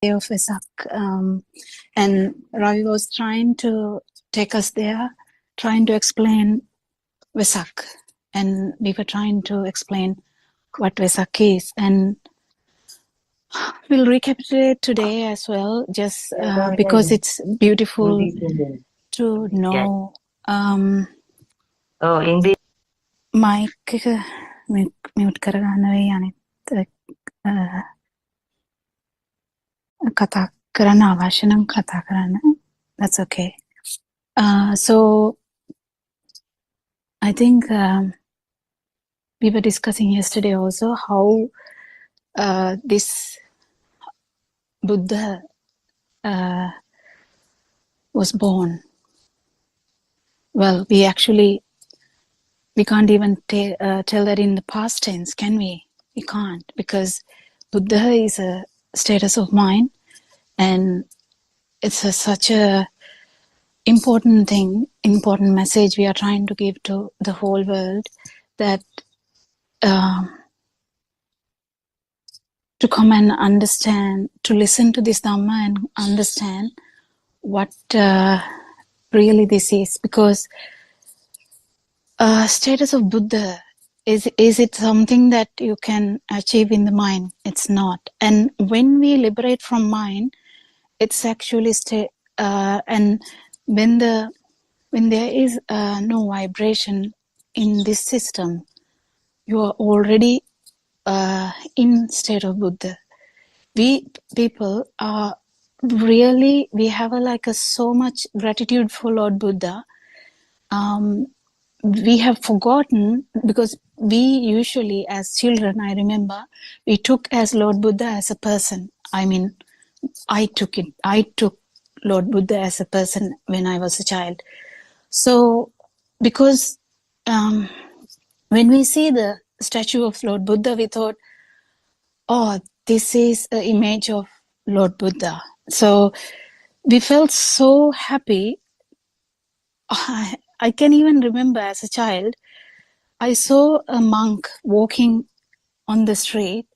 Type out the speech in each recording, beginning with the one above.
day of Vesak, and Ravi was trying to take us there, trying to explain Vesak, and we were trying to explain what Vesak is, and we'll recapitulate today as well, just because it's beautiful to know. Oh, English. Mic mute කරගන්න වෙයි අනිත් කතා කරන්න අවශ්‍ය නම් කතා කරන්න. That's okay. So I think we were discussing yesterday also how this Buddha was born. Well, we can't even tell that in the past tense, can we? We can't, because Buddha is a status of mind, and it's such a important thing, important message we are trying to give to the whole world, that to come and understand, to listen to this Dhamma and understand what really this is. Because status of Buddha, is it something that you can achieve in the mind? It's not. And when we liberate from mind, it's actually and when there is no vibration in this system, you are already in state of Buddha. We people are really, we have so much gratitude for Lord Buddha. We have forgotten, because we usually as children, I remember, we took as Lord Buddha as a person. I mean, I took Lord Buddha as a person when I was a child. So because when we see the statue of Lord Buddha, we thought, oh, this is an image of Lord Buddha. So we felt so happy. I can even remember as a child, I saw a monk walking on the street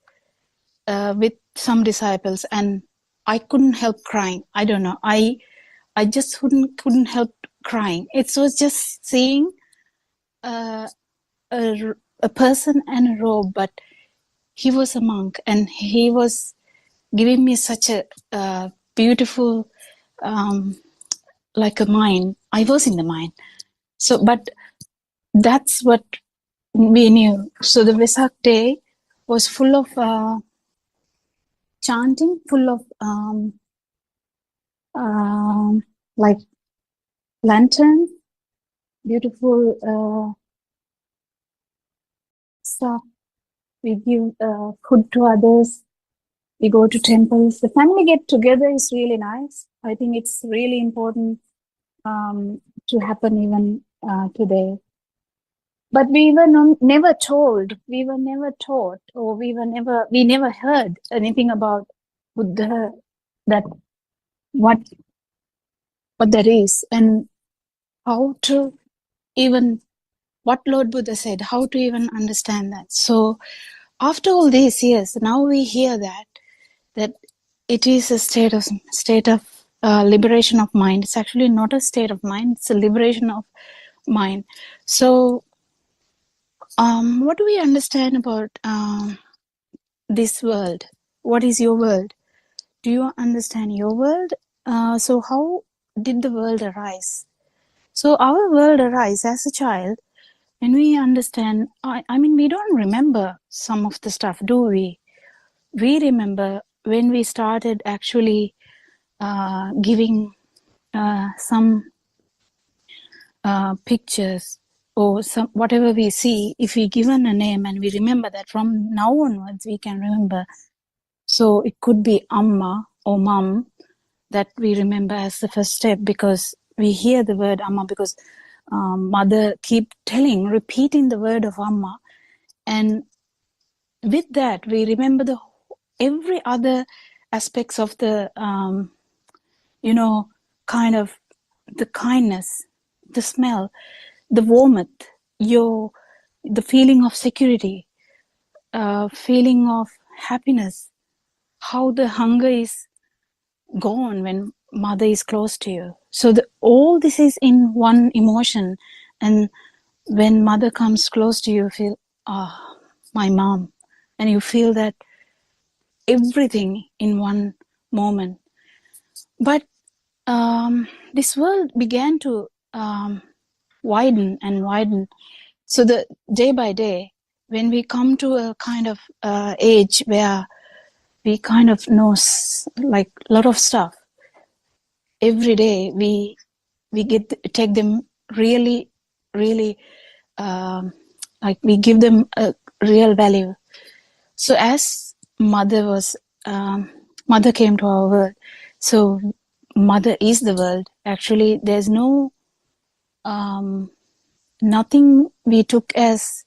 with some disciples, and I couldn't help crying. I don't know. I just couldn't help crying. It was just seeing a person and a robe, but he was a monk, and he was giving me such a beautiful, like a mind. I was in the mind. So, but that's what we knew. So the Vesak day was full of chanting, full of like lantern, beautiful stuff. We give food to others. We go to temples. The family get together is really nice. I think it's really important to happen even today. But we were never told, we were never taught, or we never heard anything about Buddha, that what that is, and how to even, what Lord Buddha said, how to even understand that. So after all these years, now we hear that it is a state of liberation of mind. It's actually not a state of mind, it's a liberation of mind. So what do we understand about this world? What is your world? Do you understand your world? So how did the world arise? So our world arise as a child when we understand. I mean, we don't remember some of the stuff, do we? We remember when we started actually giving some pictures, or some whatever we see, if we given a name and we remember that, from now onwards we can remember. So it could be Amma or Mum that we remember as the first step, because we hear the word Amma, because mother keep repeating the word of Amma, and with that we remember every other aspects of the kind of the kindness, the smell, the warmth, the feeling of security, feeling of happiness, how the hunger is gone when mother is close to you. So all this is in one emotion, and when mother comes close to you, you feel, my mom, and you feel that everything in one moment. But this world began to widen and widen. So the day by day, when we come to a kind of age where we kind of know like a lot of stuff, every day we take them really, really, like we give them a real value. So as mother came to our world, so mother is the world. Actually, there's no nothing we took as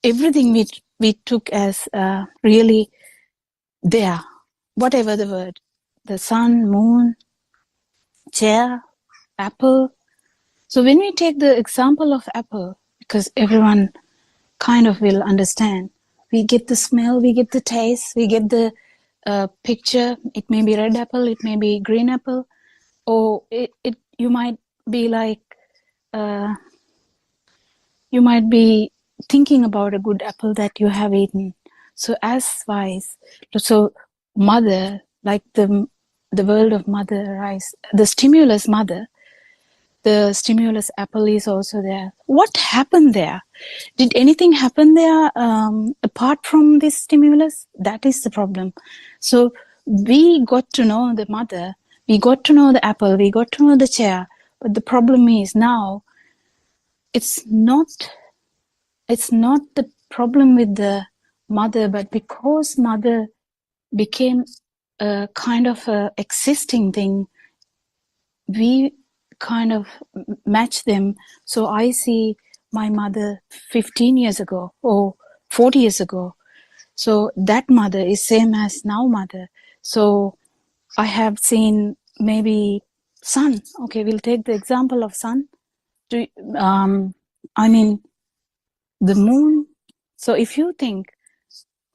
everything we took as really there, whatever the word, the sun, moon, chair, apple. So when we take the example of apple, because everyone kind of will understand, we get the smell, we get the taste, we get the picture. It may be red apple, it may be green apple, or you might be like, you might be thinking about a good apple that you have eaten. So as wise, so mother, like the world of mother rice, the stimulus mother, the stimulus apple is also there. What happened there? Did anything happen there apart from this stimulus? That is the problem. So we got to know the mother, we got to know the apple, we got to know the chair, but the problem is now it's not the problem with the mother, but because mother became a kind of a existing thing, we kind of match them. So I see my mother 15 years ago or 40 years ago. So that mother is same as now mother. So I have seen maybe sun. Okay, we'll take the example of sun. I mean, the moon. So if you think,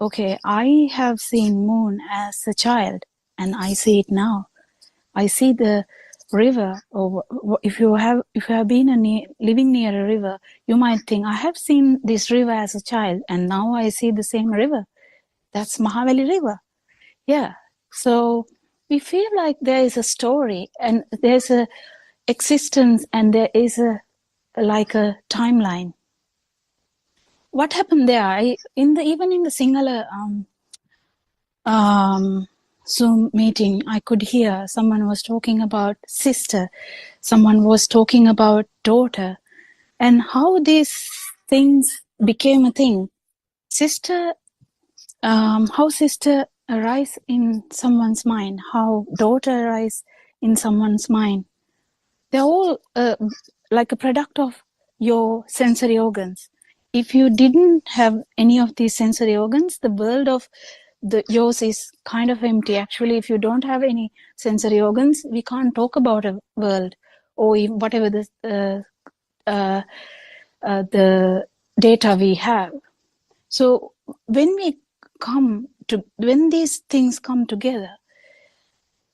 okay, I have seen moon as a child and I see it now. I see the river, or if you have been living near a river, you might think, I have seen this river as a child and now I see the same river. That's Mahavali River. Yeah. So we feel like there is a story and there's a existence and there is a like a timeline. What happened there? Even in the Sinhala Zoom meeting, I could hear someone was talking about sister, someone was talking about daughter, and how these things became a thing. Sister, how sister arise in someone's mind, how daughter arise in someone's mind. They're all like a product of your sensory organs. If you didn't have any of these sensory organs, the world of yours is kind of empty. Actually, if you don't have any sensory organs, we can't talk about a world or whatever the data we have. So when these things come together,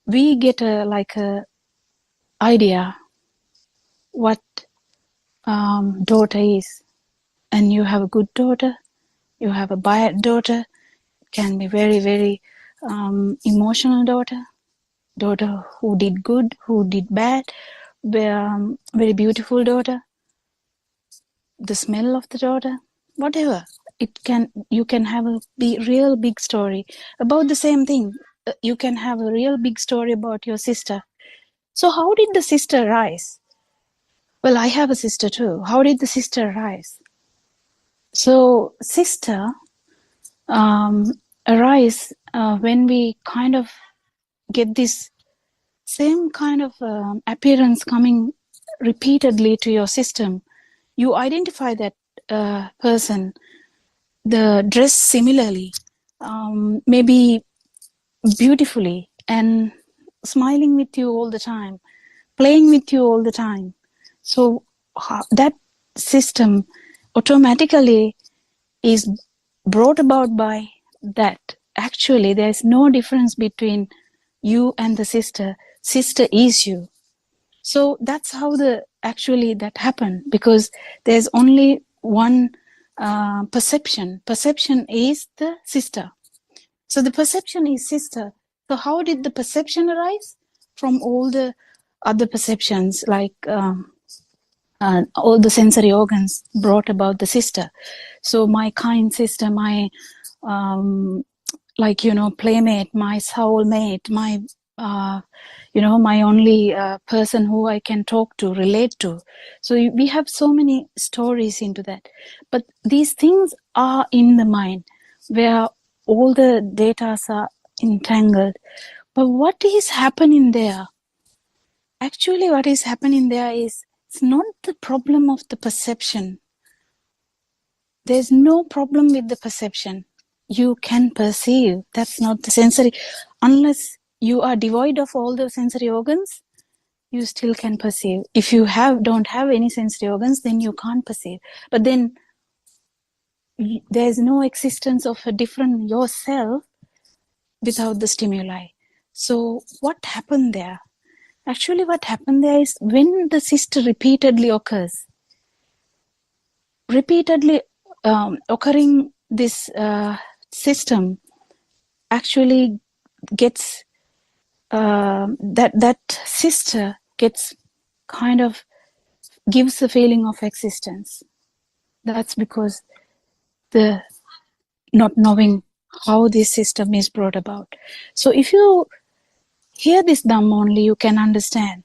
we get a idea what daughter is. And you have a good daughter, you have a bad daughter, can be very, very emotional daughter who did good, who did bad, very beautiful daughter, the smell of the daughter, whatever. You can have a real big story about the same thing. You can have a real big story about your sister. So how did the sister rise? Well, I have a sister too. How did the sister rise? So sister arise when we kind of get this same kind of appearance coming repeatedly to your system. You identify that person, the dress similarly, maybe beautifully, and smiling with you all the time, playing with you all the time. So that system automatically is brought about by that actually there is no difference between you and the sister. Sister is you. So that's how that happened, because there's only one perception. Perception is the sister. So the perception is sister. So how did the perception arise? From all the other perceptions, like all the sensory organs brought about the sister. So my kind sister, my playmate, my soulmate, my my only person who I can talk to, relate to. So we have so many stories into that. But these things are in the mind, where all the data are entangled. But what is happening there? Actually, what is happening there is, it's not the problem of the perception. There's no problem with the perception. You can perceive. That's not the sensory. Unless you are devoid of all the sensory organs, you still can perceive. If you don't have any sensory organs, then you can't perceive. But then there's no existence of a different yourself without the stimuli. So what happened there? Actually, what happened there is, when the sister repeatedly occurs, occurring this system actually gets that sister gets kind of gives a feeling of existence. That's because the not knowing how this system is brought about. So if you hear this Dhamma only, you can understand,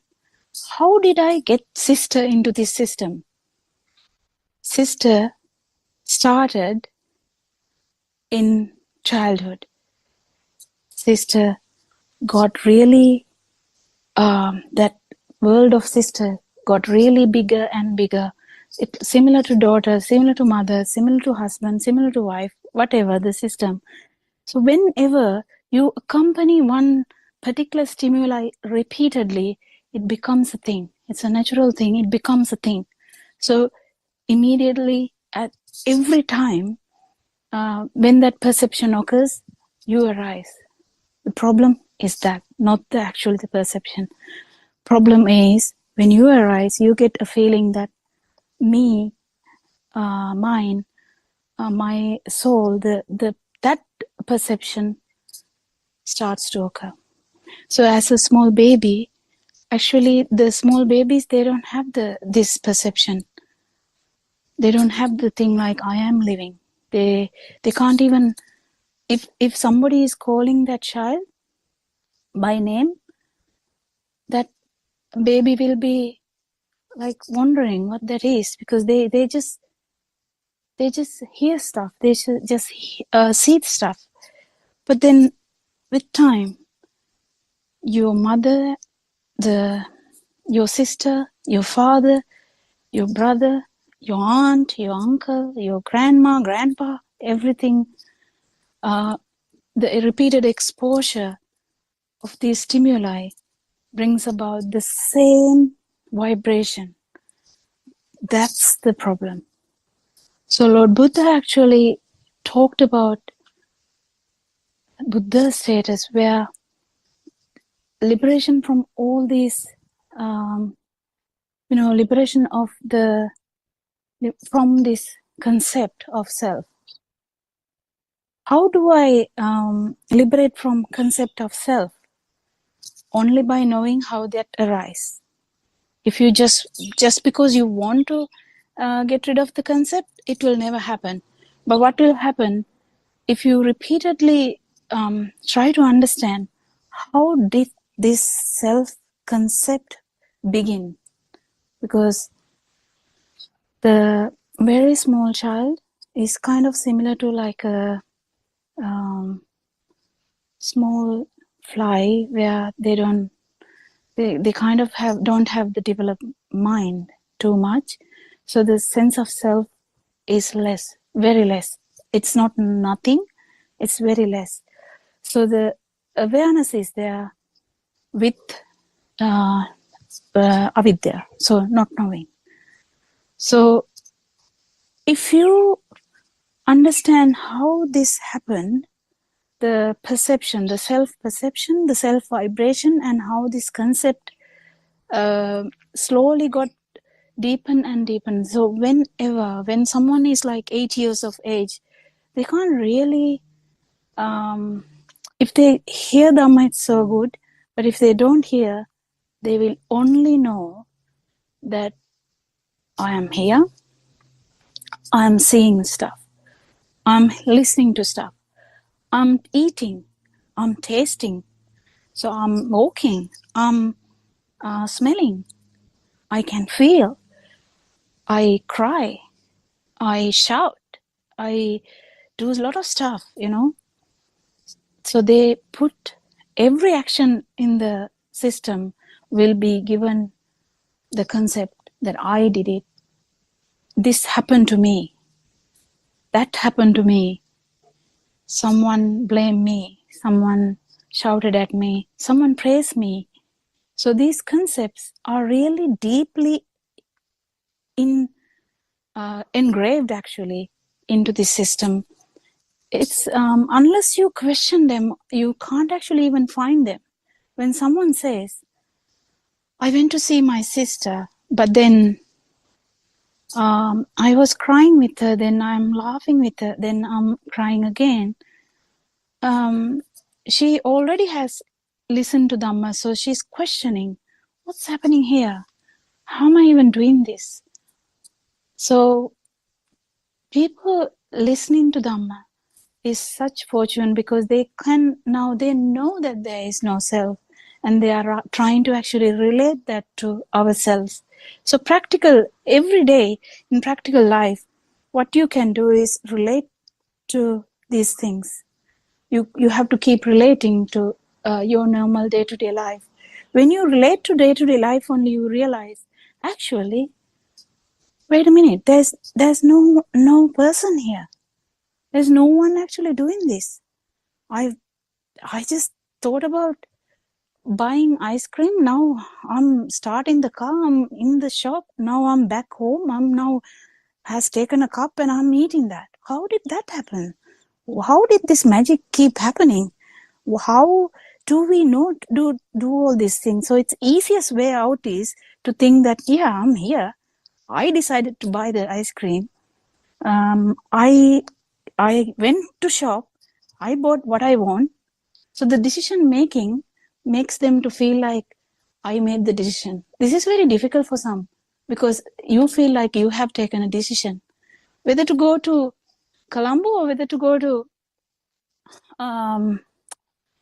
how did I get sister into this system? Sister started in childhood. Sister got really, that world of sister got really bigger and bigger. Similar to daughter, similar to mother, similar to husband, similar to wife, whatever the system. So whenever you accompany one particular stimuli repeatedly, it becomes a thing. It's a natural thing. It becomes a thing. So immediately, at every time, when that perception occurs, you arise. The problem is that, not the perception. Problem is, when you arise, you get a feeling that me, mine, my soul, that perception starts to occur. So as a small baby, actually the small babies, they don't have this perception. They don't have the thing like, I am living. They can't even, if somebody is calling that child by name, that baby will be like wondering what that is, because they just hear stuff, they just see stuff. But then with time, your mother, your sister, your father, your brother, your aunt, your uncle, your grandma, grandpa, everything, the repeated exposure of these stimuli brings about the same vibration. That's the problem. So Lord Buddha actually talked about Buddha status, where liberation from all these, liberation from this concept of self. How do I liberate from concept of self? Only by knowing how that arises. If you just because you want to get rid of the concept, it will never happen. But what will happen if you repeatedly try to understand, how did this self concept begin? Because the very small child is kind of similar to like a small fly, where they kind of don't have the developed mind too much. So the sense of self is less, very less. It's not nothing, it's very less. So the awareness is there with avidya, so not knowing. So if you understand how this happened, the perception, the self-perception, the self-vibration, and how this concept slowly got deepen and deepen. So when someone is like 8 years of age, they can't really, if they hear Dhamma, it's so good, but if they don't hear, they will only know that I am here, I am seeing stuff, I'm listening to stuff, I'm eating, I'm tasting, so I'm walking, I'm smelling, I can feel, I cry, I shout, I do a lot of stuff, So they put every action in the system will be given the concept that I did it. This happened to me. That happened to me. Someone blamed me. Someone shouted at me. Someone praised me. So these concepts are really deeply engraved actually into this system. It's unless you question them, you can't actually even find them. When someone says, I went to see my sister, but then I was crying with her, then I'm laughing with her, then I'm crying again. She already has listened to Dhamma, so she's questioning, what's happening here? How am I even doing this? So people listening to Dhamma is such fortune because they know that there is no self, and they are trying to actually relate that to ourselves. So every day in practical life, what you can do is relate to these things. You have to keep relating to your normal day-to-day life. When you relate to day-to-day life only, you realize, actually, wait a minute, there's no person here. There's no one actually doing this. I just thought about buying ice cream. Now I'm starting the car. I'm in the shop. Now I'm back home. I'm now has taken a cup and I'm eating that. How did that happen? How did this magic keep happening? How do we not do all these things? So it's easiest way out is to think that, yeah, I'm here. I decided to buy the ice cream. I went to shop. I bought what I want. So the decision making makes them to feel like I made the decision. This is very difficult for some because you feel like you have taken a decision. Whether to go to Colombo or whether to go to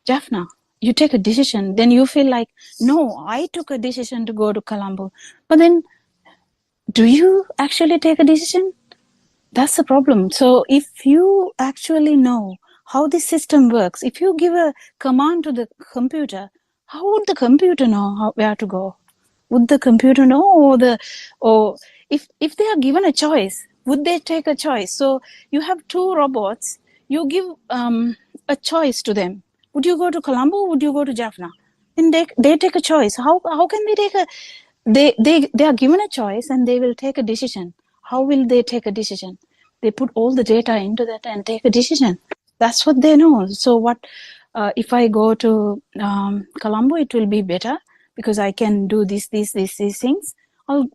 Jaffna, you take a decision. Then you feel like, no, I took a decision to go to Colombo. But then, do you actually take a decision? That's the problem. So if you actually know how this system works, if you give a command to the computer, how would the computer know where to go? Would the computer know, or if they are given a choice, would they take a choice? So you have two robots, you give a choice to them. Would you go to Colombo? Would you go to Jaffna? And they take a choice. How can they take a they are given a choice and they will take a decision. How will they take a decision? They put all the data into that and take a decision. That's what they know. So what if I go to Colombo, it will be better because I can do these things.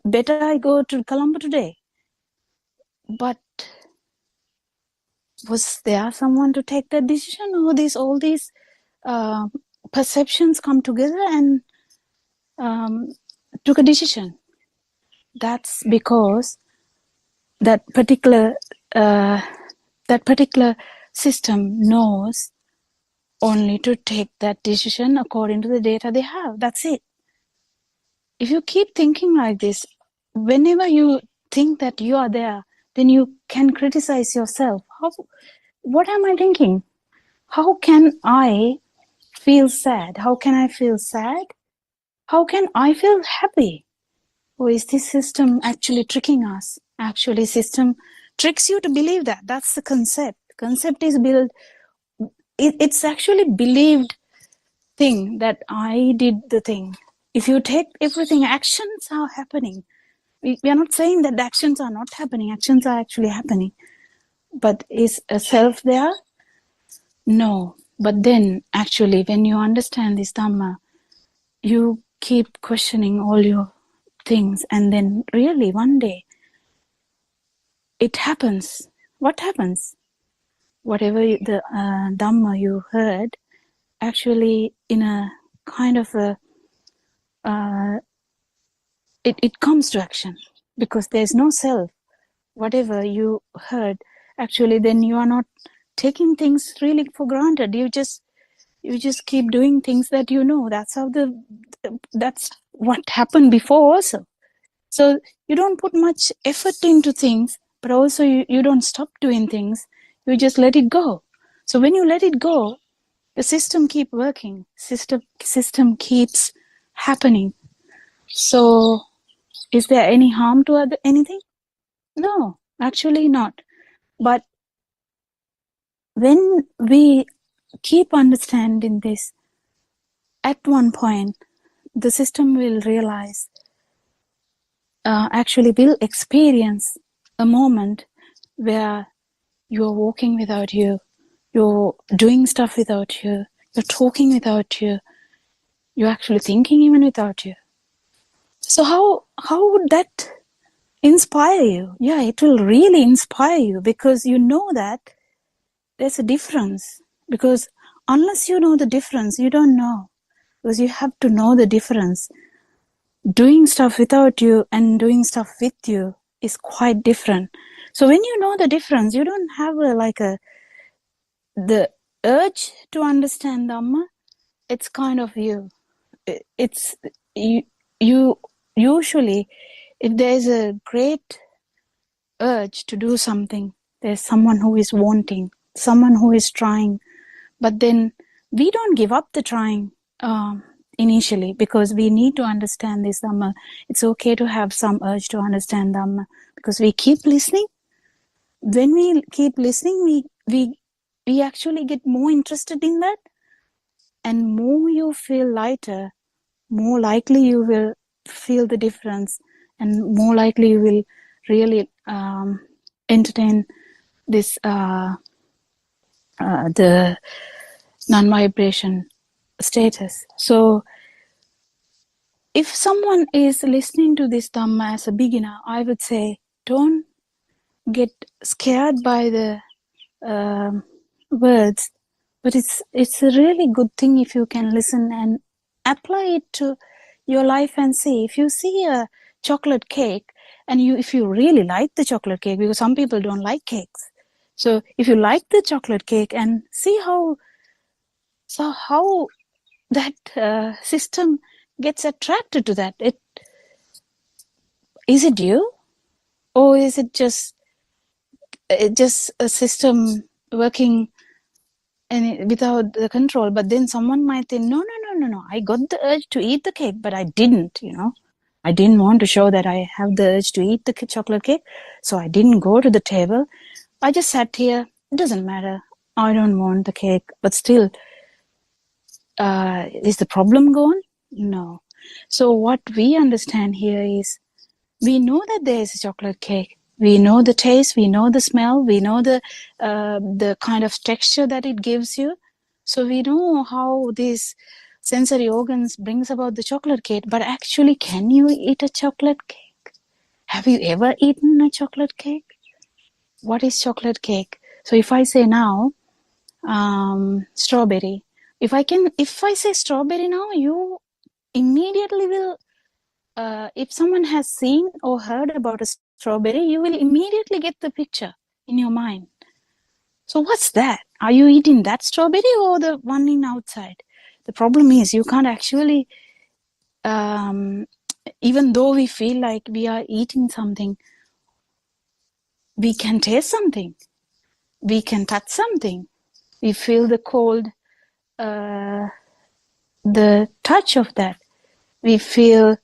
Better I go to Colombo today. But was there someone to take that decision, or all these perceptions come together and took a decision? That's because that particular system knows only to take that decision according to the data they have. That's it. If you keep thinking like this, whenever you think that you are there, then you can criticize yourself. What am I thinking? How can I feel sad? How can I feel sad? How can I feel happy? Or is this system actually tricking us? Actually, system tricks you to believe that. That's the concept. Concept is built. It's actually believed thing that I did the thing. If you take everything, actions are happening. We are not saying that the actions are not happening. Actions are actually happening. But is a self there? No. But then actually when you understand this Dhamma, you keep questioning all your things, and then really one day it happens. What happens? Whatever the Dhamma you heard, actually in a kind of a it comes to action, because there's no self. Whatever you heard, actually then you are not taking things really for granted. You just keep doing things that you know. That's what happened before also. So you don't put much effort into things, but also you don't stop doing things. You just let it go. So when you let it go, the system keep working. System keeps happening. So is there any harm to anything? No, actually not. But when we keep understanding this, at one point, the system will realize, actually will experience a moment where you're walking without you, you're doing stuff without you, you're talking without you, you're actually thinking even without you. So how would that inspire you? Yeah, it will really inspire you, because you know that there's a difference. Because unless you know the difference, you don't know. Because you have to know the difference. Doing stuff without you and doing stuff with you is quite different. So when you know the difference, you don't have the urge to understand Dhamma. It's kind of you. It's you usually, if there's a great urge to do something, there's someone who is wanting, someone who is trying, but then we don't give up the trying initially, because we need to understand this Dhamma. It's okay to have some urge to understand Dhamma, because we keep listening. When we keep listening, we actually get more interested in that, and more you feel lighter, more likely you will feel the difference, and more likely you will really entertain this the non-vibration status. So if someone is listening to this Dhamma as a beginner, I would say don't get scared by the words, but it's a really good thing if you can listen and apply it to your life and see. If you see a chocolate cake, and if you really like the chocolate cake, because some people don't like cakes, so if you like the chocolate cake, and see how that system gets attracted to that. Is it you, or is it just a system working and without the control? But then someone might think, no, I got the urge to eat the cake, but I didn't. I didn't want to show that I have the urge to eat the chocolate cake, so I didn't go to the table. I just sat here. It doesn't matter. I don't want the cake, but still, is the problem gone? No. So what we understand here is, we know that there is a chocolate cake. We know the taste, we know the smell, we know the kind of texture that it gives you. So we know how these sensory organs brings about the chocolate cake. But actually, can you eat a chocolate cake? Have you ever eaten a chocolate cake? What is chocolate cake? So if I say now, strawberry. If I say strawberry now, you immediately will, if someone has seen or heard about a strawberry, you will immediately get the picture in your mind. So what's that? Are you eating that strawberry or the one in outside? The problem is you can't actually, even though we feel like we are eating something, we can taste something. We can touch something. We feel the cold, the touch of that. We feel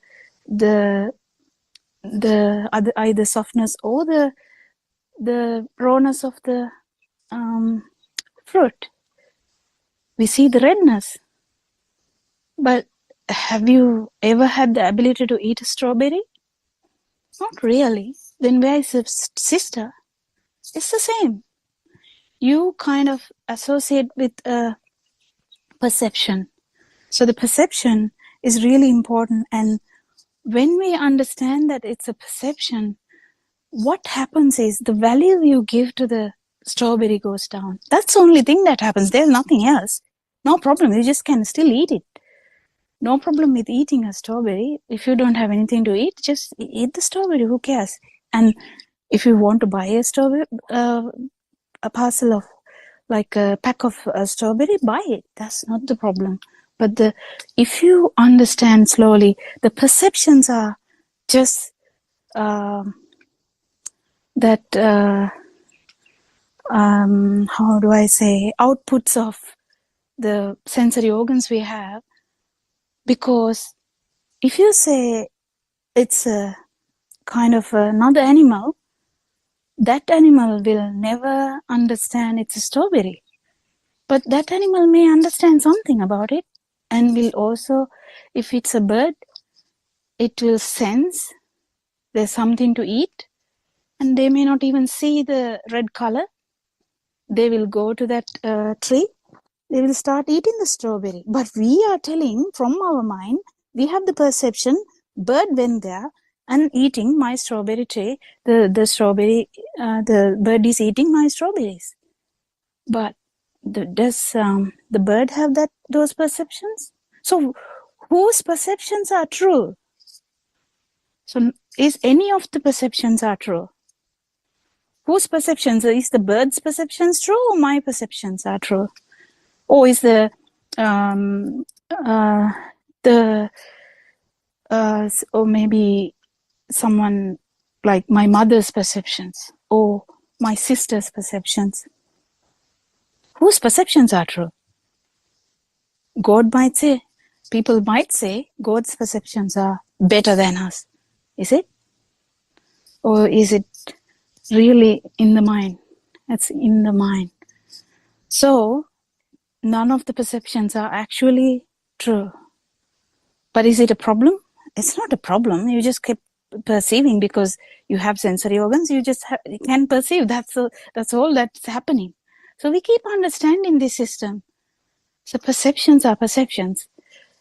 the either softness or the rawness of the fruit. We see the redness. But have you ever had the ability to eat a strawberry? Not really. Then where is the sister? It's the same. You kind of associate with a perception. So the perception is really important. And when we understand that it's a perception, what happens is the value you give to the strawberry goes down. That's the only thing that happens. There's nothing else. No problem. You just can still eat it. No problem with eating a strawberry. If you don't have anything to eat, just eat the strawberry. Who cares? And if you want to buy a strawberry, a parcel of, like a pack of strawberry, buy it. That's not the problem. But if you understand slowly, the perceptions are just that, how do I say, outputs of the sensory organs we have. Because if you say it's a kind of another animal, that animal will never understand it's a strawberry. But that animal may understand something about it, and will also, if it's a bird, it will sense there's something to eat, and they may not even see the red color. They will go to that tree, they will start eating the strawberry. But we are telling from our mind, we have the perception, bird went there and eating my strawberry tree, the strawberry, the bird is eating my strawberries. But does the bird have those perceptions? So whose perceptions are true? So is any of the perceptions are true? Whose perceptions? Is the bird's perceptions true, or my perceptions are true? Or is or maybe someone like my mother's perceptions or my sister's perceptions? Whose perceptions are true? God might say, people might say God's perceptions are better than us. Is it? Or is it really in the mind? It's in the mind. So none of the perceptions are actually true. But is it a problem? It's not a problem. You just keep perceiving because you have sensory organs. You just can perceive. That's all that's happening. So we keep understanding this system. So perceptions are perceptions.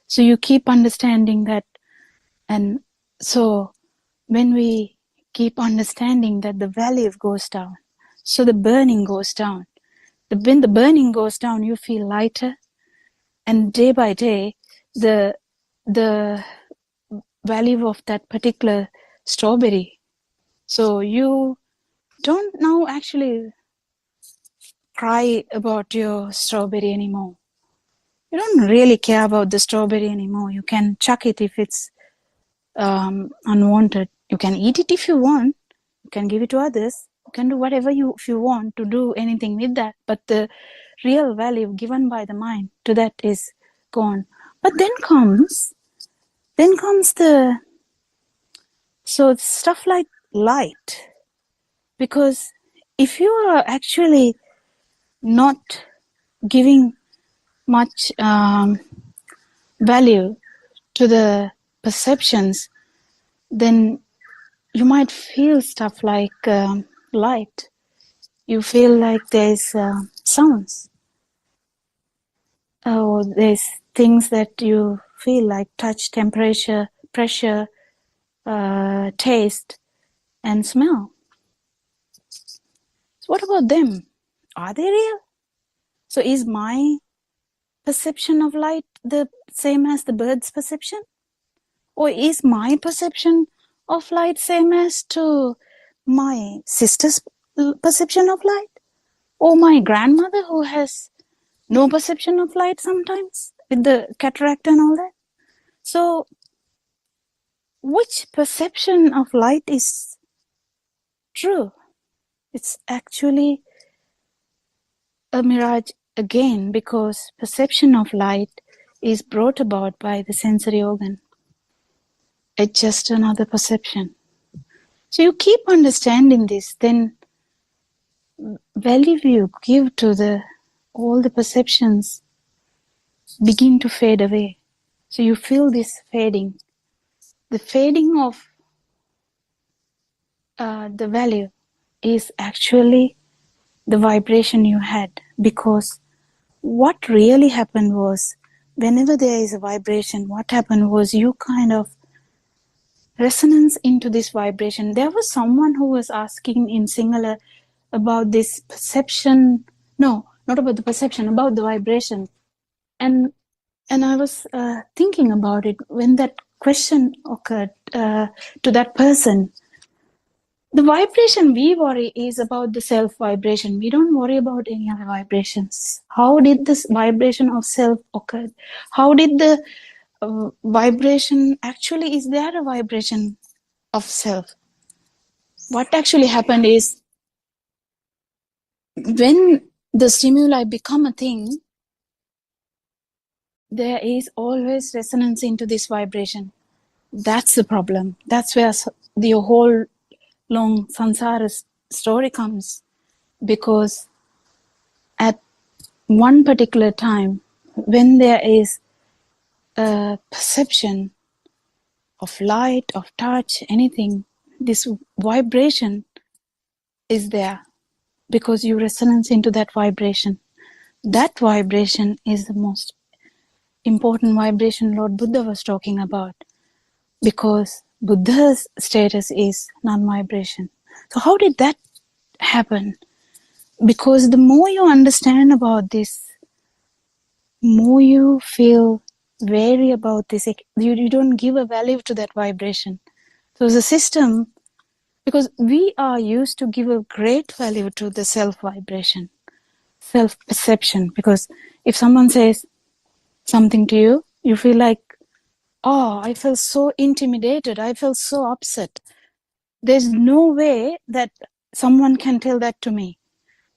So you keep understanding that. And so when we keep understanding that, the value goes down. So the burning goes down. When the burning goes down, you feel lighter. And day by day, the value of that particular strawberry. So you don't now actually cry about your strawberry anymore. You don't really care about the strawberry anymore. You can chuck it if it's unwanted. You can eat it if you want. You can give it to others. You can do whatever if you want to do anything with that. But the real value given by the mind to that is gone. But then comes so stuff like light. Because if you are actually not giving much value to the perceptions, then you might feel stuff like light. You feel like there's sounds. Or there's things that you feel like touch, temperature, pressure, taste, and smell. So what about them? Are they real? So is my perception of light the same as the bird's perception? Or is my perception of light same as to my sister's perception of light? Or my grandmother who has no perception of light sometimes with the cataract and all that? So which perception of light is true? It's actually a mirage again, because perception of light is brought about by the sensory organ. It's just another perception. So you keep understanding this, then value you give to all the perceptions begin to fade away. So you feel this fading. The fading of the value is actually the vibration you had, because what really happened was, whenever there is a vibration, what happened was you kind of resonance into this vibration. There was someone who was asking in Sinhala about this perception. No, not about the perception, about the vibration. And I was thinking about it when that question occurred to that person. The vibration we worry is about the self vibration. We don't worry about any other vibrations. How did this vibration of self occur? How did the vibration actually, is there a vibration of self? What actually happened is, when the stimuli become a thing, there is always resonance into this vibration. That's the problem. That's where the whole long samsara story comes, because at one particular time, when there is a perception of light, of touch, anything, this vibration is there because you resonance into that vibration. That vibration is the most important vibration Lord Buddha was talking about, because Buddha's status is non-vibration. So how did that happen? Because the more you understand about this, more you feel wary about this. You don't give a value to that vibration. So the system, because we are used to give a great value to the self vibration, self perception. Because if someone says something to you, you feel like, oh, I feel so intimidated, I feel so upset. There's no way that someone can tell that to me.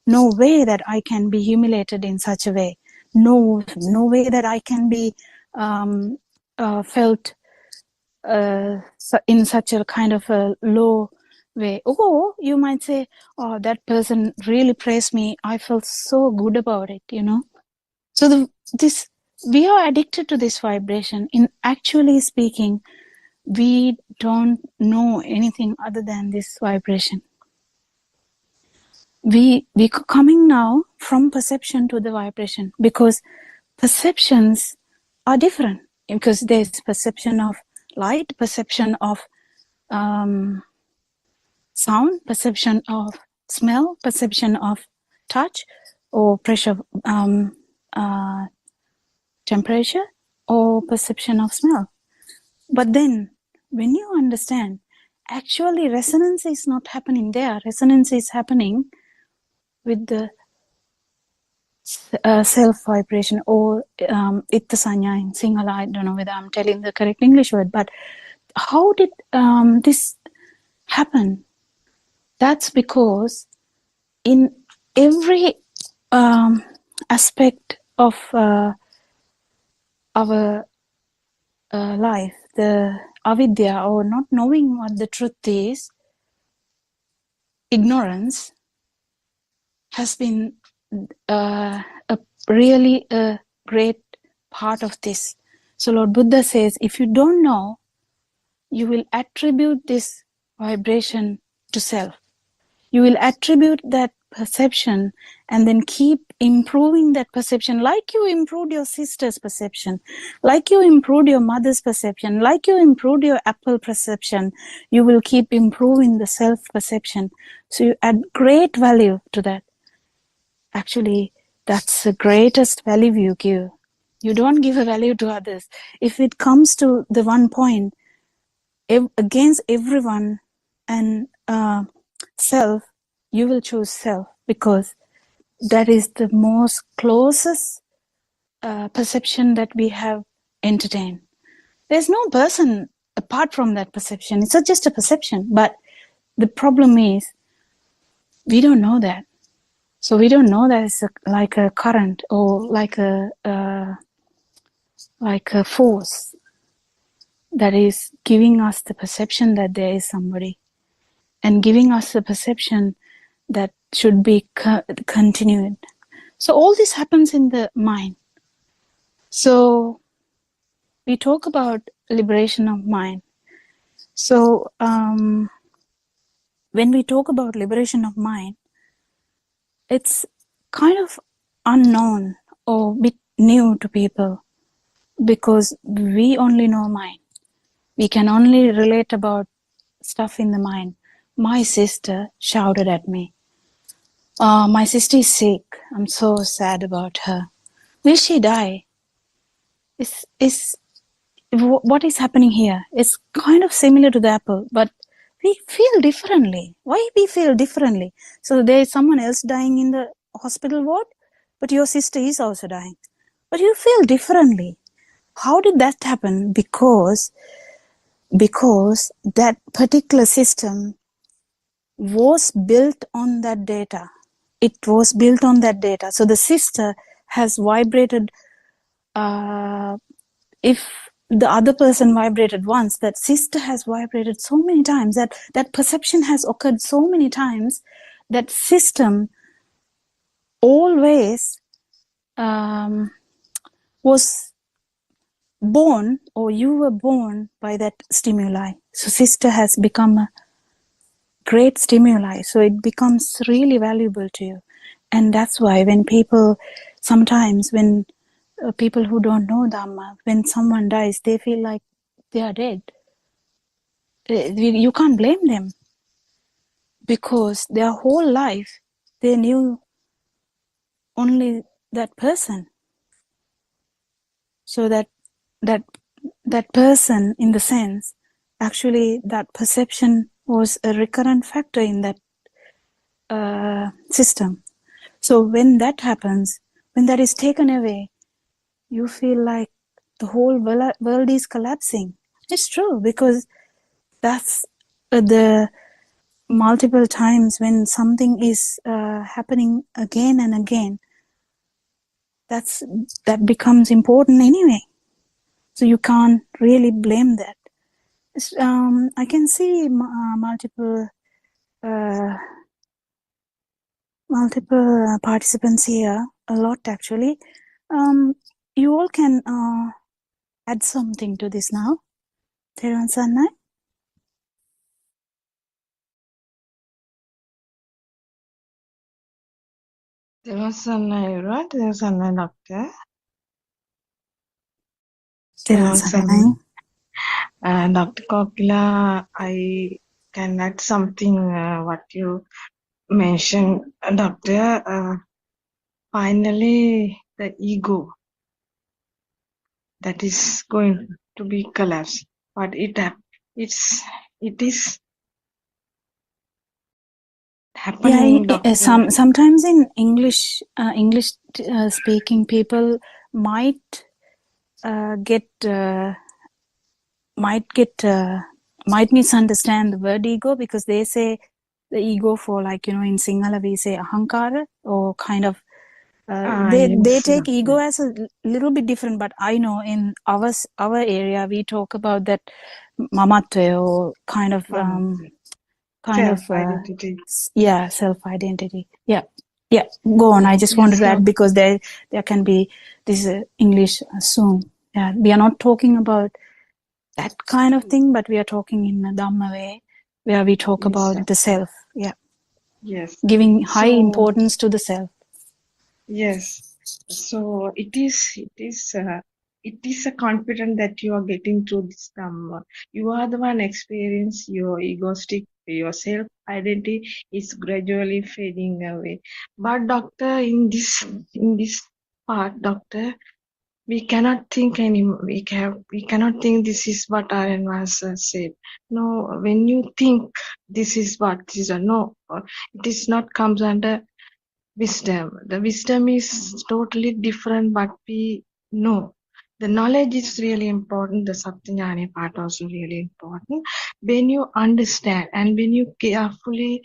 No way that I can be humiliated in such a way. No way that I can be felt in such a kind of a low way. Or you might say, oh, that person really praised me, I felt so good about it, you know. So we are addicted to this vibration. In actually speaking, we don't know anything other than this vibration. We coming now from perception to the vibration, because perceptions are different. Because there's perception of light, perception of sound, perception of smell, perception of touch, or pressure, temperature, or perception of smell. But then when you understand, actually resonance is not happening there. Resonance is happening with the self vibration, or itta sanya in Sinhala. I don't know whether I'm telling the correct English word, but how did this happen? That's because in every aspect of our life, the avidya, or not knowing what the truth is, ignorance, has been really a great part of this. So Lord Buddha says, if you don't know, you will attribute this vibration to self. You will attribute that perception and then keep improving that perception, like you improved your sister's perception, like you improved your mother's perception, like you improved your apple perception. You will keep improving the self perception. So you add great value to that. Actually, that's the greatest value you give. You don't give a value to others. If it comes to the one point, against everyone and self, you will choose self, because that is the most closest perception that we have entertained. There's no person apart from that perception. It's just a perception. But the problem is, we don't know that. So we don't know that it's like a current, or like a force that is giving us the perception that there is somebody, and giving us the perception that should be continued. So all this happens in the mind. So we talk about liberation of mind. So when we talk about liberation of mind, it's kind of unknown, or bit new to people because we only know mind. We can only relate about stuff in the mind. My sister shouted at me. My sister is sick. I'm so sad about her. Will she die? Is what is happening here? It's kind of similar to the apple, but we feel differently. Why we feel differently? So there is someone else dying in the hospital ward, but your sister is also dying. But you feel differently. How did that happen? Because that particular system was built on that data. It was built on that data. So the sister has vibrated. If the other person vibrated once, that sister has vibrated so many times, that perception has occurred so many times, that system always was born, or you were born by that stimuli. So sister has become a great stimuli, so it becomes really valuable to you. And that's why when people, sometimes when people who don't know Dhamma, when someone dies, they feel like they are dead. You can't blame them, because their whole life they knew only that person. So that person, in the sense, actually that perception was a recurrent factor in that system. So when that happens, when that is taken away, you feel like the whole world is collapsing. It's true, because that's the multiple times when something is happening again and again, that becomes important anyway. So you can't really blame that. I can see multiple participants here, a lot actually. You all can add something to this now. Theron Sannai? Theron Sannai, doctor. Theron Sannai. Dr. Kokila, I can add something what you mentioned, doctor. Finally, the ego that is going to be collapsed, but it is happening, doctor. Sometimes in English speaking people might might misunderstand the word ego, because they say the ego for, like, in Sinhala we say ahankara, or kind of they take ego as a little bit different. But I know in our area we talk about that mamatve, or kind of self-identity. Self-identity. Yeah, go on. I just wanted to add, because there can be this English assume. Yeah, we are not talking about that kind of thing, but we are talking in a Dhamma way, where we talk about the self. Yeah. Yes. Giving high importance to the self. Yes. So it is a confidence that you are getting through this Dhamma. You are the one experience your egoistic, your self identity is gradually fading away. But doctor, in this part, doctor, we cannot think anymore. We cannot think this is what Aryan was said. No, when you think this is what is no, it is not comes under wisdom. The wisdom is totally different, but we know. The knowledge is really important. The Saptanyani part also really important. When you understand and when you carefully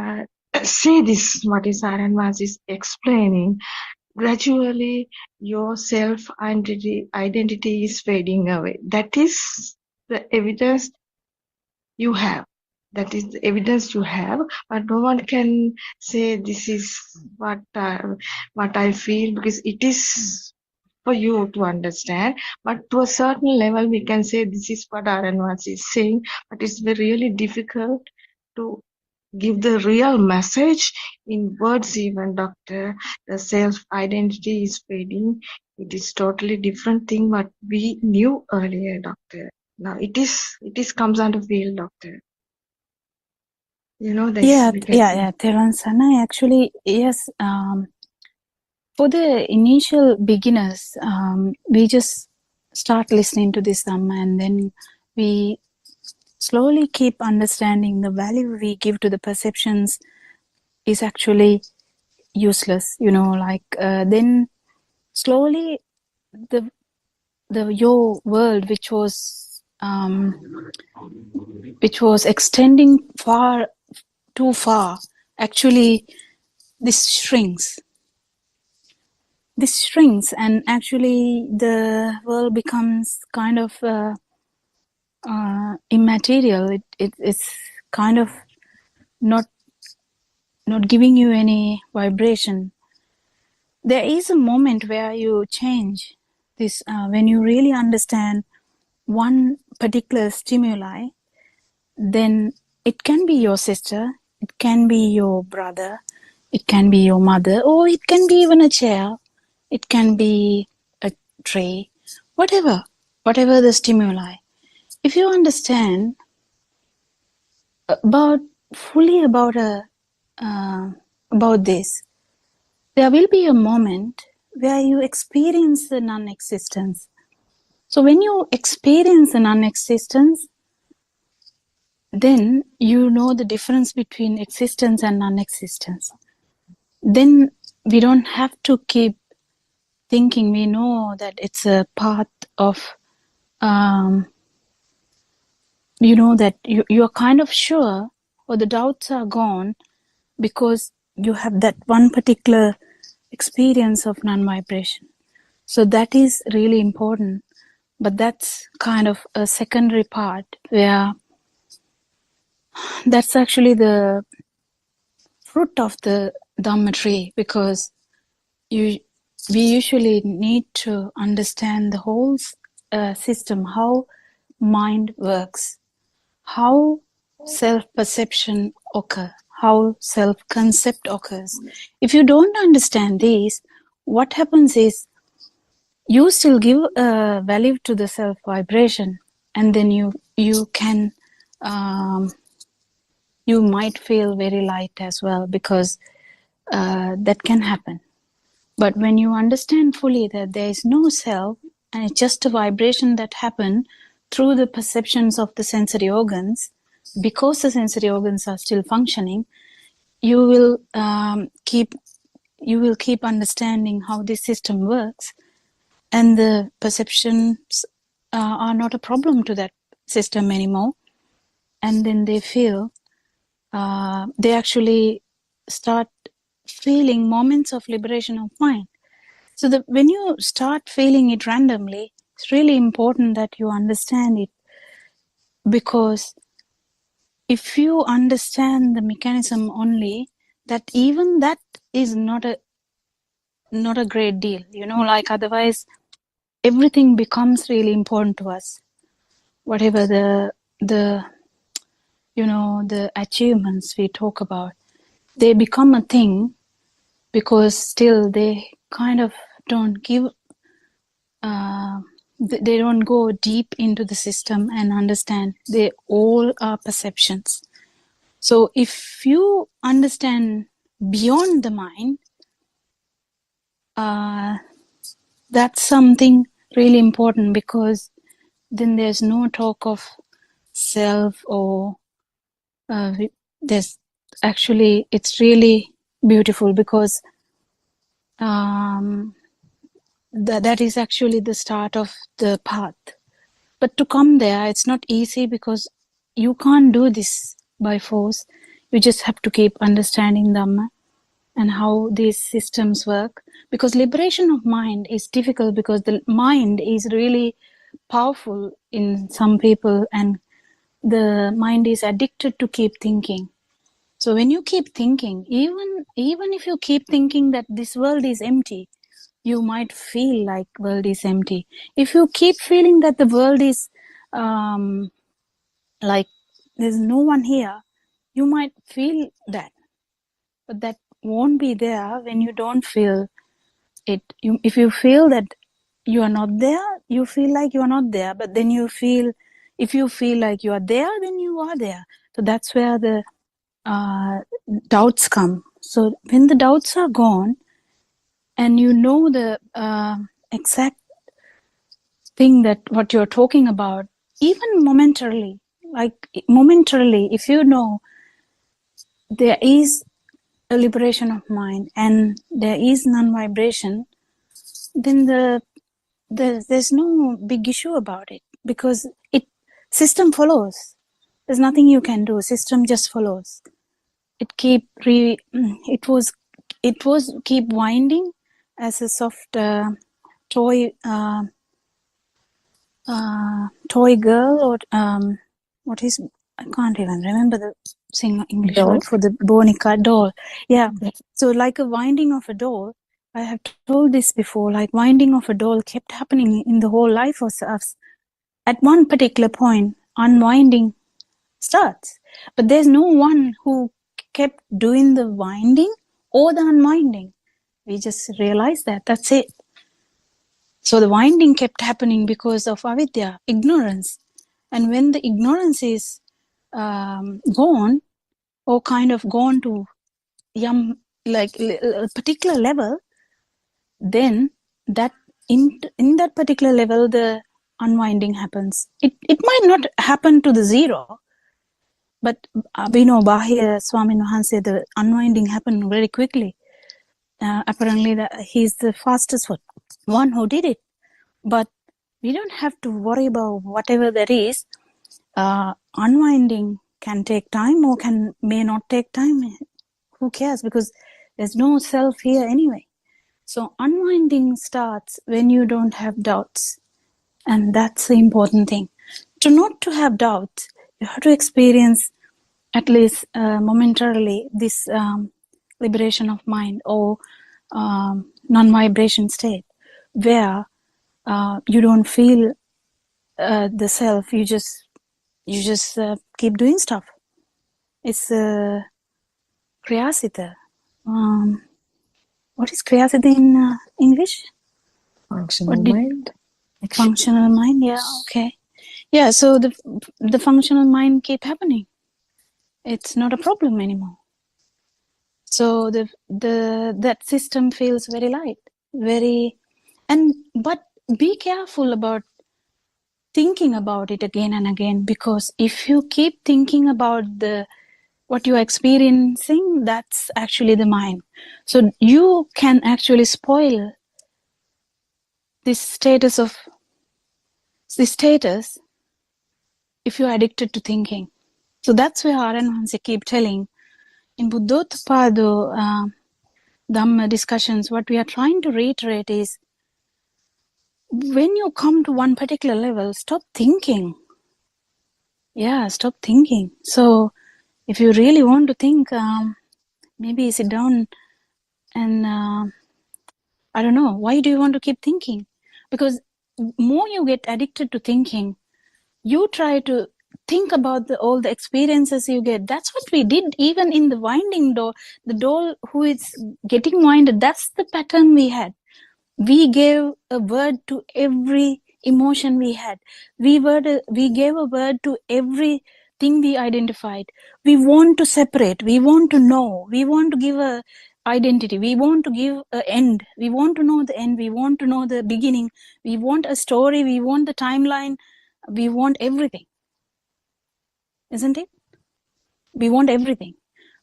uh, see this, what is Aranvas is explaining, gradually your self identity is fading away. That is the evidence you have. That is the evidence you have, but no one can say this is what I feel, because it is for you to understand. But to a certain level, we can say this is what Aranvas is saying, but it's really difficult to give the real message in words even, doctor. The self-identity is fading. It is totally different thing what we knew earlier, doctor. Now it is comes under field, doctor. You know the explication. Teransana, actually, yes. For the initial beginners, we just start listening to this Dhamma, and then we slowly keep understanding the value we give to the perceptions is actually useless. Then slowly the your world, which was extending far too far, actually this shrinks. And actually the world becomes kind of immaterial. It's kind of not giving you any vibration. There is a moment where you change this, when you really understand one particular stimuli. Then it can be your sister, it can be your brother, it can be your mother, or it can be even a chair, it can be a tray, whatever the stimuli. If you understand about fully about this, there will be a moment where you experience the non-existence. So when you experience the non-existence, then you know the difference between existence and non-existence. Then we don't have to keep thinking. We know that it's a path of, that you're kind of sure, or the doubts are gone, because you have that one particular experience of non-vibration. So that is really important. But that's kind of a secondary part, where that's actually the fruit of the Dhamma tree, because we usually need to understand the whole system, how mind works, how self-perception occurs, how self-concept occurs. If you don't understand these, what happens is you still give value to the self-vibration, and then you can you might feel very light as well, because that can happen. But when you understand fully that there is no self, and it's just a vibration that happens through the perceptions of the sensory organs, because the sensory organs are still functioning, you will keep understanding how this system works, and the perceptions are not a problem to that system anymore. And then they feel, they actually start feeling moments of liberation of mind. So when you start feeling it randomly, it's really important that you understand it, because if you understand the mechanism only, that even that is not a great deal, like otherwise everything becomes really important to us. Whatever the achievements we talk about, they become a thing, because still they kind of don't give they don't go deep into the system and understand they all are perceptions. So if you understand beyond the mind, that's something really important, because then there's no talk of self, or there's actually, it's really beautiful, because that is actually the start of the path. But to come there, it's not easy, because you can't do this by force. You just have to keep understanding Dhamma and how these systems work. Because liberation of mind is difficult, because the mind is really powerful in some people, and the mind is addicted to keep thinking. So when you keep thinking, even if you keep thinking that this world is empty, you might feel like world is empty. If you keep feeling that the world is like there's no one here, you might feel that, but that won't be there when you don't feel it. If you feel that you are not there, you feel like you are not there, but then if you feel like you are there, then you are there. So that's where the doubts come. So when the doubts are gone and you know the exact thing that what you're talking about, even momentarily, if you know there is a liberation of mind and there is non-vibration, then there's no big issue about it, because system follows. There's nothing you can do. System just follows. It was keep winding as a soft toy toy girl, or what is, I can't even remember the English Doll. word for the Bonica doll. Yeah. So like a winding of a doll, I have told this before, like winding of a doll kept happening in the whole life of us. At one particular point, unwinding starts. But there's no one who kept doing the winding or the unwinding. We just realized that. That's it. So the winding kept happening because of avidya, ignorance. And when the ignorance is gone, or kind of gone to like a particular level, then that in that particular level, the unwinding happens. It might not happen to the zero, but we know Bahya Swamin Wahanse, the unwinding happened very quickly. Apparently, he's the fastest one who did it. But we don't have to worry about whatever that is. Unwinding can take time or may not take time. Who cares? Because there's no self here anyway. So unwinding starts when you don't have doubts. And that's the important thing. Not to have doubts, you have to experience at least momentarily this liberation of mind, or non-vibration state, where you don't feel the self. You just keep doing stuff. It's kriyasita. What is kriyasita in English? Functional mind. Functional mind. Yeah. Okay. Yeah. So the functional mind keep happening. It's not a problem anymore. So that system feels very light, but be careful about thinking about it again and again, because if you keep thinking about what you're experiencing, that's actually the mind. So you can actually spoil this status if you're addicted to thinking. So that's where Aranwansi keep telling in Buddothpado Dhamma discussions, what we are trying to reiterate is, when you come to one particular level, stop thinking. Yeah, stop thinking. So if you really want to think, maybe sit down and I don't know, why do you want to keep thinking? Because more you get addicted to thinking, you try to think about all the experiences you get. That's what we did even in the winding doll. The doll who is getting winded, that's the pattern we had. We gave a word to every emotion we had. We gave a word to everything we identified. We want to separate. We want to know. We want to give a identity. We want to give an end. We want to know the end. We want to know the beginning. We want a story. We want the timeline. We want everything. Isn't it? We want everything.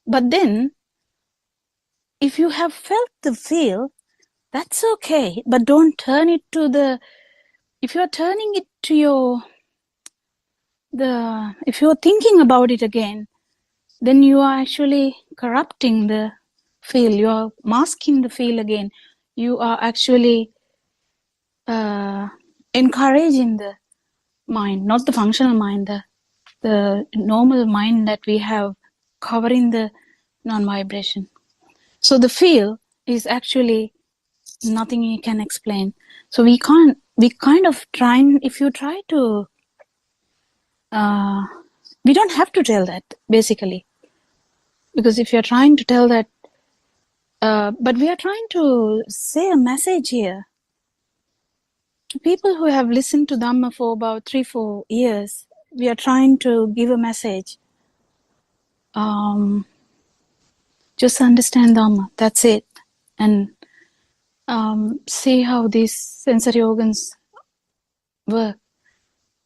But then, if you have felt the feel, that's okay. But don't turn it to if you're turning it to if you're thinking about it again, then you are actually corrupting the feel. You are masking the feel again. You are actually encouraging the mind, not the functional mind, the normal mind that we have covering the non-vibration. So the feel is actually nothing you can explain. So we kind of try, if you try to, we don't have to tell that, basically. Because if you're trying to tell that, but we are trying to say a message here to people who have listened to Dhamma for about 3-4 years. We are trying to give a message. Just understand Dhamma, that's it. And see how these sensory organs work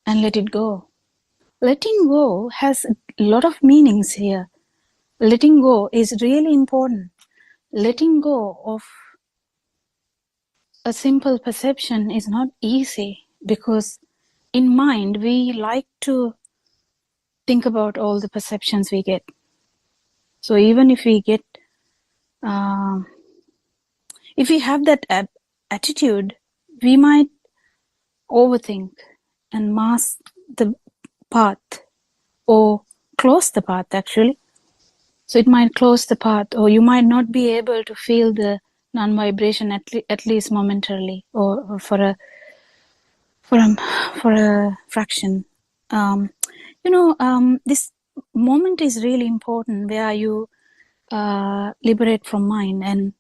and let it go. Letting go has a lot of meanings here. Letting go is really important. Letting go of a simple perception is not easy because in mind we like to think about all the perceptions we get. So even if we get, if we have that attitude, we might overthink and mask the path or close the path actually. So it might close the path, or you might not be able to feel the non-vibration at least momentarily, or for a fraction. This moment is really important where you liberate from mind, and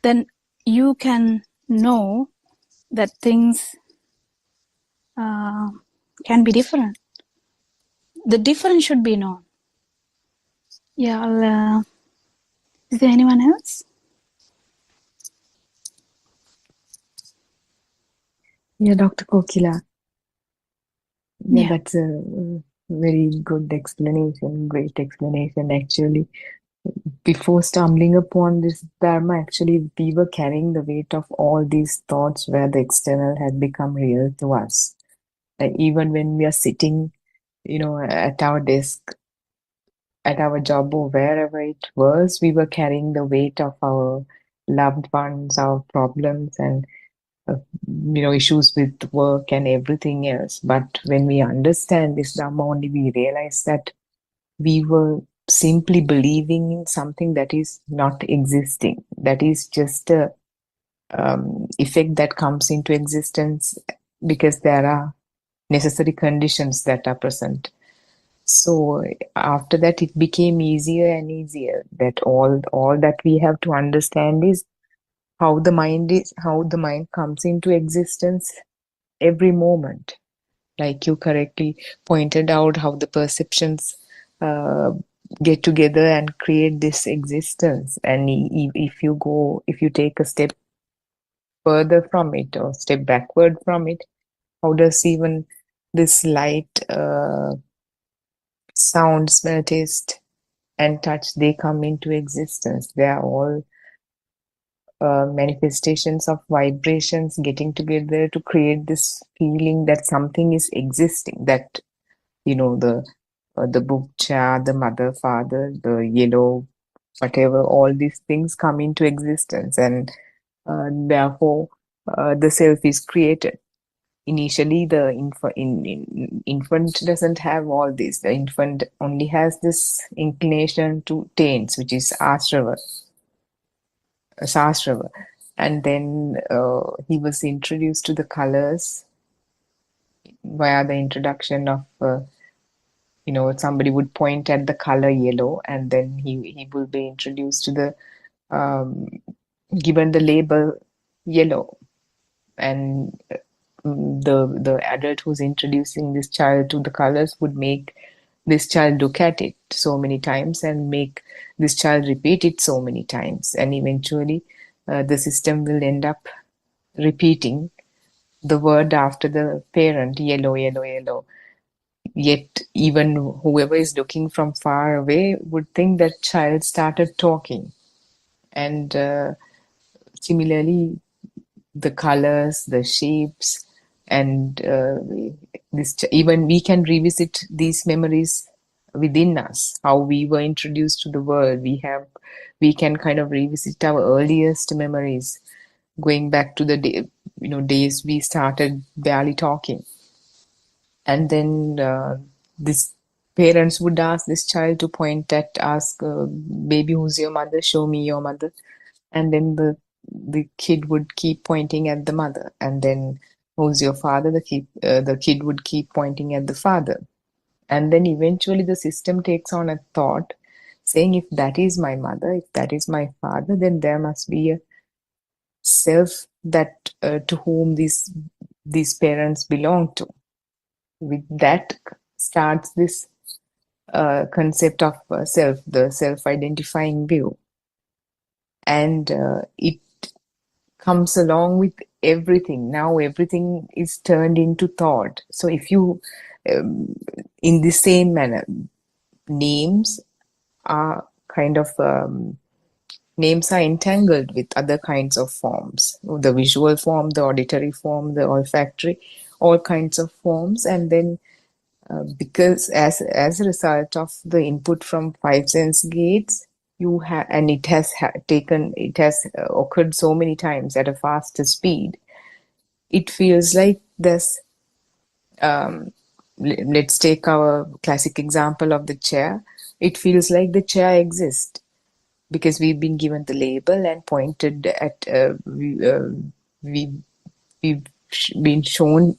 then you can know that things can be different. The difference should be known. Yeah, is there anyone else? Yeah, Dr. Kokila. Yeah, Yeah. that's a very good explanation, great explanation. Actually, before stumbling upon this Dharma, actually, we were carrying the weight of all these thoughts where the external had become real to us. Like even when we are sitting, at our desk, at our job, or wherever it was, we were carrying the weight of our loved ones, our problems, and issues with work and everything else. But when we understand this Dhamma only, we realize that we were simply believing in something that is not existing. That is just a effect that comes into existence because there are necessary conditions that are present. So after that, it became easier and easier that all that we have to understand is how the mind comes into existence every moment. Like you correctly pointed out, how the perceptions get together and create this existence. And if you take a step further from it or step backward from it, how does even this light, sound, smell, taste, and touch, they come into existence? They are all manifestations of vibrations getting together to create this feeling that something is existing, that the book chair, the mother, father, the yellow, whatever, all these things come into existence, and therefore the self is created. Initially, the infant doesn't have all this. The infant only has this inclination to taints, which is sasrava. And then he was introduced to the colors via the introduction of somebody would point at the color yellow, and then he will be introduced to the given the label yellow, and the adult who's introducing this child to the colors would make this child look at it so many times and make this child repeat it so many times, and eventually the system will end up repeating the word after the parent, yellow, yellow, yellow. Yet even whoever is looking from far away would think that child started talking. And similarly, the colors, the shapes, and even we can revisit these memories within us, how we were introduced to the world. We can kind of revisit our earliest memories, going back to the days we started barely talking. And then this parents would ask this child to ask, baby, who's your mother? Show me your mother. And then the kid would keep pointing at the mother. And then, who's your father? The kid would keep pointing at the father. And then eventually the system takes on a thought saying if that is my mother, if that is my father, then there must be a self that to whom these parents belong to. With that starts this concept of self, the self-identifying view, and it comes along with everything. Now everything is turned into thought. So if you, in the same manner, names are kind of names are entangled with other kinds of forms, the visual form, the auditory form, the olfactory, all kinds of forms, and then because as a result of the input from five sense gates, you have, and it has occurred so many times at a faster speed. It feels like this. Let's take our classic example of the chair. It feels like the chair exists because we've been given the label and pointed at. We've been shown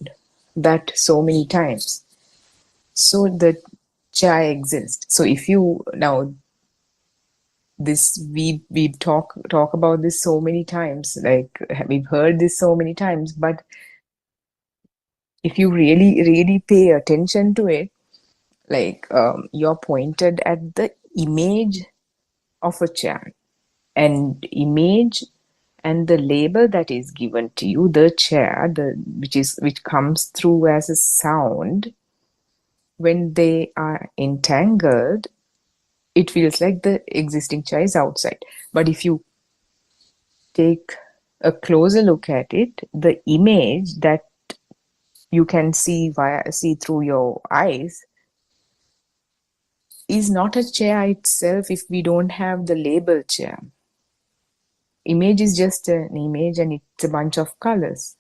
that so many times. So the chair exists. So if you now this we talk about this so many times, like we've heard this so many times, but if you really pay attention to it, like you're pointed at the image of a chair, and image and the label that is given to you, the chair, which comes through as a sound, when they are entangled, it feels like the existing chair is outside. But if you take a closer look at it, the image that you can see through your eyes is not a chair itself if we don't have the label chair. Image is just an image and it's a bunch of colors.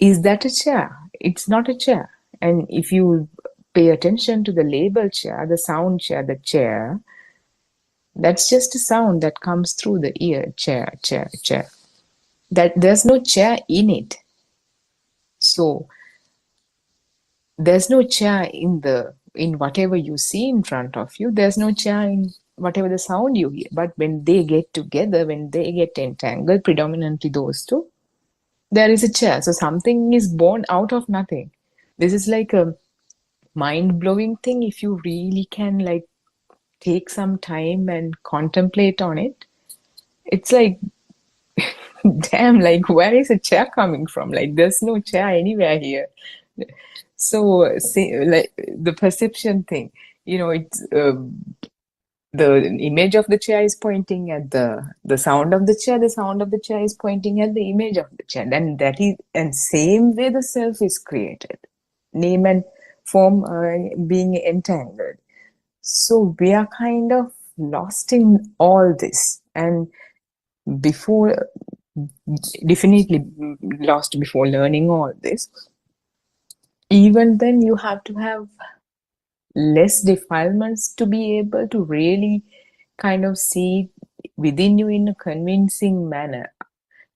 Is that a chair? It's not a chair. And if you pay attention to the label chair, the sound chair, the chair, that's just a sound that comes through the ear. Chair, chair, chair. That there's no chair in it. So there's no chair in whatever you see in front of you. There's no chair in whatever the sound you hear. But when they get together, when they get entangled, predominantly those two, there is a chair. So something is born out of nothing. This is like a mind-blowing thing if you really can like take some time and contemplate on it. It's like, damn, like where is a chair coming from? Like there's no chair anywhere here. So say, like the perception thing, it's the image of the chair is pointing at the sound of the chair. The sound of the chair is pointing at the image of the chair. And that is, and same way the self is created, name and form being entangled. So we are kind of lost in all this, and definitely lost before learning all this. Even then, you have to have less defilements to be able to really kind of see within you in a convincing manner,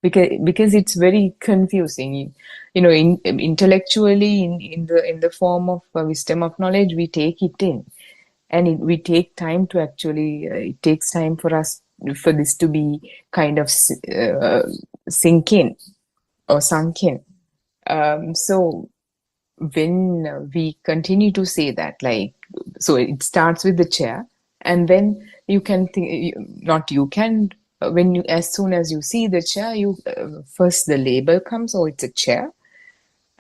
because it's very confusing. Intellectually, in the form of wisdom of knowledge, we take it in, and we take time to actually. It takes time for this to be kind of sink in or sunk in. So when we continue to say that, like, so it starts with the chair, and then you can think, not you can, as soon as you see the chair, first the label comes, oh, it's a chair.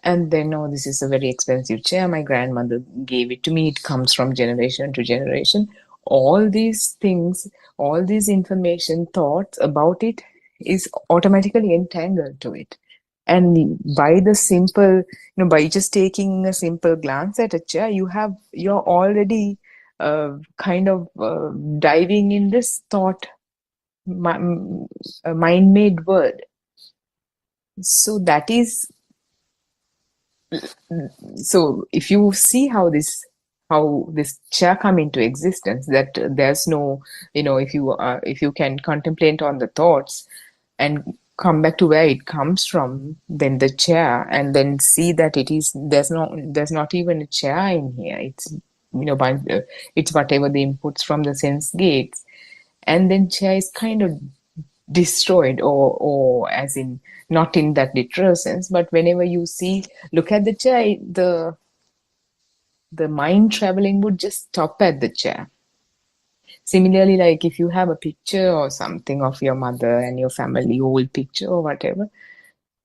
And then, oh, this is a very expensive chair. My grandmother gave it to me. It comes from generation to generation. All these things, all these information, thoughts about it is automatically entangled to it. And by by just taking a simple glance at a chair, you're already kind of diving in this thought, mind-made world. So that is. So if you see how this chair come into existence, that there's no, if you can contemplate on the thoughts and come back to where it comes from, then the chair, and then see that there's not even a chair in here. it's whatever the inputs from the sense gates, and then chair is kind of destroyed, or as in not in that literal sense, but whenever you look at the chair, the mind traveling would just stop at the chair. Similarly, like if you have a picture or something of your mother and your family, old picture or whatever,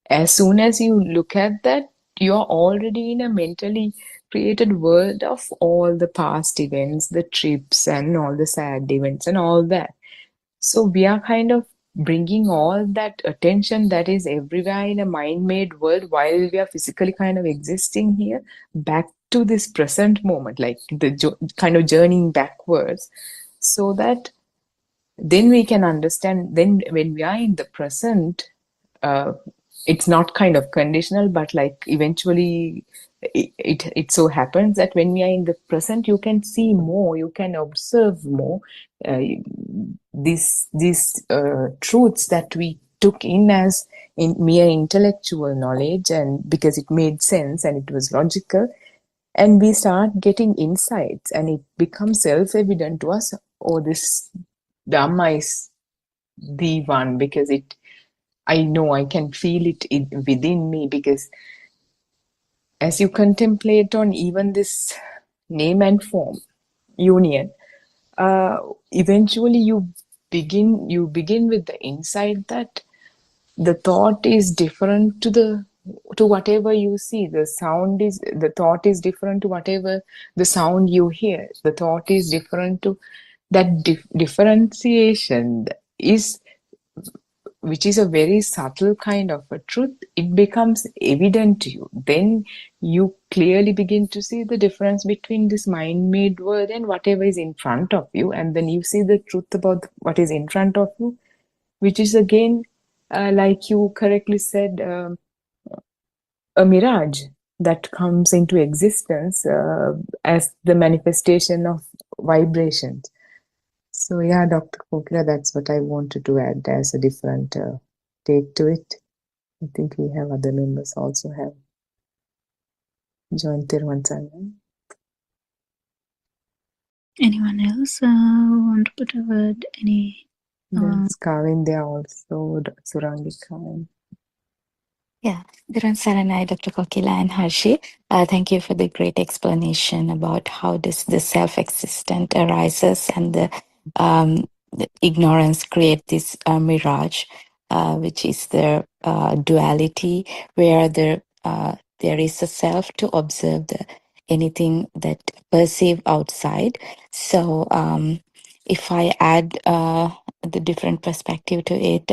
as soon as you look at that, you're already in a mentally created world of all the past events, the trips, and all the sad events, and all that. So we are kind of bringing all that attention that is everywhere in a mind-made world while we are physically kind of existing here back to this present moment, like the kind of journeying backwards, so that then we can understand. Then when we are in the present, uh, it's not kind of conditional, but like eventually it so happens that when we are in the present, you can see more, you can observe more. uh, these truths that we took in as in mere intellectual knowledge, and because it made sense and it was logical, and we start getting insights and it becomes self-evident to us, oh, this dhamma is the one, because I know, I can feel it within me, because as you contemplate on even this name and form union, eventually you begin with the insight that the thought is different to whatever you see. The thought is different to whatever the sound you hear. The thought is different to that differentiation is, which is a very subtle kind of a truth. It becomes evident to you. Then you clearly begin to see the difference between this mind-made world and whatever is in front of you. And then you see the truth about what is in front of you, which is again, like you correctly said, a mirage that comes into existence as the manifestation of vibrations. So yeah, Dr. Kokila, that's what I wanted to add as a different take to it. I think we have other members also have joined Tirunelveli. Anyone else want to put a word? There's Kavin there also, Surangika. Yeah, Dhiran Saranai, Dr. Kokila and Harshi. Thank you for the great explanation about how the self-existent arises and the ignorance create this mirage, which is the duality where there is a self to observe anything that perceive outside. So if I add the different perspective to it,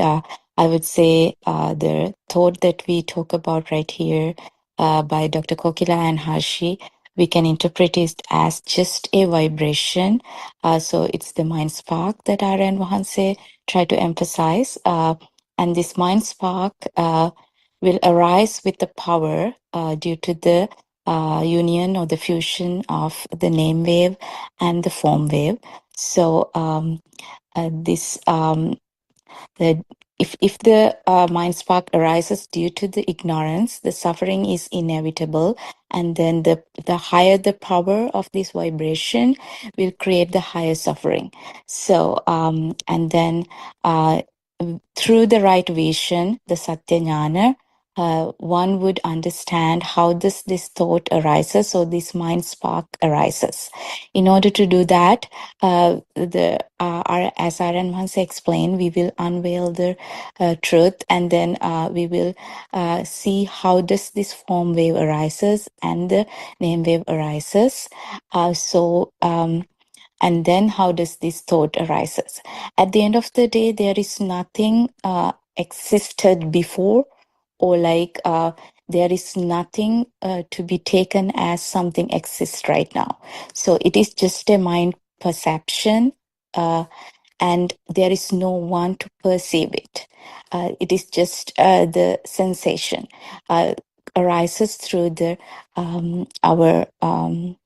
I would say the thought that we talk about right here by Dr. Kokila and Harshi, we can interpret it as just a vibration. So it's the mind spark that Aryan Vahanse tried to emphasize. And this mind spark will arise with the power due to the union or the fusion of the name wave and the form wave. So this the if the mind spark arises due to the ignorance, the suffering is inevitable, and then the higher the power of this vibration will create the higher suffering. So and then through the right vision, the satya jnana, one would understand how this thought arises, or this mind spark arises. In order to do that, as Aryan once explained, we will unveil the truth, and then we will see how does this form wave arises and the name wave arises. And then how does this thought arises? At the end of the day, there is nothing existed before, or like there is nothing to be taken as something exists right now. So it is just a mind perception, and there is no one to perceive it. It is just the sensation arises through our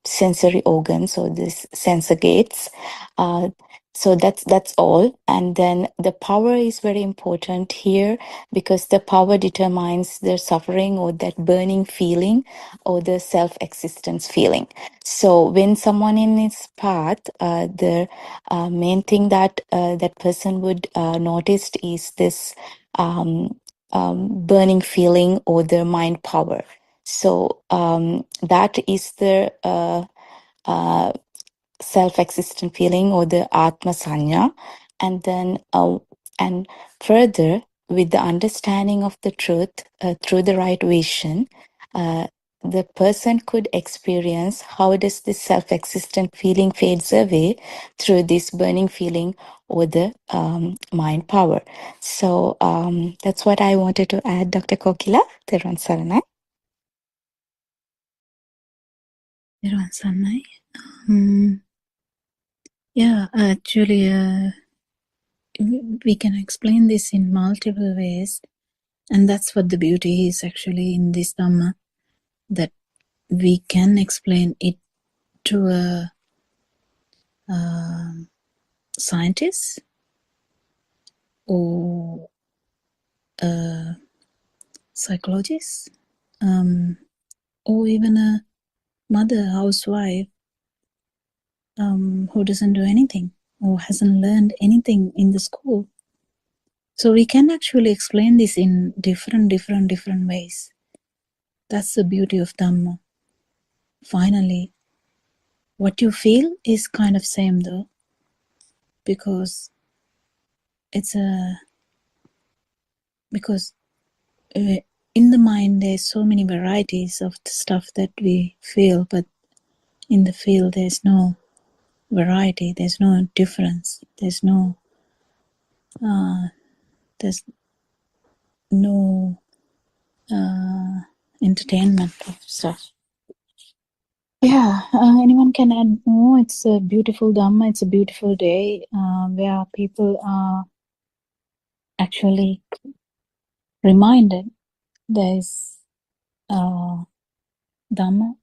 sensory organs, or this sensor gates. So that's all. And then the power is very important here, because the power determines the suffering or that burning feeling or the self-existence feeling. So when someone in its path, the main thing that that person would notice is this burning feeling or the mind power. So that is the self-existent feeling or the Atma Sanya. And then, and further, with the understanding of the truth through the right vision, the person could experience how does this self-existent feeling fades away through this burning feeling or the mind power. So that's what I wanted to add, Dr. Kokila. Theron Saranai. Theron Saranai. Yeah, actually, we can explain this in multiple ways, and that's what the beauty is actually in this Dhamma, that we can explain it to a scientist or a psychologist, or even a mother, housewife, who doesn't do anything or hasn't learned anything in the school. So we can actually explain this in different ways. That's the beauty of Dhamma. Finally, what you feel is kind of same though, because it's because in the mind there's so many varieties of the stuff that we feel, but in the field there's no variety, there's no difference, there's no entertainment of stuff. Yeah, anyone can add more. It's a beautiful Dhamma, it's a beautiful day where people are actually reminded there's Dhamma,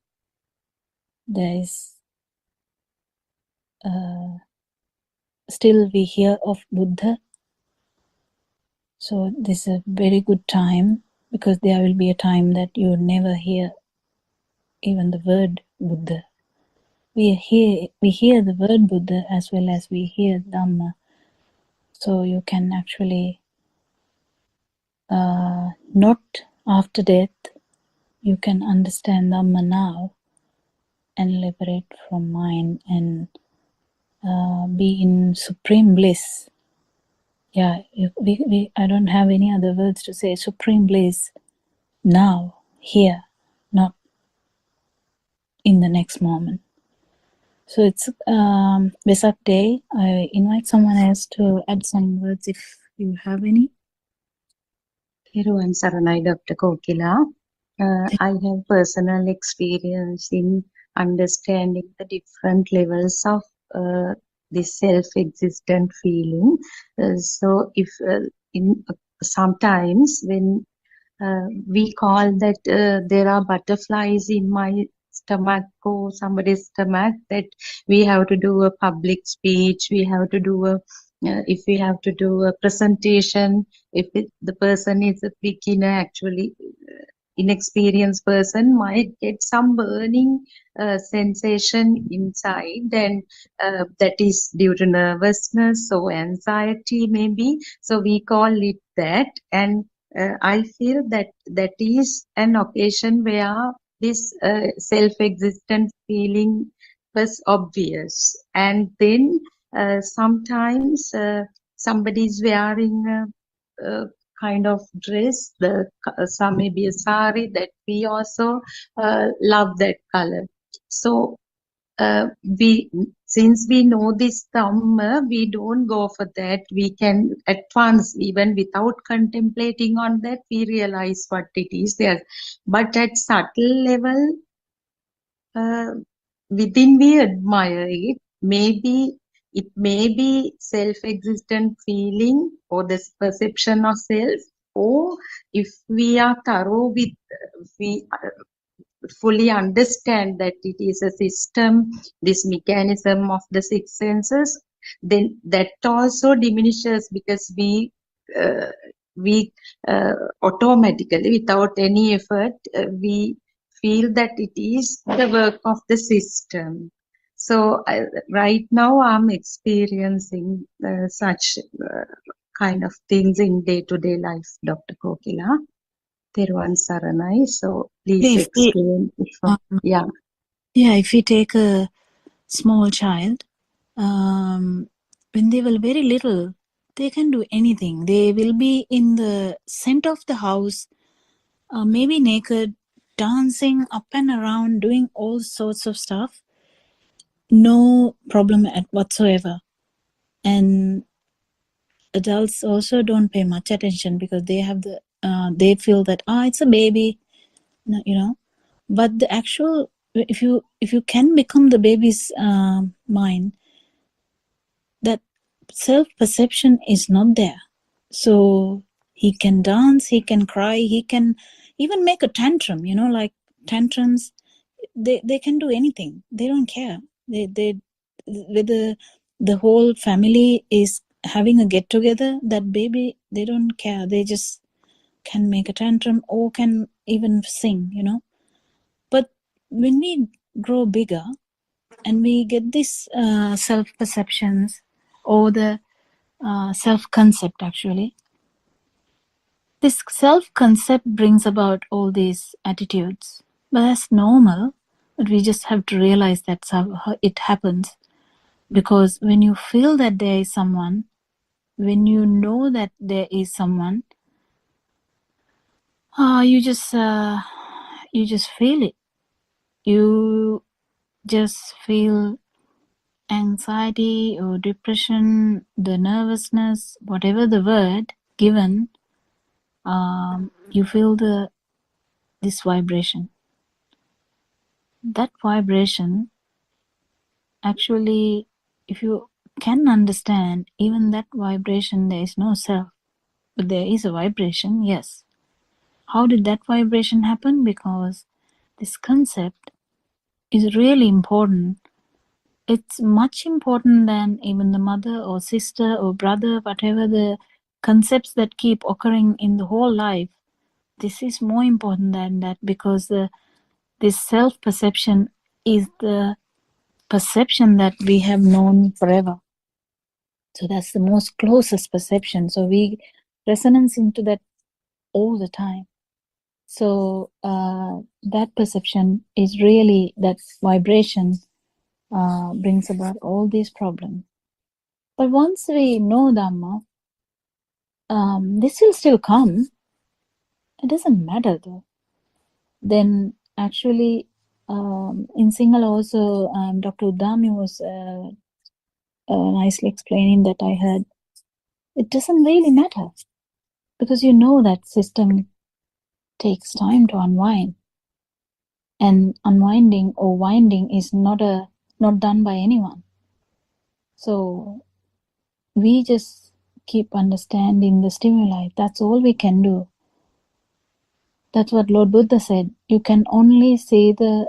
there's still we hear of Buddha. So this is a very good time, because there will be a time that you never hear even the word Buddha. We hear the word Buddha as well as we hear Dhamma. So you can actually not after death, you can understand Dhamma now and liberate from mind and be in supreme bliss. Yeah, I don't have any other words to say. Supreme bliss now, here, not in the next moment. So it's Vesak Day. I invite someone else to add some words if you have any. Peruan Saranai, Dr. Kokila. I have personal experience in understanding the different levels of this self-existent feeling. So if in sometimes when we call that there are butterflies in my stomach or somebody's stomach, that we have to do a public speech, we have to do a if we have to do a presentation, if the person is a beginner, actually inexperienced person might get some burning sensation inside, and that is due to nervousness or anxiety maybe, so we call it that. And I feel that that is an occasion where this self-existent feeling was obvious. And then sometimes somebody is wearing a kind of dress, some maybe a sari, that we also love that color. So we, since we know this Dhamma, we don't go for that. We can at once, even without contemplating on that, we realize what it is there. But at subtle level, within we admire it. Maybe it may be self-existent feeling or this perception of self, or if we are thorough with, we fully understand that it is a system, this mechanism of the six senses, then that also diminishes because uh, we automatically, without any effort, we feel that it is the work of the system. So right now I'm experiencing such kind of things in day-to-day life, Dr. Kokila. Theruvan Saranai. So please If we, explain. Yeah. yeah, if we take a small child, when they were very little, they can do anything. They will be in the center of the house, maybe naked, dancing up and around, doing all sorts of stuff. No problem at whatsoever. And adults also don't pay much attention because they have they feel that it's a baby, you know. But the actual, if you can become the baby's mind, that self-perception is not there. So he can dance, he can cry, he can even make a tantrum, like tantrums. They can do anything. They don't care. They whether the whole family is having a get together, that baby, they don't care. They just can make a tantrum or can even sing, But when we grow bigger and we get this self-perceptions or the self-concept, actually, this self-concept brings about all these attitudes. But that's normal. But we just have to realize that's how it happens. Because when you feel that there is someone, when you know that there is someone, you just feel it. You just feel anxiety or depression, the nervousness, whatever the word given, you feel this vibration. That vibration, actually, if you can understand, even that vibration, there is no self, but there is a vibration, yes. How did that vibration happen? Because this concept is really important. It's much important than even the mother or sister or brother, whatever the concepts that keep occurring in the whole life. This is more important than that, because this self-perception is the perception that we have known forever. So that's the most closest perception. So we resonance into that all the time. So that perception is really, that vibration brings about all these problems. But once we know Dhamma, this will still come. It doesn't matter though. Then actually, in Sinhala also, Dr. Udami was nicely explaining that I heard. It doesn't really matter, because you know that system takes time to unwind. And unwinding or winding is not done by anyone. So we just keep understanding the stimuli. That's all we can do. That's what Lord Buddha said. You can only see the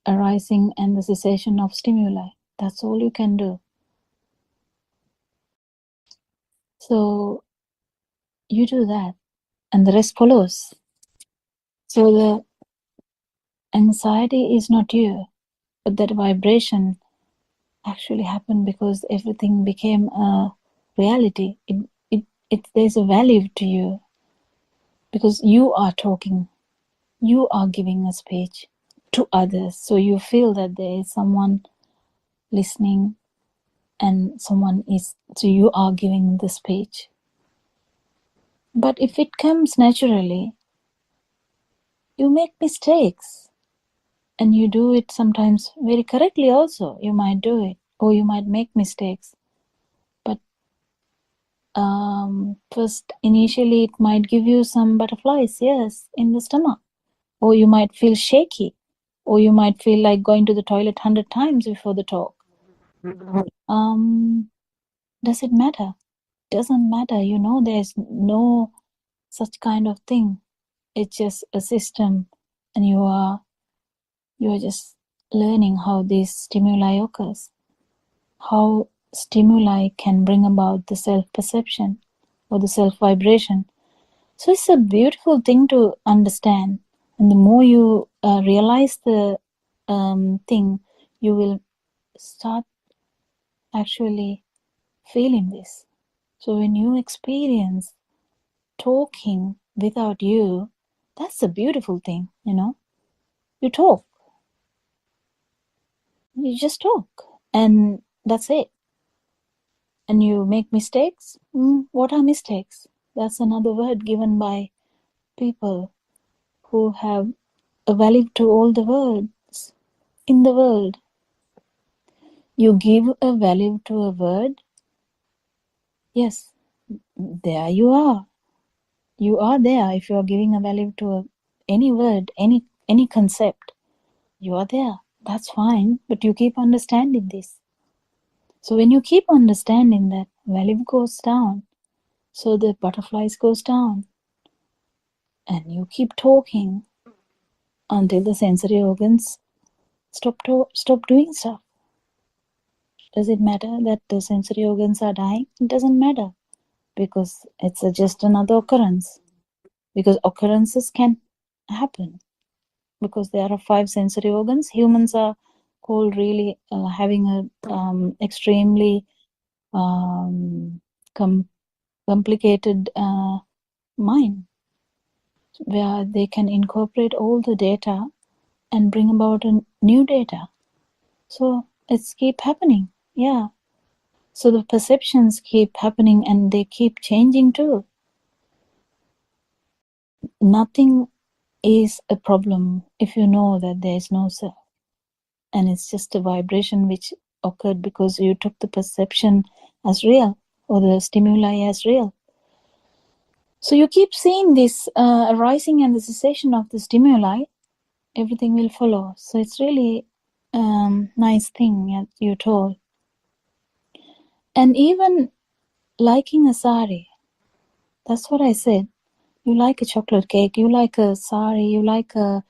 arising and the cessation of stimuli. That's all you can do. So you do that, and the rest follows. So the anxiety is not you, but that vibration actually happened because everything became a reality. There's a value to you because you are talking, you are giving a speech to others. So you feel that there is someone listening and someone is, so you are giving the speech. But if it comes naturally, you make mistakes and you do it sometimes very correctly also. You might do it or you might make mistakes. But first, initially, it might give you some butterflies, yes, in the stomach. Or you might feel shaky. Or you might feel like going to the toilet 100 times before the talk. Does it matter? Doesn't matter. There's no such kind of thing. It's just a system, and you are just learning how this stimuli occurs, how stimuli can bring about the self-perception or the self-vibration. So it's a beautiful thing to understand. And the more you realize the thing, you will start actually feeling this. So when you experience talking without you, that's a beautiful thing, you know. You talk. You just talk. And that's it. And you make mistakes. What are mistakes? That's another word given by people who have a value to all the words in the world. You give a value to a word. Yes, there you are. You are there. If you are giving a value to any word, any concept, you are there. That's fine. But you keep understanding this. So when you keep understanding that, value goes down. So the butterflies goes down. And you keep talking until the sensory organs stop doing stuff. Does it matter that the sensory organs are dying? It doesn't matter, because it's just another occurrence. Because occurrences can happen, because there are 5 sensory organs. Humans are called really having a extremely complicated mind, where they can incorporate all the data and bring about a new data. So it's keep happening. Yeah. So the perceptions keep happening and they keep changing too. Nothing is a problem if you know that there is no self. And it's just a vibration which occurred because you took the perception as real, or the stimuli as real. So you keep seeing this arising and the cessation of the stimuli, everything will follow. So it's really nice thing that you told. And even liking a sari, that's what I said. You like a chocolate cake, you like a sari, you like a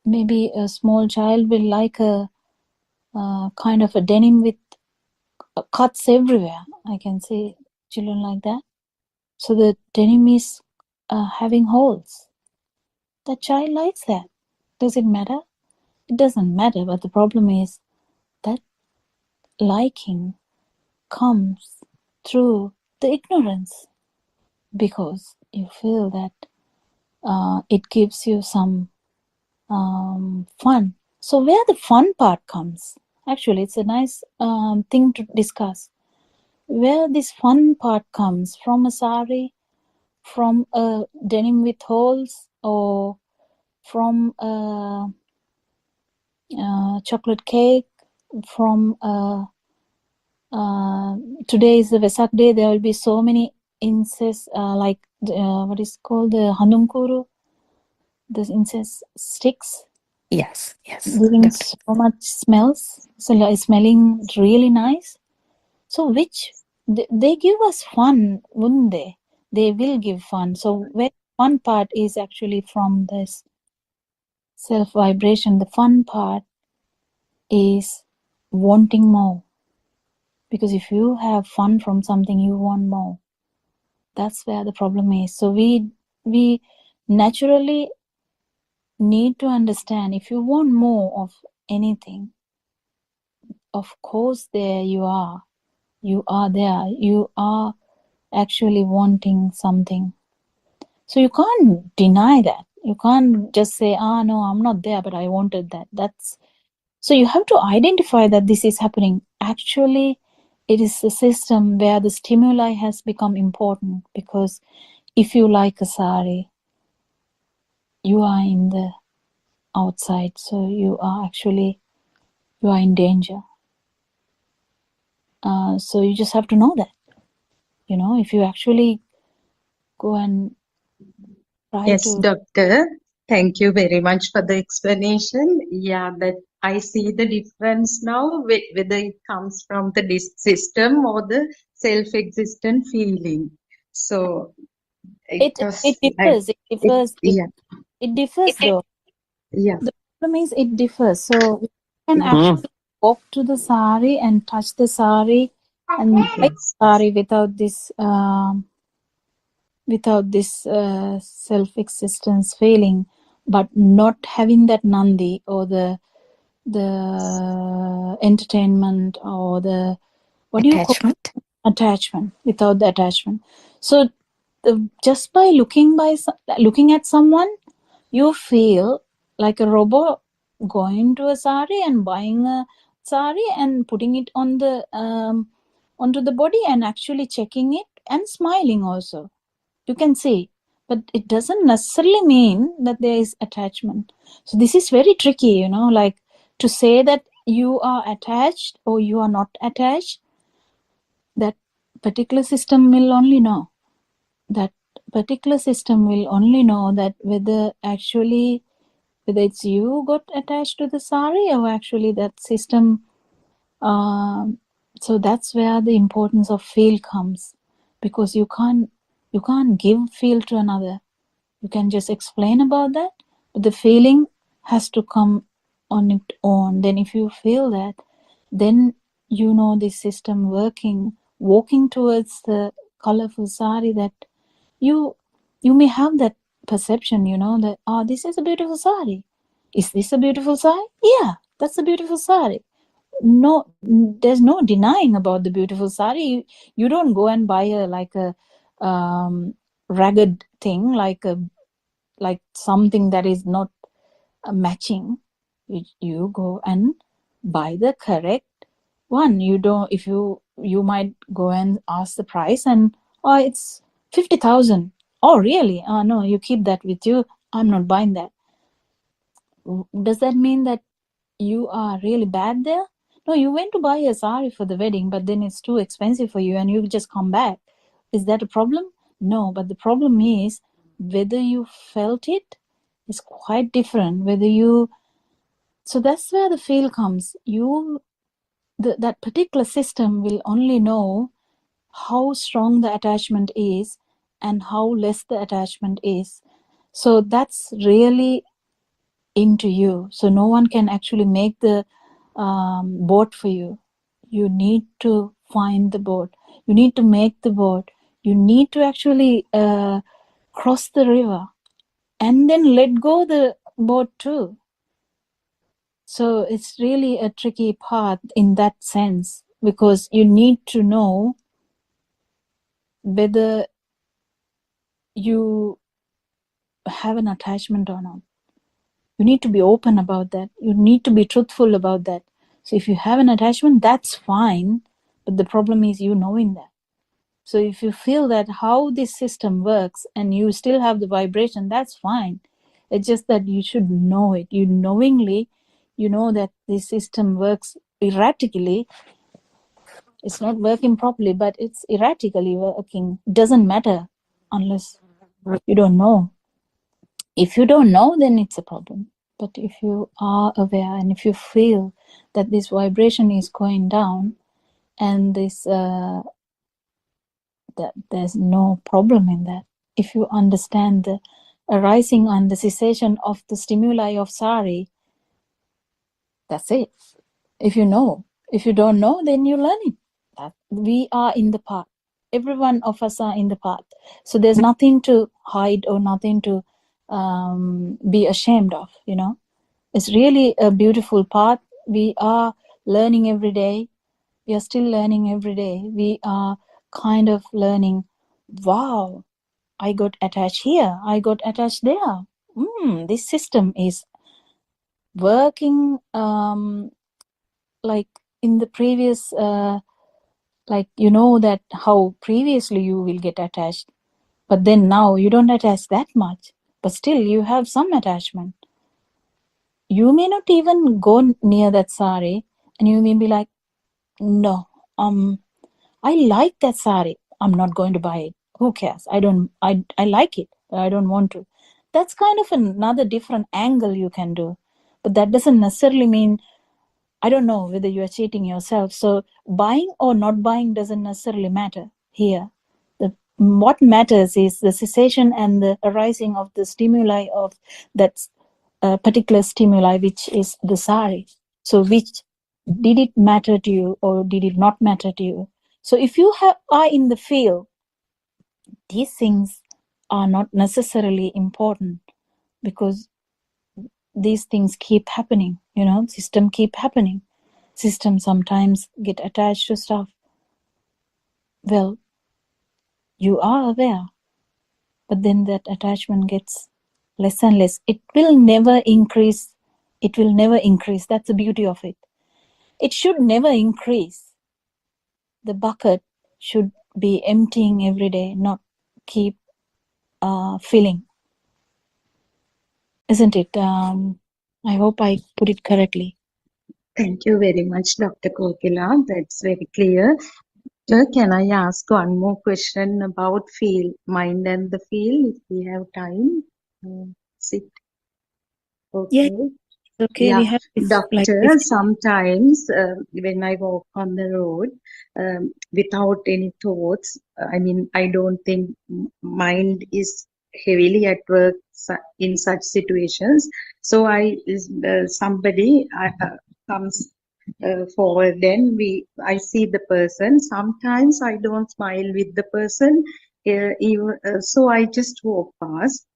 maybe a small child will like a kind of a denim with cuts everywhere. I can see children like that. So the denim is having holes. The child likes that. Does it matter? It doesn't matter, but the problem is that liking comes through the ignorance, because you feel that it gives you some fun. So where the fun part comes, actually it's a nice thing to discuss. Where this fun part comes from, a sari, from a denim with holes, or from a chocolate cake, from today is the Vesak day, there will be so many incense, like what is called the Hanunkuru, the incense sticks. Yes. Giving so much smells, so smelling really nice. So which they give us fun, wouldn't they? They will give fun. So where fun part is actually from this self vibration. The fun part is wanting more, because if you have fun from something, you want more. That's where the problem is. So we naturally need to understand, if you want more of anything, of course there you are there, you are actually wanting something. So you can't deny that. You can't just say, no, I'm not there, but I wanted that. That's so you have to identify that this is happening. Actually, it is a system where the stimuli has become important, because if you like a sari, you are in the outside, so you are in danger. So you just have to know that, if you actually go and try Yes, to. doctor. Thank you very much for the explanation. Yeah, that I see the difference now, whether it comes from the system or the self-existent feeling. So It was differs. yeah, It differs though. yeah, The problem is it differs. So we can Mhm. actually walk to the sari and touch the sari and buy the sari without this self-existence feeling, but not having that nandi or the entertainment or the attachment, without the attachment. So just by looking at someone, you feel like a robot going to a sari and buying a sari and putting it on the onto the body and actually checking it and smiling also. You can see, but it doesn't necessarily mean that there is attachment. So this is very tricky, like to say that you are attached or you are not attached. That particular system will only know. That particular system will only know that whether it's you got attached to the sari or actually that system. So that's where the importance of feel comes, because you can't give feel to another. You can just explain about that, but the feeling has to come on its own. Then if you feel that, then the system walking towards the colorful sari, that you may have that perception, that this is a beautiful sari. Is this a beautiful sari? Yeah, that's a beautiful sari. No, there's no denying about the beautiful sari. You don't go and buy a ragged thing, like something that is not matching. You go and buy the correct one. You might go and ask the price and it's 50,000. Oh really? No, you keep that with you. I'm not buying that. Does that mean that you are really bad there? No, you went to buy a sari for the wedding, but then it's too expensive for you and you just come back. Is that a problem? No, but the problem is whether you felt it is quite different. So that's where the feel comes. That particular system will only know how strong the attachment is and how less the attachment is. So that's really into you. So no one can actually make the boat for you. You need to find the boat. You need to make the boat. You need to actually cross the river and then let go the boat too. So it's really a tricky part in that sense, because you need to know whether you have an attachment or not. You need to be open about that. You need to be truthful about that. So if you have an attachment, that's fine, but the problem is you knowing that. So if you feel that how this system works and you still have the vibration, that's fine. It's just that you should know it. You knowingly, that this system works erratically. It's not working properly, but it's erratically working. Doesn't matter unless you don't know. If you don't know, then it's a problem. But if you are aware and if you feel that this vibration is going down and that there's no problem in that. If you understand the arising and the cessation of the stimuli of sari, that's it. If you know. If you don't know, then you learn it. We are in the path. Every one of us are in the path. So there's nothing to hide or nothing to be ashamed of, It's really a beautiful path. We are learning every day. We are still learning every day. We are kind of learning, wow, I got attached here. I got attached there. This system is working like in the previous, that how previously you will get attached. But then now you don't attach that much. But still you have some attachment. You may not even go near that sari and you may be like, no, I like that sari. I'm not going to buy it. Who cares? I like it, but I don't want to. That's kind of another different angle you can do. But that doesn't necessarily mean, I don't know whether you are cheating yourself. So buying or not buying doesn't necessarily matter here. What matters is the cessation and the arising of the stimuli of that particular stimuli, which is the sari. So which did it matter to you or did it not matter to you? So if you are in the field, these things are not necessarily important, because these things keep happening, system keep happening. System sometimes get attached to stuff. Well, you are aware, but then that attachment gets less and less. It will never increase. That's the beauty of it. It should never increase. The bucket should be emptying every day, not keep filling. Isn't it? I hope I put it correctly. Thank you very much, Dr. Kokila. That's very clear. Sir, can I ask one more question about mind and the feel, if we have time? Sit. Yeah, Okay. okay. Yeah, We have this, doctor, sometimes when I walk on the road without any thoughts, I don't think mind is heavily at work in such situations. So somebody comes forward, then I see the person. Sometimes I don't smile with the person, so I just walk past.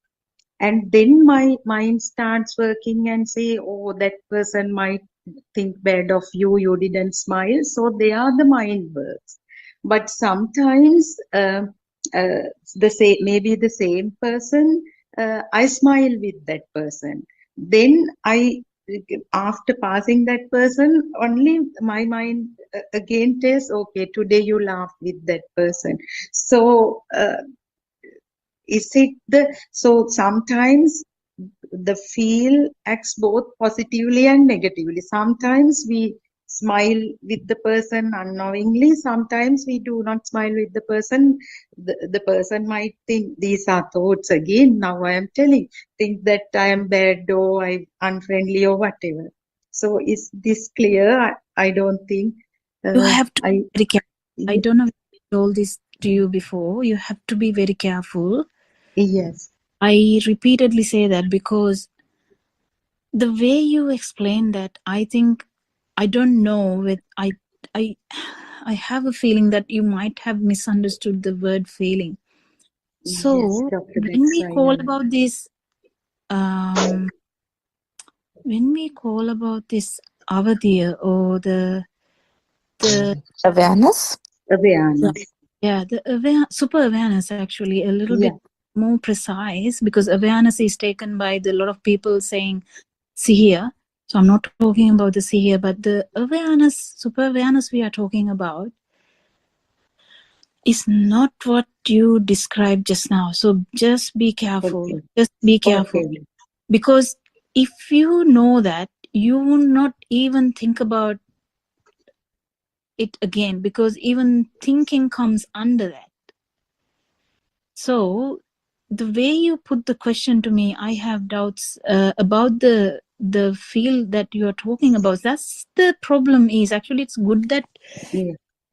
And then my mind starts working and say, oh, that person might think bad of you, you didn't smile. So they are the mind works. But sometimes maybe the same person, I smile with that person. Then after passing that person, only my mind again tells, okay, today you laughed with that person. So so sometimes the feel acts both positively and negatively. Sometimes we smile with the person unknowingly, sometimes we do not smile with the person. The person might think these are thoughts again, now I am think that I am bad or I'm unfriendly or whatever. So is this clear? I don't think you have to be very careful. I don't know if I told this to you before. You have to be very careful. Yes. I repeatedly say that because the way you explain that, I think, I don't know, I have a feeling that you might have misunderstood the word feeling. So Yes, doctor, when we call about this, avadhiya or the Awareness. Yeah, the super awareness, actually a little bit more precise, because awareness is taken by a lot of people saying see here. So I'm not talking about the see here, but the awareness, super awareness we are talking about is not what you described just now. So just be careful. Okay. Just be careful. Okay. Because if you know that, you will not even think about it again, because even thinking comes under that. So the way you put the question to me, I have doubts about the field that you are talking about. That's the problem. Is actually, it's good that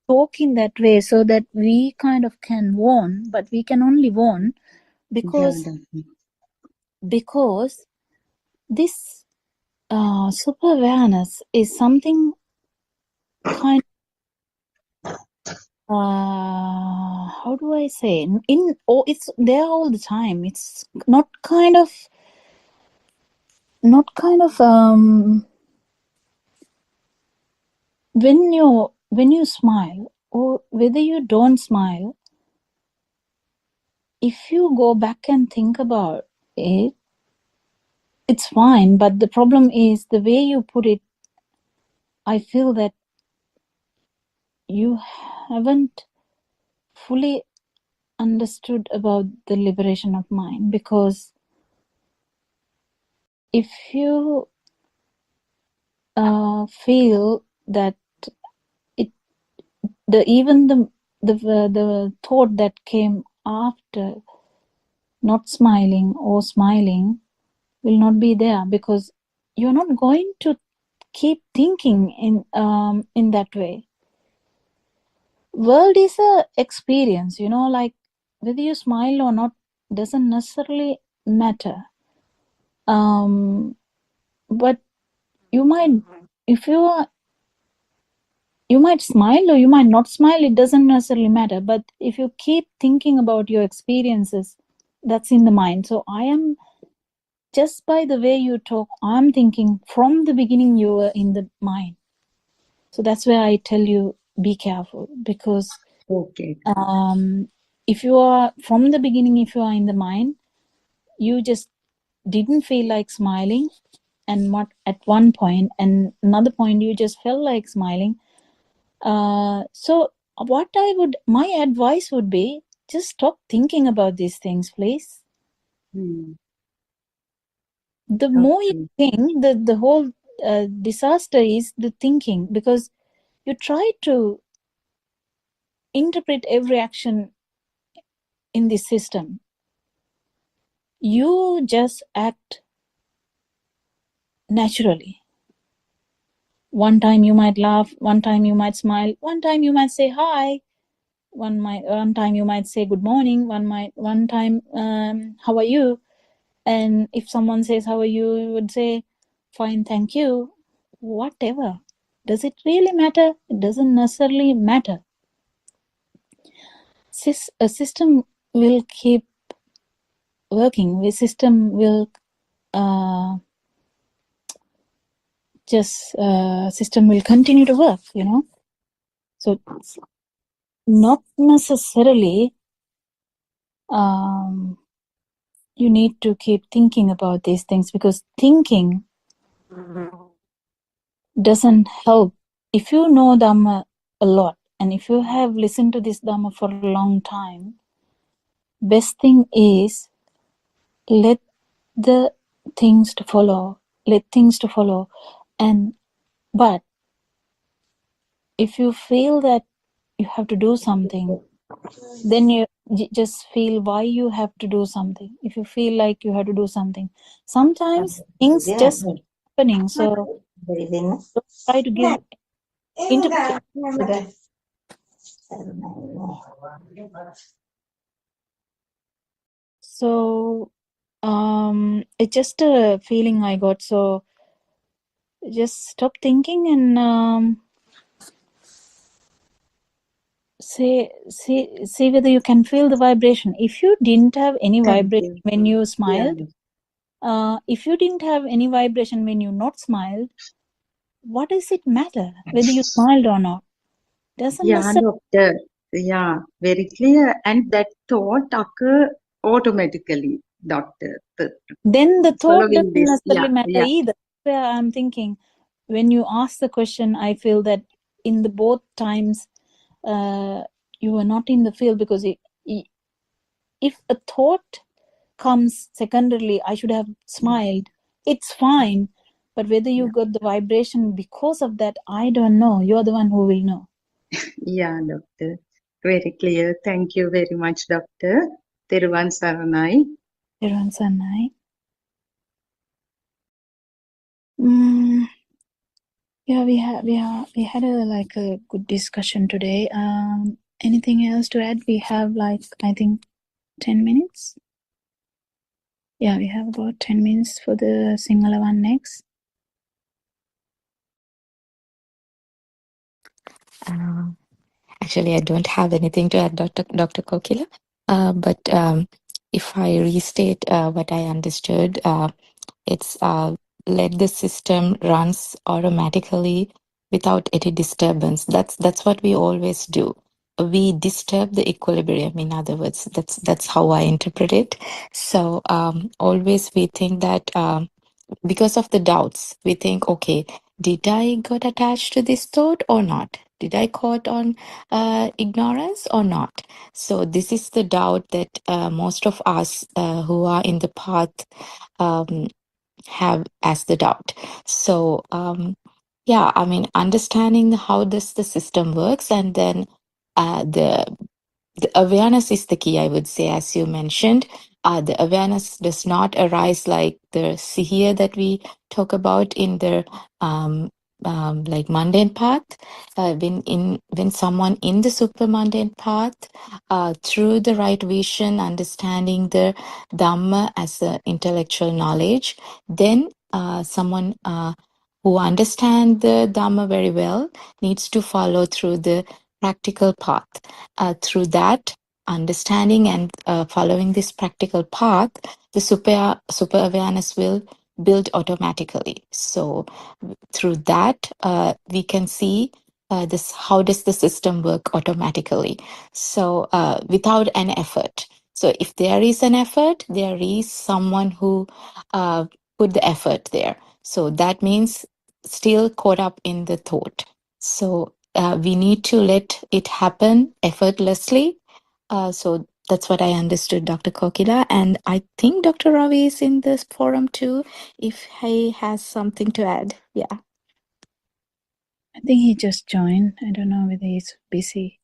talk in that way, so that we kind of can warn, but we can only warn because this super awareness is something kind how do I say, it's there all the time. It's not kind of when you smile or whether you don't smile, if you go back and think about it, it's fine. But the problem is the way you put it. I feel that you haven't fully understood about the liberation of mind, because if you feel that even the thought that came after not smiling or smiling will not be there, because you're not going to keep thinking in that way. World is a experience, like whether you smile or not doesn't necessarily matter. But you might, if you are you might smile or you might not smile, it doesn't necessarily matter. But if you keep thinking about your experiences, that's in the mind. So I am, just by the way you talk, I'm thinking from the beginning you were in the mind. So that's where I tell you, be careful, because Okay. if you are from the beginning, if you are in the mind, you just didn't feel like smiling, and what at one point and another point you just felt like smiling. So what my advice would be, just stop thinking about these things, please. The more you think, the whole disaster is the thinking, because you try to interpret every action in this system. You just act naturally. One time you might laugh, one time you might smile, one time you might say hi, one time you might say good morning, one time how are you? And if someone says how are you, you would say fine, thank you. Whatever. Does it really matter? It doesn't necessarily matter. A system will keep working. The system will system will continue to work, So not necessarily you need to keep thinking about these things, because thinking doesn't help. If you know Dhamma a lot, and if you have listened to this Dhamma for a long time, best thing is let the things to follow. Let things to follow. But if you feel that you have to do something, then you just feel why you have to do something. If you feel like you have to do something, sometimes things just happening. So don't try to give interpretation to that. So it's just a feeling I got. So just stop thinking and see whether you can feel the vibration. If you didn't have any vibration when you smiled, if you didn't have any vibration when you not smiled, what does it matter whether you smiled or not? Doesn't necessarily. Doctor. Yeah, very clear. And that thought occur automatically, doctor. Then the thought Following doesn't this. necessarily matter either. Where I'm thinking, when you ask the question, I feel that in the both times you were not in the field, because if a thought comes secondarily, I should have smiled, it's fine. But whether you got the vibration because of that, I don't know. You're the one who will know. Yeah, doctor. Very clear. Thank you very much, doctor. Thiruvan Saranai. Thiruvan Saranai. Yeah, we had a good discussion today. Anything else to add? We have I think 10 minutes. Yeah, we have about 10 minutes for the Sinhala one next. Actually, I don't have anything to add, Dr. Kokila. But if I restate what I understood, it's let the system runs automatically without any disturbance. That's what we always do. We disturb the equilibrium. In other words, that's how I interpret it. So always we think that because of the doubts, we think, okay, did I got attached to this thought or not? Did I caught on ignorance or not? So this is the doubt that most of us who are in the path have as the doubt. So yeah, I mean, understanding how does the system works, and then the awareness is the key, I would say, as you mentioned. The awareness does not arise like the sihiya that we talk about in the like mundane path. When someone in the super mundane path, through the right vision, understanding the Dhamma as the intellectual knowledge, then someone who understand the Dhamma very well needs to follow through the practical path. Through that understanding and following this practical path, the super awareness will build automatically. So through that, we can see this, how does the system work automatically. So without an effort. So if there is an effort, there is someone who put the effort there. So that means still caught up in the thought. So we need to let it happen effortlessly. So that's what I understood, Dr. Kokila. And I think Dr. Ravi is in this forum too, if he has something to add. Yeah. I think he just joined. I don't know whether he's busy.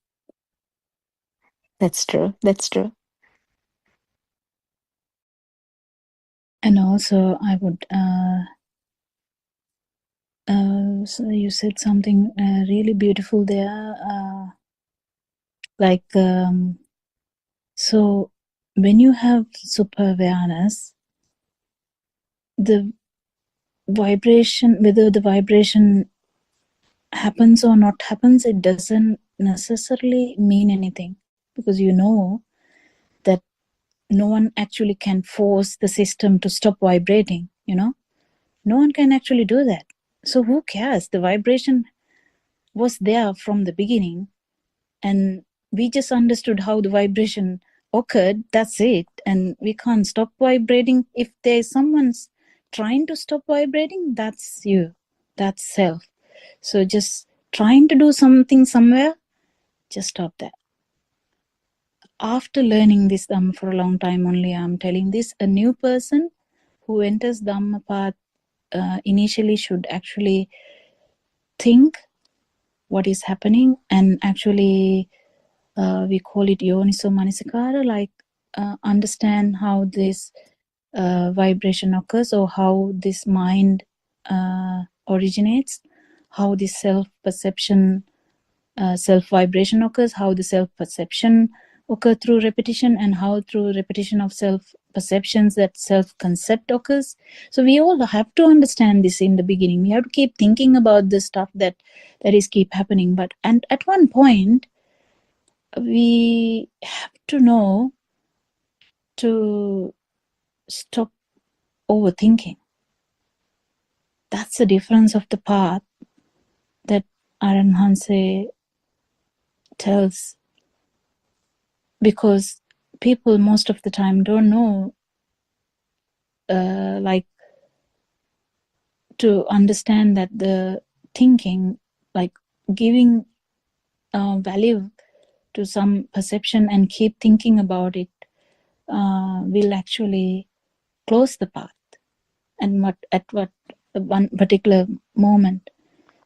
That's true. That's true. And also, I would. So you said something really beautiful there. So when you have super awareness, the vibration, whether the vibration happens or not happens, it doesn't necessarily mean anything, because you know that no one actually can force the system to stop vibrating. No one can actually do that. So who cares? The vibration was there from the beginning, and we just understood how the vibration occurred. That's it. And we can't stop vibrating. If there's someone's trying to stop vibrating, that's you, that's self. So just trying to do something somewhere, just stop that. After learning this Dhamma for a long time only, I'm telling this, a new person who enters Dhamma path initially should actually think what is happening, and actually we call it yoniso manasikara, like understand how this vibration occurs, or how this mind originates, how this self-perception, self-vibration occurs, how the self-perception occurs through repetition, and how through repetition of self-perceptions that self-concept occurs. So we all have to understand this in the beginning. We have to keep thinking about the stuff that is keep happening. And at one point, we have to know to stop overthinking. That's the difference of the path that Aran Hanse tells, because people most of the time don't know like to understand that the thinking, like giving value to some perception and keep thinking about it will actually close the path, and at one particular moment.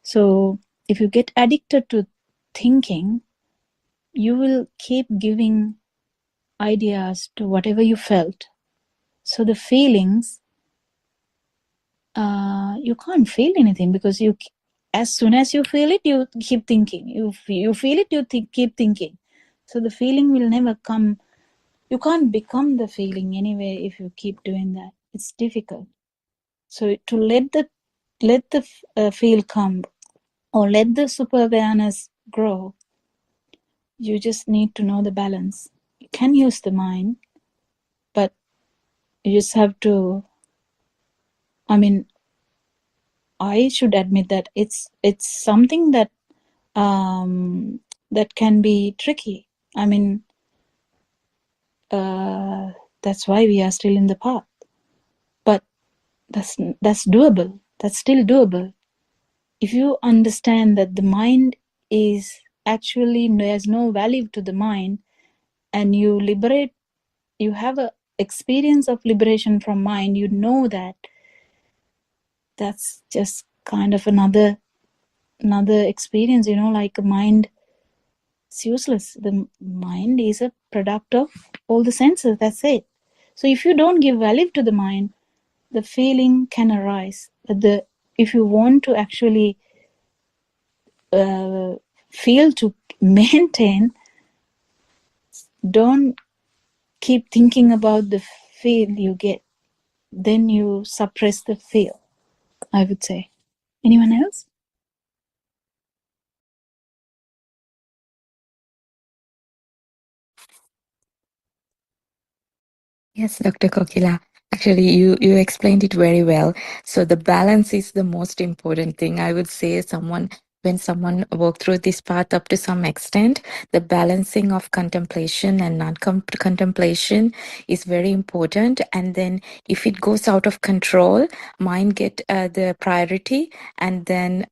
So if you get addicted to thinking, you will keep giving ideas to whatever you felt. So the feelings, you can't feel anything, because you, as soon as you feel it, you keep thinking. You feel it, you keep thinking. So the feeling will never come. You can't become the feeling anyway if you keep doing that. It's difficult. So to let the feel come, or let the super awareness grow, you just need to know the balance. You can use the mind, but you just have to, I should admit that it's something that that can be tricky. That's why we are still in the path. But that's doable. That's still doable. If you understand that the mind is actually, there's no value to the mind, and you liberate, you have a experience of liberation from mind, you know that that's just kind of another experience, like a mind. It's useless. The mind is a product of all the senses. That's it. So if you don't give value to the mind, the feeling can arise. But if you want to actually feel to maintain, don't keep thinking about the feel you get. Then you suppress the feel, I would say. Anyone else? Yes, Dr. Kokila. Actually, you explained it very well. So the balance is the most important thing. I would say when someone walk through this path up to some extent, the balancing of contemplation and non-contemplation is very important. And then if it goes out of control, mind get the priority, and then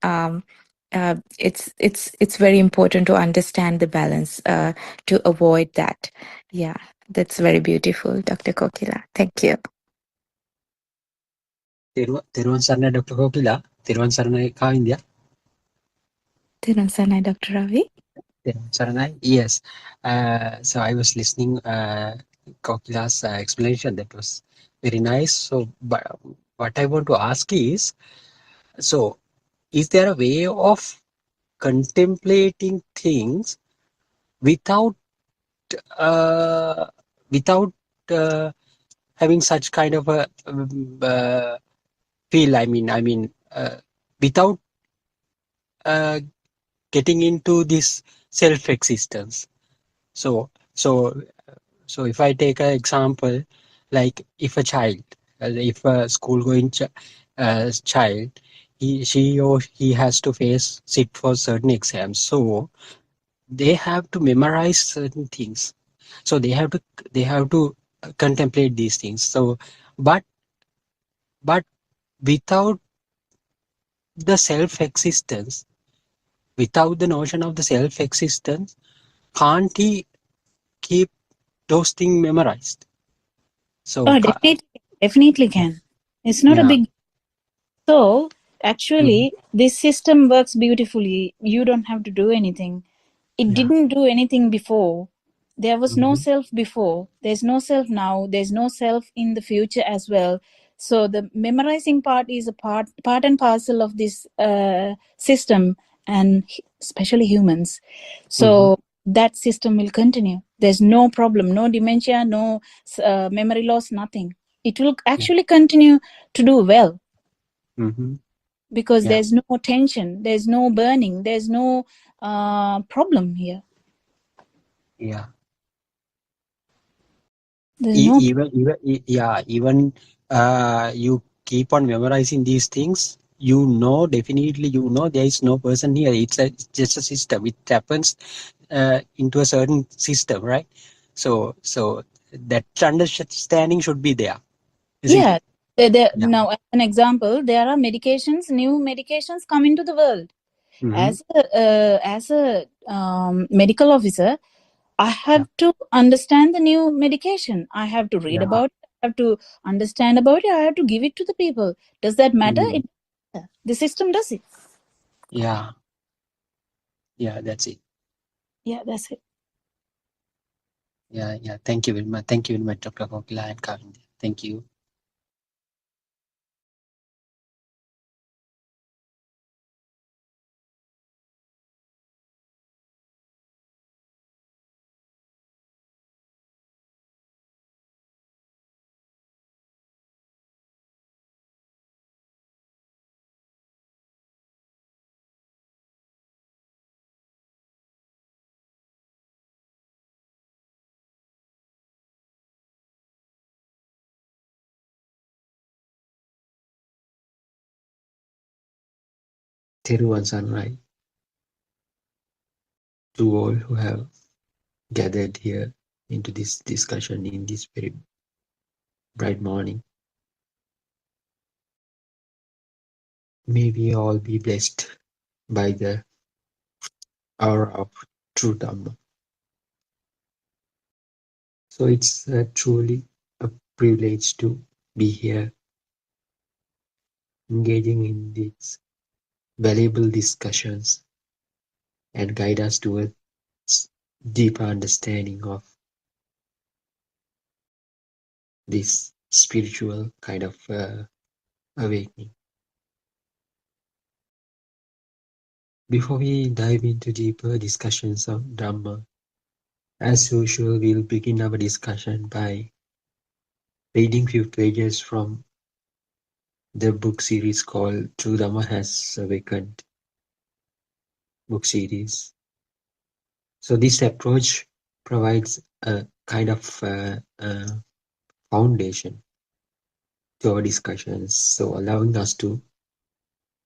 it's very important to understand the balance to avoid that. Yeah. That's very beautiful, Dr. Kokila. Thank you. තෙරුවන් සරණයි doctor කෝකිලා. තෙරුවන් සරණයි කාවින්දියා. Thank you, Dr. Ravi. තෙරුවන් සරණයි. Yes. So I was listening Kokila's explanation. That was very nice. So, but what I want to ask is, so is there a way of contemplating things without having such kind of a feel? I mean, without getting into this self-existence. So if I take an example, like if a child, if a school-going child, she or he has to sit for certain exams. So they have to memorize certain things. So they have to contemplate these things. So, but without the self-existence, without the notion of the self-existence, can't he keep those things memorized? So, Oh, definitely can. It's not a yeah. big. So actually, this system works beautifully. You don't have to do anything. It Yeah. didn't do anything before. There was no Mhm. self before. There's no self now. There's no self in the future as well. So the memorizing part is a part and parcel of this system, and especially humans. So that system will continue. There's no problem, no dementia, no memory loss, nothing. It will actually continue to do well Mhm. because Yeah. there's no tension, there's no burning, there's no problem here. Yeah. There's no Even you keep on memorizing these things, definitely there is no person here. It's just a system. It happens into a certain system, right? So that understanding should be there, isn't yeah. it? Yeah. Now, as an example, there are new medications come into the world. Mhm. As a medical officer, I have to understand the new medication. I have to read Yeah. about it. I have to understand about it. I have to give it to the people. Does that matter? Mm. The system does it. Yeah. Yeah, that's it. Yeah, that's it. Yeah. Thank you very much. Thank you very much, Dr. Kokila and Kavind. Thank you. Theruvaan Sanrai, to all who have gathered here into this discussion in this very bright morning. May we all be blessed by the hour of true Dhamma. So it's truly a privilege to be here, engaging in these valuable discussions and guide us towards deeper understanding of this spiritual kind of awakening. Before we dive into deeper discussions of Dhamma, as usual, we'll begin our discussion by reading few pages from the book series called True Dhamma Has Awakened book series. So this approach provides a kind of foundation to our discussions, so allowing us to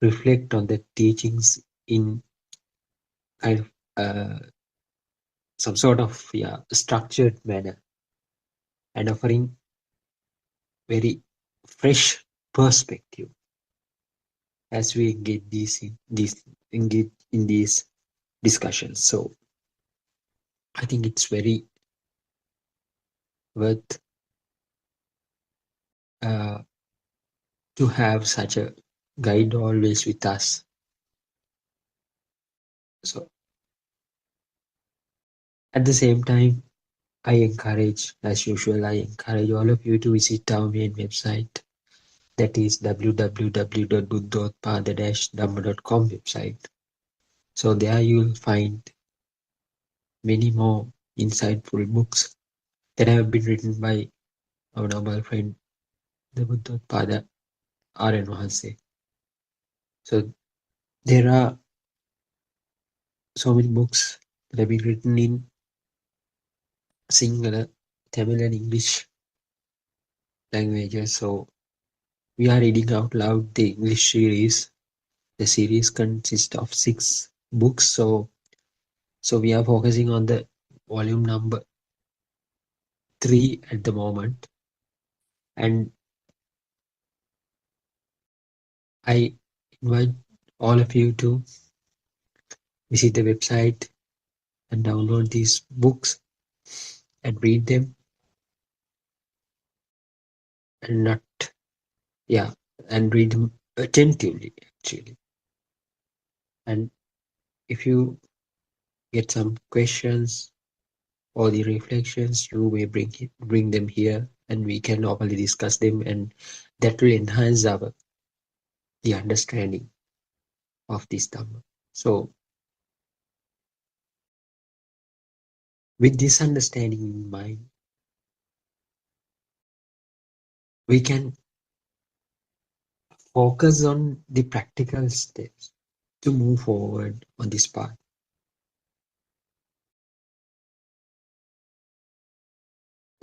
reflect on the teachings in kind of some sort of structured manner and offering very fresh perspective as we engage in these discussions. So I think it's very worth to have such a guide always with us. So at the same time, as usual, I encourage all of you to visit our main website, that is www.buddothpado-dhamma.com website. So there you will find many more insightful books that have been written by our noble friend, the Buddothpado R.N. Wahanse. So there are so many books that have been written in Sinhala, Tamil and English languages. So we are reading out loud the English series. The series consists of 6 books. So we are focusing on the volume number 3 at the moment. And I invite all of you to visit the website and download these books and read them and read them attentively actually. And if you get some questions or the reflections, you may bring them here and we can openly discuss them, and that will enhance the understanding of this Dhamma. So with this understanding in mind, we can focus on the practical steps to move forward on this path.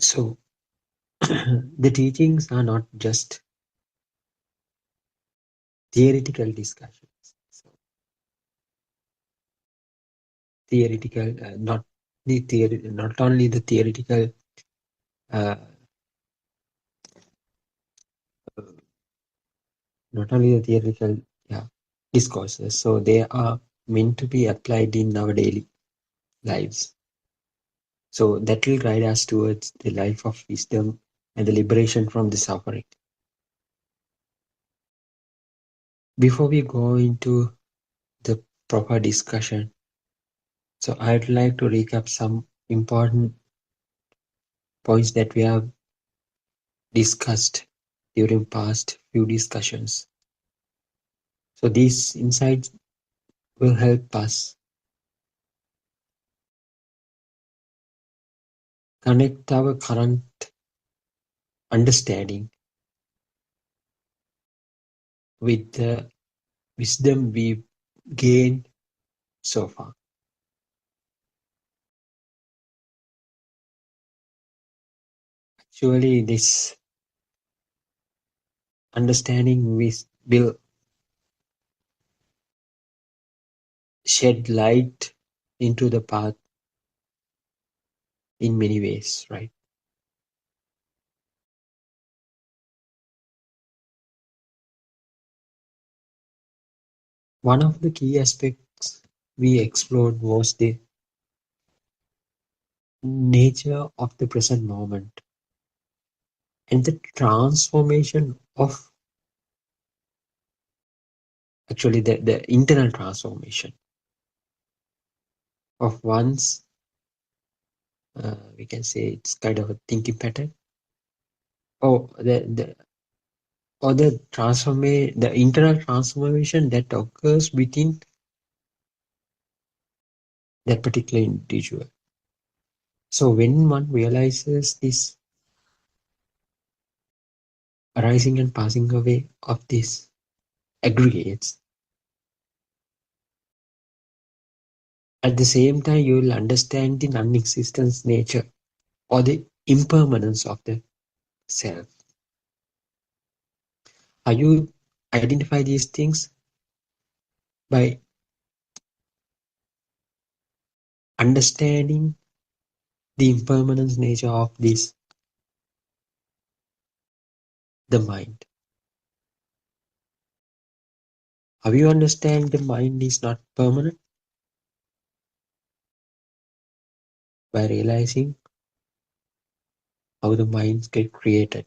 So the teachings are not just theoretical discussions. So theoretical, not only the theoretical uh, not only the theoretical discourses. So they are meant to be applied in our daily lives. So that will guide us towards the life of wisdom and the liberation from the suffering. Before we go into the proper discussion, so I'd like to recap some important points that we have discussed during past few discussions. So these insights will help us connect our current understanding with the wisdom we gained so far. Surely this understanding will shed light into the path in many ways, right? One of the key aspects we explored was the nature of the present moment and the transformation of actually the internal transformation of one's we can say it's kind of a thinking pattern or the internal transformation that occurs within that particular individual. So when one realizes this arising and passing away of these aggregates. At the same time, you will understand the non-existence nature or the impermanence of the self. How you identify these things? By understanding the impermanence nature of this, the mind. How you understand the mind is not permanent? By realizing how the minds get created.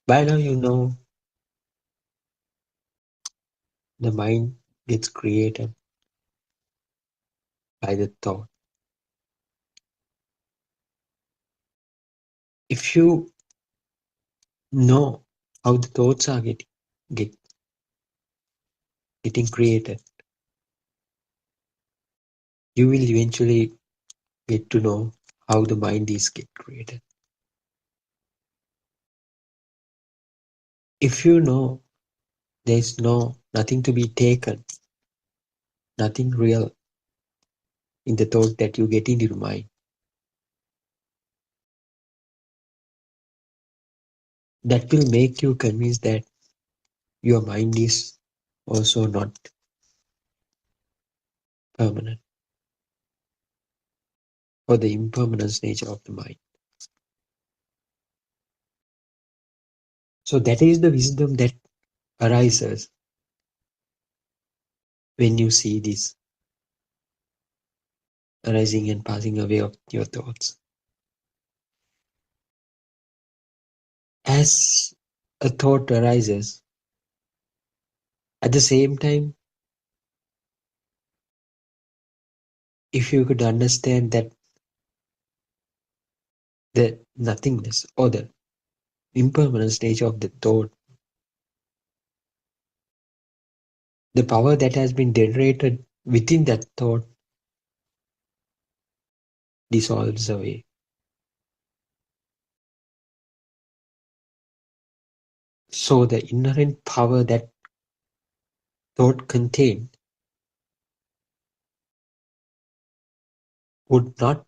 By now you know the mind gets created by the thought. If you know how the thoughts are getting created, you will eventually get to know how the mind is get created. If you know there is nothing to be taken, nothing real in the thought that you get into your mind, that will make you convinced that your mind is also not permanent, or the impermanence nature of the mind. So that is the wisdom that arises when you see this arising and passing away of your thoughts. As a thought arises, at the same time, if you could understand that the nothingness or the impermanence nature of the thought, the power that has been generated within that thought dissolves away. So the inherent power that thought contained would not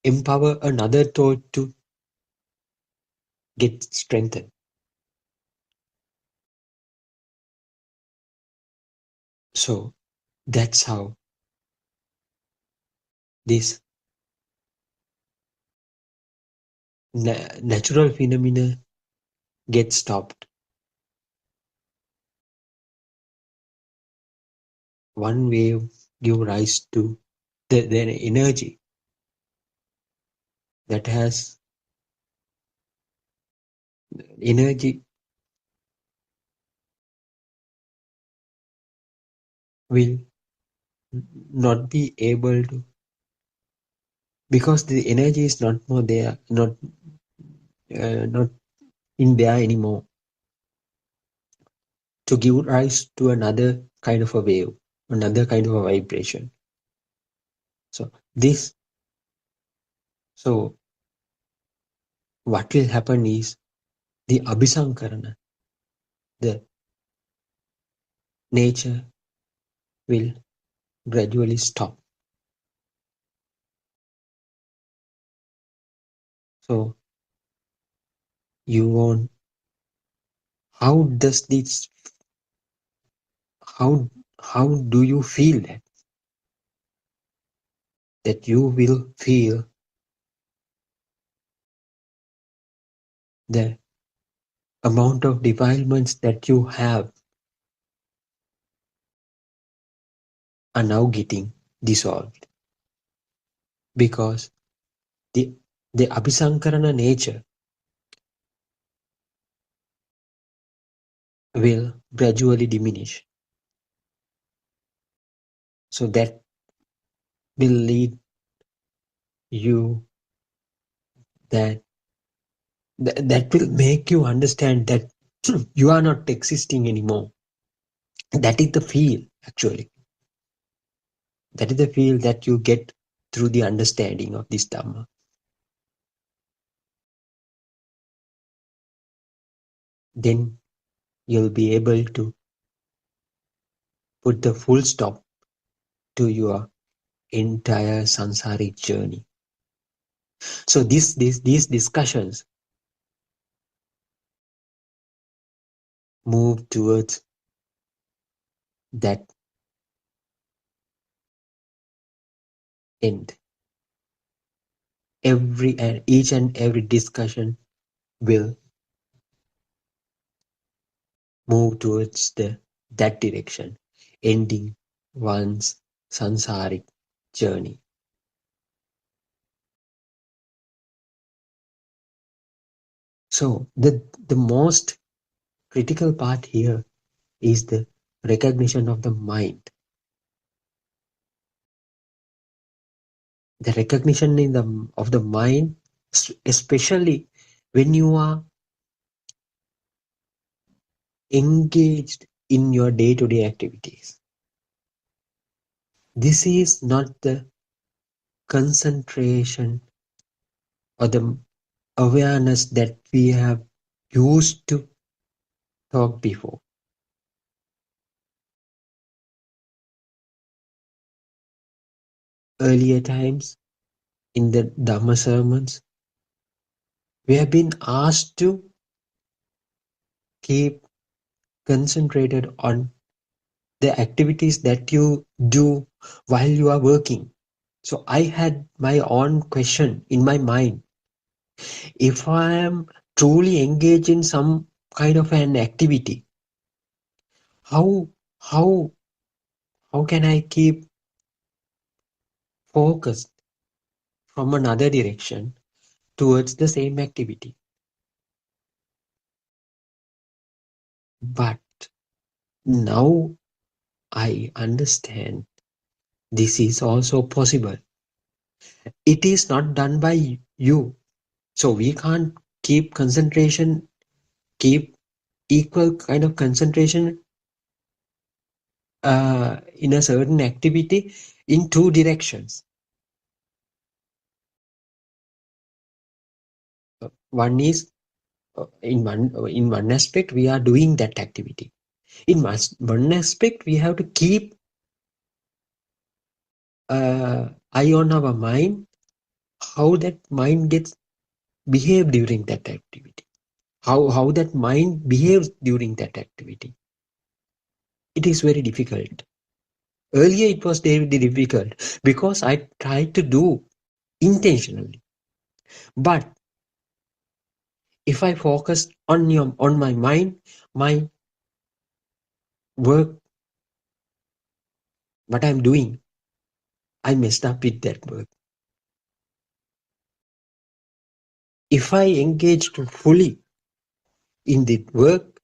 empower another thought to get strengthened. So that's how this natural phenomena gets stopped. One wave give rise to the energy that has energy will not be able to, because the energy is not more there, not in there anymore, to give rise to another kind of a wave, another kind of a vibration. So this, so what will happen is the abhisankarana, the nature will gradually stop. So you won't, how does this, how do you feel that you will feel the amount of defilements that you have are now getting dissolved, because the abhisankarana nature will gradually diminish. So that will lead you that that will make you understand that you are not existing anymore. That is the feel, actually. That is the feel that you get through the understanding of this Dhamma. then you'll be able to put the full stop to your entire samsaric journey. So these discussions move towards that end. Each and every discussion will move towards that direction, ending one's samsaric journey. So the most critical part here is the recognition of the mind. The recognition of the mind, especially when you are engaged in your day-to-day activities. This is not the concentration or the awareness that we have used to talk before. Earlier times in the Dhamma sermons, we have been asked to keep concentrated on the activities that you do while you are working. So I had my own question in my mind. If I am truly engaged in some kind of an activity, how how how can I keep focused from another direction towards the same activity? But now I understand this is also possible. It is not done by you. So we can't keep concentration, keep equal kind of concentration in a certain activity in two directions. One is in one aspect we are doing that activity. In one aspect we have to keep eye on our mind, how that mind gets behave during that activity, how that mind behaves during that activity. It is very difficult. Earlier it was very difficult because I tried to do intentionally. But if I focus on my mind, my work, what I'm doing, I messed up with that work. If I engage too fully in the work,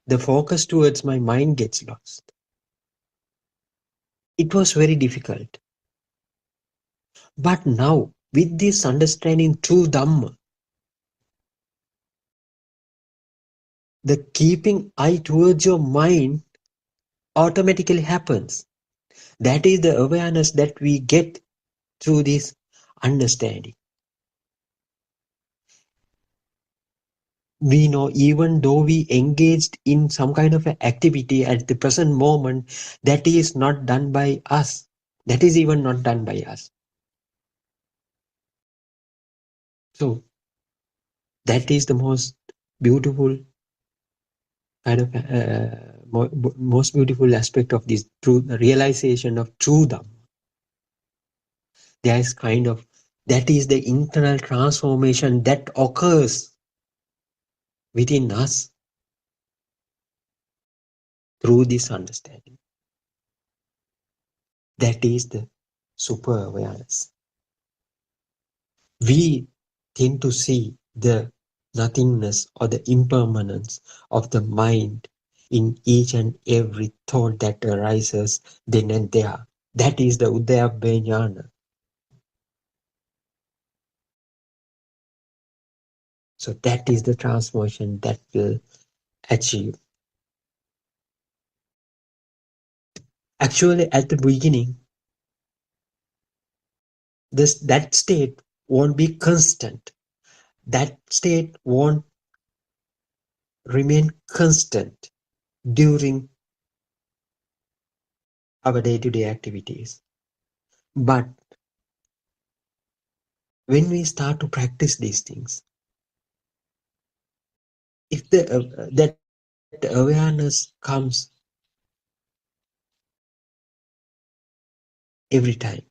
the focus towards my mind gets lost. It was very difficult. But now, with this understanding through Dhamma, the keeping eye towards your mind automatically happens. That is the awareness that we get through this understanding. We know even though we engaged in some kind of an activity at the present moment, that is not done by us. That is even not done by us. So that is the most beautiful kind of most beautiful aspect of this true realization of true Dhamma. There is kind of that is the internal transformation that occurs within us through this understanding. That is the super awareness. We tend to see the nothingness or the impermanence of the mind in each and every thought that arises then and there. That is the Udayabbe Jnana. So that is the transformation that will achieve. Actually, at the beginning, that state won't be constant. That state won't remain constant during our day-to-day activities. But when we start to practice these things, if that awareness comes every time,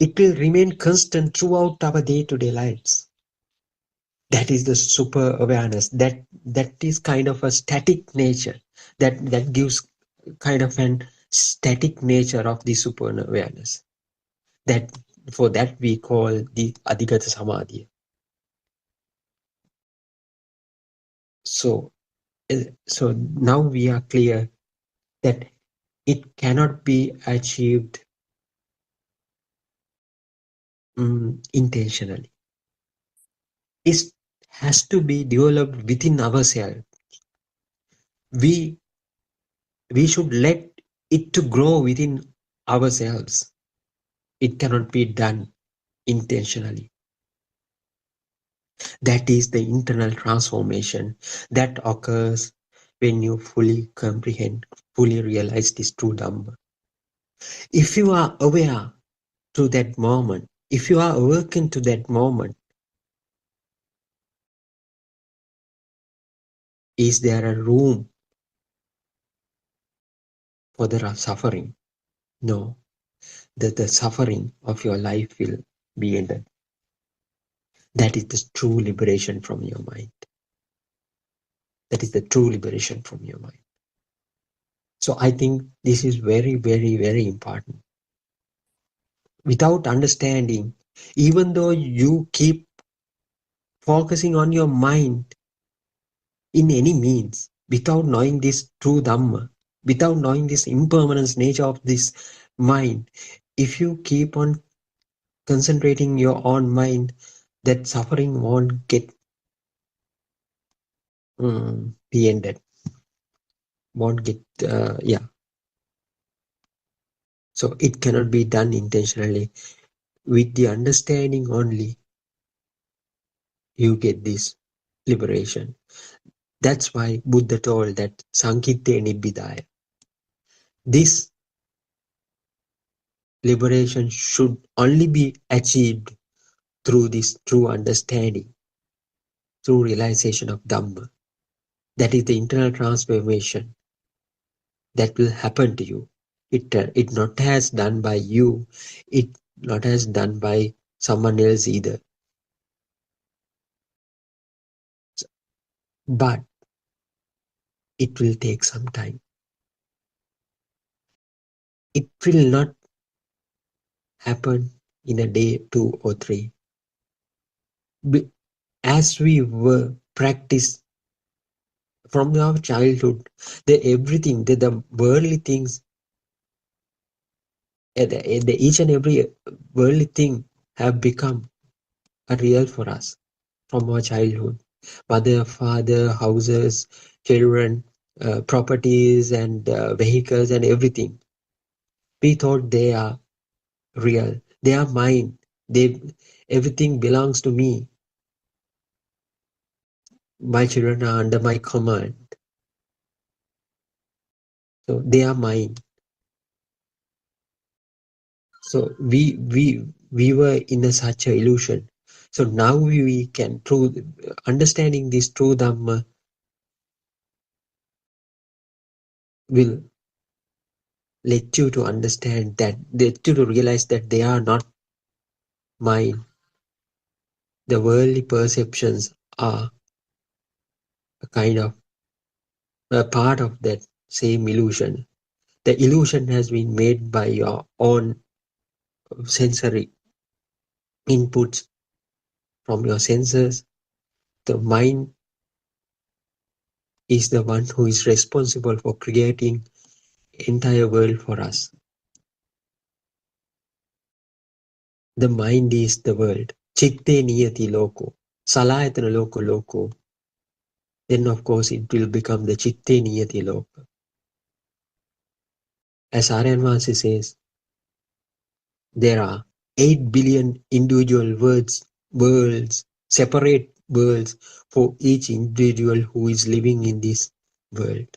it will remain constant throughout our day-to-day lives. That is the super awareness. That is kind of a static nature. That gives kind of an static nature of the super awareness. That for that we call the adhigata samadhi. So so now we are clear that it cannot be achieved intentionally. It has to be developed within ourselves. We should let it to grow within ourselves. It cannot be done intentionally. That is the internal transformation that occurs when you fully comprehend, fully realize this true Dhamma. If you are aware to that moment, if you are awakened to that moment, is there a room for the suffering? No. The suffering of your life will be ended. That is the true liberation from your mind. That is the true liberation from your mind. So I think this is very, very, very important. Without understanding, even though you keep focusing on your mind in any means, without knowing this true Dhamma, without knowing this impermanence nature of this mind, if you keep on concentrating your own mind, that suffering won't get be ended, won't get, yeah. So it cannot be done intentionally. With the understanding only, you get this liberation. That's why Buddha told that Sankitte Nibbidaya. This liberation should only be achieved through this true understanding, through realization of Dhamma. That is the internal transformation that will happen to you. It not has done by you, it not has done by someone else either. But it will take some time. It will not happen in a day, 2 or 3. As we were practiced from our childhood, everything, the worldly things, each and every worldly thing have become a real for us from our childhood. Mother, father, houses, children, properties and vehicles and everything. We thought they are real. They are mine. Everything belongs to me. My children are under my command. So they are mine. So we were in such an illusion. So now we can, through understanding this true Dhamma, will let you to understand that, let you to realize that they are not mine. The worldly perceptions are a kind of a part of that same illusion. The illusion has been made by your own sensory inputs from your senses. The mind is the one who is responsible for creating entire world for us. The mind is the world. Chitte niyati loko. Salayatana loko loko. Then of course it will become the chitte niyati loka. As Aryanvasi says, there are 8 billion individual worlds, separate worlds for each individual who is living in this world.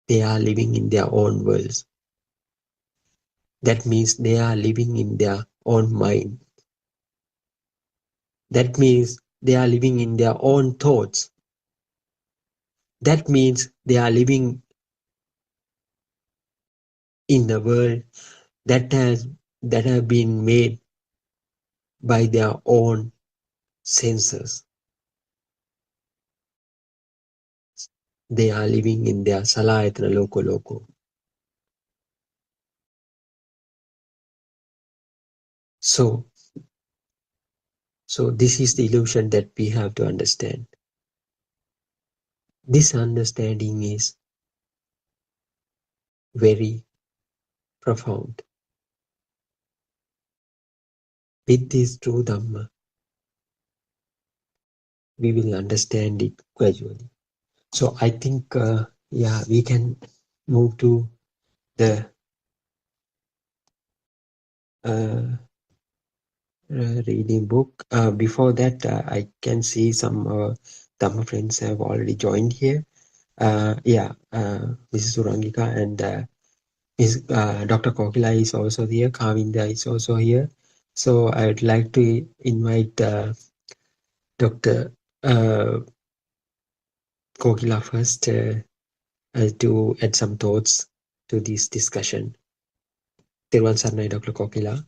They are living in their own worlds. That means they are living in their own mind. That means they are living in their own thoughts. That means they are living in the world that have been made by their own senses. They are living in their Salayatana Loko Loko. So this is the illusion that we have to understand. This understanding is very profound. With this true Dhamma, we will understand it gradually. So I think, we can move to the reading book. Before that, I can see some Dhamma friends have already joined here. Mrs. Surangika and Dr. Kokila is also here. Kavinda is also here. So I would like to invite Dr. Kokila first to add some thoughts to this discussion. Therwan Sarnai, Dr. Kokila.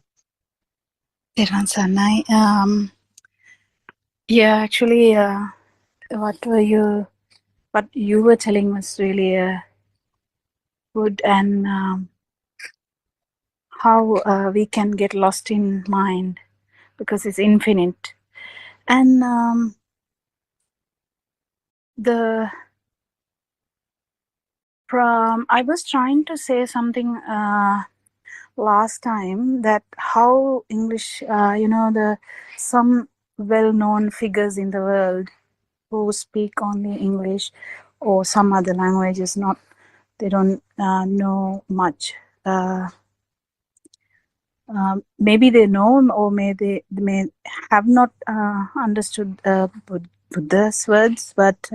Theran Sanai. Yeah, actually, what you were telling was really good, and how we can get lost in mind because it's infinite. And I was trying to say something last time, that how English, some well-known figures in the world who speak only English or some other languages, they don't know much. Maybe they know, or they may have not understood Buddha's words, but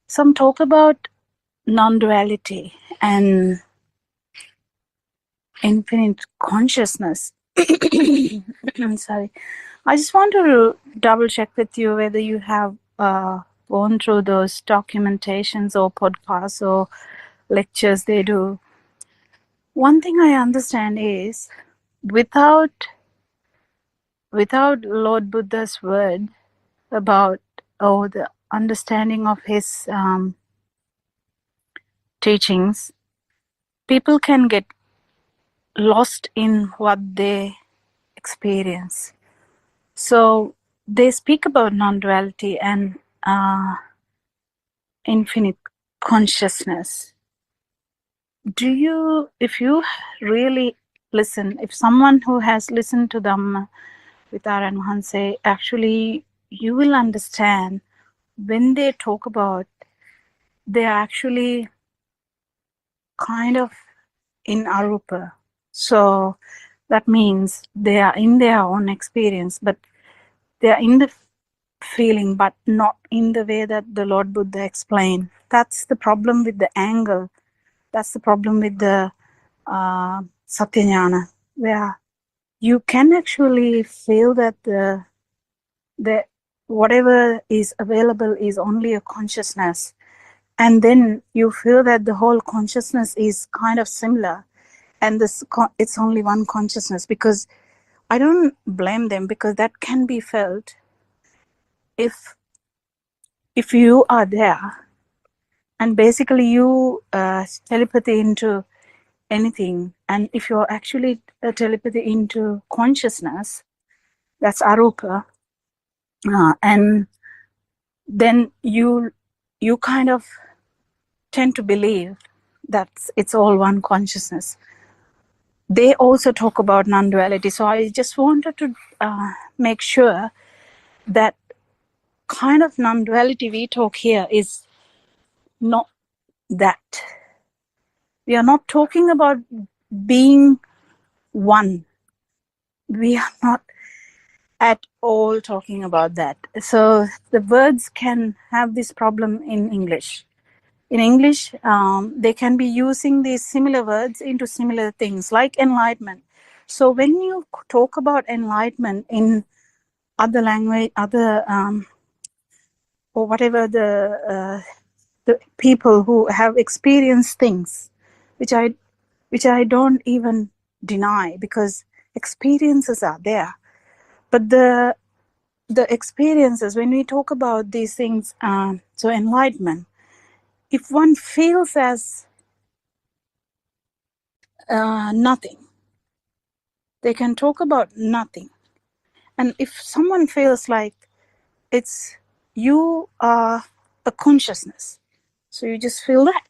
some talk about non-duality and infinite consciousness. I'm sorry. I just want to double check with you whether you have gone through those documentations or podcasts or lectures they do. One thing I understand is without Lord Buddha's word about the understanding of his teachings, people can get lost in what they experience. So they speak about non-duality and infinite consciousness. If you really listen, if someone who has listened to them with Aran Mahanse, actually you will understand when they talk about, they are actually kind of in arupa. So that means they are in their own experience, but they are in the feeling, but not in the way that the Lord Buddha explained. That's the problem with the angle. That's the problem with the Satyajnana, where you can actually feel that the whatever is available is only a consciousness, and then you feel that the whole consciousness is kind of similar, and it's only one consciousness. Because I don't blame them, because that can be felt if you are there, and basically you telepathy into anything, and if you're actually telepathy into consciousness, that's arupa, and then you kind of tend to believe that it's all one consciousness. They also talk about non-duality, so I just wanted to make sure that kind of non-duality we talk here is not that. We are not talking about being one. We are not at all talking about that. So the words can have this problem in English. In English, they can be using these similar words into similar things like enlightenment. So when you talk about enlightenment in other language, other or whatever the people who have experienced things, which I don't even deny, because experiences are there. But the experiences, when we talk about these things, so enlightenment, if one feels as nothing, they can talk about nothing. And if someone feels like it's, you are a consciousness, so you just feel that.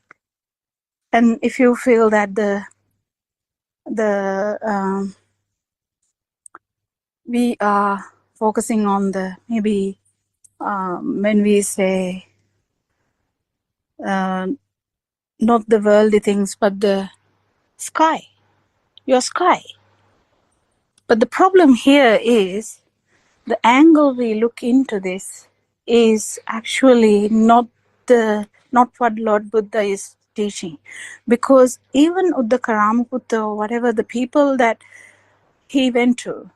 And if you feel that we are focusing on the, maybe when we say not the worldly things, but the sky, your sky. But the problem here is the angle we look into this is actually not what Lord Buddha is teaching. Because even Uddakaramaputta, or whatever, the people that he went to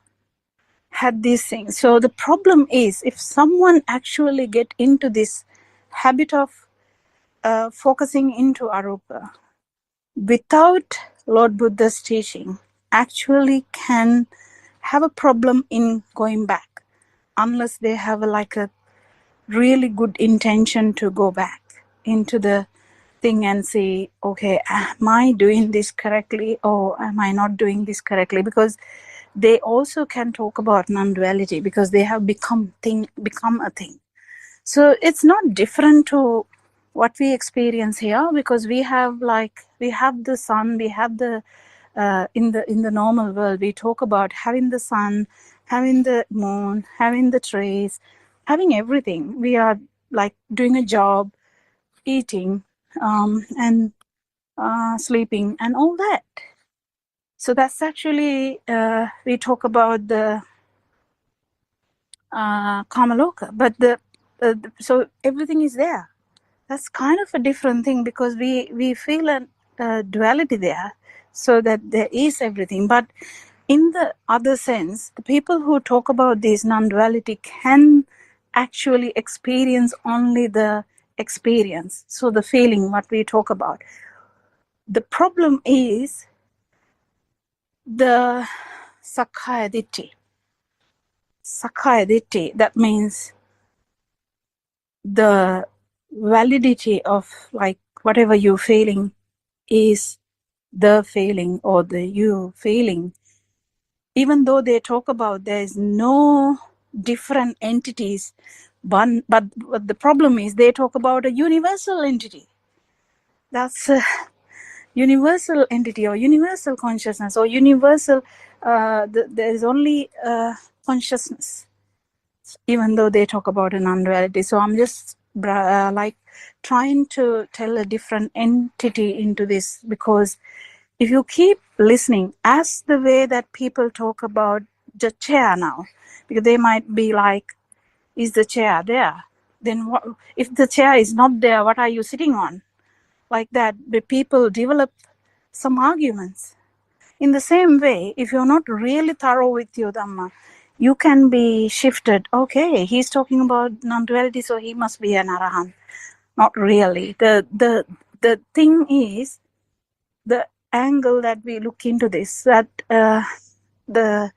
had these things. So the problem is, if someone actually get into this habit of focusing into arupa without Lord Buddha's teaching, actually can have a problem in going back, unless they have like a really good intention to go back into the thing and say, okay, am I doing this correctly, or am I not doing this correctly? Because they also can talk about non-duality, because they have become a thing. So it's not different to what we experience here, because we have the sun, we have the in the normal world, we talk about having the sun, having the moon, having the trees, having everything. We are like doing a job, eating, and sleeping, and all that. So that's actually, we talk about the Kamaloka, but so everything is there. That's kind of a different thing, because we feel a duality there, so that there is everything. But in the other sense, the people who talk about this non-duality can actually experience only the experience, so the feeling what we talk about. The problem is the Sakkaya Ditthi. Sakkaya Ditthi, that means the validity of like whatever you're feeling is the feeling, or the you feeling. Even though they talk about there's no different entities, but the problem is they talk about a universal entity. That's a universal entity, or universal consciousness, or universal, there's only consciousness, even though they talk about a non-duality. So I'm just like trying to tell a different entity into this, because if you keep listening, as the way that people talk about the chair now, because they might be like, is the chair there? Then what, if the chair is not there, what are you sitting on? Like that, the people develop some arguments. In the same way, if you're not really thorough with your Dhamma, you can be shifted. Okay, he's talking about non-duality, so he must be an Arahant. Not really. The thing is, the angle that we look into this, that the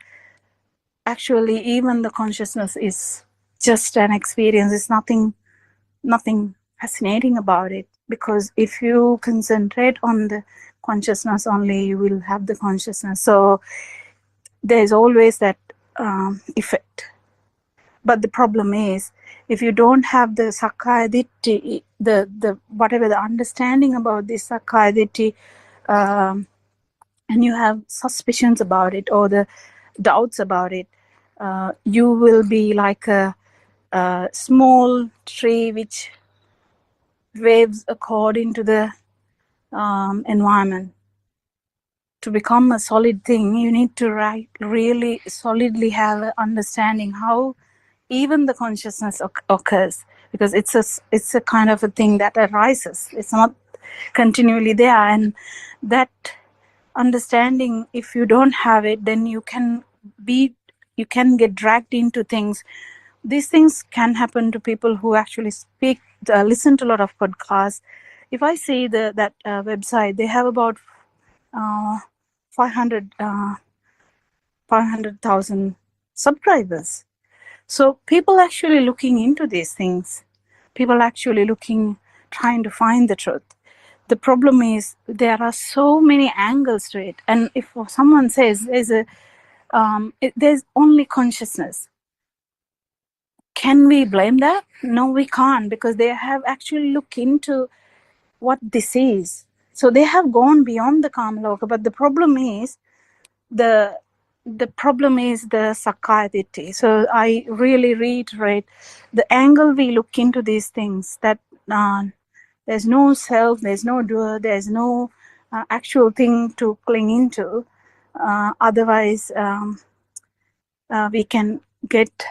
actually even the consciousness is just an experience. It's nothing fascinating about it, because if you concentrate on the consciousness only, you will have the consciousness. So there's always that effect. But the problem is, if you don't have the Sakkaya Ditthi, the whatever the understanding about this Sakkaya Ditthi, and you have suspicions about it, or the doubts about it, you will be like a small tree which waves according to the environment. to become a solid thing, you need to really solidly have an understanding how even the consciousness occurs, because it's a kind of a thing that arises. It's not continually there, and that understanding, if you don't have it, then you can get dragged into things. These things can happen to people who actually listen to a lot of podcasts. If I see that website, they have about 500,000 subscribers. So people actually looking into these things. People actually trying to find the truth. The problem is there are so many angles to it. And if someone says there's only consciousness, can we blame that? No, we can't, because they have actually looked into what this is. So they have gone beyond the Kamaloka. But the problem is the Sakayaditi. So I really reiterate the angle we look into these things, that there's no self, there's no doer, there's no actual thing to cling into. Otherwise, we can get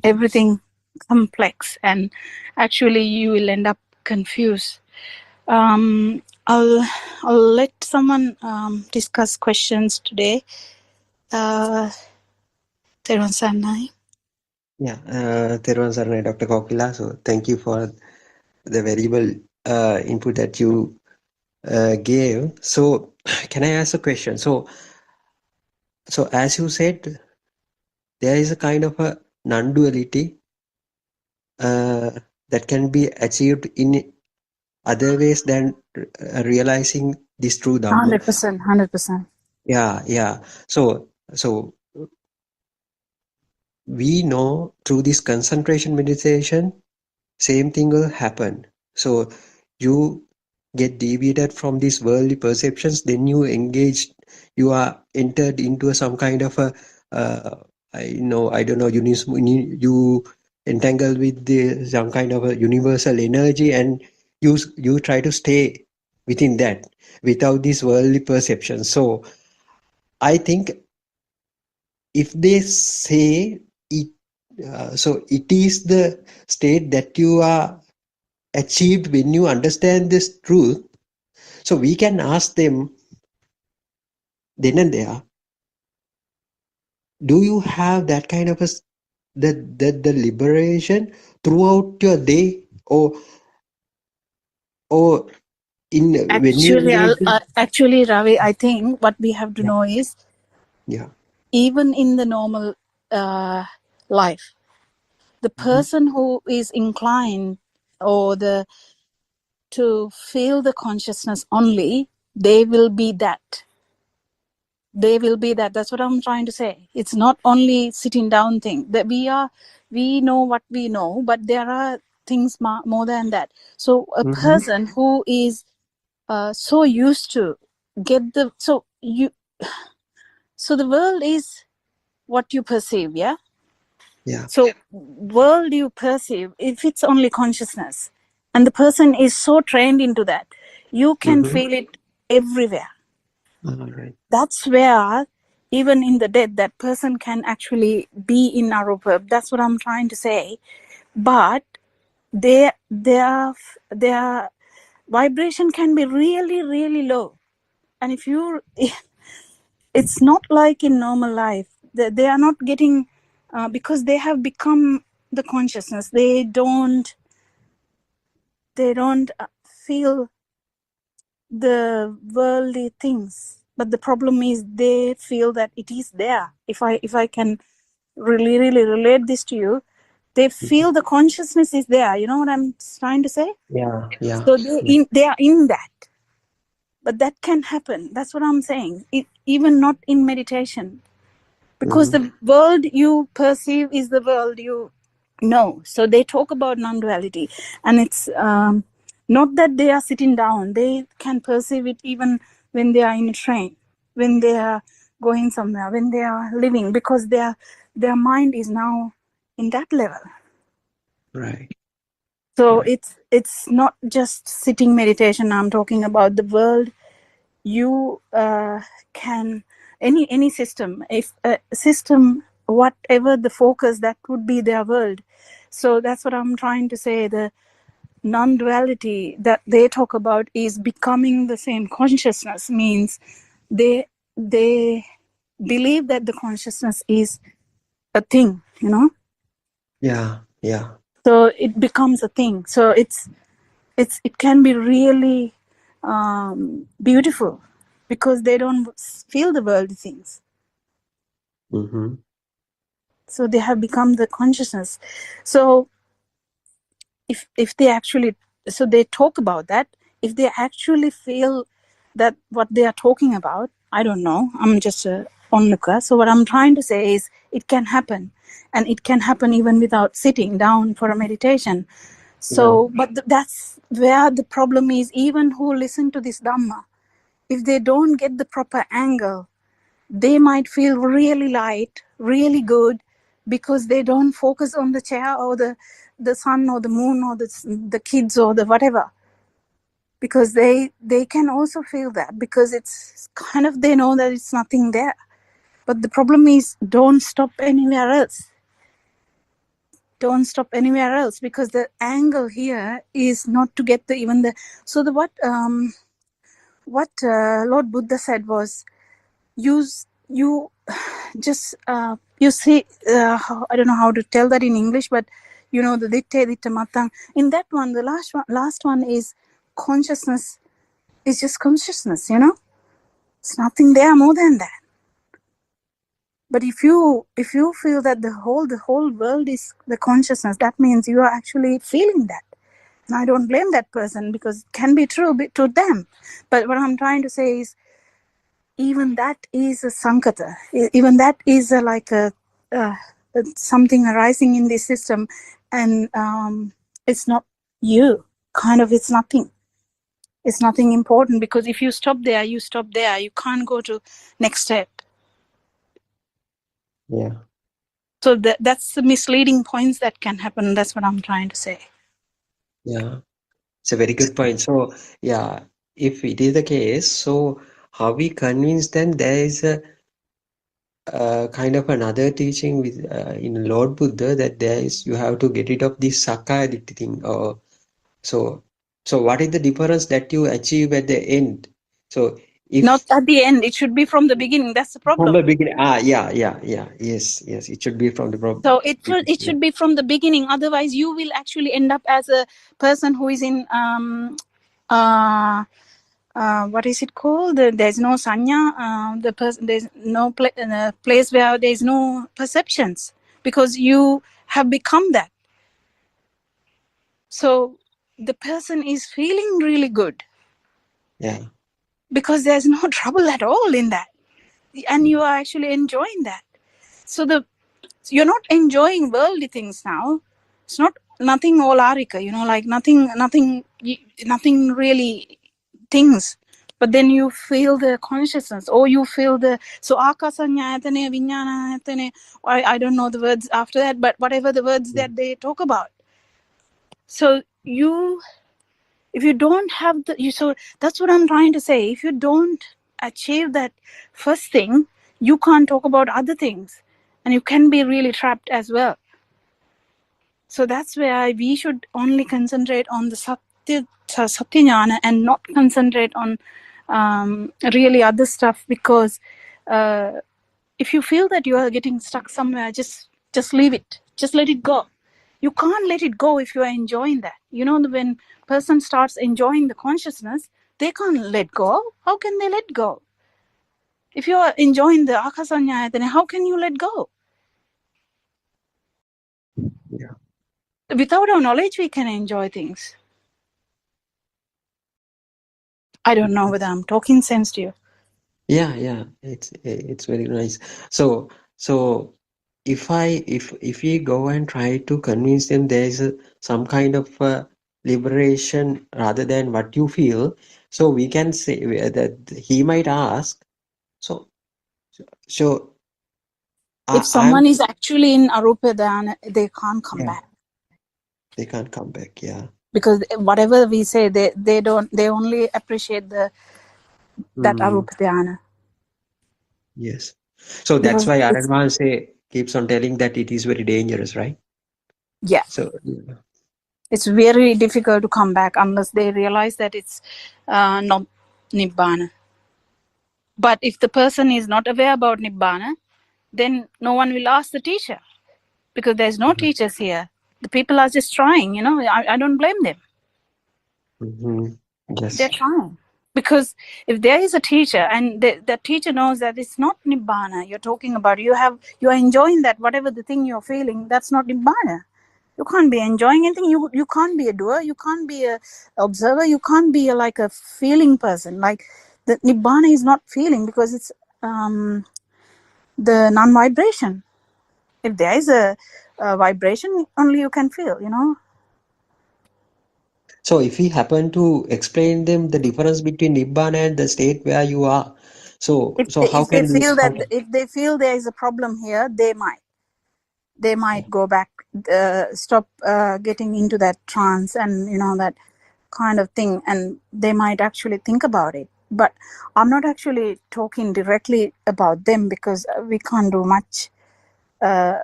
everything complex, and actually you will end up confused. I'll let someone discuss questions today. Teruvan Saranai. Yeah, Teruvan Saranai, Dr. Kokila. So thank you for the valuable input that you gave. So can I ask a question? So as you said, there is a kind of a non-duality that can be achieved in other ways than realizing this true Dhamma. 100%. Yeah. So we know through this concentration meditation, same thing will happen. So you get deviated from these worldly perceptions, then you are entered into some kind of a I don't know, you entangle with some kind of a universal energy, and you try to stay within that without these worldly perceptions. So I think if they say it, so it is the state that you are achieved when you understand this truth. So we can ask them then and there, do you have that kind of the liberation throughout your day, or in when you engage Actually, Ravi, I think what we have to know is, even in the normal life, the person who is inclined to feel the consciousness only, they will be that. That's what I'm trying to say. It's not only sitting down thing that we know what we know, but there are things more than that. So a person who is so used to so the world is what you perceive. So world you perceive, if it's only consciousness, and the person is so trained into that, you can feel it everywhere. Right. That's where even in the dead, that person can actually be in arupa. That's what I'm trying to say. But their vibration can be really, really low. And it's not like in normal life. They are not getting, because they have become the consciousness. They don't feel the worldly things. But the problem is they feel that it is there. If I can really, really relate this to you, they feel the consciousness is there. You know what I'm trying to say? Yeah. So they are in that. But that can happen. That's what I'm saying. Even not in meditation. Because the world you perceive is the world you know. So they talk about non-duality. And it's not that they are sitting down. They can perceive it even when they are in a train, when they are going somewhere, when they are living, because their mind is now in that level. Right. So it's not just sitting meditation. I'm talking about the world you can any system, if a system, whatever the focus, that would be their world. So that's what I'm trying to say. The non-duality that they talk about is becoming the same consciousness, means they believe that the consciousness is a thing, you know. Yeah, yeah, So it becomes a thing. So it can be really beautiful, because they don't feel the worldly things. mm-hmm. So they have become the consciousness. So if they actually, so they talk about that, if they actually feel that what they are talking about, I don't know, I'm just a onlooker. So what I'm trying to say is it can happen, and it can happen even without sitting down for a meditation. So but that's where the problem is. Even who listen to this Dhamma, if they don't get the proper angle, they might feel really light, really good, because they don't focus on the chair or the sun or the moon or the kids or the whatever. Because they can also feel that, because it's kind of, they know that it's nothing there. But the problem is, don't stop anywhere else. Don't stop anywhere else, because the angle here is not to get the even the. So the what Lord Buddha said was, you just you see, I don't know how to tell that in English, but you know, the ditte matang. In that one, the last one is consciousness is just consciousness, you know. It's nothing there more than that. But if you feel that the whole world is the consciousness, that means you are actually feeling that. And I don't blame that person, because it can be true to them. But what I'm trying to say is, even that is a sankata. Even that is like a something arising in this system, and it's not you. Kind of, it's nothing. It's nothing important, because if you stop there, you stop there. You can't go to next step. Yeah. So that's the misleading points that can happen. That's what I'm trying to say. Yeah. It's a very good point. So, yeah, if it is the case, so how we convince them? There is a kind of another teaching with in Lord Buddha, that there is, you have to get rid of this Sakkaya Ditthi thing. Or so what is the difference that you achieve at the end? So if Not at the end, it should be from the beginning. That's the problem. from the beginning, yes, it should be from the So it should be from the beginning. Otherwise, you will actually end up as a person who is in what is it called? There's no sanya. The person, there's no place where there's no perceptions, because you have become that. So the person is feeling really good. Yeah. Because there's no trouble at all in that, and you are actually enjoying that. So you're not enjoying worldly things now. It's not nothing olarika, you know, like nothing really things. But then you feel the consciousness, or you feel the, so akasanyayatane, viññānayatane, I don't know the words after that, but whatever the words that they talk about. So if you don't have so that's what I'm trying to say. If you don't achieve that first thing, you can't talk about other things, and you can be really trapped as well. So that's where we should only concentrate on the satya jnana, and not concentrate on really other stuff, because if you feel that you are getting stuck somewhere, just leave it. Just let it go. You can't let it go if you are enjoying that. You know, when person starts enjoying the consciousness, they can't let go. How can they let go? If you are enjoying the akasanyaya, then how can you let go? Yeah. Without our knowledge, we can enjoy things. I don't know whether I'm talking sense to you. Yeah, it's very nice. So if we go and try to convince them there is some kind of liberation rather than what you feel, so we can say that he might ask, so If someone is actually in arupa dhyana, they can't come back. They can't come back, yeah. Because whatever we say, they only appreciate that Mm, arupa dhyana. yes. So that's Because why it's, Aranman say keeps on telling that it is very dangerous, right? yeah, So yeah. it's very difficult to come back unless they realize that it's not nibbana. But if the person is not aware about nibbana, then no one will ask the teacher, because there's no teachers here. The people are just trying, you know. I don't blame them. Mm-hmm. They're Yes. trying. Because if there is a teacher and the teacher knows that it's not nibbana you're talking about, you are enjoying that, whatever the thing you're feeling, that's not nibbana. You can't be enjoying anything. You can't be a doer. You can't be a observer. You can't be like a feeling person. Like the nibbana is not feeling, because it's the non-vibration. If there is a vibration, only you can feel, you know. So if we happen to explain them the difference between Nibbana and the state where you are, so how If they can we feel how that, if they feel there is a problem here, they might go back, stop getting into that trance and, you know, that kind of thing, and they might actually think about it. But I'm not actually talking directly about them, because we can't do much. But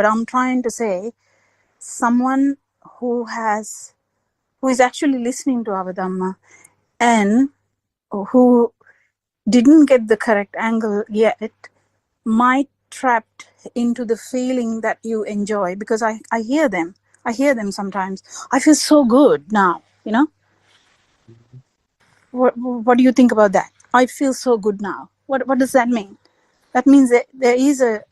I'm trying to say, someone who is actually listening to our Dhamma, and who didn't get the correct angle yet, might trapped into the feeling that you enjoy. Because I hear them sometimes. I feel so good now, you know. What do you think about that? I feel so good now. What does that mean? That means that there is a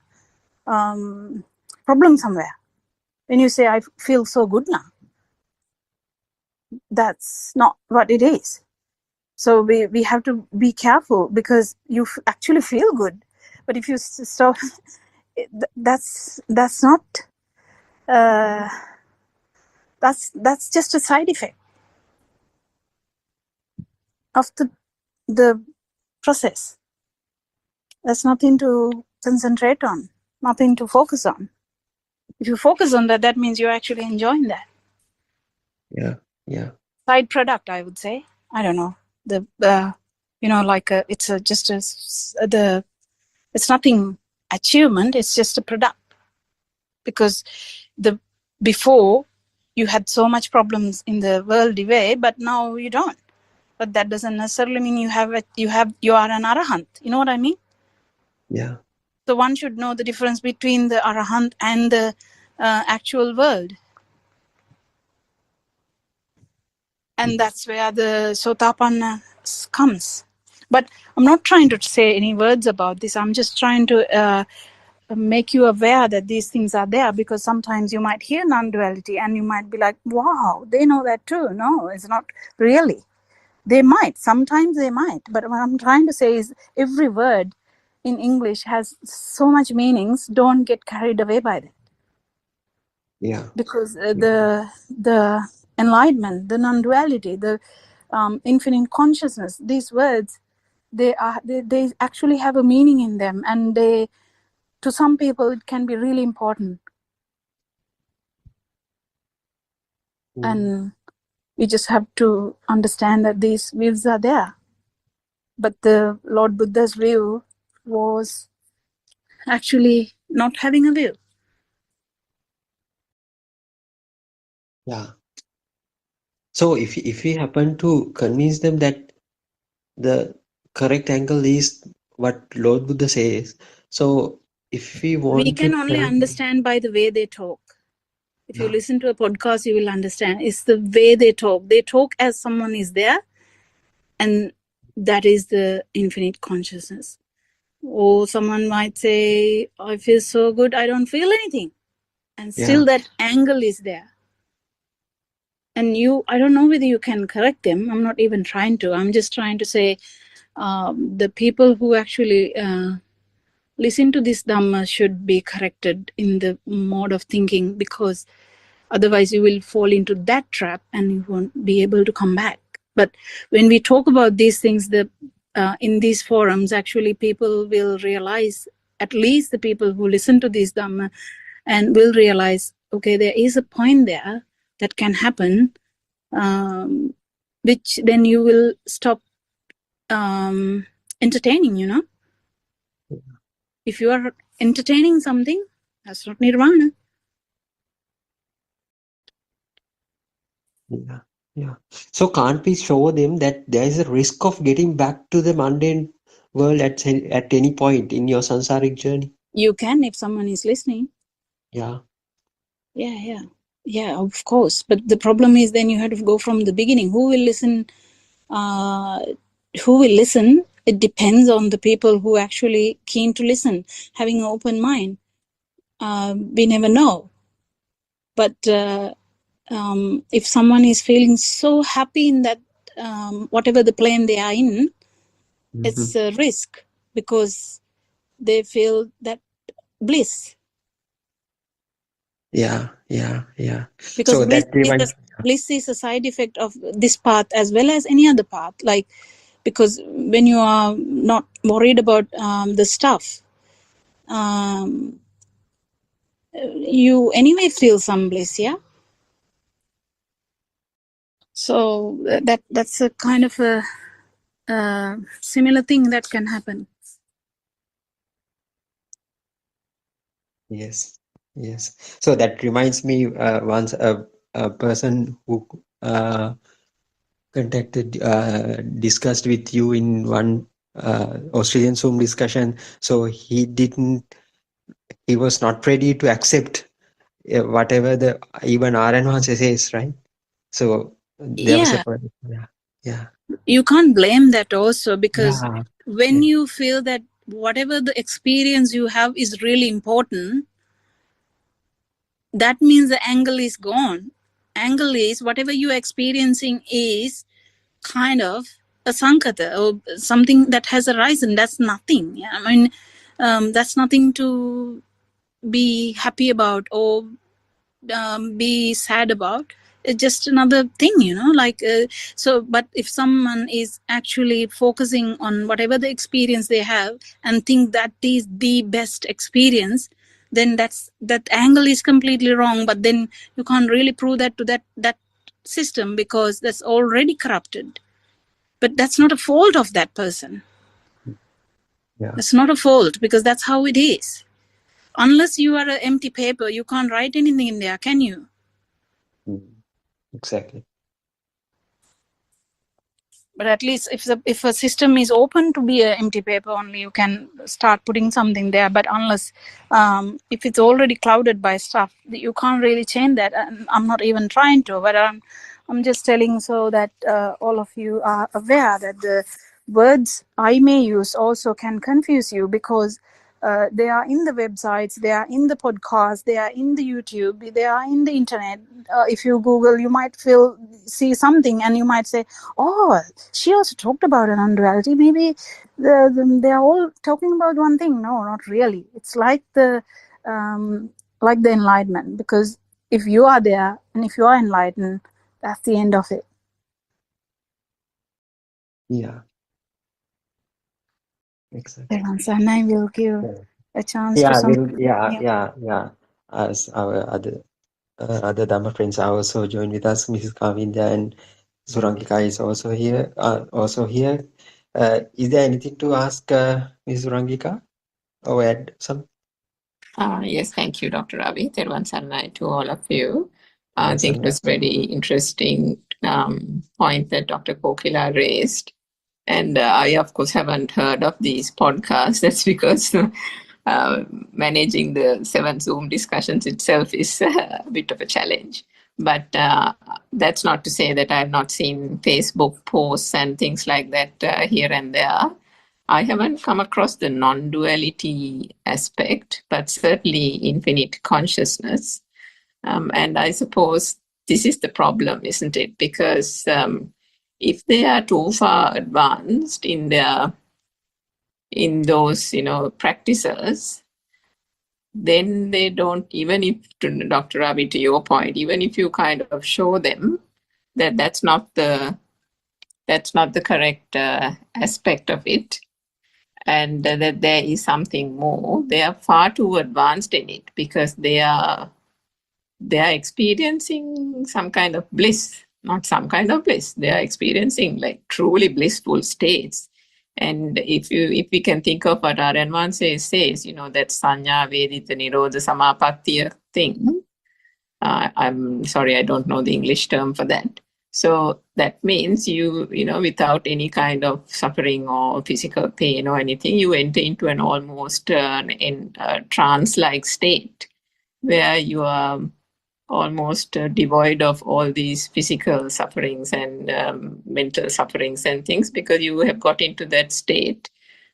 problem somewhere. When you say I feel so good now, that's not what it is. So we have to be careful, because you actually feel good. But if you stop, that's not that's just a side effect of the process. That's nothing to concentrate on, nothing to focus on. If you focus on that, that means you're actually enjoying that. yeah. Side product, I would say. I don't know. You know, like it's it's nothing achievement. It's just a product. Because before you had so much problems in the worldly way, but now you don't. But that doesn't necessarily mean you are an arahant. You know what I mean? Yeah. So one should know the difference between the arahant and the actual world. And that's where the sotapanna comes. But I'm not trying to say any words about this. I'm just trying to make you aware that these things are there, because sometimes you might hear non-duality and you might be like, wow, they know that too. No, it's not really. They might. Sometimes they might. But what I'm trying to say is, every word in English has so much meanings. Don't get carried away by that. Yeah. Because the enlightenment, the non-duality, the infinite consciousness, these words, they actually have a meaning in them, and to some people it can be really important. And we just have to understand that these views are there. But the Lord Buddha's view was actually not having a view. Yeah. So if we happen to convince them that the correct angle is what Lord Buddha says, so if we We want to can only tell, understand by the way they talk. If you yeah, listen to a podcast, you will understand. It's the way they talk. They talk as someone is there, and that is the infinite consciousness. Or someone might say, I feel so good, I don't feel anything. And still that angle is there. And I don't know whether you can correct them. I'm not even trying to. I'm just trying to say, the people who actually listen to this Dhamma should be corrected in the mode of thinking, because otherwise you will fall into that trap and you won't be able to come back. But when we talk about these things, in these forums, actually people will realize, at least the people who listen to this Dhamma, and will realize, okay, there is a point there that can happen, which then you will stop entertaining, you know. If you are entertaining something, that's not nirvana. Yeah, yeah. So can't we show them that there is a risk of getting back to the mundane world at any point in your sansaric journey? You can, if someone is listening. Yeah. Yeah, of course. But the problem is then you have to go from the beginning. Who will listen? It depends on the people who actually keen to listen, having an open mind. We never know. But if someone is feeling so happy in that whatever the plane they are in, it's a risk because they feel that bliss. Yeah. Because So that reminds. bliss is a side effect of this path as well as any other path. Like, because when you are not worried about the stuff, you anyway feel some bliss, yeah. So that's a kind of a similar thing that can happen. Yes. So that reminds me, once a person who discussed with you in one Australian Zoom discussion. So he was not ready to accept whatever the even RN1 says, right? So there was a person. Yeah. You can't blame that also, because Yeah. when you feel that whatever the experience you have is really important, that means the angle is gone. Angle is whatever you're experiencing is kind of a sankata or something that has arisen. That's nothing. Yeah? I mean, that's nothing to be happy about or be sad about. It's just another thing, you know, like so. But if someone is actually focusing on whatever the experience they have and think that is the best experience, then that angle is completely wrong. But then you can't really prove that to that system, because that's already corrupted. But that's not a fault of that person. It's not a fault, because that's how it is. Unless you are an empty paper, you can't write anything in there, can you? Exactly. But at least if a system is open to be an empty paper only, you can start putting something there. But unless if it's already clouded by stuff, you can't really change that. And I'm not even trying to, but I'm just telling so that all of you are aware that the words I may use also can confuse you, because they are in the websites, they are in the podcast, they are in the YouTube, they are in the internet. If you Google, you might see something and you might say, oh, she also talked about an unduality. Maybe they are all talking about one thing. No, not really. It's like the enlightenment, because if you are there and if you are enlightened, that's the end of it. Yeah. Exactly. And I will give a chance to Yeah, some. yeah. As our other Dhamma friends are also joined with us, Mrs. Kavinda and Surangika is also here. Is there anything to ask Ms. Surangika or add some? Yes, thank you, Dr. Ravi. Thirvan Saranai to all of you. I think it was very interesting point that Dr. Kokila raised. And I, of course, haven't heard of these podcasts. That's because managing the 7 Zoom discussions itself is a bit of a challenge. But that's not to say that I have not seen Facebook posts and things like that here and there. I haven't come across the non-duality aspect, but certainly infinite consciousness. And I suppose this is the problem, isn't it? Because if they are too far advanced in those, practices, then they don't, even if, Dr. Ravi, to your point, even if you kind of show them that that's not the correct aspect of it, and that there is something more, they are far too advanced in it, because they are experiencing some kind of bliss, not some kind of bliss. They are experiencing like truly blissful states. And if we can think of what Aranwan says, that Sanya Vedita Nirodha Samapattiya thing, I'm sorry, I don't know the English term for that. So that means without any kind of suffering or physical pain or anything, you enter into an almost trance-like state where you are almost devoid of all these physical sufferings and mental sufferings and things, because you have got into that state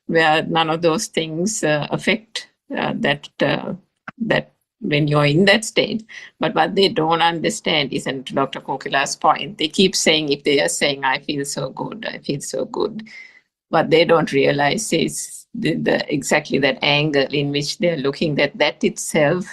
where none of those things affect that when you're in that state. But what they don't understand is, and to Dr. Kokila's point, they keep saying, if they are saying, I feel so good, I feel so good, what they don't realize is exactly that angle in which they're looking, that itself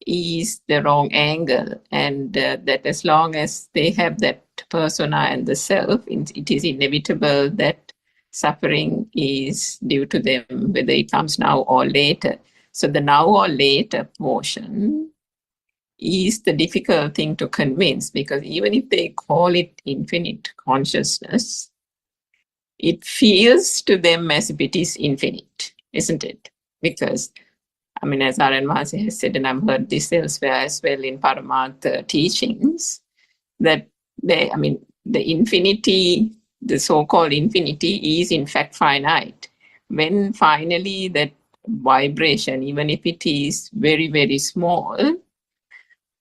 is the wrong angle, and that as long as they have that persona and the self, it is inevitable that suffering is due to them, whether it comes now or later. So the now or later portion is the difficult thing to convince, because even if they call it infinite consciousness, it feels to them as if it is infinite, isn't it? Because as Aran Mahasi has said, and I've heard this elsewhere as well in Paramartha teachings, that the infinity, the so-called infinity, is in fact finite. When finally that vibration, even if it is very, very small,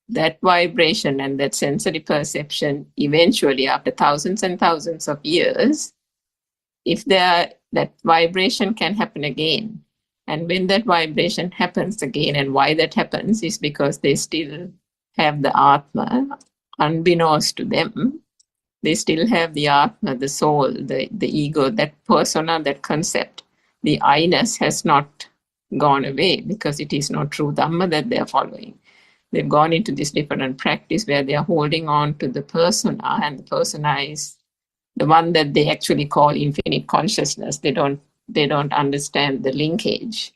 that vibration and that sensory perception, eventually after thousands and thousands of years, that vibration can happen again. And when that vibration happens again, and why that happens is because they still have the Atma, unbeknownst to them, they still have the Atma, the soul, the ego, that persona, that concept. The I-ness has not gone away, because it is not true Dhamma that they are following. They've gone into this different practice where they are holding on to the persona, and the persona is the one that they actually call infinite consciousness. They don't understand the linkage.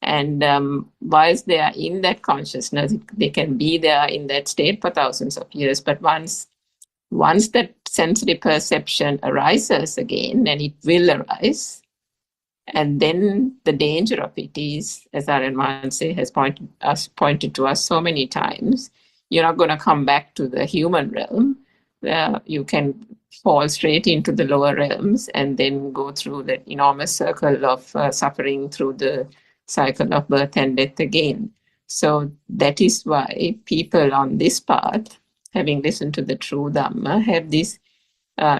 And whilst they are in that consciousness, they can be there in that state for thousands of years. But once that sensory perception arises again, and it will arise, and then the danger of it is, as Aran Mahasi has pointed to us so many times, you're not going to come back to the human realm. You can fall straight into the lower realms and then go through the enormous circle of suffering through the cycle of birth and death again. So that is why people on this path, having listened to the true Dhamma, have this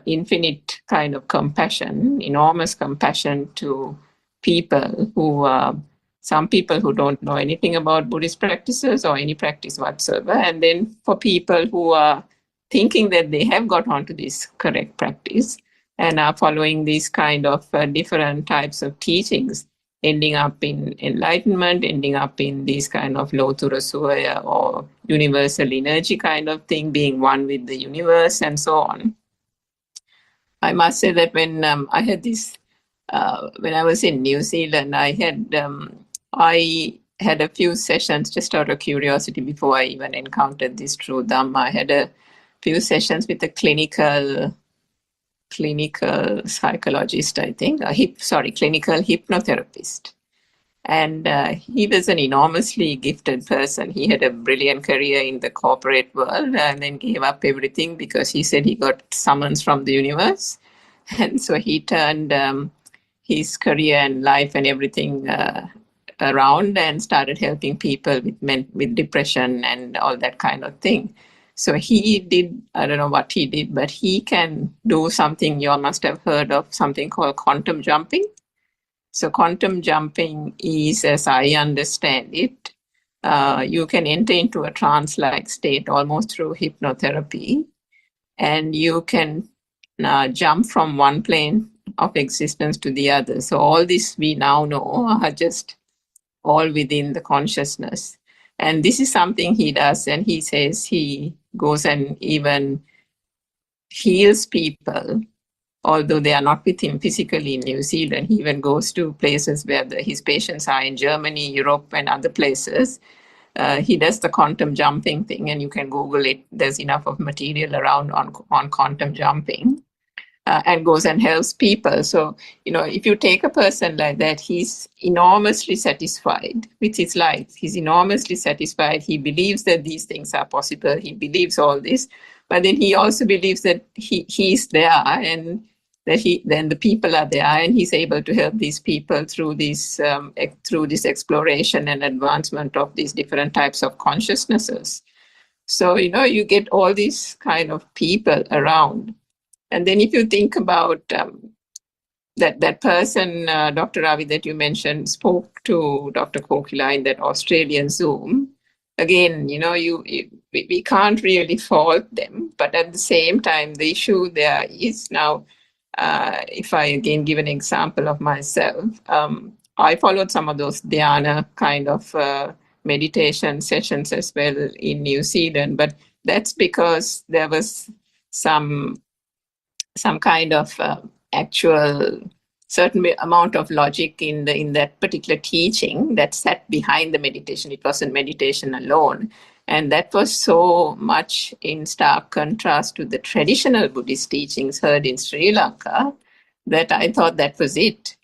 infinite kind of compassion, enormous compassion to people who are, some people who don't know anything about Buddhist practices or any practice whatsoever, and then for people who are thinking that they have got onto this correct practice and are following these kind of different types of teachings, ending up in enlightenment, ending up in these kind of Lotura Suya or universal energy kind of thing, being one with the universe and so on. I must say that when I had this, when I was in New Zealand, I had a few sessions just out of curiosity before I even encountered this true Dhamma. I had a few sessions with a clinical psychologist, I think, clinical hypnotherapist. And he was an enormously gifted person. He had a brilliant career in the corporate world and then gave up everything because he said he got summons from the universe. And so he turned his career and life and everything around and started helping people with depression and all that kind of thing. So he did, I don't know what he did, but he can do something you all must have heard of, something called quantum jumping. So quantum jumping is, as I understand it, you can enter into a trance-like state almost through hypnotherapy, and you can jump from one plane of existence to the other. So all this we now know are just all within the consciousness. And this is something he does, and he says he goes and even heals people, although they are not with him physically in New Zealand. He even goes to places where his patients are in Germany, Europe, and other places. He does the quantum jumping thing, and you can Google it. There's enough of material around on quantum jumping. and goes and helps people. So, if you take a person like that, he's enormously satisfied with his life. He's enormously satisfied. He believes that these things are possible. He believes all this, but then he also believes that he's there and that then the people are there and he's able to help these people through this exploration and advancement of these different types of consciousnesses. So, you get all these kind of people around. And then if you think about that person, Dr. Ravi, that you mentioned, spoke to Dr. Kokila in that Australian Zoom. Again, we can't really fault them, but at the same time, the issue there is now, if I again give an example of myself, I followed some of those dhyana kind of meditation sessions as well in New Zealand, but that's because there was some kind of actual certain amount of logic in that particular teaching that sat behind the meditation. It wasn't meditation alone. And that was so much in stark contrast to the traditional Buddhist teachings heard in Sri Lanka that I thought that was it.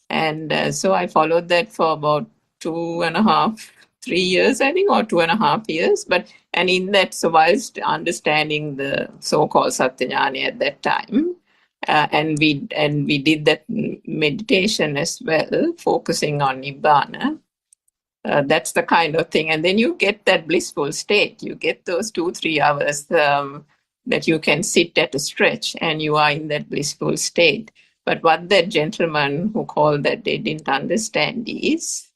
And so I followed that for about 2.5, 3 years, I think, or 2.5 years. And in that, so whilst understanding the so-called Satyajnana at that time, and we did that meditation as well, focusing on Nibbana. That's the kind of thing. And then you get that blissful state. You get those 2-3 hours that you can sit at a stretch and you are in that blissful state. But what that gentleman who called that they didn't understand is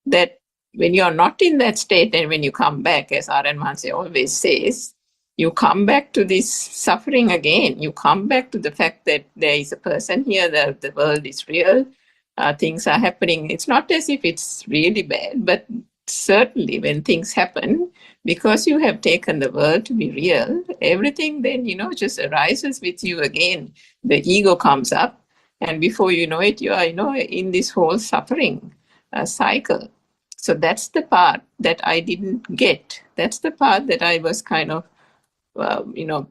that when you're not in that state and when you come back, as R.N. Mahanse always says, you come back to this suffering again. You come back to the fact that there is a person here, that the world is real, things are happening. It's not as if it's really bad, but certainly when things happen, because you have taken the world to be real, everything then, just arises with you again. The ego comes up, and before you know it, you are, in this whole suffering cycle. So that's the part that I didn't get. That's the part that I was kind of,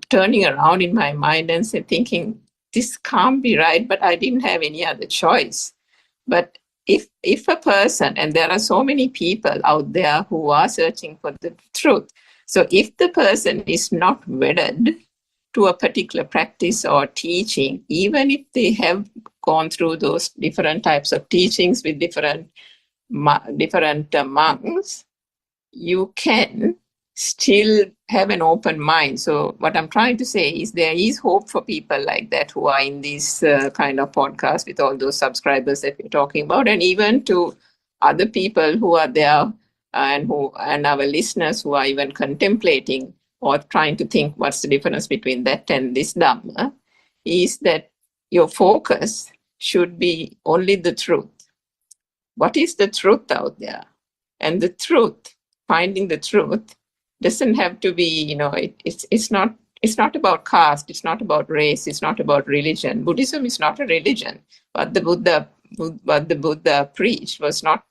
turning around in my mind and thinking, this can't be right, but I didn't have any other choice. But if a person, and there are so many people out there who are searching for the truth, so if the person is not wedded to a particular practice or teaching, even if they have gone through those different types of teachings with different monks, you can still have an open mind. So what I'm trying to say is there is hope for people like that who are in this kind of podcast with all those subscribers that we're talking about, and even to other people who are there and our listeners who are even contemplating or trying to think what's the difference between that and this Dhamma, is that your focus should be only the truth. What is the truth out there? And the truth, finding the truth, doesn't have to be, it's not about caste, it's not about race, it's not about religion. Buddhism is not a religion. What the Buddha preached was not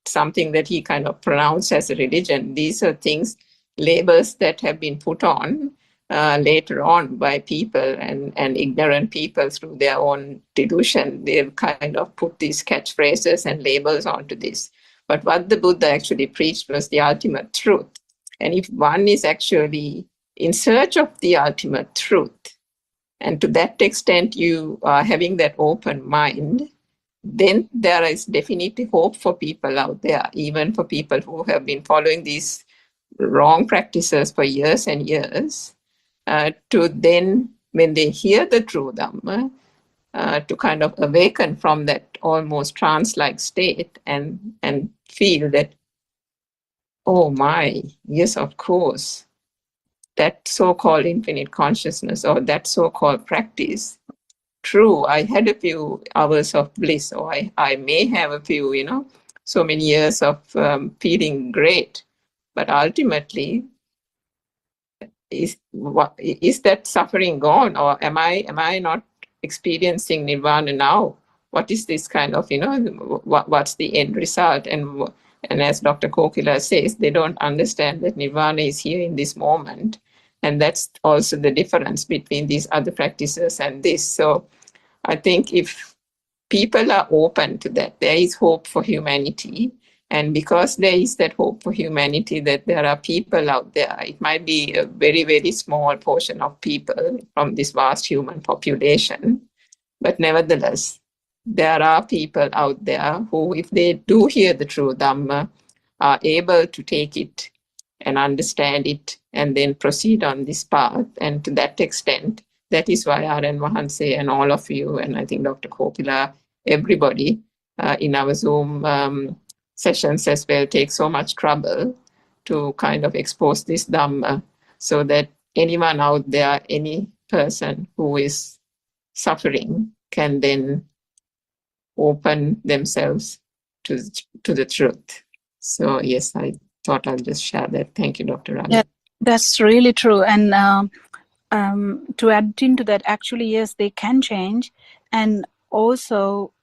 something that he kind of pronounced as a religion. These are things, labels that have been put on later on by people and ignorant people through their own delusion. They've kind of put these catchphrases and labels onto this. But what the Buddha actually preached was the ultimate truth. And if one is actually in search of the ultimate truth, and to that extent you are having that open mind, then there is definitely hope for people out there, even for people who have been following these wrong practices for years and years, to then, when they hear the true Dhamma, to kind of awaken from that almost trance-like state and feel that, oh my, yes, of course, that so-called infinite consciousness or that so-called practice, true, I had a few hours of bliss, or I may have a few, so many years of feeling great, but ultimately, is that suffering gone, or am I not experiencing nirvana now? What is this kind of, what's the end result? And as Dr. Kokila says, they don't understand that nirvana is here in this moment. And that's also the difference between these other practices and this. So I think if people are open to that, there is hope for humanity. And because there is that hope for humanity, that there are people out there, it might be a very, very small portion of people from this vast human population, but nevertheless, there are people out there who, if they do hear the true Dhamma, are able to take it and understand it and then proceed on this path. And to that extent, that is why Aryan Wahanse and all of you, and I think Dr. Kopila, everybody in our Zoom sessions as well, take so much trouble to kind of expose this Dhamma so that anyone out there, any person who is suffering can then open themselves to the truth. So yes, I thought I'll just share that. Thank you, Dr. Ravi. Yeah, that's really true. And to add into that, actually, yes, they can change. And also,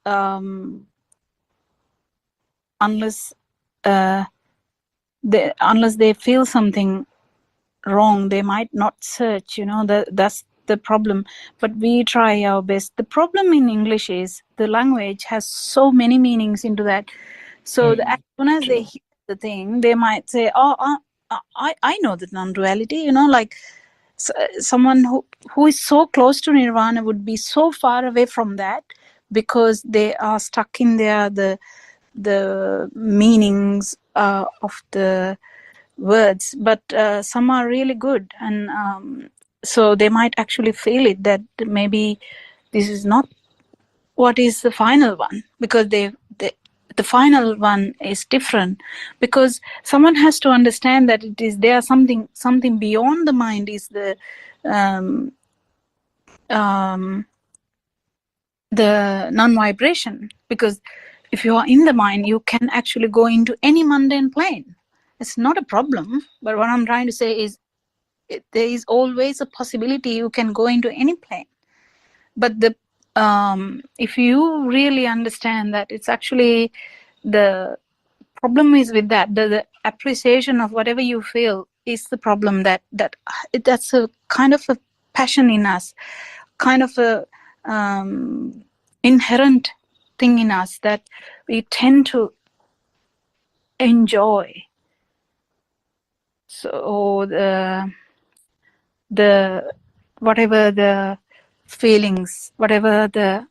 unless they feel something wrong, they might not search, that's the problem. But we try our best. The problem in English is the language has so many meanings into that. So as soon as they hear the thing, they might say, I know the non-duality, like someone who is so close to nirvana would be so far away from that because they are stuck in the meanings of the words. But some are really good, and so they might actually feel it, that maybe this is not what is the final one, because the final one is different, because someone has to understand that it is there something beyond the mind is the non-vibration. Because if you are in the mind, you can actually go into any mundane plane. It's not a problem. But what I'm trying to say is there is always a possibility you can go into any plane. But if you really understand that it's actually the problem is with that, the appreciation of whatever you feel is the problem, that's a kind of a passion in us, kind of a inherent thing in us that we tend to enjoy. So the whatever the feelings, whatever the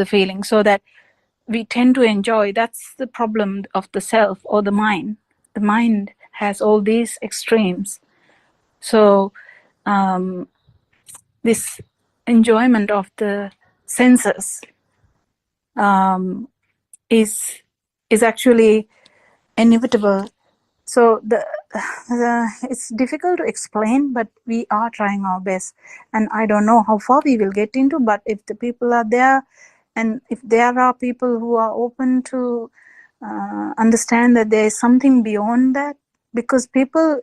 feeling, so that we tend to enjoy. That's the problem of the self or the mind. The mind has all these extremes. So this enjoyment of the senses is actually inevitable. So it's difficult to explain, but we are trying our best. And I don't know how far we will get into, but if the people are there, and if there are people who are open to understand that there is something beyond that, because people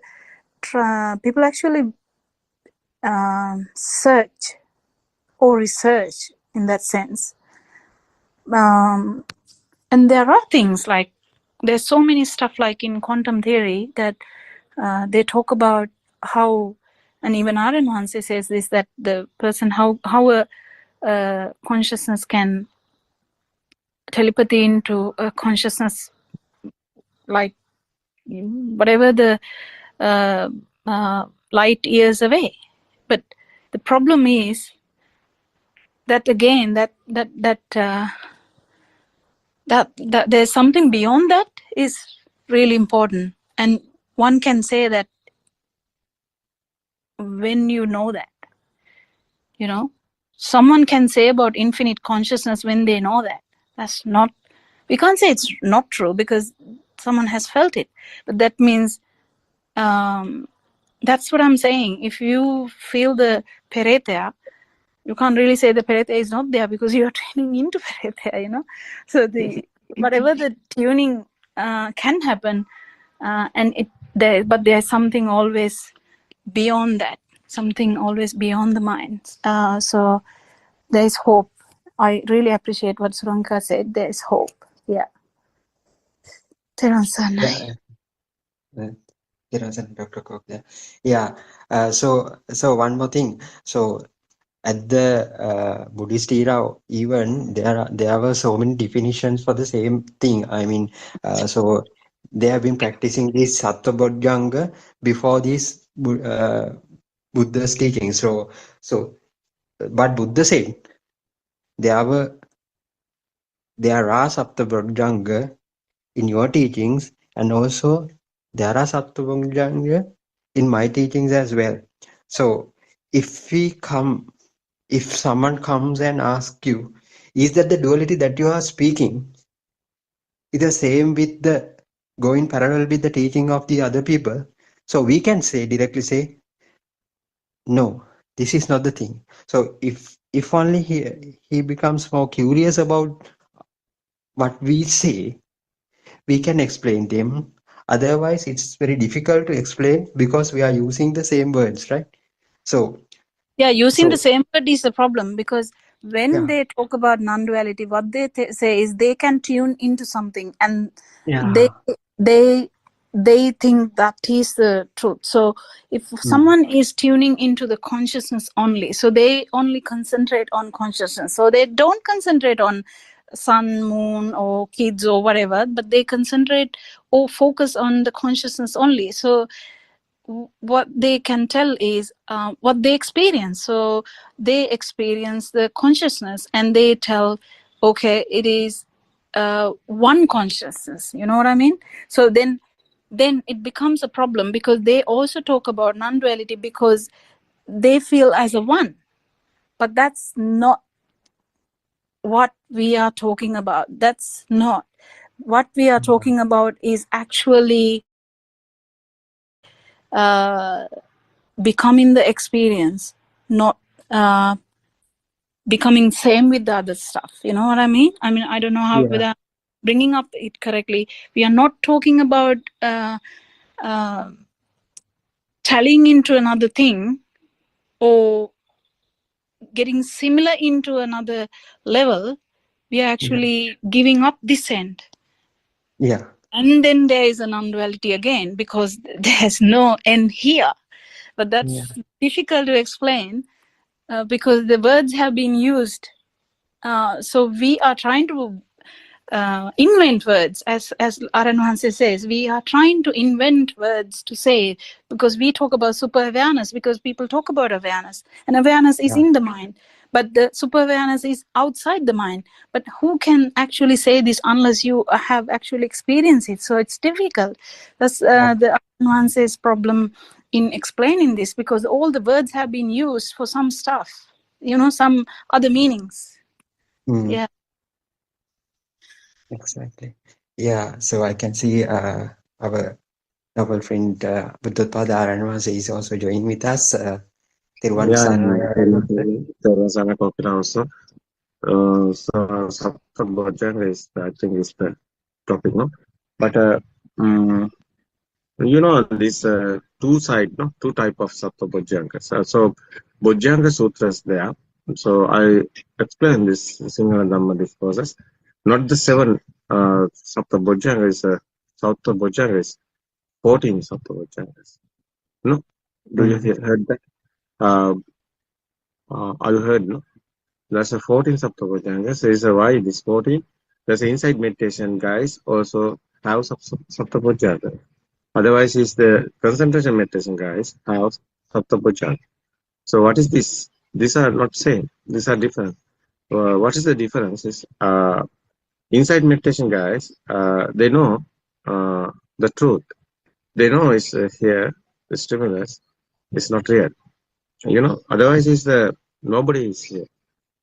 actually search or research in that sense. And there are things like, there's so many stuff like in quantum theory that they talk about how, and even Aryan Wahanse says this, that the person, how a consciousness can telepathy into a consciousness, like whatever the light years away. But the problem is that again, that there's something beyond that is really important. And one can say that when you know that, someone can say about infinite consciousness when they know that. That's not, we can't say it's not true because someone has felt it. But that means, that's what I'm saying. If you feel the peretea, you can't really say the peretea is not there because you're tuning into peretea, So whatever the tuning can happen, but there's something always beyond that, something always beyond the mind. So there's hope. I really appreciate what Suranka said. There's hope. Yeah. Yeah. Dr. Cook there. Yeah. So one more thing. So at the Buddhist era, even there were so many definitions for the same thing. I mean, so they have been practicing this Sattva before this Buddha's teaching. But Buddha said there are Sattva in your teachings, and also there are Sattva in my teachings as well. So if someone comes and asks you, is that the duality that you are speaking is the same with the going parallel with the teaching of the other people? So we can directly say, no, this is not the thing. So if only he becomes more curious about what we say, we can explain them. Otherwise, it's very difficult to explain because we are using the same words, right? So Yeah, using the so same word is the problem, because when yeah, they talk about non-duality, what they say is they can tune into something, and yeah, they think that is the truth. So if someone is tuning into the consciousness only, so they only concentrate on consciousness, so they don't concentrate on sun, moon, or kids or whatever, but they concentrate or focus on the consciousness only. So what they can tell is what they experience. So they experience the consciousness and they tell, okay, it is one consciousness, you know what I mean? So then it becomes a problem, because they also talk about non-duality because they feel as a one, but that's not what we are talking about. That's not what we are talking about. Is actually becoming the experience, not becoming same with the other stuff. You know what I mean? I don't know how, yeah, whether I'm bringing up it correctly. We are not talking about telling into another thing or getting similar into another level. We are actually giving up this end. yeah, And then there is a non-duality again, because there's no end here. But yeah, that's difficult to explain because the words have been used. So we are trying to invent words, as Aranwanse says. We are trying to invent words to say, because we talk about super awareness, because people talk about awareness, and awareness is yeah, in the mind, but the super awareness is outside the mind. But who can actually say this unless you have actually experienced it? So it's difficult. That's the Aranwanse's problem in explaining this, because all the words have been used for some stuff, some other meanings. Yeah. exactly. Yeah, so I can see our noble friend Buddothpado Aranwase is also joining with us. Thiruvan Yeah, Saranaya Aranwase. there was an copy also. So Bojang is, I think, is the topic, no? But this two side, no, two type of Sattva Bojjangas. So Bojjanga Sutras there. So I explain this Singhala Dhamma discourses. Not the 7 Sattva Bojjangas. Sattva Bojjangas 14 Sattva Bojjangas. No, do you heard that? Are you heard? No, that's a 14 Sattva Bojjangas. There is a why this 14. There's inside meditation guys also have Sattva Bojjanga. Otherwise, is the concentration meditation guys have Sattva Bojjanga. So what is this? These are not same. These are different. What is the difference? Is inside meditation guys, they know the truth. They know it's here. The stimulus is not real. Otherwise, is the nobody is here.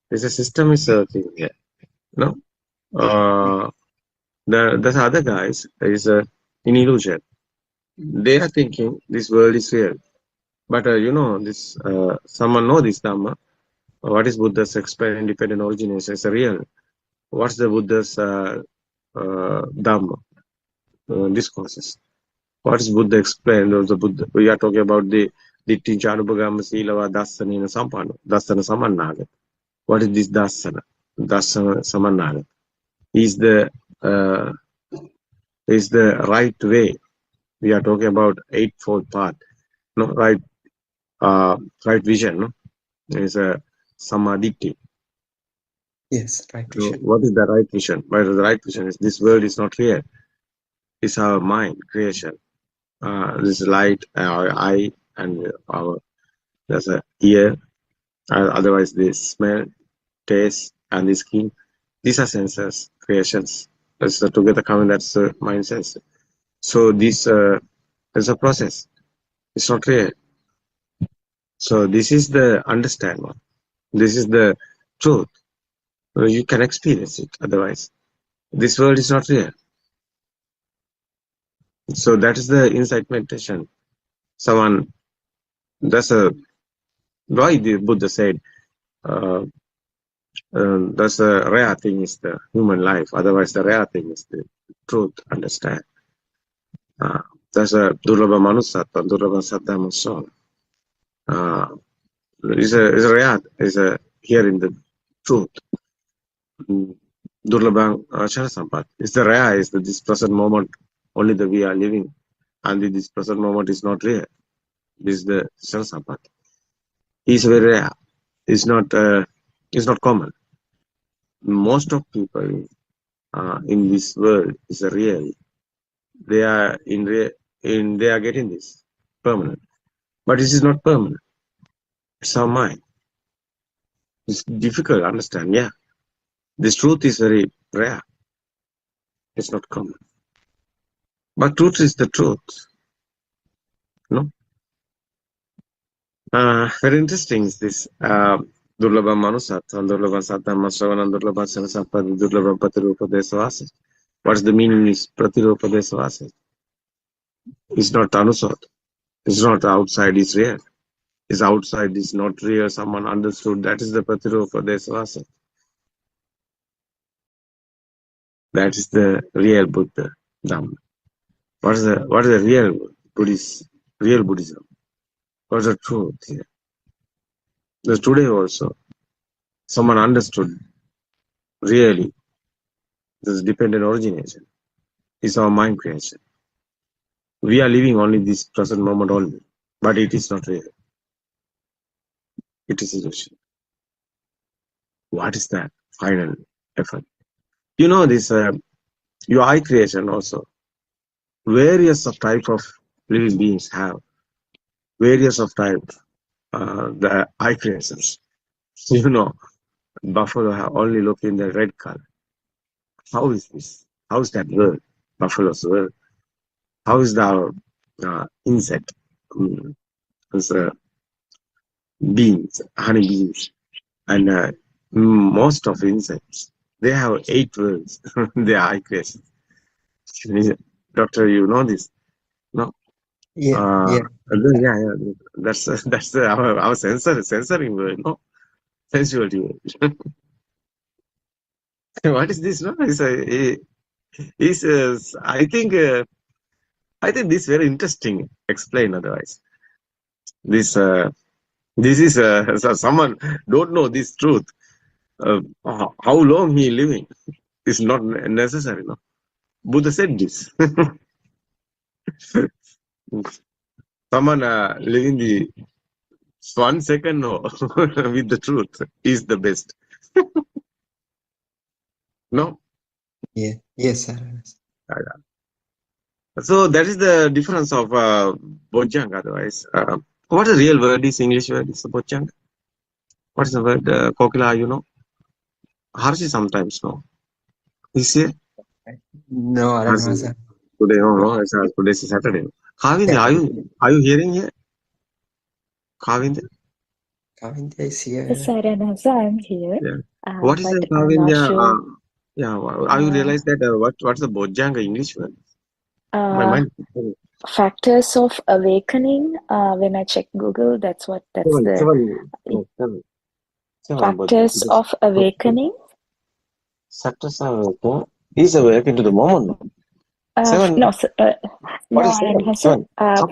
There's a system is working here. No, the other guys is in illusion. They are thinking this world is real. But this someone know this Dhamma. What is Buddha's explained independent origination is real. What's the Buddha's Dhamma discourses? What is Buddha explained? The Buddha, we are talking about the Ditti Chanubhagama Silava Dassana Sampano, Dassana Samannaga. What is this Dassana? Dassana Samannaga is the right way. We are talking about eightfold path. No, right, right vision. No, is a samadhi. Yes, right So vision. what is the right vision? But the right vision is this world is not real. It's our mind creation. This light, our eye, and our there's a ear. Otherwise, the smell, taste, and the skin. These are senses creations. So together coming, that's mind sense. So this is a process. It's not real. So this is the understand one. This is the truth. You can experience it. Otherwise, this world is not real. So that is the insight meditation. Someone, that's a why the Buddha said that's a rare thing is the human life. Otherwise, the rare thing is the truth. Understand. That's a durlabha manusattva, durlabha saddhamma so. Is a rare is a here in the truth. Durlabha Achara Sampat. It's the rare is that this present moment only that we are living, and this present moment is not real. This is the Achara Sampat. It's very rare. It's not common. Most of people in this world is a real. They are they are getting this permanent, but this is not permanent. It's our mind. It's difficult to understand. Yeah, this truth is very rare. It's not common. But truth is the truth. No? Very interesting is this. Durlabha Manusatva, Durlabha Saddhamma Shravana, Durlabha Sanasampada, Durlabha Patirupa Desavasa. What's the meaning is Pratirupa Desavasa? It's not Anusat. It's not outside, it's real. It's outside, it's not real. Someone understood. That is the Pratirupa Desavasa. That is the real Buddha Dhamma. What is the real Buddhism? What is the truth here? Because today also, someone understood really this dependent origination is our mind creation. We are living only this present moment only, but it is not real. It is illusion. What is that final effort? You know this your eye creation also. Various of type of living beings have various of type the eye creations. You know, buffalo have only look in the red color. How is this? How is that world? Buffalo's world. How is the insect? Beans, honey beans, and most of insects. They have 8 worlds. They are eye creations. Doctor, you know this? No. Yeah, yeah. Yeah. That's our censoring word, no? Sensuality word. What is this? No, I think this is very interesting. Explain otherwise. This is so someone don't know this truth. How long he living is not necessary. No, Buddha said this. Someone living the 1 second no with the truth is the best. No. Yeah. Yes, sir. So that is the difference of Bojjhanga. Otherwise, what is the real word? Is English word? Is Bojjhanga? What is the word? Kokila, you know? Harshi sometimes no. Is here? No, I don't know, Harshi. sir. Today, no. Today is Saturday. Kavindya, Yeah. are you hearing here? Kavindya? Kavindya is here. Yes, Sarana, so I'm here. Yeah. What is But the I'm not Kavindya? sure. Are you realize that what's the Bojjhanga English word? My mind. Factors of awakening. When I check Google, that's the factors of awakening. Factors of awakening. Is awakened to the moment. No, What is seven?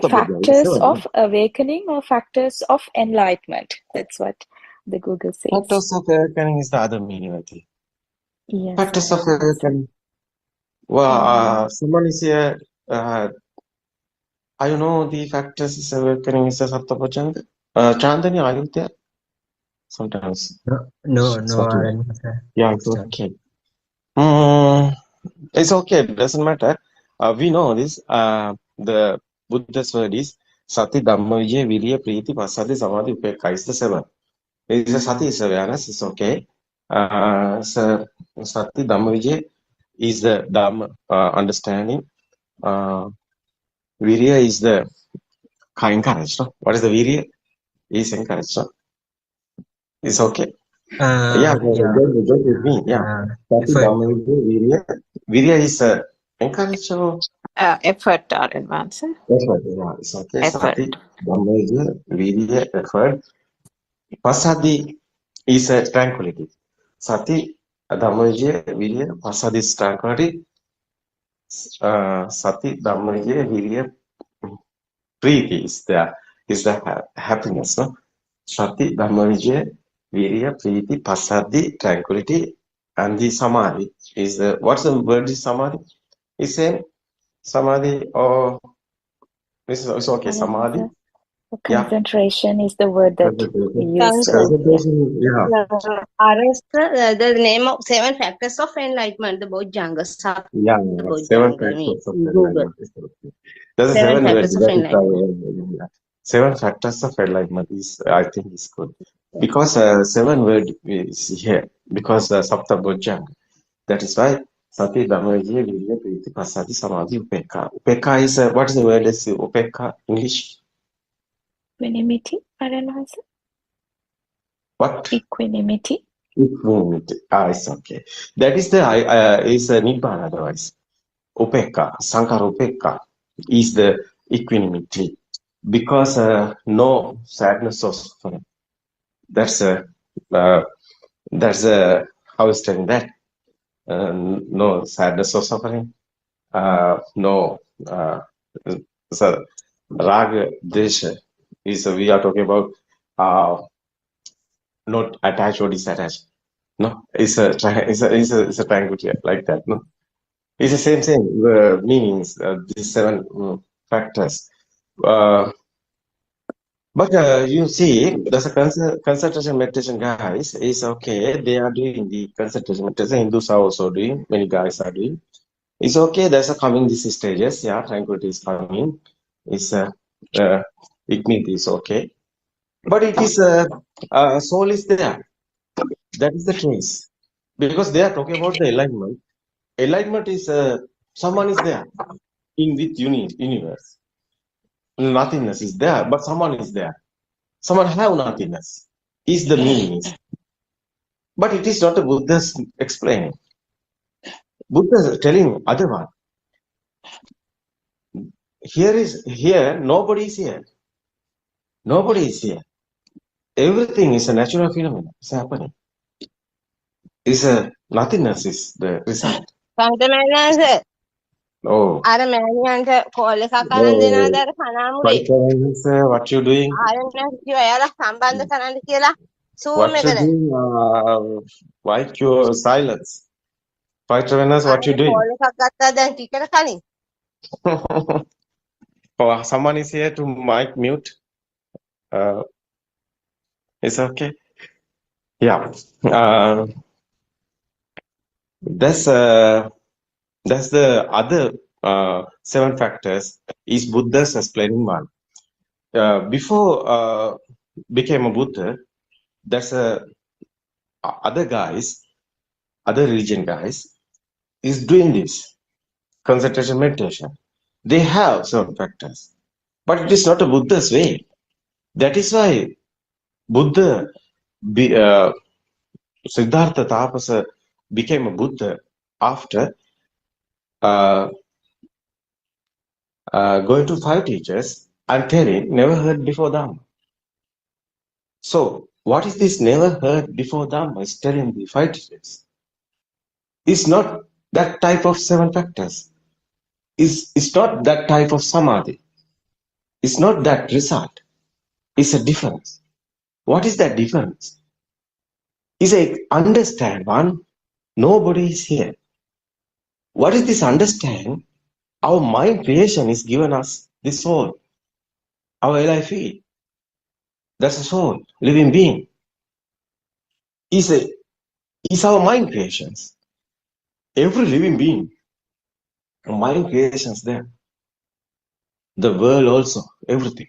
Factors of awakening or factors of enlightenment. That's what the Google says. Factors of awakening is the other meaning, I think. Yes. Factors of awakening. Well, someone is here. I know the factors is awakening is a Saptapajanga. Chandani, are you there? Sometimes. No, Okay. Aranmasa. Yeah, it's okay. It's okay. It doesn't matter. We know this. The Buddha's word is Sati Dhamma Vijaya Virya Priti Pasadi Samadhi Upekka is the seven. It's a Sati is awareness. It's okay. So Sati Dhamma Vijaya is the Dhamma understanding. Virya is the encouraged. No? What is the Virya? Is encouraged. No? It's okay. Yeah, Yeah. just with me. Yeah. Sati Effort. Dhamma Vijaya Virya. Virya is encouraged. So Effort or advance. effort, yeah, it's okay. Effort. Sati, Dhamma, Virya, effort. Pasadi is a tranquility. Sati, Dhamma, Virya, Pasadi is tranquility. Sati, Dhamma, Virya, Preeti is the happiness. No? Sati, Dhamma, Virya, Preeti, Pasadi, tranquility, and the Samadhi is the what's the word is Samadhi? Is same Samadhi or it's okay. Samadhi. Aranmasa. Yeah. Concentration is the word that we use. Concentration, yeah. The name of 7 factors of enlightenment, the Bojjanga, Yeah, seven factors of enlightenment. There's a 7 seven words. factors of That is enlightenment. seven factors of enlightenment is I think is good because seven word is here because Sapta Bojjanga. That is why Sati Dhamma Virya Priti Pasadi Samadhi Upekka. Upekka is what is the word is Upekka English? Equanimity, Aranmasa. What? Equanimity. Equanimity. It's okay. That is the is Nibbana otherwise. Upekka, Sankara Upekka is the equanimity because no sadness or suffering. That's how is telling that no sadness or suffering, no so raga desha is we are talking about not attached or disattached. No, it's a triangle here like that. No. It's the same meanings, these seven factors. But you see, there's a concentration meditation guys is okay. They are doing the concentration meditation. Hindus are also doing. Many guys are doing. It's okay. There's a coming these stages. Yeah, tranquility is coming. It's dignity is okay. But it is soul is there. That is the case because they are talking about the enlightenment. Enlightenment is someone is there in with universe. Nothingness is there, but someone is there. Someone have nothingness. Is the meaning. But it is not a Buddha's explaining. Buddha is telling other one. Here, nobody is here. Nobody is here. Everything is a natural phenomenon. It's happening. It's a nothingness is the result. Sir. Oh. අර මෑණියන්ට call එකක් අරන් දෙනවද අර කනාමුරේ? What you doing? ආරෙන් කිව්වා එයාලා සම්බන්ධ කරන්න කියලා Zoom What you එකට. doing? Why your silence? Fight awareness, what you doing? Call එකක් ගත්තා දැන් ටිකට කලින්. Oh, someone is here to mic mute. It's okay. Yeah. That's the other seven factors is Buddha's explaining one. Before became a Buddha, that's other guys, other religion guys, is doing this concentration meditation. They have seven factors, but it is not a Buddha's way. That is why Buddha, Siddhartha Tapasa became a Buddha after going to 5 teachers and telling, never heard before Dhamma. So, what is this never heard before Dhamma is telling the 5 teachers? It's not that type of 7 factors. It's not that type of samadhi. It's not that result. It's a difference. What is that difference? It's a understand one, nobody is here. What is this understand? Our mind creation is given us this soul, our alive field. That's a soul, living being. Is our mind creations. Every living being, mind creations there. The world also, everything,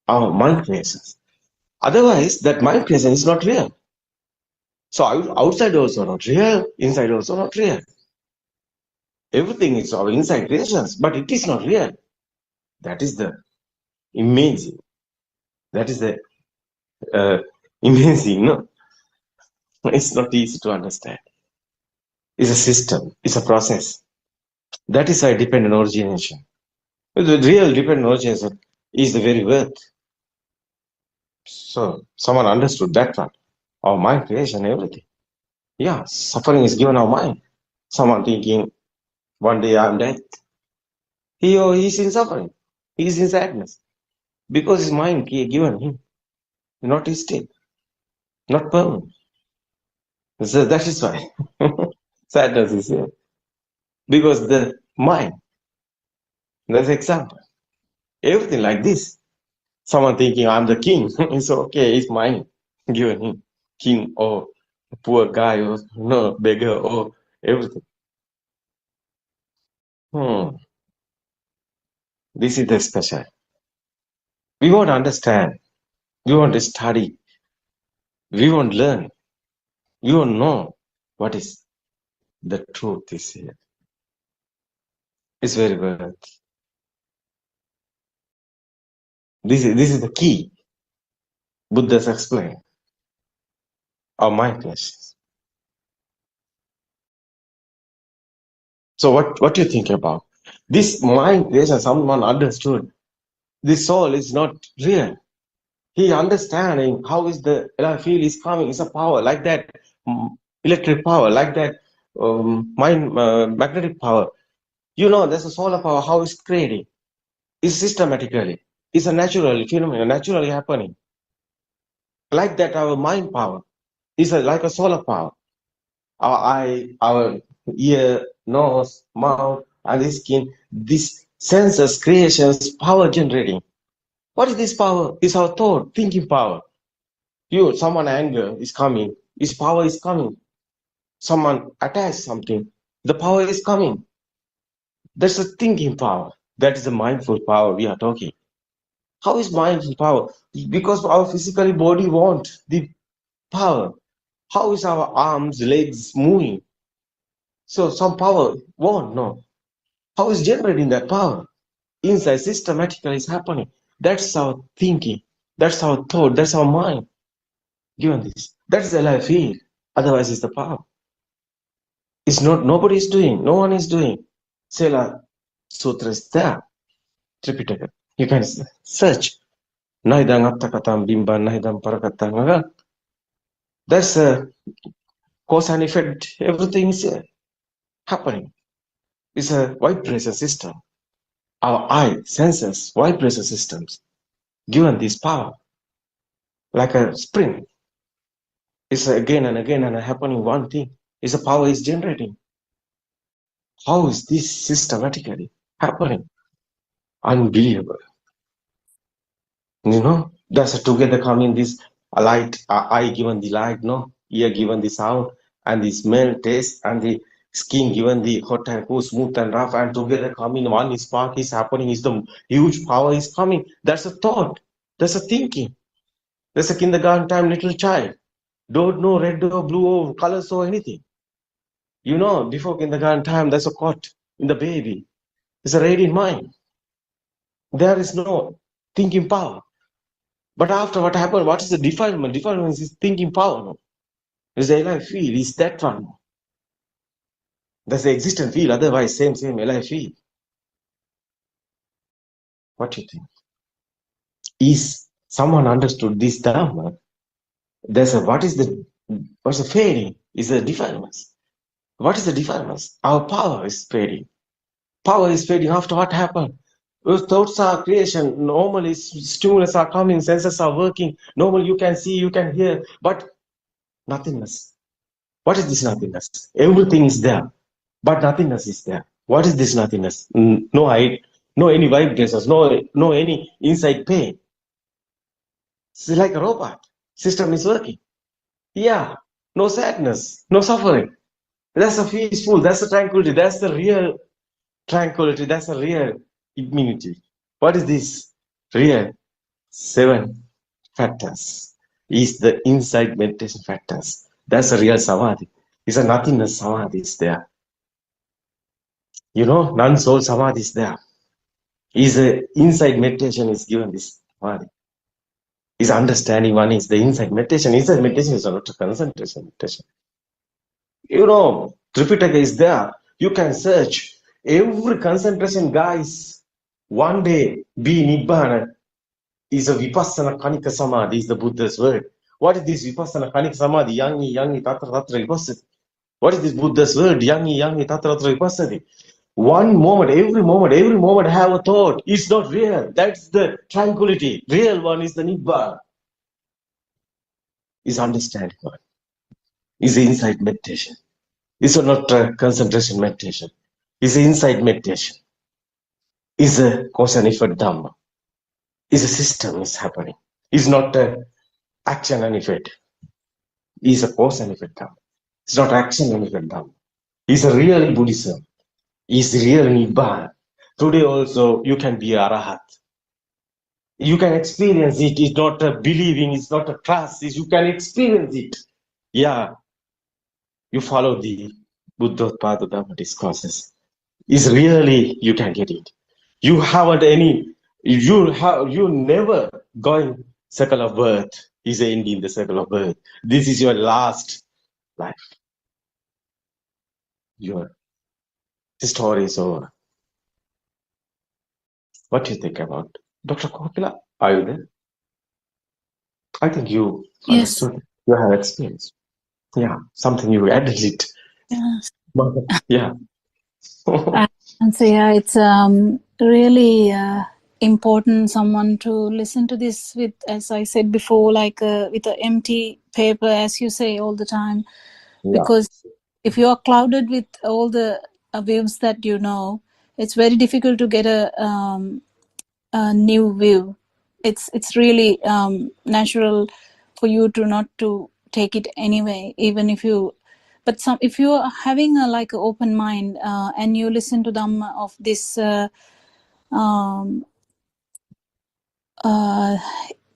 our mind creations. Otherwise, that mind creation is not real. So outside also not real, inside also not real. Everything is our inside creations, but it is not real. That is the imaging. That is the imaging. No, it's not easy to understand. It's a system. It's a process. That is a dependent origination. The real dependent origination is the very word. So someone understood that one. Our mind creation, everything. Yeah, suffering is given our mind. Someone thinking, one day I'm dead. He or he's in suffering. He's in sadness. Because his mind given him. Not his state. Not permanent. So that is why sadness is here. Because the mind, that's example. Everything like this. Someone thinking I'm the king. It's okay, it's mine. Given him. King or poor guy or no beggar or everything. This is the special. We want to understand. We want to study. We want to learn. We want to know what is the truth is here. It's very good. This is the key. Buddha's explained. Our mind questions. So what do you think about this mind creation? Someone understood this soul is not real. He understanding how is the feel is coming. It's a power like that, electric power like that, magnetic power. You know, there's a solar power. How it's creating? It's systematically. It's a natural phenomenon, naturally happening. Like that, our mind power is like a solar power. Our eye, our ear, nose, mouth, and the skin, these senses, creations, power generating. What is this power? It's our thought, thinking power. Someone anger is coming, his power is coming. Someone attacks something, the power is coming. That's a thinking power. That is the mindful power we are talking. How is mindful power? Because our physical body wants the power. How is our arms, legs moving? So some power won't know. How is generating that power? Inside systematically is happening. That's our thinking. That's our thought. That's our mind. Given this. That's the life field. Otherwise it's the power. It's not, nobody is doing. No one is doing. Sela Sutra is there. Tripitaka. You can search. Naidang Aptakatam Bimban Naidam Parakatanga. That's a cause and effect. Everything is happening. It's a vibration system. Our eye senses vibration systems given this power like a spring. It's again and again and happening one thing. Is the power is generating. How is this systematically happening? Unbelievable. You know, that's together coming this light, eye given the light, no, ear given the sound, and the smell, taste, and the skin given the hot and cool, smooth and rough, and together coming one spark is happening, is the huge power is coming. That's a thought. That's a thinking. That's a kindergarten time little child. Don't know red or blue or colors or anything. You know, before kindergarten time, there's a caught in the baby. It's a radiant mind. There is no thinking power. But after what happened, what is the defilement? Defilement is thinking power. No? Is the alive feel? Is that one? That's the existent feel. Otherwise, same alive feel. What do you think? Is someone understood this Dharma? There's a what's the fading? Is the defilements. What is the defilements? Our power is fading. Power is fading after what happened? Those thoughts are creation. Normally, stimulus are coming, senses are working. Normally, you can see, you can hear, but nothingness. What is this nothingness? Everything is there, but nothingness is there. What is this nothingness? No No any vibrations, no any inside pain. It's like a robot. System is working. Yeah, no sadness, no suffering. That's a peaceful, that's a tranquility, that's the real tranquility, that's a real immunity. What is this? Real 7 factors is the inside meditation factors. That's a real samadhi. It's a nothingness samadhi is there. You know, non-soul samadhi is there. Is a inside meditation is given this samadhi. Is understanding one is the inside meditation. Inside meditation is not a concentration meditation. You know, Tripitaka is there. You can search every concentration, guys. One day be Nibbana is a Vipassana Kanika Samadhi, is the Buddha's word. What is this Vipassana Kanika Samadhi? Yangi, Tatra, Tatra, Vipassati. What is this Buddha's word? Yangi, Tatra, Tatra, Vipassati. One moment, every moment have a thought. It's not real. That's the tranquility. Real one is the Nibbana. Is understanding one. Is the inside meditation. It's not a concentration meditation. It's an inside meditation. It's a cause and effect Dhamma. It's a system is happening. It's not a action and effect. It's a cause and effect Dhamma. It's not action and effect Dhamma. It's a real Buddhism. It's real Nibbana. Today also you can be Arahat. You can experience it. It's not a believing. It's not a trust. You can experience it. Yeah. You follow the Buddothpado Dhamma discourses. Is really you can get it. You haven't any. You never going circle of birth. Is ending the circle of birth. This is your last life. Your story is over. What do you think about Dr. Kokila? Are you there? I think you Yes. understood. You have experience. Yeah, something you added it. Yes. Yeah. And so yeah, it's really important someone to listen to this with, as I said before, like with an empty paper, as you say all the time, because if you are clouded with all the views that you know, it's very difficult to get a new view. It's really natural for you to not to take it anyway, even if you. But if you are having a like an open mind and you listen to them of this,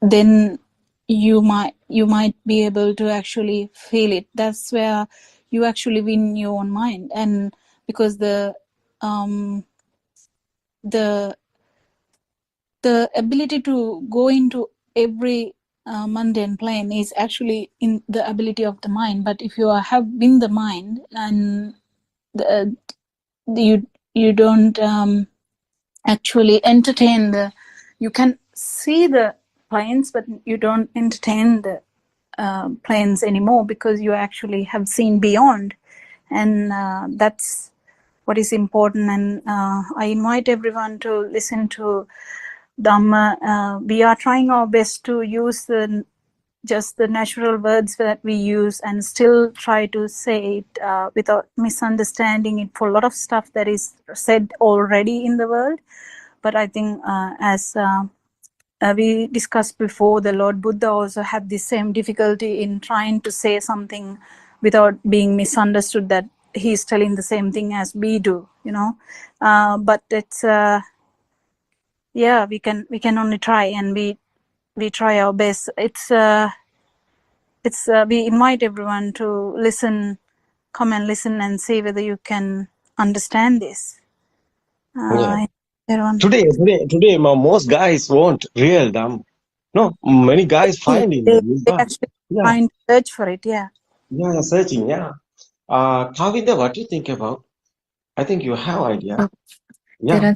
then you might be able to actually feel it. That's where you actually win your own mind, and because the ability to go into every mundane plane is actually in the ability of the mind. But if you have been the mind and you don't actually entertain you can see the planes, but you don't entertain the planes anymore because you actually have seen beyond, and that's what is important. And I invite everyone to listen to Dhamma. We are trying our best to use just the natural words that we use and still try to say it without misunderstanding it for a lot of stuff that is said already in the world. But I think as we discussed before, the Lord Buddha also had the same difficulty in trying to say something without being misunderstood, that he's telling the same thing as we do, you know. But it's yeah, we can only try, and we try our best. It's we invite everyone to listen, come and listen and see whether you can understand this. Yeah. Everyone. Today, most guys want real Dhamma. No, many guys find in They Nibbana. actually trying to search for it. Yeah. Yeah, searching. Yeah. Kavinda, what do you think about? I think you have idea. Yeah.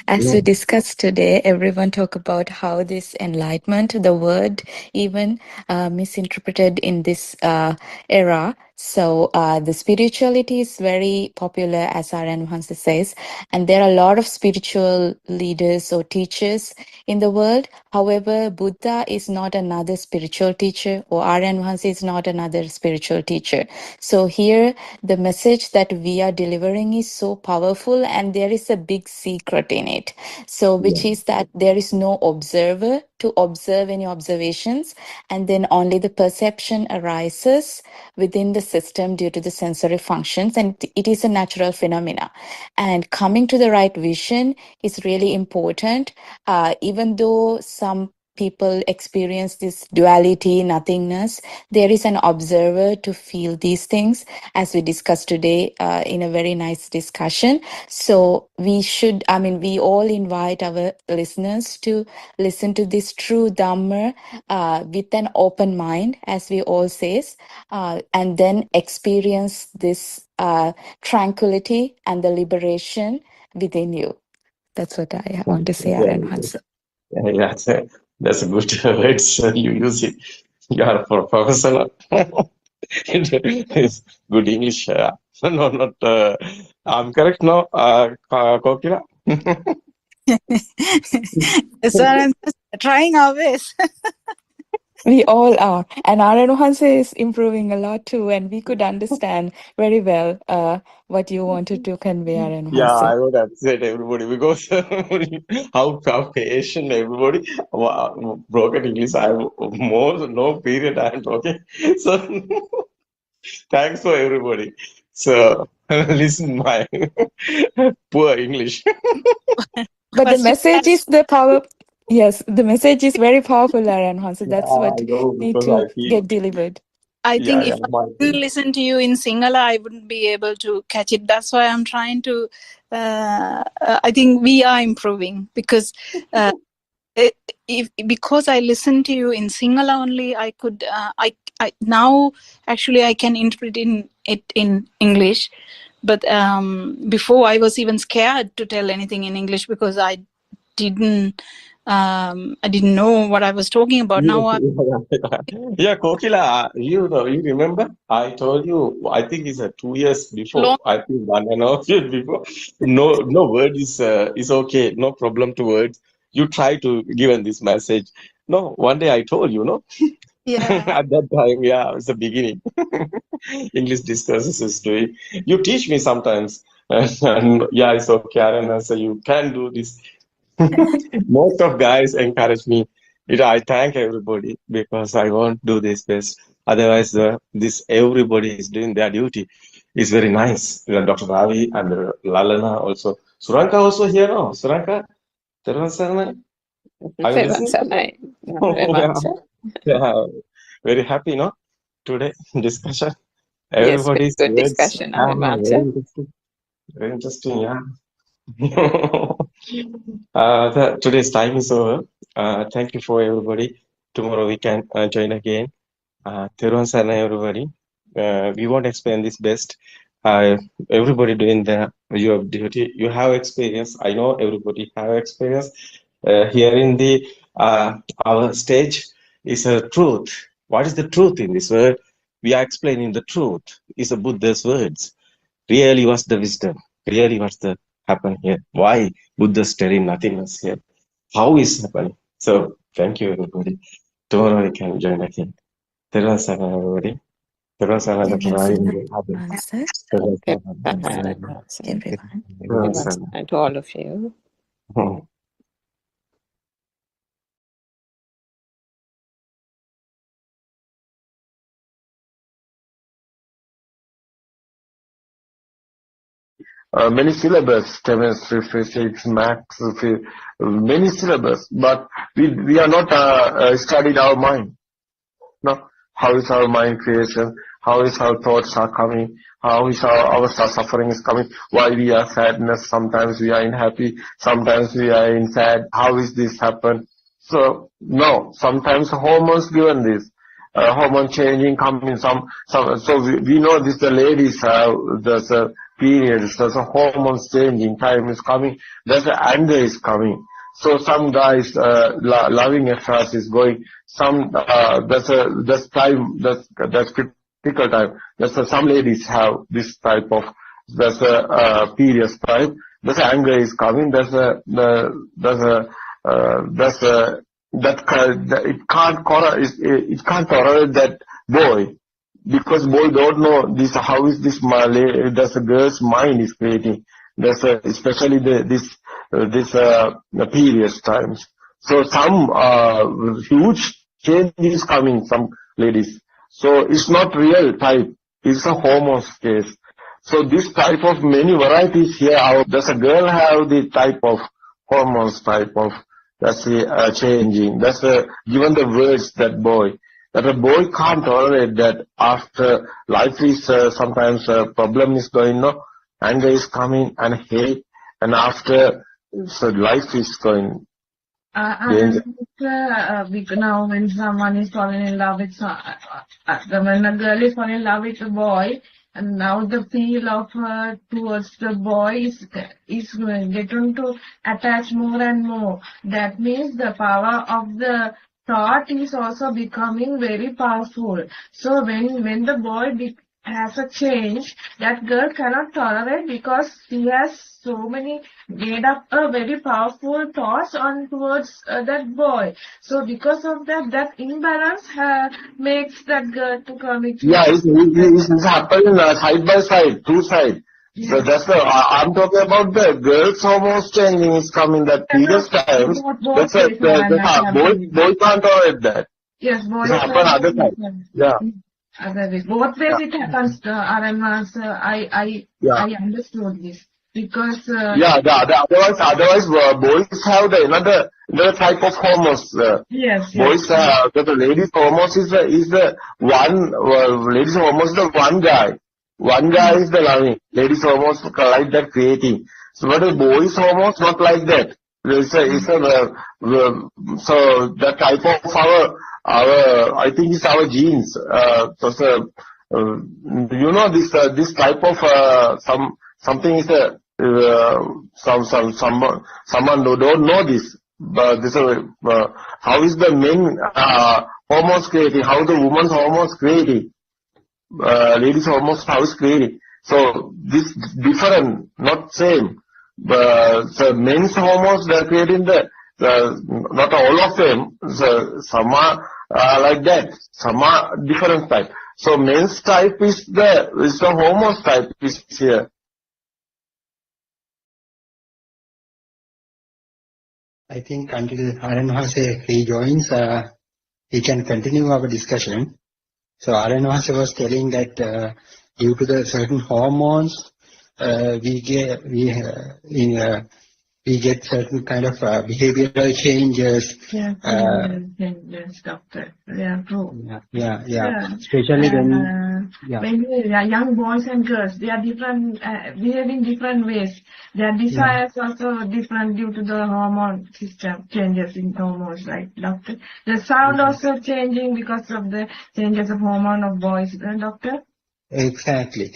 As we discussed today, everyone talk about how this enlightenment, the word even misinterpreted in this era, So the spirituality is very popular, as Aryan Hansa says, and there are a lot of spiritual leaders or teachers in the world. However, Buddha is not another spiritual teacher, or Aryan Hansa is not another spiritual teacher. So here, the message that we are delivering is so powerful, and there is a big secret in it. So, which is that there is no observer to observe any observations, and then only the perception arises within the system due to the sensory functions, and it is a natural phenomena. And coming to the right vision is really important, even though some people experience this duality, nothingness, there is an observer to feel these things, as we discussed today in a very nice discussion. So we should, we all invite our listeners to listen to this true Dhamma with an open mind, as we all says, and then experience this tranquility and the liberation within you. That's what I want to say, Aryan Hansa. Yeah, that's a good words you use it. You are a professional. It's good English. No, not. I'm correct now, Kokila. So I'm just trying our best. We all are. And Aryan Hansa is improving a lot too, and we could understand very well what you wanted to convey, Aryan Yeah, Hansa. I would upset everybody because how patient everybody. Broken English. I'm more no period. I'm talking. So thanks for everybody. So listen, my poor English. But the message is the power. Yes, the message is very powerful, Aryan Hansa. That's Yeah, what I know need because to I feel. get delivered. I think Yeah, if I my didn't listen to you in Sinhala, I wouldn't be able to catch it. That's why I'm trying to. I think we are improving because because I listened to you in Sinhala only, I could. I now actually I can interpret it in English, but before I was even scared to tell anything in English because I didn't know what I was talking about. Now Yeah, Kokila, you know, you remember? I told you, I think it's 2 years before. long I think 1.5 years before. No word is okay. No problem to words. You try to give in this message. No, one day I told you, no? yeah. At that time, yeah, it's the beginning. English discussions is doing. You teach me sometimes. And yeah, it's okay, Aaron. So you can do this. Most of guys encourage me. I thank everybody because I won't do this best. Otherwise, this everybody is doing their duty. It's very nice. Dr. Ravi and Lalana also. Suranka also here, no? Suranka, Tervasan, are you listening? Yeah, yeah, very happy, no? Today discussion. Yes, very Everybody's good words. discussion, Aryan. Very interesting. Very interesting, yeah. Today's time is over. Thank you for everybody. Tomorrow we can join again. Thiruvan Sarna, everybody. We won't explain this best. Everybody doing your duty. You have experience. I know everybody have experience. Here in the our stage is a truth. What is the truth in this word? We are explaining the truth. It's a Buddha's words. Really, what's the wisdom? Really, what's the happen here? Why Buddha's telling nothingness here? How is happening? So thank you, everybody. Tomorrow we can join again. Terima kasih, everybody. Terima kasih, Dr. Rai. Hansa, Everyone. everyone. To all of you. Many syllabus, chemistry, physics, maths, many syllabus, but we are not studied our mind. No, how is our mind creation? How is our thoughts are coming? How is our suffering is coming? Why we are sadness? Sometimes we are in happy. Sometimes we are in sad. How is this happen? So no, sometimes hormones given this. Hormone changing coming so we know this the ladies there's a period, there's a hormones changing, time is coming, there's a anger is coming. So some guys loving affairs is going, some that's time that's critical cycle time. Some ladies have this type of, there's a periods type. There's anger is coming. It can't tolerate that boy, because boy don't know this, how is this there's a girl's mind is creating. There's especially this periods times. So some huge change is coming, some ladies. So it's not real type, it's a hormones case. So this type of many varieties here, does a girl have the type of hormones type of, that's changing. That's given the words that a boy can't tolerate that. After life is sometimes a problem is going on, anger is coming and hate, and after so life is going. Now when someone is falling in love with when a girl is falling in love with a boy, and now the feel of her towards the boy is getting to attach more and more. That means the power of the thought is also becoming very powerful. So when the boy has a change, that girl cannot tolerate, because she has so many made up a very powerful thoughts on towards that boy. So because of that imbalance makes that girl to commit. Yeah, it's happening side by side, two sides. Yeah. So that's I'm talking about the girls' hormones changing is coming that previous times. Boy can't tolerate that. Yes, boy. It happens other side. Yeah. Both ways it happens, RMS. I understood this. Because otherwise boys have another type of hormones. Yes. Boys the ladies' hormones is the one. Ladies' hormones is the one guy. One guy is the loving. Ladies' hormones like that creating. So but the boys' hormones not like that. So the type of our I think it's our genes. This type of something is someone who don't know this, but this how is the men hormones creating, how the woman's hormones creating, ladies hormones how is creating. So this different, not same. So men's hormones they're creating not all of them. So some are like that, some are different type. So men's type is the hormones type is here. I think until Aranwase rejoins, we can continue our discussion. So Aranwase was telling that due to the certain hormones, we get certain kind of behavioral changes. Yes, doctor. Yeah, true. Yeah. Especially when young boys and girls, they are different, behave in different ways. Their desires also different due to the hormone system changes in hormones, right, doctor? The sound also changing because of the changes of hormone of boys, doctor? Exactly.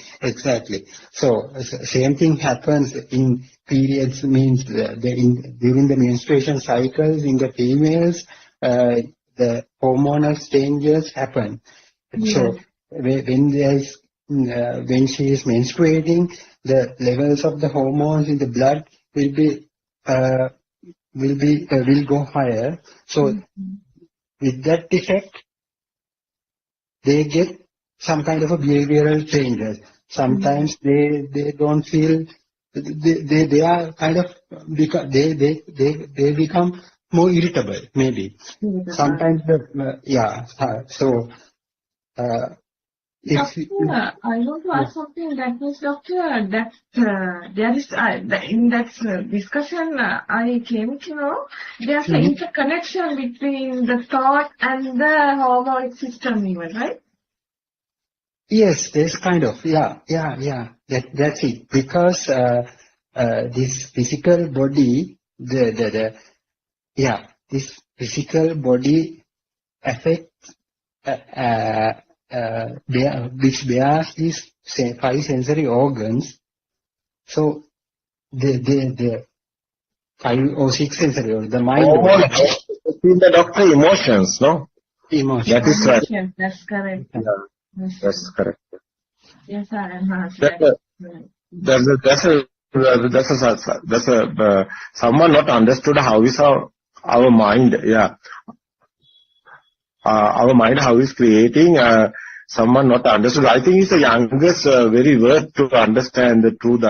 So same thing happens in periods, means during the menstruation cycles in the females, the hormonal changes happen. Yes. So when she is menstruating, the levels of the hormones in the blood will go higher. So with that effect, they get some kind of a behavioral changes. Sometimes they don't feel, they are kind of, they become more irritable, maybe. Sometimes Doctor, I want to ask something. That means, doctor, that there is in that discussion I came to know there's an interconnection between the thought and the hormone system, even, right? Yes, there's kind of, that's it. Because this physical body, this physical body affects, which bears these 5 sensory organs. So the 5 or 6 sensory organs, the mind. The doctor emotions, no? Emotions. That is right. That's correct. That's correct. Yes, sir. And That's a someone not understood how is our mind. Yeah, our mind how is creating. Someone not understood. I think it's the youngest very worth to understand the truth.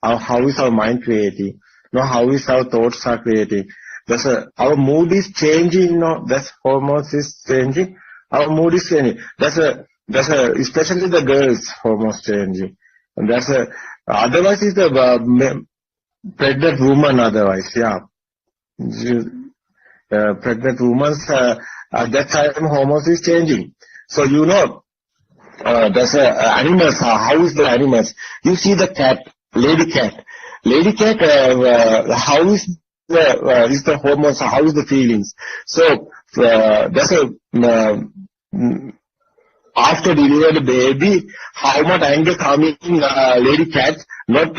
How is our mind creating? No, how is our thoughts are creating? Our mood is changing. No, that's hormones is changing. Our mood is changing. Especially the girls' hormones changing. And otherwise is the pregnant woman. Otherwise, yeah, pregnant woman's at that time hormones is changing. So animals. How is the animals? You see the cat, lady cat. Lady cat. How is the hormones? How is the feelings? So after delivery the baby, how much anger coming lady cat, not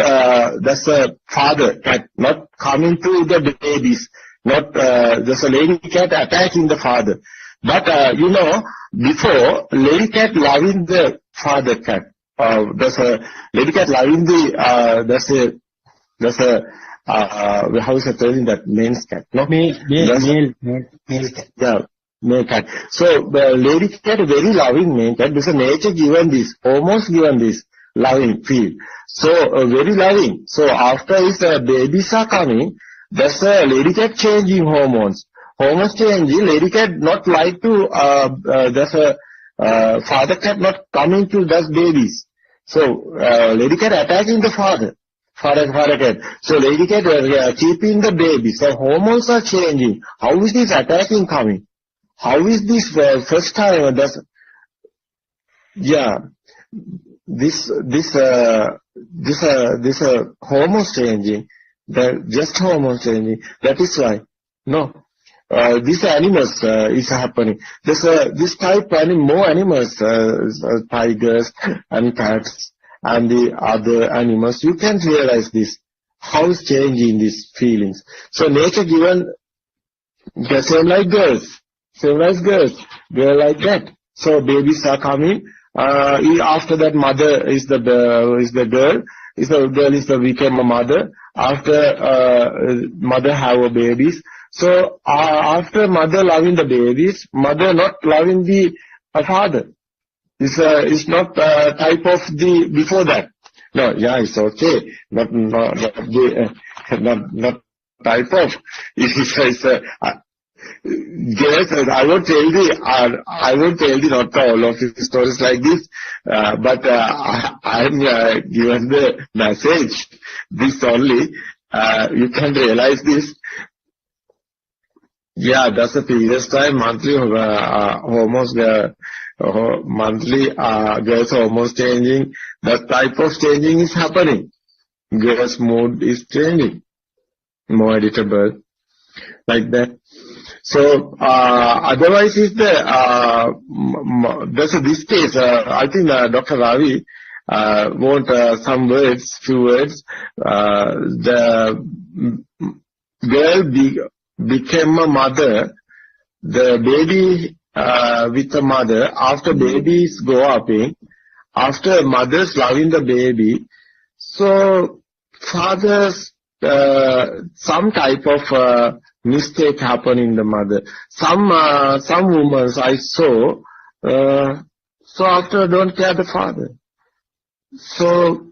that's a father cat, not coming to the babies, not there's a lady cat attacking the father. But before lady cat loving the father cat, there's a lady cat loving the how is it telling that man's cat? No, male cat. Yeah. Male cat. So the lady cat very loving male cat. There's a nature given this, almost given this loving feel. So very loving. So after his babies are coming, there's a lady cat changing hormones. Hormones changing. Lady cat not like to. There's a father cat not coming to those babies. So lady cat attacking the father. Father cat. So lady cat keeping the baby. So hormones are changing. How is this attacking coming? How is this first time? This hormones changing. Just hormones changing. That is why. No, these animals is happening. This type more animals, tigers and cats and the other animals. You can realize this. How is changing these feelings? So nature given the same like girls. Same as girls, girl like that. So babies are coming. After that, mother is the girl. The girl became a mother. After mother have a babies. So after mother loving the babies, mother not loving the father. It's not type of the before that. No, yeah, it's okay. Not type of. Yes, I won't tell not all of the stories like this, but I'm given the message. This only, you can realize this. Yeah, that's the previous time. Monthly hormones, monthly girls hormones changing. That type of changing is happening. Girls' mood is changing, more editable, like that. So otherwise is there's this case. I think Dr. Ravi want some words, few words. The girl became a mother. The baby with a mother. After babies grow up, after mothers loving the baby, so fathers some type of mistake happen in the mother. Some women I saw, so after don't care the father. So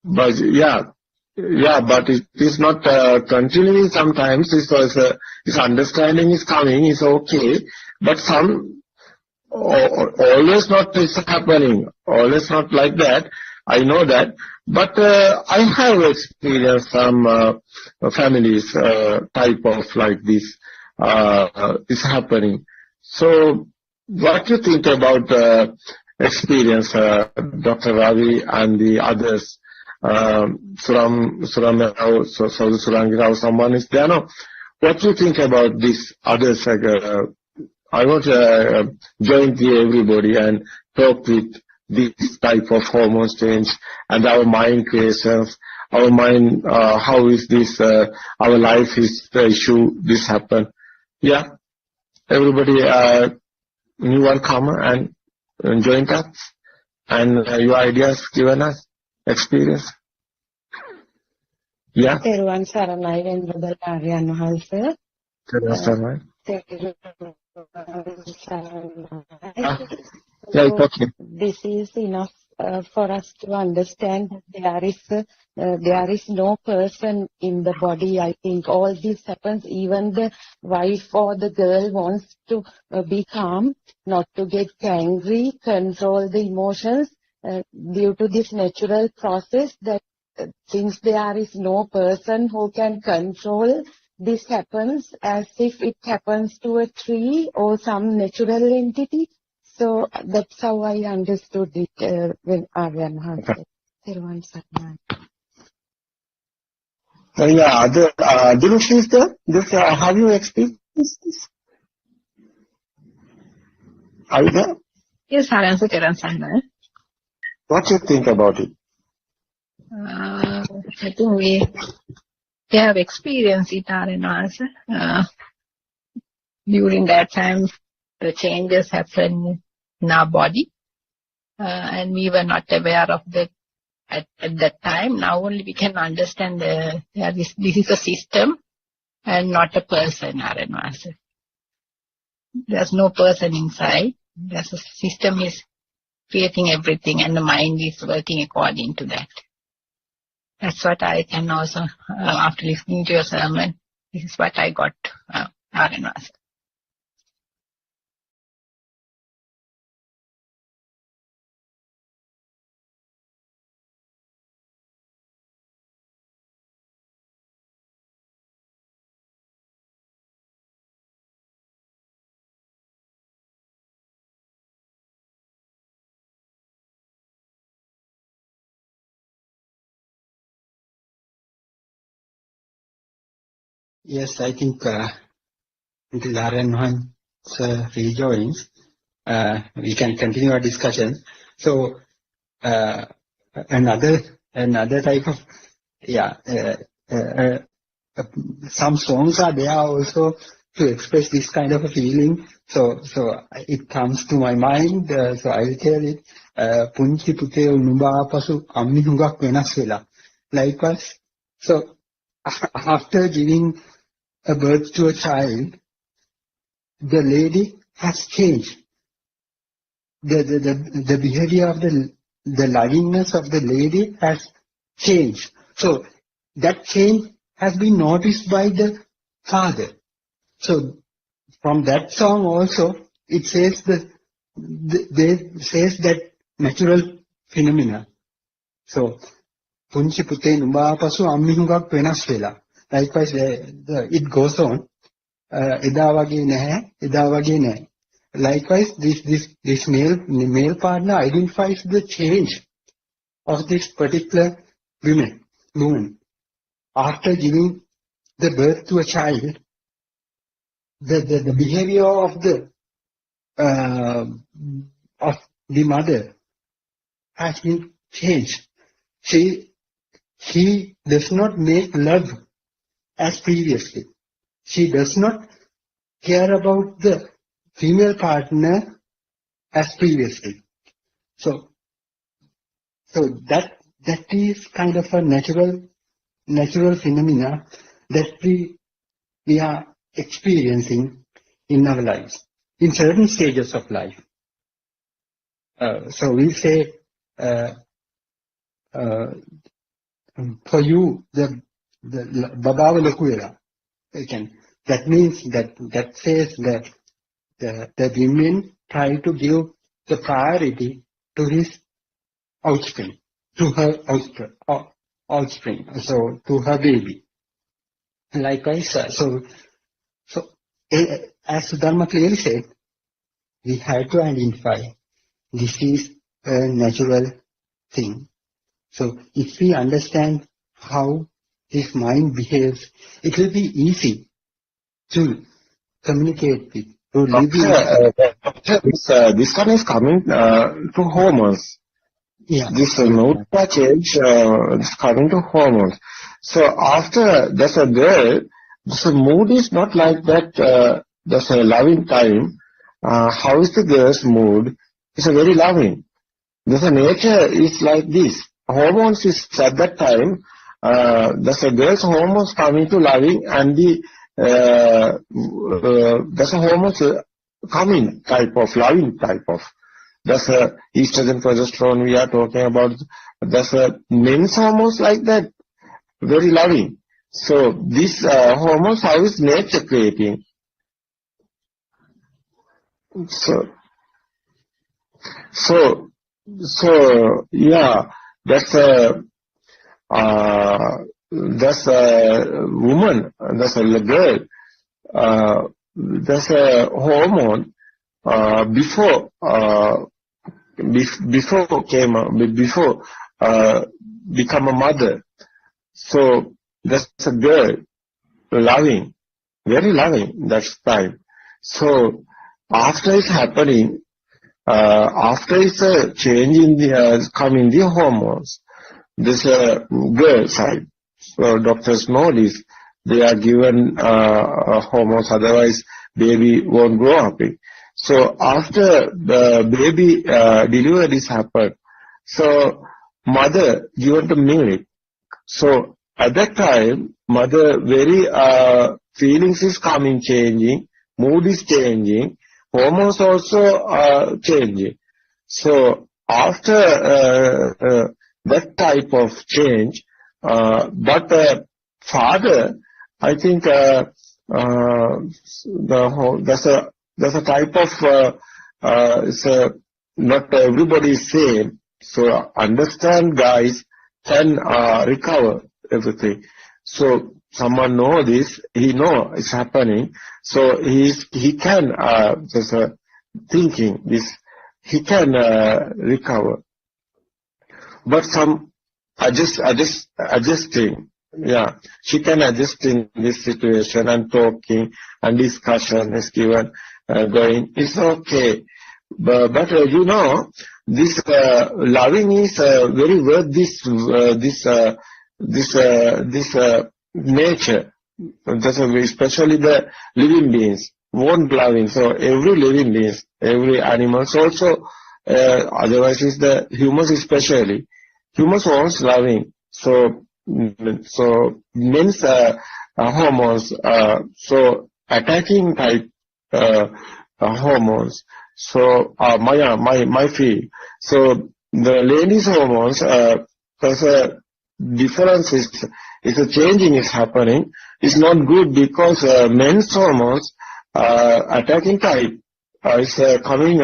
but it is not continuing sometimes. His understanding is coming, is okay, but always not is happening, always not like that. I know that, but I have experienced some families type of like this is happening. So, what do you think about experience, Dr. Ravi and the others? Suram Rao, Surangi Rao, someone is there now. What do you think about this others? I want to join everybody and talk with this type of hormones change and our mind creations, our mind, how is this, our life is the issue, this happen. Yeah, everybody new one comer and joined us, and your ideas given us experience. Yeah. තෙරුවන් සරණයි වෙනදල් ආර්යයන් වහන්සේ. Yeah, it's okay. This is enough for us to understand that there is no person in the body. I think all this happens. Even the wife or the girl wants to be calm, not to get angry, control the emotions due to this natural process that since there is no person who can control, this happens as if it happens to a tree or some natural entity. So that's how I understood it when Aryan answered. Yeah, Dulu sister, have you experienced this? Are you there? Yes, I'll answer Teran. What do you think about it? I think we have experienced it, Aryan. During that time, the changes happened in our body, and we were not aware of that at that time. Now only we can understand this is a system and not a person, Aryan. There's no person inside. There's a system is creating everything, and the mind is working according to that. That's what I can also, after listening to your sermon, this is what I got, Aryan. Yes, I think until Aryan rejoins, we can continue our discussion. So another type of some songs are there also to express this kind of a feeling. So it comes to my mind. So I'll tell it. Punchi pute unuba pasu ammi hungak venas vela. Likewise, so after giving a birth to a child, the lady has changed. The behavior of the lovingness of the lady has changed. So that change has been noticed by the father. So from that song also, it says that natural phenomena. So punchi pute numba pasu ammi hungak venas vela. Likewise, it goes on. Eda wage nahe. Likewise, this male partner identifies the change of this particular woman. After giving the birth to a child, the behavior of the mother has been changed. She does not make love as previously. She does not care about the female partner as previously. So that is kind of a natural phenomena that we are experiencing in our lives, in certain stages of life. So we say, for you, the Baba Lakuela, that means that says that the women try to give the priority to his offspring, to her offspring, so to her baby. Likewise, so as Dharma clearly said, we have to identify this is a natural thing. So if we understand how this mind behaves, it will be easy to communicate with, to live with. This one is coming to hormones. Yeah. This mood change is coming to hormones. So after there's a girl, the mood is not like that. There's a loving time. how is the girl's mood? It's a very loving. The nature is like this. Hormones is at that time, the girl's hormones coming to loving, and the hormones coming type of loving type of. That's estrogen, progesterone we are talking about. That's men's hormones like that, very loving. So these hormones, how is nature creating? So yeah, that's a woman, that's a girl, that's a hormone before become a mother. So that's a girl, loving, very loving, that's time. So after it's happening, after it's a change in the coming the hormones, this girl side. So doctors know this. They are given hormones, otherwise baby won't grow up. So after the baby delivery is happened, so mother given the milk. So at that time, mother very feelings is coming, changing, mood is changing, hormones also changing. So after that type of change, but father, I think there's a type of not everybody is same. So understand, guys, can recover everything. So someone know this, he know it's happening. So he can just thinking this, he can recover. But some adjusting. Yeah, she can adjust in this situation, and talking and discussion is given, going. It's okay. But you know, this loving is very worth this nature. That's especially the living beings won't loving. So every living beings, every animals also. Otherwise, is the humans especially. Humans wants loving. So men's hormones, so attacking type hormones. So my feel. So the ladies' hormones, there's a difference is a changing is happening. It's not good because men's hormones attacking type is coming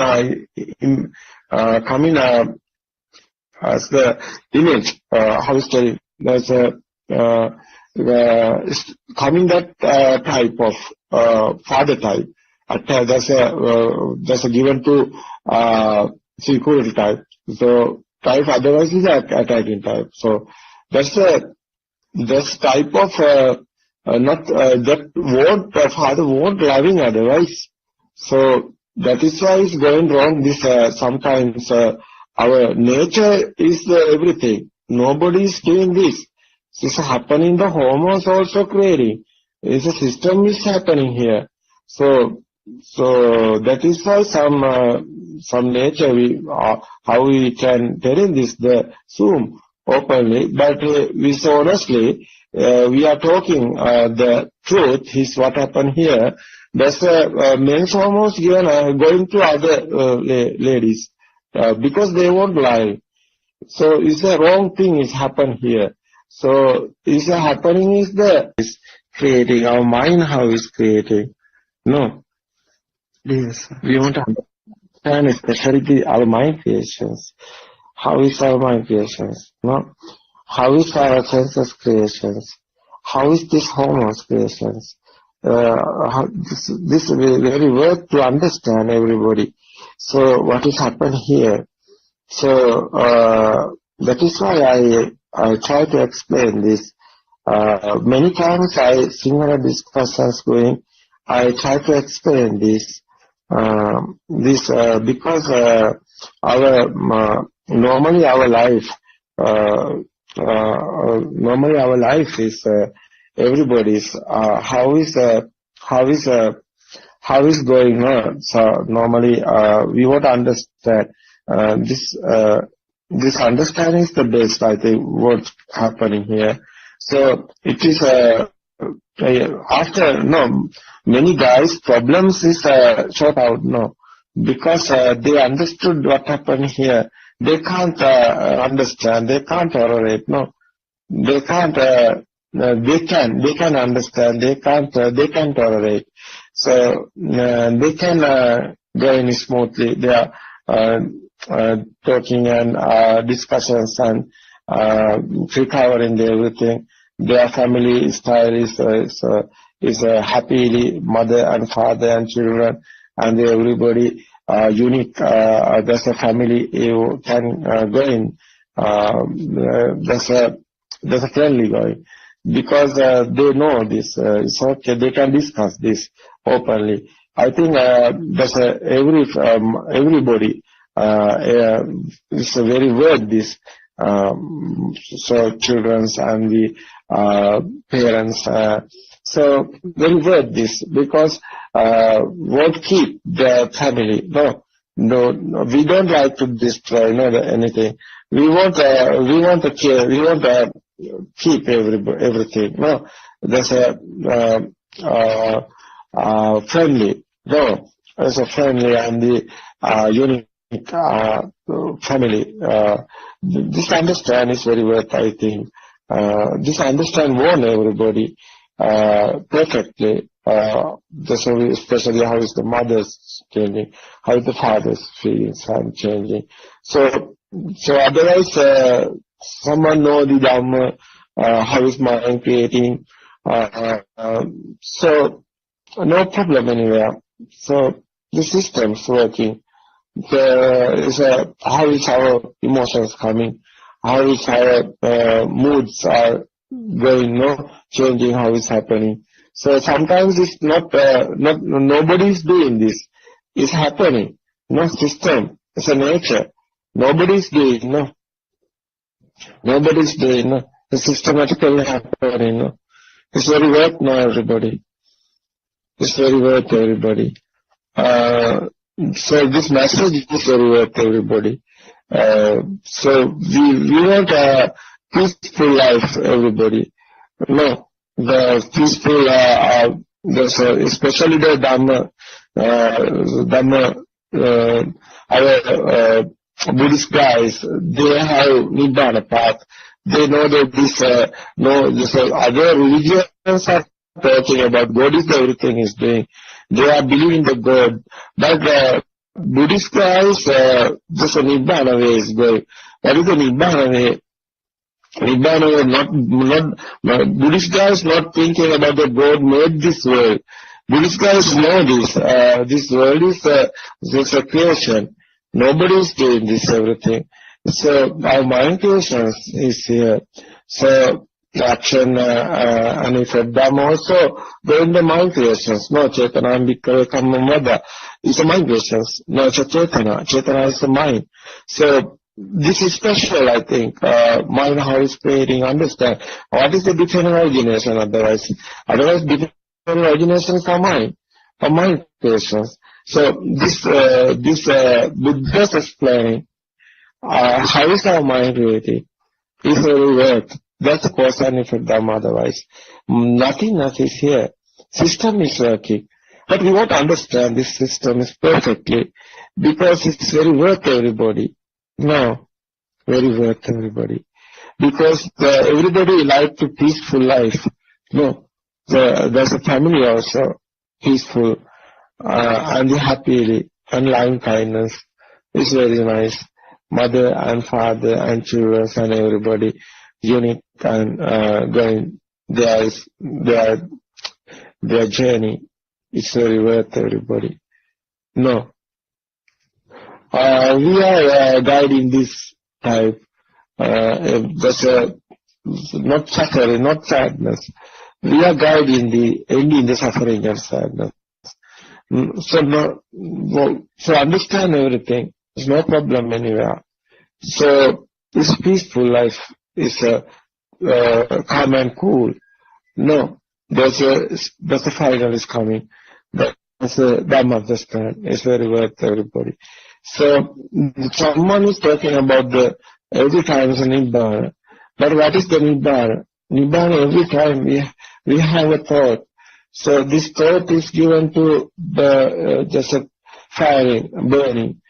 as the image. How is the there's coming that type of father type. That's a given to security type. So type otherwise is attacking type. So that's type of not that won't father won't loving otherwise. So that is why it's going wrong. This sometimes our nature is everything. Nobody is doing this. This is happening. The hormones also creating. It's a system is happening here. So that is why some nature how we can tell in this the Zoom openly, but we so honestly we are talking the truth is what happened here. That's men's hormones given going to other ladies because they won't lie. So it's a wrong thing is happen here. So is happening is is creating our mind how is creating. No. Yes, we want to understand especially our mind creations. How is our mind creations? No? How is our senses creations? How is this hormones creations? This is very worth to understand everybody. So what is happened here? So that is why I try to explain this. Many times I similar discussions going. I try to explain this. Because our normally our life is everybody's how how is going on. So normally we want to understand this understanding is the best, I think, what's happening here. So it is after many guys problems is sort out because they understood what happened here. They can't understand, they can't tolerate, they can't they can understand, they can tolerate. So they can go in smoothly. They are talking and discussions and recovering everything. Their family style is happily mother and father and children and everybody unique. There's a family you can go in. There's a friendly going because they know this. It's okay. They can discuss this openly. I think there's everybody is very worth this. So children's and the parents. So very worth this because won't keep the family. No, we don't like to destroy anything. We want to care. We want to keep everything. No, there's a friendly. No, there's a friendly and the unique family. This understand is very worth, I think. This understand won everybody perfectly. Especially how is the mother's changing, how is the father's feelings are changing. So otherwise, someone know the Dhamma, how is mind creating. So no problem anywhere. So the system's working. How is our emotions coming? How is our moods are going, changing, how is happening. So sometimes it's not nobody is doing this. It's happening. System. It's a nature. Nobody is doing, Nobody is doing, It's systematically happening, It's very worth everybody. It's very worth everybody. So this message is very worth everybody. So we want a peaceful life, everybody. The peaceful, especially the Dhamma, our Buddhist guys, they have Nibbana path. They know that this other religions are talking about God is everything is doing. They are believing the God, but Buddhist guys, just a Nibbana way is going. What is the Nibbana way? Nibbana way, not Buddhist guys not thinking about the God made this world. Buddhist guys know this. This world is just a creation. Nobody is doing this everything. So our mind creation is here. So action and effect Dhamma also doing the mind creations. No Chetana Bhikkhave Kammam Vada. It's a mind creations. No, it's a Chetana. Chetana is the mind. So this is special, I think. Mind how is creating, understand. What is the different origination otherwise? Otherwise different originations are mind creations. So this Buddha's explaining how is our mind creating is very worth. That's the cause and effect Dhamma otherwise. Nothing is here. System is working. But we want to understand this system is perfectly because it's very worth everybody. No, very worth everybody. Because everybody like to peaceful life. No, there's a family also peaceful and happily and loving kindness is very nice. Mother and father and children and everybody unique and going their journey is very worth everybody. No. We are guiding this type. That's not suffering, not sadness. We are guiding ending the suffering and sadness. So understand everything. There's no problem anywhere. So this peaceful life is calm and cool. No, there's a final is coming. It's a Dhamma understand. It's very worth everybody. So someone is talking about the every time is a Nibbana. But what is the Nibbana? Nibbana, every time we have a thought. So this thought is given to the just a firing, burning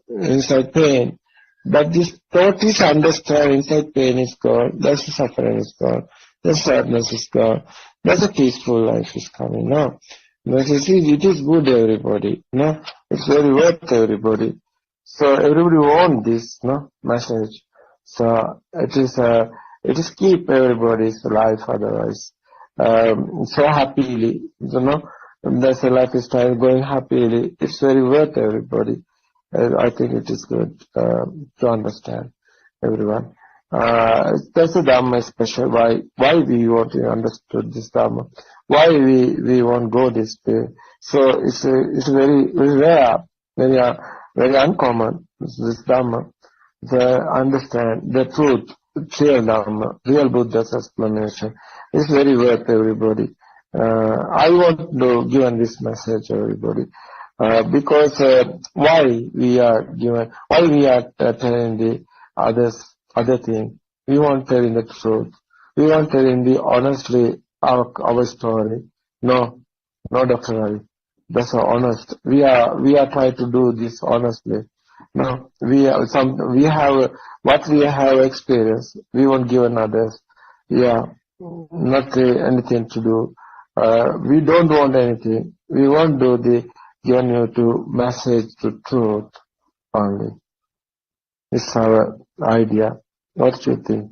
inside pain. But this thought is understood, inside pain is gone, that's the suffering is gone, the sadness is gone, that's a peaceful life is coming. No. But you see, it is good everybody. No, it's very worth everybody. So everybody want this, no, message. So it is keep everybody's life otherwise. So happily, you know, that's a lifestyle going happily. It's very worth everybody. I think it is good to understand everyone. That's the Dhamma special. Why we want to understood this Dhamma? Why we won't go this way? So it's very rare, very uncommon. This Dhamma, the understand the truth, real Dhamma, real Buddha's explanation. It's very worth everybody. I want to give this message everybody. Because why we are telling the other thing. We want telling the truth. We want telling the honestly our story. No, Dr. Ravi. That's honest. We are trying to do this honestly. No, we have what we have experienced. We won't give others. Yeah, not anything to do. We don't want anything. We won't do the given you to message the truth only. It's our idea. What do you think?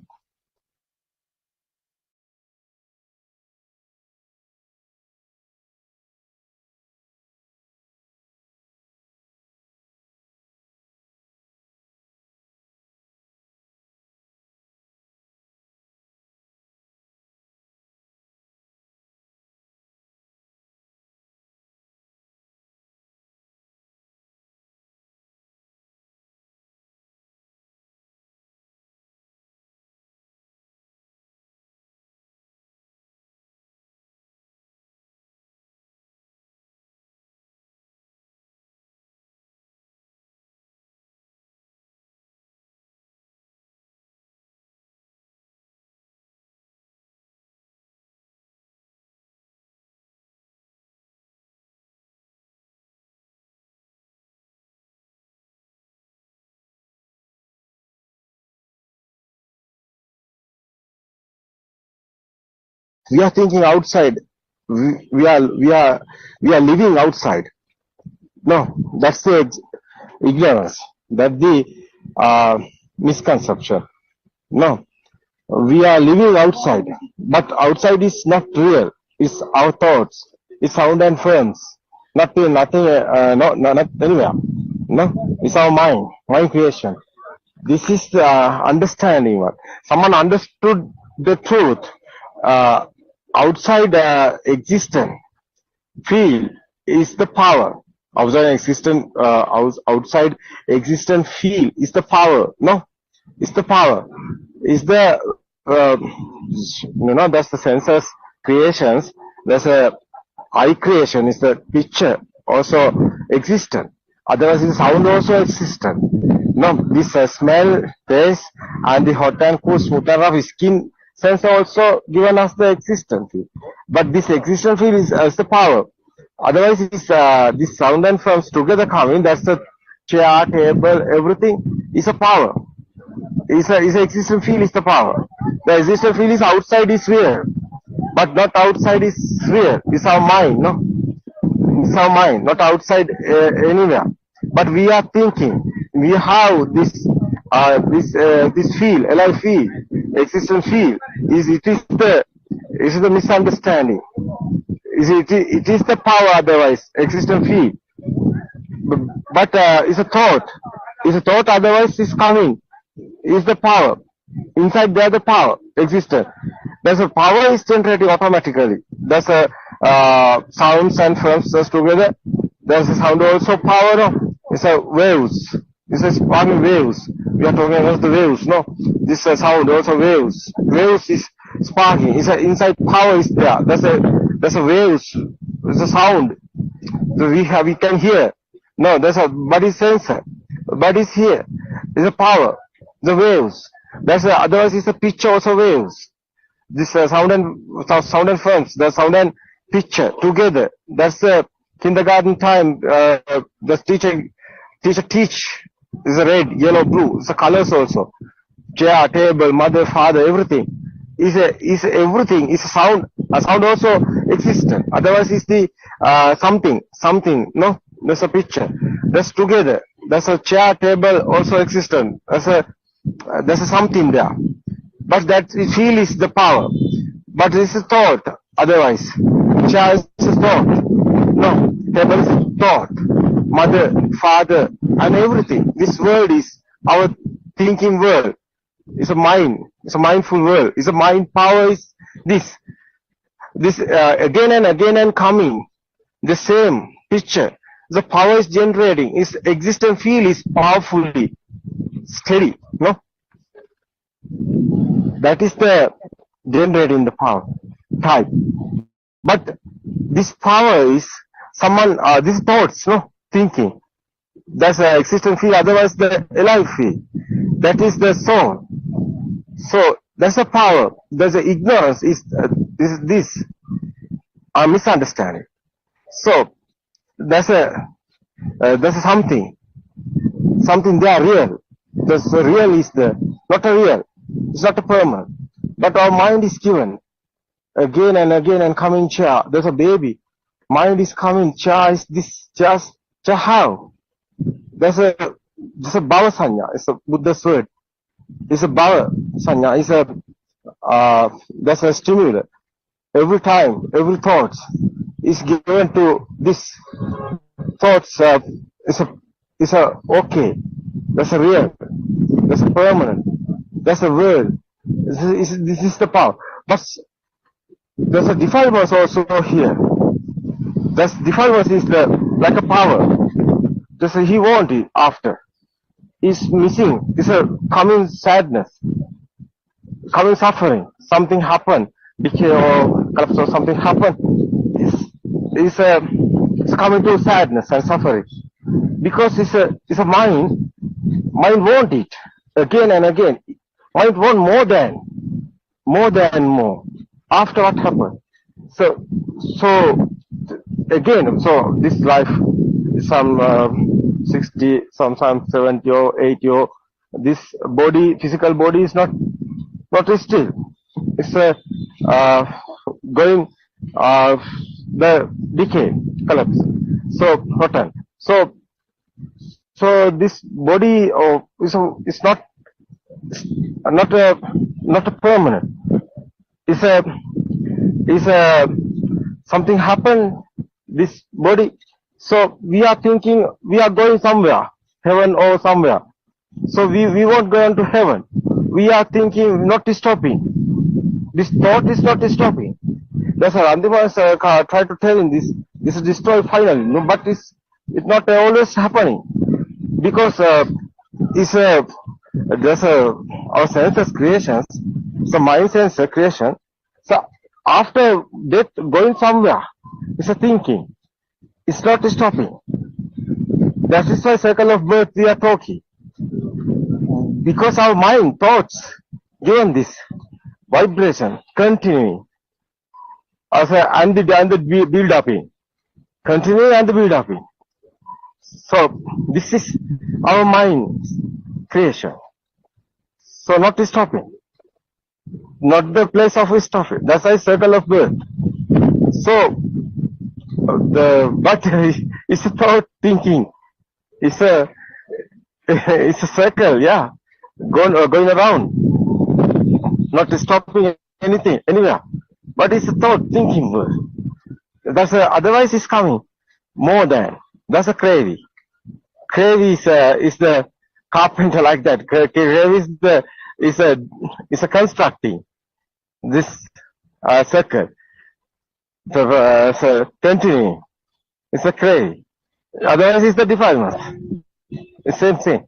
We are thinking outside. We are living outside. No, that's the ignorance. That's the misconception. No, we are living outside, but outside is not real. It's our thoughts. It's sound and friends. Nothing, not anywhere. No, it's our mind creation. This is the understanding one. Someone understood the truth. Outside existence, feel is the power. Outside existence, feel is the power. No, it's the power. Is the that's the senses creations. There's a eye creation. Is the picture also existent. Otherwise, the sound also existent. No, this smell, taste, and the hot and cool, smooth and rough skin sense also given us the existence feel. But this existence feel is the power. Otherwise, this sound and forms together coming. That's the chair, table, everything is a power. Is a existence feel is the power. The existence feel is outside is real, but not outside is real. It's our mind, no. It's our mind, not outside anywhere. But we are thinking. We have this feel, alive feel, existence feel. It is the misunderstanding. It is the power. Otherwise, existence feel. But it's a thought. It's a thought. Otherwise, is coming. Is the power. Inside there, the power existed. There's a power is generating automatically. There's a sounds and forms together. There's a sound also power. No? It's a waves. It's a sparking waves. We are talking about the waves. No, this sound also waves. Waves is sparking. It's a inside power is there. There's a waves. It's a sound. So we can hear. No, that's a body sensor. Body is here. Is a power. The waves. That's otherwise it's a picture also waves. This sound and films, the sound and picture together. That's the kindergarten time. The teacher teach is a red, yellow, blue. It's the colors also. Chair, table, mother, father, everything. Is everything is a sound. A sound also exists. Otherwise, it's the something. No, there's a picture. That's together. There's a chair, table also existent. There's a something there. But that we feel is the power. But it's a thought. Otherwise, chair is a thought. No, table is a thought. Mother, father, and everything. This world is our thinking world. It's a mind. It's a mindful world. It's a mind power. Is this again and again and coming. The same picture. The power is generating. Its existent field is powerfully steady. No. That is the generating the power type. But this power is someone, these thoughts, no, thinking. That's the existent field, otherwise the alive field. That is the soul. So that's a power. There's a ignorance is this misunderstanding. So that's a something there real. The real is not a real. It's not a permanent. But our mind is given again and again and coming chair. There's a baby. Mind is coming. Chair is this. Chair how? There's a bhava sanya. It's a Buddha's word. It's a bhava sanya. It's that's a stimulus. Every time, every thought is given to this thoughts. It's a okay. That's a real. That's a permanent. That's a world. This is the power. But there's a defilement also here. That's defilement is like a power. Just he want it after. Is missing. It's a coming sadness, coming suffering. Something happened. Or something happened. It's coming to sadness and suffering. Because it's a mind. Mind want it again and again. Mind want more than after what happened. So again, so this life is some 60, sometimes 70 or 80 or this body, physical body is not still. It's going the decay, collapse. So rotten. So this body is not a permanent. It's a something happened. This body. So we are thinking we are going somewhere, heaven or somewhere. So we won't go into heaven. We are thinking not stopping. This thought is not stopping. That's why Andima try to tell in this is destroyed finally. No, but it's not always happening. Because there's our senses creations, so mind sensor creation. So after death, going somewhere, it's a thinking. It's not stopping. That is why circle of birth we are talking. Because our mind, thoughts, given this vibration, continuing, and the build up in, continuing and the build up in. So this is our mind creation. So not stopping. Not the place of stopping. That's why circle of birth. So but it's a thought thinking. It's a circle, yeah. Going around. Not stopping anything, anywhere. But it's a thought thinking world. That's otherwise it's coming more than. That's a craving. Craving is the carpenter like that. Craving is a constructing this circle. So continuing. It's a craving. Otherwise it's the defilement. It's same thing.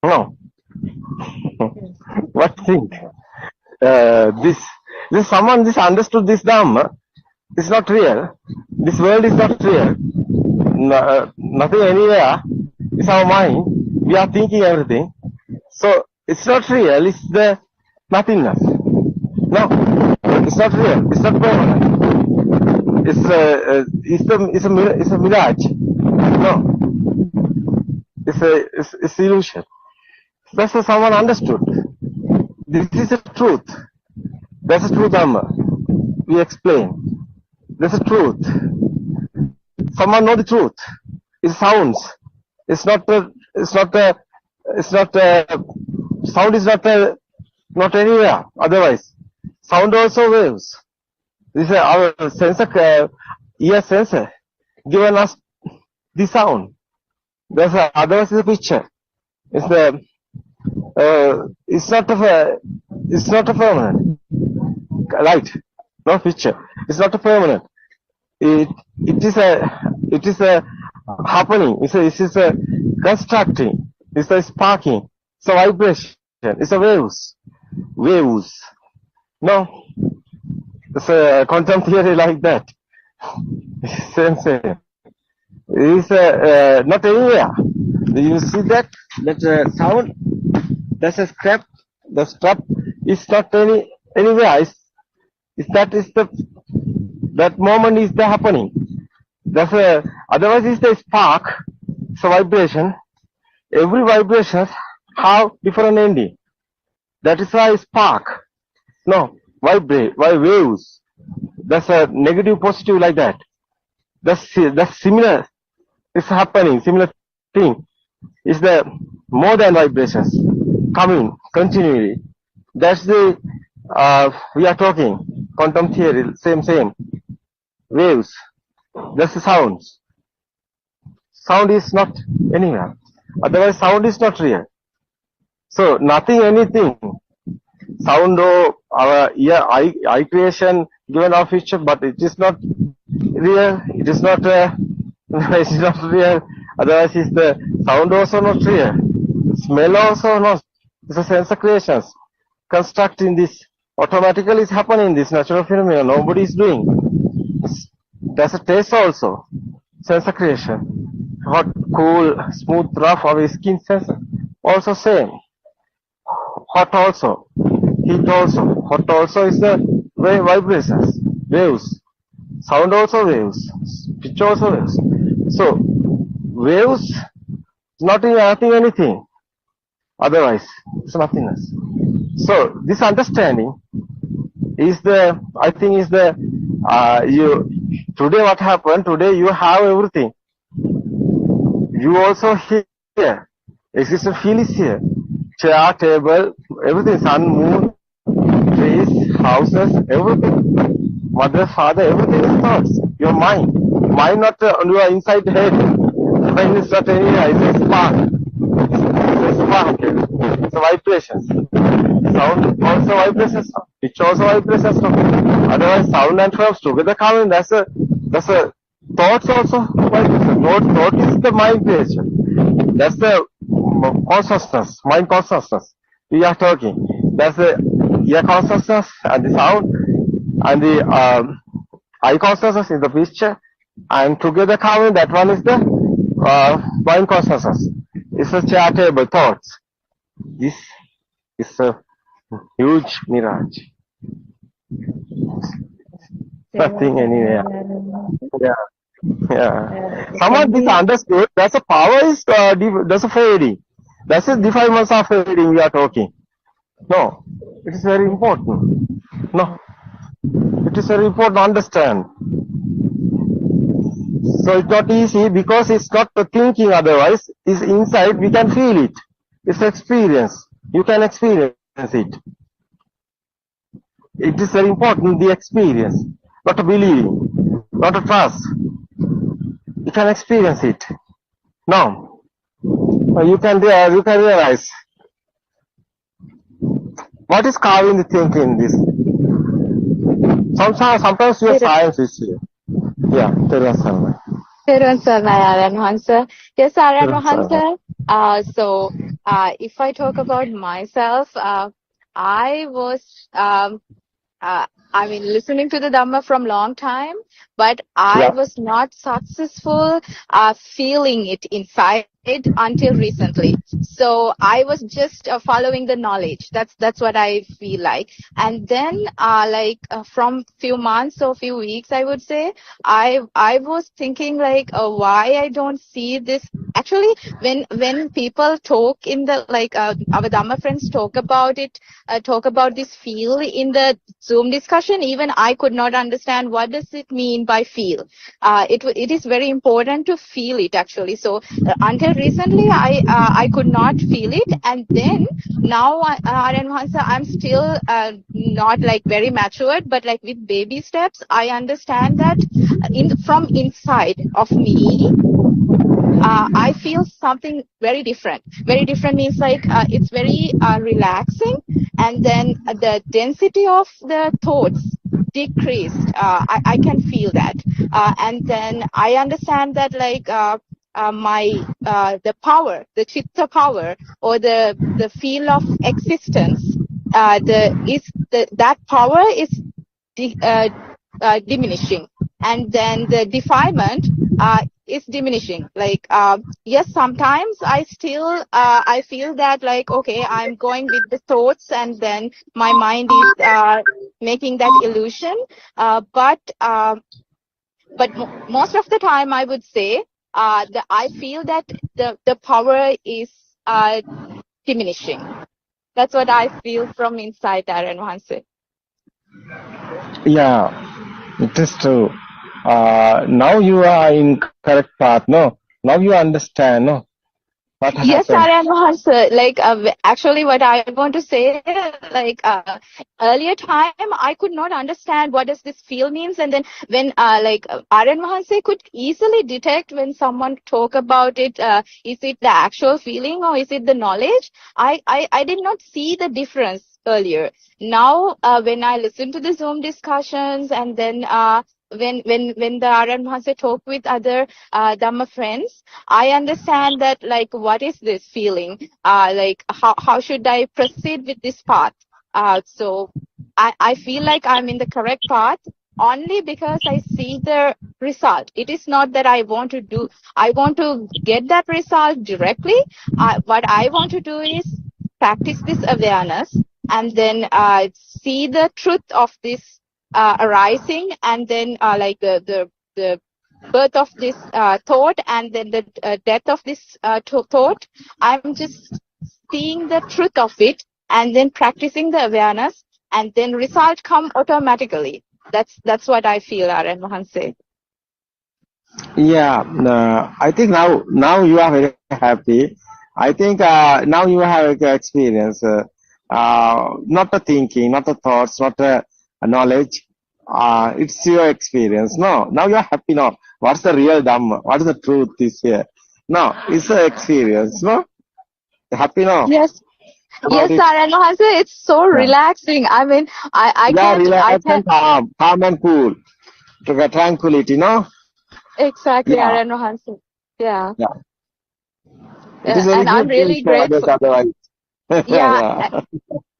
No. What think? This someone understood this Dhamma. It's not real. this world is not real. Nothing anywhere. It's our mind. We are thinking everything. So it's not real. It's the nothingness. No, it's not real. It's not permanent. It's a mirage. No, it's illusion. That's what someone understood. This is the truth. That's the truth, Amma. We explain. That's the truth. Someone know the truth. It sounds. Sound is not anywhere. Otherwise, sound also waves. This is our sensor, ear sensor, given us the sound. Otherwise, it's a picture. It's not a permanent light, no picture. It's not a permanent. It is a happening. It is a constructing. It's a sparking. It's a vibration. It's a waves. No, it's a quantum theory like that. Same. It's not anywhere. You see that sound. That's a scrap. The strap is not anywhere. That moment is the happening. Otherwise it's the spark. It's a vibration. Every vibration have different ending. That is why spark. No, waves. That's a negative, positive like that. That's similar. It's happening. Similar thing. It's the more than vibrations coming continually. That's the we are talking quantum theory. Same waves. That's the sounds. Sound is not anywhere. Otherwise, sound is not real. So nothing, anything. Sound or our ear, eye creation given our future, but it is not real. It is not. It is not real. Otherwise, is the sound also not real. Smell also not. It's a sensor creations. Constructing this automatically is happening. This natural phenomenon. Nobody is doing. There's a taste also. Sensor creation. Hot, cool, smooth, rough, our skin sensor. Also same. Hot also. Heat also. Hot also is the vibrations. Waves. Sound also waves. Pitch also waves. So, waves, nothing, anything. Otherwise, it's nothingness. So, this understanding is I think is today what happened, today you have everything. You also here. Existence feel is here. Chair, table, everything, sun, moon, trees, houses, everything. Mother, father, everything is thoughts. Your mind. Mind not on your inside head. Mind is not anywhere. It's a spark. It's a spark. It's a vibrations. Sound also vibrations. Pitch also vibrations. Otherwise, sound and forms together coming. That's a thoughts also vibration. Thought is the mind creation. That's the consciousness, mind consciousness. We are talking. That's the ear consciousness and the sound and the eye consciousness is the picture. And together coming, that one is the mind consciousness. It's a charitable thoughts. This is a huge mirage. Nothing anywhere. Yeah. Someone misunderstood. That's a power is that's a fading. That's the defilements of fading we are talking. No, it is very important. No, it is very important to understand. So it's not easy because it's not the thinking. Otherwise, it's inside. We can feel it. It's experience. You can experience it. It is very important, the experience, not a believing, not a trust. You can experience it. Now, you can realize what is carving the thinking in this. Sometimes your science is here. Yeah, tell us something. Yes, Aryan Mohan. So, if I talk about myself, I was I mean, listening to the Dhamma from long time, but I was not successful feeling it inside until recently. So I was just following the knowledge. That's what I feel like. And then, from few months or few weeks, I would say, I was thinking like, why I don't see this. Actually, when people talk in the our Dhamma friends talk about it, talk about this feel in the Zoom discussion, even I could not understand what does it mean by feel. It is very important to feel it actually. So until recently, I could not feel it, and then now Aryan Mahansa, I'm still not like very matured, but like with baby steps, I understand that from inside of me. I feel something very different. Very different means like it's very relaxing, and then the density of the thoughts decreased. I can feel that, and then I understand that the power, the chitta power, or the feel of existence, that power is diminishing, and then the defilement is diminishing. Yes, sometimes I still I feel that like, okay, I'm going with the thoughts, and then my mind is making that illusion. But most of the time, I would say I feel that the power is diminishing. That's what I feel from inside, Darren Hanse. Yeah, it is true. Now you are in correct path, no? Now you understand, no? What Yes, happened? Aryan, actually what I want to say, earlier time, I could not understand what does this feel means. And then when, Aryan Mahanse could easily detect when someone talk about it, is it the actual feeling or is it the knowledge? I did not see the difference earlier. Now, when I listen to the Zoom discussions, and then, when the Aryan Mahanse talk with other Dhamma friends, I understand that like, what is this feeling? How should I proceed with this path? So I feel like I'm in the correct path only because I see the result. It is not that I want to get that result directly. What I want to do is practice this awareness, and then see the truth of this arising, and then the birth of this thought, and then the death of this thought. I'm just seeing the truth of it, and then practicing the awareness, and then result come automatically. That's what I feel, Aryan Mahanse. Yeah, I think now you are very happy. I think now you have experience, not a thinking, not a thoughts, not a knowledge. It's your experience. No, now you are happy. No, what's the real Dhamma? What is the truth is here? No, it's an experience. No, happy now. Yes. Yes, Aryan Mahanse, it's so relaxing. I mean, I relax and calm and cool, to get tranquility. No. Exactly, Aryan Mahanse. Yeah. Yeah. It is very and good I'm really for others grateful. otherwise. Yeah.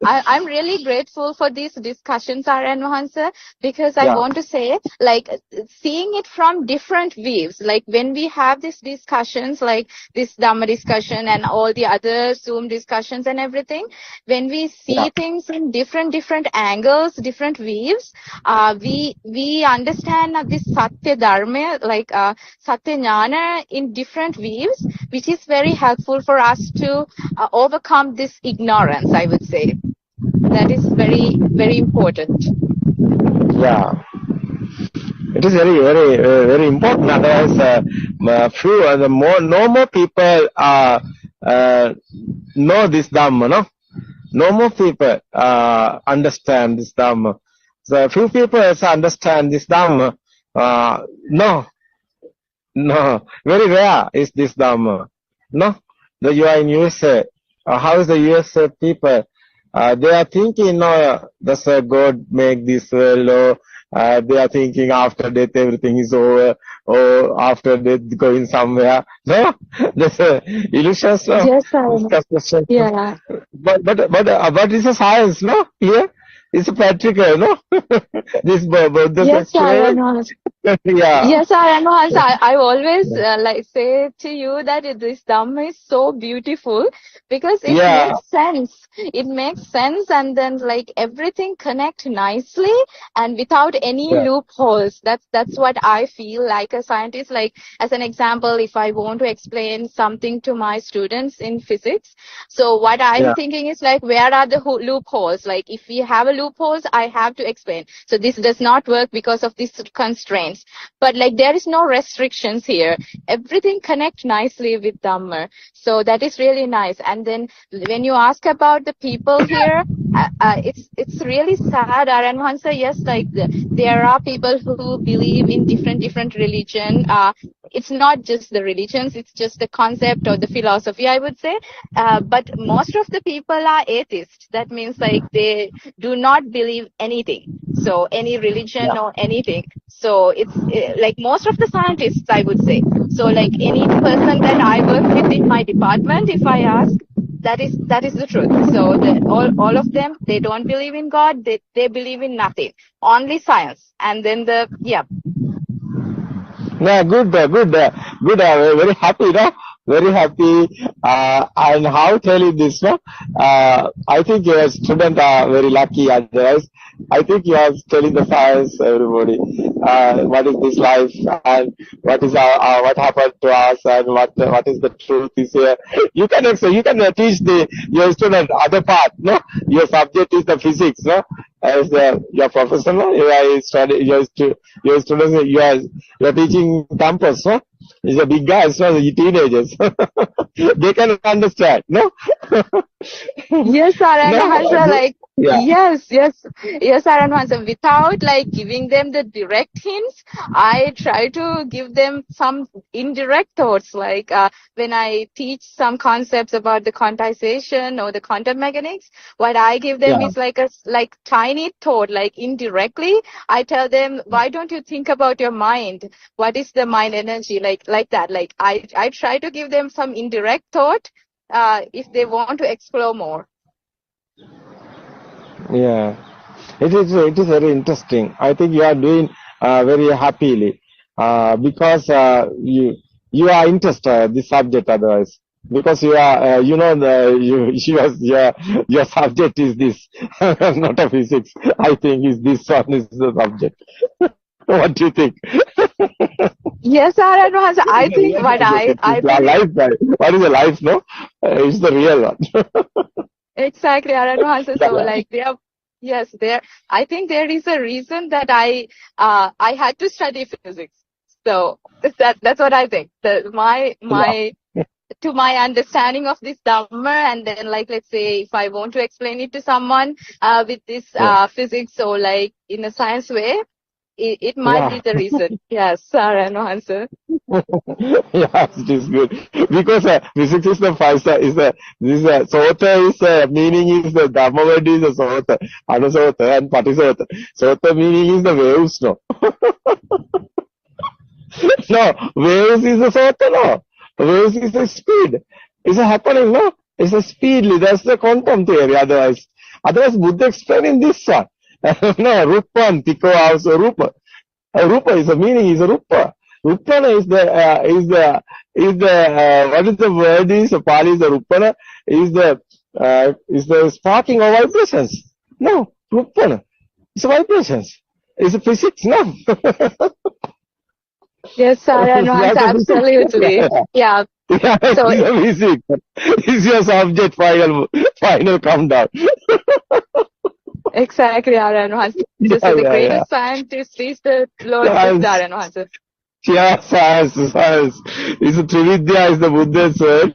I'm really grateful for these discussions, Aryan Mahanse, because I want to say, like, seeing it from different views. Like, when we have these discussions, like this Dhamma discussion and all the other Zoom discussions and everything, when we see things in different angles, different views, we understand this Satya Dharma, like Satya Jnana, in different views, which is very helpful for us to overcome this ignorance, I would say. That is very, very important. Yeah, it is very important. Otherwise, no more people know this Dhamma. No more people understand this Dhamma. So few people understand this Dhamma. No, very rare is this Dhamma. No, that you are in USA. How is the USA people? They are thinking, no, does God make this world, or they are thinking after death everything is over, or after death going somewhere. No, that's illusions. No? Yes, sir. Yeah. But it's a science, no? Here it's practical, no? This Buddha Yes, experiment. Yeah. Yes, I always like say to you that this Dhamma is so beautiful because it Yeah. makes sense. It makes sense, and then like everything connect nicely and without any Yeah. loopholes. That's what I feel like a scientist. Like as an example, if I want to explain something to my students in physics, so what I'm Yeah. thinking is like, where are the loopholes? Like if we have a loopholes, I have to explain. So this does not work because of these constraints. But like there is no restrictions here. Everything connect nicely with Dhamma. So that is really nice. And then when you ask about the people here, it's really sad, Aranwansa. Yes, like there are people who believe in different religion. It's not just the religions, it's just the concept or the philosophy, I would say. But most of the people are atheists. That means like they do not believe anything. So any religion or anything. So it's like most of the scientists, I would say. So like any person that I work with in my department, if I ask, that is the truth. So all of them, they don't believe in God. They believe in nothing, only science. And then Yeah, good. Very happy, no? Very happy. And how tell you this, no? I think your students are very lucky. Otherwise, I think you are telling the science, everybody. What is this life, and what is what happened to us, and what is the truth is here. You can teach your student other part, no? Your subject is the physics, no? As your professor, no? You are your students, you are teaching campus, no? It's a big guys, no? Teenagers. They can understand, no? yes, Aranwansa, like Yeah. yes, Aranwansa. Without like giving them the direct hints, I try to give them some indirect thoughts. Like when I teach some concepts about the quantization or the quantum mechanics, what I give them is like a tiny thought, like indirectly. I tell them, why don't you think about your mind? What is the mind energy? Like that. Like I try to give them some indirect thought if they want to explore more. Yeah, it is very interesting. I think you are doing very happily because you are interested in this subject otherwise. Because you are your subject is this, not a physics. I think is this one is the subject. What do you think? Yes, Aranwansa. I think what I life. What is a life? No, it's the real one. Exactly, Aranwansa. So like I think there is a reason that I had to study physics. So that's what I think. To my understanding of this Dhamma, and then like let's say if I want to explain it to someone with this physics or like in a science way, it might be the reason. Yes, Aranwansa. Yes, it is good because physics is the first sota is meaning is the Dhamma word is the sota, anusota and patisota. Sota meaning is the waves, no. No, waves is the sota, no. Waves is the speed. It's a happening, no. It's a speedly. That's the quantum theory. Otherwise Buddha explaining this one. No, rupa, tiko also rupa. Rupa is the meaning is rupa. Rupana is the what is the word is Pali is the Rupana is the sparking of vibrations. No, Rupana. It's vibrations. It's a physics, no? Yes, Aranwansa, absolutely. Yeah. Yeah, So it's a physics. It's your subject final come down. Exactly, Aranwansa. So the greatest scientist is the Lord Buddha, Aranwansa. Yeah, science. It's a Trividya is the Buddha's word.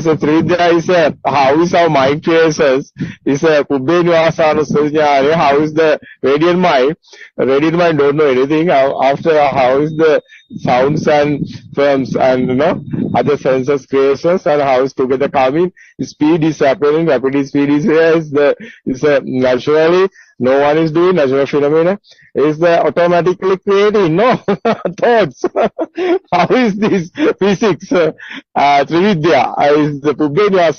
So Trividya is how is our mind creations. It's a Kubbenivasana Sunyari, how is the radiant mind. Radiant mind don't know anything. After how is the sounds and forms and other senses creations and how is together coming. Speed is happening, rapid speed is here. It's naturally no one is doing natural phenomena. is automatically creating no thoughts. How is this physics? Trividya is the Pubbenya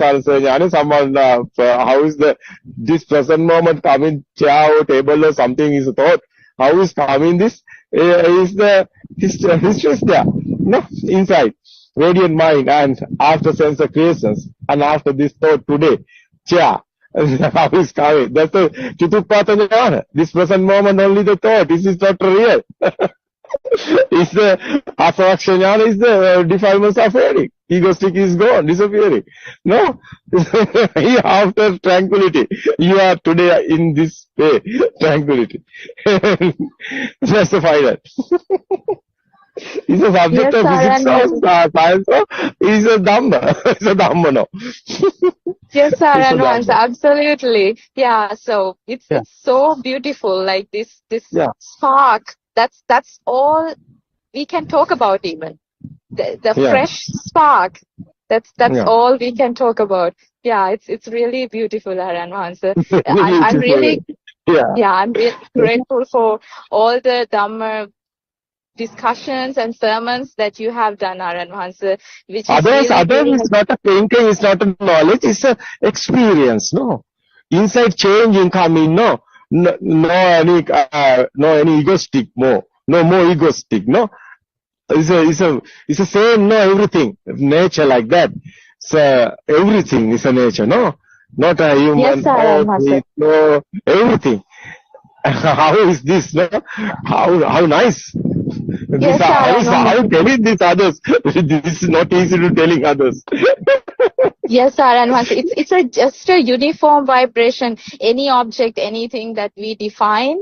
someone how is this present moment coming chair or table or something is a thought. How is coming this is the history is there no inside radiant mind and after sense of creations and after this thought today chair. How is coming? That's the Chitupatanyana. This present moment only the thought. This is not real. It's the Asavakshanyana is the defilements are fading. Egoistic is gone, disappearing. No. After tranquility. You are today in this way. Tranquility. Just to find that. It's a subject of physics or science or is a Dhamma. It's a Dhamma now. Yes, Saran, absolutely. Yeah, so it's so beautiful, like this spark. That's all we can talk about even. The fresh spark. That's all we can talk about. Yeah, it's really beautiful, Aranvans. I'm really I'm really grateful for all the Dhamma discussions and sermons that you have done, Aranvans, which is others really is not a thinking, it's not a knowledge, it's a experience, no. Inside changing coming, no any egoistic more, no more egoistic, no. It's a same, no everything, nature like that. So everything is a nature, no, not a human, no everything. How is this, no? How nice. Yes, how telling this others? This is not easy to telling others. Yes, Saran, it's just a uniform vibration. Any object, anything that we define,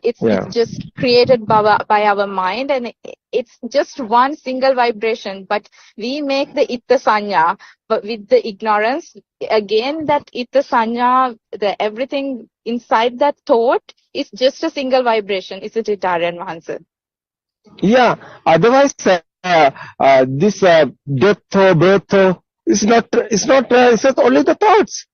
it's just created by our mind, and it's just one single vibration. But we make the itta sanya, but with the ignorance, again that itta sanya, everything inside that thought is just a single vibration. Isn't it, Saran Mahansa? Yeah. Otherwise, this death or birth it's not it's only the thoughts.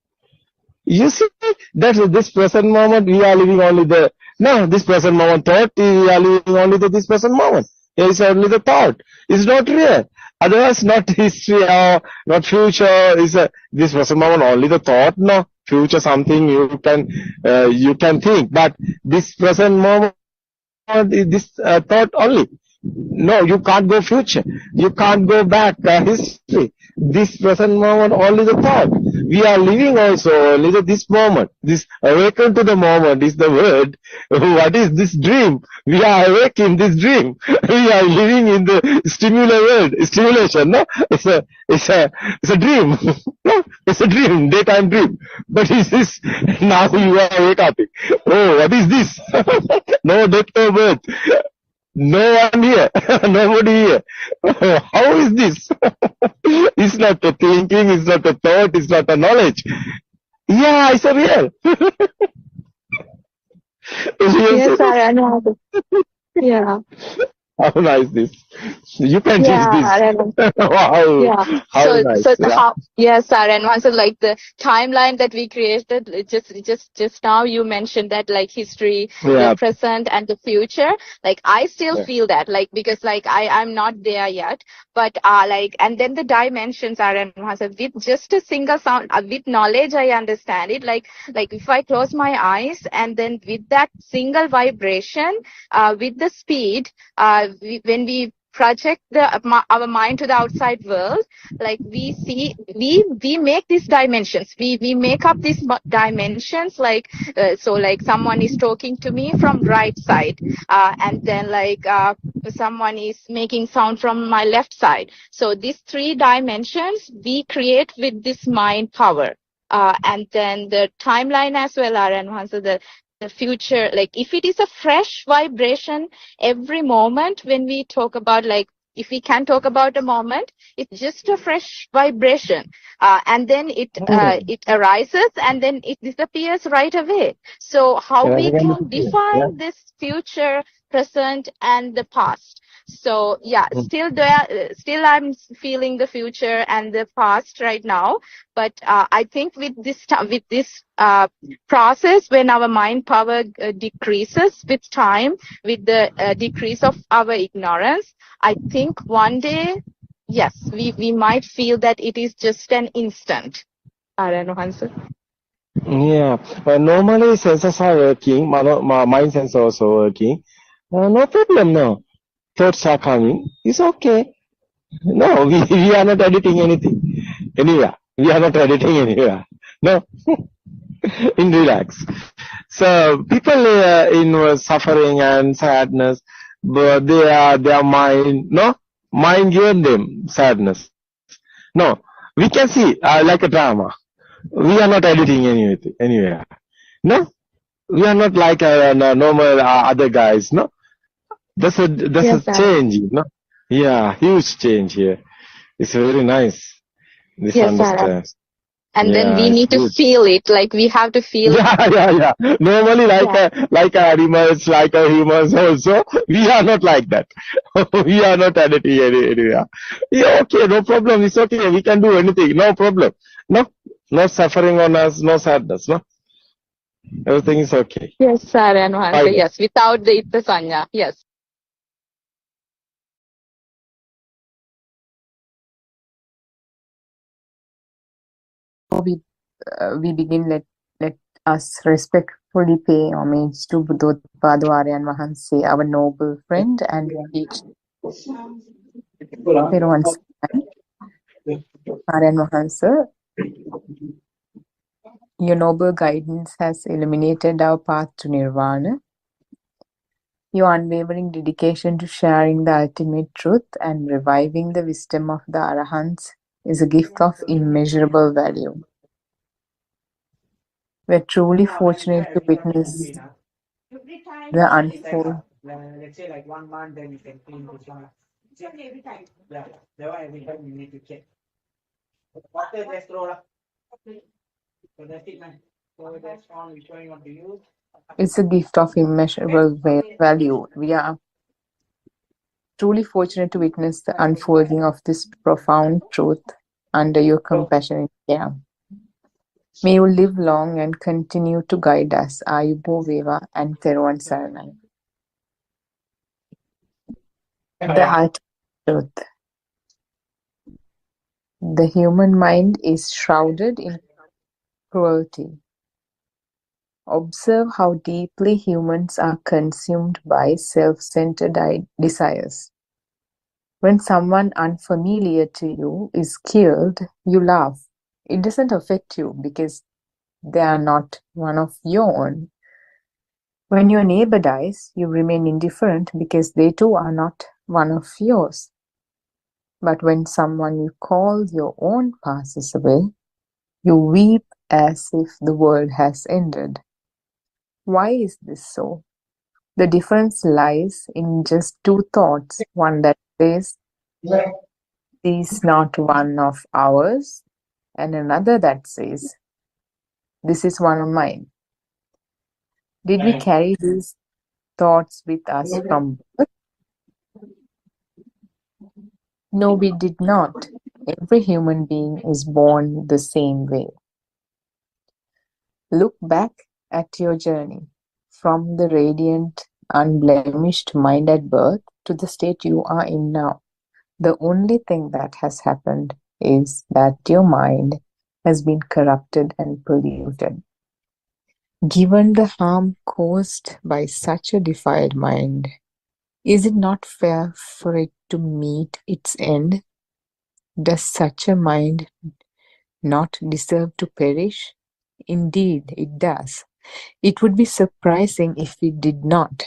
You see that this present moment we are living only this present moment thought we are living only this present moment. It's only the thought. It's not real. Otherwise, not history or not future. Is this present moment only the thought? No, future something you can think, but this present moment this thought only. No, you can't go future. You can't go back history. This present moment, only the thought. We are living also only this moment. This awaken to the moment is the word. What is this dream? We are awake in this dream. We are living in the stimulation. No, it's a dream. No, it's a dream, daytime dream. But is this now you are awake up? Oh, what is this? No death or birth. No one here, nobody here. How is this? It's not a thinking, it's not a thought, it's not a knowledge. Yeah, it's a real. Yes, I know. Yeah. How nice this. You can teach this. Wow. Yeah. How nice. Yes, Saran. So like the timeline that we created, just now you mentioned that like history, the present and the future. Like I still feel that because I'm not there yet, but and then the dimensions are with just a single sound, with knowledge I understand it. Like if I close my eyes and then with that single vibration, with the speed, when we project our mind to the outside world, like we make these dimensions, we make up these dimensions, so like someone is talking to me from right side, and then someone is making sound from my left side. So these three dimensions we create with this mind power, and then the timeline as well, and so the future, like if it is a fresh vibration every moment, when we talk about if we can talk about a moment, it's just a fresh vibration, and then it arises and then it disappears right away. So how we can define this future, present and the past? So yeah, still I'm feeling the future and the past right now. But I think with this process, when our mind power decreases with time, with the decrease of our ignorance, I think one day, yes, we might feel that it is just an instant. I don't know, Hansa. Yeah, normally sensors are working, mind sensor also working. No problem, no. Thoughts are coming. It's okay. No, we are not editing anything. Anywhere. We are not editing anywhere. No. In relax. So people in suffering and sadness, but their mind, no? Mind given them sadness. No. We can see like a drama. We are not editing anything anywhere. No, we are not like normal other guys. No, that's Yes, a change. No, yeah, huge change here. It's very nice. This yes, Sarah. understand. And then Yeah, we it's need to good. feel it. Like we have to feel. Yeah. Normally, like animals, like humans also, we are not like that. We are not editing anywhere. Yeah, okay, no problem. It's okay. We can do anything. No problem. No suffering on us. No sadness. No, everything is okay. Yes, Sarah and Hansa. Fine. Yes, without the Itta Sanya. Yes. Before we begin, let us respectfully pay homage to Buddothpado Aryan Wahanse, our noble friend and teacher. Aryan Wahanse, your noble guidance has illuminated our path to nirvana. Your unwavering dedication to sharing the ultimate truth and reviving the wisdom of the Arahants is a gift of immeasurable value. We're truly fortunate to witness the unfold. Let's say like 1 month, then you can clean this one. It's only every time. Yeah, every time you need to check. Water just throw up. So that's it, man. So that's all we're showing up to you. It's a gift of immeasurable value. We are truly fortunate to witness the unfolding of this profound truth under your compassionate care. May you live long and continue to guide us, Ayubo Veva and Theruvan Saranai. The ultimate truth. The human mind is shrouded in cruelty. Observe how deeply humans are consumed by self-centered desires. When someone unfamiliar to you is killed, you laugh. It doesn't affect you because they are not one of your own. When your neighbor dies, you remain indifferent because they too are not one of yours. But when someone you call your own passes away, you weep as if the world has ended. Why is this so? The difference lies in just two thoughts. One that says, "This is not one of ours," and another that says, "This is one of mine." Did we carry these thoughts with us from birth? No, we did not. Every human being is born the same way. Look back at your journey from the radiant, unblemished mind at birth to the state you are in now. The only thing that has happened is that your mind has been corrupted and polluted. Given the harm caused by such a defiled mind, is it not fair for it to meet its end? Does such a mind not deserve to perish? Indeed, it does. It would be surprising if it did not.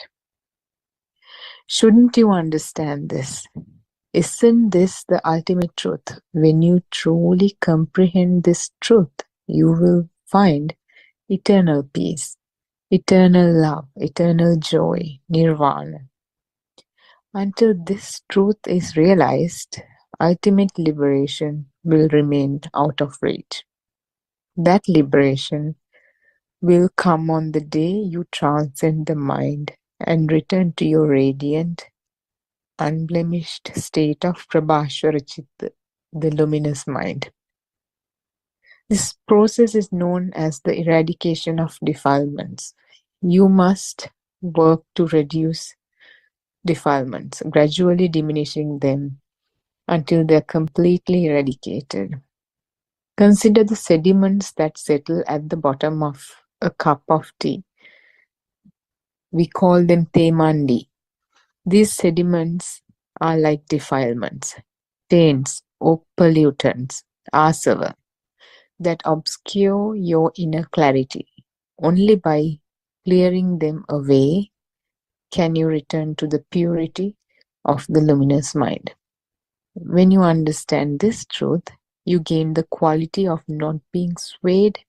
Shouldn't you understand this? Isn't this the ultimate truth? When you truly comprehend this truth, you will find eternal peace, eternal love, eternal joy, nirvana. Until this truth is realized, ultimate liberation will remain out of reach. That liberation will come on the day you transcend the mind and return to your radiant, unblemished state of Prabhashwara Chitta, the luminous mind. This process is known as the eradication of defilements. You must work to reduce defilements, gradually diminishing them until they are completely eradicated. Consider the sediments that settle at the bottom of a cup of tea. We call them temandi. These sediments are like defilements, taints or pollutants, asava, that obscure your inner clarity. Only by clearing them away can you return to the purity of the luminous mind. When you understand this truth, you gain the quality of not being swayed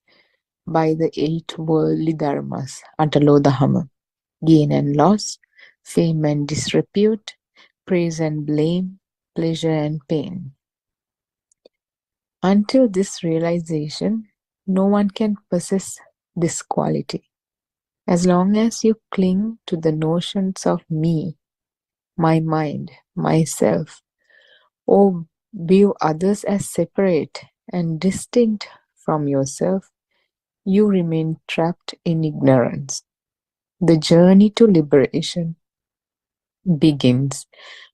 by the 8 worldly dharmas, Atalodahama, gain and loss, fame and disrepute, praise and blame, pleasure and pain. Until this realization, no one can possess this quality. As long as you cling to the notions of me, my mind, myself, or view others as separate and distinct from yourself, you remain trapped in ignorance. The journey to liberation begins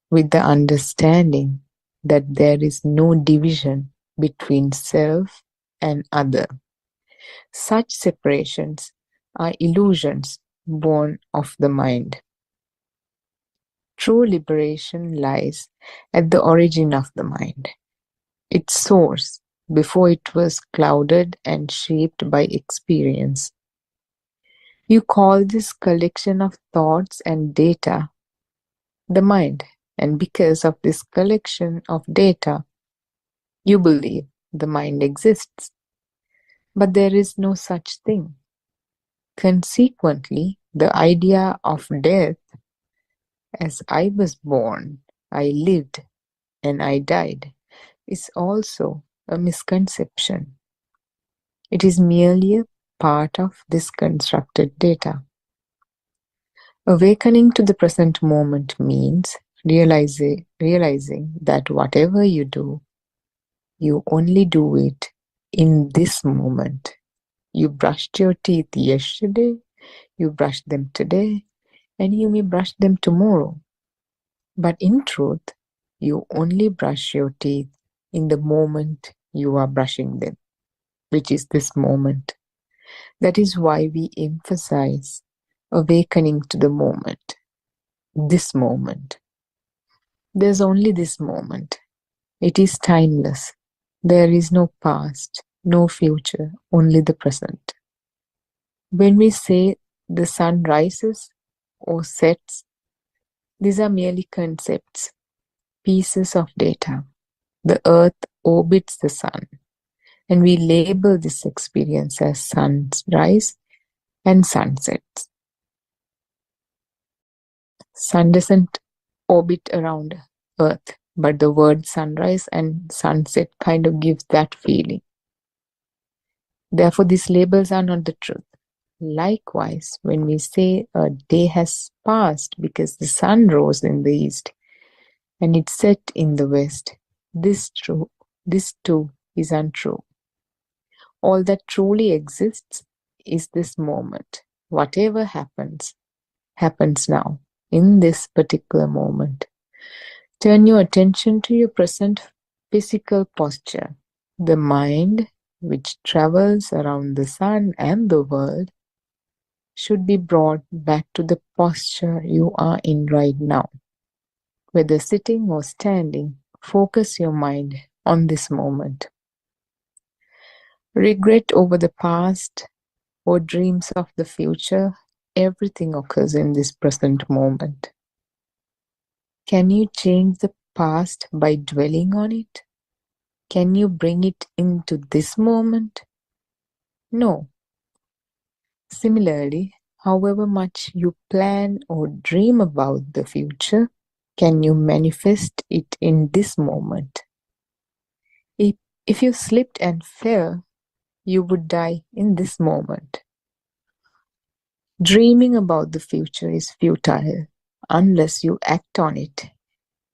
with the understanding that there is no division between self and other. Such separations are illusions born of the mind. True liberation lies at the origin of the mind, its source, before it was clouded and shaped by experience. You call this collection of thoughts and data the mind, and because of this collection of data, you believe the mind exists. But there is no such thing. Consequently, the idea of death, as I was born, I lived, and I died, is also a misconception. It is merely a part of this constructed data. Awakening to the present moment means realizing that whatever you do, you only do it in this moment. You brushed your teeth yesterday, you brush them today, and you may brush them tomorrow. But in truth, you only brush your teeth in the moment you are brushing them, which is this moment. That is why we emphasize awakening to the moment, this moment. There's only this moment. It is timeless. There is no past, no future, only the present. When we say the sun rises or sets, these are merely concepts, pieces of data. The earth orbits the sun, and we label this experience as sunrise and sunsets. Sun doesn't orbit around earth, but the word sunrise and sunset kind of gives that feeling. Therefore, these labels are not the truth. Likewise, when we say a day has passed because the sun rose in the east and it set in the west, this too is untrue. All that truly exists is this moment. Whatever happens, happens now, in this particular moment. Turn your attention to your present physical posture. The mind, which travels around the sun and the world, should be brought back to the posture you are in right now. Whether sitting or standing, focus your mind on this moment. Regret over the past or dreams of the future, everything occurs in this present moment. Can you change the past by dwelling on it? Can you bring it into this moment? No. Similarly, however much you plan or dream about the future, can you manifest it in this moment? If you slipped and fell, you would die in this moment. Dreaming about the future is futile unless you act on it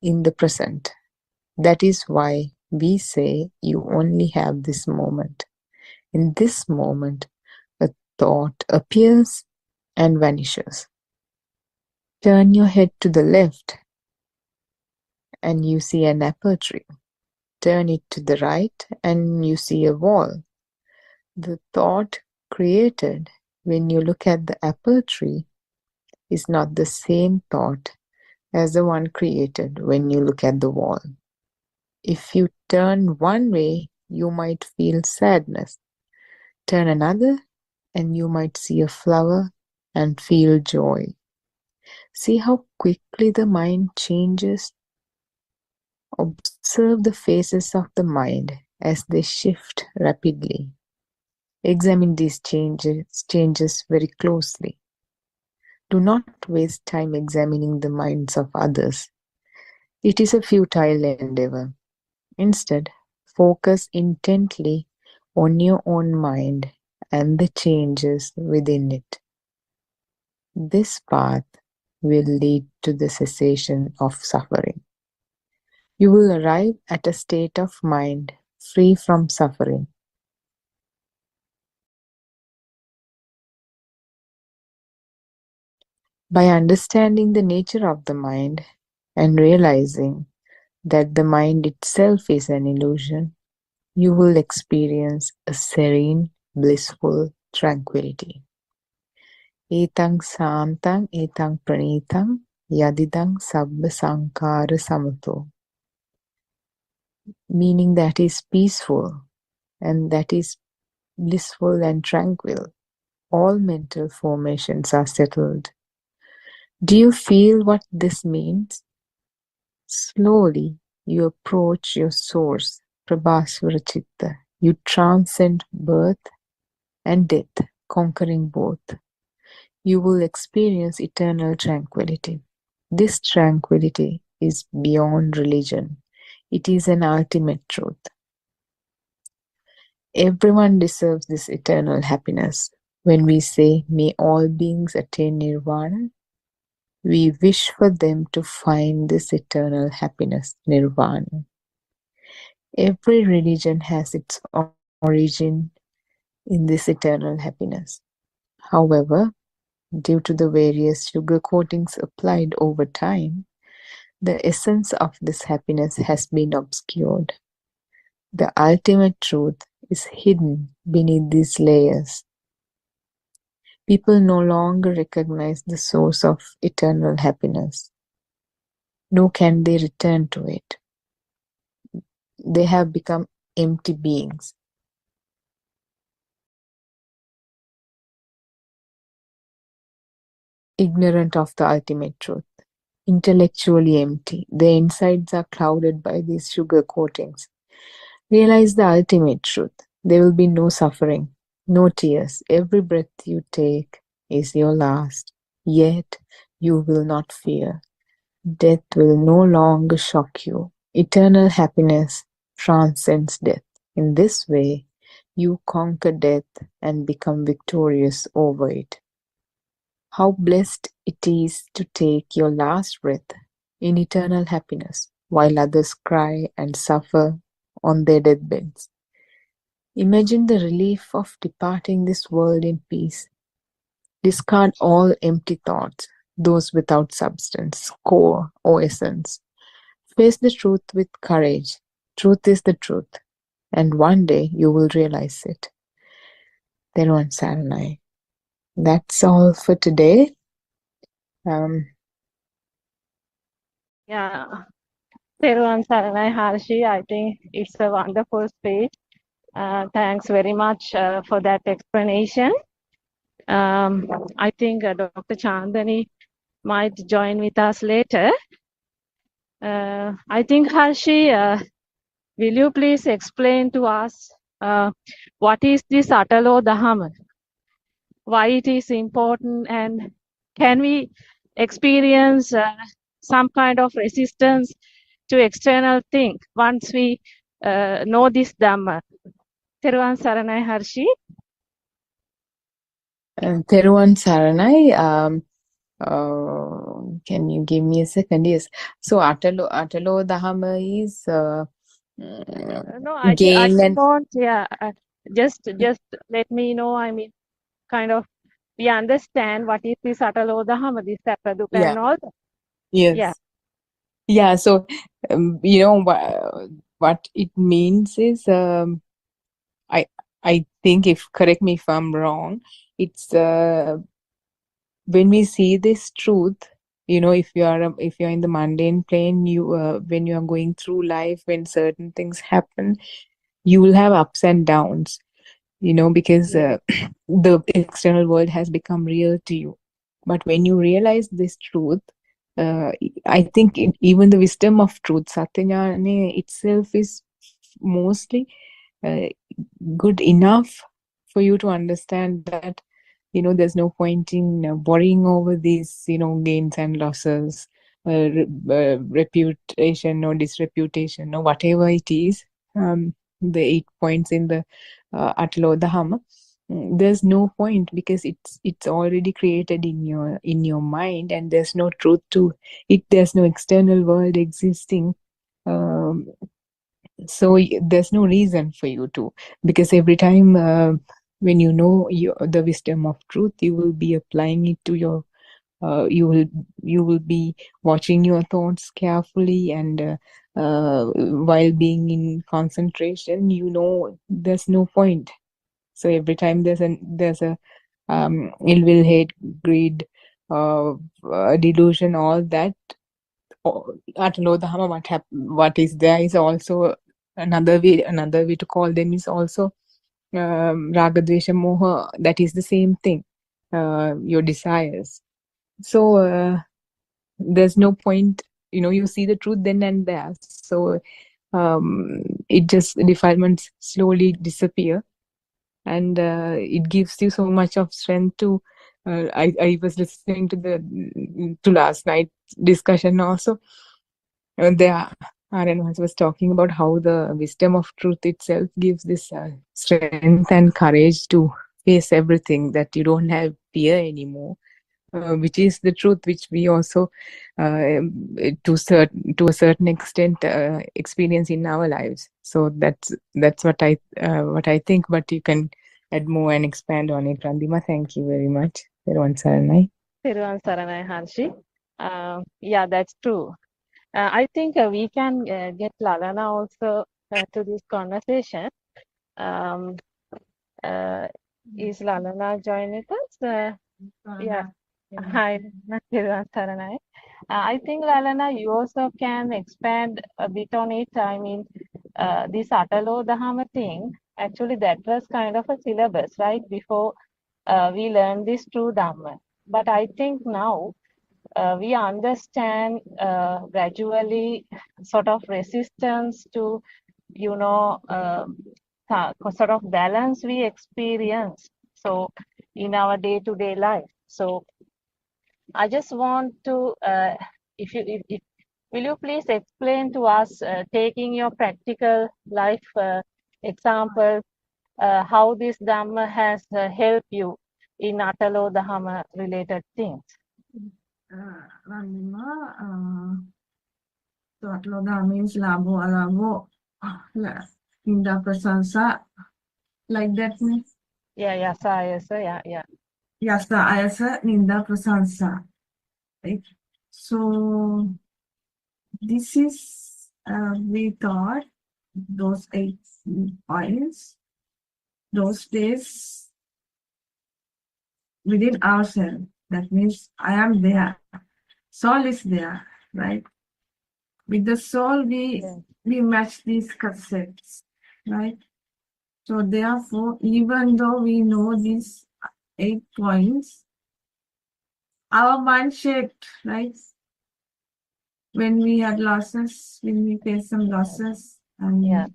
in the present. That is why we say you only have this moment. In this moment, a thought appears and vanishes. Turn your head to the left and you see an apple tree. Turn it to the right and you see a wall. The thought created when you look at the apple tree is not the same thought as the one created when you look at the wall. If you turn one way, you might feel sadness. Turn another, and you might see a flower and feel joy. See how quickly the mind changes? Observe the phases of the mind as they shift rapidly. Examine these changes very closely. Do not waste time examining the minds of others. It is a futile endeavor. Instead, focus intently on your own mind and the changes within it. This path will lead to the cessation of suffering. You will arrive at a state of mind free from suffering. By understanding the nature of the mind and realizing that the mind itself is an illusion, you will experience a serene, blissful tranquility. Etang santang etang pranitang yadidang sabba sankara samato. Meaning that is peaceful and that is blissful and tranquil. All mental formations are settled. Do you feel what this means? Slowly, you approach your source, Prabhasvara Chitta. You transcend birth and death, conquering both. You will experience eternal tranquility. This tranquility is beyond religion. It is an ultimate truth. Everyone deserves this eternal happiness. When we say, may all beings attain nirvana, we wish for them to find this eternal happiness, nirvana. Every religion has its origin in this eternal happiness. However, due to the various sugar coatings applied over time, the essence of this happiness has been obscured. The ultimate truth is hidden beneath these layers. People no longer recognize the source of eternal happiness, nor can they return to it. They have become empty beings. Ignorant of the ultimate truth, intellectually empty. Their insides are clouded by these sugar coatings. Realize the ultimate truth. There will be no suffering, no tears. Every breath you take is your last. Yet you will not fear. Death will no longer shock you. Eternal happiness transcends death. In this way, you conquer death and become victorious over it. How blessed it is to take your last breath in eternal happiness while others cry and suffer on their deathbeds. Imagine the relief of departing this world in peace. Discard all empty thoughts, those without substance, core, or essence. Face the truth with courage. Truth is the truth, and one day you will realize it. Theruvan Saranai. That's all for today. Yeah, Theruvan Saranai Harshi, I think it's a wonderful speech. Thanks very much for that explanation. I think Dr. Chandani might join with us later. I think Harshi, will you please explain to us what is this Atalo Dahama? Why it is important, and can we experience some kind of resistance to external thing once we know this Dhamma? Theruvan Saranai Harshi. Theruvan Saranai. Can you give me a second? Yes. So Atalo Dahama is No, I gain just and want, yeah, just let me know. I mean, kind of, we understand what is this Atalodahama, this Tapaduka yeah, and all that. Yeah, yes. Yeah, so what it means is I think, if correct me if I'm wrong, it's when we see this truth, if you're in the mundane plane, when you are going through life, when certain things happen, you will have ups and downs, because yeah, the external world has become real to you. But when you realize this truth, I think even the wisdom of truth, Satyajnana itself, is mostly uh, good enough for you to understand that there's no point in worrying over these gains and losses, reputation or disreputation or whatever it is. The 8 points in the Atalodahama, there's no point, because it's already created in your mind, and there's no truth to it. There's no external world existing. um, so there's no reason for you to, because every time when the wisdom of truth, you will be applying it to your you will be watching your thoughts carefully, and while being in concentration, there's no point. So every time there's a ill will, hate, greed, delusion, all that, at Lodhama, what is there is also another way to call them is also Raga, Dvesha, Moha. That is the same thing, your desires. So there's no point, you see the truth then and there. So it just, defilements slowly disappear, and it gives you so much of strength to. I was listening to last night's discussion also. There, Aryan was talking about how the wisdom of truth itself gives this strength and courage to face everything, that you don't have fear anymore, which is the truth, which we also, to a certain extent, experience in our lives. So that's what I think. But you can add more and expand on it, Randima. Thank you very much. Everyone, Saranai. Thiruvan Saranai Harshi. Yeah, that's true. I think we can get Lalana also to this conversation. Um, is Lalana joining us? Yeah. Hi, Thiruvan Saranai. I think, Lalana, you also can expand a bit on it. I mean, this Atalo Dahama thing, actually, that was kind of a syllabus, right? Before we learned this true Dhamma. But I think now we understand gradually sort of resistance to, sort of balance we experience. So in our day-to-day life. So I just want to, if will you please explain to us, taking your practical life example, how this Dhamma has helped you in Atalo Dhamma related things? Ranima, so Atalo Dhamma means labo alabo, Ninda Prasansa, like that means Yeah, yasa, ayasa, yeah. Yasa Ayasa, Ninda Prasansa. Right? So this is, we thought those 8 points, those days within ourselves. That means I am there. Soul is there, right? With the soul, we match these concepts, right? So therefore, even though we know these 8 points, our mind shaped, right? When we had losses, when we faced some losses, and Yeah.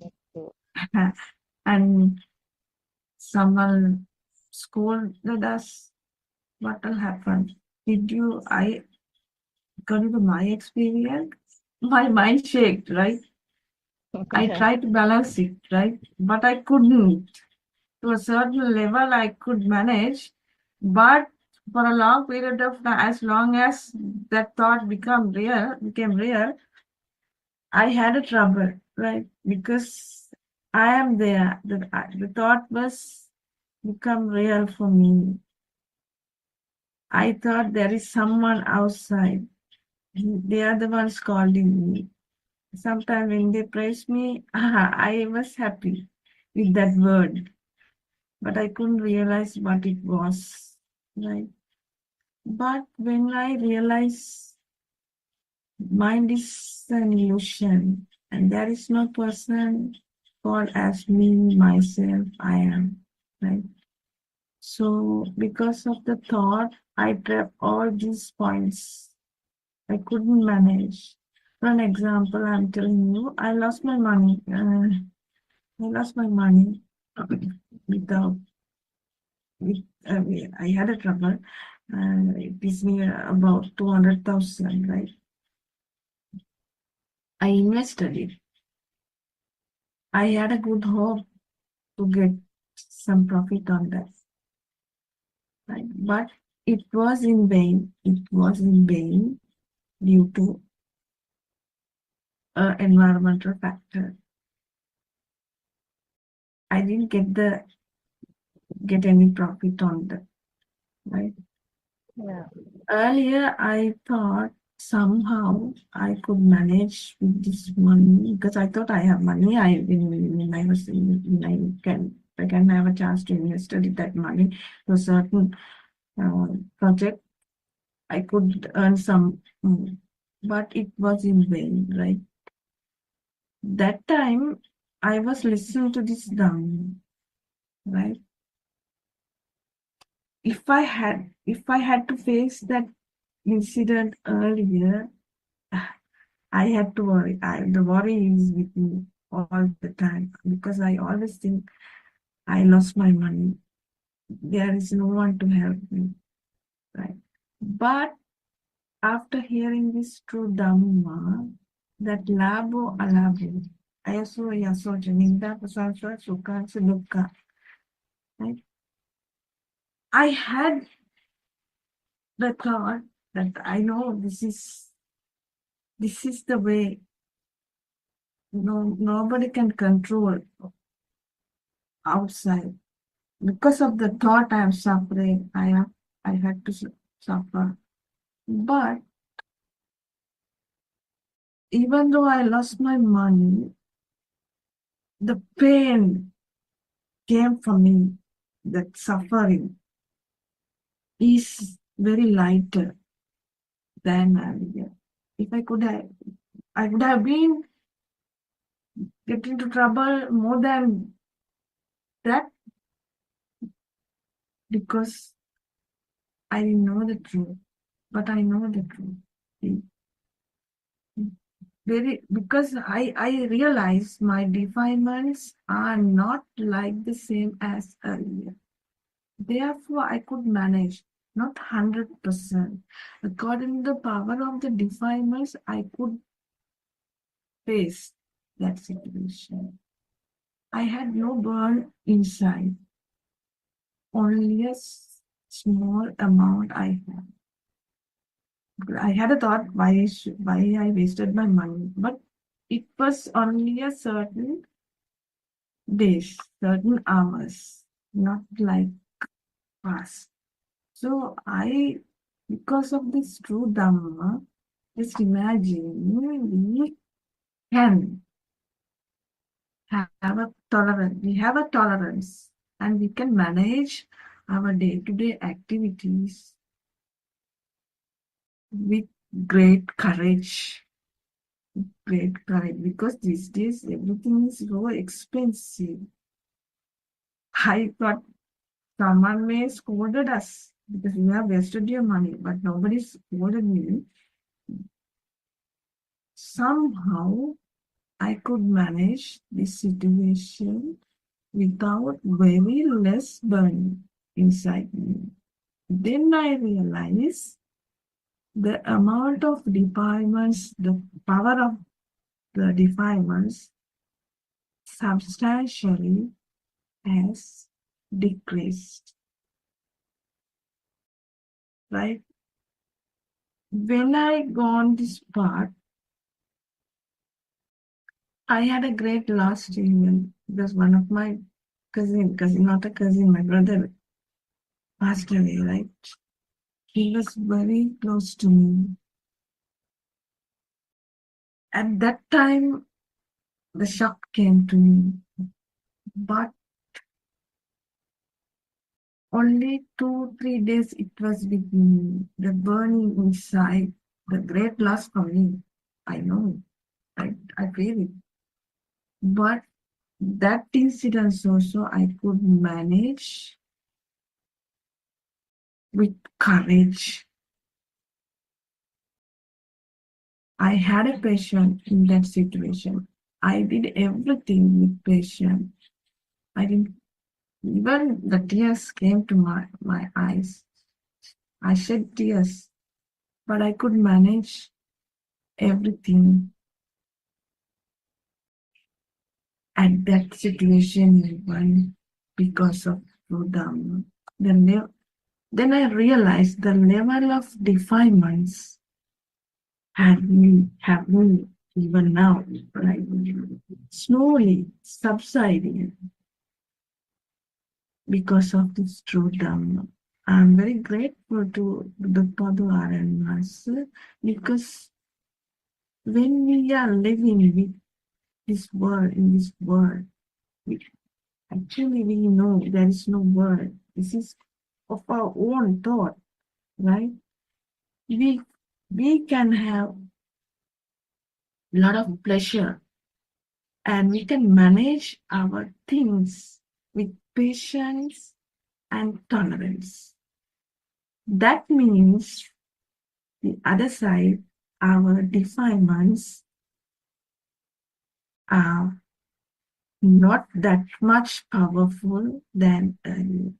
and someone scolded us, what will happen? According to my experience, my mind shaked, right? I tried to balance it, right? But I couldn't. To a certain level, I could manage, but for a long period of time, as long as that thought became real, I had a trouble, right? Because I am there. The thought was become real for me. I thought there is someone outside. They are the ones calling me. Sometimes when they praise me, I was happy with that word, but I couldn't realize what it was, right? But when I realized mind is an illusion and there is no person called as me, myself, I am, right? So because of the thought, I trapped all these points. I couldn't manage. For an example, I'm telling you, I lost my money. Without I had a trouble. It is near about 200,000, right? I invested it. I had a good hope to get some profit on that, right? But it was in vain. It was in vain due to an environmental factor. I didn't get any profit on that, right? Yeah. Earlier, I thought somehow I could manage with this money because I thought I have money. When I can have a chance to invest that money to a certain project, I could earn some, but it was in vain, right? That time I was listening to this Dhamma, right? If I had to face that incident earlier, I had to worry. The worry is with me all the time because I always think I lost my money. There is no one to help me, right? But after hearing this true Dhamma, that labo alabo, ayaso yaso janinda pasaswa sukha sudukha, right? I had the thought that I know this is the way. Nobody can control outside. Because of the thought I am suffering, I had to suffer. But even though I lost my money, the pain came from me. That suffering is very lighter than earlier. If I would have been get into trouble more than that because I didn't know the truth. But I know the truth. Because I realize my defilements are not like the same as earlier. Therefore, I could manage, not 100%. According to the power of the defilements, I could face that situation. I had no burn inside, only a small amount I had. I had a thought why I wasted my money, but it was only a certain days, certain hours, not like past. So because of this true Dhamma, just imagine we can have a tolerance. We have a tolerance and we can manage our day-to-day activities with great courage. Because these days everything is so expensive. I thought someone may scolded us because you have wasted your money, but nobody scolded me. Somehow I could manage this situation without very less burning inside me. Then I realized the amount of defilements, the power of the defilements substantially has decreased. right? When I gone this part, I had a great loss even because one of my cousin, not a cousin, my brother passed away, right? He was very close to me. At that time, the shock came to me, but only 2-3 days it was with me. The burning inside, the great loss for me. I know, I feel it. But that incident also I could manage with courage. I had a patient in that situation. I did everything with patience. I didn't even the tears came to my eyes. I shed tears, but I could manage everything at that situation even because of Dhamma. Then I realized the level of defilements have me even now, like slowly subsiding because of this true Dhamma. I'm very grateful to the Buddothpado and Master because when we are living with this world, in this world, actually we know there is no world. This is of our own thought, right? We can have a lot of pleasure and we can manage our things with patience and tolerance. That means the other side, our defilements are not that much powerful than earlier.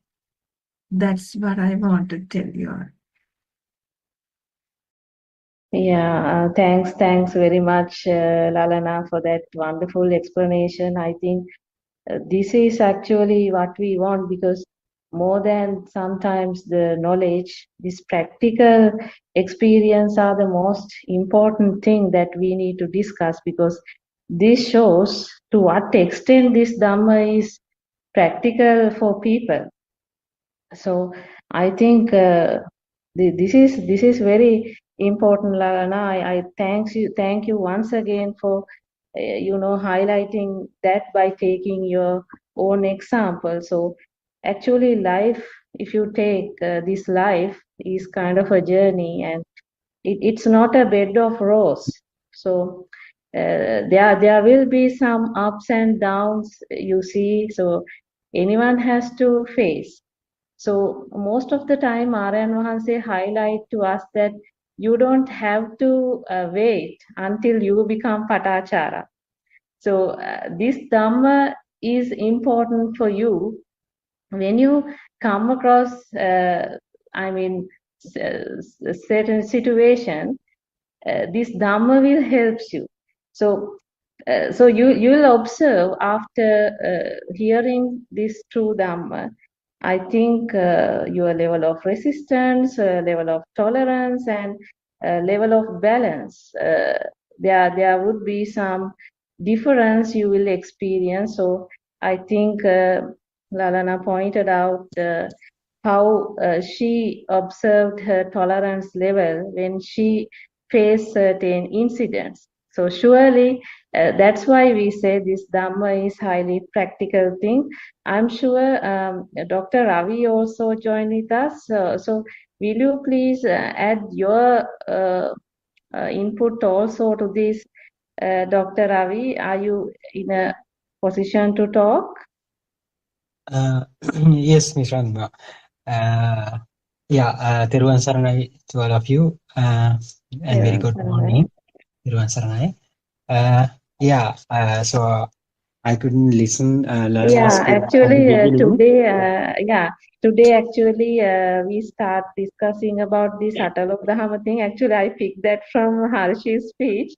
That's what I want to tell you all. Yeah, thanks very much, Lalana, for that wonderful explanation. I think this is actually what we want because more than sometimes the knowledge, this practical experience are the most important thing that we need to discuss because this shows to what extent this Dhamma is practical for people. So I think this is very important, Lalana. I thank you once again for highlighting that by taking your own example. So actually, life, if you take this life, is kind of a journey, and it's not a bed of roses. So there will be some ups and downs, you see. So anyone has to face. So most of the time, Aryan Wahanse highlight to us that you don't have to wait until you become Patachara. So this Dhamma is important for you when you come across, certain situation. This Dhamma will help you. So you'll observe after hearing this true Dhamma. I think your level of resistance, level of tolerance, and level of balance, there would be some difference you will experience. So I think Lalana pointed out how she observed her tolerance level when she faced certain incidents. So surely that's why we say this Dhamma is highly practical thing. I'm sure Dr. Ravi also joined with us. So will you please add your input also to this, Dr. Ravi? Are you in a position to talk? Yes, Ms. Ranma. Teruvan Saranai to all of you, and very good morning. Teruvan Saranai. So I couldn't listen Lalana's speech from the beginning. Today actually we start discussing about this Atalokdahama thing. Actually, I picked that from Harshi's speech.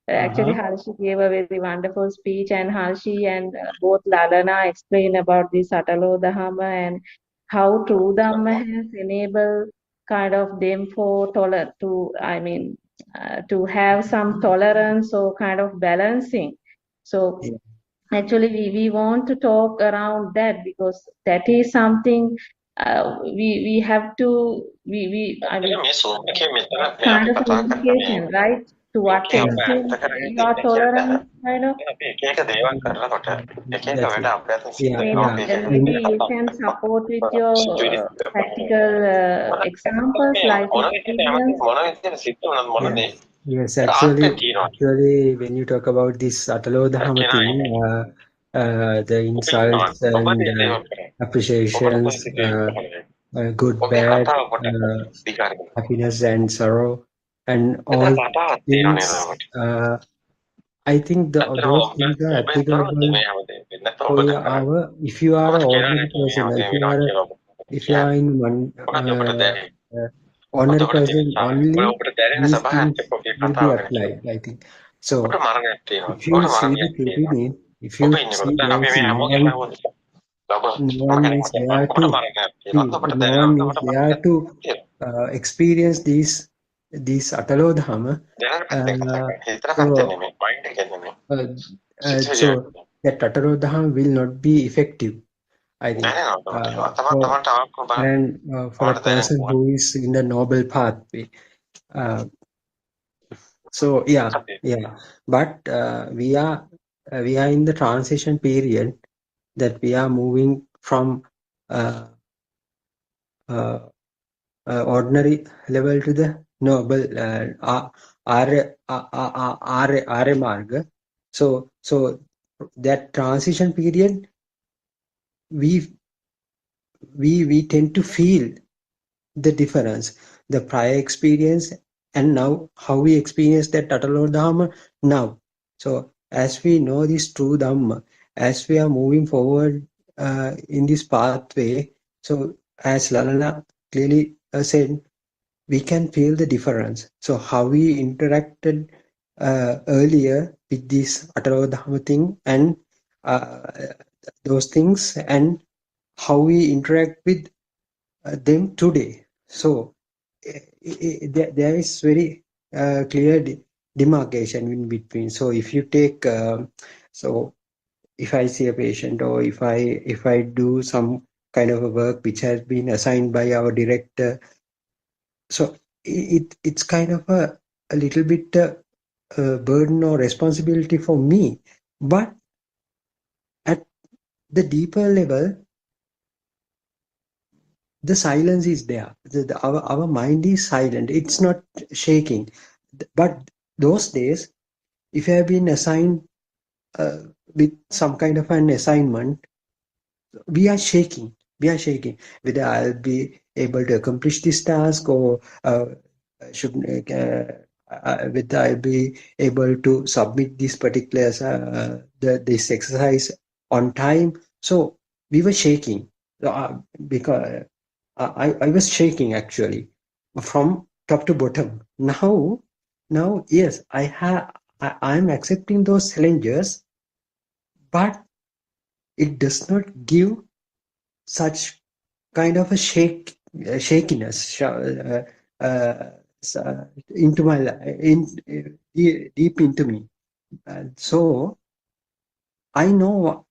Actually, Harshi gave a very wonderful speech, and Harshi and both Lalana explained about this Atalokdahama and how true Dhamma has enabled kind of them for to have some tolerance or kind of balancing. So Yeah. actually we want to talk around that, because that is something we have to kind of education, right? To what extent your tolerance kind of That's it. Yeah, yeah. then maybe you can support with your practical examples like experience. Yes, yes. Actually, when you talk about this Atalodhama thing, the insults and appreciations, good, bad, happiness and sorrow, and all things. I think those things are applicable for our. If you are an ordinary person, if you are in one ordinary person, only these things will be applied. I think so. If you see the people, if you see there's no one is there to no one is there to experience these Atalodhama. So that Atalodhama will not be effective, I think. For a person who is in the noble pathway. So yeah. But we are in the transition period, that we are moving from ordinary level to the noble Arya Marga. So that transition period, we tend to feel the difference, the prior experience, and now how we experience that Atalodhama now. So as we know this true Dhamma, as we are moving forward in this pathway, so as Lalana clearly said, we can feel the difference. So how we interacted earlier with this Atalodhama thing and those things, and how we interact with them today. So there is very clear demarcation in between. So if you take so if I see a patient, or if I do some kind of a work which has been assigned by our director, so it's kind of a little bit burden or responsibility for me. But at the deeper level, the silence is there. Our mind is silent. It's not shaking. But those days, if you have been assigned with some kind of an assignment, we are shaking. Whether I'll be able to accomplish this task, or whether I'll be able to submit this particular this exercise on time. So we were shaking because I was shaking actually from top to bottom. Now yes, I'm accepting those challenges, but it does not give such kind of a shakiness into my deep into me. So I know.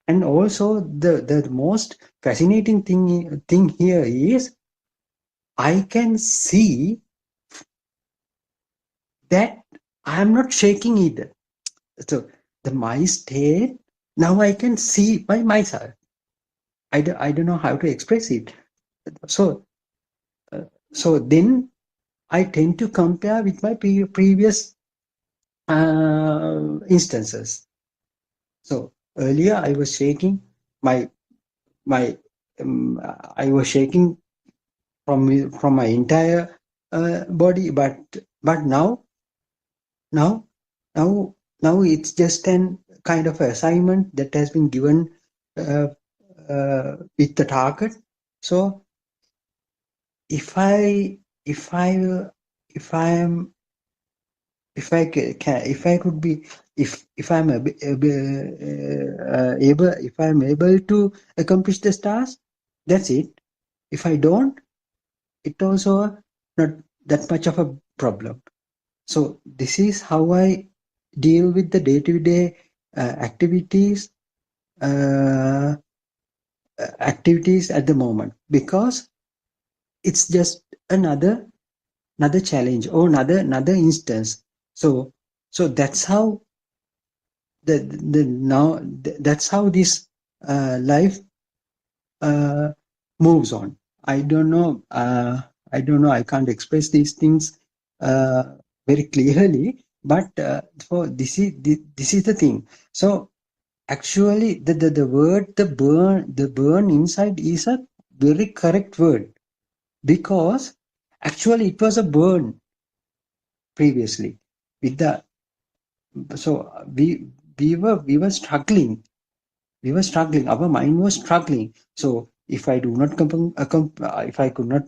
And also the most fascinating thing here is I can see that I am not shaking either. So my state now I can see by myself. I don't know how to express it. So then I tend to compare with my previous instances. So earlier I was shaking I was shaking from my entire body, but now it's just an kind of assignment that has been given with the target. So if I'm able to accomplish this task, that's it. If I don't, it also not that much of a problem. So this is how I deal with the day-to-day activities activities at the moment, because it's just another challenge or another instance. So that's how that's how this life moves on. I don't know. I can't express these things very clearly, but for this is the thing. So actually, the word the burn inside is a very correct word, because actually it was a burn previously with the. So we were struggling. Our mind was struggling. So if I do not if I could not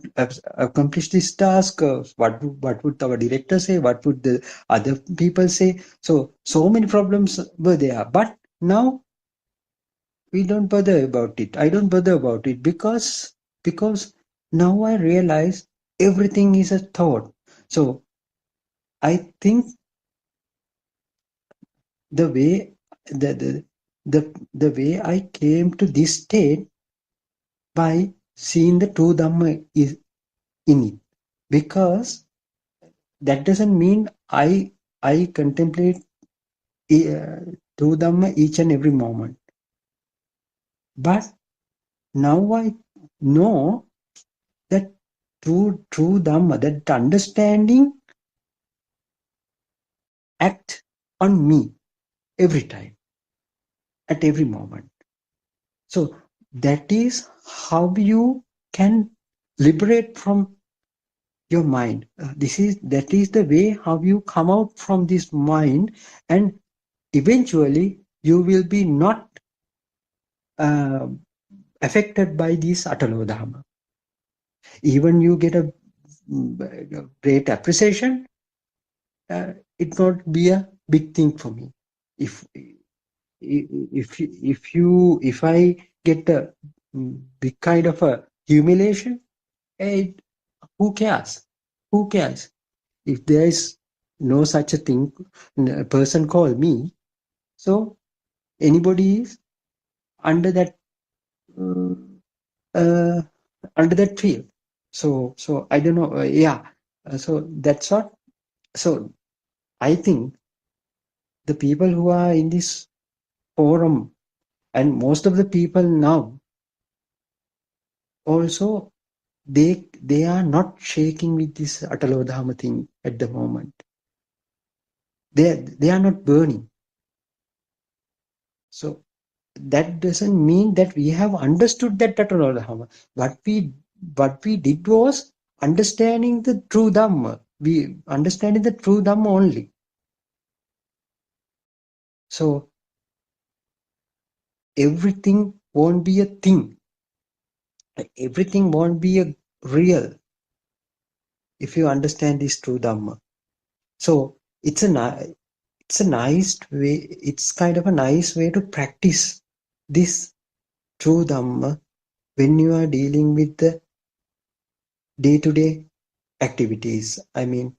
accomplish this task, what would our director say? What would the other people say? So many problems were there. But now we don't bother about it. I don't bother about it because now I realize everything is a thought. So I think the way the way I came to this state by seeing the true Dhamma is in it, because that doesn't mean I contemplate true Dhamma each and every moment, but now I know that true Dhamma, that understanding act on me every time, at every moment. So that is how you can liberate from your mind. That is the way how you come out from this mind, and eventually you will be not uh, affected by this Atalodhama. Even you get a great appreciation, it not be a big thing for me. If I get a big kind of a humiliation, who cares? Who cares? If there is no such a thing, a person call me, so anybody is under that under that field. So I don't know. So that's what. So I think the people who are in this forum, and most of the people now, also they are not shaking with this Atalodhama thing at the moment. They are not burning. So that doesn't mean that we have understood that Tattva. What we did was understanding the true Dhamma. We understanding the true Dhamma only. So everything won't be a thing. Everything won't be a real if you understand this true Dhamma. So it's a nice way. It's kind of a nice way to practice this true Dhamma when you are dealing with the day-to-day activities. I mean,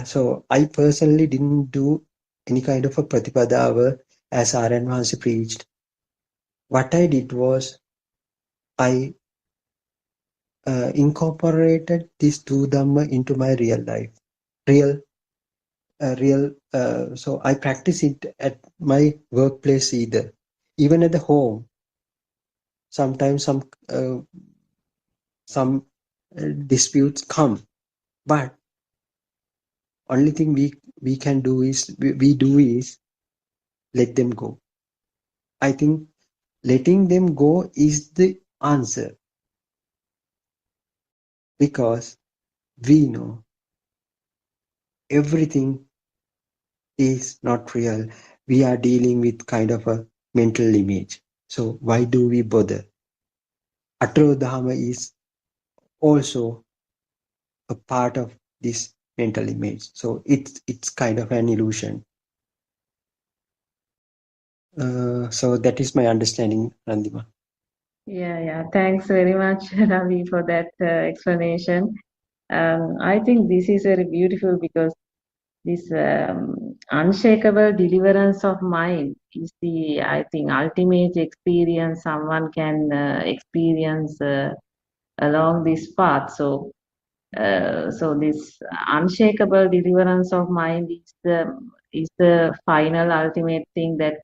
so I personally didn't do any kind of a Pratipadawa as Aryan Maharshi preached. What I did was I incorporated this true Dhamma into my real life. So I practice it at my workplace either. Even at the home, sometimes some disputes come, but only thing we can do is we do is let them go. I think letting them go is the answer, because we know everything is not real. We are dealing with kind of a mental image. So why do we bother? Atrodhama is also a part of this mental image. So it's kind of an illusion. So that is my understanding, Randima. Yeah. Thanks very much, Ravi, for that explanation. I think this is very beautiful because this unshakable deliverance of mind is the, I think, ultimate experience someone can experience along this path. So this unshakable deliverance of mind is the final ultimate thing that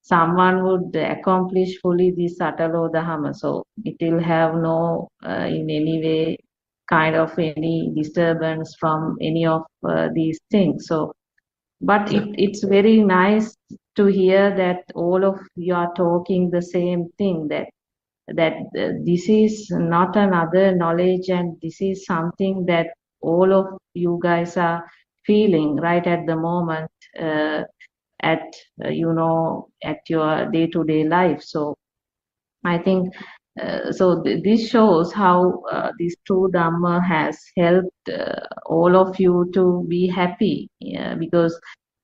someone would accomplish fully this Atalo Dhamma. So it will have no in any way kind of any disturbance from any of these things. So, but it's very nice to hear that all of you are talking the same thing, that this is not another knowledge and this is something that all of you guys are feeling right at the moment, at at your day-to-day life. So I think this shows how this true Dhamma has helped all of you to be happy, because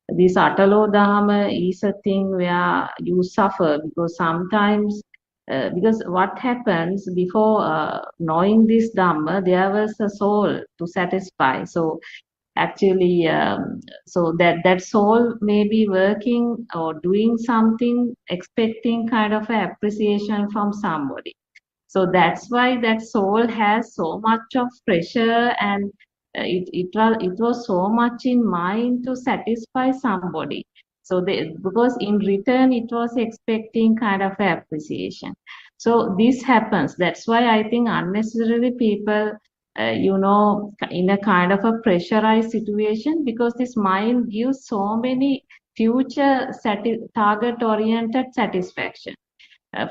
this Atalo Dhamma is a thing where you suffer because sometimes, because what happens before knowing this Dhamma, there was a soul to satisfy. So actually, so that soul may be working or doing something, expecting kind of a appreciation from somebody. So that's why that soul has so much of pressure, and it was so much in mind to satisfy somebody. So because in return it was expecting kind of appreciation. So this happens. That's why I think unnecessarily people, in a kind of a pressurized situation, because this mind gives so many future target-oriented satisfaction.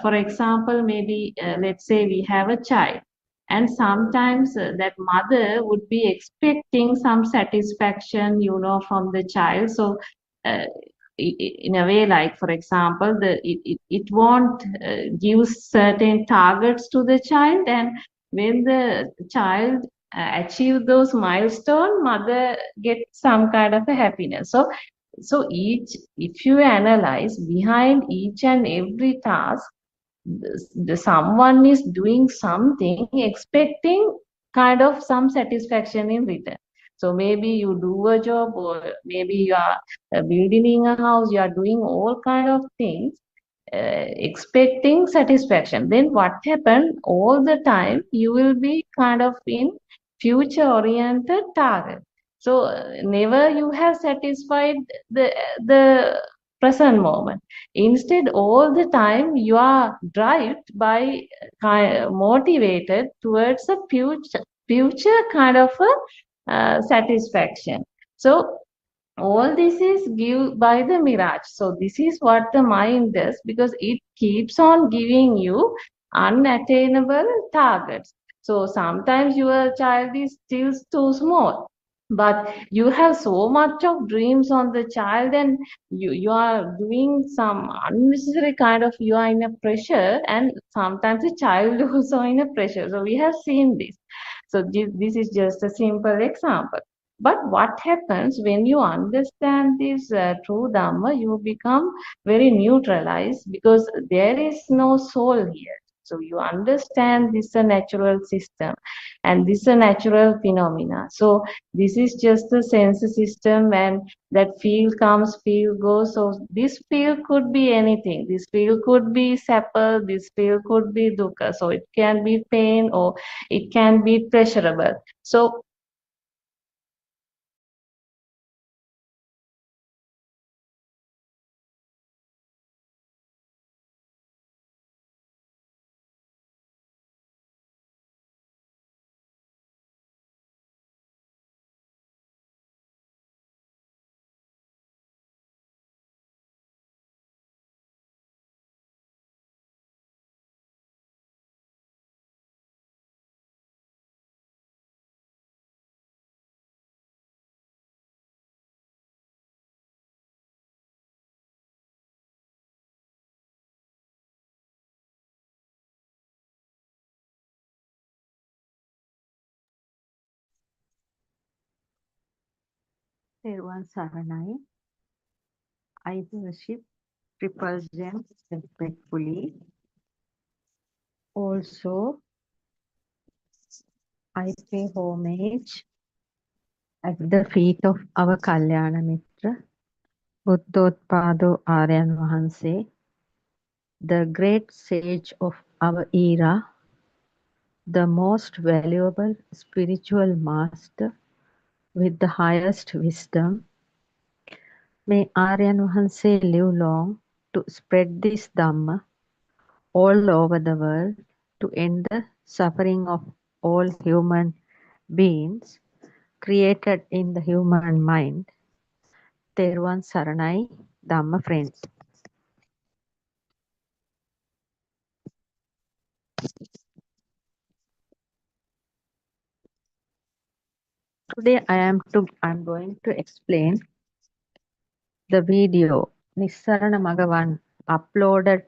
For example, maybe let's say we have a child, and sometimes that mother would be expecting some satisfaction, from the child. So, uh, in a way, like for example, it won't give certain targets to the child, and when the child achieve those milestone, mother gets some kind of a happiness. So if you analyze behind each and every task, someone is doing something expecting kind of some satisfaction in return. So maybe you do a job, or maybe you are building a house, you are doing all kind of things expecting satisfaction. Then what happened all the time, you will be kind of in future oriented target. So never you have satisfied the present moment. Instead, all the time you are driven by motivated towards a future kind of a satisfaction. So all this is given by the mirage. So this is what the mind does, because it keeps on giving you unattainable targets. So sometimes your child is still too small, but you have so much of dreams on the child, and you are doing some unnecessary kind of, you are in a pressure, and sometimes the child also in a pressure. So we have seen this. So this is just a simple example. But what happens when you understand this true Dhamma, you become very neutralized, because there is no soul here. So you understand this is a natural system, and this is a natural phenomena. So this is just a sense system, and that feel comes, feel goes. So this feel could be anything. This feel could be supple, this feel could be dukkha. So it can be pain, or it can be pleasurable. So Therwan Saranai, I worship Triple Gems respectfully. Also, I pay homage at the feet of our Kalyana Mitra, Buddothpado Aryan Vahanse, the great sage of our era, the most valuable spiritual master with the highest wisdom. May Aryan Vahanse live long to spread this Dhamma all over the world to end the suffering of all human beings created in the human mind. Therwan Saranai, Dhamma friends. Today I'm going to explain the video Nissarana Magavan uploaded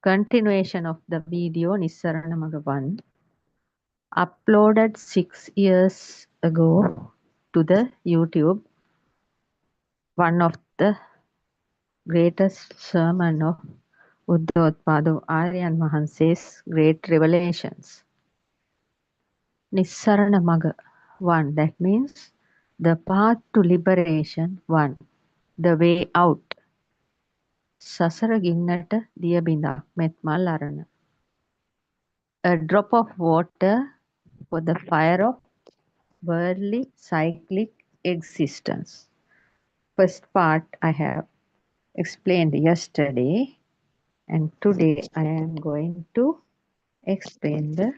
continuation of the video Nissarana Magavan uploaded 6 years ago to the YouTube, one of the greatest sermon of Buddothpado Aryan Mahanse's great revelations. Nissarana Maga 1, that means the path to liberation 1, the way out. Sasara ginnata diya bindak metmal arana. A drop of water for the fire of worldly cyclic existence. First part I have explained yesterday, and today I am going to explain the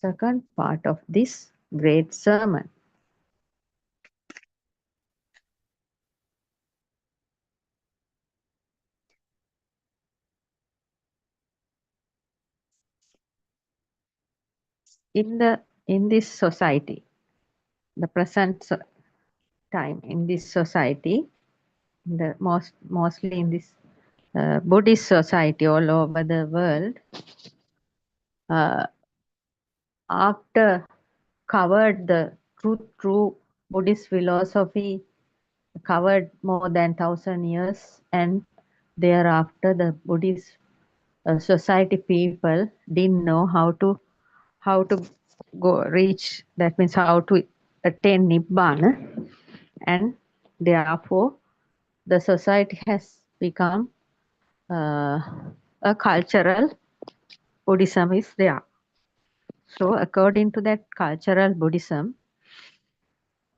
second part of this great sermon. In this society, the present time in this society, mostly in this Buddhist society all over the world, after covered the true Buddhist philosophy covered more than 1,000 years, and thereafter the Buddhist society people didn't know how to go reach, that means how to attain Nibbana, and therefore the society has become a cultural Buddhism is there. So according to that cultural Buddhism,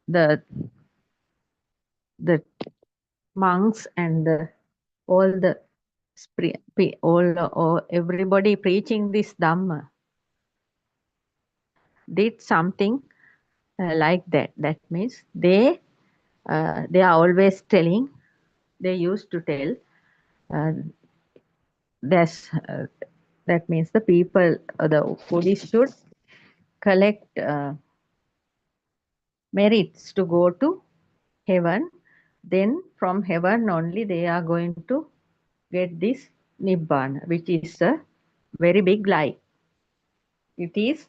the monks and everybody preaching this Dhamma did something like that. That means they are always telling, they used to tell, that means the people, the Buddhists should collect merits to go to heaven. Then from heaven only they are going to get this Nibbana, which is a very big lie. It is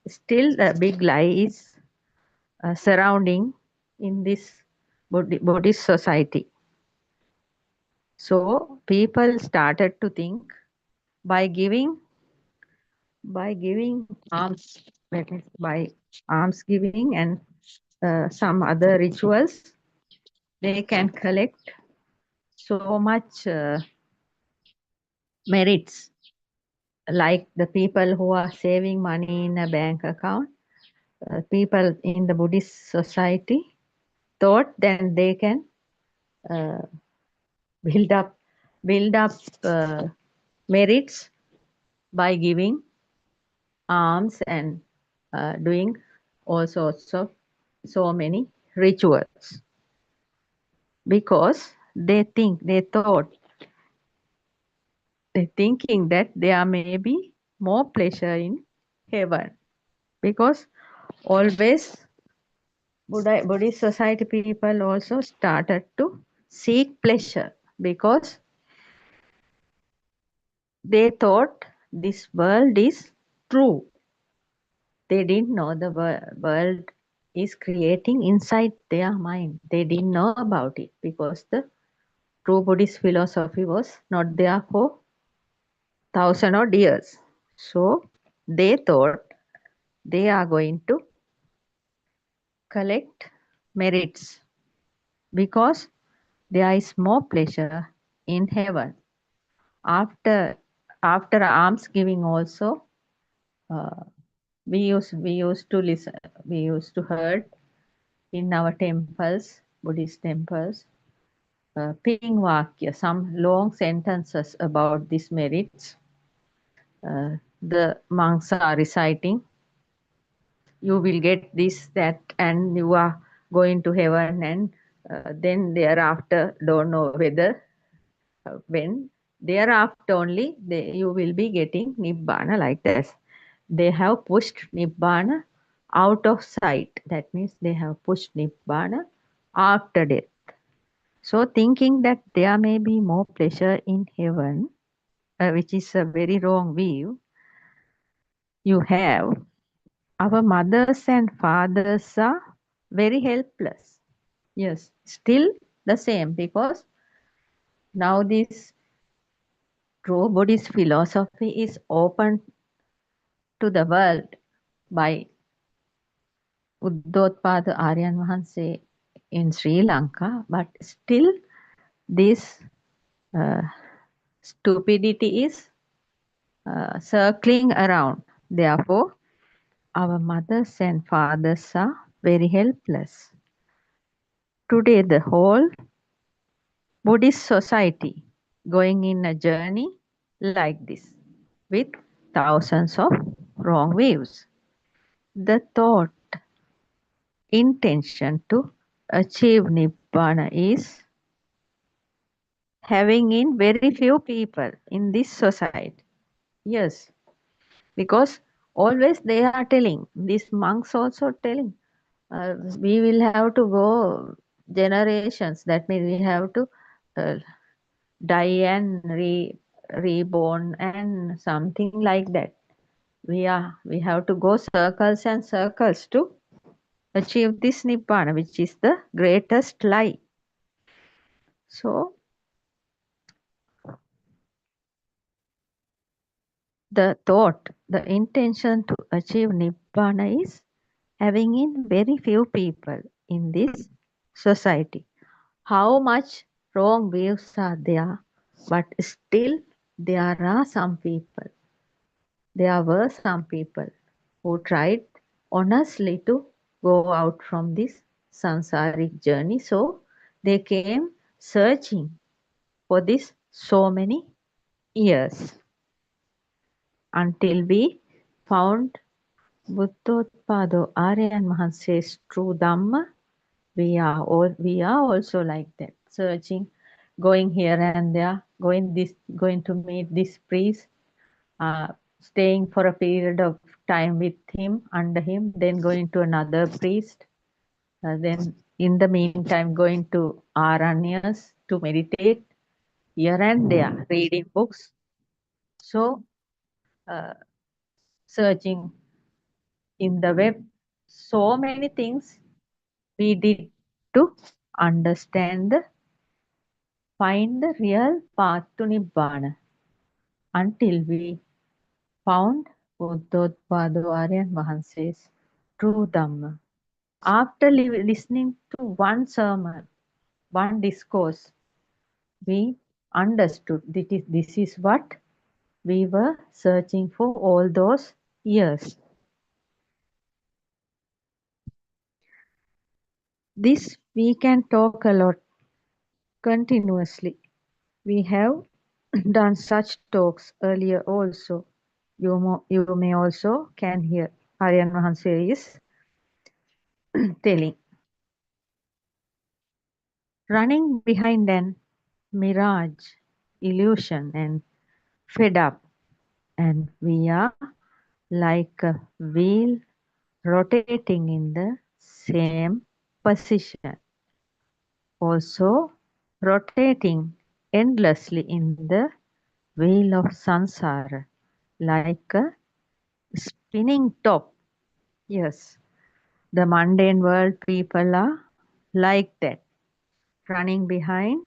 still the big lie is surrounding in this Buddhist society. So people started to think by giving alms, that is by alms giving and some other rituals, they can collect so much merits. Like the people who are saving money in a bank account, people in the Buddhist society thought then they can build up merits by giving alms and doing all sorts of so many rituals, because they're thinking that there may be more pleasure in heaven, because always Buddhist society people also started to seek pleasure, because they thought this world is true. They didn't know the world is creating inside their mind. They didn't know about it because the true Buddhist philosophy was not there for thousand odd years. So they thought they are going to collect merits because there is more pleasure in heaven. After alms giving also, uh, we used to listen, we used to heard in our temples, Buddhist temples, Ping Vakya, some long sentences about these merits. The monks are reciting, you will get this, that, and you are going to heaven, and then thereafter, don't know whether, when, thereafter only you will be getting Nibbana like this. They have pushed Nibbana out of sight. That means they have pushed Nibbana after death. So thinking that there may be more pleasure in heaven, which is a very wrong view, you have, our mothers and fathers are very helpless. Yes, still the same, because now this true Buddhist philosophy is open to the world by Buddothpado Aryan Wahanse in Sri Lanka, but still this uh, stupidity is circling around. Therefore, our mothers and fathers are very helpless. Today, the whole Buddhist society going in a journey like this with thousands of wrong views. The thought, intention to achieve Nibbana is having in very few people in this society. Yes, because always they are telling, these monks also telling, we will have to go generations. That means we have to die and reborn and something like that. We have to go circles and circles to achieve this Nibbana, which is the greatest lie. So the thought, the intention to achieve Nibbana is having in very few people in this society. How much wrong views are there, but still there are some people. There were some people who tried honestly to go out from this sansaric journey. So they came searching for this so many years until we found Buddothpado Aryan Mahanse's true Dhamma. We are also like that, searching, going here and there, going to meet this priest, staying for a period of time with him, under him, then going to another priest, then in the meantime going to Aranyas to meditate here and there, reading books. So searching in the web, so many things we did to understand find the real path to Nibbana until we found Buddothpado Aryan Mahanse's true Dhamma. After listening to one sermon, one discourse, we understood this is what we were searching for all those years. This we can talk a lot continuously. We have done such talks earlier also. You may also can hear Aryan Mahanse is telling. Running behind an mirage, illusion and fed up, and we are like a wheel rotating in the same position. Also rotating endlessly in the wheel of samsara, like a spinning top. Yes, the mundane world people are like that, running behind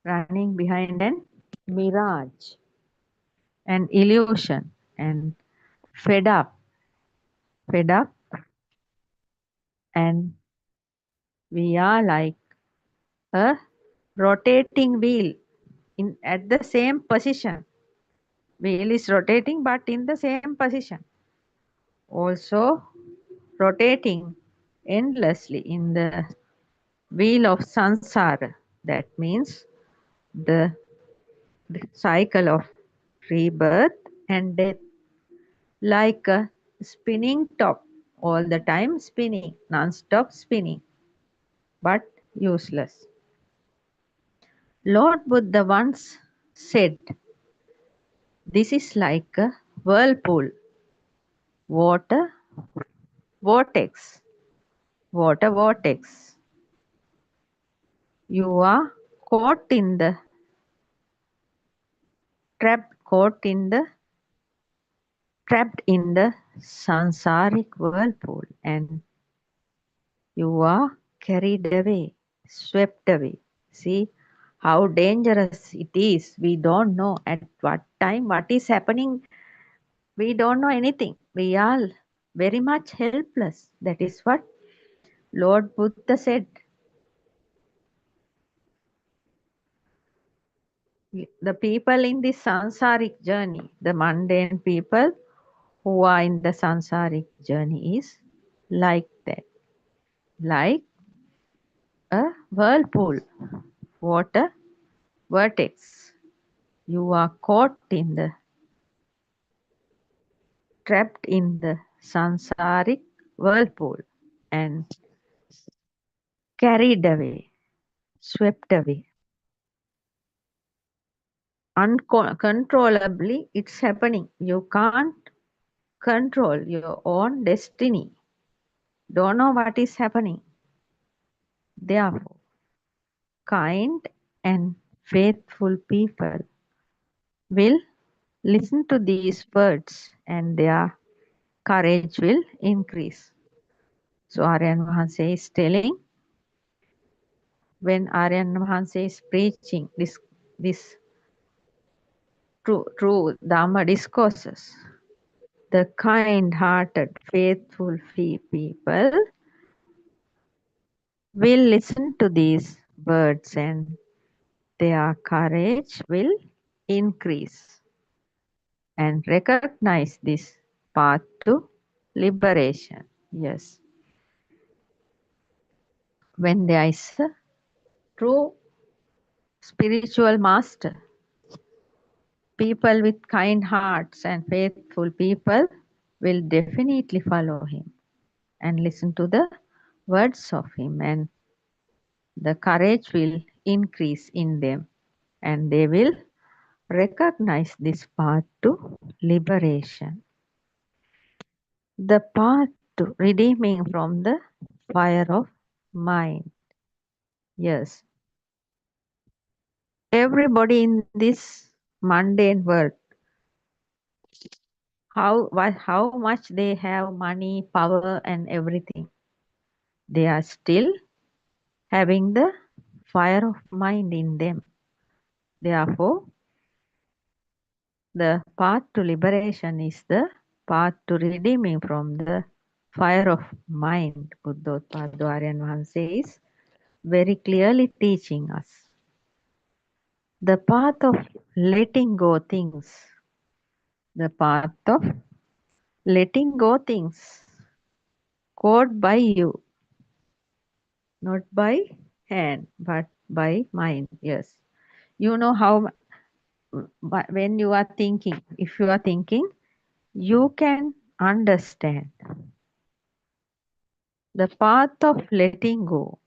an mirage, and illusion and fed up, and we are like a rotating wheel in at the same position. Wheel is rotating but in the same position. Also rotating endlessly in the wheel of samsara. That means the cycle of rebirth and death, like a spinning top, all the time spinning, non-stop spinning, but useless. Lord Buddha once said, this is like a whirlpool, water vortex, water vortex. You are caught in the trapped in the sansaric whirlpool, and you are carried away, swept away. See how dangerous it is. We don't know at what time, what is happening. We don't know anything. We are very much helpless. That is what Lord Buddha said. The people in this sansaric journey, the mundane people who are in the sansaric journey is like that, like a whirlpool, water vortex. You are trapped in the sansaric whirlpool and carried away, swept away. Uncontrollably, it's happening. You can't control your own destiny. Don't know what is happening. Therefore, kind and faithful people will listen to these words and their courage will increase. So Aryan Vahanse is telling, when Aryan Vahanse is preaching this true Dhamma discourses, the kind-hearted, faithful people will listen to these words and their courage will increase and recognize this path to liberation. Yes. When there is a true spiritual master, people with kind hearts and faithful people will definitely follow him and listen to the words of him, and the courage will increase in them and they will recognize this path to liberation. The path to redeeming from the fire of mind. Yes. Everybody in this mundane world, how much they have money, power and everything, they are still having the fire of mind in them. Therefore, the path to liberation is the path to redeeming from the fire of mind. Buddothpado Aryan Vahanse is very clearly teaching us. The path of letting go things. The path of letting go things caught by you, not by hand, but by mind. Yes. You know how, when you are thinking, if you are thinking, you can understand the path of letting go.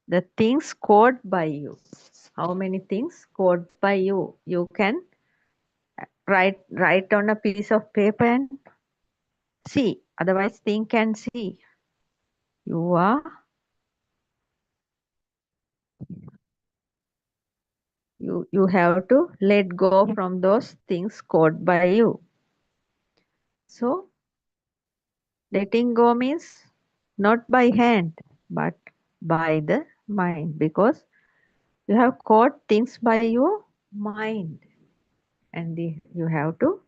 The things caught by you. How many things caught by you? You can write on a piece of paper and see. Otherwise, think and see. You have to let go from those things caught by you. So, letting go means not by hand, but by the mind, because you have caught things by your mind. and you have to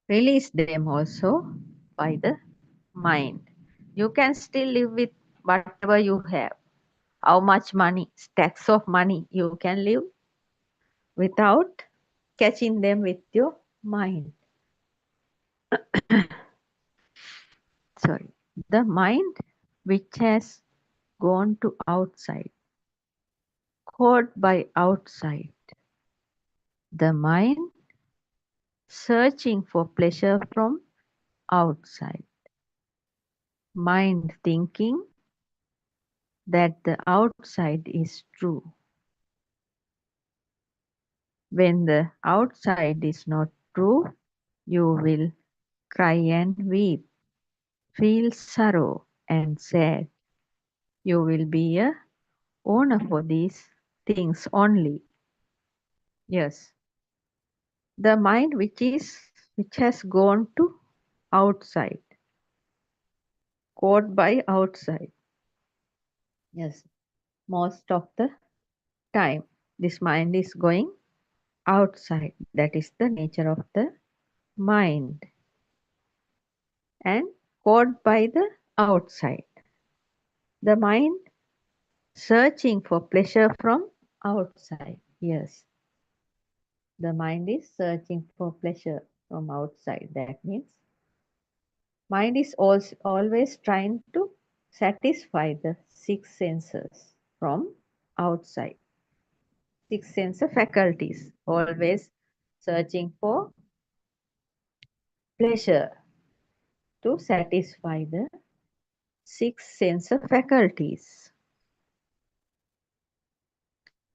release them also by the mind. You can still live with whatever you have. How much money, stacks of money you can live without catching them with your mind. Sorry. The mind which has gone to outside, caught by outside. The mind searching for pleasure from outside. Mind thinking that the outside is true. When the outside is not true, you will cry and weep, feel sorrow and sad. You will be a owner for these things only. Yes. The mind which has gone to outside, caught by outside. Yes. Most of the time, this mind is going outside. That is the nature of the mind. And caught by the outside. The mind searching for pleasure from outside. Yes. The mind is searching for pleasure from outside. That means mind is also always trying to satisfy the six senses from outside. Six sense faculties, always searching for pleasure to satisfy the six sense faculties.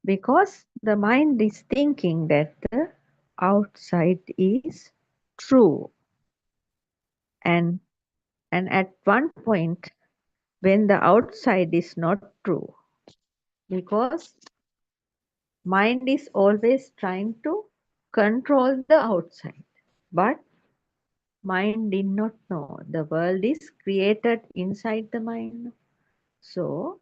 Because the mind is thinking that the outside is true. And at one point, when the outside is not true, because mind is always trying to control the outside. But mind did not know the world is created inside the mind. So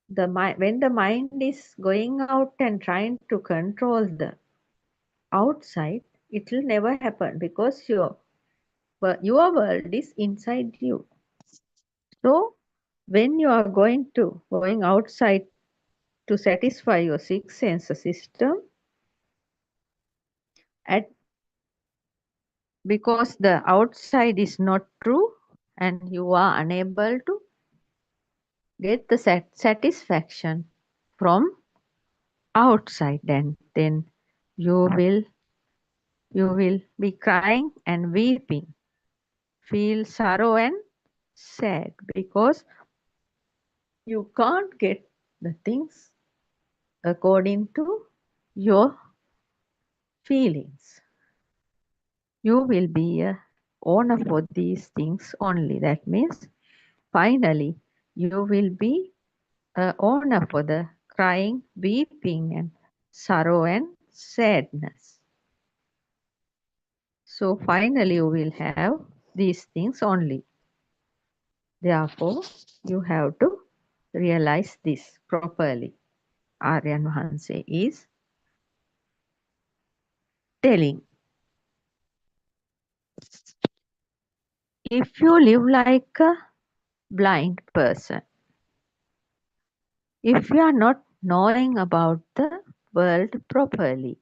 when the mind is going out and trying to control the outside, it will never happen because your world is inside you. So when you are going outside to satisfy your six sense system, because the outside is not true and you are unable to get the satisfaction from outside, and then you will be crying and weeping, feel sorrow and sad because you can't get the things according to your feelings. You will be a owner for these things only. That means finally you will be a owner for the crying, weeping and sorrow and sadness. So finally you will have these things only. Therefore, you have to realize this properly. Aryan Vahanse is telling. If you live like a blind person, if you are not knowing about the world properly,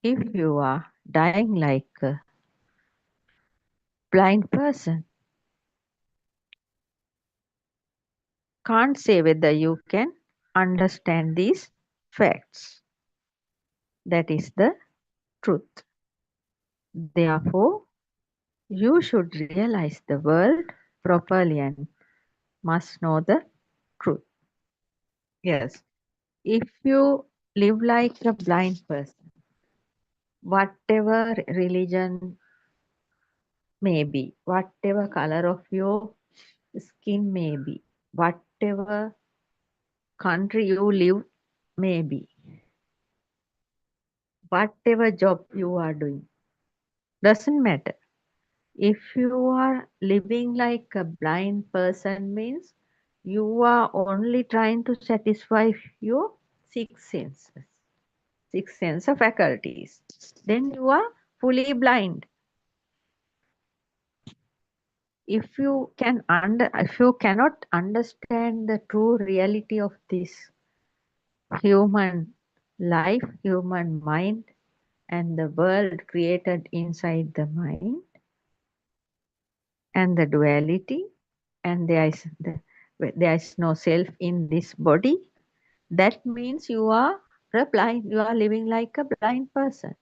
if you are dying like a blind person, can't say whether you can understand these facts. That is the truth. Therefore, you should realize the world properly and must know the truth. Yes. If you live like a blind person, whatever religion may be, whatever color of your skin may be, whatever country you live may be, whatever job you are doing, doesn't matter. If you are living like a blind person means you are only trying to satisfy your six senses. six sense faculties. Then you are fully blind. If you cannot understand the true reality of this human life, human mind, and the world created inside the mind, and the duality, and there is no self in this body, that means you are blind. You are living like a blind person.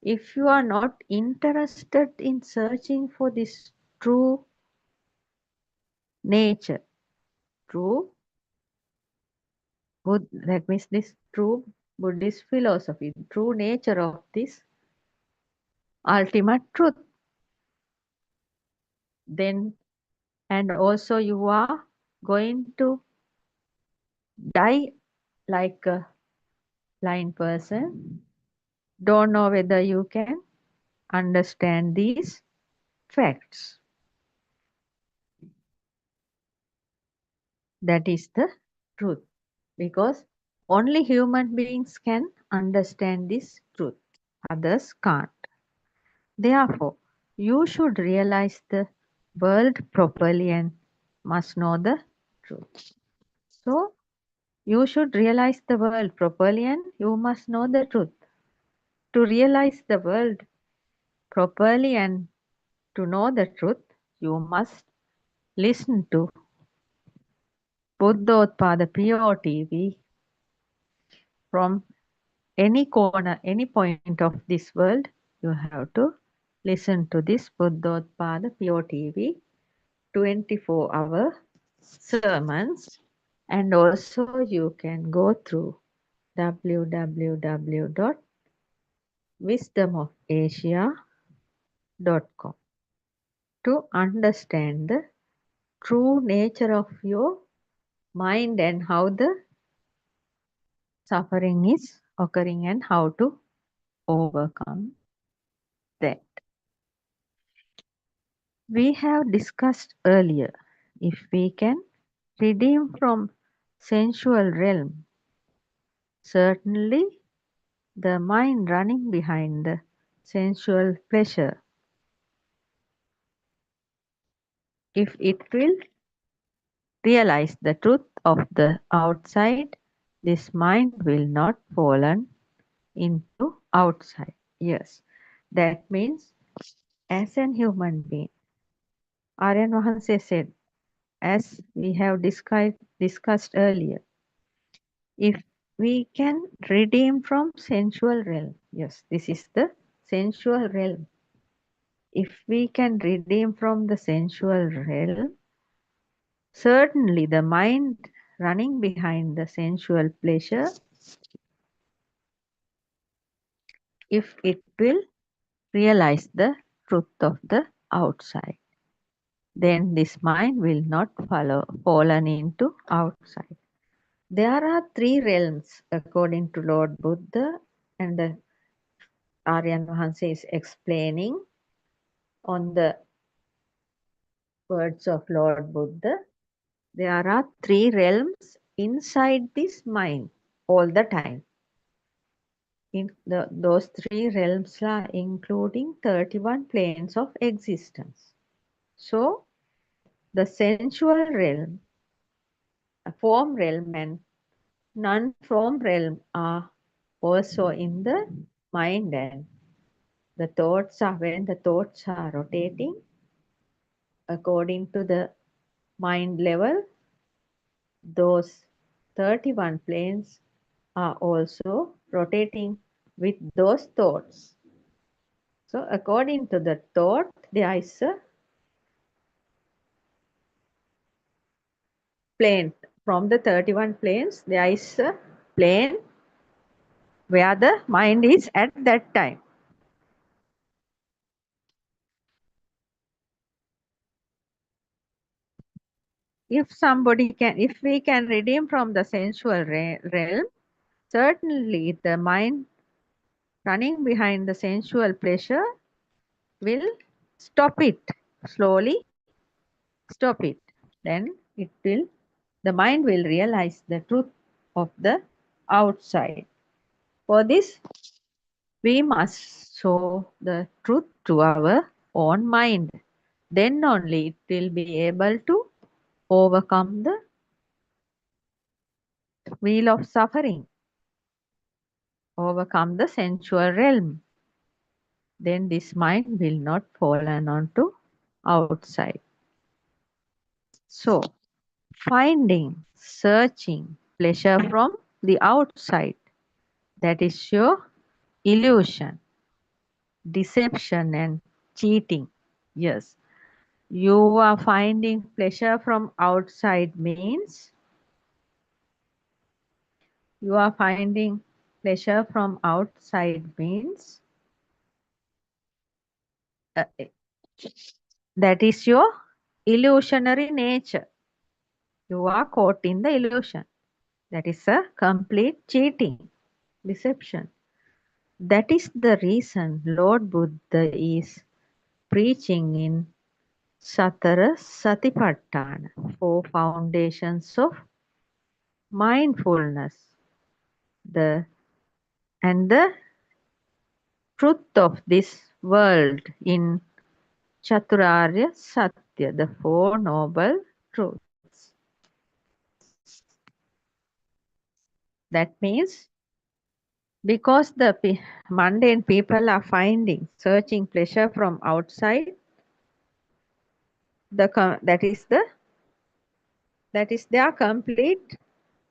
If you are not interested in searching for this true nature, that means this true Buddhist philosophy, true nature of this ultimate truth, then and also you are going to die like a blind person, don't know whether you can understand these facts. That is the truth, because only human beings can understand this truth, others can't. Therefore, you should realize the world properly and must know the truth. So, you should realize the world properly and you must know the truth. To realize the world properly and to know the truth, you must listen to Buddothpado PeoTV from any corner, any point of this world. You have to listen to this Buddothpado PeoTV 24-hour sermons, and also you can go through www.wisdomofasia.com to understand the true nature of your mind and how the suffering is occurring and how to overcome that. We have discussed earlier, if we can redeem from sensual realm, certainly the mind running behind the sensual pleasure, if it will realize the truth of the outside, this mind will not fallen into outside. Yes, that means as an human being, Aryan Vahanse said, as we have discussed earlier, if we can redeem from sensual realm, yes, this is the sensual realm. If we can redeem from the sensual realm, certainly the mind running behind the sensual pleasure, if it will realize the truth of the outside, then this mind will not fallen into outside. There are three realms according to Lord Buddha, and the Aryan Vahanse is explaining on the words of Lord Buddha. There are three realms inside this mind all the time. Those three realms are including 31 planes of existence. So, the sensual realm, a form realm, and non-form realm are also in the mind, and the thoughts are, when the thoughts are rotating according to the mind level, those 31 planes are also rotating with those thoughts. So according to the thought, there is a plane. From the 31 planes, there is a plane where the mind is at that time. If we can redeem from the sensual realm, certainly the mind running behind the sensual pleasure will stop it, slowly stop it. Then the mind will realize the truth of the outside. For this, we must show the truth to our own mind. Then only it will be able to overcome the wheel of suffering, overcome the sensual realm. Then this mind will not fall onto outside. So, finding, searching pleasure from the outside, that is your illusion, deception and cheating. Yes, you are finding pleasure from outside means you are finding pleasure from outside means that is your illusionary nature. You are caught in the illusion. That is a complete cheating, deception. That is the reason Lord Buddha is preaching in Satara Satipatthana, 4 foundations of mindfulness, and the truth of this world in Chaturarya Satya, the 4 noble truths. That means because the mundane people are searching pleasure from outside, that is their complete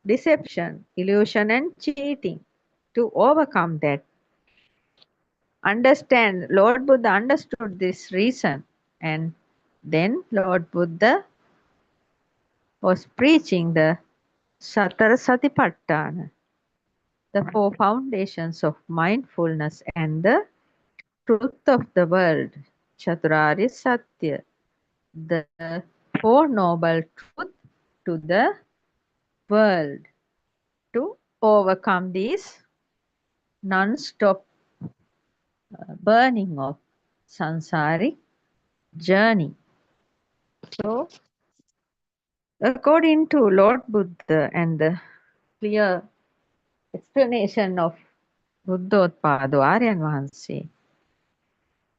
deception, illusion and cheating. To overcome that, Lord Buddha understood this reason, and then Lord Buddha was preaching the Satara Satipatthana, the 4 foundations of mindfulness and the truth of the world, Chaturarya Satya, the 4 noble truths to the world, to overcome this non-stop burning of samsaric journey. So, according to Lord Buddha and the clear explanation of Buddothpado Aryan Vahanse,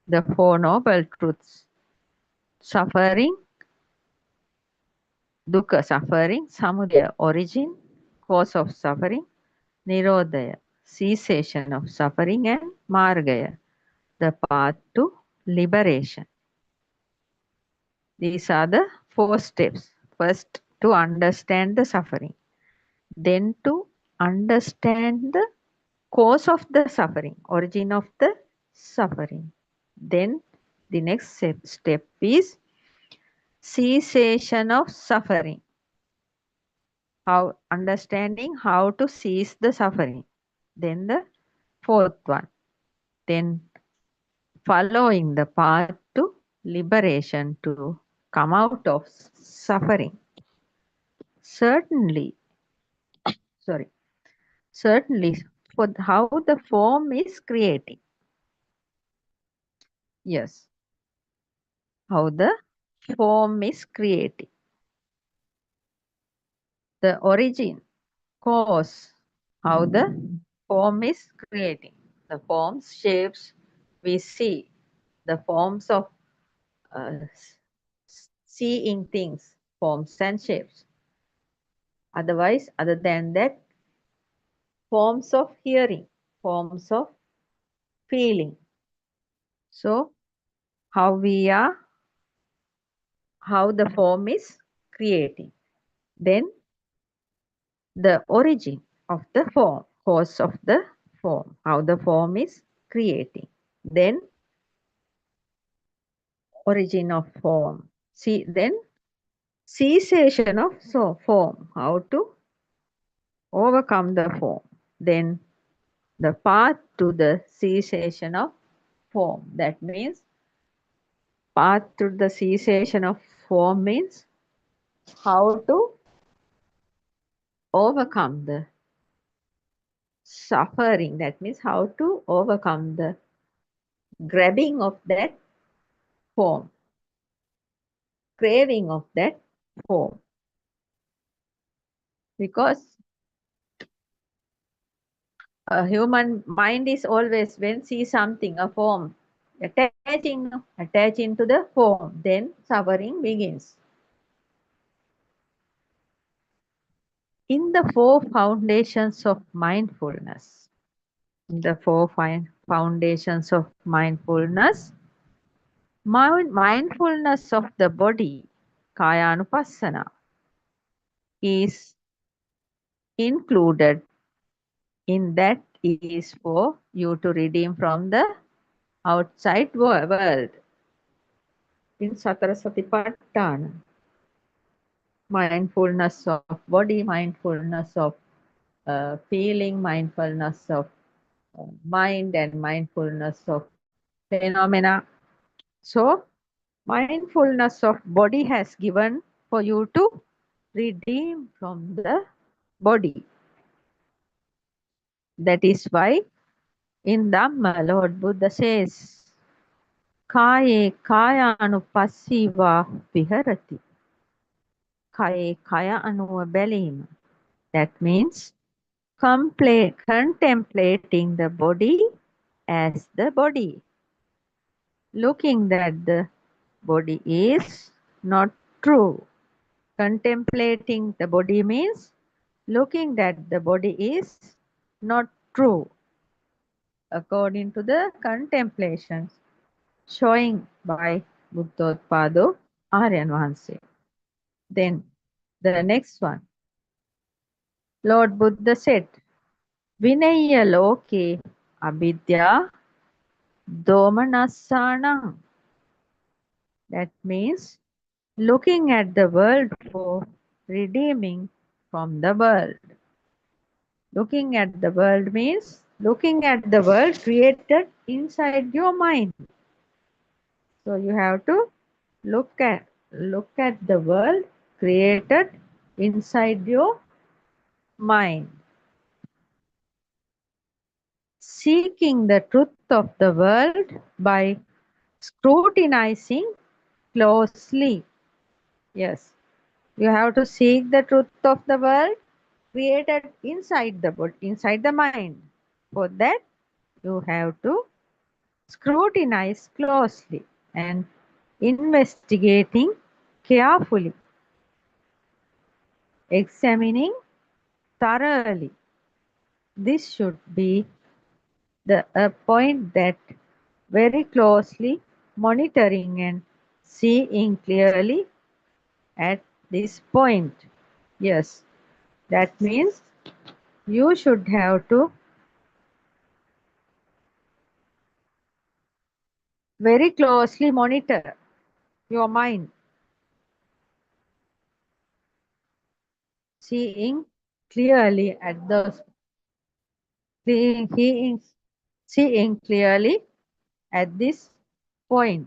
the 4 noble truths, suffering, dukkha, suffering, samudaya, origin, cause of suffering, nirodhaya, cessation of suffering, and margaya, the path to liberation. These are the 4 steps. First, to understand the suffering. Then to understand the cause of the suffering, origin of the suffering. Then the next step is cessation of suffering. Understanding how to cease the suffering. Then the 4th one. Then following the path to liberation, to come out of suffering. Certainly, for how the form is creating. Yes, how the form is creating. The origin, cause, how the form is creating. The forms, shapes we see, the forms of seeing things, forms and shapes. Otherwise, other than that, forms of hearing, forms of feeling. So, how the form is creating. Then the origin of the form, cause of the form, how the form is creating. Then origin of form. Then cessation of form, how to overcome the form. Then the path to the cessation of form. That means path to the cessation of form means how to overcome the suffering. That means how to overcome the grabbing of that form, craving of that form. Because A human mind is always when see something, a form, attaching to the form, then suffering begins. In the four foundations of mindfulness, mindfulness of the body, Kayanupassana, is included in that is for you to redeem from the outside world. In Satara Satipatthana, mindfulness of body, mindfulness of feeling, mindfulness of mind, and mindfulness of phenomena. So, mindfulness of body has given for you to redeem from the body. That is why in Dhamma, Lord Buddha says, Kaye kayanupassiva viharati. Kaye kaya anuva belima. That means contemplating the body as the body. Looking that the body is not true. Contemplating the body means looking that the body is not true. According to the contemplations showing by Buddothpado Aryan Vahanse. Then the next one. Lord Buddha said, Vinaya loke abidya domanassanam. That means looking at the world for redeeming from the world. Looking at the world means looking at the world created inside your mind. So you have to look at the world created inside your mind. Seeking the truth of the world by scrutinizing closely. Yes, you have to seek the truth of the world created inside the body, inside the mind. For that, you have to scrutinize closely and investigating carefully, examining thoroughly. This should be a point that very closely monitoring and seeing clearly at this point. Yes, that means you should have to very closely monitor your mind, seeing clearly at those, seeing clearly at this point.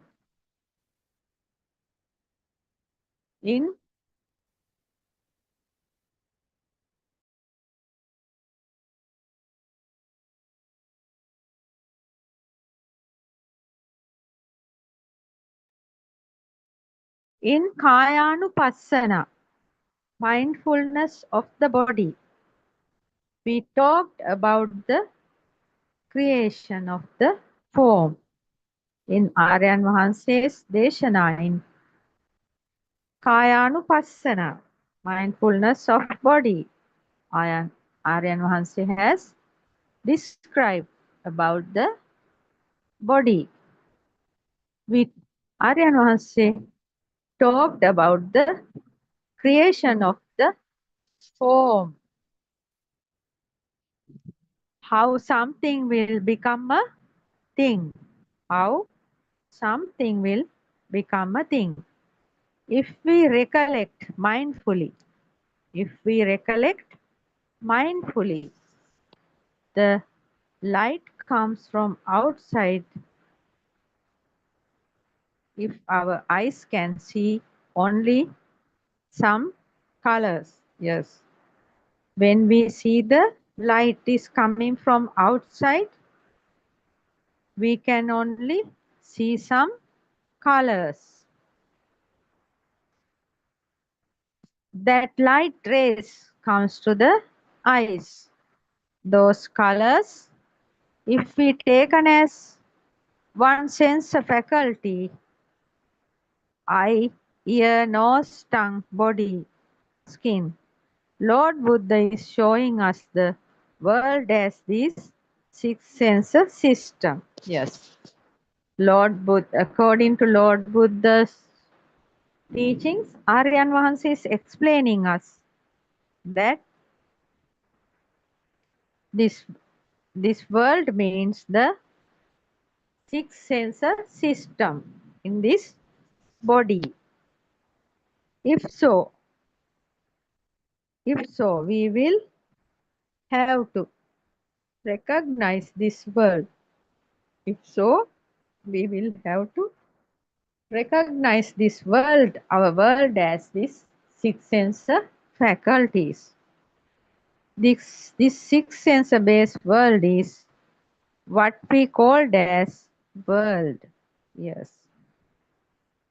In Kayanupassana, mindfulness of the body, we talked about the creation of the form. In Aryan Vahanse's Deshana in Kayanupassana, mindfulness of body, Aryan Vahanse has described about the body. With Aryan Vahanse talked about the creation of the form, how something will become a thing, how something will become a thing. If we recollect mindfully, the light comes from outside. If our eyes can see only some colors, yes. When we see the light is coming from outside, we can only see some colors. That light rays comes to the eyes. those colors, if we taken as one sense faculty, eye, ear, nose, tongue, body, skin, Lord Buddha is showing us the world as this six sense system. Yes. Lord Buddha, according to Lord Buddha's teachings, Aryan Vahansa is explaining us that this world means the six sense system in this body. If so, we will have to recognize this world. If so, we will have to recognize this world, our world, as this six sense faculties. This six sense based world is what we called as world. Yes.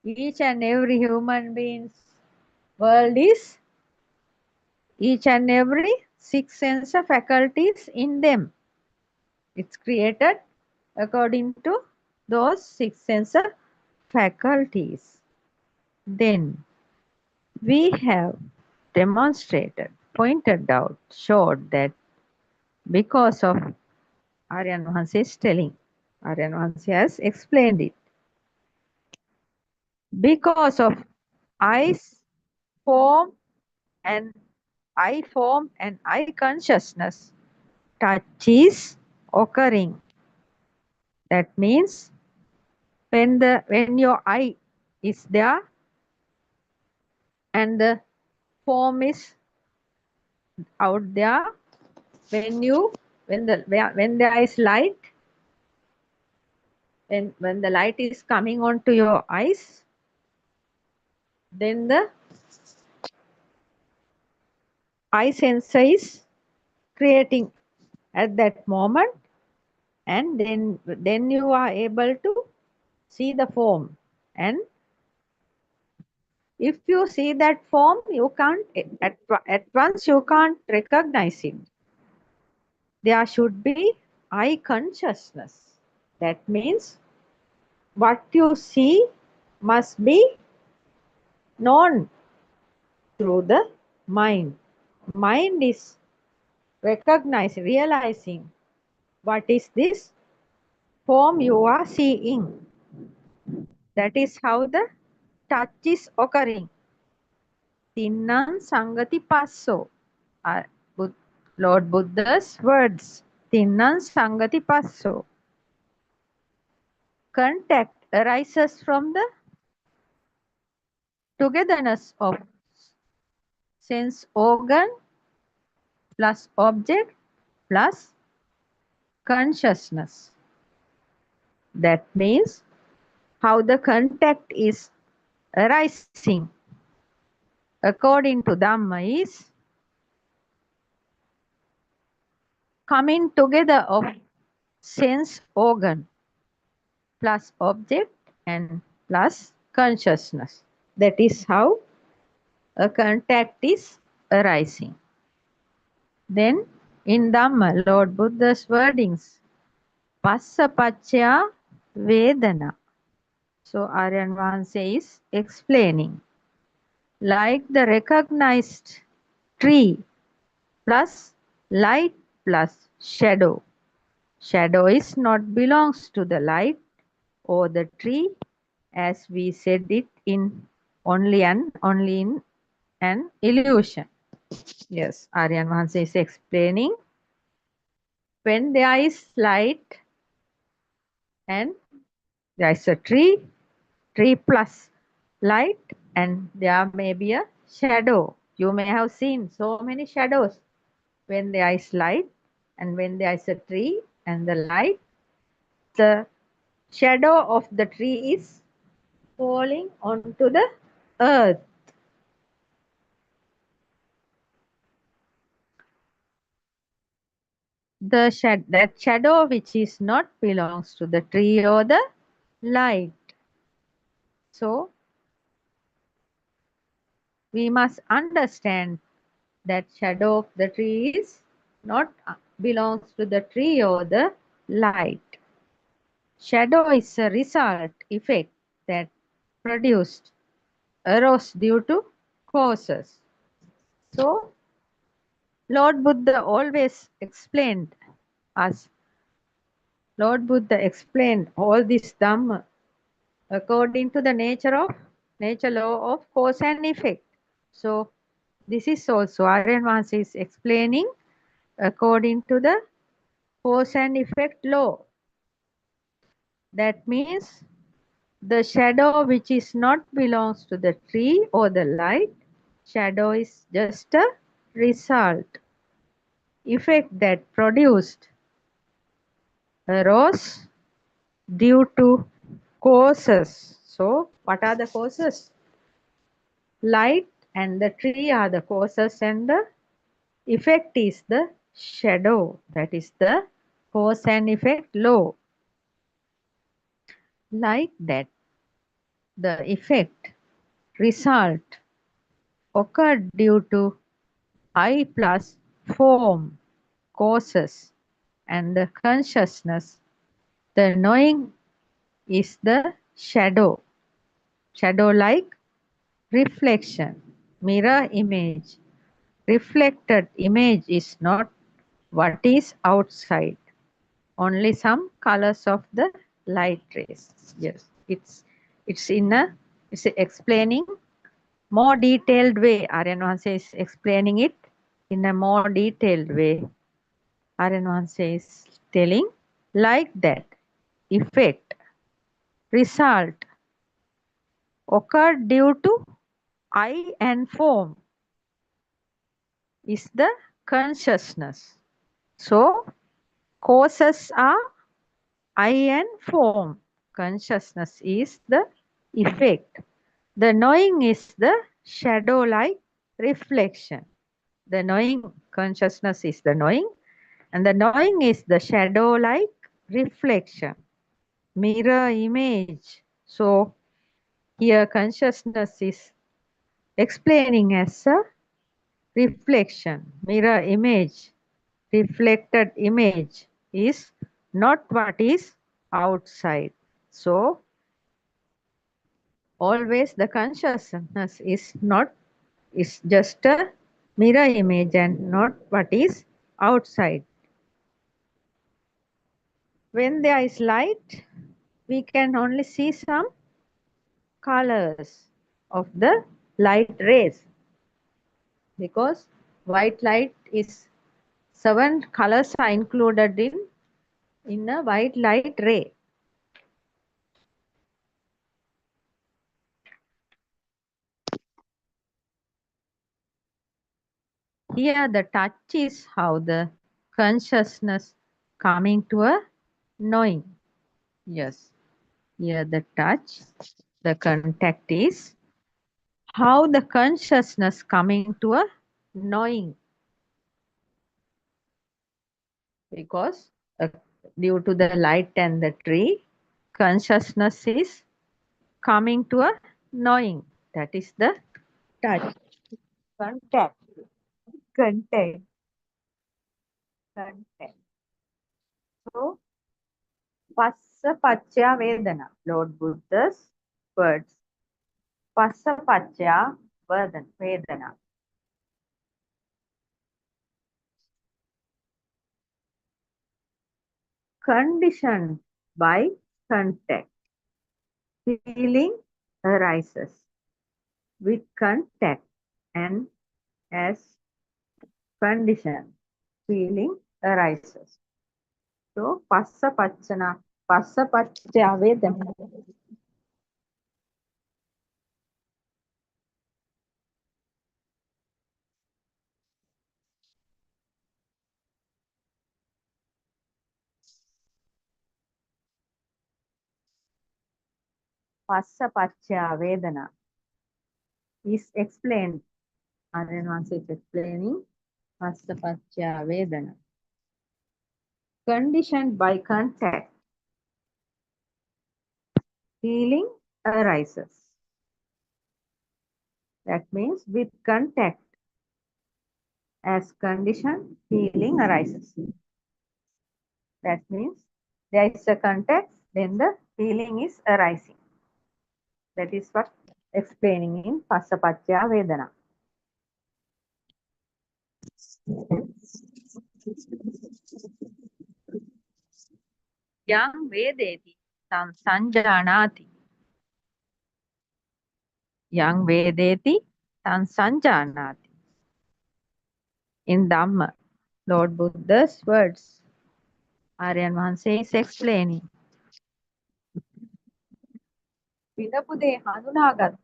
Each and every human being's world is each and every six sense faculties in them. It's created according to those six sense faculties. Then we have demonstrated, pointed out, showed that because of Aryan Vahansa is telling, Aryan Vahansa has explained it. Because of eyes form and eye consciousness, touch is occurring. That means when your eye is there and the form is out there, when there is light, when the light is coming onto your eyes, then the eye sensor is creating at that moment, and then you are able to see the form. And if you see that form, you can't at once you can't recognize it. There should be eye consciousness. That means what you see must be known through the mind. Mind is realizing what is this form you are seeing. That is how the touch is occurring. Tinnan Sangati Passo are Lord Buddha's words. Tinnan Sangati Passo. Contact arises from the togetherness of sense organ plus object plus consciousness. That means how the contact is arising according to Dhamma is coming together of sense organ plus object and plus consciousness. That is how a contact is arising. Then in Dhamma, Lord Buddha's wordings, Passa Pacchaya Vedana. So Aryan Vahansa is explaining, like the recognized tree plus light plus shadow. Shadow is not belongs to the light or the tree, as we said it in only in an illusion. Yes, Aryan Vahansa is explaining, when there is light and there is a tree plus light, and there may be a shadow. You may have seen so many shadows when there is light, and when there is a tree and the light, the shadow of the tree is falling onto the earth. That shadow which is not belongs to the tree or the light. So we must understand that shadow of the tree is not belongs to the tree or the light. Shadow is a result, effect that produced, arose due to causes. So, Lord Buddha always explained us. Lord Buddha explained all this Dhamma according to the nature law of cause and effect. So, this is also Aryan Maharshi is explaining according to the cause and effect law. That means the shadow which is not belongs to the tree or the light, shadow is just a result, effect that produced, arose due to causes. So, what are the causes? Light and the tree are the causes, and the effect is the shadow. That is the cause and effect law. Like that, the effect, result occurred due to I plus form, causes, and the consciousness. The knowing is the shadow. Shadow like reflection, mirror image. Reflected image is not what is outside, only some colors of the light rays. Yes, it's explaining more detailed way. Aryan Maharshi is explaining it in a more detailed way. Aryan Maharshi is telling like that effect, result occurred due to I and form is the consciousness. So causes are I and form. Consciousness is the effect. The knowing is the shadow-like reflection. The knowing consciousness is the knowing, and the knowing is the shadow-like reflection, mirror image. So here consciousness is explaining as a reflection, mirror image. Reflected image is not what is outside. So always the consciousness is just a mirror image and not what is outside. When there is light, we can only see some colors of the light rays, because white light is 7 colors are included in a white light ray. Here the touch is how the consciousness coming to a knowing. Yes, here the touch, the contact is how the consciousness coming to a knowing. Because due to the light and the tree, consciousness is coming to a knowing. That is the touch. Contact. Contact. Contact. So, Passa Pachya Vedana, Lord Buddha's words. Passa Pachya Vedana. Conditioned by contact, feeling arises with contact, and as condition, feeling arises. So, Passa Pachya Vedana. Passa Pachya Vedana is explained. Aryan Maharshi is explaining Passa Pachya Vedana. Conditioned by contact, feeling arises. That means with contact as condition, feeling arises. That means there is a context, then the feeling is arising. That is what explaining in Passapacchaya Vedana. Yang Vedeti Tan Sanjanati. Yang Vedeti Tan Sanjanati. In Dhamma, Lord Buddha's words, Aryan Mahanse is explaining. Vidapude Hanunagat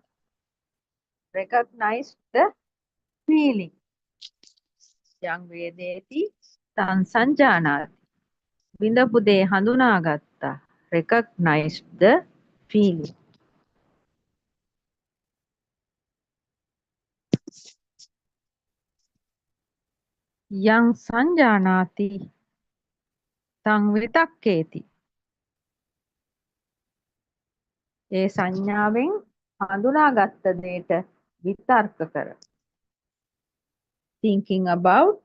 recognized the feeling. Yang Vedeti Tan Sanjanati. Vidapude Hanunagatta recognized the feeling. Yang Sanjanati Tang Vitakketi. ඒ සංඥාවෙන් හඳුනාගත්ත දේට විතර්ක කර. Thinking about,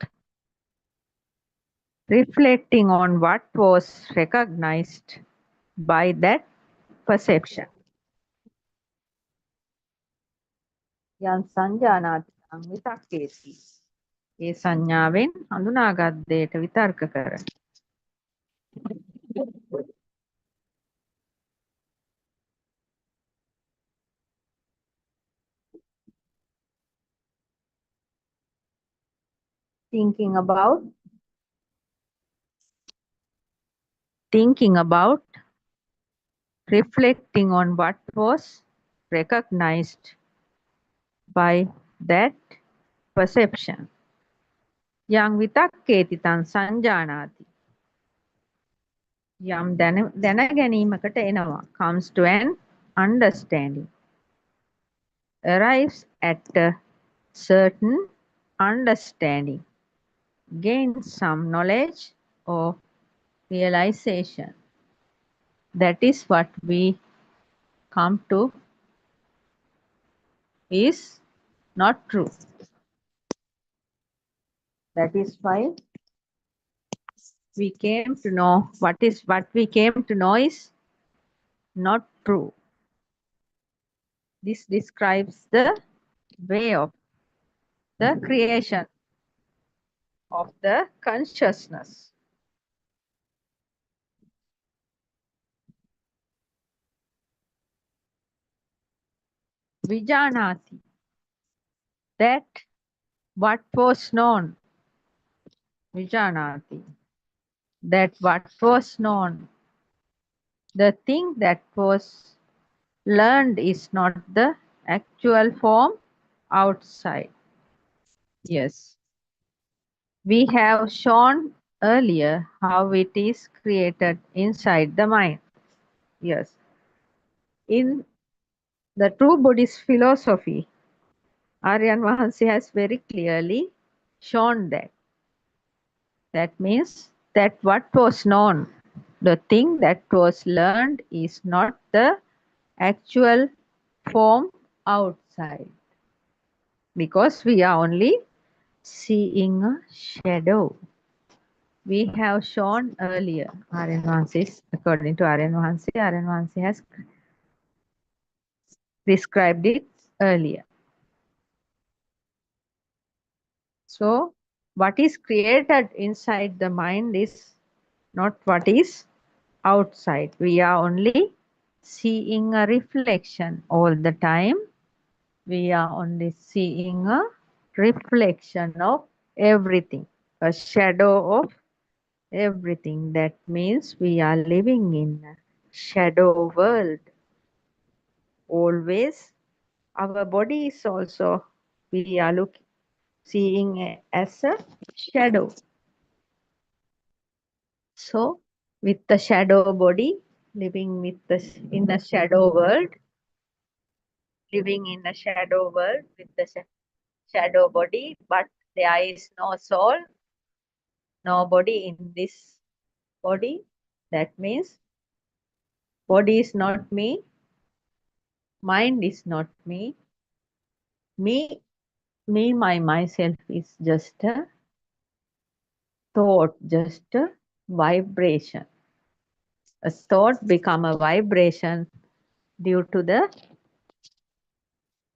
reflecting on what was recognized by that perception. Yang සංජානාති තං විතක්කේති. ඒ සංඥාවෙන් හඳුනාගත් දේට විතර්ක කර. Thinking about, reflecting on what was recognized by that perception. Yang vitakketi tan sanjanati. Yam දැනගැනීමකට එනවා. Comes to an understanding. Arrives at a certain understanding. Gains some knowledge or realization. That is what we come to is not true. That is why we came to know what we came to know is not true. This describes the way of the creation of the consciousness. Vijanati, that what was known. Vijanati, that what was known. The thing that was learned is not the actual form outside. Yes. We have shown earlier how it is created inside the mind. Yes. In the true Buddhist philosophy, Aryan Mahansi has very clearly shown that. That means that what was known, the thing that was learned is not the actual form outside. Because we are only seeing a shadow. We have shown earlier, Aryan Mahansi, according to Aryan Mahansi has described it earlier. So, what is created inside the mind is not what is outside. We are only seeing a reflection all the time. We are only seeing a reflection of everything, a shadow of everything. That means we are living in a shadow world. Always, our body is also, we are seeing as a shadow. So, with the shadow body, living in a shadow world, living in a shadow world with the shadow body, but there is no soul, no body in this body. That means body is not me, mind is not me, myself is just a thought, just a vibration. A thought become a vibration due to the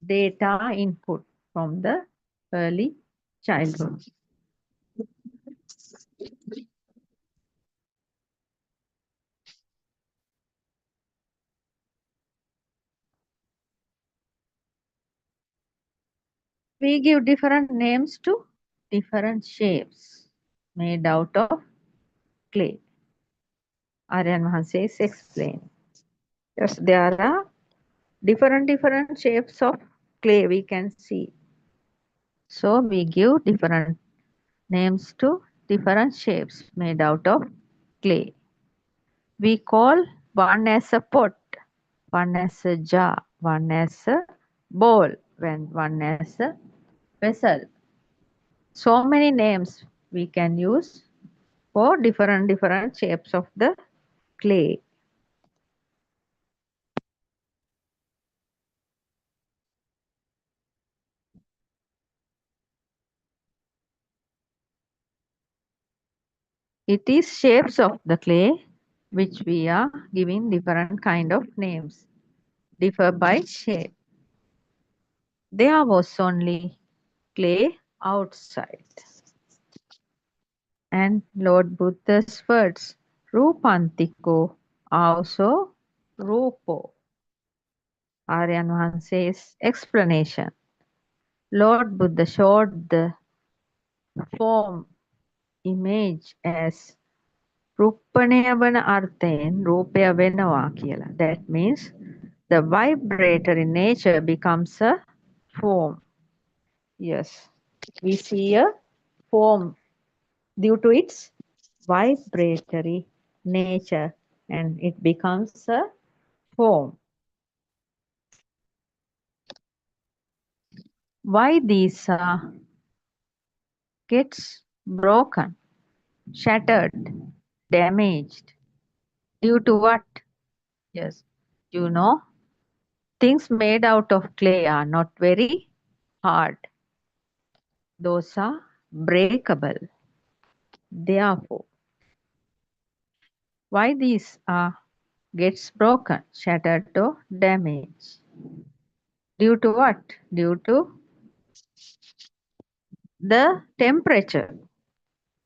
data input from the early childhood. We give different names to different shapes made out of clay. Aryan Mahanse is explained. Yes, there are different shapes of clay we can see. So we give different names to different shapes made out of clay. We call one as a pot, one as a jar, one as a bowl, and one as a vessel. So many names we can use for different shapes of the clay. It is shapes of the clay which we are giving different kind of names, differ by shape. There was only clay outside. And Lord Buddha's words, Rupantiko, also Rupo. Aryan Mahanse's explanation. Lord Buddha showed the form image as Rupanaya vana arthen Rupaya venawa kiyala. That means the vibrator in nature becomes a form. Yes, we see a form due to its vibratory nature and it becomes a form. Why these gets broken, shattered, damaged? Due to what? Yes, you know, things made out of clay are not very hard. Those are breakable. Therefore, why these gets broken, shattered or damaged? Due to what? Due to the temperature.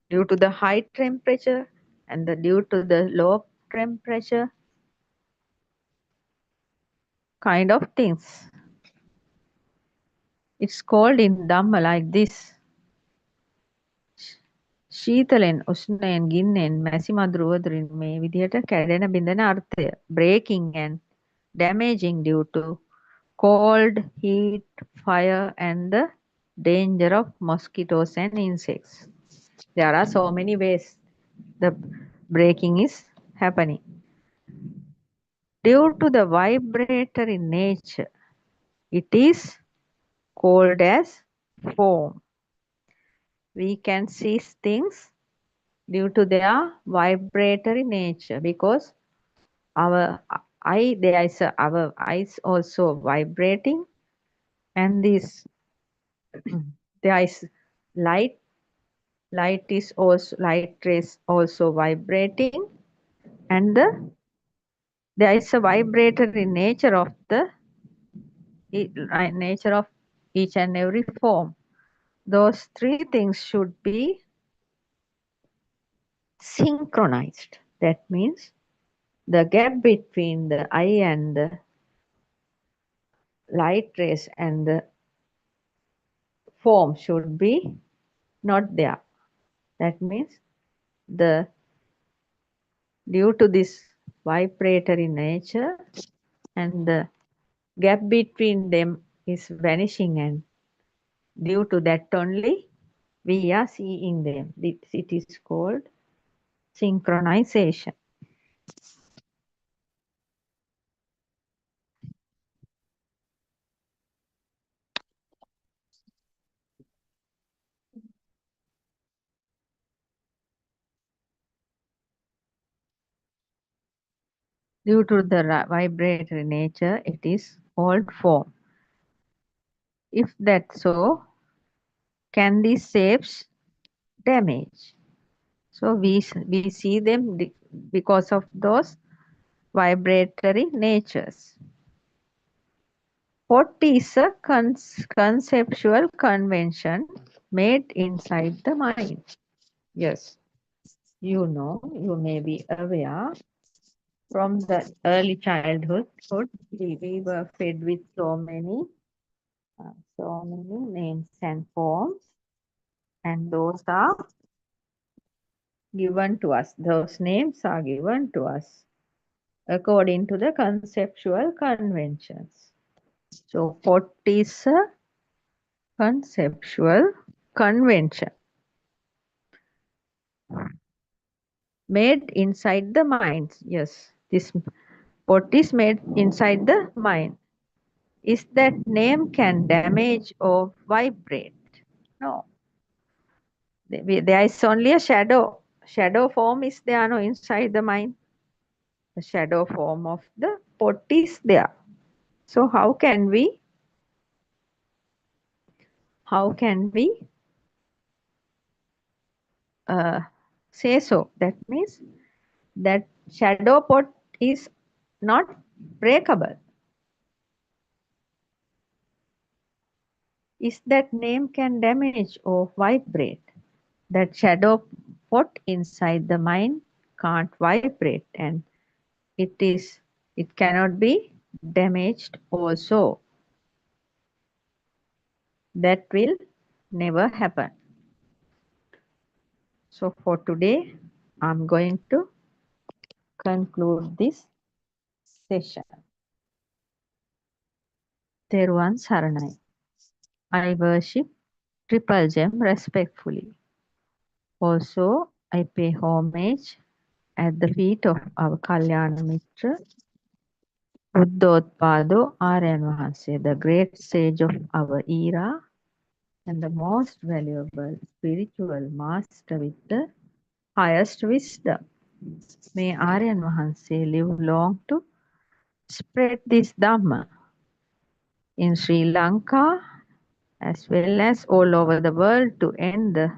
Due to the high temperature and due to the low temperature kind of things. It's called in Dhamma like this. ශීතලෙන් උෂ්ණයෙන් ගින්නෙන් මැසිමදුරු වතුරින් මේ විදිහට කැඩෙන බිඳෙන අර්ථය. Breaking and damaging due to cold, heat, fire and the danger of mosquitoes and insects. There are so many ways the breaking is happening. Due to the vibratory nature, it is called as form. We can see things due to their vibratory nature because our our eyes also vibrating and this there is light rays also vibrating and there is a vibratory nature of each and every form. Those three things should be synchronized. That means the gap between the eye and the light rays and the form should be not there. That means due to this vibratory nature and the gap between them is vanishing and due to that only we are seeing them. It is called synchronization. Due to the vibratory nature, it is called form. If that's so, can these shapes damage? So we see them because of those vibratory natures. What is a conceptual convention made inside the mind? Yes, you know, you may be aware from the early childhood, we were fed with so many names and forms, and those are given to us. Those names are given to us according to the conceptual conventions. So, what is a conceptual convention? Made inside the mind. Yes, this what is made inside the mind. Is that name can damage or vibrate? No. There is only a shadow. Shadow form is there no inside the mind. The shadow form of the pot is there. So how can we say so? That means that shadow pot is not breakable. Is that name can damage or vibrate? That shadow pot inside the mind can't vibrate, and it cannot be damaged also. That will never happen. So for today, I'm going to conclude this session. Teruvan Saranai. I worship Triple Gem respectfully. Also, I pay homage at the feet of our Kalyana Mitra, Buddothpado Aryan Vahanse, the great sage of our era and the most valuable spiritual master with the highest wisdom. May Aryan Vahanse live long to spread this Dhamma in Sri Lanka as well as all over the world to end the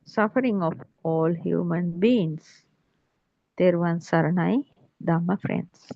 suffering of all human beings. Teruvan Saranai, Dhamma friends.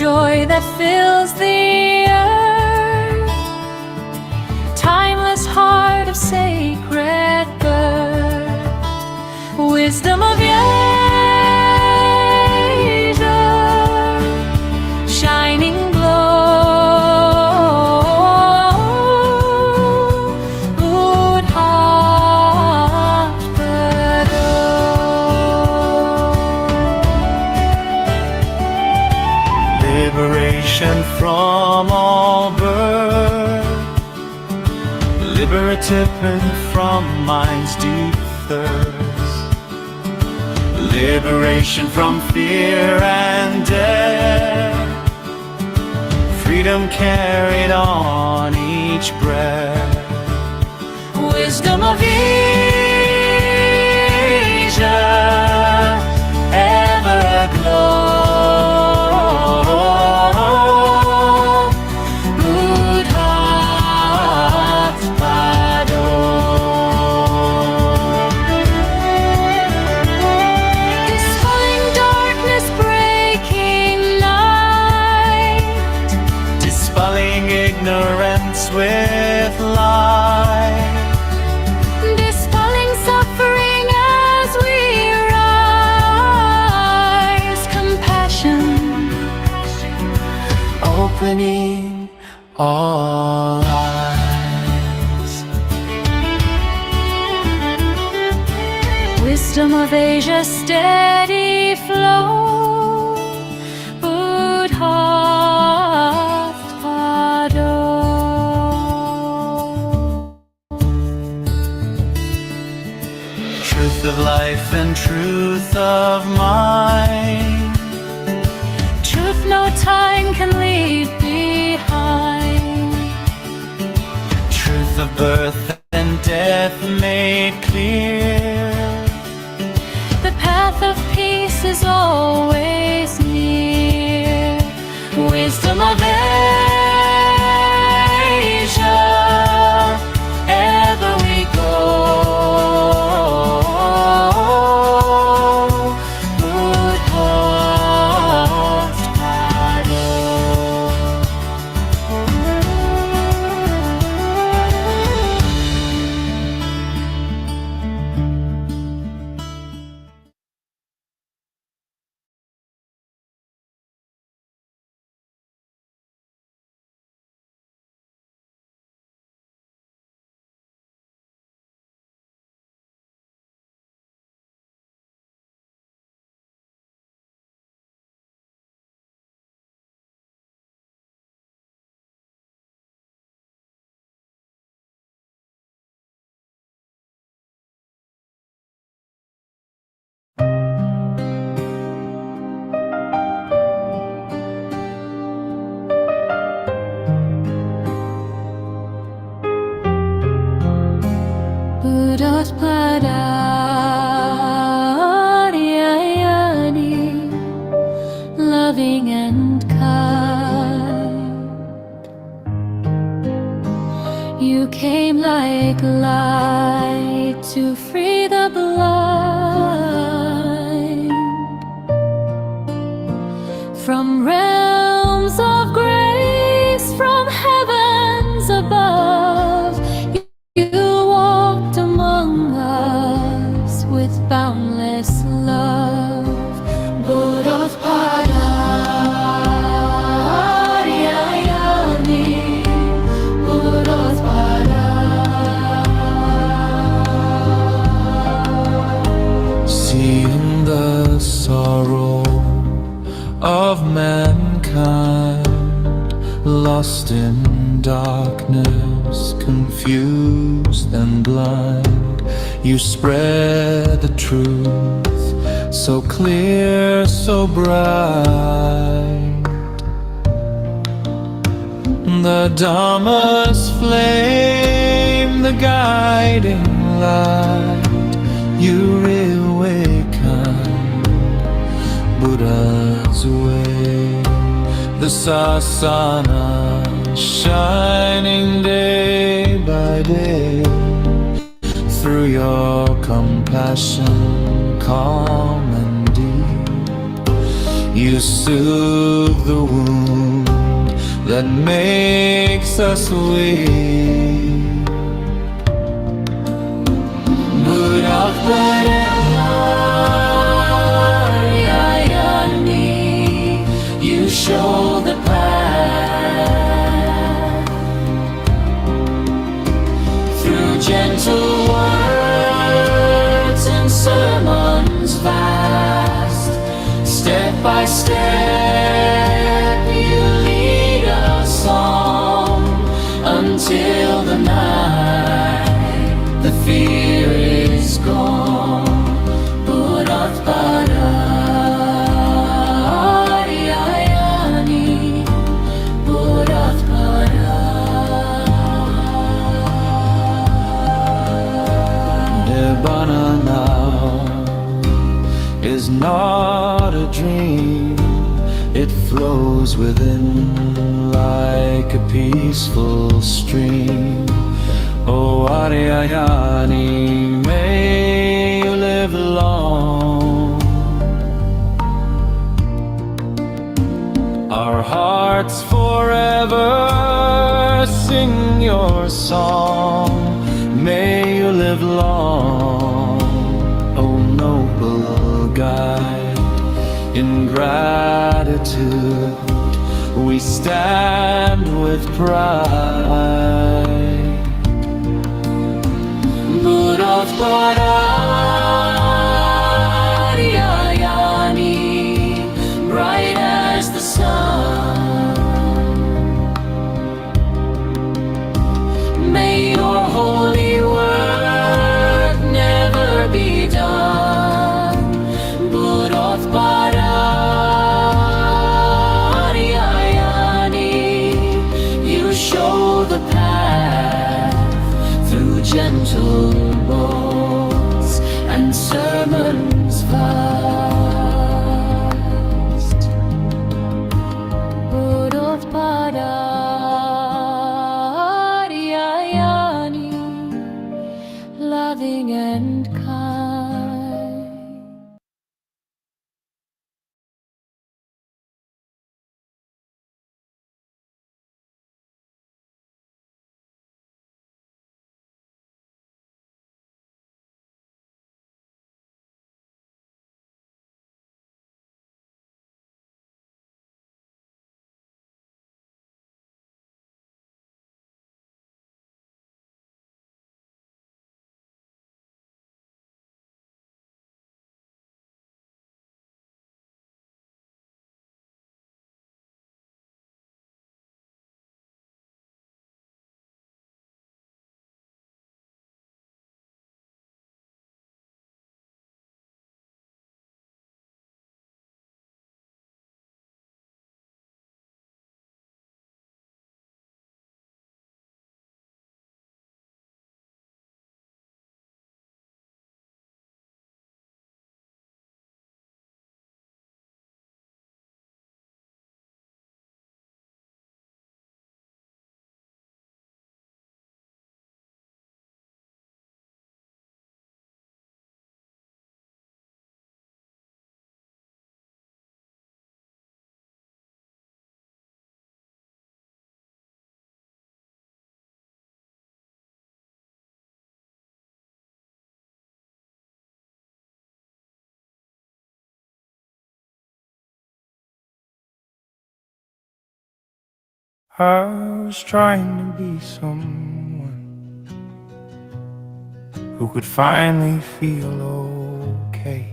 joy that fills the earth, timeless heart of sacred birth, wisdom of Asia, shining glow, Buddothpado. Liberation from all birth, liberative and from mind's deep thirst, liberation from fear and death, freedom carried on each breath, Wisdom of Asia, ever aglow, Buddothpado. Dispelling darkness, breaking night, dispelling ignorance with light, dispelling suffering as we rise, compassion, opening all eyes. wisdom of Asia, steady flow, Buddothpado. Truth of life and truth of mind, Truth no time can leave behind, truth of birth and death made clear, the path of peace is always near, wisdom of Asia, ever we go, Buddothpado, loving and kind. You came like light to free the blind from realms of grace, from heavens above. You walked among us with boundless love. Buddothpado, seeing the sorrow of mankind, lost in darkness, confused and blind. You spread the truth so clear, so bright. The Dharma's flame, the guiding light. You reawakened Buddha's way, the sasana shining day by day. Through your compassion, calm and deep, you soothe the wound that makes us weak. Buddothpado, you show the path through gentle words and sermons vast. Step by step you lead us on until the night the fear is gone. Buddothpado, Nibbana now is not a dream. It flows within like a peaceful stream. Oh, Ariyayani, may you live long. Our hearts forever sing your song. May you live long, oh noble guide. In gratitude we stand with pride. Buddothpado, bright as the sun. May your holy work never be done. Buddothpado, you show the path through gentle words and sermons vast. Buddothpado, loving and kind. I was trying to be someone who could finally feel okay,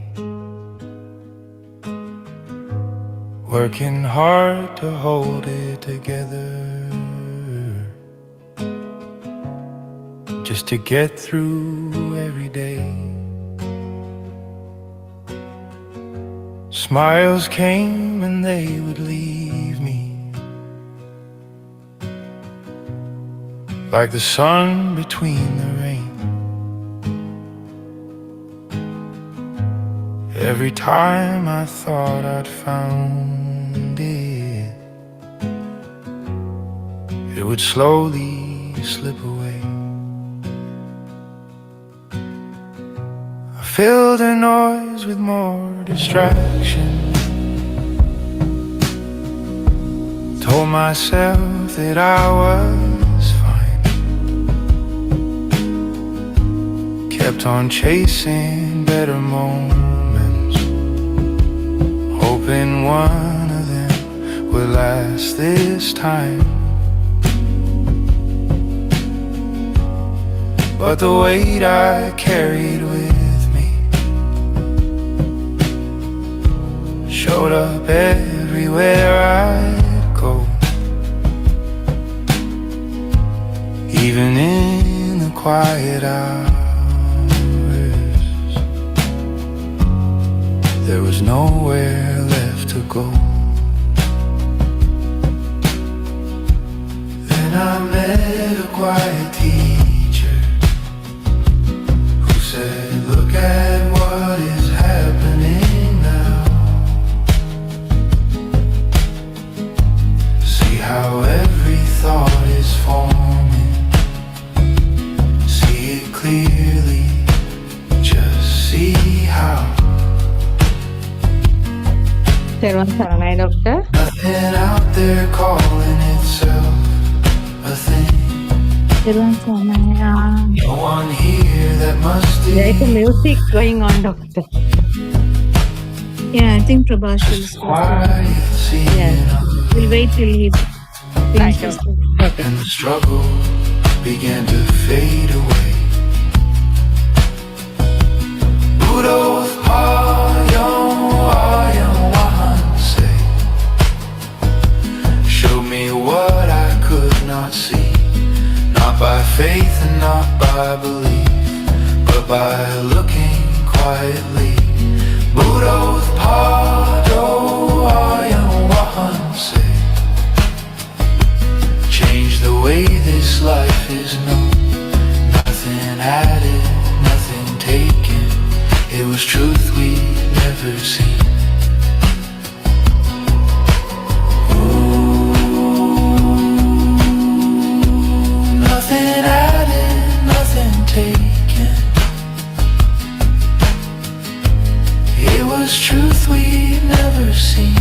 working hard to hold it together, just to get through every day. Smiles came and they would leave me, like the sun between the rain. Every time I thought I'd found it, it would slowly slip away. I filled the noise with more distraction, Told myself that I was fine. Kept on chasing better moments, hoping one of them would last this time. But the weight I carried with me showed up everywhere I'd go, even in the quiet hours. There was nowhere left to go. Then I met a quiet teacher who said, look at what is happening now. See how every thought is forming. See it clearly, just see how. Doctor. Nothing out there calling itself a thing. No one here that must There is music going on, Doctor. Yeah, I think Prabhash will start. Yeah. We'll wait till he finishes. And the struggle began to fade away. Buddothpado, showed me what I could not see, not by faith and not by belief, but by looking quietly. Buddothpado, change the way this life is known. Nothing added, nothing taken. It was truth we'd never seen. Nothing added, nothing taken. It was truth we'd never seen.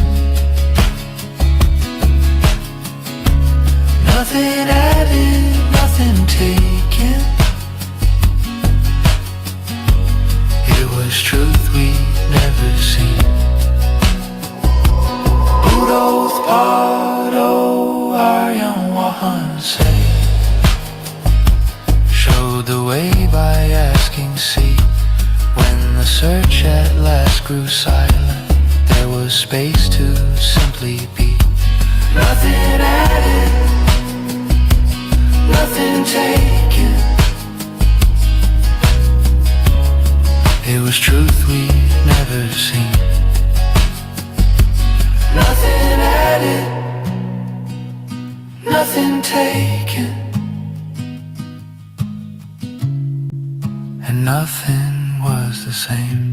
Nothing added, nothing taken. It was truth we'd never seen. Buddothpado, showed the way by asking, see. When the search at last grew silent, there was space to simply be. Nothing added, nothing taken. It was truth we'd never seen. Nothing added, nothing taken. And nothing was the same.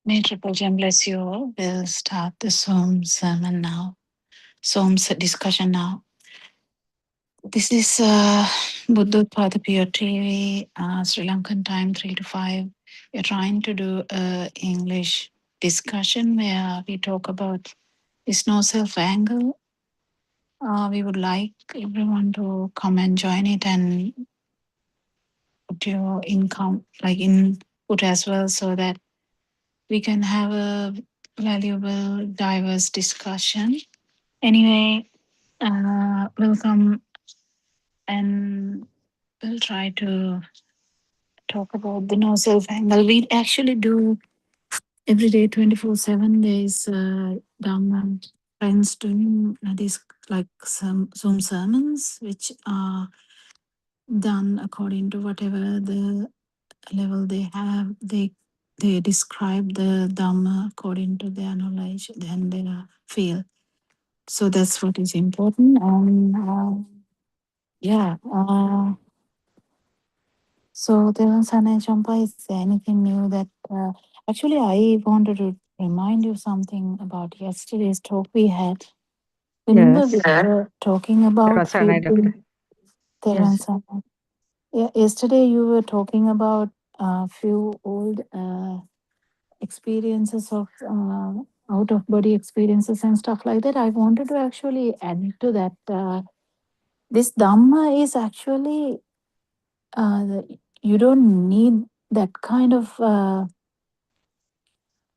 May Triple Gem bless you all. We'll start the Zoom sermon now. Zoom discussion now. This is Buddothpado PeoTV, Sri Lankan time 3 to 5. We're trying to do an English discussion where we talk about this no self angle. We would like everyone to come and join it and put your income, like input as well, so that we can have a valuable, diverse discussion. Anyway, welcome, and we'll try to talk about the no self angle. We actually do every day, 24/7 days, Dhamma friends doing these like some Zoom sermons, which are done according to whatever the level they have. They describe the Dhamma according to their knowledge and their feel. So that's what is important. And so Devan Sana Champa, is there anything new that actually I wanted to remind you something about yesterday's talk we had. Remember Yes. we were talking about Sana, Doctor. Devan Yes. Sana. Yeah, yesterday you were talking about a few old experiences of out of body experiences and stuff like that. I wanted to actually add to that. This Dhamma is actually, you don't need that kind of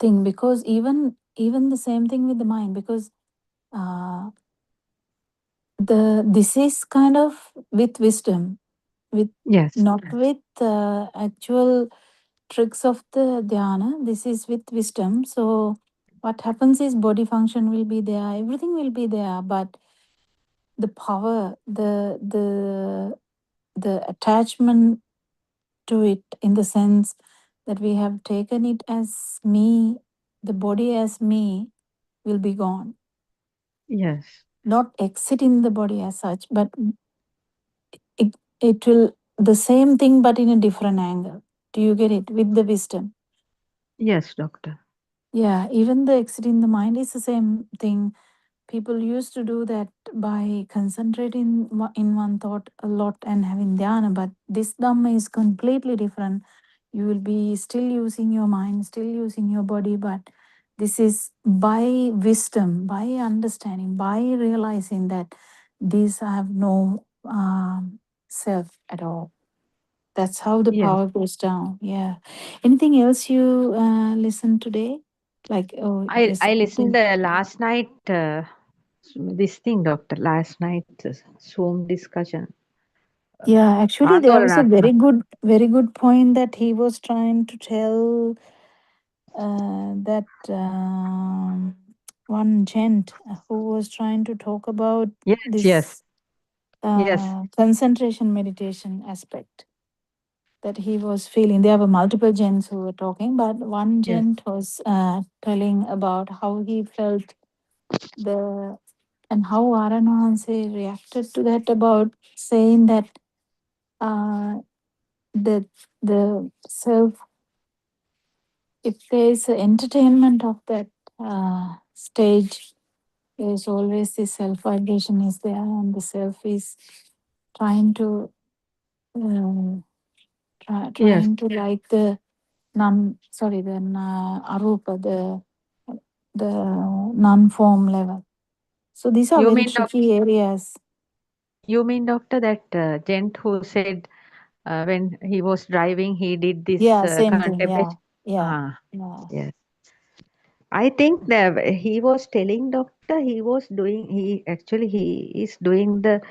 thing, because even the same thing with the mind, because uh, this is kind of with wisdom, with Yes. not with actual tricks of the dhyana. This is with wisdom. So what happens is body function will be there, everything will be there, but the power, the attachment to it, in the sense that we have taken it as me, the body as me, will be gone. Yes. Not exiting the body as such, but it will the same thing but in a different angle. Do you get it? With the wisdom. Yes, doctor. Yeah, even the exiting the mind is the same thing. People used to do that by concentrating in one thought a lot and having dhyana, but this Dhamma is completely different. You will be still using your mind, still using your body, but this is by wisdom, by understanding, by realizing that these have no self at all. That's how the Yes. power goes down. Yeah. Anything else you listened today? Like, oh, I yes. listened last night this thing, doctor. Last night Zoom discussion. Yeah, actually, there was a very good point that he was trying to tell, that one gent who was trying to talk about Yes, this yes. concentration meditation aspect that he was feeling. There were multiple gents who were talking, but one Yes. gent was telling about how he felt the and how Aranahanse reacted to that, about saying that the self, if there is an entertainment of that stage, there is always this self vibration is there, and the self is trying to Yes. trying to like the arupa, the non-form level. So these are You very mean tricky areas. You mean, doctor, that gent who said when he was driving, he did this Yeah, same thing. Yeah, contemplation? yeah, Ah, yeah. yes. I think that he was telling doctor he was doing, he is doing the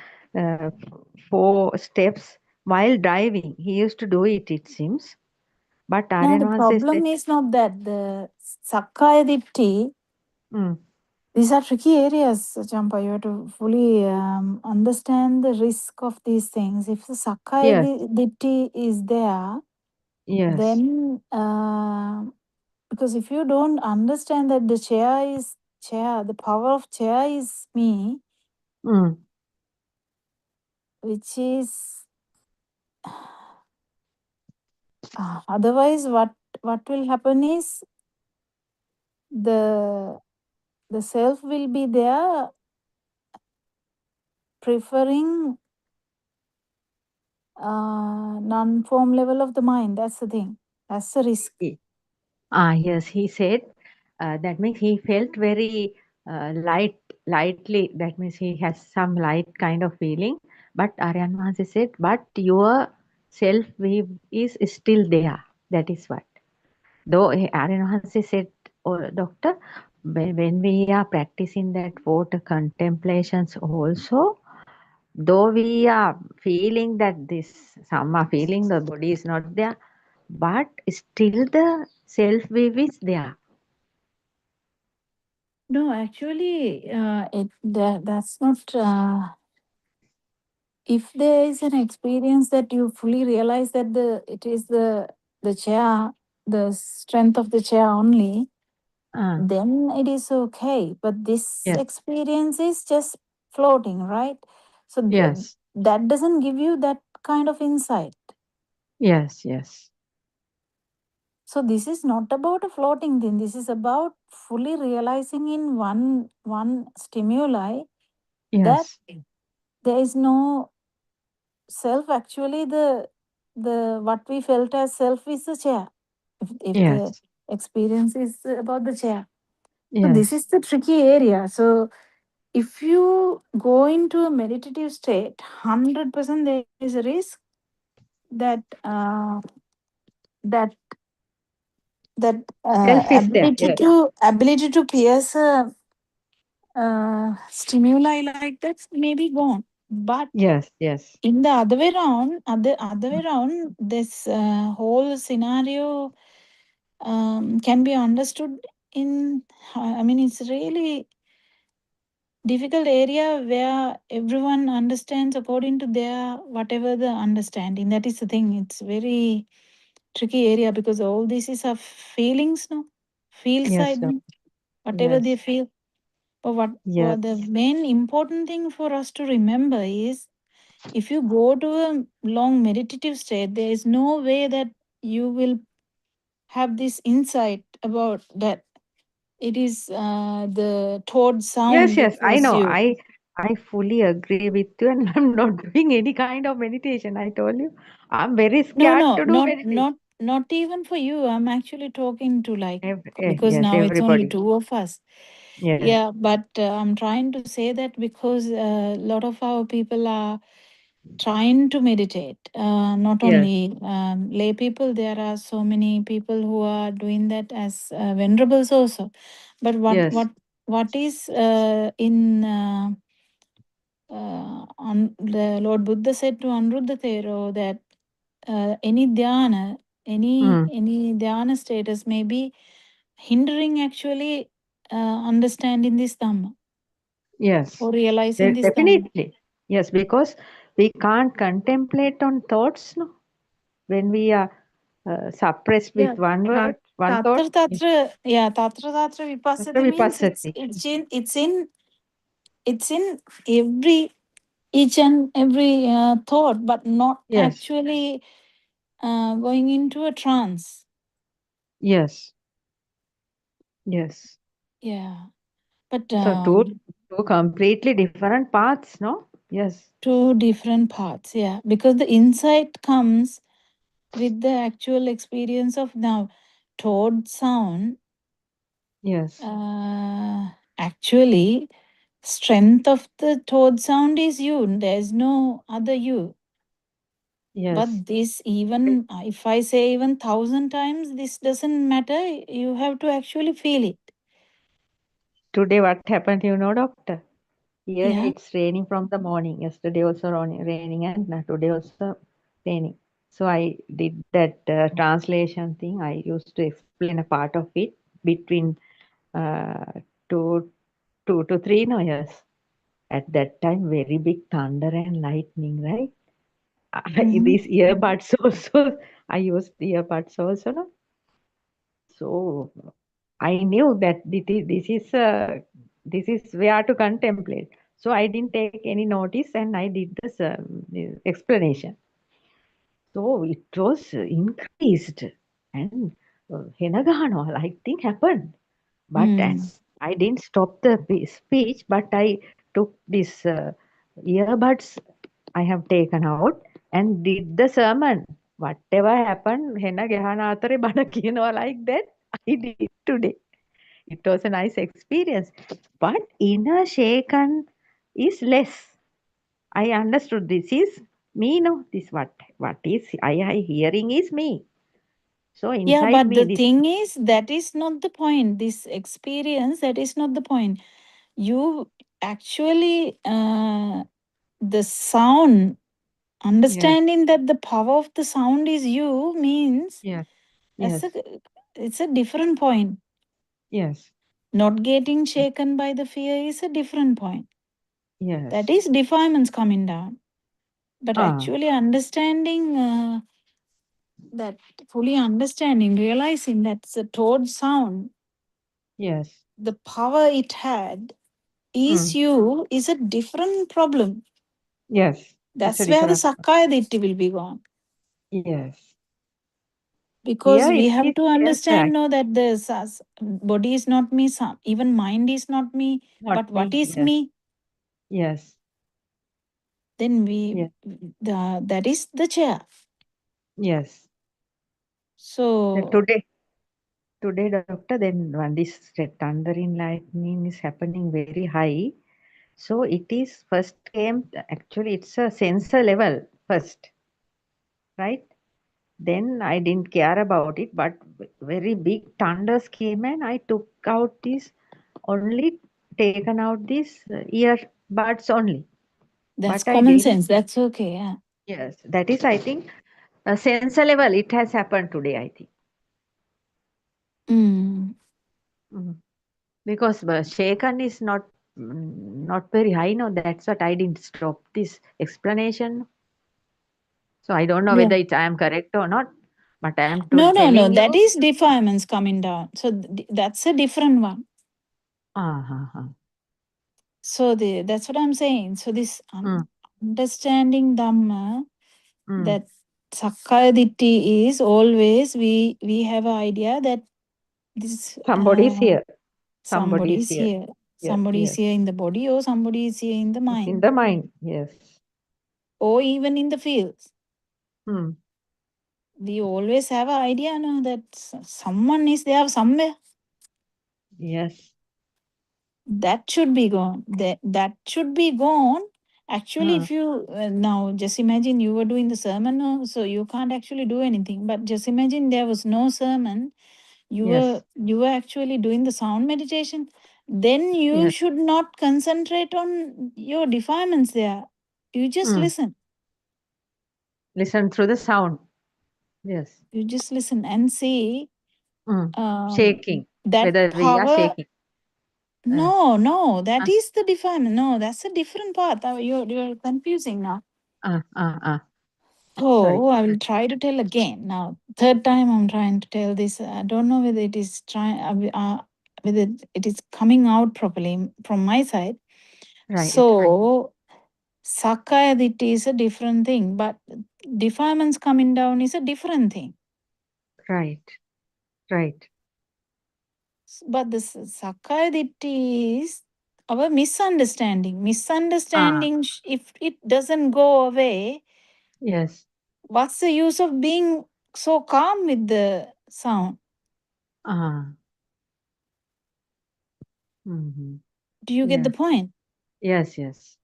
4 steps while driving. He used to do it, it seems. But No, the Aryan once said, problem is not that. The Sakkaya Ditti, mm, these are tricky areas, Champa. You have to fully understand the risk of these things. If the Sakkaya yes, Ditti is there, yes, then because if you don't understand that the chair is chair, the power of chair is me, mm, which is otherwise what will happen is the self will be there preferring non-form level of the mind. That's the thing. That's the risk. yes, he said that means he felt very lightly. That means he has some light kind of feeling. But Aryan Mahansi said, but your self is still there. That is what. Though Aryan Mahansi said, oh, doctor, when we are practicing that water contemplations also, though we are feeling that this, some are feeling the body is not there, but still the self wave is there. No, actually, that's not. If there is an experience that you fully realize that it is the chair, the strength of the chair only, then it is okay. But this Yes. experience is just floating, right? So Yes. that doesn't give you that kind of insight. Yes. Yes. So this is not about a floating thing. This is about fully realizing in one stimuli that Yes. there is no self. Actually, the the what we felt as self is the chair. If the Yes. experience is about the chair. So this Yes. is the tricky area. So if you go into a meditative state, 100% there is a risk that that Self is there. ability Yes. to pierce stimuli like that may be gone. But Yes. Yes. in the other way around, this whole scenario can be understood in. I mean, it's really difficult area where everyone understands according to their whatever the understanding. That is the thing. It's very tricky area because all this is of feelings, no? Feel Yes. side, Doc. no? Whatever they Yes. feel. But what the Yes. main important thing for us to remember is if you go to a long meditative state, there is no way that you will have this insight about that it is the thought Yes. sound Yes. which I was know. you. I fully agree with you, and I'm not doing any kind of meditation. I told you, I'm very No, scared no, to do meditation. not even for you. I'm actually talking to like because Yes. now it's only Everybody. two of us. Yes. Yeah, but I'm trying to say that because a lot of our people are trying to meditate. Not Yes. only lay people, there are so many people who are doing that as venerables also. But Yes. what is in on the Lord Buddha said to Anuruddha Thero that any dhyana, Mm. any dhyana status may be hindering actually understanding this Dhamma Yes. or realizing this Dhamma. Definitely. Yes, because we can't contemplate on thoughts, no. When we are suppressed Yeah, with one word, one thought, tatra tatra, yeah, tatra that's vipassati the means vipassati. it's in every each and every thought, but not Yes. actually going into a trance. Yes. Yes. Yeah, but So two completely different paths, no? Yes. two different paths. Yeah, because the insight comes with the actual experience of now thought sound. Yes. Actually, strength of the thought sound is you. There's no other you. Yes. But this even if I say even 1,000 times, this doesn't matter. You have to actually feel it. Today, what happened, you know, doctor? Here Yeah. it's raining from the morning. Yesterday also raining, and today also raining. So I did that translation thing. I used to explain a part of it between uh, two, 2 to 3 no years. At that time, very big thunder and lightning, right? Mhm. These earbuds also, I used earbuds also, no? So I knew that this is where to contemplate. So I didn't take any notice, and I did this explanation. So it was increased, and Henagano, like thing happened. But Mm. as I didn't stop the speech, but I took this earbuds I have taken out and did the sermon. Whatever happened, Hena Gehana Atare Bana Kino like that, I did today. It was a nice experience. But inner shaken is less. I understood this is me, no, this what is I hearing is me. So Yeah, inside but me, the this thing is, that is not the point. This experience, that is not the point. You actually, the sound, yes, understanding that the power of the sound is you means yes, that's yes, it's a different point. yes, Not getting shaken by the fear is a different point. That yes. is defilements coming down. But Ah, actually understanding that, fully understanding, realizing that's a thought sound, yes. the power it had is Mm, you is a different problem. yes. It's a That's where the different. Sakkaya Ditti will be gone. Yes. Because Here we it have is to clear understand, fact. know that the body is not me, even mind is not me, Not but what me. is Yes. me? Yes. Then we Yes. that is the chair. Yes. So Then today, doctor, then when this thundering lightning is happening very high, so it is first came, actually it's a sensor level first, right? Then I didn't care about it, but very big thunders came and I took out this, only taken out these earbuds only. that's But I common didn't, sense. That's okay. Yeah. yes, that is, I think, a sensor level, it has happened today, I think. Mm. Mhm. Because shaken is not very high. No, that's what I didn't stop this explanation. So I don't know Yeah. whether I am correct or not, but I am No. telling you. That is defilements coming down. So that's a different one. So that's what I'm saying. So this understanding Dhamma, that Sakkaya Ditthi is always we have an idea that this Somebody is here. somebody is here. Yes, Somebody is yes. here in the body, or somebody is here in the mind. In the mind, yes. Or even in the fields. Hmm. We always have an idea, no, that someone is there somewhere. Yes. That should be gone. That should be gone. Actually, if you now just imagine you were doing the sermon, no, so you can't actually do anything. But just imagine there was no sermon. You were actually doing the sound meditation. Then you should not concentrate on your defilements there. You just listen. Listen through the sound. Yes. You just listen and see Shaking. that Whether we are power. shaking. No, that is the defilement. No, that's a different path. You're confusing now. Sorry. Oh, I will try to tell again. Now, third time I'm trying to tell this. I don't know whether it is whether it is coming out properly from my side. Right. So, Sakkaya Ditthi is a different thing, but defilements coming down is a different thing. Right. Right. But the Sakkaya Ditthi is our misunderstanding. Misunderstanding, if it doesn't go away, Yes. what's the use of being so calm with the sound? Do you get the point? Yes, yes.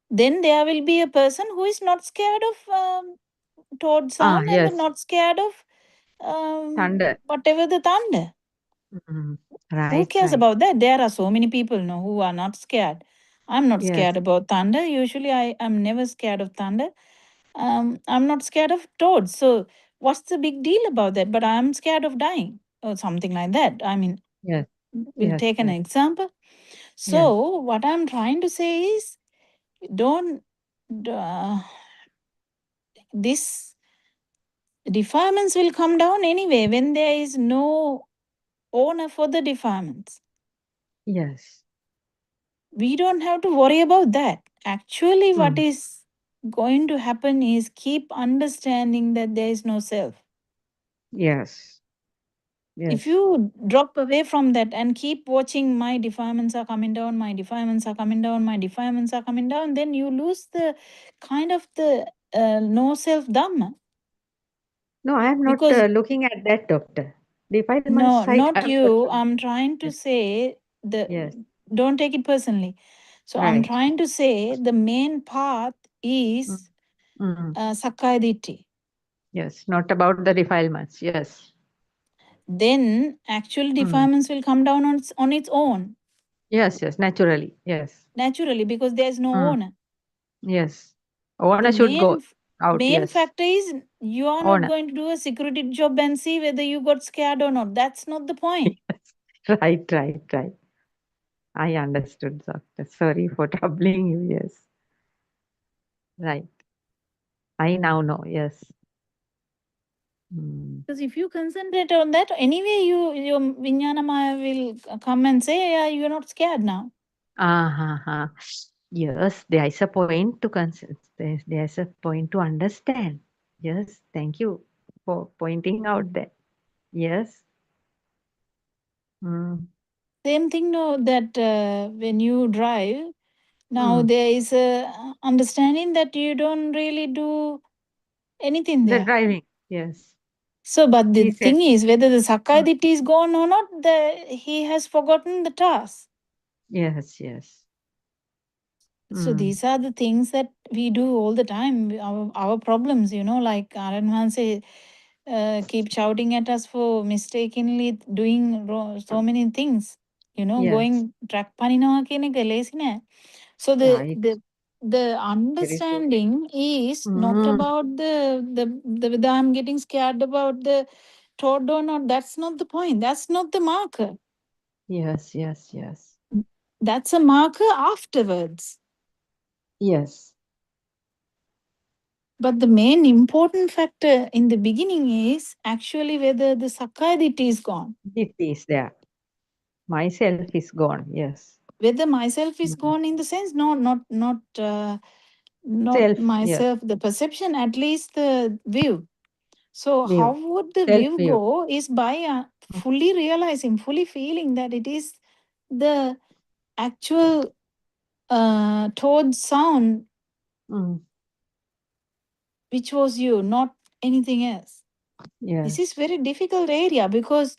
Then there will be a person who is not scared of toad sound and not scared of Thunder. whatever the thunder. Right. Who cares about that? There are so many people who are not scared. I'm not Yes. scared about thunder. Usually I am never scared of thunder. I'm not scared of toads. So what's the big deal about that? But I'm scared of dying or something like that. I mean, Yes. we'll Yes, take an yes. example. So what I'm trying to say is, don't this defilements will come down anyway when there is no owner for the defilements. Yes. We don't have to worry about that. Actually, what is going to happen is keep understanding that there is no self. Yes. Yes. If you drop away from that and keep watching my defilements are coming down, my defilements are coming down, my defilements are coming down, then you lose the kind of the no self Dhamma. No, I am not Because looking at that, doctor. Defilements no, side. not you. I'm trying to say don't take it personally. So I'm Right. trying to say the main path is Sakkaya Ditthi. Yes, not about the defilements. Yes. Then actual defilements will come down on its own. Yes, yes, naturally. Yes. Naturally, because there's no owner. Yes. The Owner should go out. main Yes. factor is you are Owner. not going to do a security job and see whether you got scared or not. That's not the point. Right, right, right. I understood, doctor. Sorry for troubling you. Yes. Right. I now know. Yes. Because if you concentrate on that, anyway, your Vijnana Maya will come and say, yeah, you're not scared now. Yes, there is a point to consider. There's a point to understand. Yes, thank you for pointing out that. Yes. Same thing, no, that when you drive, now there is a understanding that you don't really do anything The there. driving. Yes. So, but the He said, thing is, whether the Sakkaya Ditthi is gone or not, he has forgotten the task. yes, yes. So Mm. these are the things that we do all the time. Our problems, like Aran say, keep shouting at us for mistakenly doing so many things. Yes. Going track paninawa කියන එක ලේසි නෑ. So Right. the Very true. understanding is not about the whether I'm getting scared about the toad or not. That's not the point. That's not the marker. Yes, yes, yes. That's a marker afterwards. Yes. But the main important factor in the beginning is actually whether the Sakkaya Ditthi is gone. It is there. Myself is gone. Yes. Whether myself is gone in the sense, not Self. Yes. myself, the perception, at least the view. So how View. would the Self view view. go is by fully realizing, fully feeling that it is the actual toad sound Mm. which was you, not anything else. This is Yes. very difficult area because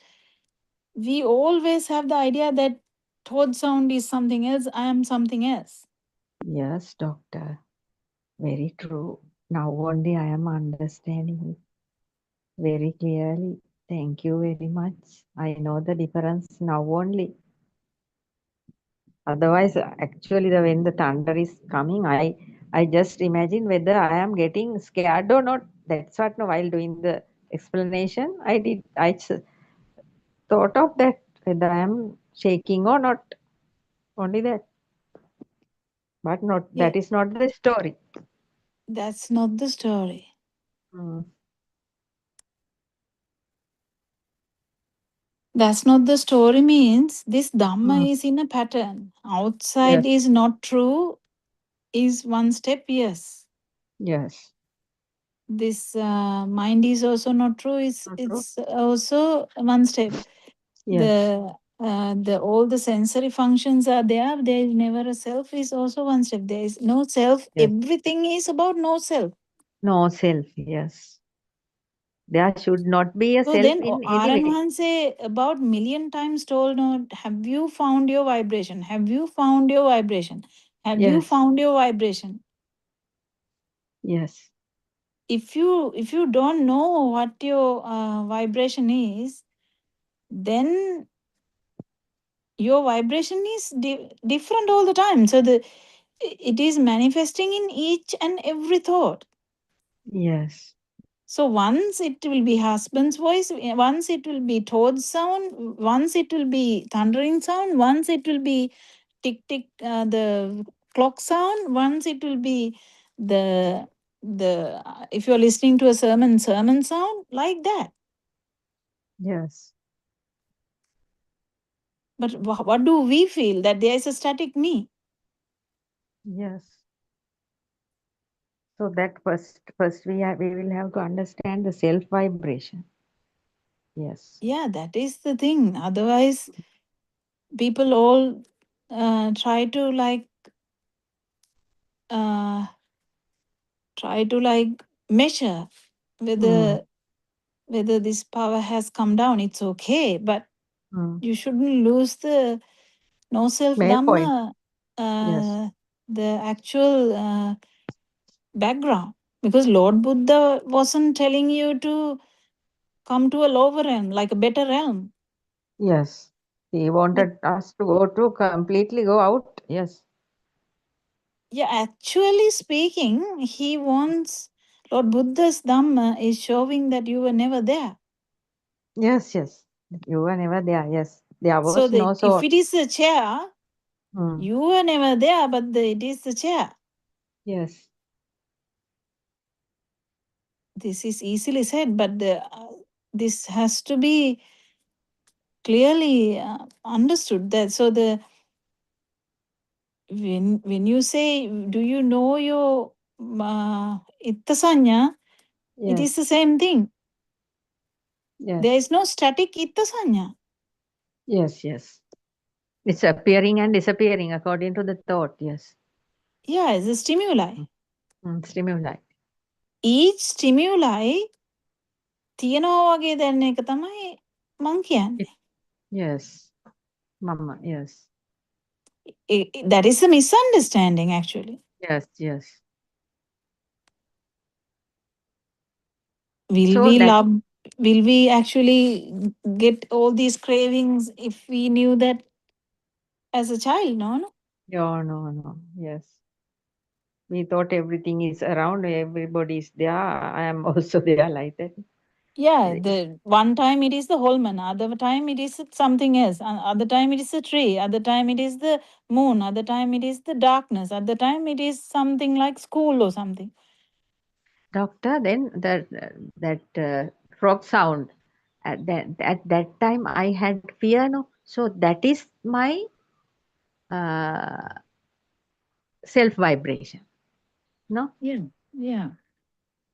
we always have the idea that toad sound is something else, I am something else. Yes, doctor. Very true. Now only I am understanding it very clearly. Thank you very much. I know the difference now only. Otherwise, actually, when the thunder is coming, I just imagine whether I am getting scared or not. That's what while doing the explanation, I thought of that whether I am shaking or not. Only that. But not Yeah, that is not the story. that's not the story. Mm. That's not the story means this Dhamma Mm. is in a pattern. Outside Yes. is not true, is one step, yes. Yes. This mind is also not true, it's also one step. Yes. The all the sensory functions are there. There is never a self is also one step. There is no self. Yes. Everything is about no self. No self. Yes. There should not be a So self then in any Aran way. Hanse about million times told, no, have you found your vibration? Have you found your vibration? Have you Yes. found your vibration? Yes. If you don't know what your vibration is, then your vibration is different all the time. So it is manifesting in each and every thought. Yes. So once it will be husband's voice, once it will be toad sound, once it will be thundering sound, once it will be tick tick the clock sound, once it will be the if you're listening to a sermon sound, like that. Yes. But what do we feel? That there is a static me. Yes. So that first we will have to understand the self vibration. Yes. Yeah, that is the thing. Otherwise, people all try to measure whether this power has come down. It's okay, but you shouldn't lose the no self Main point. dhamma, Yes. the actual background. Because Lord Buddha wasn't telling you to come to a lower realm, like a better realm. Yes. He wanted us to completely go out. Yes. Yeah, actually speaking, he wants Lord Buddha's Dhamma is showing that you were never there. Yes, yes. You were never there. Yes. There So was no if soul. it is a chair, you were never there, but it is the chair. Yes. This is easily said, but this has to be clearly understood. That so when you say, do you know your ittasanya? It is Yes. the same thing. Yes. There is no static ittasanya. Yes, yes. It's appearing and disappearing according to the thought. Yes. Yeah, it's a stimuli. Stimuli. Each stimuli තියෙනවා වගේ දැනෙන එක තමයි මං කියන්නේ. Yes. Mama, yes. That is a misunderstanding actually. Yes, yes. Will So we that, love, will we actually get all these cravings if we knew that as a child? No. no. Yes. We thought everything is around, everybody is there. I am also there like that. Yeah, the one time it is the Holman, other time it is something else, other time it is a tree, other time it is the moon, other time it is the darkness, other time it is something like school or something. Doctor, then that frog sound, at that time I had fear, no? So that is my self vibration, no? Yeah.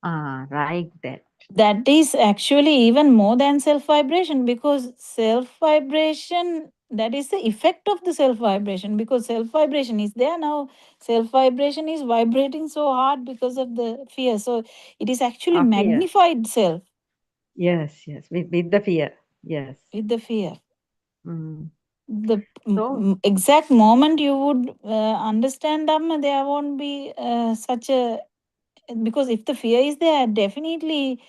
Right, that. That is actually even more than self vibration, because self vibration, that is the effect of the self vibration, because self vibration is there now. Self vibration is vibrating so hard because of the fear. So it is actually Fear. magnified self. Yes, with the fear. Yes. With the fear. Mm. The exact moment you would understand Dhamma, there won't be such a, because if the fear is there, definitely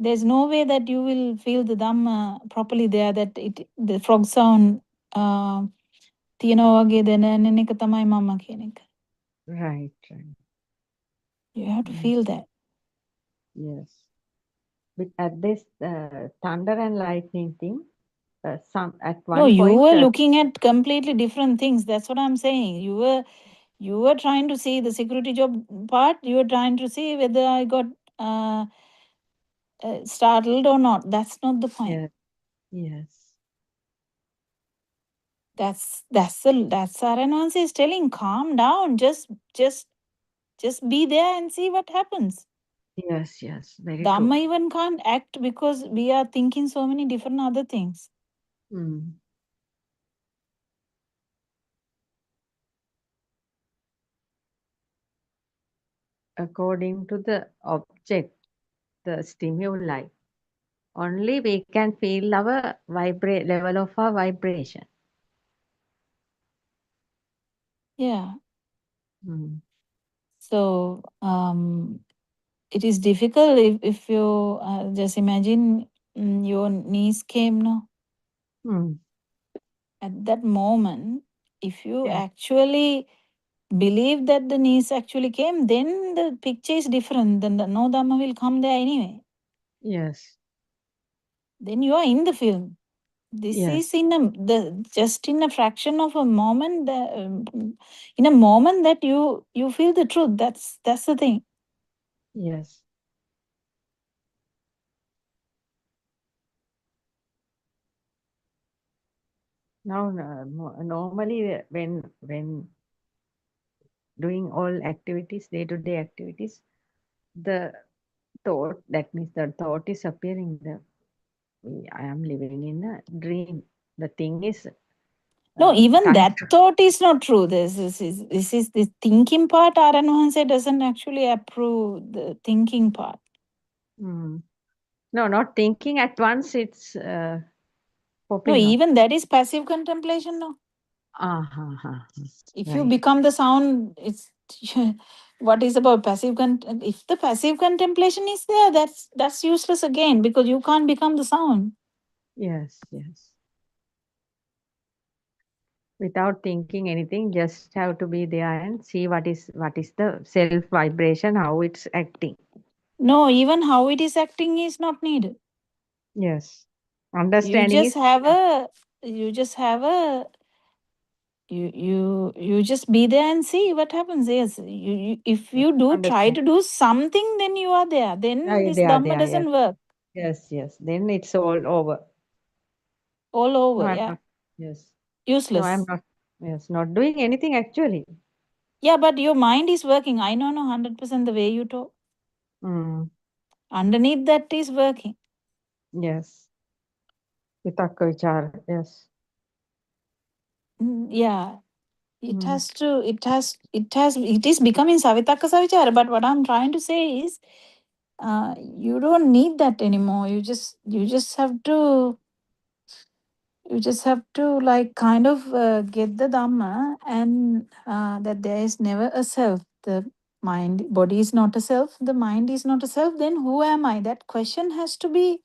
there's no way that you will feel the Dhamma properly there, that the frog sound තියෙනවා වගේ දැනෙන එක තමයි මම කියන එක. Right. You have to feel that. Yes. But at this thunder and lightning thing, some at one No, you point. were looking at completely different things. That's what I'm saying. You were trying to see the security job part. You were trying to see whether I got startled or not. That's not the point. Yes. That's Saranwansi is telling, calm down. Just be there and see what happens. Yes, very Dhamma true. even can't act because we are thinking so many different other things. According to the object, the stimuli, only we can feel our level of our vibration. Yeah. So it is difficult if you just imagine your niece came, no? At that moment, if you actually believe that the niece actually came, then the picture is different. Then no Dhamma will come there anyway. Yes. Then you are in the film. This is just in a fraction of a moment. In a moment that you feel the truth. That's the thing. Yes. Now, normally when doing all activities, day-to-day activities, the thought, that means the thought is appearing. I am living in a dream. The thing is. No, even that thought is not true. This is the thinking part. Aranwahanse doesn't actually approve the thinking part. No, not thinking at once. It's no, even that is passive contemplation. No. If you become the sound, it's what is about passive if the passive contemplation is there, that's useless again, because you can't become the sound. Yes. Without thinking anything, just have to be there and see what is the self vibration, how it's acting. No, even how it is acting is not needed. Yes. Understanding you just be there and see what happens. Yes, if you try to do something, then you are there. Then this Dhamma doesn't work. Yes. Then it's all over. All over, no, yeah. Yes. Useless. No, I'm not. Yes, not doing anything actually. Yeah, but your mind is working. I know 100% the way you talk. Underneath that is working. Yes. Vitakka vichara, yes. Yeah. It is becoming Savitaka Savichara. But what I'm trying to say is, you don't need that anymore. You just have to like kind of get the Dhamma, and that there is never a self. The body is not a self, the mind is not a self. Then who am I? That question has to be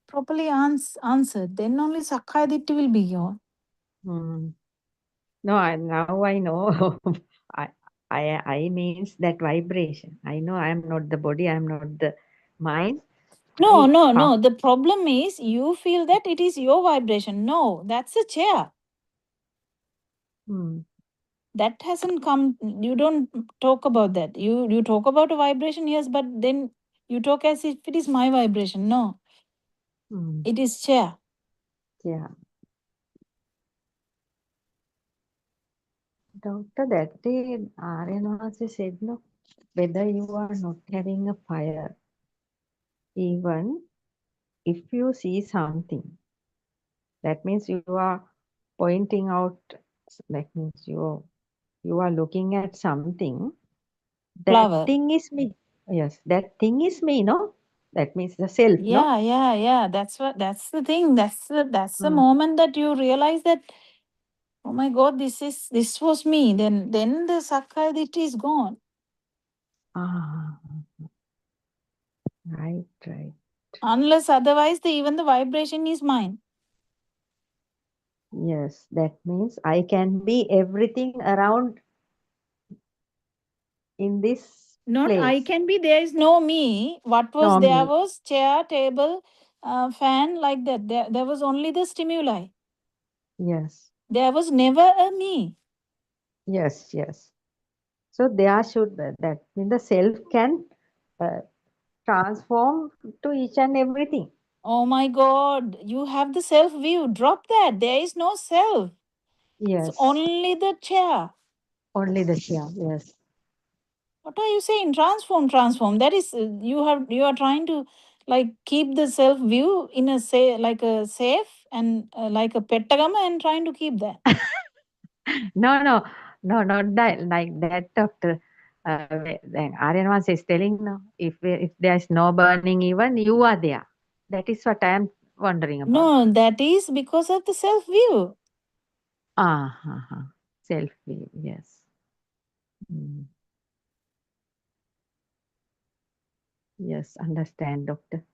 properly answered. Then only Sakkaya Ditthi will be gone. No, now I know. I, I means that vibration. I know I am not the body, I am not the mind. No, no, no. The problem is you feel that it is your vibration. No, that's a chair. That hasn't come. You don't talk about that. You talk about a vibration, yes, but then you talk as if it is my vibration. No, it is chair. Yeah. Doctor, that day Aryanvasi said, no, whether you are not having a fire, even if you see something, that means you are pointing out, that means you are looking at something. That Flower. thing is me. Yes, that thing is me, no? That means the self, no? Yeah. That's the thing. That's the moment that you realize that, oh my God, this was me. Then the Sakkaya Ditthi is gone. Right. Unless otherwise, even the vibration is mine. Yes, that means I can be everything around in this Not place. I can be, there is no me. What was No there me. was chair, table, fan, like that. There was only the stimuli. Yes. There was never a me. Yes. So there should, that means the self can transform to each and everything. Oh my God, you have the self view. Drop that. There is no self. Yes. It's only the chair. Only the chair, yes. What are you saying? Transform. That is, you are trying to like keep the self view in a like a safe and like a pettagama and trying to keep that. No, not that, like that, doctor. Then Aryanvasi is telling, no, if there is no burning, even you are there. That is what I am wondering about. No, that is because of the self view. Self view, yes. Yes, understand, doctor.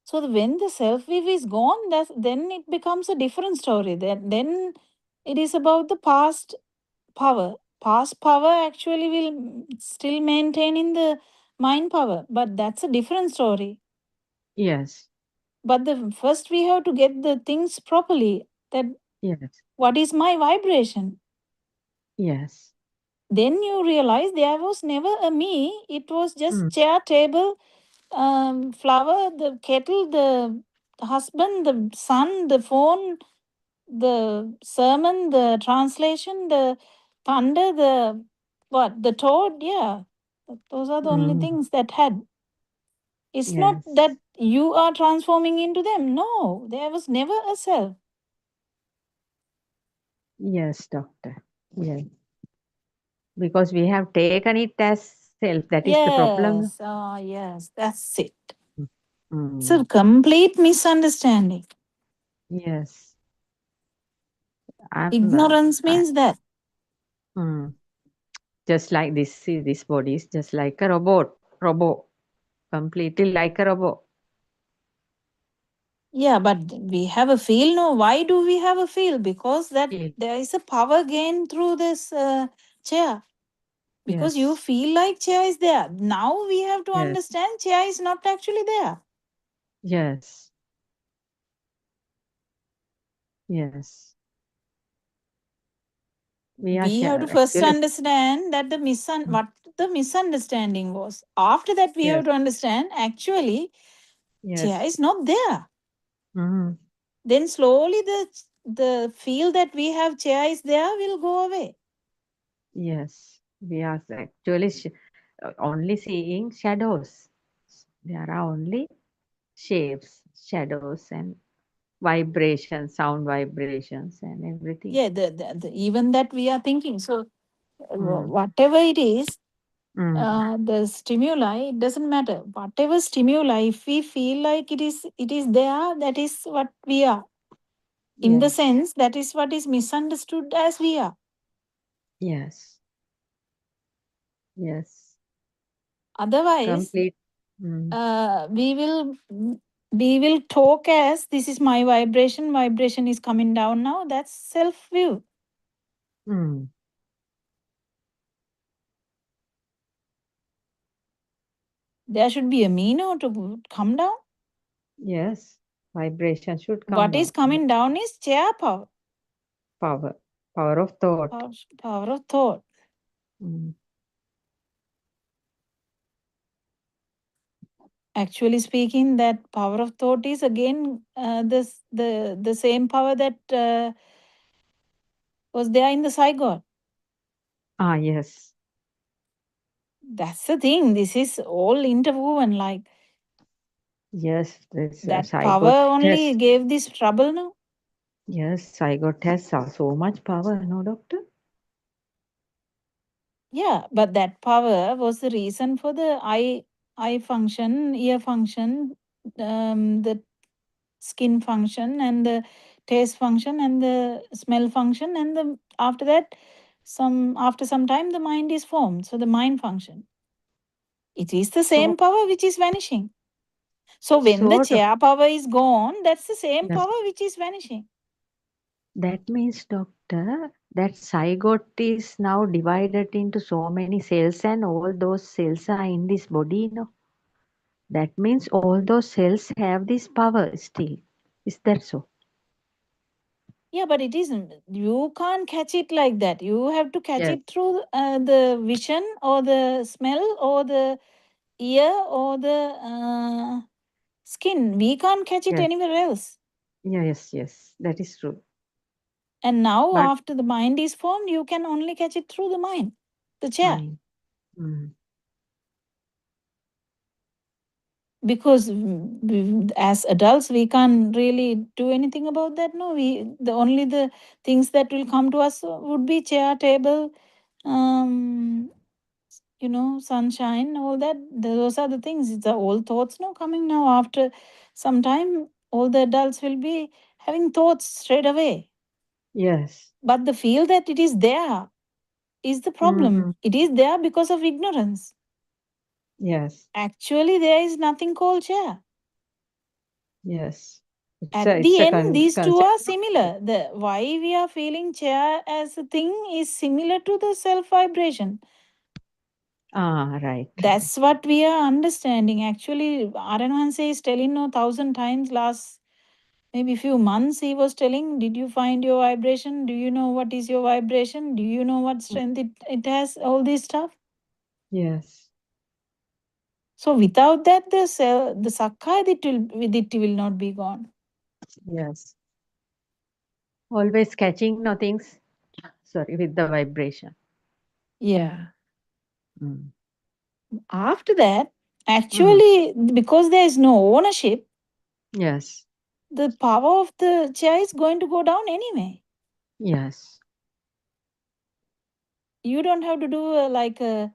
So when the self view is gone, then it becomes a different story. Then it is about the past power. Past power actually will still maintain in the mind power, but that's a different story. Yes. But first we have to get the things properly. That what is my vibration? Yes. Then you realize there was never a me. It was just chair, table, flower, the kettle, the husband, the son, the phone, the sermon, the translation, the thunder, the toad. Yeah, those are the only things that had. It's not that you are transforming into them. No, there was never a self. Yes, doctor. Yes. Because we have taken it as self. That is the problem. Yes, that's it. It's a complete misunderstanding. Yes. Ignorance means that. Just like this body is just like a robot. Completely like a robot. Yeah, but we have a feel. No, why do we have a feel? Because there is a power gain through this chair. Because you feel like chair is there. Now we have to understand chair is not actually there. Yes. Yes. We have to first understand that what the misunderstanding was. After that, we have to understand actually chair is not there. Then slowly the feel that we have chair is there will go away. Yes, we are actually only seeing shadows. There are only shapes, shadows, and vibrations, sound vibrations and everything. Yeah, even that we are thinking. So Mm. whatever it is, Mm. the stimuli, it doesn't matter. Whatever stimuli, if we feel like it is there, that is what we are. In the Yes. sense, that is what is misunderstood as we are. Yes. Yes. Otherwise, Complete. we will talk as this is my vibration. Vibration is coming down now. That's self view. Mm. There should be a meaning to come down. Yes. Vibration should come What down. is coming down is chair power. Power. Power of thought. Power of thought. Mm. Actually speaking, that power of thought is again the same power that was there in the zygote. Ah, yes. That's the thing. This is all interwoven. Like Yes, this that zygote power only has. gave this trouble now. Yes, zygote has so much power, no, doctor? Yeah, but that power was the reason for the eye function, ear function, the skin function, and the taste function, and the smell function, and the after that, after some time, the mind is formed. So the mind function. It is the same So, power which is vanishing. So when the sort of. chair power is gone, that's the same Yes. power which is vanishing. That means, doctor, that zygote is now divided into so many cells, and all those cells are in this body, no? That means all those cells have this power still. Is that so? Yeah, but it isn't. You can't catch it like that. You have to catch Yes. it through the vision or the smell or the ear or the skin. We can't catch it Yes. anywhere else. Yes, yes, that is true. And now, But after the mind is formed, you can only catch it through the mind, the chair. mind. Mm. Because as adults, we can't really do anything about that. No, only the things that will come to us would be chair, table, sunshine, all that. Those are the things. It's all thoughts now coming now. After some time, all the adults will be having thoughts straight away. Yes. But the feel that it is there is the problem. Mm. It is there because of ignorance. Yes. Actually, there is nothing called chair. Yes. At It's the a end, these two concept are of similar. The why we are feeling chair as a thing is similar to the self vibration. right. That's what we are understanding. Actually, Aranwanse is telling 1,000 times last maybe few months he was telling, did you find your vibration? Do you know what is your vibration? Do you know what strength it has? All this stuff. Yes. So without that, the sakkaya ditti will not be gone. Yes. Always catching no things. Sorry, with the vibration. Yeah. Mm. After that, actually, because there is no ownership, Yes. the power of the chair is going to go down anyway. Yes. You don't have to do like a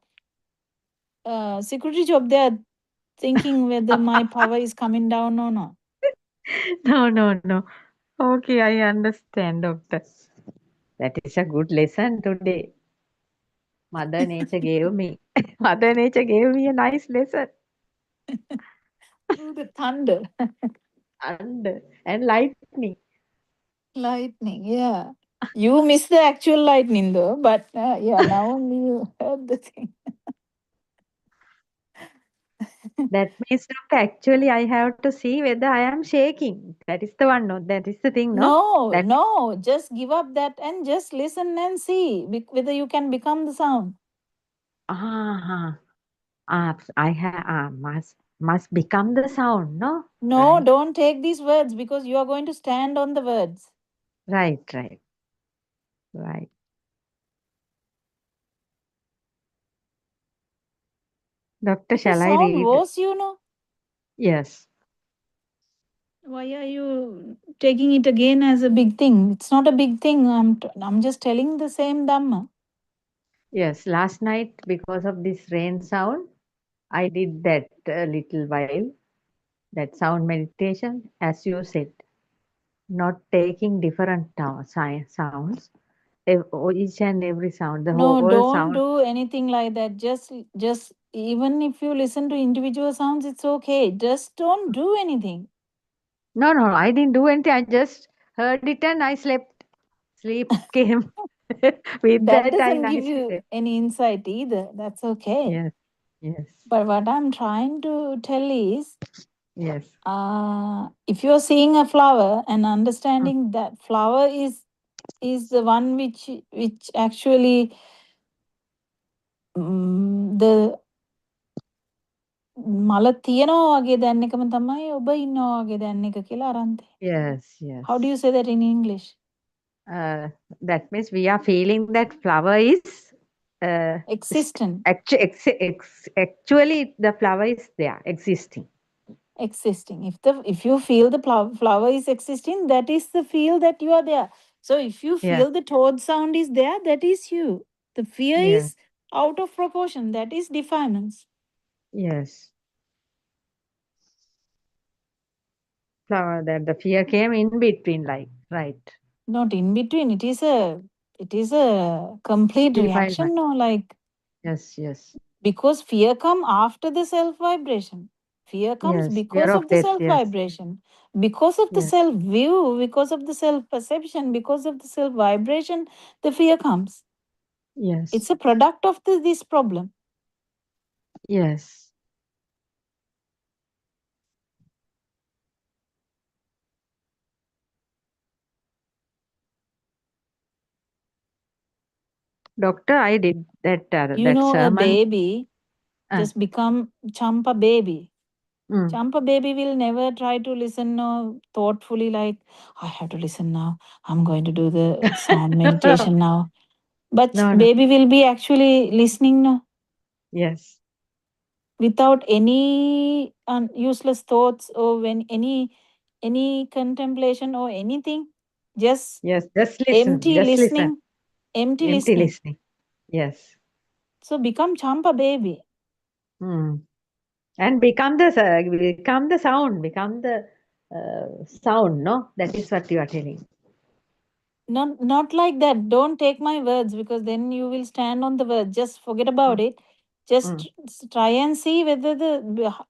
security job there thinking whether my power is coming down or not. No, no, no. Okay, I understand, doctor. That is a good lesson today. Mother Nature gave me. Mother Nature gave me a nice lesson. Through the thunder. And lightning. Lightning, yeah. You miss the actual lightning though, but yeah, now only you heard the thing. That means, doctor, actually I have to see whether I am shaking. That is the one, no? That is the thing, no? No, That no, just give up that and just listen and see whether you can become the sound. Must become the sound, no? No, Right. don't take these words because you are going to stand on the words. Right, right. Right. Doctor, Because shall I sound read? was, Yes. Why are you taking it again as a big thing? It's not a big thing. I'm just telling the same Dhamma. Yes, last night because of this rain sound, I did that a little while. That sound meditation, as you said, not taking different sounds, each and every sound, the No, whole don't sound. do anything like that. Just even if you listen to individual sounds, it's okay. Just don't do anything. No, I didn't do anything. I just heard it and I slept. Sleep came with That that. I doesn't give nicely you slept. any insight either. That's okay. Yes. But what I'm trying to tell is, Yes. if you're seeing a flower and understanding that flower is the one which actually the මල තියනවා වගේ දැන් එකම තමයි ඔබ ඉන්නවා වගේ දැන් එක කියලා අරන්තේ. Yes. How do you say that in English? That means we are feeling that flower is Existent. Actually, the flower is there, existing. Existing. If you feel the flower is existing, that is the feel that you are there. So if you feel the toad sound is there, that is you. The fear is out of proportion. That is defilements. Yes. Flower that the fear came in between, like right. Not in between. It is a complete reaction. No, like Yes. because fear come after the self vibration. Fear comes Yes, because fear of of the death, self yes. vibration, because of the Yes. self view, because of the self perception, because of the self vibration. The fear comes. Yes. It's a product of this problem. Yes. Doctor, I did that. You that know, a sermon. baby just become champa baby. Champa baby will never try to listen thoughtfully like, I have to listen now. I'm going to do the sound meditation now. But baby will be actually listening now. Yes. Without any useless thoughts or when any contemplation or anything. Just listen. empty Just listening. listen. Empty Empty listening. listening. Yes. So become champa baby. And become the sound, become the sound, no? That is what you are telling. Not like that. Don't take my words because then you will stand on the words. Just forget about it. Just try and see whether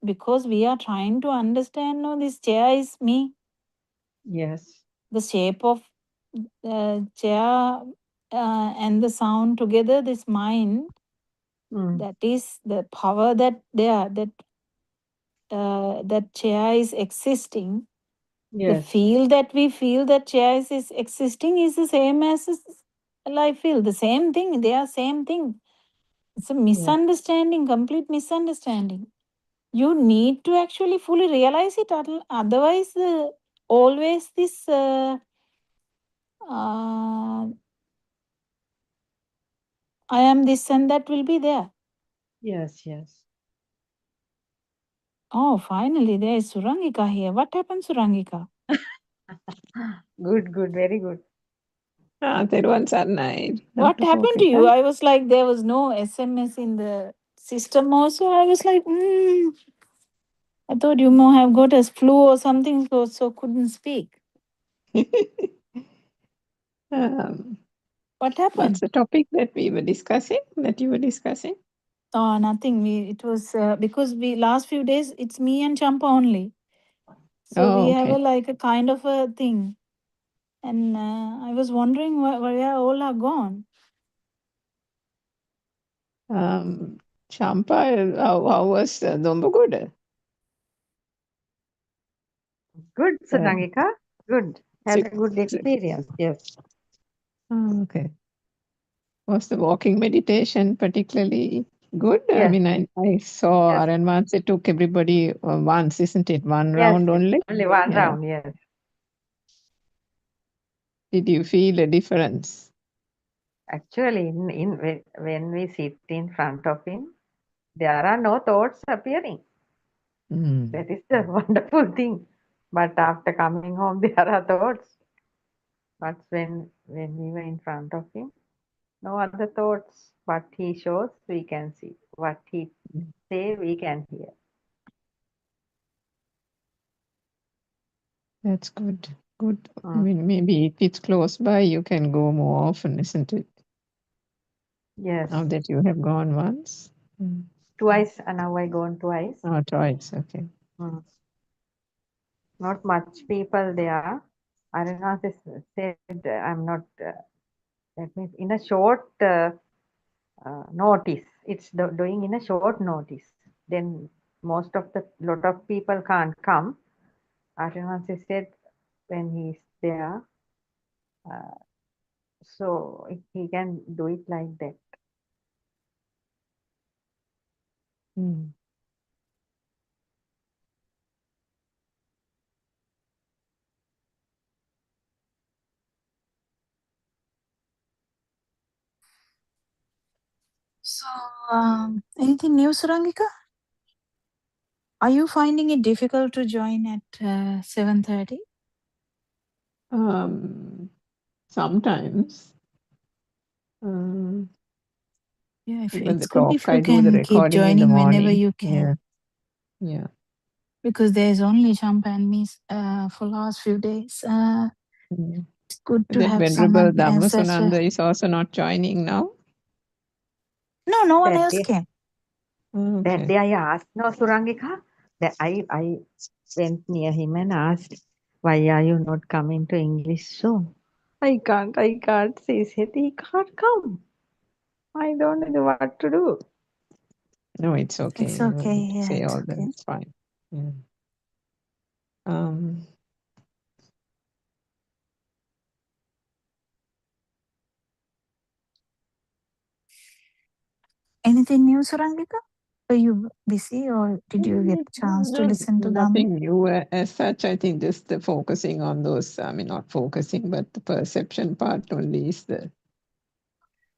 because we are trying to understand. No, this chair is me. Yes. The shape of chair and the sound together. This mind. That is the power that that chair is existing. The Yes. feel that we feel that chair is existing is the same as life feel. The same thing. They are same thing. It's a misunderstanding, complete misunderstanding. You need to actually fully realize it. Otherwise, always this I am this and that will be there. Yes. Oh, finally, there is Surangika here. What happened, Surangika? Good, very good. තෙරුවන් සරණයි. What Dr. happened to Kokila. you? I was like, there was no SMS in the system also. I was like, I thought you might have got a flu or something, so couldn't speak. What happened? What's the topic that you were discussing? Oh, nothing. It was because last few days it's me and Champa only. So we have a kind of a thing. And I was wondering where all are gone. Champa, how was Dombagoda? Good, Sarangika. Good. Had a good experience. Yes. Okay. Was the walking meditation particularly good? I mean, I saw Aranmanse took everybody once, isn't it? One round only? Only one round, yes. Did you feel a difference? Actually, when we sit in front of him, there are no thoughts appearing. That is the wonderful thing. But after coming home, there are thoughts. But when we were in front of him, no other thoughts. What he shows, we can see. What he say, we can hear. That's good. Good. I mean, maybe if it's close by, you can go more often, isn't it? Yes. Now that you have gone once. Twice, and now I gone twice. Oh, twice. Okay. Not much people there. Aruna said, I'm not, that means in a short notice. It's doing in a short notice. Then most of the lot of people can't come. Aruna said when he's there, so he can do it like that. So, anything new, Surangika? Are you finding it difficult to join at 7:30? Sometimes. Yeah, Even it's the good talk, if I you do the can keep recording in the joining whenever morning. you can. Yeah. Because there's only champagne meals for last few days. It's good to That have Venerable someone else as well. Dhammasananda is also not joining now. No one That else day, came. that day I asked, no, Surangika, that I went near him and asked, why are you not coming to English show? I can't. She said, he can't come. I don't know what to do. No, it's okay. It's You don't okay. need to Yeah, say it's all that. okay. It's fine. Yeah. Anything new, Surangika? Are you busy or did you get a chance to listen to them? Nothing new as such. I think just the focusing on those, I mean, not focusing, but the perception part only is the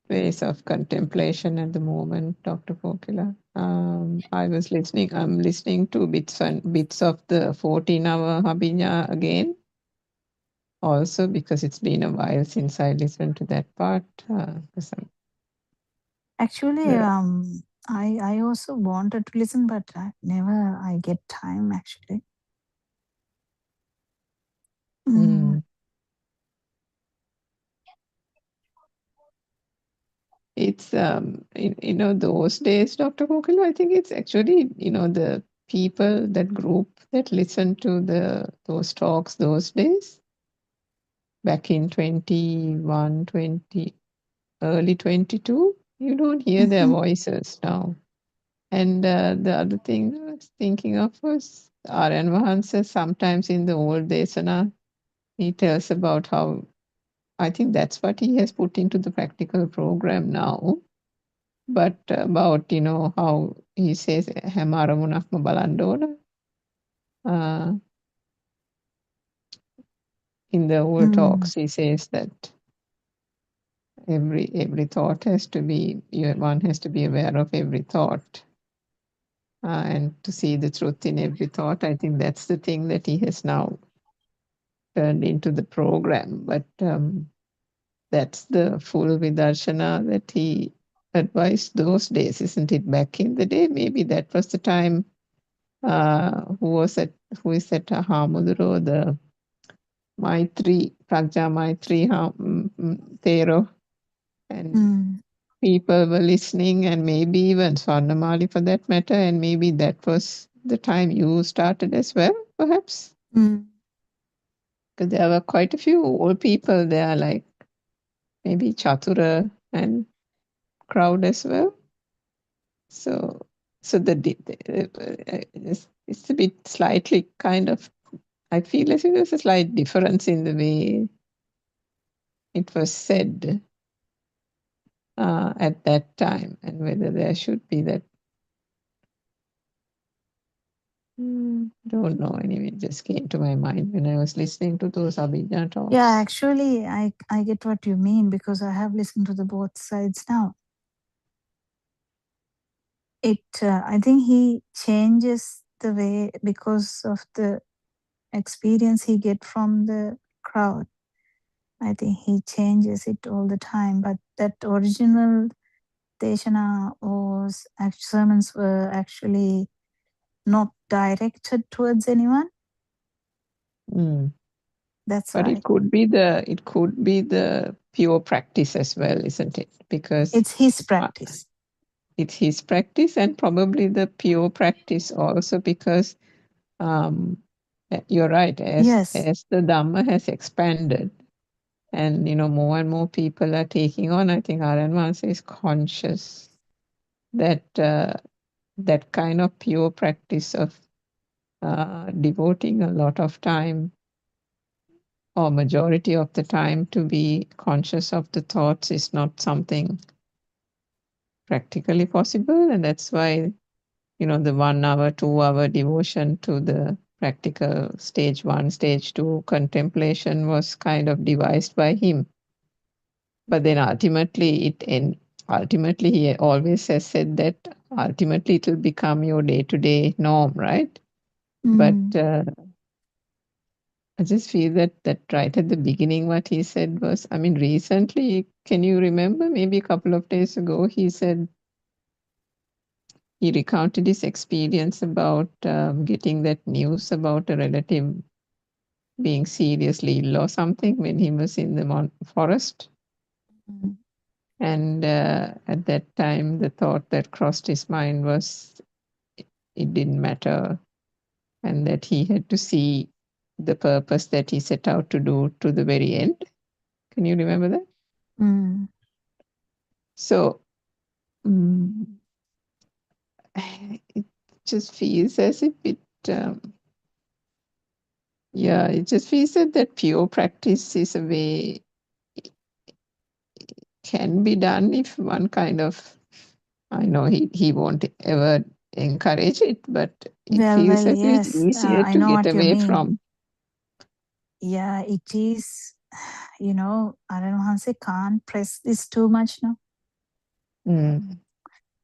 ways of contemplation at the moment, Dr. Kokila. I'm listening to bits of the 14-hour Habinya again. Also, because it's been a while since I listened to that part. Actually, I also wanted to listen, but I get time actually. It's those days, Dr. Kokila, I think it's actually the people, that group that listened to those talks those days back in 21, 20, early 22. You don't hear their voices now. And the other thing I was thinking of was Aryan Vahansa. Sometimes in the old Desana, he tells about how, I think that's what he has put into the practical program now. But about, how he says, "හැම අරමුණක්ම බලන්න ඕන." In the old talks, he says that every thought has to be, one has to be aware of every thought. And to see the truth in every thought. I think that's the thing that he has now turned into the program. But that's the full Vidarshana that he advised those days, isn't it? Back in the day, maybe that was the time. Who is that Hamuduro, the Maitri, Pragya Maitri Thero, and people were listening, and maybe even Swarnamali for that matter, and maybe that was the time you started as well, perhaps? Because there were quite a few old people there, like maybe Chatura and crowd as well. So it's a bit slightly kind of, I feel as if there's a slight difference in the way it was said at that time, and whether there should be that. Don't know. Anyway, it just came to my mind when I was listening to those Abhijna talks. Yeah, actually, I get what you mean because I have listened to the both sides now. I think he changes the way because of the experience he get from the crowd. I think he changes it all the time. But that original Deshana sermons were actually not directed towards anyone. Mm. That's But why. it could be the pure practice as well, isn't it? Because it's his practice. It's his practice, and probably the pure practice also, because you're right. As the Dhamma has expanded, and more and more people are taking on, I think Aryan Mahansa is conscious that that kind of pure practice of devoting a lot of time, or majority of the time, to be conscious of the thoughts is not something practically possible, and that's why the 1 hour, 2 hour devotion to the practical stage 1, stage 2 contemplation was kind of devised by him. But then ultimately he always has said that ultimately it will become your day-to-day norm, right? But I just feel that right at the beginning, what he said was, I mean, recently, can you remember, maybe a couple of days ago, he said, he recounted his experience about getting that news about a relative being seriously ill or something when he was in the forest. And at that time, the thought that crossed his mind was it didn't matter, and that he had to see the purpose that he set out to do to the very end. Can you remember that? So it just feels as if it just feels that pure practice is a way it can be done if one kind of, I know he won't ever encourage it, but it feels as if it's easier I to know get what you away mean. from. Yeah, it is. Aryan Mahansa can't press this too much now,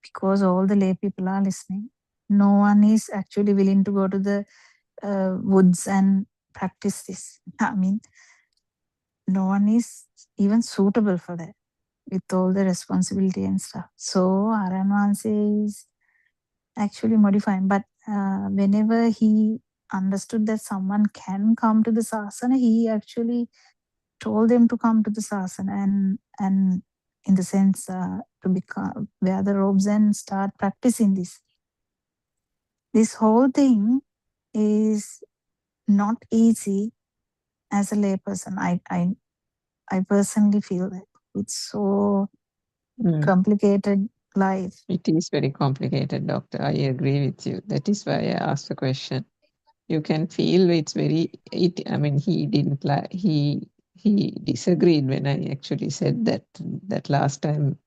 because all the lay people are listening. No one is actually willing to go to the woods and practice this. I mean, no one is even suitable for that with all the responsibility and stuff. So Aryan Mahansa is actually modifying. But whenever he understood that someone can come to the sasana, he actually told them to come to the sasana and in the sense to become wear the robes and start practicing this. This whole thing is not easy as a layperson. I personally feel that it's so complicated life. It is very complicated, Doctor. I agree with you. That is why I asked the question. You can feel it's very. I mean, he didn't like. He disagreed when I actually said that last time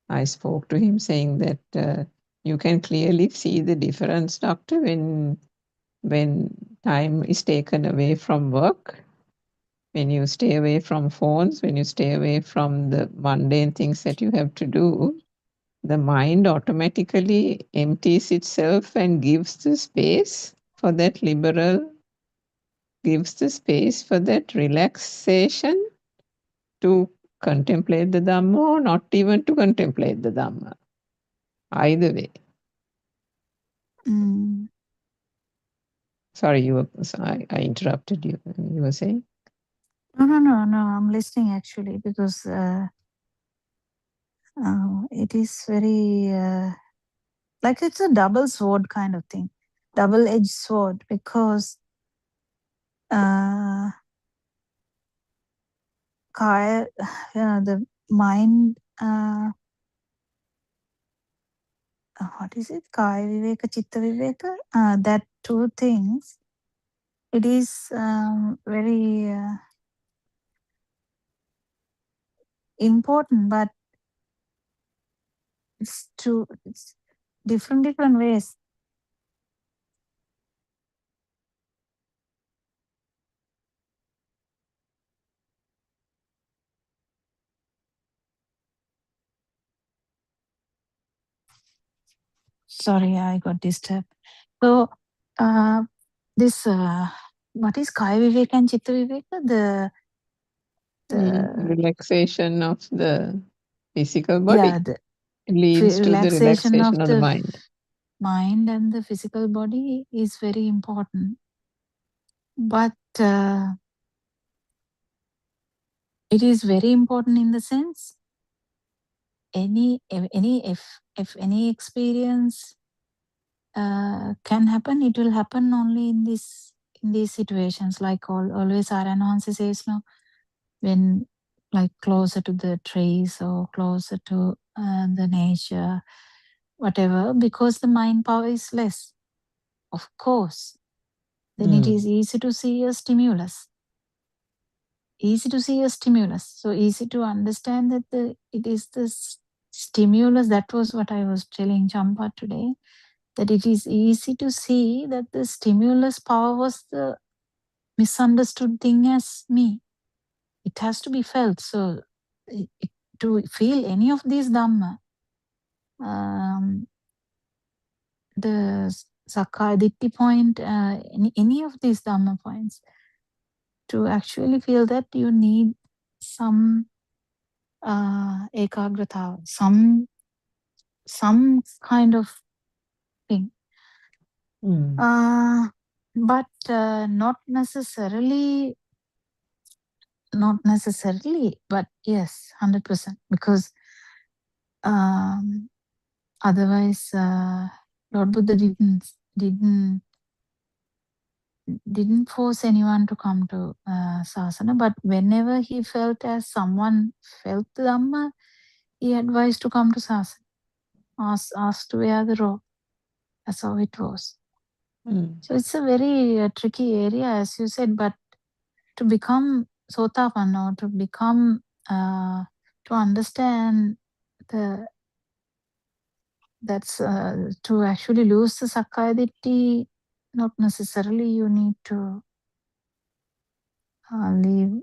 I spoke to him, saying that you can clearly see the difference, Doctor, when time is taken away from work, when you stay away from phones, when you stay away from the mundane things that you have to do, the mind automatically empties itself and gives the space for that gives the space for that relaxation to contemplate the Dhamma, or not even to contemplate the Dhamma. Either way. Sorry, I interrupted you. You were saying? No. I'm listening actually, because it is very like it's a double sword kind of thing, double-edged sword, because kaya, the mind, what is it? Kaya viveka, chitta viveka. That two things. It is very important, but it's different ways. Sorry, I got disturbed. So this what is Kaya Viveka and Chitta Viveka? Relaxation of the physical body The leads to the relaxation of relaxation of the mind. mind and the physical body is very important. But it is very important in the sense if any experience can happen, it will happen only in these situations. Like always Aranwansi says, no, when like closer to the trees or closer to the nature, whatever, because the mind power is less, of course, then it is easy to see a stimulus. Easy to see a stimulus. So easy to understand that it is this stimulus. That was what I was telling Champa today, that it is easy to see that the stimulus power was the misunderstood thing as me. It has to be felt. So to feel any of these Dhamma, the Sakkaya Ditthi point, any of these Dhamma points, to actually feel that you need some ekagrata, some kind of thing. But not necessarily, but yes, 100%, because otherwise Lord Buddha didn't force anyone to come to Sasana, but whenever he felt as someone felt the Dhamma, he advised to come to Sasana, asked to wear the robe. That's how it was. So it's a very tricky area, as you said, but to become Sotapanna, to become, to understand that's to actually lose the Sakkaya Ditthi, not necessarily you need to leave.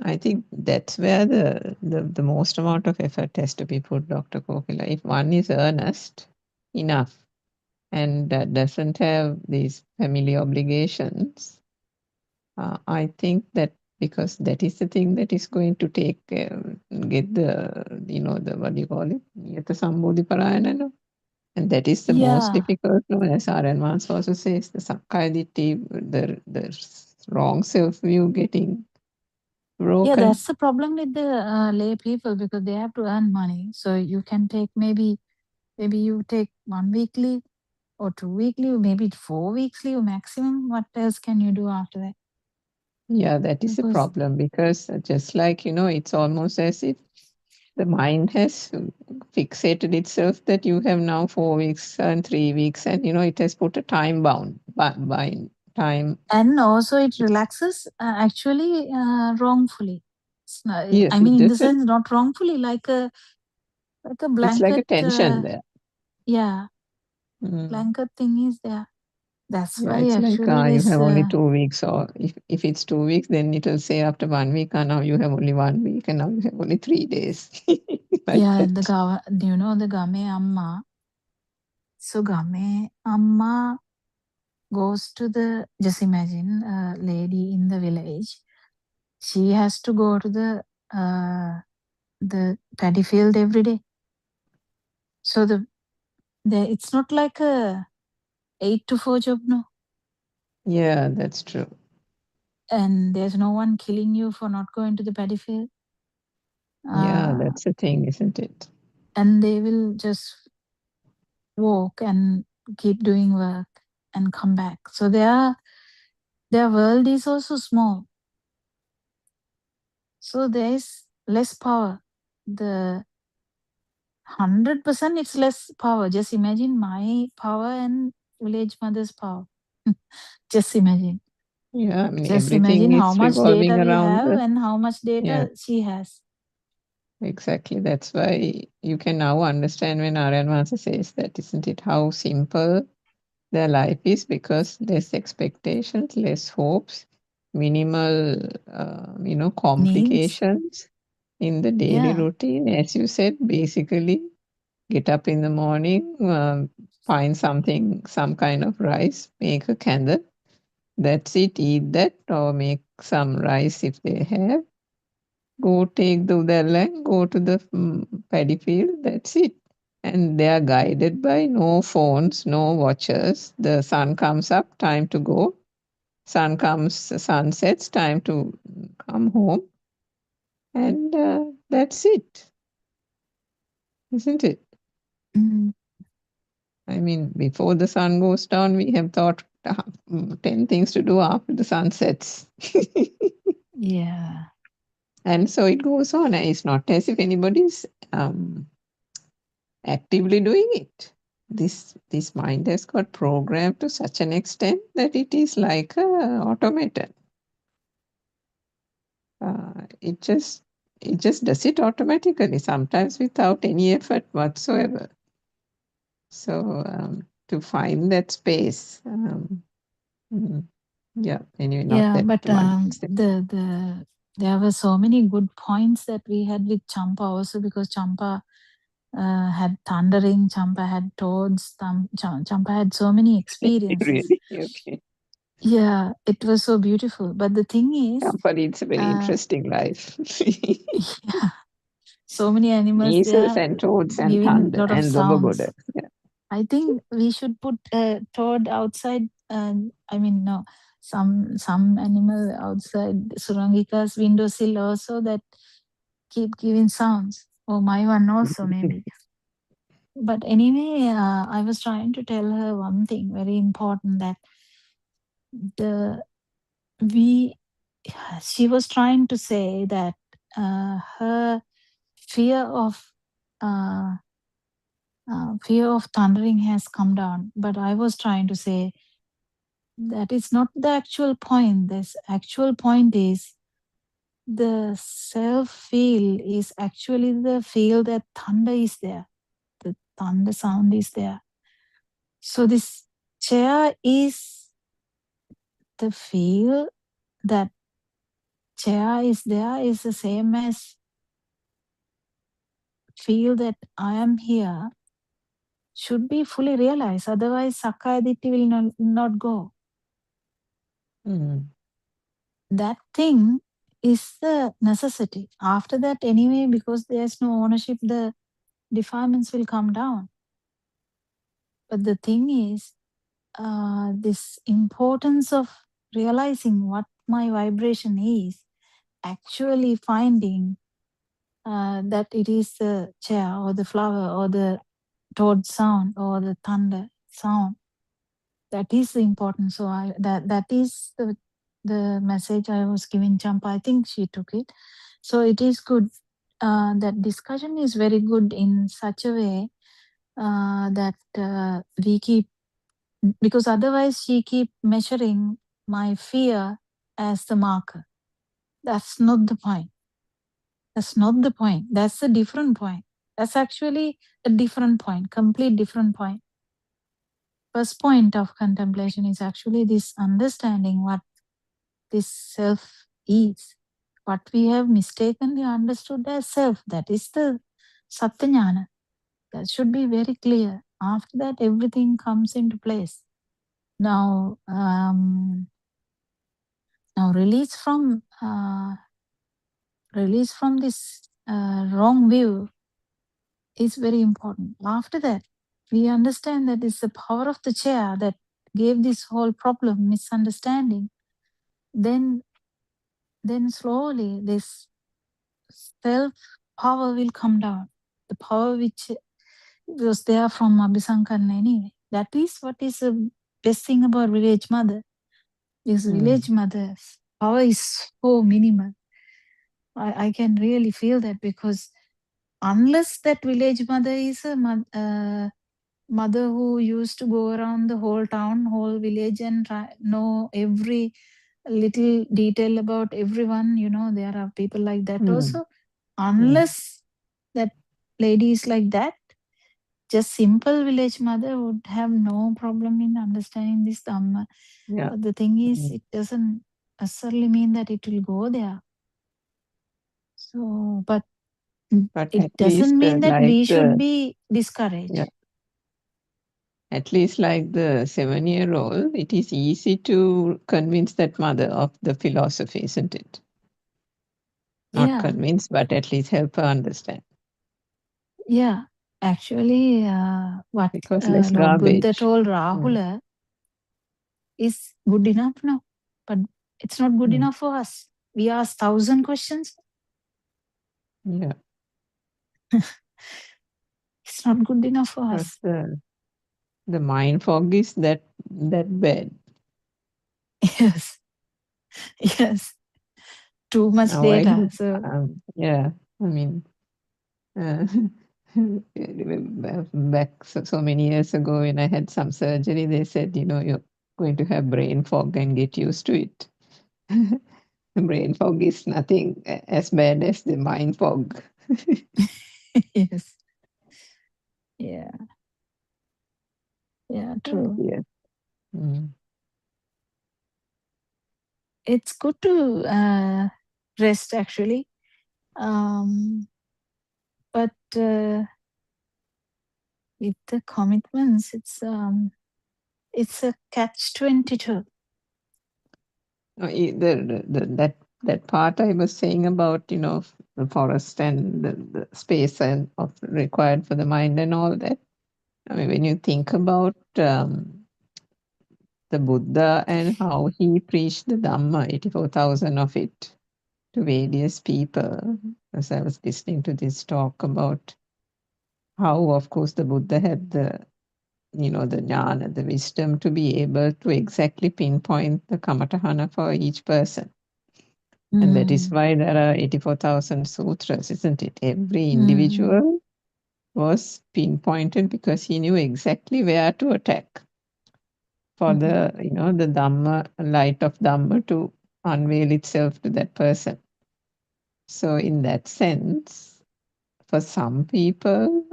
I think that's where the most amount of effort has to be put, Dr. Kokila. If one is earnest enough and doesn't have these family obligations, I think that because that is the thing that is going to get the, the, what do you call it? Yata Sambodhi Parayana, no? And that is the most difficult, no? As Aranwans also says, the Sakkaya Ditthi, the wrong self-view getting broken. Yeah, that's the problem with the lay people, because they have to earn money. So you can take maybe you take 1 week leave or 2 week leave, maybe 4 weeks leave maximum. What else can you do after that? Yeah, that is a problem, because just like, it's almost as if the mind has fixated itself that you have now 4 weeks and 3 weeks, and, it has put a time bound by time. And also it relaxes actually wrongfully. Yes, I mean, in the just sense, not wrongfully, like a blanket. It's like a tension there. Yeah. Blanket thing is there. That's Yeah, why it's actually like you this, have only 2 weeks, or if it's 2 weeks, then it will say after 1 week, now you have only 1 week, and now you have only 3 days. Like yeah, that. the Game Amma. So Game Amma goes to just imagine a lady in the village. She has to go to the paddy field every day. So it's not like a 8 to 4 job, no. Yeah, that's true. And there's no one killing you for not going to the paddy field. Yeah, that's the thing, isn't it? And they will just walk and keep doing work and come back. So their world is also small. So there is less power. The 100% it's less power. Just imagine my power and village mother's power. Just imagine. Yeah, I mean, Just everything imagine how is much revolving data we around have and how much data she has. Exactly. That's why you can now understand when Aryan Master says that, isn't it? How simple their life is, because less expectations, less hopes, minimal, complications in the daily routine. As you said, basically get up in the morning, find some kind of rice, make a candle, That's it. Eat that or make some rice if they have. Go take the udalla and go to the paddy field. That's it. And they are guided by no phones, no watches. The sun comes up, time to go. Sun sets, time to come home. And that's it, isn't it? Mm. I mean, before the sun goes down, we have thought 10 things to do after the sun sets. Yeah. And so it goes on. It's not as if anybody's actively doing it. This mind has got programmed to such an extent that it is like a automaton. It just does it automatically, sometimes without any effort whatsoever. So to find that space, yeah. Anyway, not Yeah, that but one. there were so many good points that we had with Champa also, because Champa had thundering, Champa had toads, Champa had so many experiences. Really? Okay. Yeah, it was so beautiful. But the thing is, But it's a very interesting life. yeah, so many animals Measles there and toads and giving thunder lot of and sounds. bobogoda. Yeah. I think we should put a toad outside. I mean, no, some animal outside Surangika's windowsill also that keep giving sounds. Or my one also maybe. But anyway, I was trying to tell her one thing very important, that she was trying to say that her fear of thundering has come down. But I was trying to say that is not the actual point. This actual point is the self feel is actually the feel that thunder is there. The thunder sound is there. So this chair is the feel that chair is there, is the same as feel that I am here, should be fully realized. Otherwise, Sakkaya Ditthi will not go. That thing is the necessity. After that, anyway, because there's no ownership, the defilements will come down. But the thing is, this importance of realizing what my vibration is, actually finding that it is the chair or the flower or the toad sound or the thunder sound. That is the importance. So that is the message I was giving Champa. I think she took it. So it is good. That discussion is very good in such a way that we keep, because otherwise she keep measuring my fear as the marker. That's not the point. That's not the point. That's a different point. That's actually a different point, complete different point. First point of contemplation is actually this understanding what this self is, what we have mistakenly understood as self. That is the Satyajnana. That should be very clear. After that, everything comes into place. Now release from this wrong view is very important. After that, we understand that it's the power of the chair that gave this whole problem, misunderstanding. Then slowly this self power will come down. The power which was there from Abhisankarana anyway. That is what is the best thing about village mother. Because village mother's power is so minimal. I can really feel that, because unless that village mother is a mother who used to go around the whole town, whole village and know every little detail about everyone, there are people like that also. Unless that lady is like that, just simple village mother would have no problem in understanding this Dhamma. Yeah. But the thing is, it doesn't necessarily mean that it will go there. So, but it at doesn't least, mean that like we should be discouraged. Yeah. at least like the 7-year-old, it is easy to convince that mother of the philosophy, isn't it? Not Yeah, convince, but at least help her understand. yeah. Actually, what Because less Lord Buddha garbage. told Rahula is good enough now, but it's not good enough for us. We ask 1,000 questions. Yeah. It's not good enough for But us. the mind fog is that bad. Yes. Yes. Too much Now data. So yeah, I mean, back so many years ago when I had some surgery, they said, you're going to have brain fog and get used to it. Brain fog is nothing as bad as the mind fog. yes. Yeah. Yeah, true. Yeah. It's good to rest actually. But with the commitments, it's a catch-22. That part I was saying about, the forest and the space and required for the mind and all that. I mean, when you think about the Buddha and how he preached the Dhamma, 84,000 of it, to various people, as I was listening to this talk about how, of course, the Buddha had the jnana, the wisdom to be able to exactly pinpoint the kamatahana for each person. And that is why there are 84,000 sutras, isn't it? Every individual was pinpointed because he knew exactly where to attack for the Dhamma, light of Dhamma to unveil itself to that person. So in that sense, for some people,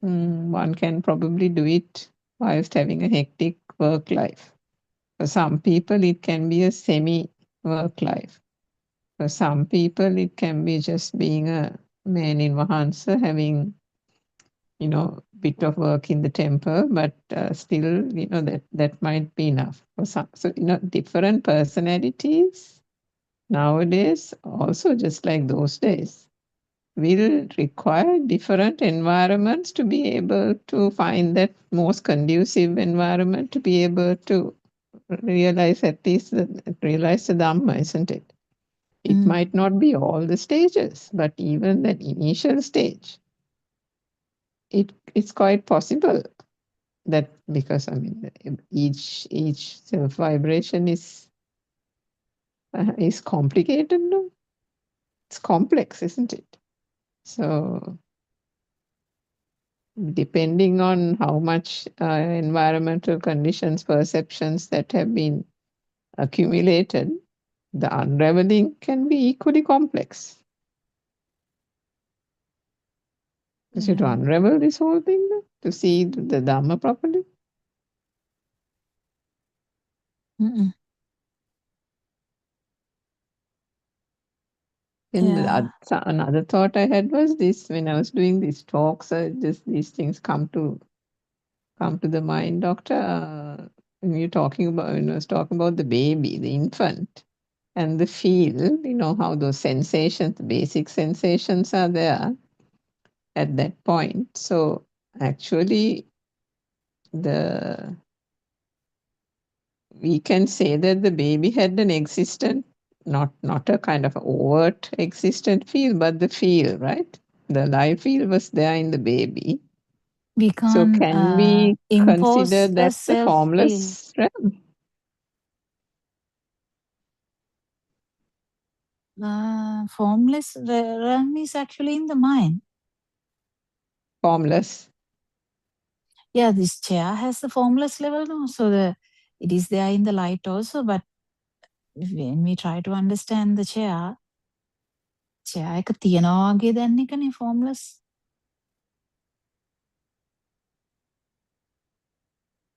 one can probably do it whilst having a hectic work life. For some people, it can be a semi-work life. For some people, it can be just being a man in Vahansa, having, bit of work in the temple, but still, that might be enough for some. So, different personalities nowadays, also just like those days, will require different environments to be able to find that most conducive environment to be able to realize realize the Dhamma, isn't it? It might not be all the stages, but even that initial stage, it's quite possible that because each self vibration is complicated. No, it's complex, isn't it? So depending on how much environmental conditions, perceptions that have been accumulated, the unraveling can be equally complex. Because you have to unravel this whole thing to see the Dhamma properly. And another thought I had was this: when I was doing these talks, just these things come to the mind, Doctor. When you're talking about, I was talking about the baby, the infant, and the feel. How those sensations, the basic sensations, are there at that point. So actually, we can say that the baby had an existent, not a kind of overt existent feel, but the feel, right? The life feel was there in the baby. We So can't can we consider impose a that the self-feel. formless realm? Formless realm is actually in the mind. Formless. Yeah, this chair has the formless level now. So it is there in the light also, but when we try to understand the chair එක තියනවා වගේ දැන් එකනේ formless.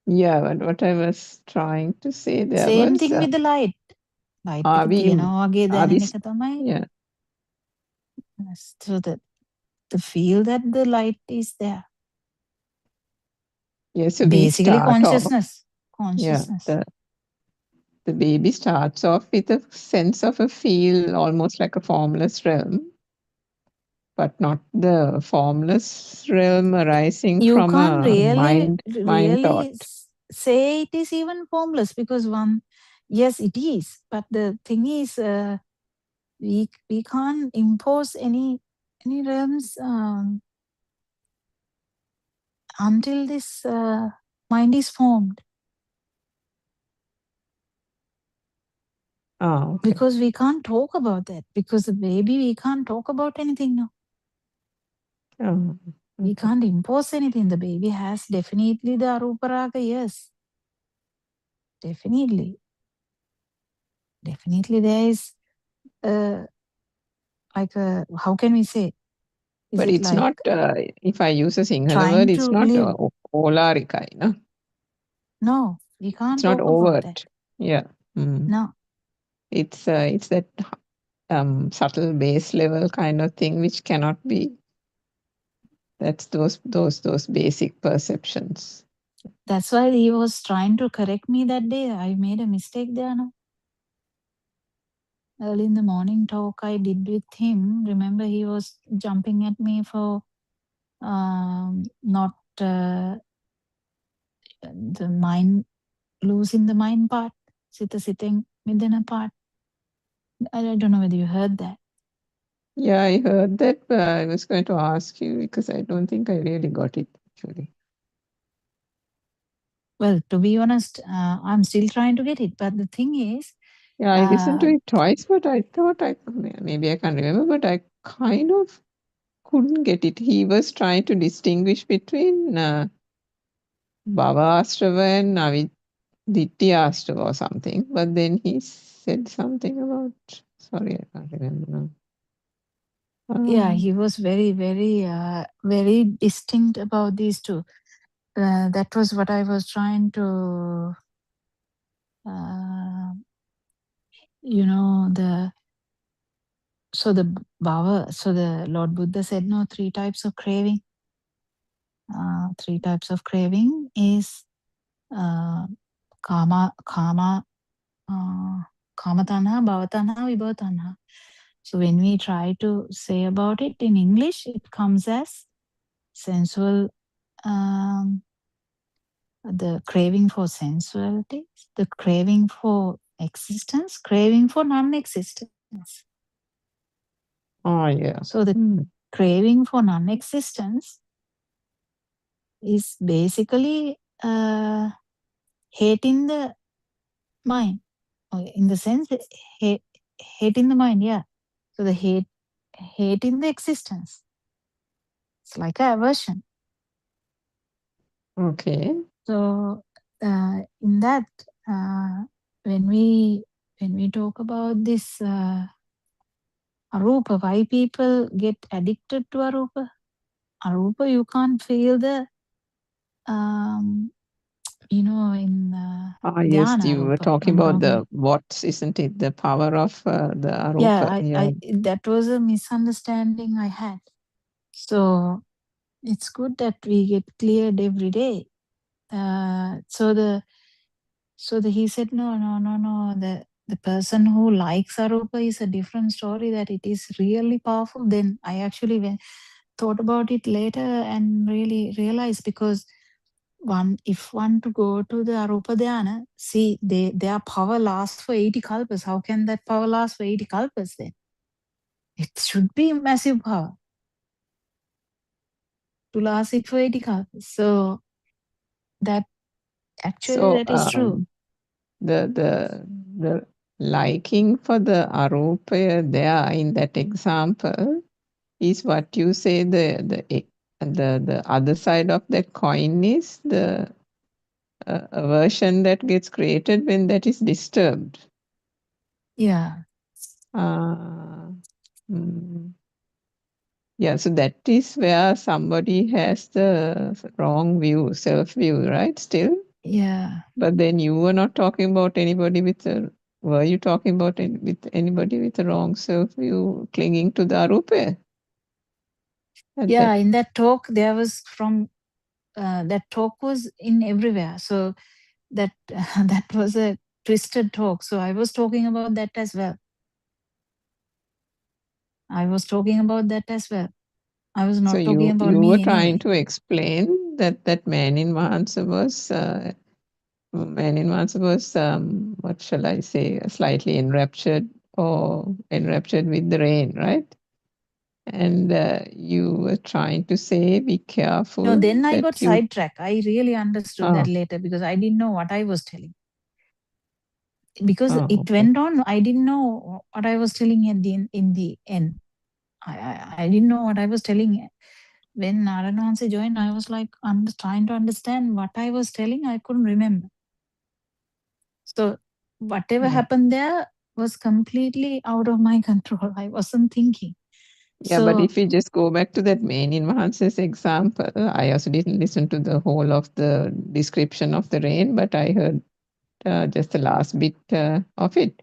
Yeah, but what I was trying to say there Same was thing with the light. Light are එක we තියනවා වගේ දැනෙන එක තමයි. yeah. So the feel that the light is there. Yes, so we basically start off. consciousness. Yeah, the baby starts off with a sense of a feel, almost like a formless realm, but not the formless realm arising You from can't a mind thought. say it is even formless, because yes, it is, but the thing is, we can't impose any realms until this mind is formed. Oh, okay. Because we can't talk about that, because the baby, we can't talk about anything now. Oh, we can't impose anything. The baby has definitely the aruparaga, yes, definitely there is like a, how can we say, is but it it's like not, if I use a Sinhala trying word, it's to not live? Olarikai, no? No, we can't It's not talk about that. overt. Yeah. Mm. No, It's that subtle base level kind of thing which cannot be. That's those basic perceptions. that's why he was trying to correct me that day. I made a mistake there, no? Early in the morning talk I did with him. Remember, he was jumping at me for not the mind, losing the mind part, sitting midden part. I don't know whether you heard that. Yeah, I heard that, but I was going to ask you because I don't think I really got it actually. Well, to be honest, I'm still trying to get it. But the thing is, Yeah, I listened to it twice, but I thought maybe I can't remember, but I kind of couldn't get it. He was trying to distinguish between Bhava Astrava and Ditya Astrava or something, but then he said something about, sorry, I can't remember now. Yeah, he was very, very, very distinct about these two. That was what I was trying to, so the Lord Buddha said, no, 3 types of craving. 3 types of craving is kama tanha, bhava tanha, vibhava tanha. So when we try to say about it in English, it comes as sensual, the craving for sensuality, the craving for existence, craving for non-existence. Oh, yeah. So the craving for non-existence is basically hating the mind. In the sense, hating the mind, yeah. So the hating the existence. It's like an aversion. Okay. So in that, when we talk about this arupa, why people get addicted to arupa? Arupa, you can't feel the, in yes, dhyana you were arupa. talking I'm about talking. the what, isn't it? The power of the arupa. Yeah, that was a misunderstanding I had. So it's good that we get cleared every day. So he said, no. The person who likes arupa is a different story, that it is really powerful. Then I actually thought about it later and really realized, because if one to go to the arupa dhyana, see, their power lasts for 80 kalpas. How can that power last for 80 kalpas then? It should be massive power to last it for 80 kalpas. So that actually that is true. The liking for the arupa there in that example is what you say the other side of that coin is the aversion that gets created when that is disturbed. Yeah. Yeah, so that is where somebody has the wrong view, self-view, right? Still? Yeah. But then you were not talking about anybody were you talking about with anybody with a wrong self-view clinging to the arupa? Yeah, in that talk, there was from that talk was in everywhere. So that that was a twisted talk. So I was talking about that as well. I was talking about that as well. I was So not talking about you were me trying anyway. to explain that man in Mahansa was what shall I say, slightly enraptured with the rain, right? And you were trying to say, be careful No, then I got that you. sidetracked. I really understood that later because I didn't know what I was telling. Because it Okay. went on, I didn't know what I was telling at the in the end. I didn't know what I was telling. When Naranwanse joined, I was like trying to understand what I was telling. I couldn't remember. So whatever happened there was completely out of my control. I wasn't thinking. Yeah, but So if we just go back to that man in Mahansa's example, I also didn't listen to the whole of the description of the rain, but I heard just the last bit of it.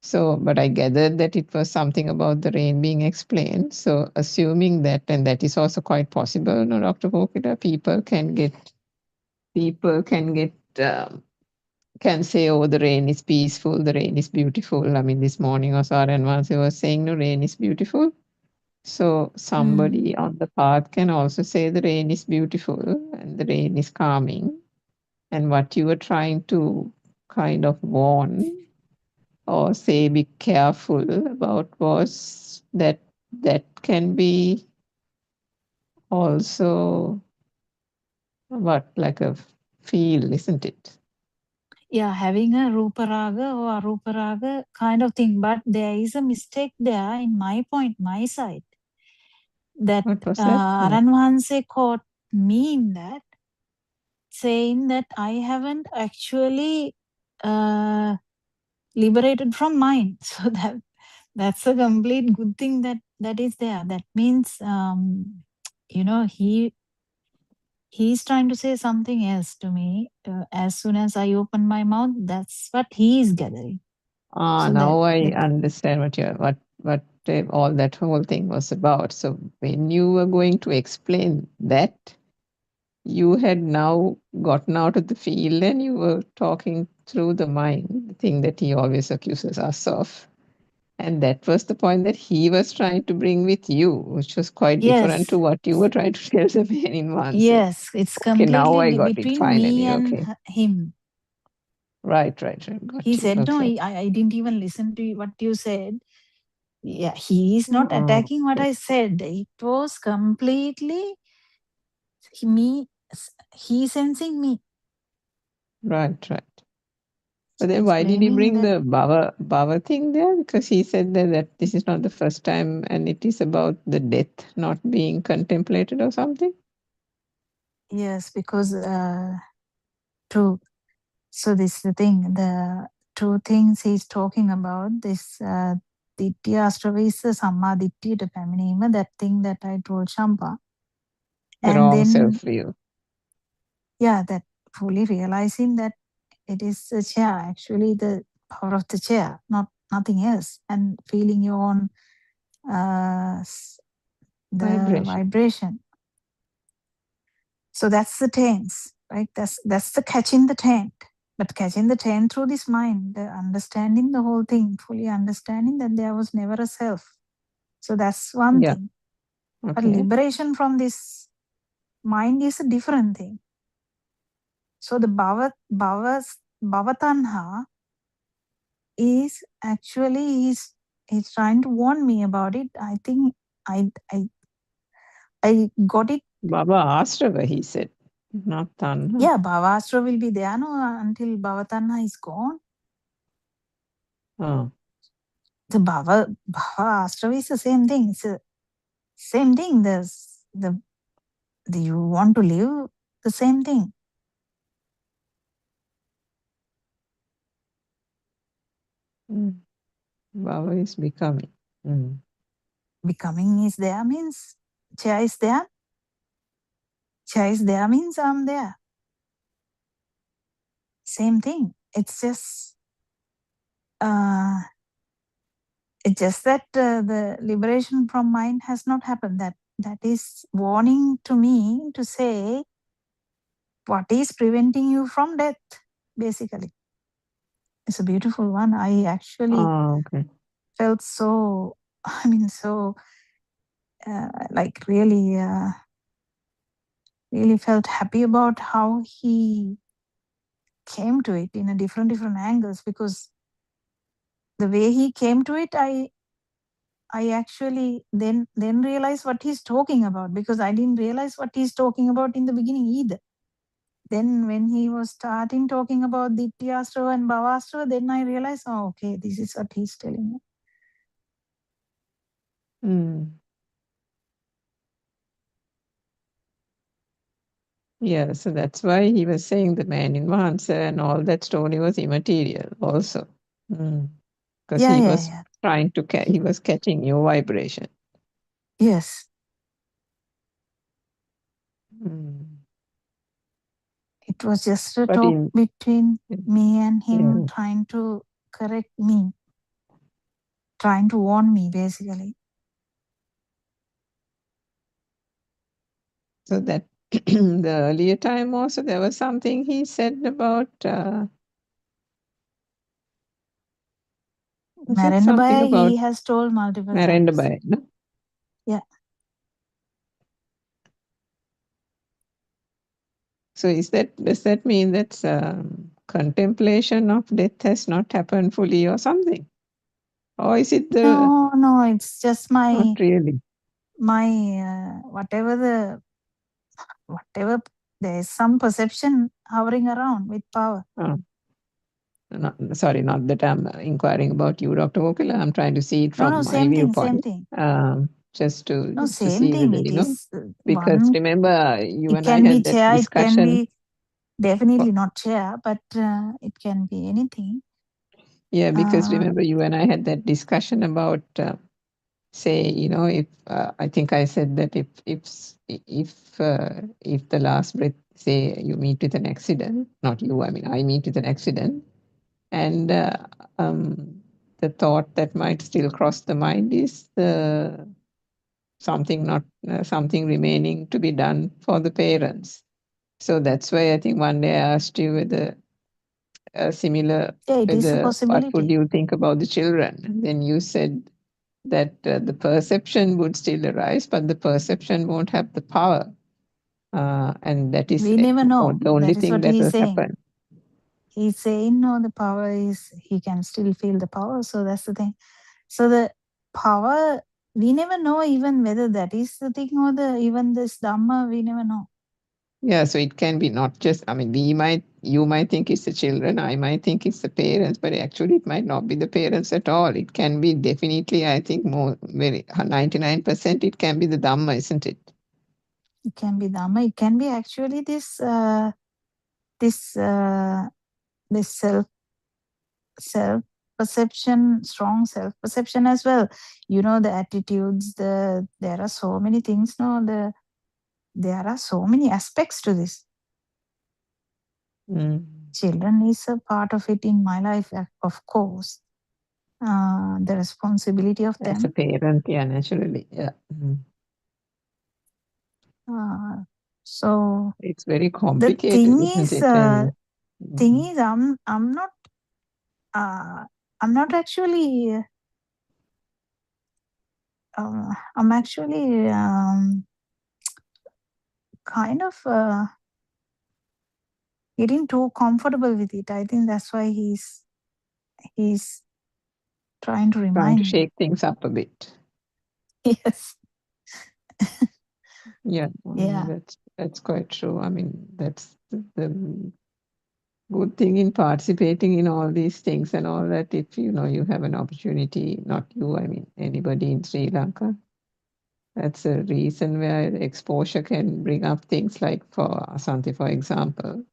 So, but I gathered that it was something about the rain being explained. So, assuming that, and that is also quite possible, no, Dr. Kokita, people can can say, oh, the rain is peaceful, the rain is beautiful. I mean, this morning also Aranwanse was saying, no, rain is beautiful. So somebody on the path can also say the rain is beautiful and the rain is calming. And what you were trying to kind of warn or say be careful about was that can be also like a feel, isn't it? yeah, having a Ruparaga or Aruparaga kind of thing. But there is a mistake there in my point, my side. That What was that? Aranwanse caught me in that, saying that I haven't actually liberated from mind. So that's a complete good thing that is there. That means he's trying to say something else to me. As soon as I open my mouth, that's what he is gathering. So Now I understand what all that whole thing was about. So when you were going to explain that, you had now gotten out of the field and you were talking through the mind, the thing that he always accuses us of. And that was the point that he was trying to bring with you, which was quite different to what you were trying to tell the man in one say. Yes, it's Okay, now I completely got it between me finally. and Okay. him. Right. Got He you. said, no, Okay. I didn't even listen to what you said. Yeah, he is not Oh, attacking what I said. It was completely he sensing me. Right. But then why did he bring the Bava thing there? Because he said that this is not the first time and it is about the death not being contemplated or something? Yes, because true. So this is the thing. The two things he's talking about, this Ditthiya Ashtrava is the Samma Ditthiයට පැමිණීම, that thing that I told Shampa. The And wrong then, self-view. yeah, that fully realizing that it is the chair, actually the power of the chair, nothing else. And feeling your own the vibration. So that's the taints, right? That's the catching the taint. But catching the taint through this mind, the understanding the whole thing, fully understanding that there was never a self. So that's one thing. But Okay. liberation from this mind is a different thing. So the Bhavatanha is actually he's trying to warn me about it. I think I got it. Baba Ashtrava, he said, not Tanha. Yeah, Bhavastra will be there until Bhavatanha is gone. Oh. The Bhava Ashtrava is the same thing. It's a same thing. The you want to live the same thing. Baba is becoming. Becoming is there means chair is there. Chair is there means I'm there. Same thing. It's just that the liberation from mind has not happened. That is warning to me to say what is preventing you from death, basically. It's a beautiful one. I actually Okay. felt so, like really, really felt happy about how he came to it in a different angles, because the way he came to it, I actually then realized what he's talking about, because I didn't realize what he's talking about in the beginning either. Then when he was starting talking about Ditthiyasrava and Bhavasrava, then I realized, oh, okay, this is what he's telling me. Mm. Yeah, so that's why he was saying the man in Vansa and all that story was immaterial also. Because Yeah, he yeah, was yeah. trying to he was catching your vibration. Yes. Mm. It was just a But talk between me and him, yeah. trying to correct me, trying to warn me, basically. So that the earlier time also there was something he said about was it something Marendabaya, about he has told multiple times. Marendabaya, no? Yeah. So does that mean that contemplation of death has not happened fully or something? Or is it No, it's just not really? whatever there's some perception hovering around with power. Sorry, not that I'm inquiring about you, Dr. Kokila. I'm trying to see it from No, my same viewpoint. thing. Just to No, same see thing. whether, It you know, is because one. remember you It and I can be had that chair. It can discussion. be definitely not chair, but it can be anything. Yeah, because remember you and I had that discussion about, say, you know, if I think I said that if the last breath, say you meet with an accident, not you, I mean I meet with an accident, and the thought that might still cross the mind is something remaining to be done for the parents. So that's why I think one day I asked you whether similar, Yeah, it is a what would possibility. you think about the children? And then you said that the perception would still arise, but the perception won't have the power. And that is We never know. the only That is thing what that he's will saying. happen. He's saying, no, the power is, he can still feel the power. So that's the thing. So the power, we never know even whether that is the thing or even this Dhamma, we never know. Yeah, so it can be not just, I mean, you might think it's the children, I might think it's the parents, but actually it might not be the parents at all. It can be definitely, I think, more, very 99%, it can be the Dhamma, isn't it? It can be Dhamma. It can be actually this self perception, strong self perception as well. You know, the attitudes, there are so many things. No, there are so many aspects to this. Children is a part of it in my life, of course. The responsibility of As a them. parent, yeah, naturally, yeah. So it's very the complicated, thing isn't is, it? And I'm not actually. I'm actually kind of getting too comfortable with it. I think that's why he's trying to trying remind to me. shake things up a bit. Yes. Yeah, Yeah. that's quite true. I mean, that's the good thing in participating in all these things and all that. If you know you have an opportunity, not you, I mean anybody in Sri Lanka, that's a reason where exposure can bring up things like for Asante, for example.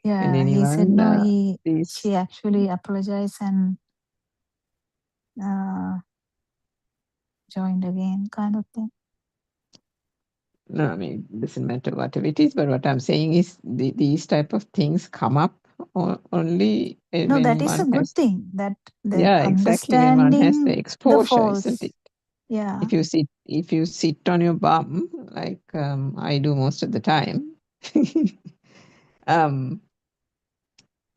And Yeah, he said anyone, no. these She actually apologized and joined again, kind of thing. No, I mean, it doesn't matter whatever it is, but what I'm saying is these type of things come up only No, when that is a one good has, thing. That the yeah, exactly, when one has the understanding the exposure, isn't faults. it? Yeah. If you sit on your bum, like I do most of the time,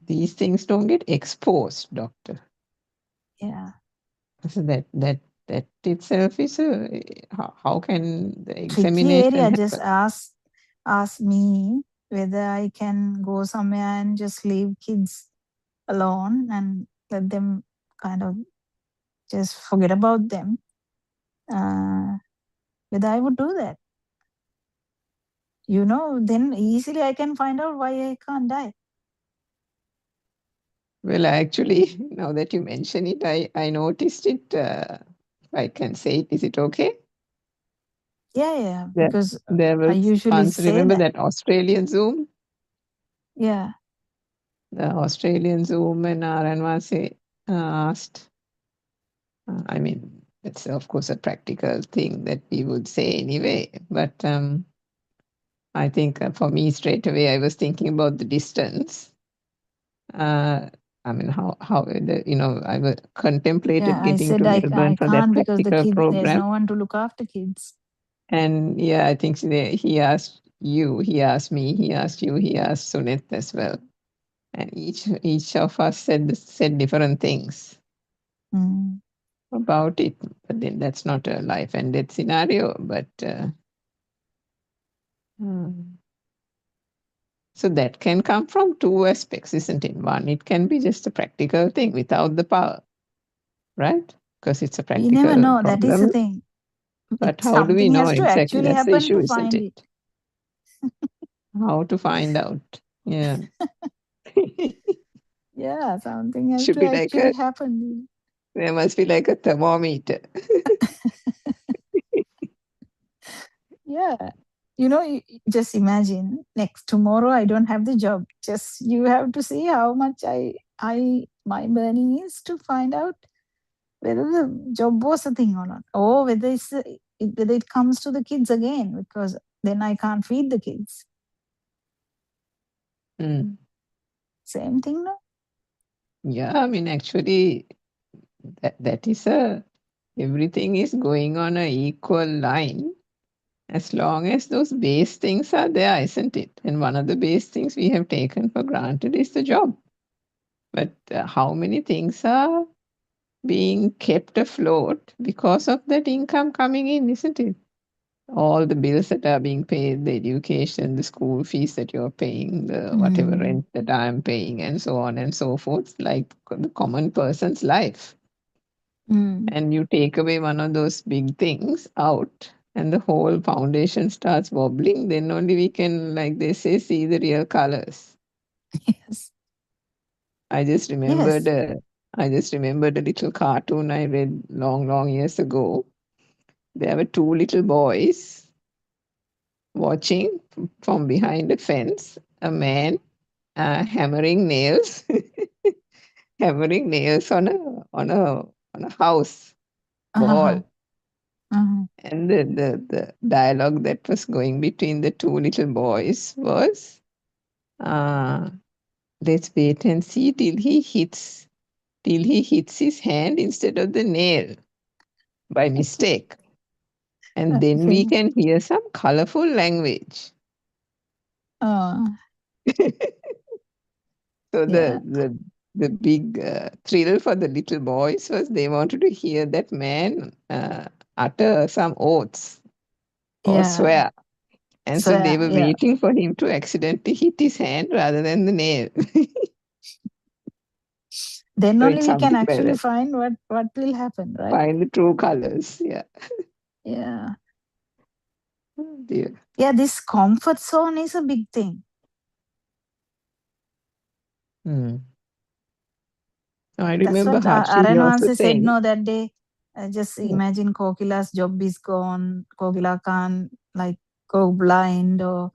these things don't get exposed, doctor. Yeah. So that itself is how can the Tricky examination area. Just happen? ask me whether I can go somewhere and just leave kids alone and let them kind of just forget about them. Whether I would do that. Then easily I can find out why I can't die. Well, actually, now that you mention it, I noticed it. I can say it. Is it okay? Yeah, There, because there I was usually once, say remember that. that Australian Zoom? Yeah. The Australian Zoom and Aranwase asked, I mean, it's of course a practical thing that we would say anyway, but I think for me straight away, I was thinking about the distance. I mean, how I was contemplated Yeah, I getting said to Melbourne I for that can't because practical there's program. no one to look after kids. And yeah, I think he asked you, he asked me, he asked you, he asked Sunit as well. And each of us said different things about it. But then that's not a life and death scenario. But so that can come from two aspects, isn't it? One, it can be just a practical thing without the power, right? Because it's a We never practical know. That is the problem. thing. But how do we Something know has to exactly? actually That's the happen issue, to isn't find it? it. How to find out? Yeah. Yeah, something has Should to be like actually happen. there must be like a thermometer. Yeah. Just imagine tomorrow I don't have the job. Just you have to see how much my burning is to find out whether the job was a thing or not, or whether whether it comes to the kids again, because then I can't feed the kids. Same thing, no? Yeah, I mean, actually, that is everything is going on a equal line as long as those base things are there, isn't it? And one of the base things we have taken for granted is the job. But how many things are being kept afloat because of that income coming in, isn't it? All the bills that are being paid, the education, the school fees that you're paying, the whatever rent that I'm paying, and so on and so forth, like the common person's life. And you take away one of those big things out, and the whole foundation starts wobbling, then only we can, like they say, see the real colors. Yes. I just remembered a little cartoon I read long years ago. There were two little boys watching from behind a fence, a man hammering nails, hammering nails on a house wall. And the dialogue that was going between the two little boys was, let's wait and see till he hits his hand instead of the nail by mistake. And then we can hear some colorful language. So the big thrill for the little boys was they wanted to hear that man utter some oaths or swear. And so they were waiting for him to accidentally hit his hand rather than the nail. Then So only it's we can something like actually that. find what will happen, right? Find the true colors. Yeah. Yeah. Oh dear. Yeah, this comfort zone is a big thing. I That's remember what Harshili also Aranwase said saying. no that day. Just imagine Kokila's job is gone. Kokila can't go blind, or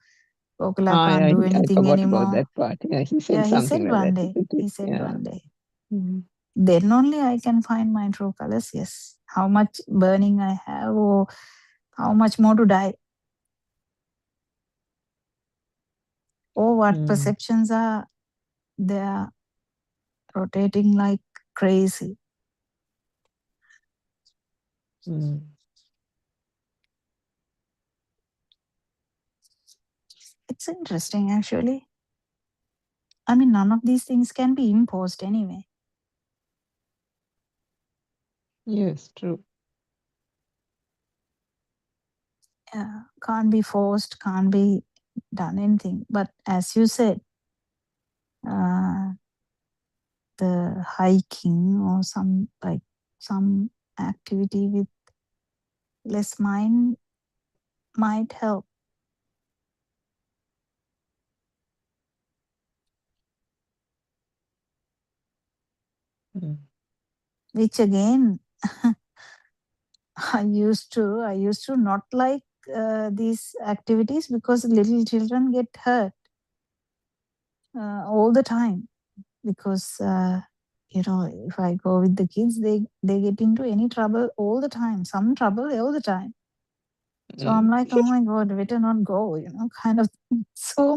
Kokila can't do I anything forgot about anymore. that part. Yeah, he said Yeah, he something said like one that, day. isn't it? He said Yeah. one day. Then only I can find my true colors. Yes. How much burning I have, or how much more to die. Or what perceptions are there rotating like crazy. It's interesting, actually. I mean, none of these things can be imposed anyway. Yes, true. Yeah, can't be forced, can't be done anything. But as you said, the hiking or some activity with less mind might help. Which again, I used to not like these activities because little children get hurt all the time. Because if I go with the kids, they get into any trouble all the time, some trouble all the time. So I'm like, oh my God, better not go, kind of thing. So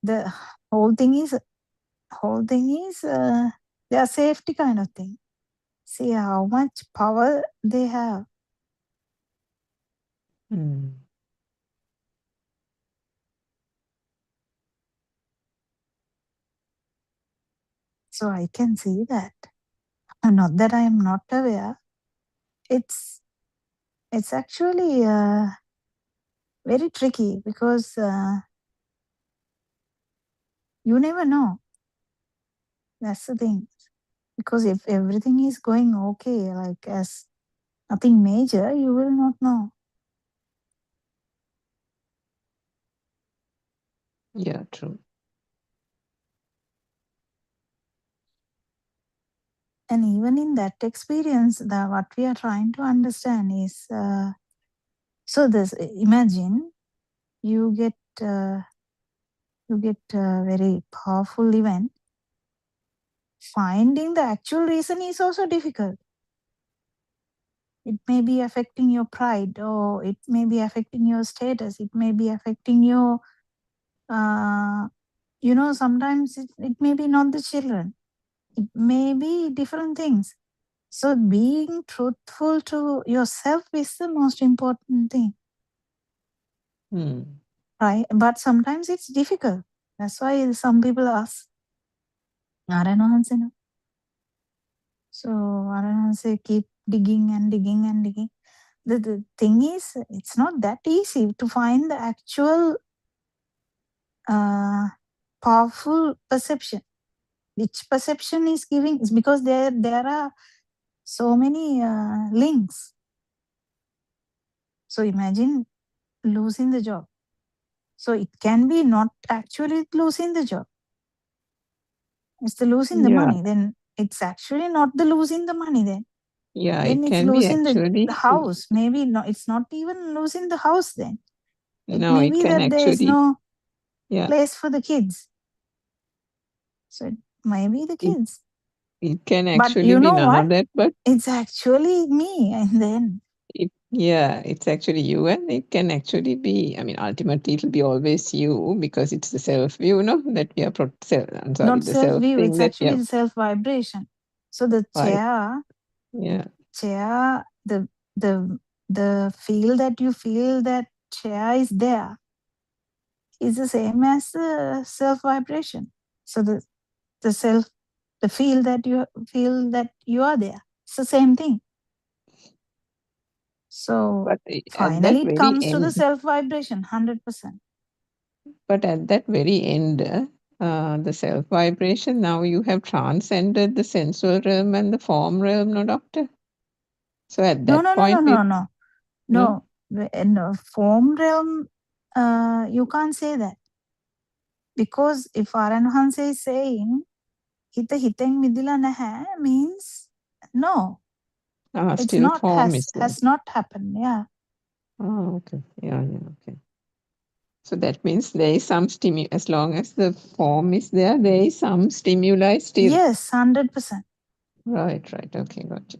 the whole thing is their safety kind of thing. See how much power they have. So I can see that. Not that I am not aware. It's actually very tricky because you never know. That's the thing. Because if everything is going okay, like as nothing major, you will not know. Yeah, true. And even in that experience, what we are trying to understand is, so this, imagine you get a very powerful event. Finding the actual reason is also difficult. It may be affecting your pride, or it may be affecting your status. It may be affecting your, sometimes it may be not the children. It may be different things. So being truthful to yourself is the most important thing. Right? But sometimes it's difficult. That's why some people ask, so say keep digging and digging and digging. The thing is, it's not that easy to find the actual powerful perception. Which perception is giving? It's because there are so many links. So imagine losing the job. So it can be not actually losing the job. It's the losing the money. Then it's actually not the losing the money then. Yeah, Then it it's can be losing actually. the house. Maybe not, it's not even losing the house then. It No, may it be can that there is actually. no Yeah, place for the kids. So it may be the kids. it can But actually you be know none what? of that, but It's actually me. And then it's actually you, and it can actually be. I mean, ultimately, it'll be always you because it's the self view, that we are. not The self self-view, thing it's that we actually are. the self-vibration. So the Right. chair, the feel that you feel that chair is there is the same as the self-vibration. So the feel that you are there, it's the same thing. So But at that finally it very comes to the end, self-vibration, 100%. but at that very end, the self vibration. Now you have transcended the sensual realm and the form realm, no, doctor. So at that point, No. In the form realm, you can't say that. Because if Aranhanse is saying, hita hiteng midila naha, means no. It's still not, form is there. has not happened. Yeah. Oh, okay. Yeah, okay. So that means there is some stimulus. As long as the form is there, there is some stimuli still. Yes, 100%. Right. Okay, gotcha.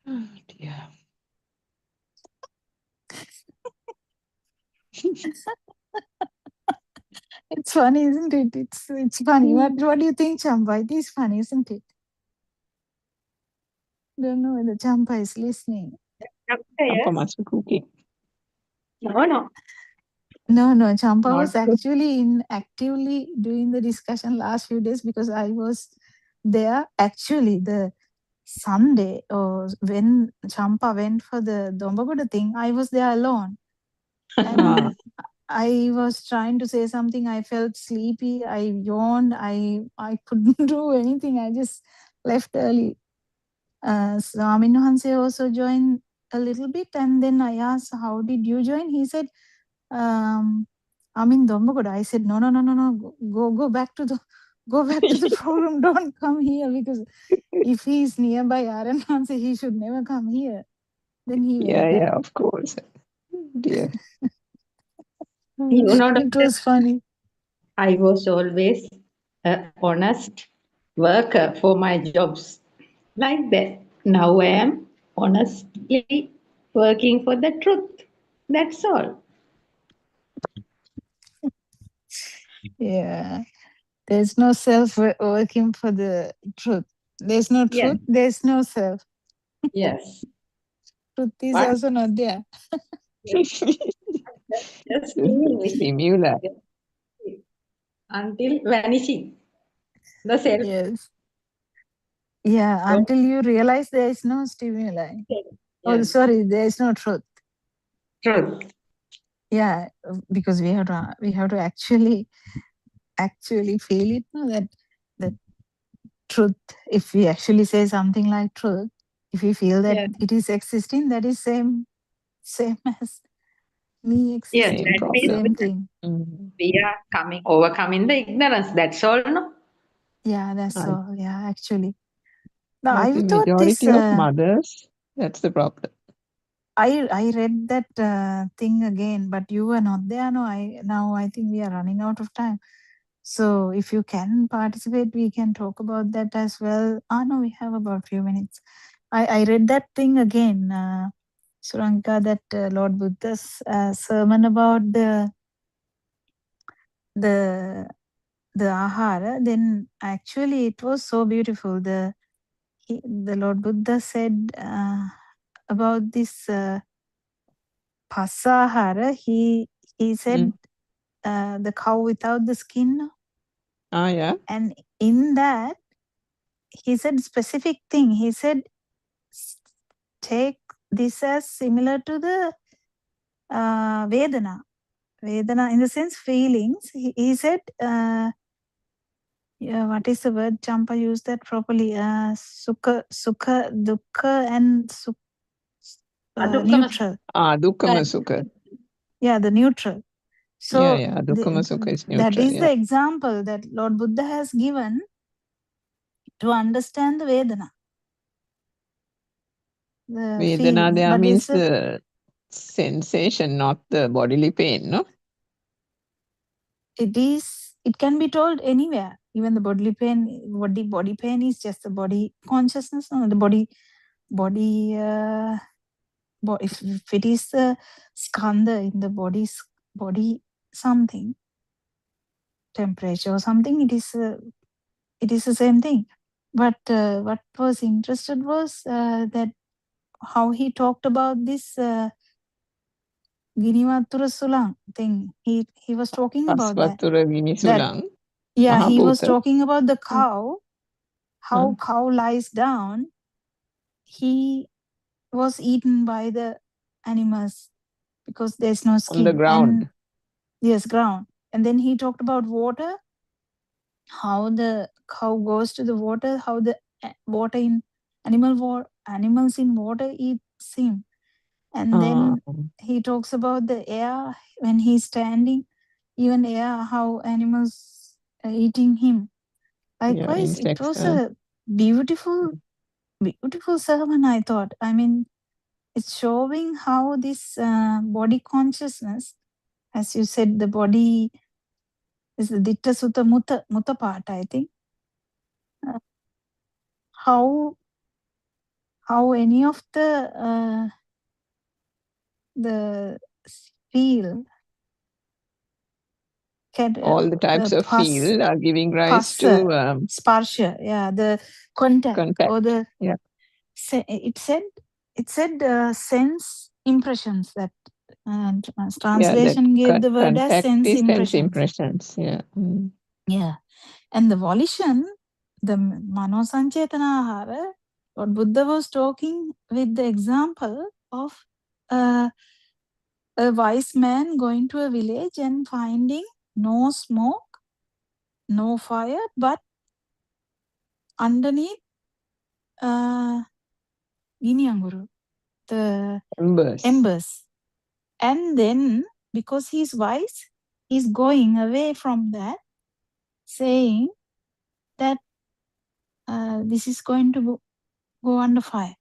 Oh dear. It's funny, isn't it? It's funny. What do you think, Champa? It is funny, isn't it? Don't know whether Champa is listening. Champa must be cooking. No. No, Champa Not was good. actually actively doing the discussion last few days because I was there. Actually, the Sunday or when Champa went for the Dombapado thing, I was there alone. And I was trying to say something. I felt sleepy. I yawned. I couldn't do anything. I just left early. So Amin Hanse also joined a little bit. And then I asked, how did you join? He said, I'm in Dombagoda. I said, no. Go back to the program. Don't come here because if he is nearby Aaron Hanse, he should never come here. Then he went back. Yeah, of course. Dear. You know, It Doctor, was funny. I was always an honest worker for my jobs. Like that. Now I am honestly working for the truth. That's all. Yeah. There's no self working for the truth. There's no Yes. truth. There's no self. Yes. Truth is But also not there. just being Stimuli. until vanishing. The self. Yes. Yeah. Until you realize there is no stimuli. Oh, Yes. sorry. There is no truth. Truth. Yeah, because we have to actually feel it. No, that truth. If we actually say something like truth, if we feel that Yes. it is existing, that is same as me Yes, existing. that means Same thing. we are overcoming the ignorance. That's all, no? Yeah, that's I, all. Yeah, actually. No, I I think thought this. majority of mothers, that's the problem. I read that thing again, but you were not there. No, I think we are running out of time. So if you can participate, we can talk about that as well. No, we have about a few minutes. I read that thing again, Suranka, that Lord Buddha's sermon about the ahara. Then actually it was so beautiful. The Lord Buddha said about this pasahara. He said the cow without the skin. Yeah. And in that, he said specific thing. He said, take this as similar to the Vedana. Vedana, in the sense, feelings. He said, what is the word? Champa used that properly. Sukha, dukkha, and neutral. Dukkama sukha. Yeah, the neutral. So Yeah. Dukkama sukha is that neutral. is the example that Lord Buddha has given to understand the Vedana. The Vedana feeling. there But means the sensation, not the bodily pain, no? It can be told anywhere. Even the bodily pain, body pain is just the body consciousness. No, the body. If it is the skandha in the body something, temperature or something, it is the same thing. But what was interested was that how he talked about this Ginivatura Sulang thing. He was talking about that. Asvatura Vinisulang. Yeah, he was Mahabhuta. talking about the cow, how cow lies down. He was eaten by the animals because there's no skin. On the ground. Yes, ground. And then he talked about water, how the cow goes to the water, how the water in animals in water eats him. And then he talks about the air when he's standing, even air, how animals are eating him. Likewise, it insects, was a beautiful sermon, I thought. I mean, it's showing how this body consciousness, as you said, the body is the Ditta Sutta Mutta part, I think. How any of the feel can all the types of feel are giving rise to sparsha, the contact. Or the it said sense impressions that And Yeah, translation gave the word as contact sense is sense impressions. impressions. Yeah. Mm. Yeah. And the volition, the Mano Sanchetanahara, what Buddha was talking with the example of a wise man going to a village and finding no smoke, no fire, but underneath Ginianguru, the embers. And then, because he's wise, he's going away from that, saying that this is going to go under fire.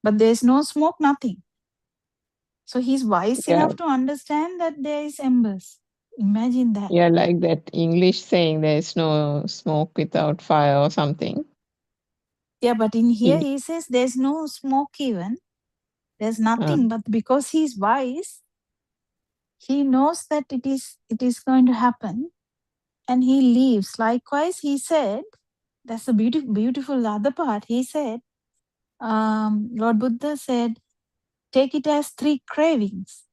But there's no smoke, nothing. So he's wise Yeah. enough to understand that there is embers. Imagine that. Yeah, like that English saying there is no smoke without fire or something. Yeah, but in here he says there's no smoke even. There's nothing, but because he's wise, he knows that it is going to happen, and he leaves. Likewise, he said, that's the beautiful other part. He said, Lord Buddha said, take it as 3 cravings.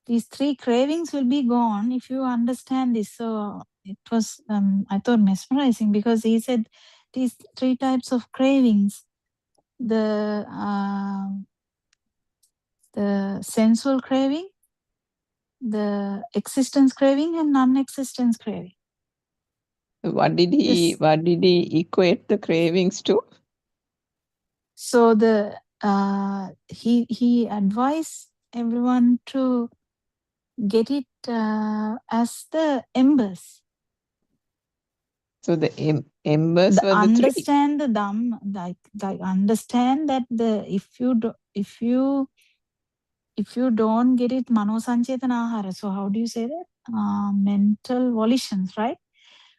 These 3 cravings will be gone if you understand this. So it was, I thought, mesmerizing, because he said these 3 types of cravings: the sensual craving, the existence craving, and non-existence craving. What did he equate the cravings to? So the he advised everyone to get it as the embers. So the embers were the 3. Understand the Dhamma, like understand that if you don't get it, Mano Sanchetanahara. So how do you say that? Mental volitions, right?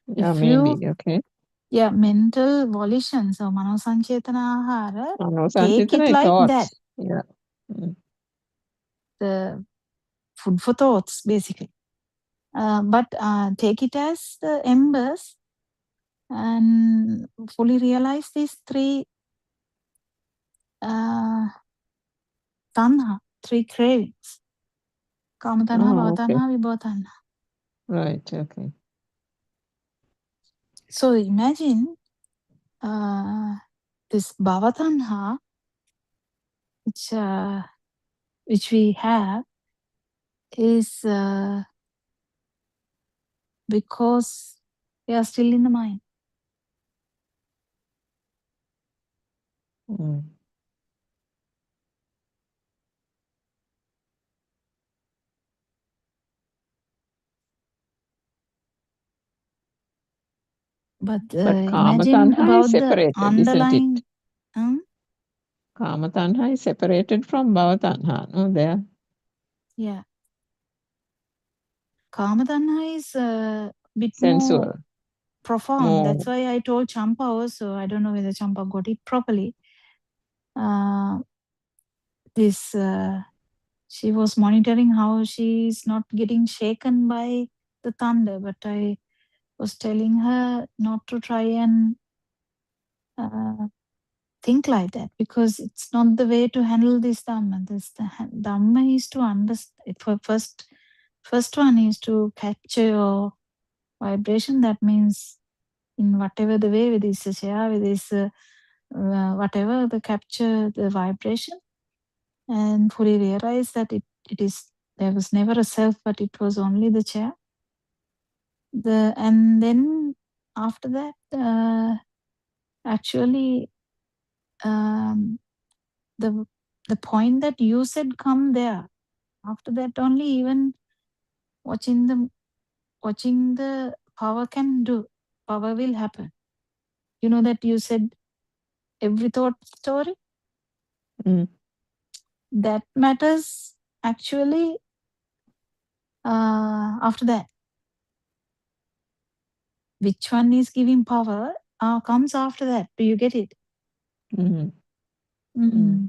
Yeah, If maybe. Okay. Yeah, mental volitions. So Mano Sanchetanahara, No, take it like thoughts. that. Yeah. Mm. The food for thoughts, basically. But take it as the embers and fully realize these 3 tanha, 3 cravings. Kama tanha, bhava tanha, vibhava tanha. Right, okay. So imagine this bhava tanha, which we have, is because we are still in the mind. Mm. But Kama imagine tanha is about the separated, underlying. isn't it? Kama tanha is separated from bhava tanha. No, there. Yeah. Kama tanha is a bit Sensual. more profound. More. That's why I told Champa also. I don't know whether Champa got it properly. She was monitoring how she is not getting shaken by the thunder, but I was telling her not to try and think like that, because it's not the way to handle this Dhamma. Dhamma is to understand. First one is to capture your vibration. That means in whatever the way, with this chair, with this whatever, the capture the vibration and fully realize that it is, there was never a self, but it was only the chair. And then after that, actually, the point that you said come there. After that only, even watching the power will happen. You know that you said every thought story? Mm. That matters actually after that. Which one is giving power comes after that. Do you get it? Mm-hmm. Mm-hmm.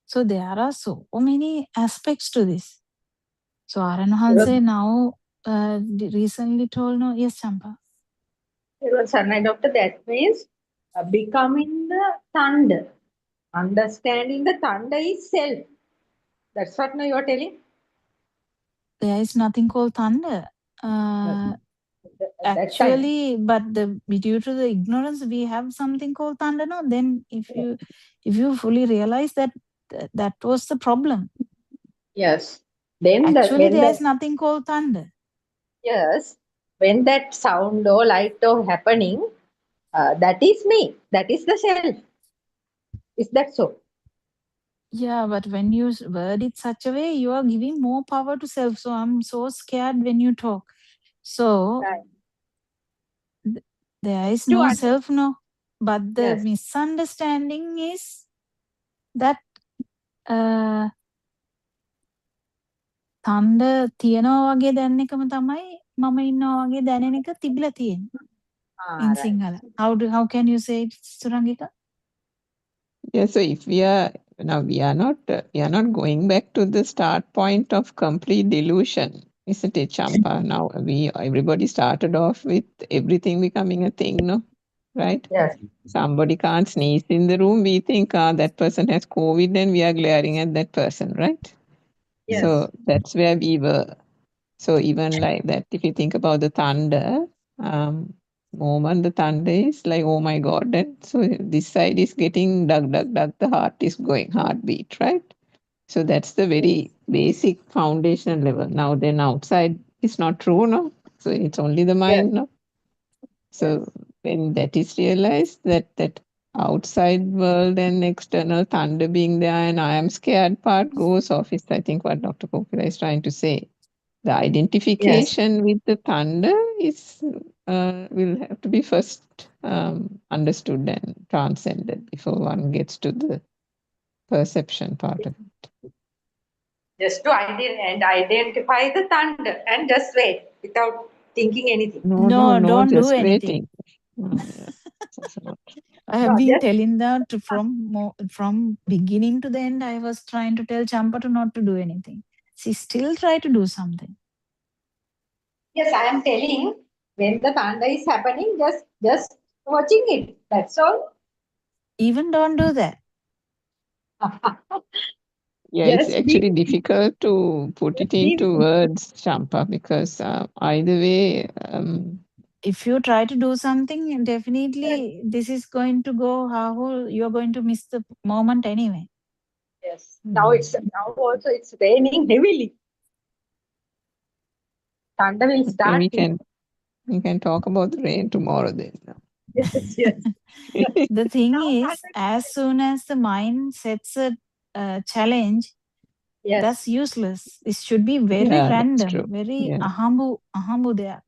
So there are so many aspects to this. So Aran Hanse now recently told, no, yes, Champa. Doctor, that means becoming the thunder. Understanding the thunder is self. That's what now you are telling? There is nothing called thunder. At that time. Actually, but due to the ignorance, we have something called thunder. No, then if you fully realize that that was the problem. Yes. Then Actually, there is nothing called thunder. Yes. When that sound or light or happening, that is me. That is the self. Is that so? Yeah, but when you word it such a way, you are giving more power to self. So I'm so scared when you talk. So there is no self, no. But the misunderstanding is that thunder තියනවා වගේ දැනෙන එකම තමයි මම ඉන්නවා වගේ දැනෙන එක තිබිලා තියෙන්නේ. In Sinhala. How can you say it, Surangika? Yeah, so if we are now we are not going back to the start point of complete delusion, isn't it, Champa? Now everybody started off with everything becoming a thing, no? Right? Yes. Somebody can't sneeze in the room, we think that person has COVID and we are glaring at that person, right? Yes. So that's where we were. So even like that, if you think about the thunder, moment the thunder is like, oh my God, and so this side is getting dug, the heart is going, heartbeat, right? So that's the very basic foundation level. Now then outside is not true, no? So it's only the mind, no? So when that is realized, that outside world and external thunder being there and I am scared part goes off, is I think what Dr. Kokila is trying to say. The identification with the thunder is will have to be first understood and transcended before one gets to the perception part of it. Just to identify the thunder and just wait without thinking anything. No, don't do just anything. I have been telling that from beginning to the end. I was trying to tell Champa to not to do anything. She still tried to do something. Yes, I am telling when the thunder is happening, just watching it. That's all. Even don't do that. Yeah, it's actually difficult to put it into words, Champa, because either way. If you try to do something, definitely this is going to go how you're going to miss the moment anyway. Yes. Now also it's raining heavily. Thunder will start. We can talk about the rain tomorrow then. Yes, yes. The thing is, as soon as the mind sets a challenge, that's useless. It should be very random, very ahambu there.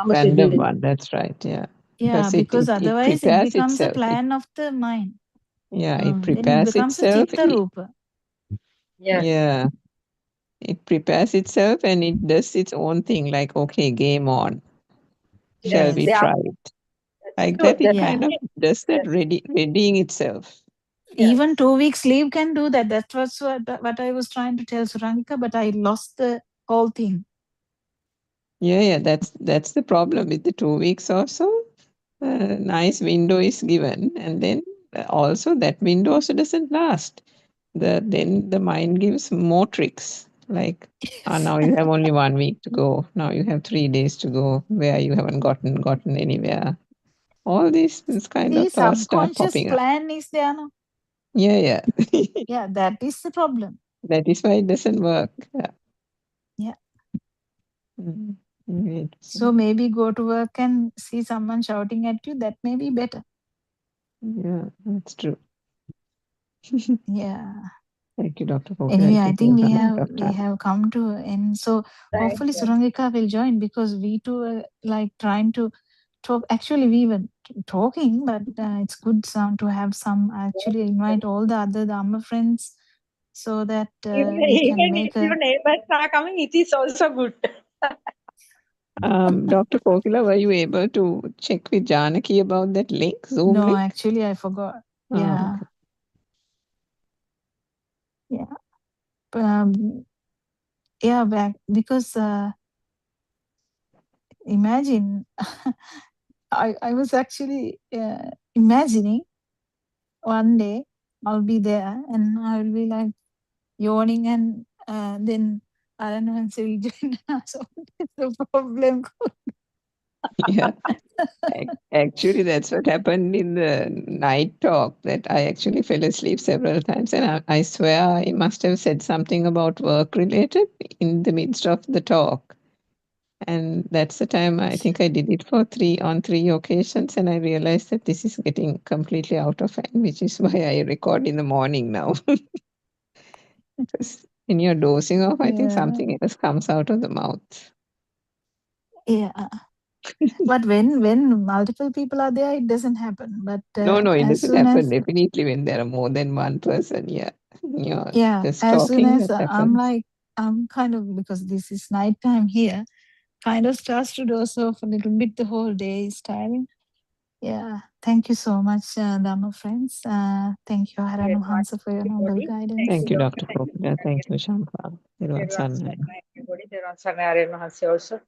Random one, that's right, yeah. Yeah, because otherwise it becomes a plan of the mind. Yeah, it Then it prepares becomes a itself. chitta rupa. Yeah. It prepares itself and it does its own thing, like, okay, game on. Shall we try it? Like that, it kind of does that readying itself. Even 2 weeks leave can do that. That was what I was trying to tell Surangika, but I lost the whole thing. Yeah, that's the problem with the 2 weeks also. Nice window is given, and then also that window also doesn't last. Then the mind gives more tricks. Like, now you have only 1 week to go. Now you have 3 days to go where you haven't gotten anywhere. All these kind The of thoughts start subconscious popping up. plan is there now. Yeah. Yeah, that is the problem. That is why it doesn't work. Yeah. Mm-hmm. So maybe go to work and see someone shouting at you. That may be better. Yeah, that's true. Yeah. Thank you, Dr. Kokila. Anyway, I think we have come to end. So hopefully Surangika will join, because we too are like trying to talk. Actually, we were talking, but it's good to have some. Actually, invite all the other Dhamma friends so that we can make if your neighbors are coming, it is also good. Dr. Kokila, were you able to check with Janaki about that link, Zoom No, link? actually, I forgot. Yeah. Okay. Yeah. Yeah, because imagine I was actually imagining one day I'll be there and I'll be like yawning and then Alan Hansi will join us. What is the problem? Yeah. Actually, that's what happened in the night talk, that I actually fell asleep several times, and I swear I must have said something about work related in the midst of the talk. And that's the time I think I did it on three occasions, and I realized that this is getting completely out of hand, which is why I record in the morning now. Because when you're dozing off, I think Yeah. something else comes out of the mouth. Yeah. But when multiple people are there, it doesn't happen. But No, it as doesn't soon happen as definitely when there are more than one person. Yeah, you're yeah, just as soon talking, as that I'm happens. like I'm kind of, because this is nighttime here, kind of starts to doze off a little bit. The whole day is tiring. Yeah. Thank you so much, Dhamma friends. Thank you, very Haranam much, Hansa, for your noble everybody. Thank guidance. Thank you, you, Doctor. Dr. Thank you, Popula. Thank you, Shankar. everyone. Everybody. Everyone, Mahansi also.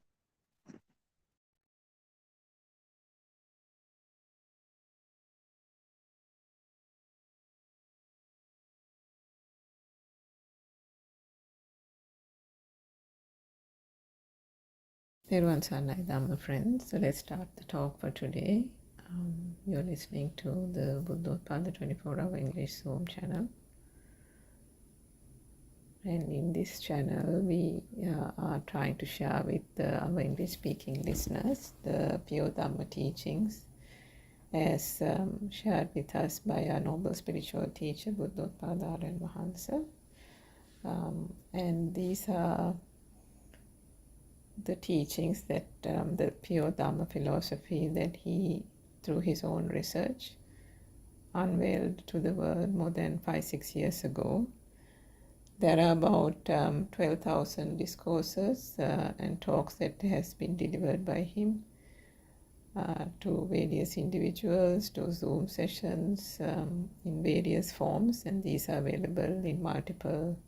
Everyone, Dhamma friends. So let's start the talk for today. You're listening to the Buddothpado 24-hour English Zoom channel. And in this channel, we are trying to share with our English-speaking listeners the pure Dhamma teachings as shared with us by our noble spiritual teacher, Buddothpado Aryan Mahansa. And these are the teachings that the pure Dhamma philosophy that he, through his own research, unveiled to the world more than 5-6 years ago. There are about 12,000 discourses and talks that has been delivered by him to various individuals, to Zoom sessions in various forms, and these are available in multiple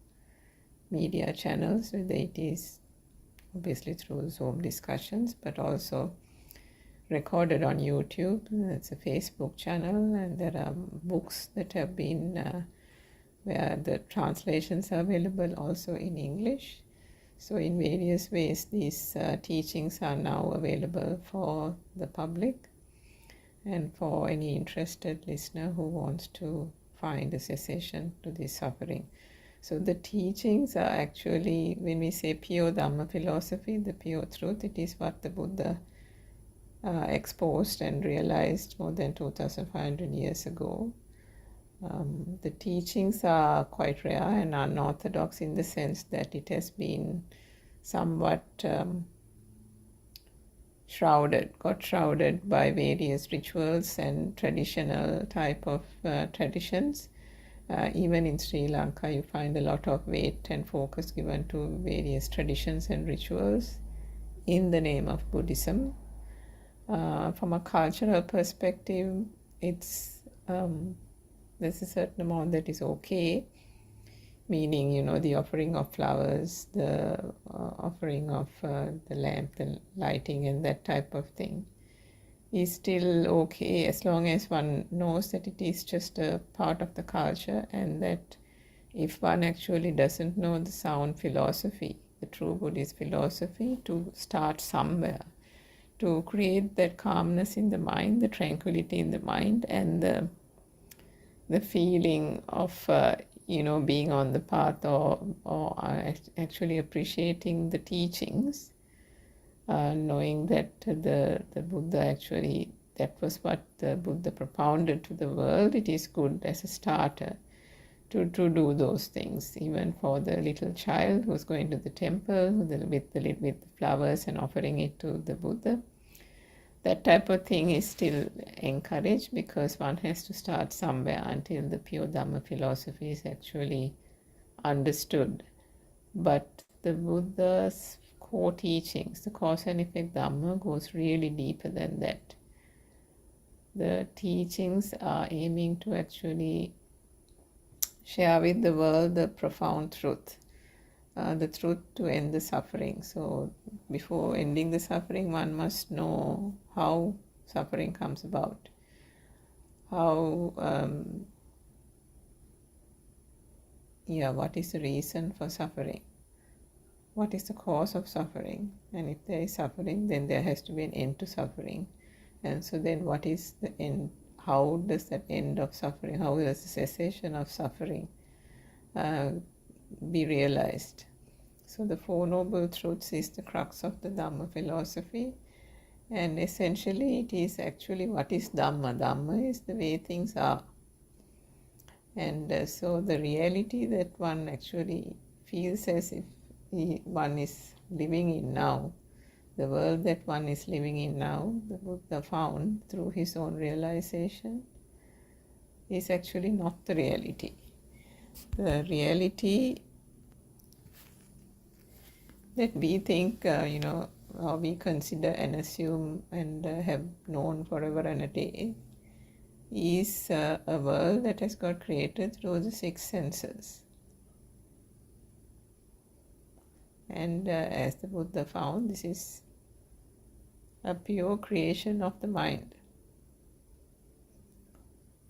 media channels, whether it is obviously through Zoom discussions, but also recorded on YouTube. It's a Facebook channel, and there are books that have been where the translations are available also in English. So in various ways, these teachings are now available for the public and for any interested listener who wants to find a cessation to this suffering. So the teachings are actually, when we say pure Dhamma philosophy, the pure truth, it is what the Buddha exposed and realized more than 2,500 years ago. The teachings are quite rare and unorthodox in the sense that it has been somewhat got shrouded by various rituals and traditional type of traditions. Even in Sri Lanka, you find a lot of weight and focus given to various traditions and rituals in the name of Buddhism. From a cultural perspective, it's there's a certain amount that is okay, meaning, the offering of flowers, the offering of the lamp, the lighting, and that type of thing is still okay as long as one knows that it is just a part of the culture, and that if one actually doesn't know the sound philosophy, the true Buddhist philosophy, to start somewhere, to create that calmness in the mind, the tranquility in the mind, and the feeling of being on the path or actually appreciating the teachings, knowing that the Buddha actually, that was what the Buddha propounded to the world. It is good as a starter to do those things, even for the little child who's going to the temple with the flowers and offering it to the Buddha. That type of thing is still encouraged because one has to start somewhere until the pure Dhamma philosophy is actually understood. But the Buddha's core teachings, the cause and effect Dhamma, goes really deeper than that. The teachings are aiming to actually share with the world the profound truth, the truth to end the suffering. So before ending the suffering, one must know how suffering comes about, how what is the reason for suffering, what is the cause of suffering, and if there is suffering, then there has to be an end to suffering. And so then what is the end? How does that end of suffering, how does the cessation of suffering be realized? So the Four Noble Truths is the crux of the Dhamma philosophy, and essentially it is actually what is Dhamma. Dhamma is the way things are. And so the reality that one actually feels as if one is living in now, the world that one is living in now, the Buddha found through his own realization, is actually not the reality. The reality that we think, or we consider and assume and have known forever and a day, is a world that has got created through the six senses. And as the Buddha found, this is a pure creation of the mind.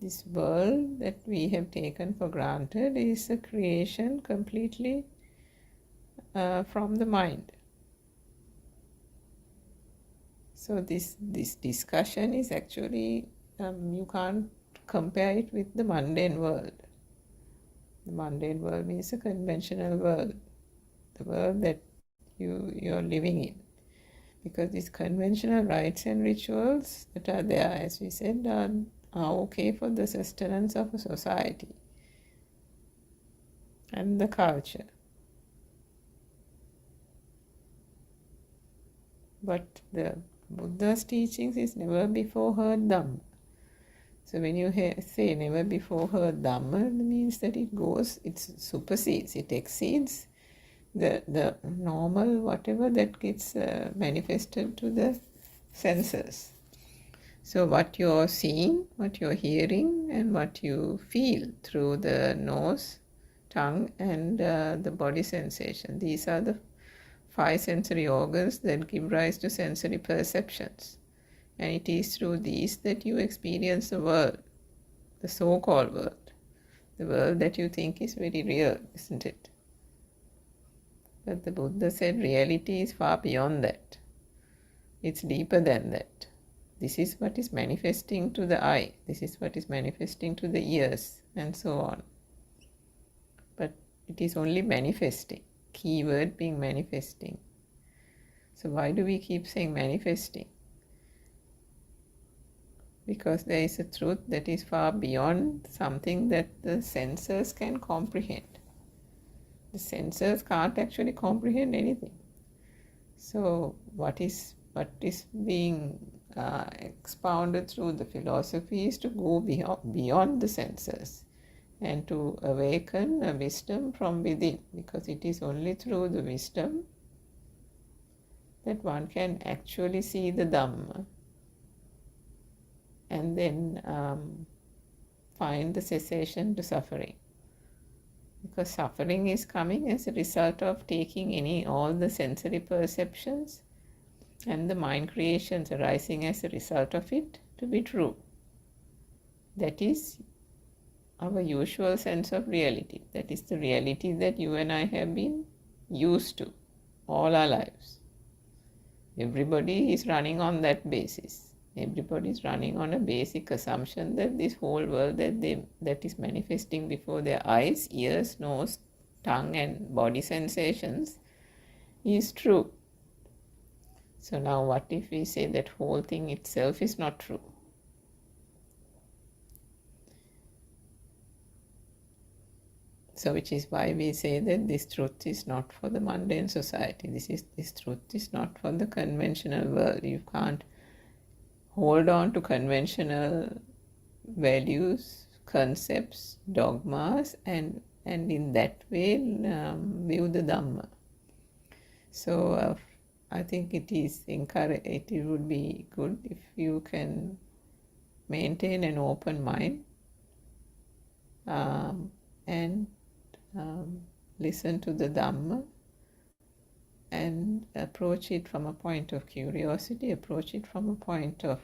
This world that we have taken for granted is a creation completely from the mind. So this discussion is actually, you can't compare it with the mundane world. The mundane world means a conventional world, the world that you're living in. Because these conventional rites and rituals that are there, as we said, are okay for the sustenance of a society and the culture. But the Buddha's teachings is never before heard Dhamma. So when you say never before heard Dhamma, it means that it supersedes, it exceeds the normal whatever that gets manifested to the senses. So what you're seeing, what you're hearing, and what you feel through the nose, tongue, and the body sensation, these are the 5 sensory organs that give rise to sensory perceptions. And it is through these that you experience the world, the so-called world, the world that you think is very real, isn't it? But the Buddha said reality is far beyond that. It's deeper than that. This is what is manifesting to the eye. This is what is manifesting to the ears, and so on. But it is only manifesting. Key word being manifesting. So why do we keep saying manifesting? Because there is a truth that is far beyond something that the senses can comprehend. The senses can't actually comprehend anything. So what is being expounded through the philosophy is to go beyond the senses and to awaken a wisdom from within, because it is only through the wisdom that one can actually see the Dhamma and then find the cessation to suffering. Because suffering is coming as a result of taking all the sensory perceptions and the mind creations arising as a result of it to be true. That is our usual sense of reality. That is the reality that you and I have been used to all our lives. Everybody is running on that basis. Everybody is running on a basic assumption that this whole world that is manifesting before their eyes, ears, nose, tongue, and body sensations is true. So now what if we say that whole thing itself is not true? So which is why we say that this truth is not for the mundane society. This truth is not for the conventional world. You can't hold on to conventional values, concepts, dogmas, and in that way view the Dhamma. So I think it would be good if you can maintain an open mind and listen to the Dhamma and approach it from a point of curiosity, approach it from a point of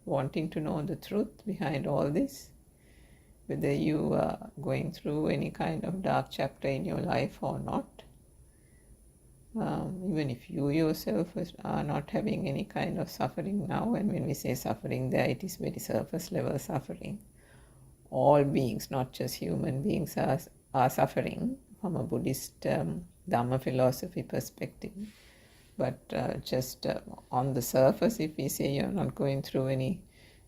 wanting to know the truth behind all this, whether you are going through any kind of dark chapter in your life or not. Even if you yourself are not having any kind of suffering now, and when we say suffering there, it is very surface level suffering. All beings, not just human beings, are suffering from a Buddhist Dhamma philosophy perspective. But just on the surface, if we say you're not going through any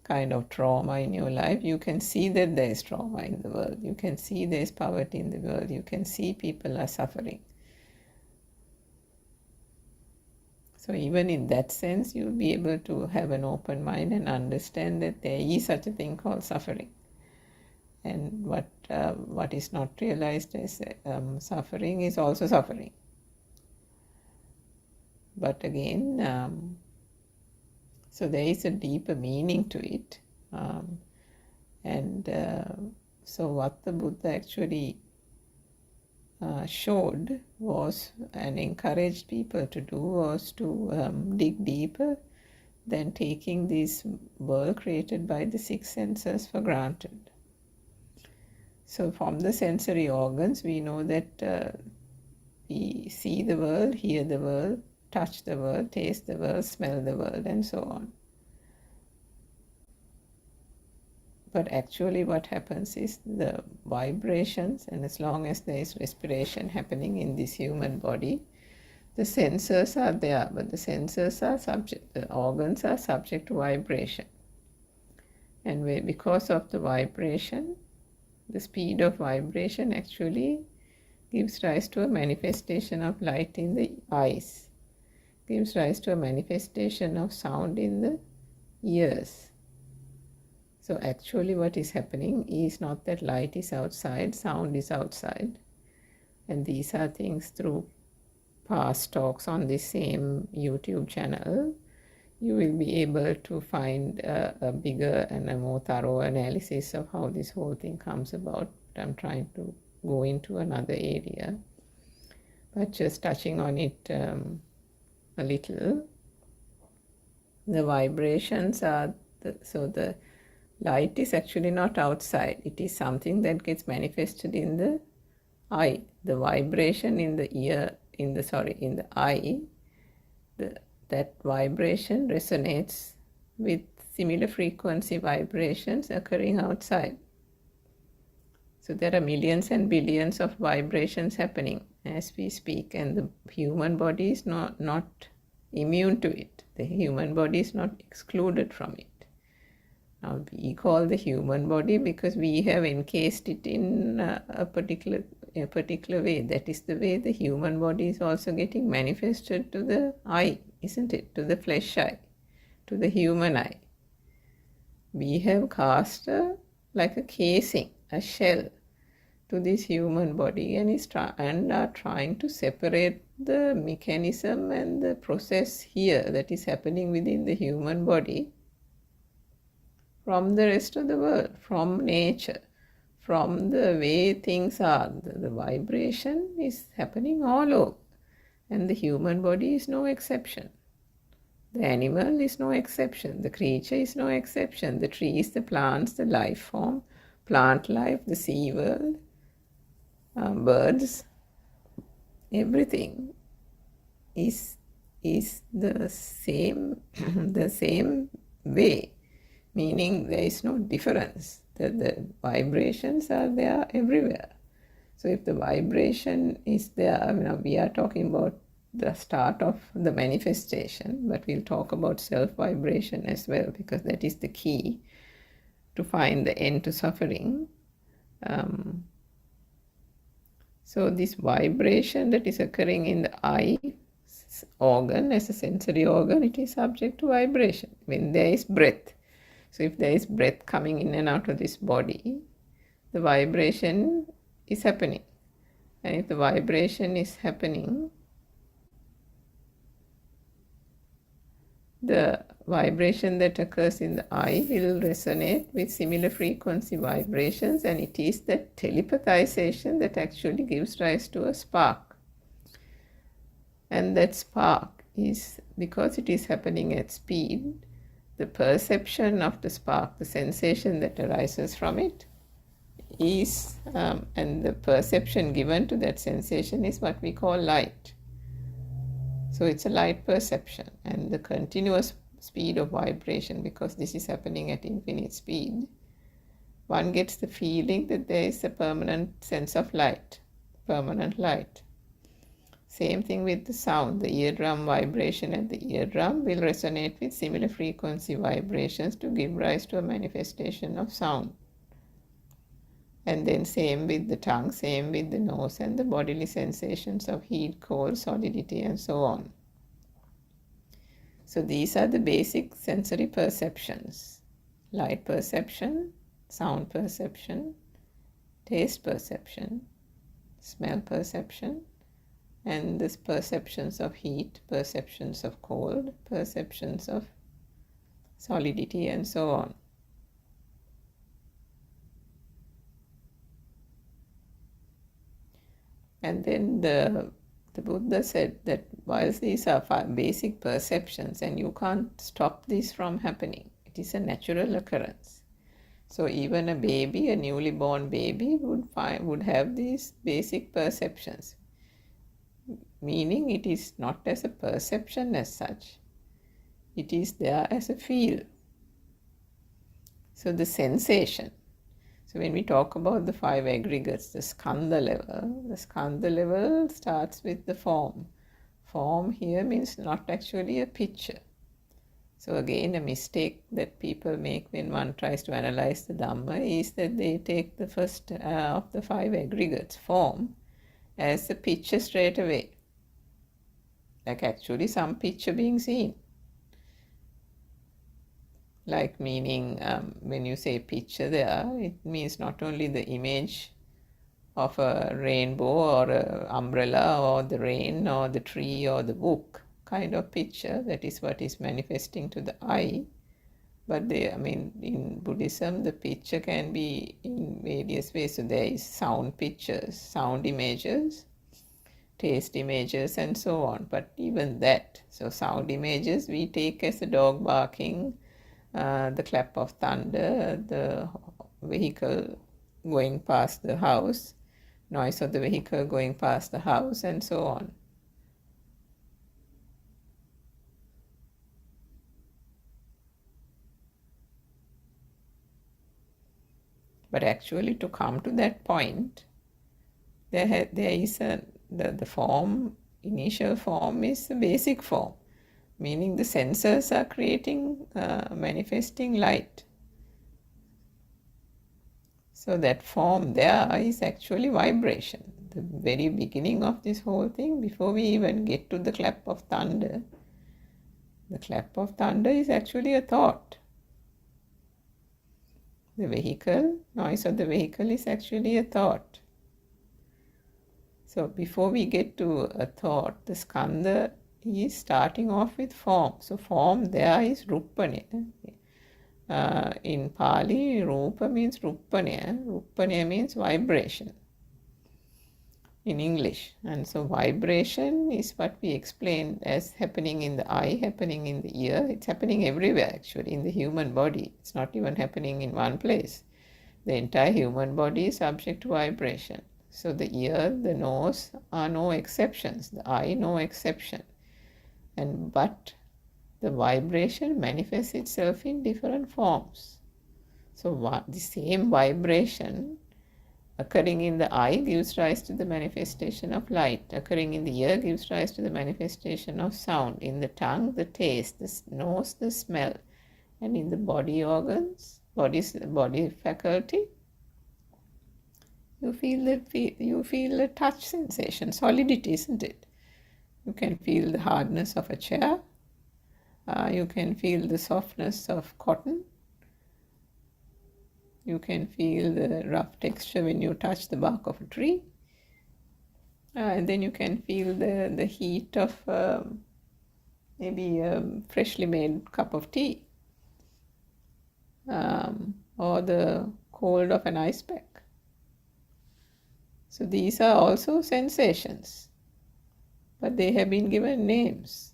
kind of trauma in your life, you can see that there is trauma in the world. You can see there is poverty in the world. You can see people are suffering. So even in that sense, you'll be able to have an open mind and understand that there is such a thing called suffering. And what is not realized as suffering is also suffering. But again, so there is a deeper meaning to it. So what the Buddha actually showed was and encouraged people to do was to dig deeper than taking this world created by the six senses for granted. So from the sensory organs, we know that we see the world, hear the world, touch the world, taste the world, smell the world, and so on. But actually what happens is the vibrations, and as long as there is respiration happening in this human body, the sensors are there, but the sensors are subject, the organs are subject to vibration. And because of the vibration, the speed of vibration actually gives rise to a manifestation of light in the eyes, gives rise to a manifestation of sound in the ears. So actually what is happening is not that light is outside, sound is outside. And these are things through past talks on this same YouTube channel. You will be able to find a bigger and a more thorough analysis of how this whole thing comes about. I'm trying to go into another area, but just touching on it a little. The vibrations are, the light is actually not outside. It is something that gets manifested in the eye. The vibration in the ear, in the eye, that vibration resonates with similar frequency vibrations occurring outside. So there are millions and billions of vibrations happening as we speak, and the human body is not immune to it. The human body is not excluded from it. Now we call the human body because we have encased it in a particular way. That is the way the human body is also getting manifested to the eye, isn't it? To the flesh eye, to the human eye. We have cast like a casing, a shell to this human body, and are trying to separate the mechanism and the process here that is happening within the human body from the rest of the world, from nature, from the way things are. The vibration is happening all over, and the human body is no exception. The animal is no exception. The creature is no exception. The trees, the plants, the life form, plant life, the sea world, birds, everything is the same way. Meaning there is no difference, that the vibrations are there everywhere. So if the vibration is there, we are talking about the start of the manifestation, but we'll talk about self-vibration as well, because that is the key to find the end to suffering. So this vibration that is occurring in the eye organ, as a sensory organ, it is subject to vibration. When there is breath, so if there is breath coming in and out of this body, the vibration is happening. And if the vibration is happening, the vibration that occurs in the eye will resonate with similar frequency vibrations, and it is that telepathization that actually gives rise to a spark. And that spark is, because it is happening at speed, the perception of the spark, the sensation that arises from it is, and the perception given to that sensation is what we call light. So it's a light perception, and the continuous speed of vibration, because this is happening at infinite speed, one gets the feeling that there is a permanent sense of light, permanent light. Same thing with the sound. The eardrum vibration at the eardrum will resonate with similar frequency vibrations to give rise to a manifestation of sound. And then same with the tongue, same with the nose and the bodily sensations of heat, cold, solidity, and so on. So these are the basic sensory perceptions: light perception, sound perception, taste perception, smell perception, and the perceptions of heat, perceptions of cold, perceptions of solidity, and so on. And then the Buddha said that whilst these are basic perceptions and you can't stop this from happening, it is a natural occurrence. So even a baby, a newly born baby, would have these basic perceptions, meaning it is not as a perception as such, it is there as a feel. So the sensation. So when we talk about the 5 aggregates, the skandha level starts with the form. Form here means not actually a picture. So again, a mistake that people make when one tries to analyze the Dhamma is that they take the first of the 5 aggregates, form, as a picture straight away. Like actually some picture being seen. Like meaning, when you say picture there, it means not only the image of a rainbow or an umbrella or the rain or the tree or the book kind of picture, that is what is manifesting to the eye. But in Buddhism, the picture can be in various ways. So there is sound pictures, sound images, taste images, and so on. But even that, so sound images we take as a dog barking, the clap of thunder, the vehicle going past the house, noise of the vehicle going past the house, and so on. But actually to come to that point, there is the form, initial form is a basic form, meaning the sensors are creating, manifesting light. So that form there is actually vibration. The very beginning of this whole thing, before we even get to the clap of thunder, the clap of thunder is actually a thought. The vehicle, noise of the vehicle is actually a thought. So before we get to a thought, the skandha is starting off with form. So form there is ruppane. In Pali, rupa means ruppane. Ruppane means vibration in English. And so vibration is what we explained as happening in the eye, happening in the ear. It's happening everywhere actually in the human body. It's not even happening in one place. The entire human body is subject to vibration. So the ear, the nose are no exceptions. The eye, no exception. But the vibration manifests itself in different forms. So the same vibration occurring in the eye gives rise to the manifestation of light. Occurring in the ear gives rise to the manifestation of sound. In the tongue, the taste, the nose, the smell. And in the body organs, body faculty, you feel the touch sensation, solidity, isn't it? You can feel the hardness of a chair. You can feel the softness of cotton. You can feel the rough texture when you touch the bark of a tree. And then you can feel the heat of maybe a freshly made cup of tea. Or the cold of an ice pack. So these are also sensations, but they have been given names.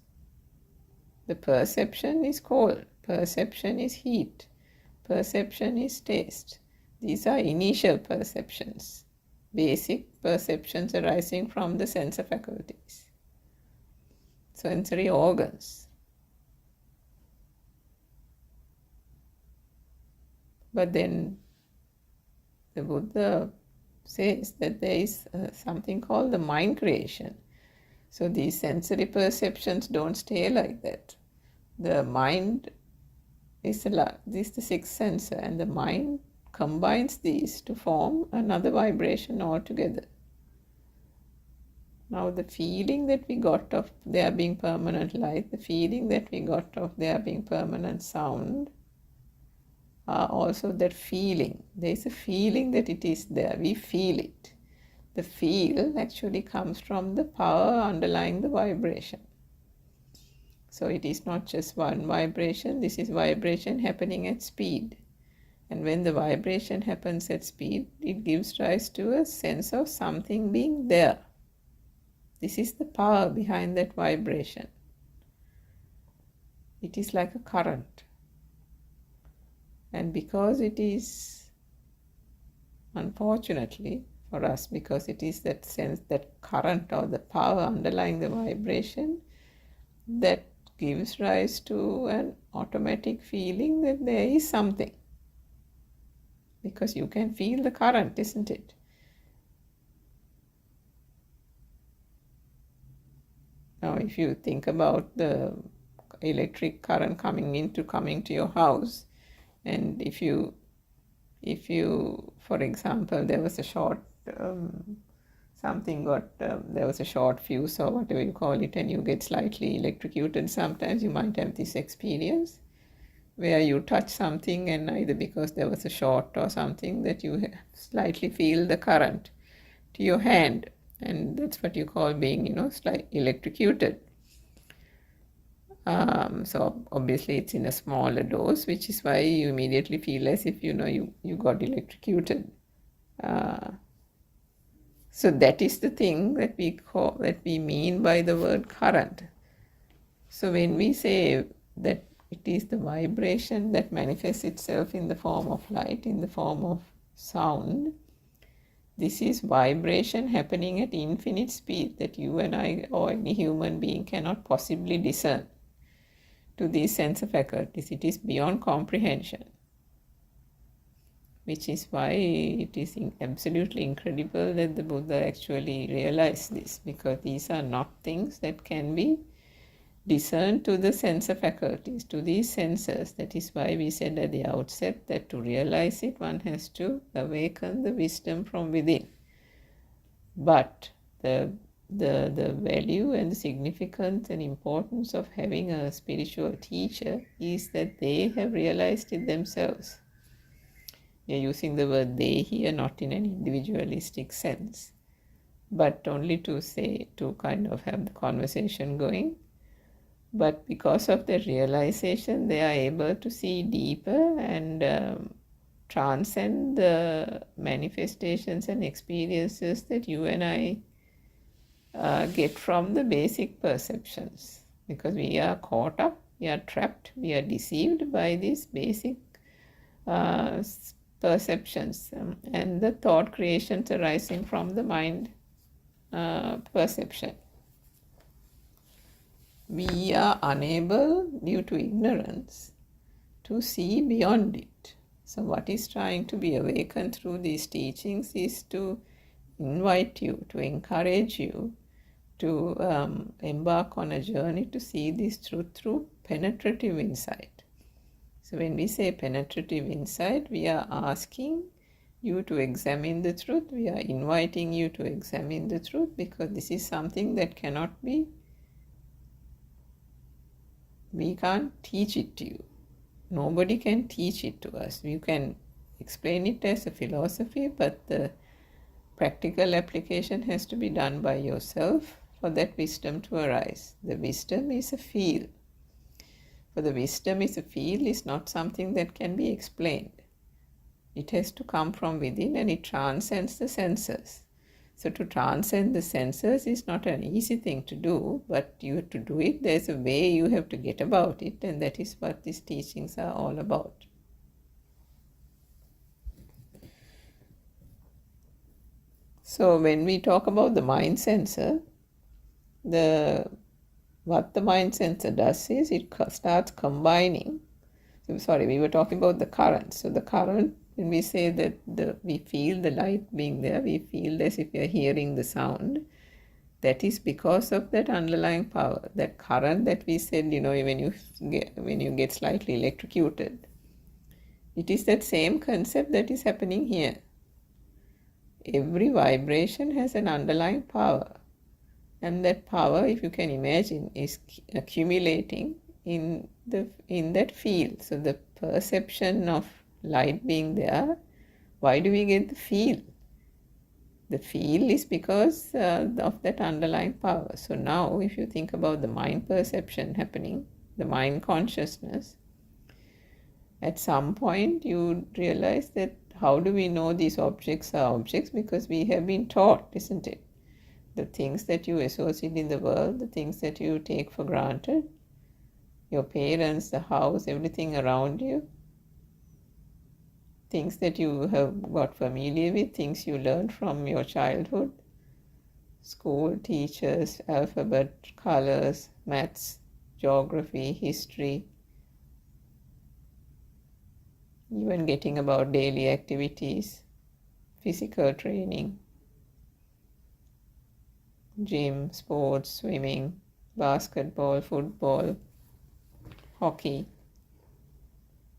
The perception is cold. Perception is heat. Perception is taste. These are initial perceptions, basic perceptions arising from the sense faculties, sensory organs. But then the Buddha says that there is something called the mind creation. So these sensory perceptions don't stay like that. The mind is the sixth sensor, and the mind combines these to form another vibration altogether. Now the feeling that we got of there being permanent light, the feeling that we got of there being permanent sound, are also that feeling. There is a feeling that it is there. We feel it. The feel actually comes from the power underlying the vibration. So it is not just one vibration. This is vibration happening at speed. And when the vibration happens at speed, it gives rise to a sense of something being there. This is the power behind that vibration. It is like a current. And because it is, unfortunately for us, because it is that sense, that current or the power underlying the vibration, that gives rise to an automatic feeling that there is something. Because you can feel the current, isn't it? Now, if you think about the electric current coming to your house, and if you, for example, there was a short, there was a short fuse or whatever you call it, and you get slightly electrocuted, sometimes you might have this experience where you touch something, and either because there was a short or something that you slightly feel the current to your hand, and that's what you call being, slightly electrocuted. So obviously it's in a smaller dose, which is why you immediately feel as if you got electrocuted. So that is the thing that we mean by the word current. So when we say that it is the vibration that manifests itself in the form of light, in the form of sound, this is vibration happening at infinite speed that you and I or any human being cannot possibly discern. To these sense faculties, it is beyond comprehension, which is why it is absolutely incredible that the Buddha actually realized this, because these are not things that can be discerned to the sense faculties, to these senses. That is why we said at the outset that to realize it, one has to awaken the wisdom from within. But the value and the significance and importance of having a spiritual teacher is that they have realized it themselves. We are using the word they here, not in an individualistic sense, but only to kind of have the conversation going. But because of the realization, they are able to see deeper and transcend the manifestations and experiences that you and I get from the basic perceptions, because we are caught up, we are trapped, we are deceived by these basic perceptions and the thought creations arising from the mind perception. We are unable, due to ignorance, to see beyond it. So what is trying to be awakened through these teachings is to invite you, to encourage you to embark on a journey to see this truth through penetrative insight. So when we say penetrative insight, we are asking you to examine the truth. We are inviting you to examine the truth, because this is something that we can't teach it to you. Nobody can teach it to us. You can explain it as a philosophy, but the practical application has to be done by yourself for that wisdom to arise. The wisdom is a feel. For the wisdom is a feel is not something that can be explained. It has to come from within, and it transcends the senses. So to transcend the senses is not an easy thing to do, but you have to do it. There's a way you have to get about it, and that is what these teachings are all about. So when we talk about the mind sensor, what the mind sensor does is it starts combining. So, sorry, we were talking about the current. So the current, when we say that we feel the light being there, we feel as if we are hearing the sound. That is because of that underlying power, that current that we said, when you get slightly electrocuted. It is that same concept that is happening here. Every vibration has an underlying power. And that power, if you can imagine, is accumulating in that field. So the perception of light being there, why do we get the feel? The feel is because of that underlying power. So now if you think about the mind perception happening, the mind consciousness, at some point you realize that how do we know these objects are objects? Because we have been taught, isn't it? The things that you associate in the world, the things that you take for granted, your parents, the house, everything around you, things that you have got familiar with, things you learned from your childhood, school, teachers, alphabet, colors, maths, geography, history, even getting about daily activities, physical training, gym, sports, swimming, basketball, football, hockey,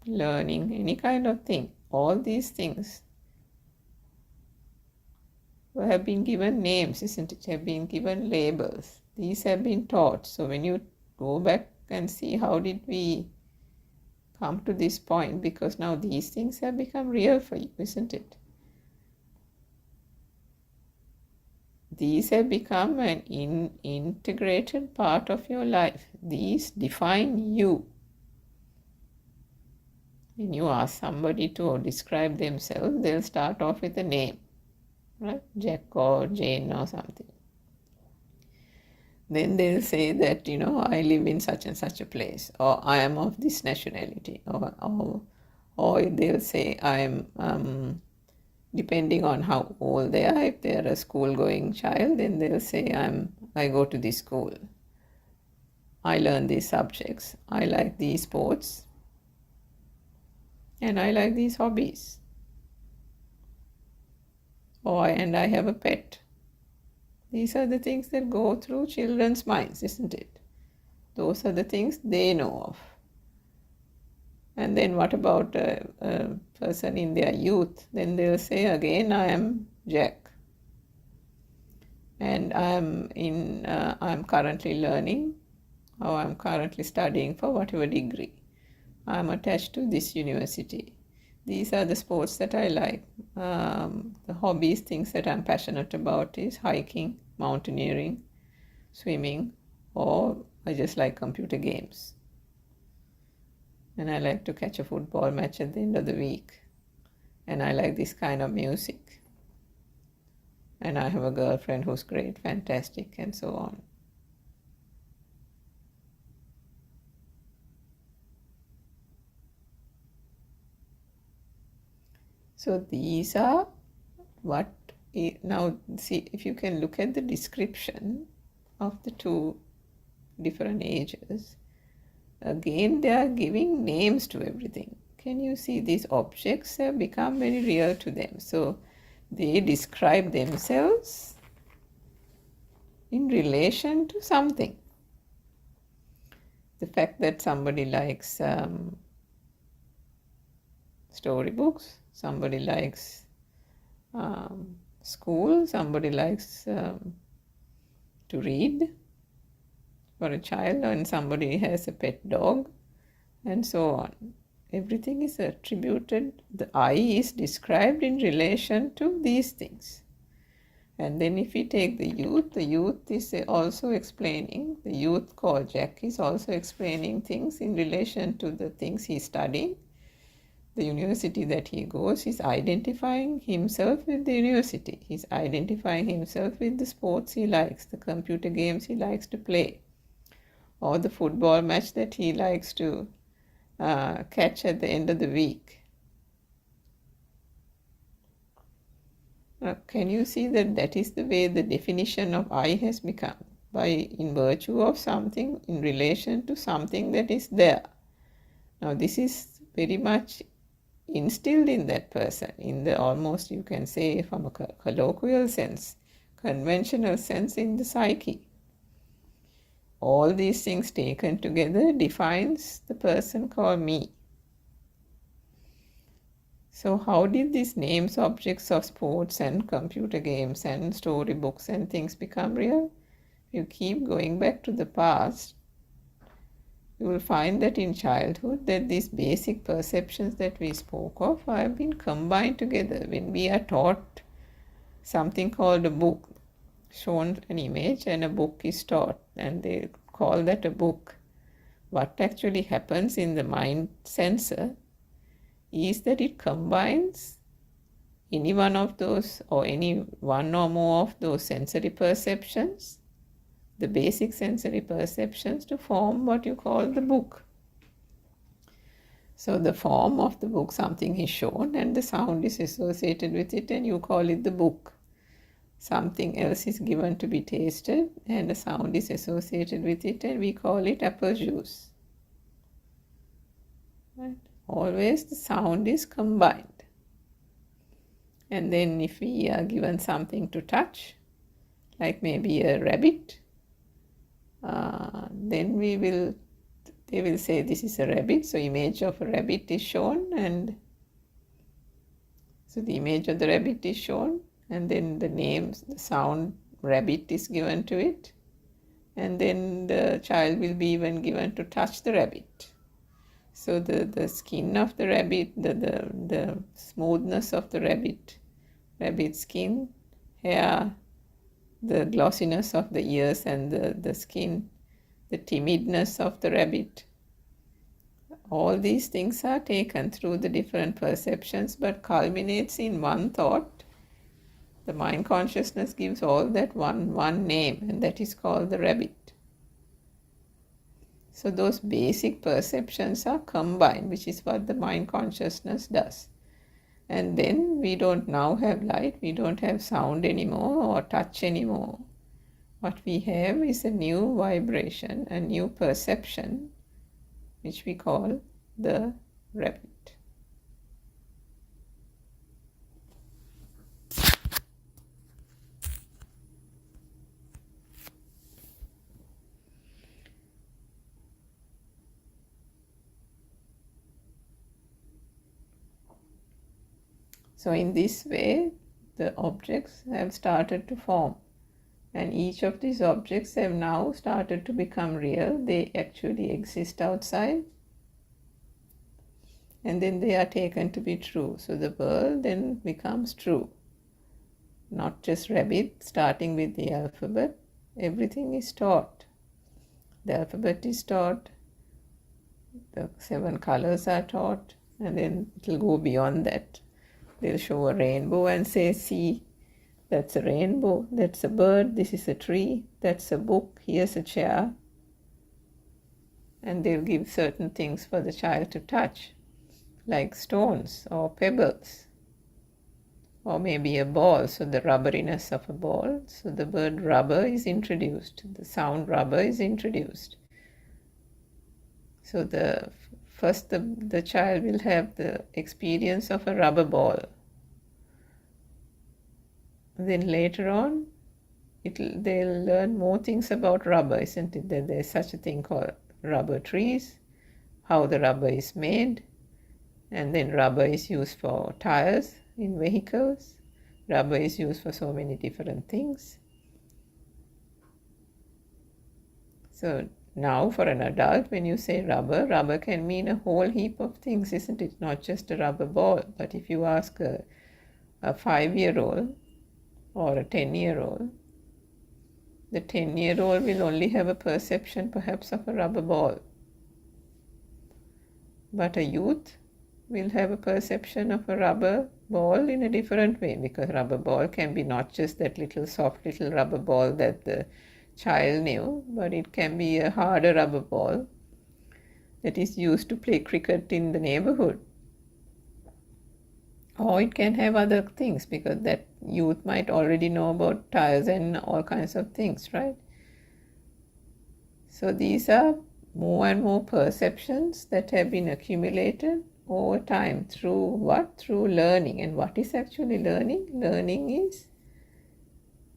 learning, any kind of thing. All these things have been given names, isn't it? Have been given labels. These have been taught. So when you go back and see how did we come to this point, because now these things have become real for you, isn't it? These have become an integrated part of your life. These define you. When you ask somebody to describe themselves, they'll start off with a name, right? Jack or Jane or something. Then they'll say that, I live in such and such a place, or I am of this nationality, or they'll say I am, depending on how old they are. If they're a school-going child, then they'll say I go to this school, I learn these subjects, I like these sports, and I like these hobbies. And I have a pet. These are the things that go through children's minds, isn't it? Those are the things they know of. And then what about a person in their youth? Then they'll say again, I am Jack. And I'm currently learning, or I'm currently studying for whatever degree. I'm attached to this university. These are the sports that I like. The hobbies, things that I'm passionate about is hiking, mountaineering, swimming, or I just like computer games. And I like to catch a football match at the end of the week. And I like this kind of music. And I have a girlfriend who's great, fantastic, and so on. So these are what, now see, if you can look at the description of the two different ages, again they are giving names to everything. Can you see these objects have become very real to them? So they describe themselves in relation to something. The fact that somebody likes storybooks, somebody likes school, somebody likes to read for a child, and somebody has a pet dog, and so on. Everything is attributed, the I is described in relation to these things. And then if we take the youth is also explaining, the youth called Jack is also explaining things in relation to the things he's studying. the university that he goes, he's identifying himself with the university. He's identifying himself with the sports he likes, the computer games he likes to play, or the football match that he likes to catch at the end of the week. Now, can you see that that is the way the definition of I has become? By in virtue of something in relation to something that is there. Now, this is very much instilled in that person, in the almost, you can say, from a colloquial sense, conventional sense in the psyche. All these things taken together defines the person called me. So how did these names, objects of sports and computer games and storybooks and things become real? You keep going back to the past, you will find that in childhood that these basic perceptions that we spoke of have been combined together. When we are taught something called a book, shown an image and a book is taught, and they call that a book. What actually happens in the mind sensor is that it combines any one of those or any one or more of those sensory perceptions, the basic sensory perceptions, to form what you call the book. So the form of the book, something is shown and the sound is associated with it and you call it the book. Something else is given to be tasted and a sound is associated with it and we call it apple juice. Right? Always the sound is combined. And then if we are given something to touch, like maybe a rabbit, then they will say this is a rabbit, so image of a rabbit is shown, and so the image of the rabbit is shown, and then the names, the sound rabbit is given to it, and then the child will be even given to touch the rabbit. So the skin of the rabbit, the smoothness of the rabbit skin, hair, the glossiness of the ears and the skin, the timidness of the rabbit. All these things are taken through the different perceptions but culminates in one thought. The mind consciousness gives all that one name, and that is called the rabbit. So those basic perceptions are combined, which is what the mind consciousness does. And then we don't now have light, we don't have sound anymore or touch anymore. What we have is a new vibration, a new perception, which we call the rabbit. So in this way, the objects have started to form. And each of these objects have now started to become real. They actually exist outside. And then they are taken to be true. So the world then becomes true. Not just rabbit, starting with the alphabet. Everything is taught. The alphabet is taught. The 7 colors are taught. And then it will go beyond that. They'll show a rainbow and say, see, that's a rainbow, that's a bird, this is a tree, that's a book, here's a chair. And they'll give certain things for the child to touch, like stones or pebbles, or maybe a ball, so the rubberiness of a ball. So the word rubber is introduced, the sound rubber is introduced. So first the child will have the experience of a rubber ball. Then later on, they'll learn more things about rubber, isn't it? That there's such a thing called rubber trees, how the rubber is made, and then rubber is used for tires in vehicles. Rubber is used for so many different things. So now for an adult, when you say rubber, rubber can mean a whole heap of things, isn't it? Not just a rubber ball. But if you ask a 5-year-old or a 10-year-old, the 10-year-old will only have a perception perhaps of a rubber ball. But a youth will have a perception of a rubber ball in a different way, because rubber ball can be not just that little soft little rubber ball that the child knew, but it can be a harder rubber ball that is used to play cricket in the neighborhood. Or it can have other things, because that youth might already know about tires and all kinds of things, right? So these are more and more perceptions that have been accumulated over time through what? Through learning. And what is actually learning? Learning is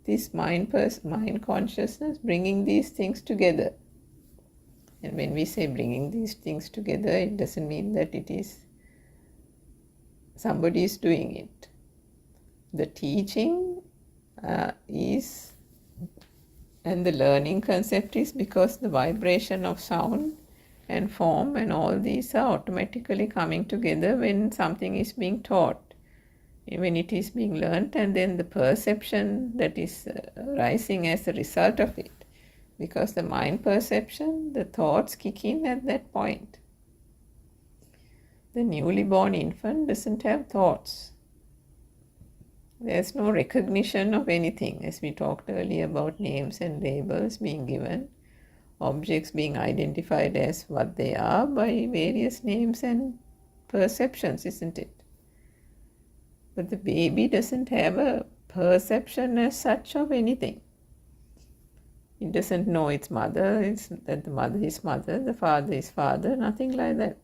this mind consciousness bringing these things together. And when we say bringing these things together, it doesn't mean that it is somebody is doing it. The teaching is, and the learning concept is because the vibration of sound and form and all these are automatically coming together when something is being taught, when it is being learnt, and then the perception that is arising as a result of it. Because the mind perception, the thoughts kick in at that point. The newly born infant doesn't have thoughts. There's no recognition of anything, as we talked earlier about names and labels being given, objects being identified as what they are by various names and perceptions, isn't it? But the baby doesn't have a perception as such of anything. It doesn't know its mother, that the mother is mother, the father is father, nothing like that.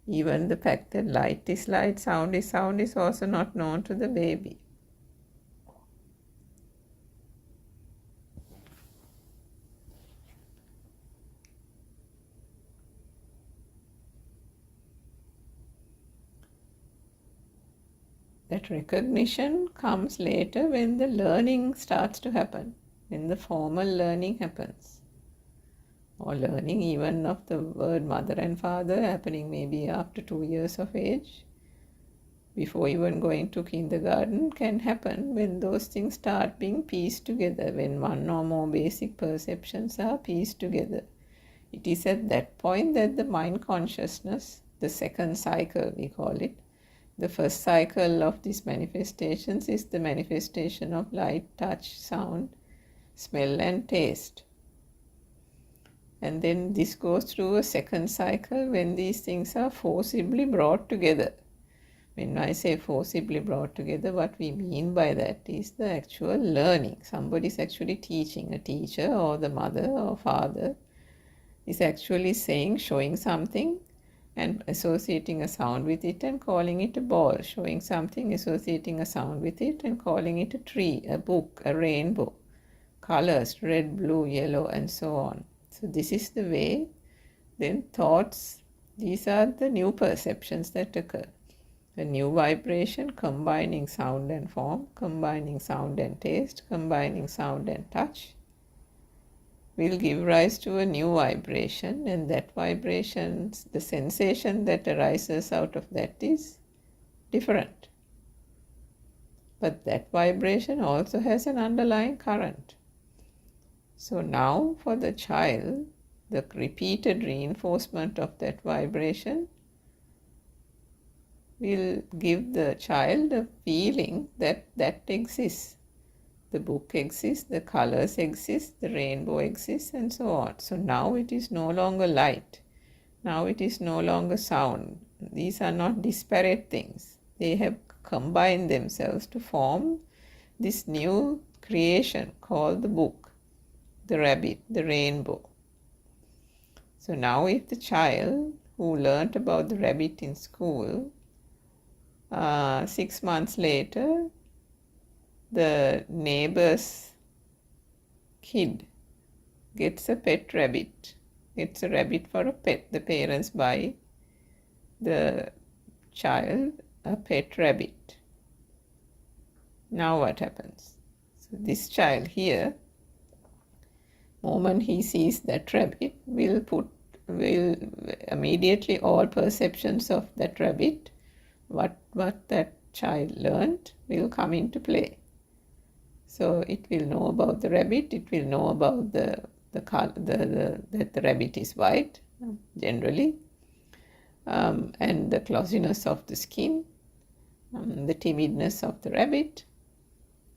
Even the fact that light is light, sound is sound is also not known to the baby. That recognition comes later when the learning starts to happen, when the formal learning happens. Or learning even of the word mother and father happening maybe after 2 years of age, before even going to kindergarten, can happen when those things start being pieced together, when one or more basic perceptions are pieced together. It is at that point that the mind consciousness, the second cycle we call it, the first cycle of these manifestations is the manifestation of light, touch, sound, smell and taste. And then this goes through a second cycle when these things are forcibly brought together. When I say forcibly brought together, what we mean by that is the actual learning. Somebody is actually teaching, a teacher or the mother or father is actually saying, showing something and associating a sound with it and calling it a ball, showing something, associating a sound with it and calling it a tree, a book, a rainbow, colors, red, blue, yellow, and so on. So this is the way, then thoughts, these are the new perceptions that occur. A new vibration combining sound and form, combining sound and taste, combining sound and touch will give rise to a new vibration, and that vibration, the sensation that arises out of that is different. But that vibration also has an underlying current. So now for the child, the repeated reinforcement of that vibration will give the child a feeling that that exists. The book exists, the colors exist, the rainbow exists, and so on. So now it is no longer light. Now it is no longer sound. These are not disparate things. They have combined themselves to form this new creation called the book, the rabbit, the rainbow. So now if the child who learnt about the rabbit in school, 6 months later, the neighbor's kid gets a pet rabbit, gets a rabbit for a pet. The parents buy the child a pet rabbit. Now what happens? So this child here, moment he sees that rabbit, will immediately all perceptions of that rabbit, what that child learned, will come into play. So it will know about the rabbit, it will know about that the rabbit is white, generally. and the glossiness of the skin, the timidness of the rabbit,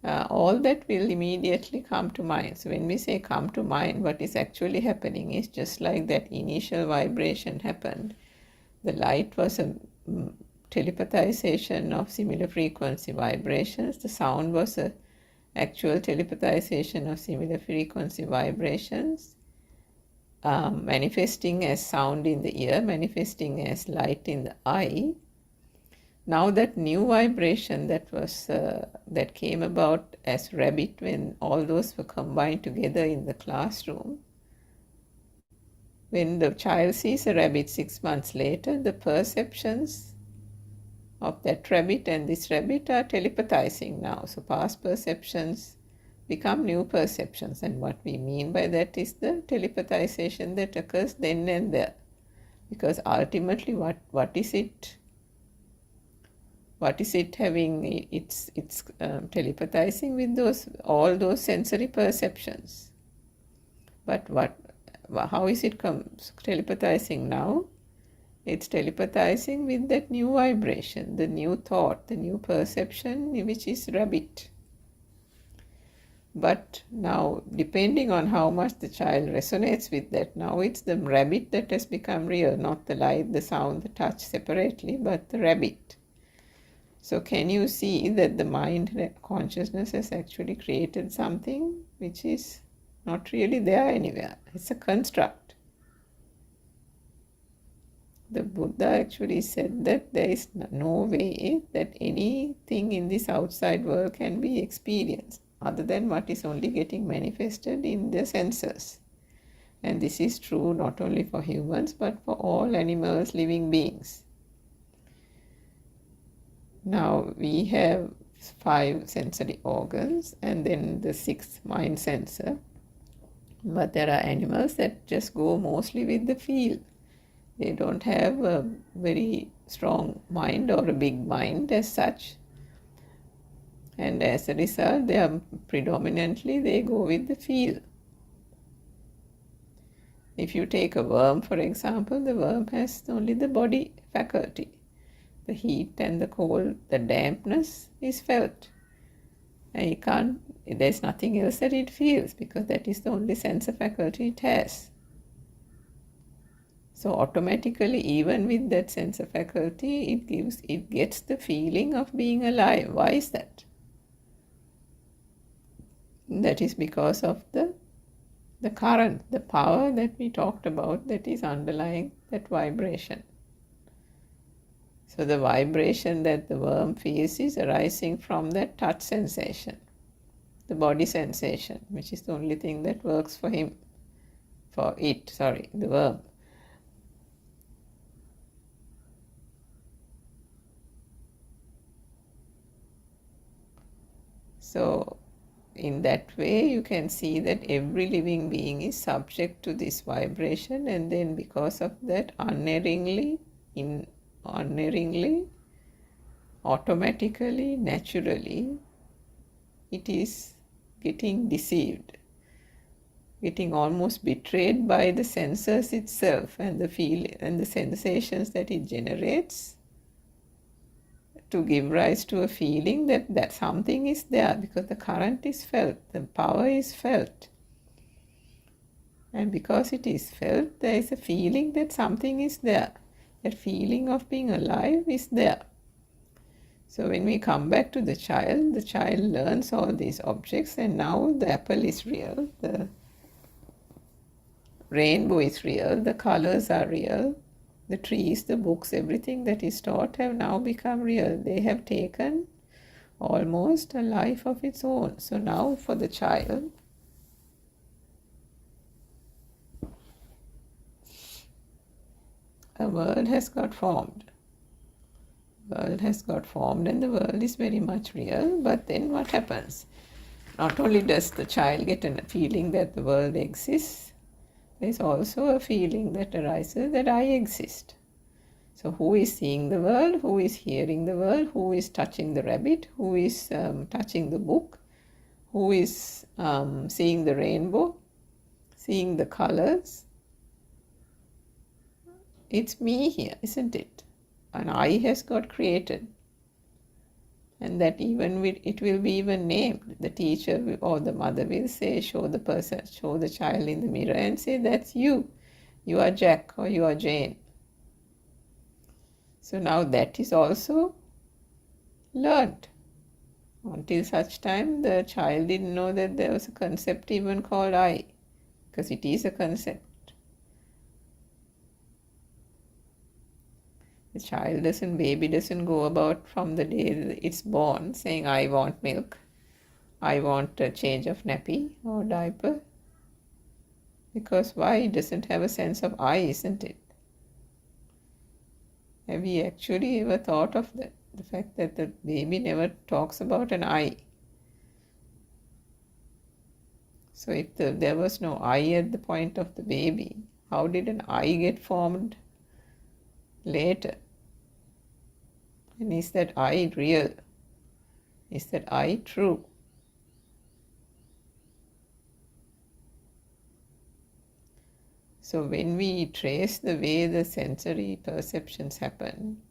all that will immediately come to mind. So when we say come to mind, what is actually happening is just like that initial vibration happened. The light was a telepathization of similar frequency vibrations. The sound was a actual telepathization of similar frequency vibrations, manifesting as sound in the ear, manifesting as light in the eye. Now that new vibration that came about as rabbit when all those were combined together in the classroom, when the child sees a rabbit 6 months later, the perceptions of that rabbit and this rabbit are telepathizing now. So past perceptions become new perceptions, and what we mean by that is the telepathization that occurs then and there. Because ultimately what is it having? It's telepathizing with all those sensory perceptions. But how is it telepathizing now? It's telepathizing with that new vibration, the new thought, the new perception, which is rabbit. But now, depending on how much the child resonates with that, now it's the rabbit that has become real, not the light, the sound, the touch separately, but the rabbit. So can you see that the mind consciousness has actually created something which is not really there anywhere? It's a construct. The Buddha actually said that there is no way that anything in this outside world can be experienced other than what is only getting manifested in the senses. And this is true not only for humans but for all animals, living beings. Now we have 5 sensory organs and then the 6th mind sensor. But there are animals that just go mostly with the feel. They don't have a very strong mind or a big mind as such. And as a result, they go with the feel. If you take a worm, for example, the worm has only the body faculty. The heat and the cold, the dampness is felt. And there's nothing else that it feels because that is the only sensor faculty it has. So automatically, even with that sensor faculty, it gets the feeling of being alive. Why is that? That is because of the current, the power that we talked about that is underlying that vibration. So the vibration that the worm feels is arising from that touch sensation, the body sensation, which is the only thing that works for the worm. So in that way, you can see that every living being is subject to this vibration, and then because of that, unerringly, automatically, naturally, it is getting deceived, getting almost betrayed by the senses itself and the feel and the sensations that it generates to give rise to a feeling that something is there because the current is felt, the power is felt. And because it is felt, there is a feeling that something is there. That feeling of being alive is there. So when we come back to the child learns all these objects, and now the apple is real, the rainbow is real, the colors are real, the trees, the books, everything that is taught have now become real. They have taken almost a life of its own. So now for the child, a world has got formed. World has got formed and the world is very much real. But then what happens? Not only does the child get a feeling that the world exists, there is also a feeling that arises that I exist. So who is seeing the world? Who is hearing the world? Who is touching the rabbit? Who is touching the book? Who is seeing the rainbow? Seeing the colors? it's me here, isn't it? An I has got created. And that it will be even named. The teacher or the mother will say, show the child in the mirror and say, that's you. You are Jack or you are Jane. So now that is also learned. Until such time, the child didn't know that there was a concept even called I, because it is a concept. The baby doesn't go about from the day it's born saying, I want milk, I want a change of nappy or diaper. Because why? It doesn't have a sense of I, isn't it? Have you actually ever thought of that? The fact that the baby never talks about an I. So if there was no I at the point of the baby, how did an I get formed later? And is that I real? Is that I true? So when we trace the way the sensory perceptions happen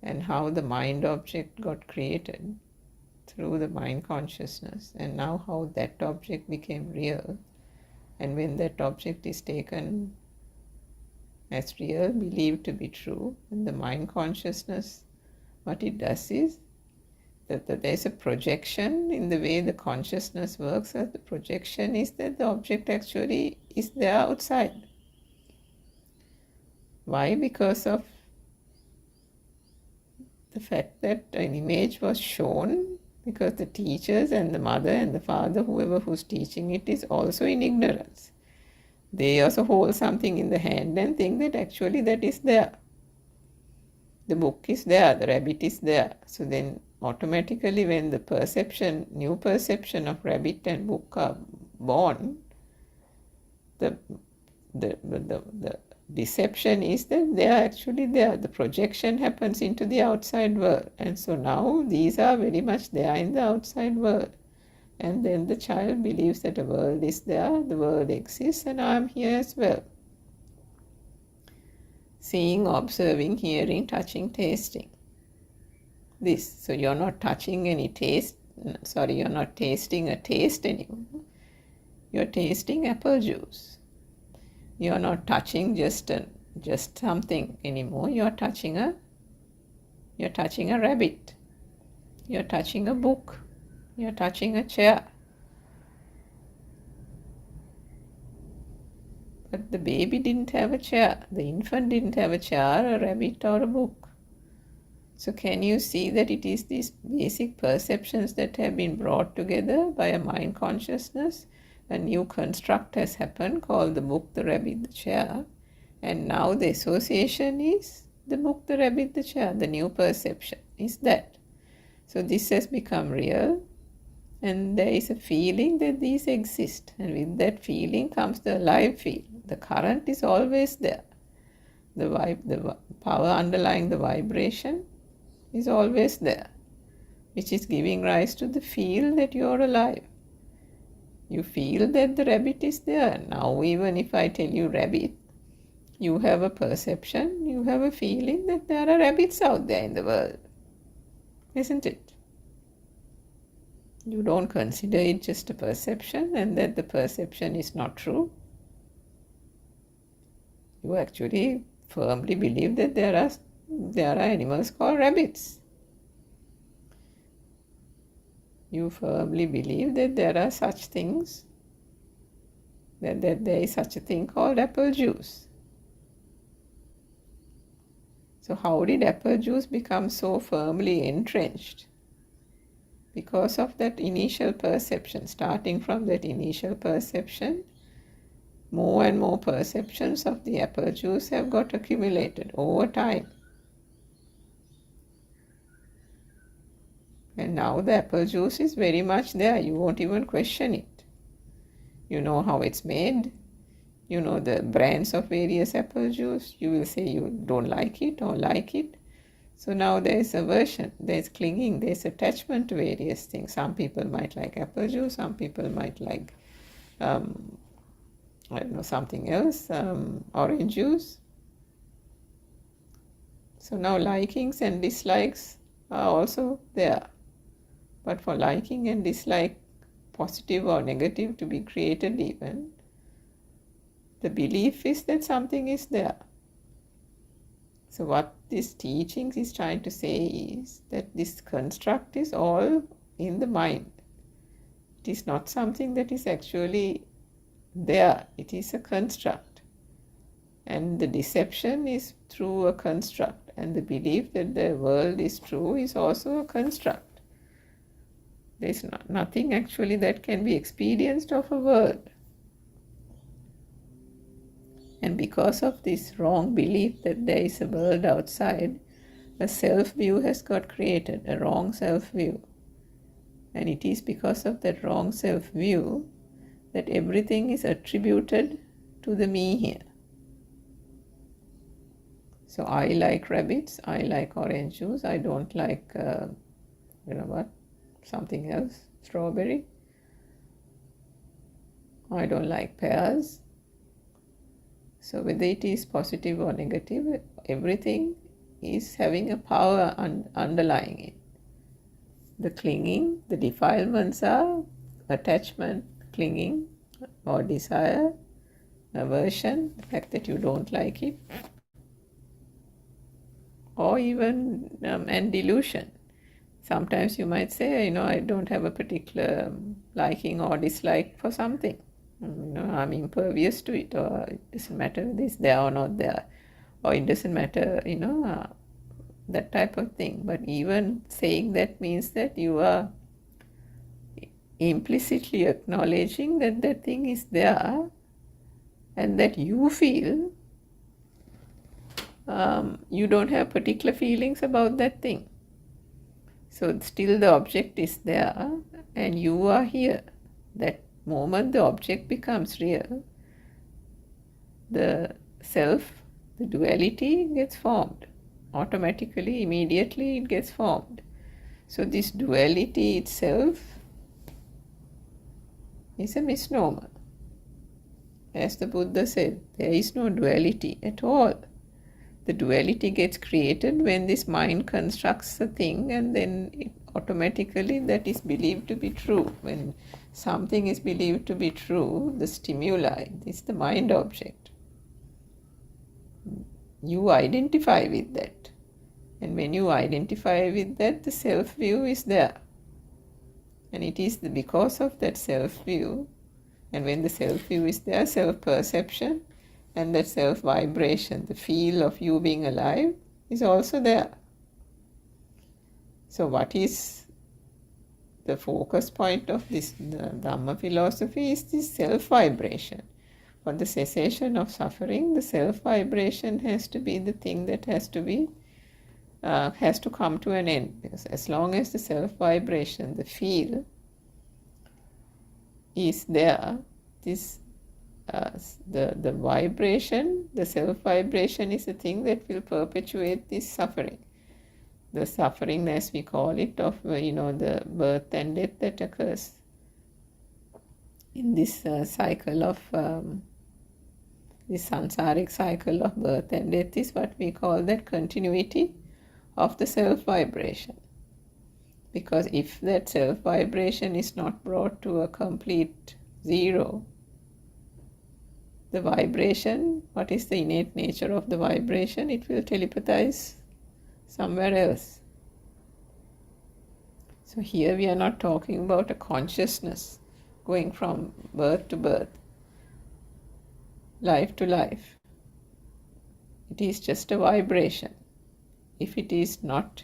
and how the mind object got created through the mind consciousness, and now how that object became real, and when that object is taken as real, believed to be true, and the mind consciousness, what it does is that there's a projection in the way the consciousness works. As the projection is that the object actually is there outside. Why? Because of the fact that an image was shown, because the teachers and the mother and the father, who's teaching it, is also in ignorance. They also hold something in the hand and think that actually that is there. The book is there, the rabbit is there. So then automatically when the new perception of rabbit and book are born, the deception is that they are actually there. The projection happens into the outside world. And so now these are very much there in the outside world. And then the child believes that a world is there, the world exists, and I am here as well. Seeing, observing, hearing, touching, tasting. This. So you're not touching any taste. Sorry, you're not tasting a taste anymore. You're tasting apple juice. You're not touching just something anymore. You're touching a rabbit. You're touching a book. You're touching a chair. But the baby didn't have a chair. The infant didn't have a chair, a rabbit, or a book. So can you see that it is these basic perceptions that have been brought together by a mind consciousness? A new construct has happened called the book, the rabbit, the chair. And now the association is the book, the rabbit, the chair. The new perception is that. So this has become real. And there is a feeling that these exist. And with that feeling comes the alive feel. The current is always there. The power underlying the vibration is always there, which is giving rise to the feel that you're alive. You feel that the rabbit is there. Now even if I tell you rabbit, you have a perception, you have a feeling that there are rabbits out there in the world. Isn't it? You don't consider it just a perception and that the perception is not true. You actually firmly believe that there are animals called rabbits. You firmly believe that there are such things, that there is such a thing called apple juice. So how did apple juice become so firmly entrenched? Because of that initial perception. Starting from that initial perception, more and more perceptions of the apple juice have got accumulated over time. And now the apple juice is very much there. You won't even question it. You know how it's made. You know the brands of various apple juice. You will say you don't like it or like it. So now there is aversion, there is clinging, there is attachment to various things. Some people might like apple juice, some people might like, something else, orange juice. So now likings and dislikes are also there. But for liking and dislike, positive or negative, to be created even, the belief is that something is there. So what this teaching is trying to say is that this construct is all in the mind. It is not something that is actually there. It is a construct. And the deception is through a construct. And the belief that the world is true is also a construct. There is nothing actually that can be experienced of a world. And because of this wrong belief that there is a world outside, a self-view has got created, a wrong self-view. And it is because of that wrong self-view that everything is attributed to the me here. So I like rabbits, I like orange juice, I don't like, something else, strawberry. I don't like pears. So whether it is positive or negative, everything is having a power underlying it. The clinging, the defilements are attachment, clinging or desire, aversion, the fact that you don't like it, or even and delusion. Sometimes you might say, I don't have a particular liking or dislike for something. I'm impervious to it, or it doesn't matter whether it's there or not there, or it doesn't matter, that type of thing. But even saying that means that you are implicitly acknowledging that that thing is there and that you feel you don't have particular feelings about that thing. So still the object is there and you are here. That moment the object becomes real, the self, the duality gets formed. Automatically, immediately it gets formed. So this duality itself is a misnomer. As the Buddha said, there is no duality at all. The duality gets created when this mind constructs a thing, and then it automatically that is believed to be true. When something is believed to be true, the stimuli is the mind object. You identify with that. And when you identify with that, the self-view is there. And it is because of that self-view, and when the self-view is there, self-perception, and that self-vibration, the feel of you being alive, is also there. So what is the focus point of this Dhamma philosophy is this self-vibration. For the cessation of suffering, the self-vibration has to be the thing that has to come to an end. Because as long as the self-vibration, the feel, is there, this the vibration, the self-vibration is a thing that will perpetuate this suffering. The suffering, as we call it, of the birth and death that occurs in this cycle of this samsaric cycle of birth and death is what we call that continuity of the self-vibration. Because if that self-vibration is not brought to a complete zero, the vibration, what is the innate nature of the vibration? It will telepathize somewhere else. So here we are not talking about a consciousness going from birth to birth, life to life. It is just a vibration. If it is not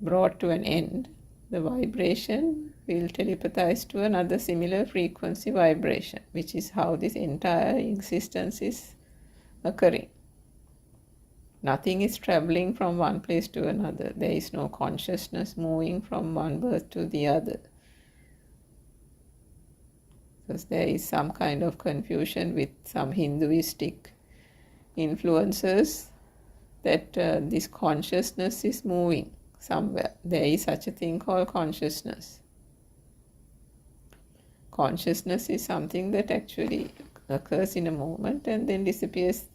brought to an end, the vibration will telepathize to another similar frequency vibration, which is how this entire existence is occurring. Nothing is traveling from one place to another. There is no consciousness moving from one birth to the other. Because there is some kind of confusion with some Hinduistic influences that this consciousness is moving somewhere. There is such a thing called consciousness. Consciousness is something that actually occurs in a moment and then disappears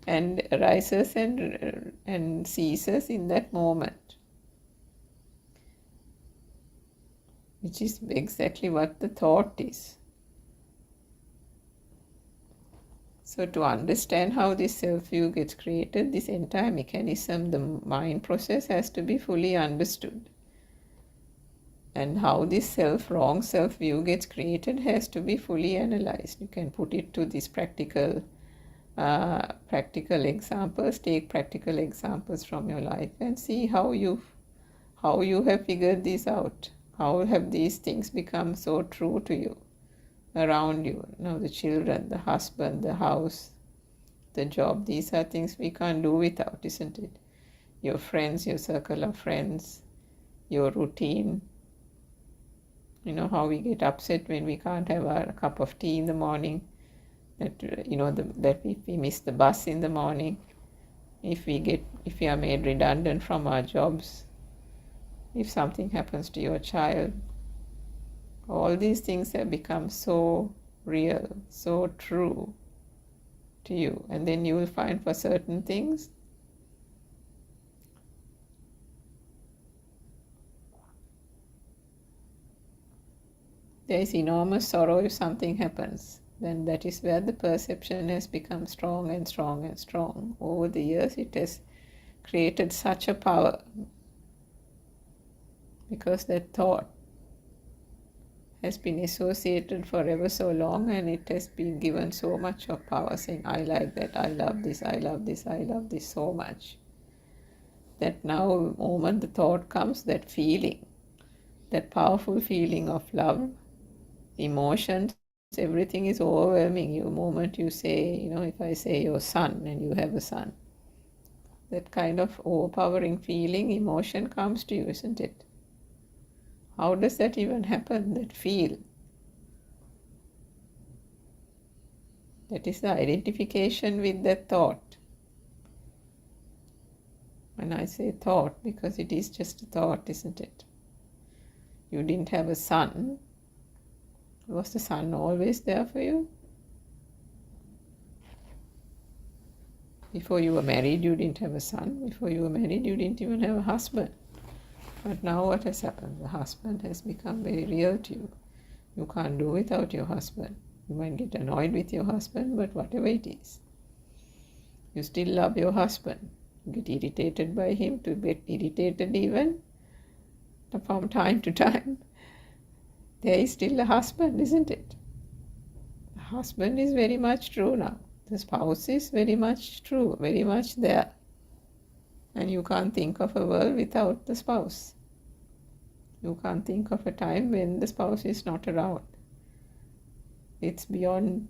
and arises and ceases in that moment, which is exactly what the thought is. So to understand how this self-view gets created, this entire mechanism, the mind process, has to be fully understood. And how this wrong self-view gets created has to be fully analyzed. You can put it to these practical examples. Take practical examples from your life and see how you have figured these out. How have these things become so true to you, around you? Now, the children, the husband, the house, the job, these are things we can't do without, isn't it? Your friends, your circle of friends, your routine. You know how we get upset when we can't have a cup of tea in the morning, that we miss the bus in the morning, if we are made redundant from our jobs, if something happens to your child. All these things have become so real, so true to you. And then you will find for certain things, there is enormous sorrow if something happens. Then that is where the perception has become strong and strong and strong. Over the years, it has created such a power, because that thought has been associated for ever so long, and it has been given so much of power, saying, I like that, I love this, I love this, I love this so much, that now the moment the thought comes, that feeling, that powerful feeling of love, emotions, everything is overwhelming you. The moment you say, if I say your son and you have a son, that kind of overpowering feeling, emotion comes to you, isn't it? How does that even happen, that feel? That is the identification with that thought. When I say thought, because it is just a thought, isn't it? You didn't have a son. Was the son always there for you? Before you were married, you didn't have a son. Before you were married, you didn't even have a husband. But now what has happened? The husband has become very real to you. You can't do without your husband. You might get annoyed with your husband, but whatever it is, you still love your husband. You get irritated by him, to get irritated even from time to time. There is still a husband, isn't it? The husband is very much true now. The spouse is very much true, very much there. And you can't think of a world without the spouse. You can't think of a time when the spouse is not around. It's beyond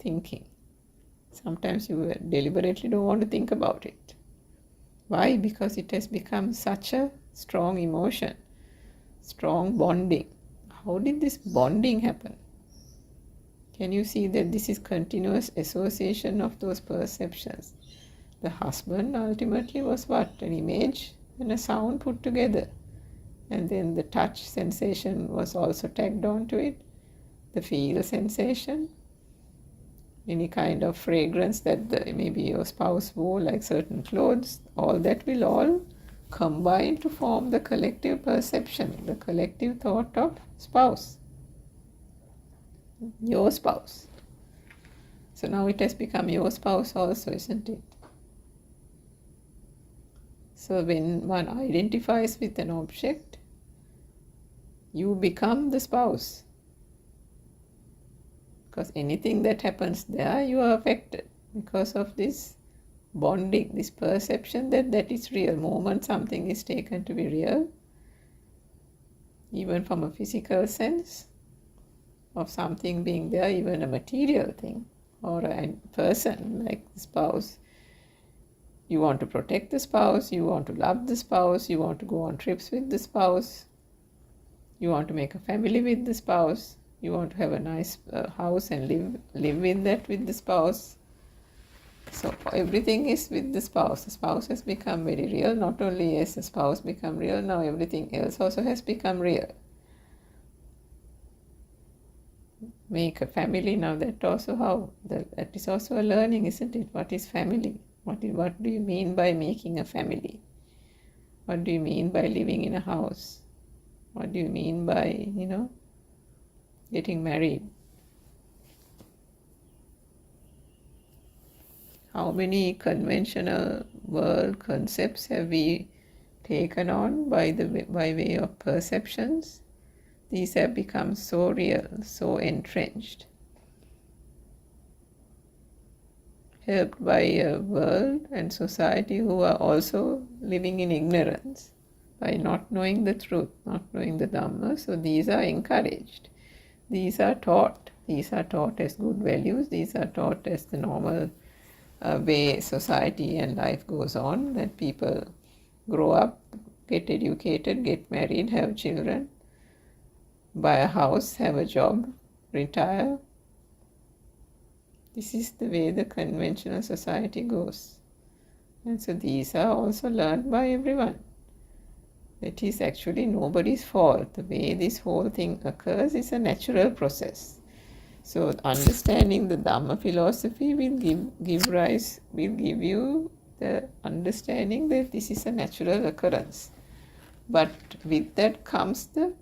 thinking. Sometimes you deliberately don't want to think about it. Why? Because it has become such a strong emotion, strong bonding. How did this bonding happen? Can you see that this is continuous association of those perceptions? The husband ultimately was what? An image and a sound put together. And then the touch sensation was also tagged onto it. The feel sensation. Any kind of fragrance that maybe your spouse wore, like certain clothes. All that will all combine to form the collective perception, the collective thought of spouse. Your spouse. So now it has become your spouse also, isn't it? So when one identifies with an object, you become the spouse. Because anything that happens there, you are affected because of this bonding, this perception that is real. The moment something is taken to be real, even from a physical sense of something being there, even a material thing or a person like the spouse, you want to protect the spouse, you want to love the spouse, you want to go on trips with the spouse, you want to make a family with the spouse, you want to have a nice house and live in that with the spouse. So everything is with the spouse. The spouse has become very real. Not only has the spouse become real, now everything else also has become real. make a family. Now that also that is also a learning, isn't it? What is family? What do you mean by making a family? What do you mean by living in a house? What do you mean by, getting married? How many conventional world concepts have we taken on by way of perceptions? These have become so real, so entrenched, helped by a world and society who are also living in ignorance by not knowing the truth, not knowing the Dhamma. So these are encouraged. These are taught. These are taught as good values. These are taught as the normal way society and life goes on, that people grow up, get educated, get married, have children, buy a house, have a job, retire. This is the way the conventional society goes. And so these are also learned by everyone. It is actually nobody's fault. The way this whole thing occurs is a natural process. So understanding the Dhamma philosophy will give you the understanding that this is a natural occurrence. But with that comes the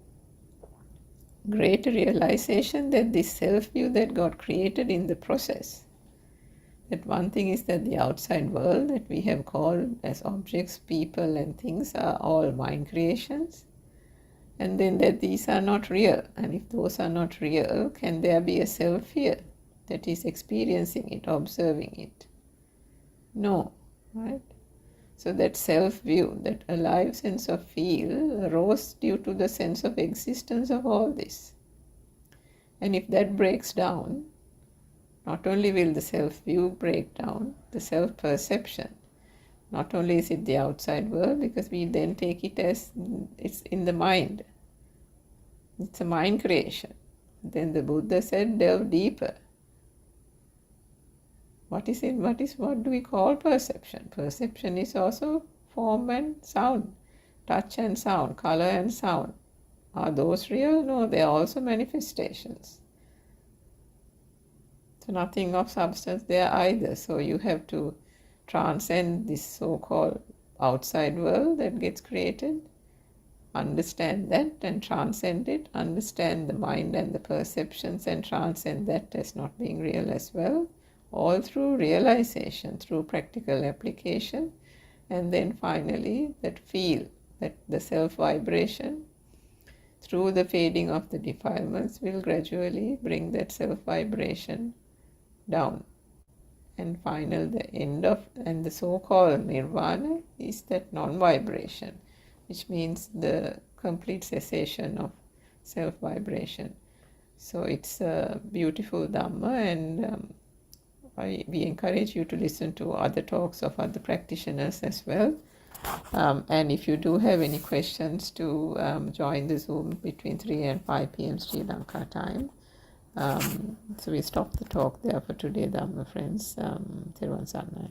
greater realization that this self-view that got created in the process, that one thing is that the outside world that we have called as objects, people and things are all mind creations, and then that these are not real. And if those are not real, can there be a self here that is experiencing it, observing it? No, right? So that self-view, that alive sense of feel, arose due to the sense of existence of all this. And if that breaks down, not only will the self-view break down, the self-perception, not only is it the outside world, because we then take it as it's in the mind. It's a mind creation. Then the Buddha said, delve deeper. What is it? What do we call perception? Perception is also form and sound, touch and sound, color and sound. Are those real? No, they are also manifestations. So nothing of substance there either. So you have to transcend this so-called outside world that gets created, understand that and transcend it, understand the mind and the perceptions and transcend that as not being real as well, all through realization, through practical application, and then finally that feel, that the self-vibration through the fading of the defilements will gradually bring that self-vibration down. And final, the end of, and the so-called nirvana is that non-vibration, which means the complete cessation of self-vibration. So it's a beautiful Dhamma, and we encourage you to listen to other talks of other practitioners as well. And if you do have any questions, to join the Zoom between 3 and 5 p.m. Sri Lanka time. So we stop the talk there for today, Dhamma friends. Thiruvon Saranai.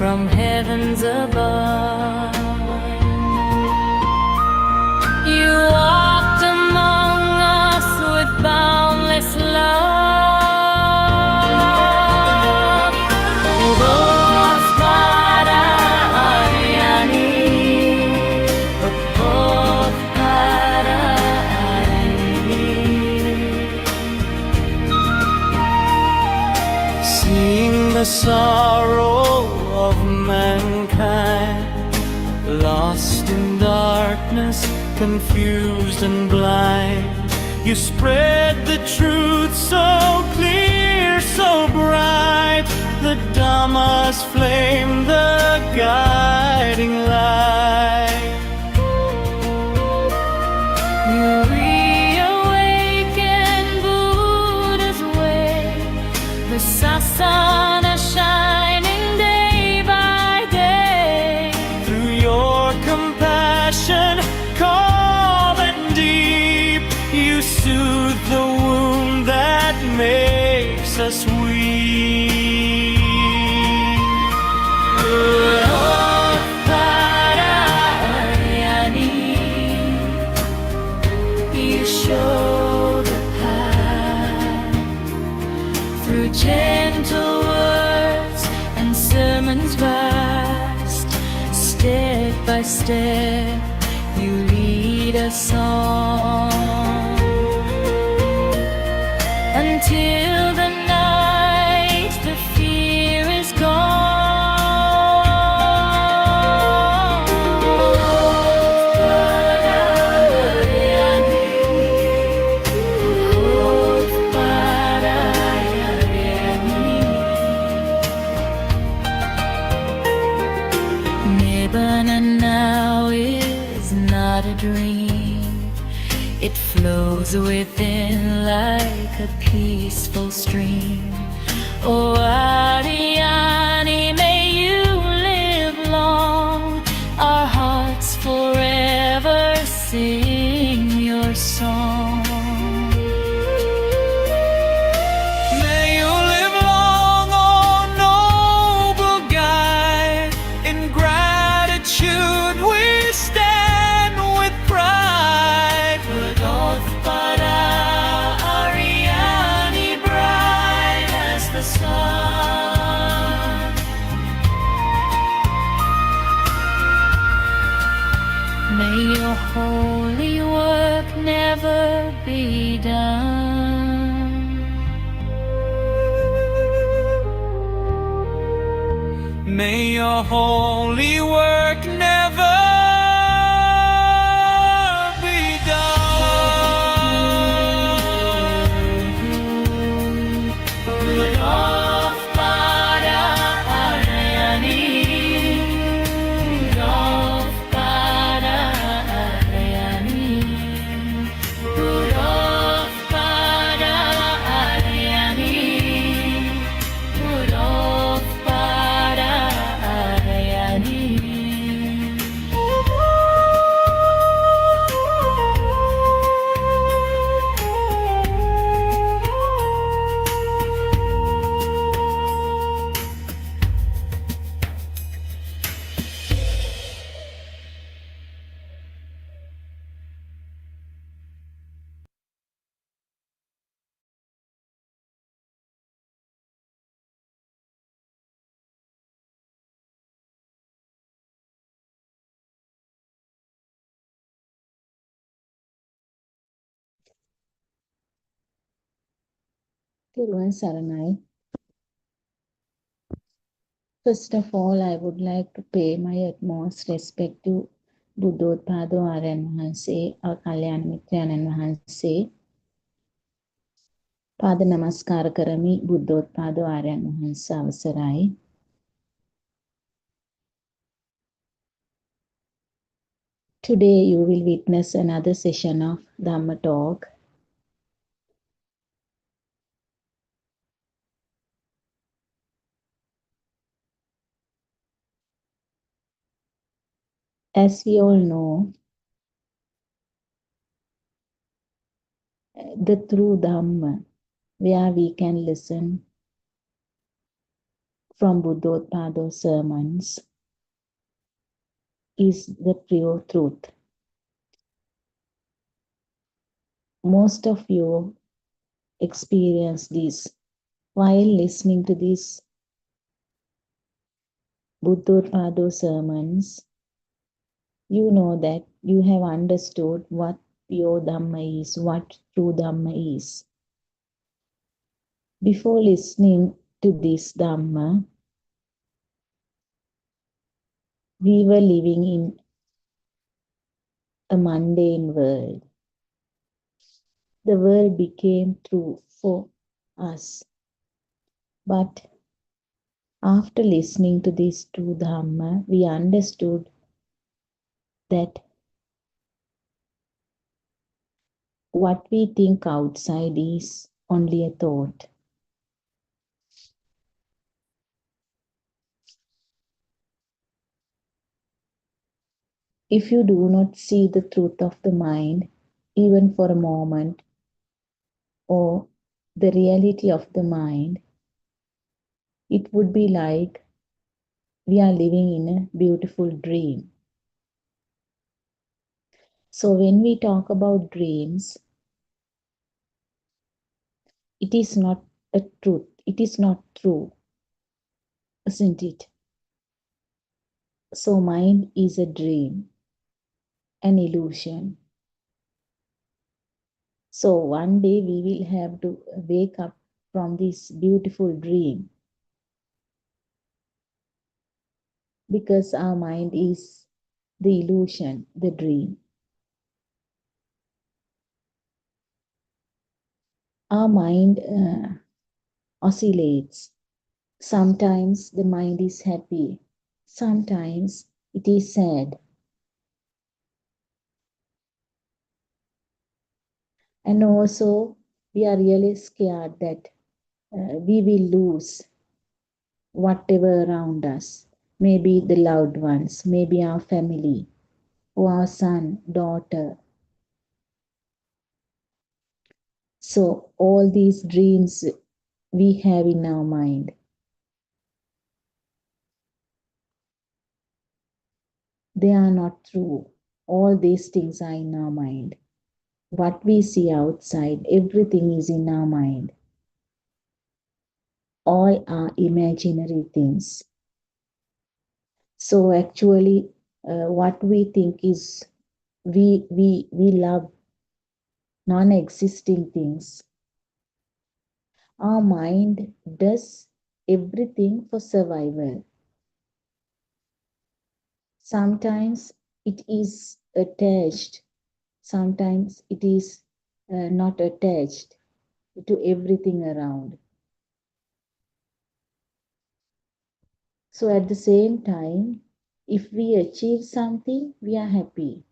from heavens above. You walked among us with boundless love. Buddothpado Aryani, Buddothpado Aryani. Seeing the sorrow of mankind, lost in darkness, confused and blind, you spread the truth so clear, so bright. The Dhamma's flame, the guiding light. You reawaken Buddha's way, the sasana shining day by day. Through your compassion, calm and deep, you soothe the wound that makes us weak. Buddothpado Aryani, you show the path through gentle words and sermons vast. Step by step, you lead us on until the night the fear is gone. Buddothpado Aryani, Buddothpado Aryani. Nibbana now is not a dream. It flows within like a peaceful stream. Oh, Aryani, may you live long. Our hearts forever sing your song. May you live long, oh noble guide. In gratitude we stand with pride. Buddothpado Aryani, bright as the sun. May your holy work never be done. May your holy work never be done. Buddothpado Aryani, Buddothpado Aryani, Buddothpado Aryani, Buddothpado Aryani. Therwan Saranai. First of all, I would like to pay my utmost respect to Buddothpado Aryan Wahanse, our Kalyana Mitrayanan Wahanse. පාද නමස්කාර කරමි බුද්ධෝත්පාද ආර්යයන් වහන්සේ අවසරයි. Today you will witness another session of Dhamma talk. As we all know, the true Dhamma, where we can listen from Buddothpado sermons is the pure truth. Most of you experience this while listening to these Buddothpado sermons. You know that you have understood what pure Dhamma is, what true Dhamma is. Before listening to this Dhamma, we were living in a mundane world. The world became true for us. But after listening to this true Dhamma, we understood that what we think outside is only a thought. If you do not see the truth of the mind, even for a moment, or the reality of the mind, it would be like we are living in a beautiful dream. So when we talk about dreams, it is not a truth. It is not true, isn't it? So mind is a dream, an illusion. So one day we will have to wake up from this beautiful dream, because our mind is the illusion, the dream. Our mind oscillates. Sometimes the mind is happy, sometimes it is sad. And also, we are really scared that we will lose whatever around us. Maybe the loved ones, maybe our family, or our son, daughter. So all these dreams we have in our mind, they are not true. All these things are in our mind. What we see outside, everything is in our mind. All are imaginary things. So actually, what we think is we love non-existing things. Our mind does everything for survival. Sometimes it is attached, sometimes it is not attached to everything around. So at the same time, if we achieve something, we are happy.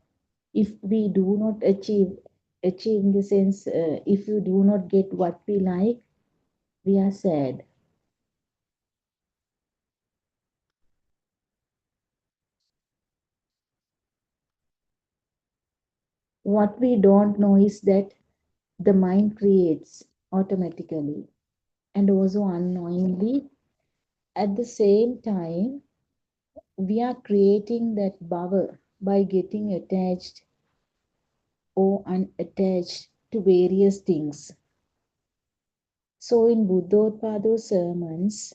If we do not achieve in the sense, if we do not get what we like, we are sad. What we don't know is that the mind creates automatically and also unknowingly. At the same time, we are creating that bhava by getting attached or unattached to various things. So in Buddothpado sermons,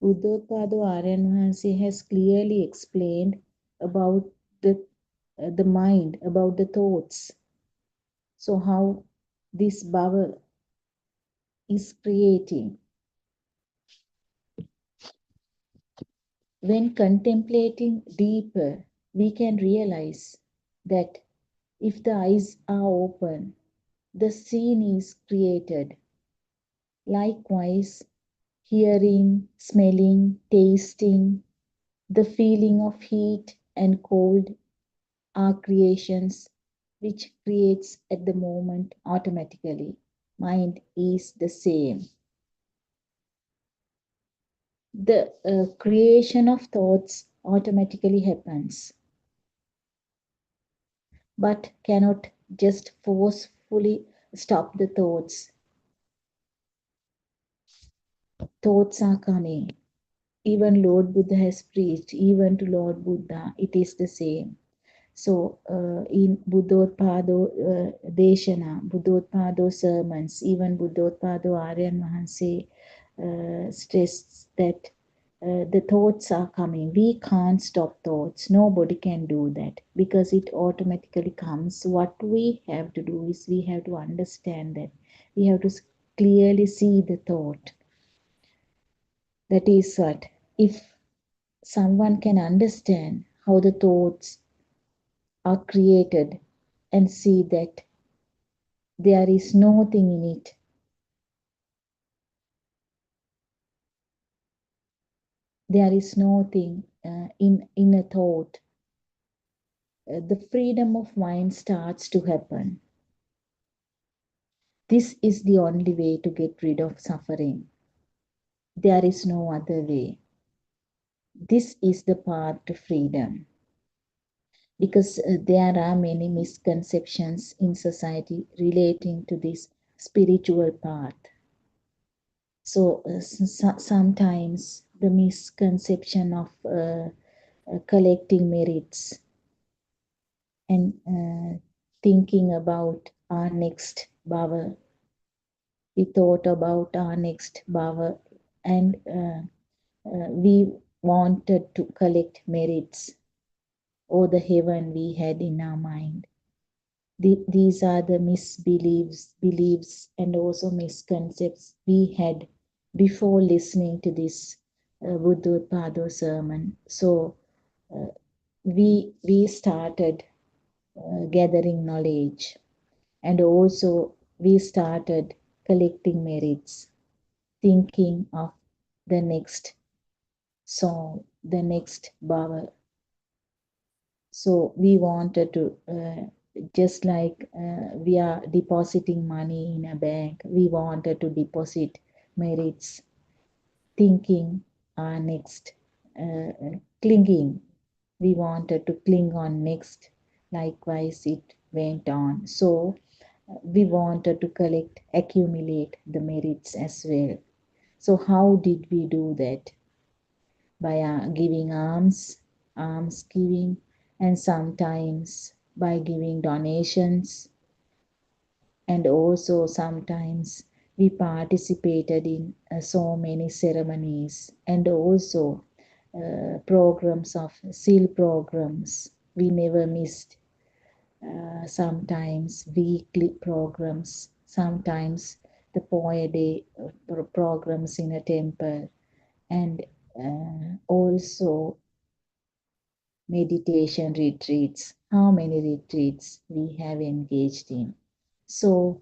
Buddothpado Aryan Vahanse has clearly explained about the mind, about the thoughts. So how this bhava is creating. When contemplating deeper, we can realize that if the eyes are open, the scene is created. Likewise, hearing, smelling, tasting, the feeling of heat and cold are creations which creates at the moment automatically. Mind is the same. The creation of thoughts automatically happens, but cannot just forcefully stop the thoughts. thoughts are coming. Even Lord Buddha has preached, even to Lord Buddha, it is the same. So in Buddothpado Deshana, Buddothpado sermons, even Buddothpado Aryan Mahanse stressed that the thoughts are coming. We can't stop thoughts. Nobody can do that because it automatically comes. What we have to do is we have to understand that. We have to clearly see the thought. That is what. If someone can understand how the thoughts are created and see that there is nothing in it. There is nothing in a thought. The freedom of mind starts to happen. This is the only way to get rid of suffering. There is no other way. This is the path to freedom. Because there are many misconceptions in society relating to this spiritual path. So sometimes the misconception of collecting merits and thinking about our next bhava. We thought about our next bhava and we wanted to collect merits or the heaven we had in our mind. These are the misbeliefs, beliefs, and also misconceptions we had before listening to this Buddothpado sermon. So we started gathering knowledge, and also we started collecting merits, thinking of the next song, the next bhava. So we wanted to, just like we are depositing money in a bank, we wanted to deposit merits, thinking our next, clinging. We wanted to cling on next. Likewise, it went on. So we wanted to collect, accumulate the merits as well. So how did we do that? By giving alms giving, and sometimes by giving donations, and also sometimes we participated in so many ceremonies, and also programs of seal programs we never missed. Sometimes weekly programs, sometimes the poet day programs in a temple, and also meditation retreats. How many retreats we have engaged in. So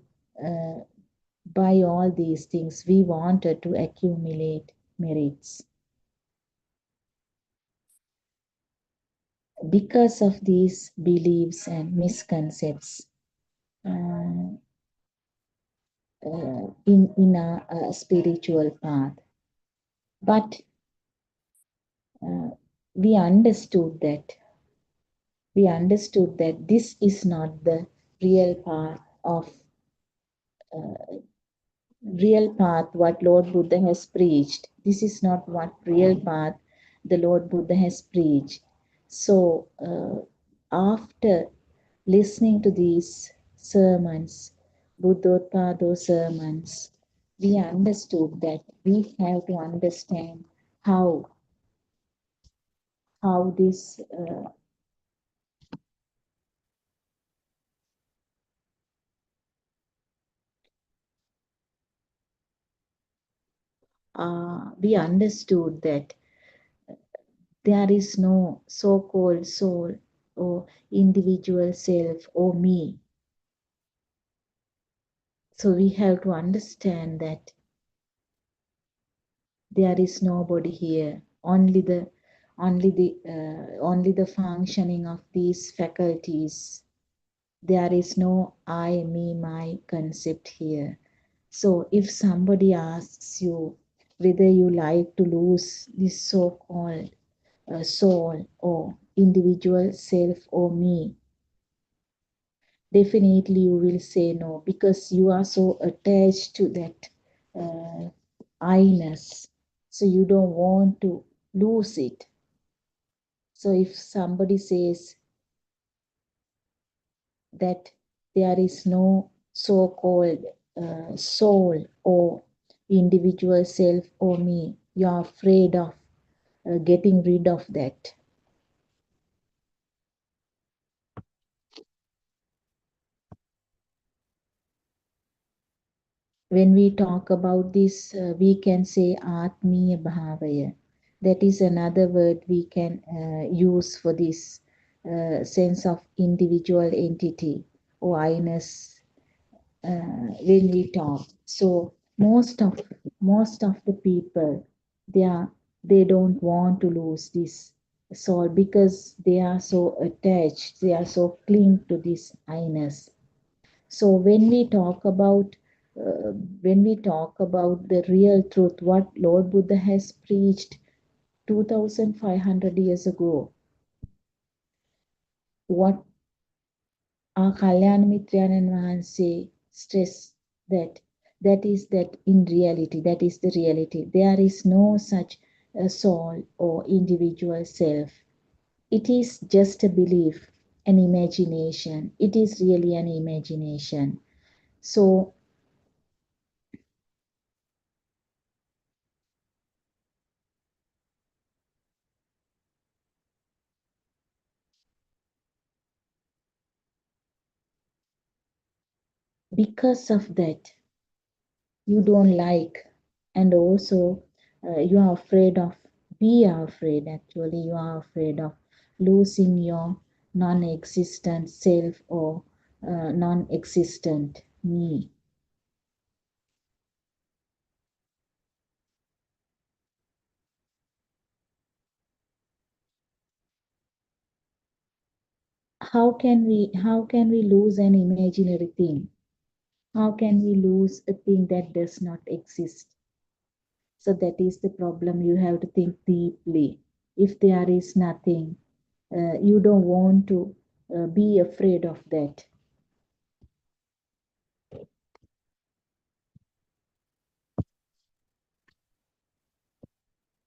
by all these things we wanted to accumulate merits. Because of these beliefs and misconceptions in our spiritual path. But we understood that this is not the real path of what Lord Buddha has preached. This is not what real path the Lord Buddha has preached. So after listening to these sermons, Buddothpado sermons, we understood that we have to understand how this we understood that there is no so-called soul or individual self or me. So we have to understand that there is nobody here, only the functioning of these faculties. There is no I, me, my concept here. So if somebody asks you whether you like to lose this so-called soul or individual self or me, definitely you will say no, because you are so attached to that I-ness. So you don't want to lose it. So if somebody says that there is no so-called soul or individual self or me, you are afraid of getting rid of that. When we talk about this, we can say Atmiya Bhavaya. That is another word we can use for this sense of individual entity or I-ness when we talk. So most of the people, they don't want to lose this soul because they are so attached, they are so cling to this I-ness. So when we talk about the real truth, what Lord Buddha has preached 2,500 years ago, what our Kalyana Mitrayanan Mahanse stress that is that in reality, that is the reality. There is no such a soul or individual self. It is just a belief, an imagination. It is really an imagination. So because of that, you don't like, and also you are afraid of, we are afraid actually, you are afraid of losing your non-existent self or non-existent me. How can we lose an imaginary thing? How can we lose a thing that does not exist? So that is the problem. You have to think deeply. If there is nothing, you don't want to be afraid of that.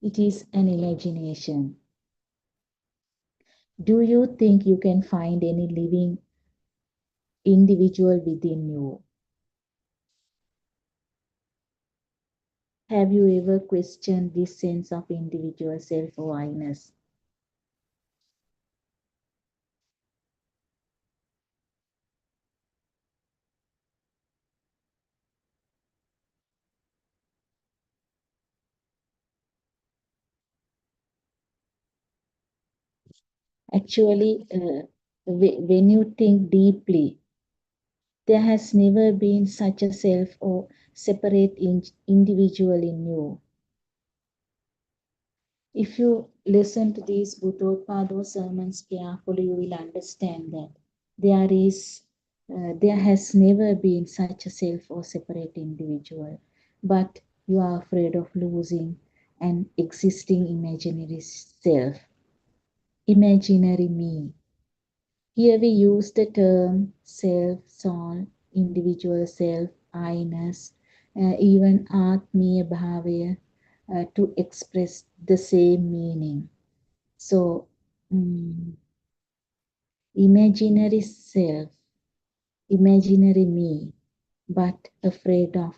It is an imagination. Do you think you can find any living individual within you? Have you ever questioned this sense of individual self-awareness? Actually, when you think deeply, there has never been such a self or separate individual in you. If you listen to these Buddothpado sermons carefully, you will understand that there has never been such a self or separate individual, but you are afraid of losing an existing imaginary self, imaginary me. Here we use the term self, soul, individual self, I-ness, even Atmiya Bhavaya to express the same meaning. So, imaginary self, imaginary me, but afraid of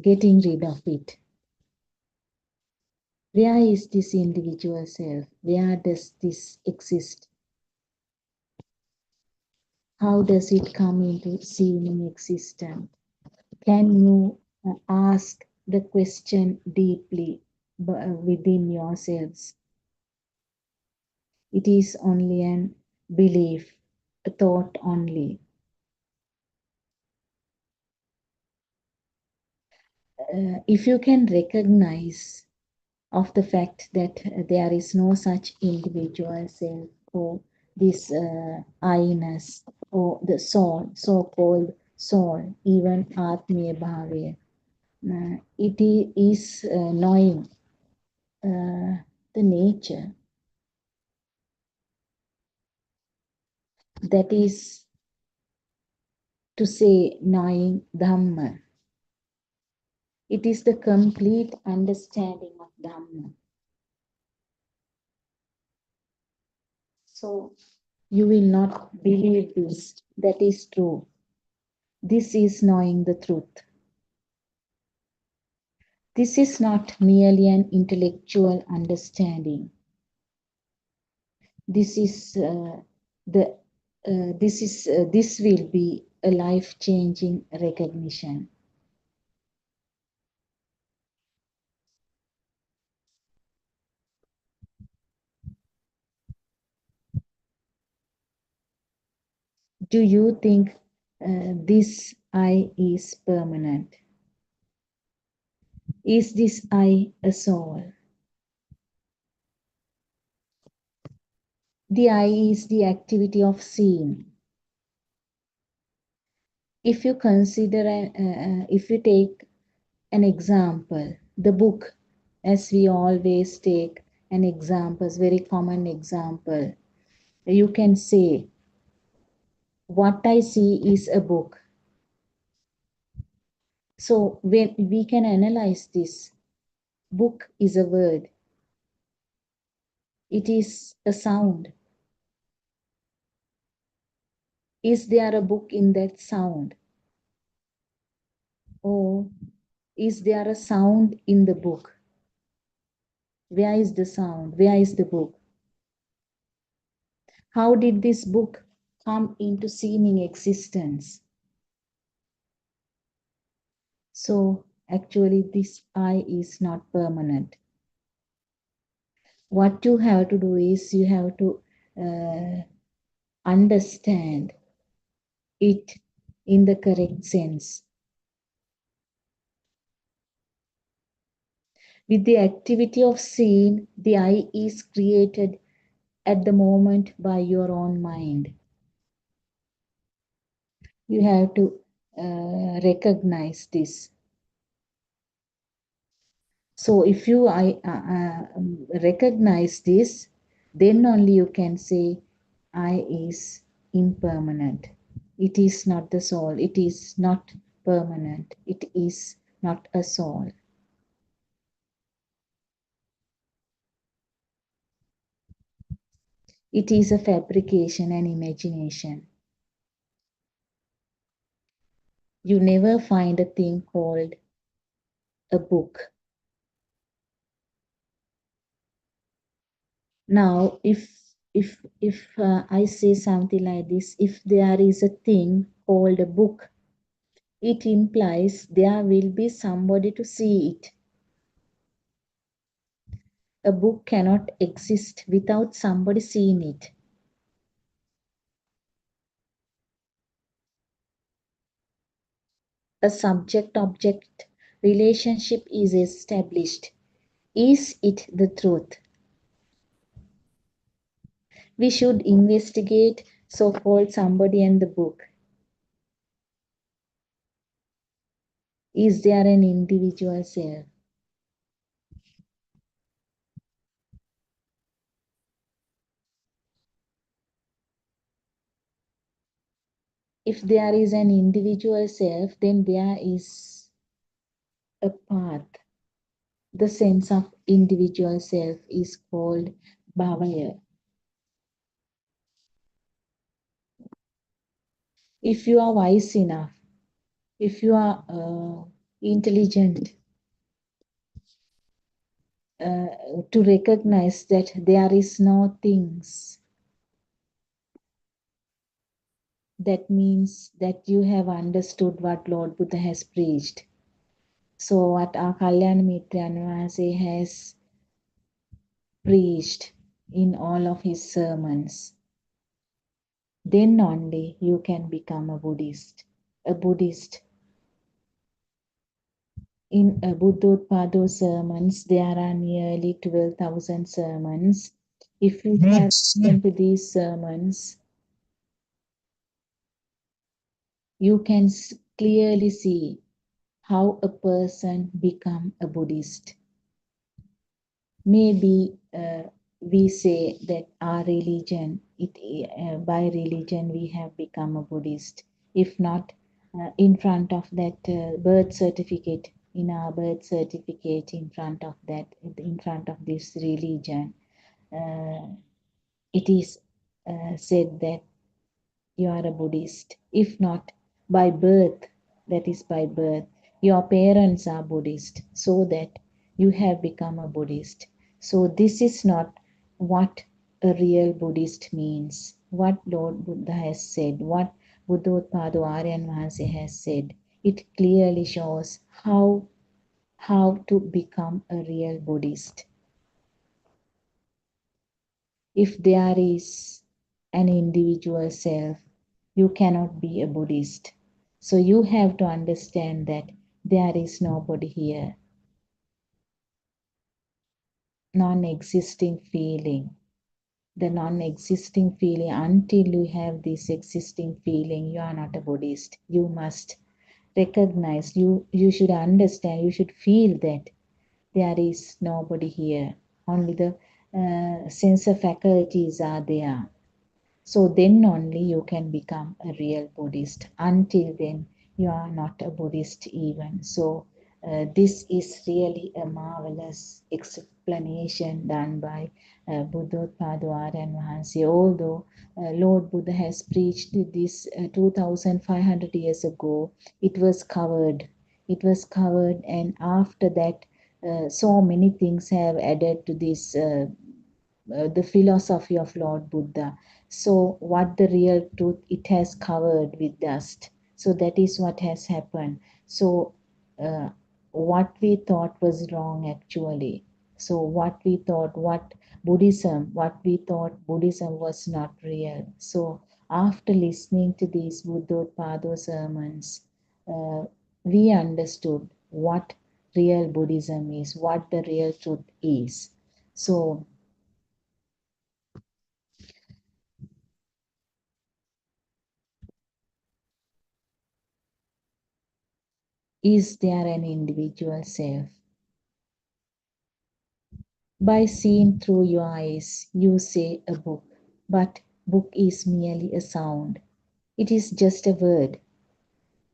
getting rid of it. Where is this individual self? Where does this exist? How does it come into seeming existence? Can you ask the question deeply within yourselves? It is only an belief, a thought only. If you can recognize of the fact that there is no such individual self or this I-ness or the soul, so-called soul, even Atmiya Bhavya, it is knowing the nature. That is to say, knowing Dhamma. It is the complete understanding of Dhamma. So you will not believe this. That is true. This is knowing the truth. This is not merely an intellectual understanding. This is this will be a life-changing recognition. Do you think this I is permanent? Is this I a soul? The I is the activity of seeing. If you consider, if you take an example, the book, as we always take an example, very common example, you can say, what I see is a book. So when we can analyze this, book is a word. It is a sound. Is there a book in that sound? Or is there a sound in the book? Where is the sound? Where is the book? How did this book come into seeming existence? So actually this I is not permanent. What you have to do is you have to understand it in the correct sense. With the activity of seeing, the I is created at the moment by your own mind. You have to recognize this. So if you recognize this, then only you can say I is impermanent. It is not the soul. It is not permanent. It is not a soul. It is a fabrication and imagination. You never find a thing called a book. Now, if I say something like this, if there is a thing called a book, it implies there will be somebody to see it. A book cannot exist without somebody seeing it. A subject-object relationship is established. Is it the truth? We should investigate so-called somebody and the book. Is there an individual self? If there is an individual self, then there is a path. The sense of individual self is called bhavaya. If you are wise enough, if you are intelligent to recognize that there is no things, that means that you have understood what Lord Buddha has preached. So what our Kalyana Mitrayanuvase has preached in all of his sermons, then only you can become a Buddhist. A Buddhist. In Buddothpado sermons, there are nearly 12,000 sermons. If you have listened to these sermons, you can clearly see how a person become a Buddhist. Maybe we say that our religion, by religion we have become a Buddhist. If not, in front of that birth certificate, in our birth certificate in front of that, in front of this religion, it is said that you are a Buddhist. If not by birth, that is by birth, your parents are Buddhist, so that you have become a Buddhist. So this is not what a real Buddhist means. What Lord Buddha has said, what Buddothpado Aryan Mahanse has said, it clearly shows how to become a real Buddhist. If there is an individual self, you cannot be a Buddhist. So you have to understand that there is nobody here. Non-existing feeling. The non-existing feeling, until you have this existing feeling, you are not a Buddhist. You must recognize, you should understand, you should feel that there is nobody here. Only the sensor faculties are there. So then only you can become a real Buddhist. Until then, you are not a Buddhist even. So this is really a marvelous explanation done by Buddothpado Aryan Mahanse. Although Lord Buddha has preached this 2,500 years ago, it was covered. It was covered, and after that, so many things have added to this. The philosophy of Lord Buddha. So what the real truth, it has covered with dust. So that is what has happened. So what we thought was wrong actually. So what we thought, what we thought Buddhism was not real. So after listening to these Buddothpado sermons, we understood what real Buddhism is, what the real truth is. So is there an individual self? By seeing through your eyes, you say a book, but book is merely a sound. It is just a word.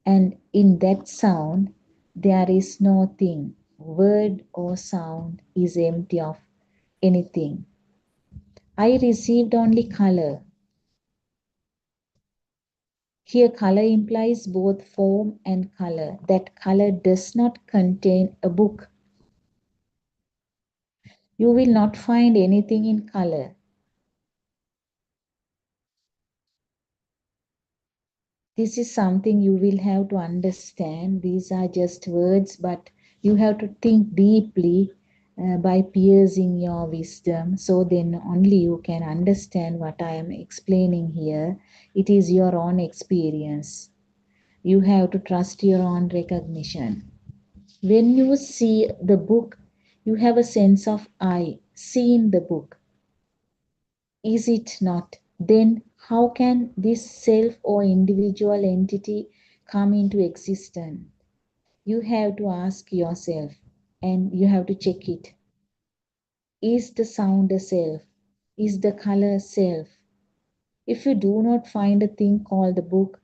And in that sound, there is no thing. Word or sound is empty of anything. I received only color. Here, color implies both form and color. That color does not contain a book. You will not find anything in color. This is something you will have to understand. These are just words, but you have to think deeply by piercing your wisdom. So then only you can understand what I am explaining here. It is your own experience. You have to trust your own recognition. When you see the book, you have a sense of I, seeing the book. Is it not? Then how can this self or individual entity come into existence? You have to ask yourself and you have to check it. Is the sound a self? Is the color a self? If you do not find a thing called the book,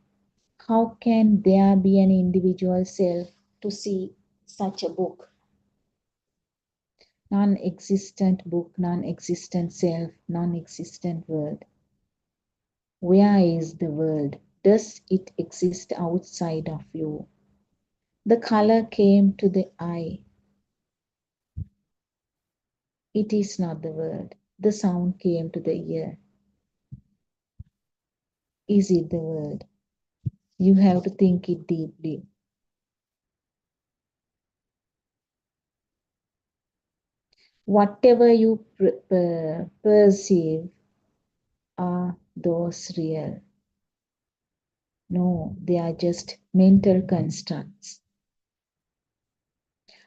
how can there be an individual self to see such a book? Non-existent book, non-existent self, non-existent world. Where is the world? Does it exist outside of you? The color came to the eye. It is not the world. The sound came to the ear. Is it the world? You have to think it deeply. Whatever you perceive, are those real? No, they are just mental constructs.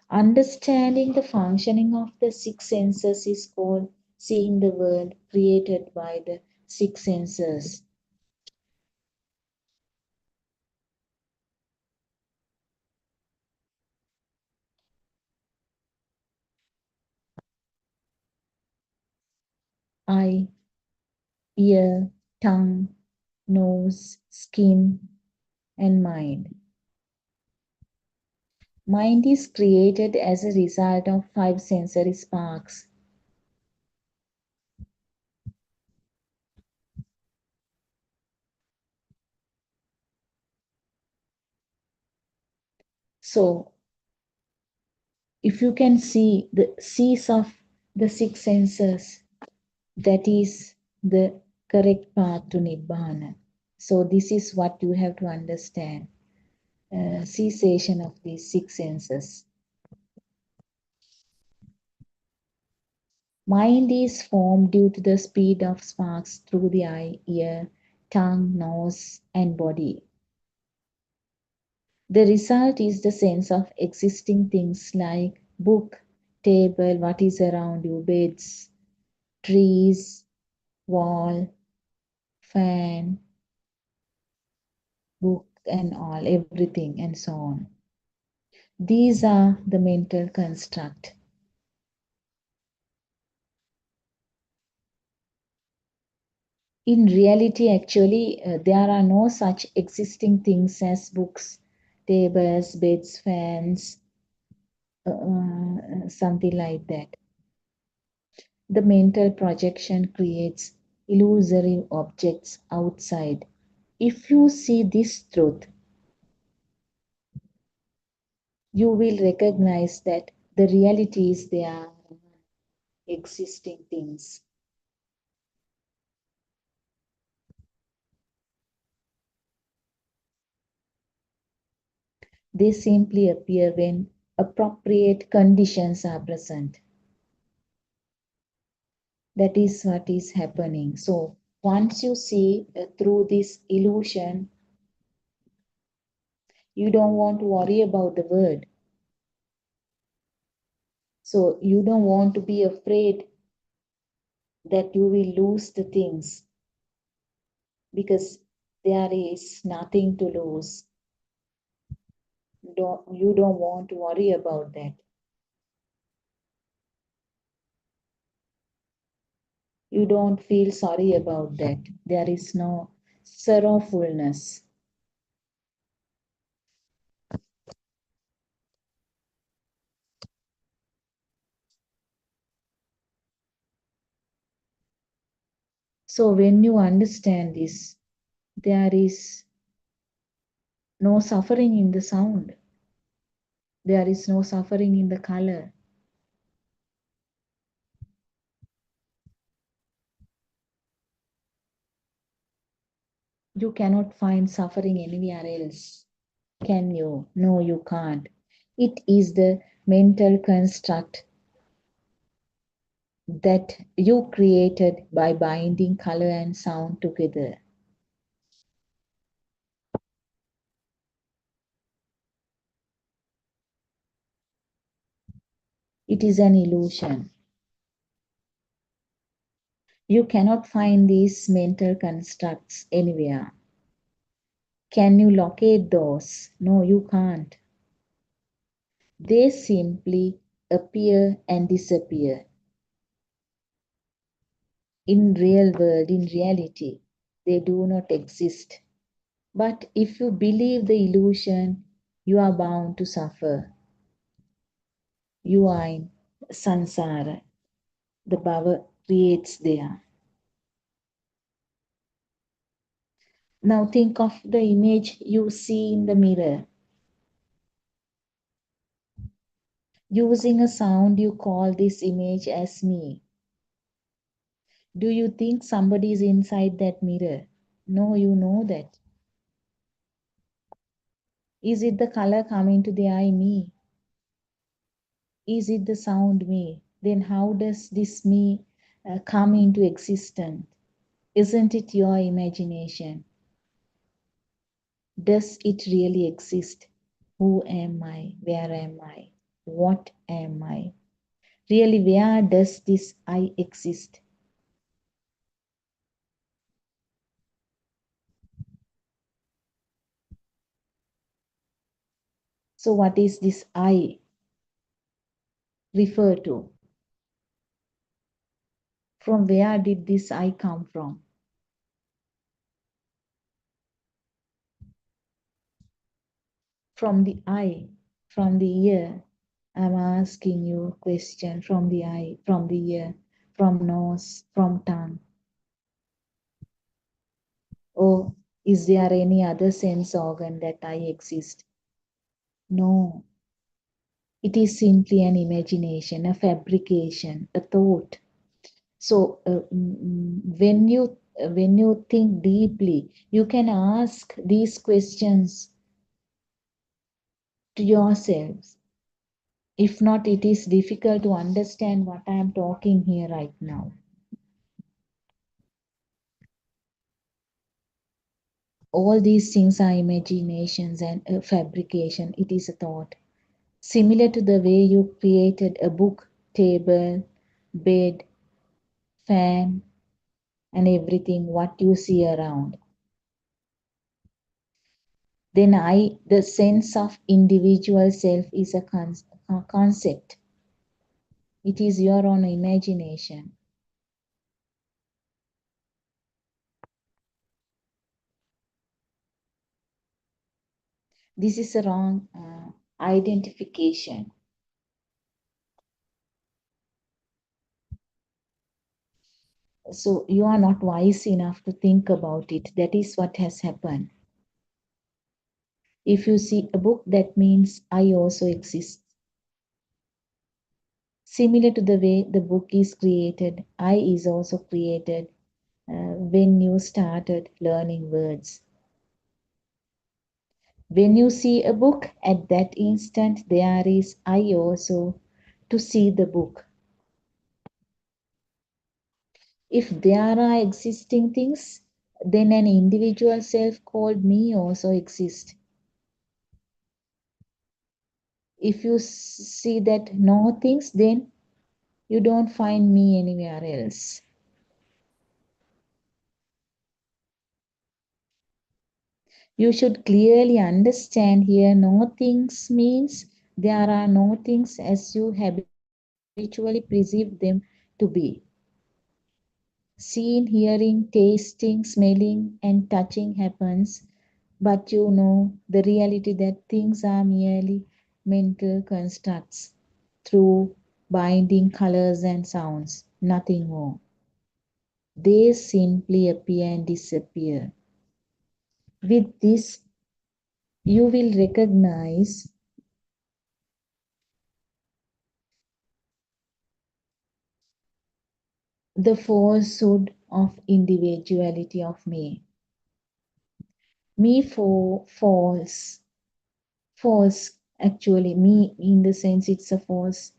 Understanding the functioning of the six senses is called seeing the world created by the six senses. Eye, ear, tongue, nose, skin, and mind. Mind is created as a result of 5 sensory sparks. So, if you can see the seas of the 6 senses, that is the correct path to Nibbana. So, this is what you have to understand. Cessation of these 6 senses. Mind is formed due to the speed of sparks through the eye, ear, tongue, nose, and body. The result is the sense of existing things like book, table, what is around you, beds, trees, wall, fan, book, and all, everything, and so on. These are the mental construct. In reality, actually, there are no such existing things as books, tables, beds, fans, something like that. The mental projection creates illusory objects outside. If you see this truth, you will recognize that the reality is there existing things. They simply appear when appropriate conditions are present. That is what is happening. So once you see through this illusion, you don't want to worry about the word. So you don't want to be afraid that you will lose the things, because there is nothing to lose. You don't want to worry about that. You don't feel sorry about that. There is no sorrowfulness. So when you understand this, there is no suffering in the sound. There is no suffering in the color. You cannot find suffering anywhere else. Can you? No, you can't. It is the mental construct that you created by binding color and sound together. It is an illusion. You cannot find these mental constructs anywhere. Can you locate those? No, you can't. They simply appear and disappear. In real world, in reality, they do not exist. But if you believe the illusion, you are bound to suffer. You are in samsara. The bhava creates there. Now think of the image you see in the mirror. Using a sound, you call this image as me. Do you think somebody is inside that mirror? No, you know that. Is it the color coming to the eye, me? Is it the sound, me? Then how does this me come into existence? Isn't it your imagination? Does it really exist? Who am I? Where am I? What am I? Really, where does this I exist? So what is this I refer to? From where did this I come from? From the I. from the ear. I'm asking you a question from the eye, from the ear, from nose, from tongue. Or is there any other sense organ that I exist? No. It is simply an imagination, a fabrication, a thought. So when you think deeply, you can ask these questions to yourselves. If not, it is difficult to understand what I am talking here right now. All these things are imaginations and fabrication. It is a thought. Similar to the way you created a book, table, bed, fan, and everything what you see around. Then the sense of individual self is a concept. It is your own imagination. This is a wrong identification. So you are not wise enough to think about it. That is what has happened. If you see a book, that means I also exist. Similar to the way the book is created, I is also created when you started learning words. When you see a book, at that instant there is I also to see the book. If there are existing things, then an individual self called me also exists. If you see that no things, then you don't find me anywhere else. You should clearly understand here no things means there are no things as you habitually perceive them to be. Seeing, hearing, tasting, smelling, and touching happens, but you know the reality that things are merely mental constructs through binding colors and sounds, nothing more. They simply appear and disappear. With this, you will recognize the falsehood of individuality of me. Me for false. False, actually, me in the sense it's a false.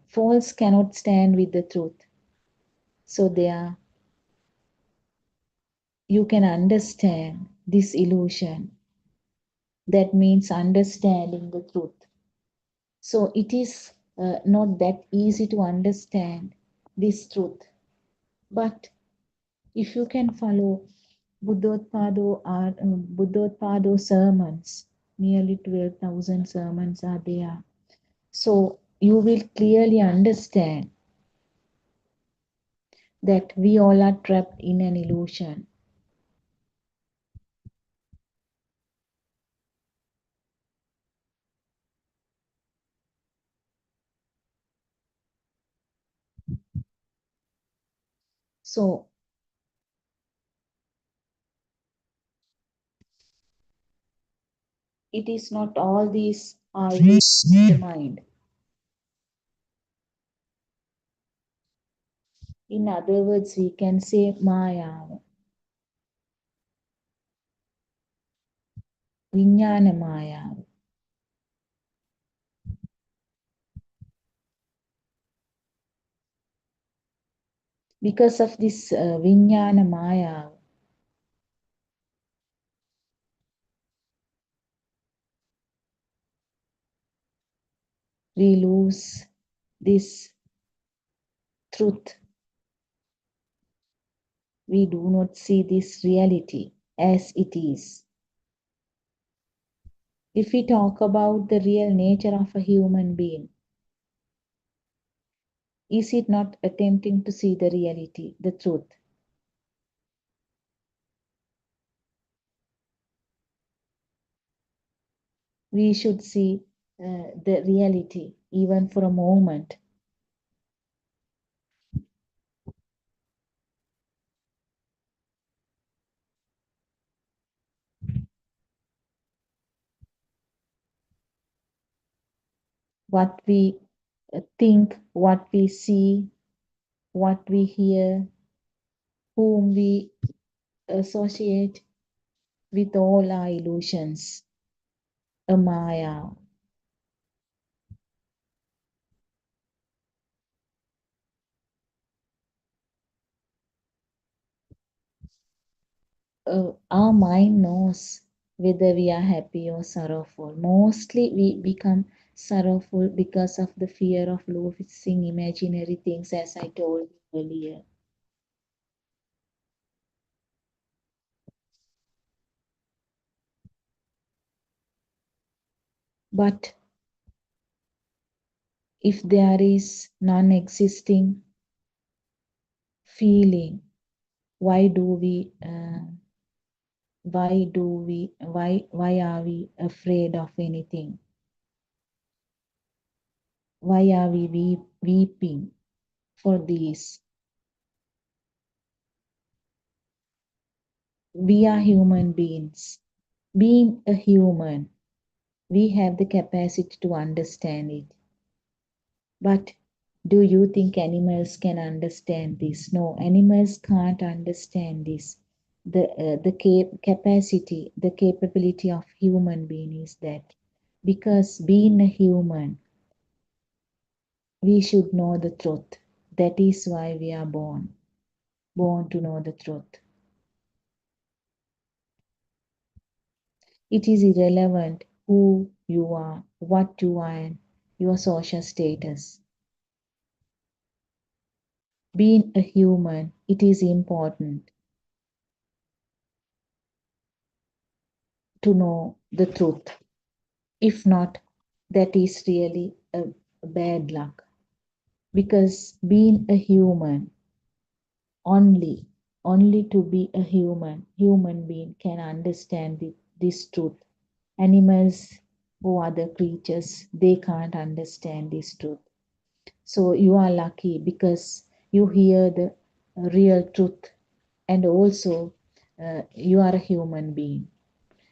False cannot stand with the truth. So there, you can understand this illusion. That means understanding the truth. So it is not that easy to understand this truth. But if you can follow Buddothpado sermons, nearly 12,000 sermons are there. So you will clearly understand that we all are trapped in an illusion. So it is not all these are in the mind. In other words, we can say Maya, Vijnana Maya. Because of this Vijnana Maya, we lose this truth. We do not see this reality as it is. If we talk about the real nature of a human being, is it not attempting to see the reality, the truth? We should see the reality, even for a moment. What we think, what we see, what we hear, whom we associate with, all our illusions, a Maya. Our mind knows whether we are happy or sorrowful. Mostly we become sorrowful because of the fear of losing imaginary things, as I told you earlier. But if there is non-existing feeling, why are we afraid of anything? Why are we weeping for this? We are human beings. Being a human, we have the capacity to understand it. But do you think animals can understand this? No, animals can't understand this. The capacity, the capability of human being is that because being a human, we should know the truth. That is why we are born to know the truth. It is irrelevant who you are, what you are, and your social status. Being a human, it is important to know the truth. If not, that is really a bad luck. Because being a human, only to be a human being can understand this truth. Animals or other creatures, they can't understand this truth. So you are lucky because you hear the real truth, and also you are a human being.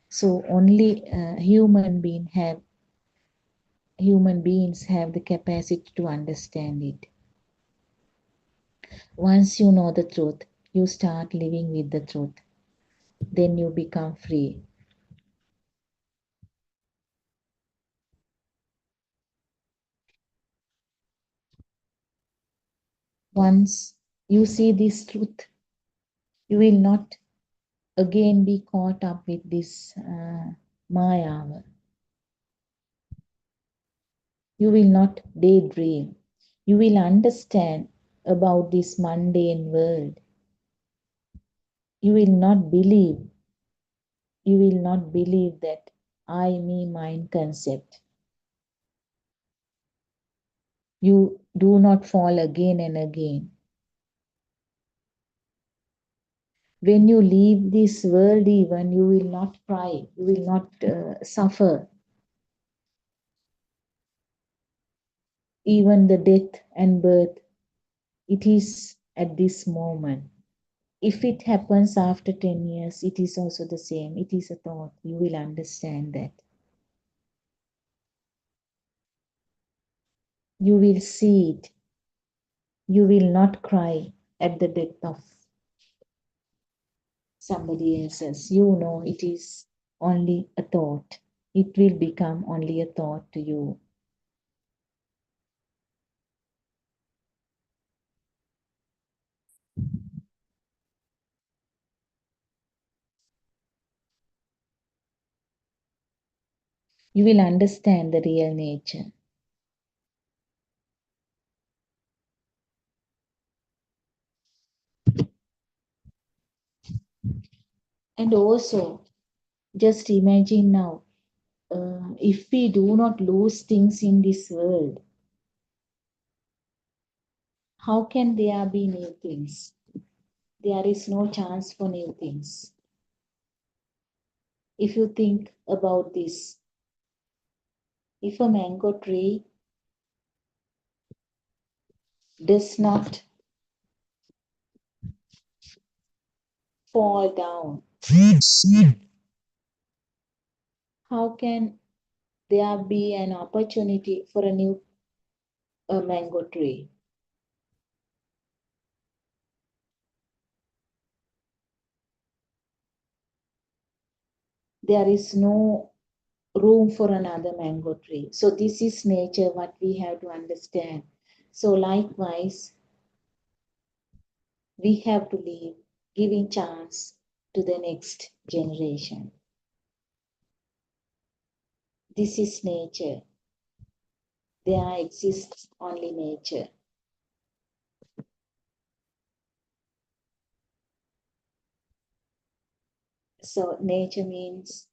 So only human beings have the capacity to understand it. Once you know the truth, you start living with the truth. Then you become free. Once you see this truth, you will not again be caught up with this Maya. You will not daydream. You will understand about this mundane world. You will not believe that I, me, mine concept. You do not fall again and again. When you leave this world, even, you will not cry, you will not suffer. Even the death and birth, it is at this moment. If it happens after 10 years, it is also the same. It is a thought. You will understand that. You will see it. You will not cry at the death of somebody else's. You know it is only a thought. It will become only a thought to you. You will understand the real nature. And also, just imagine now, if we do not lose things in this world, how can there be new things? There is no chance for new things. If you think about this, If a mango tree does not fall down, how can there be an opportunity for a new mango tree? There is no room for another mango tree. So this is nature, what we have to understand. So likewise, we have to live, giving chance to the next generation. This is nature. There exists only nature. So nature means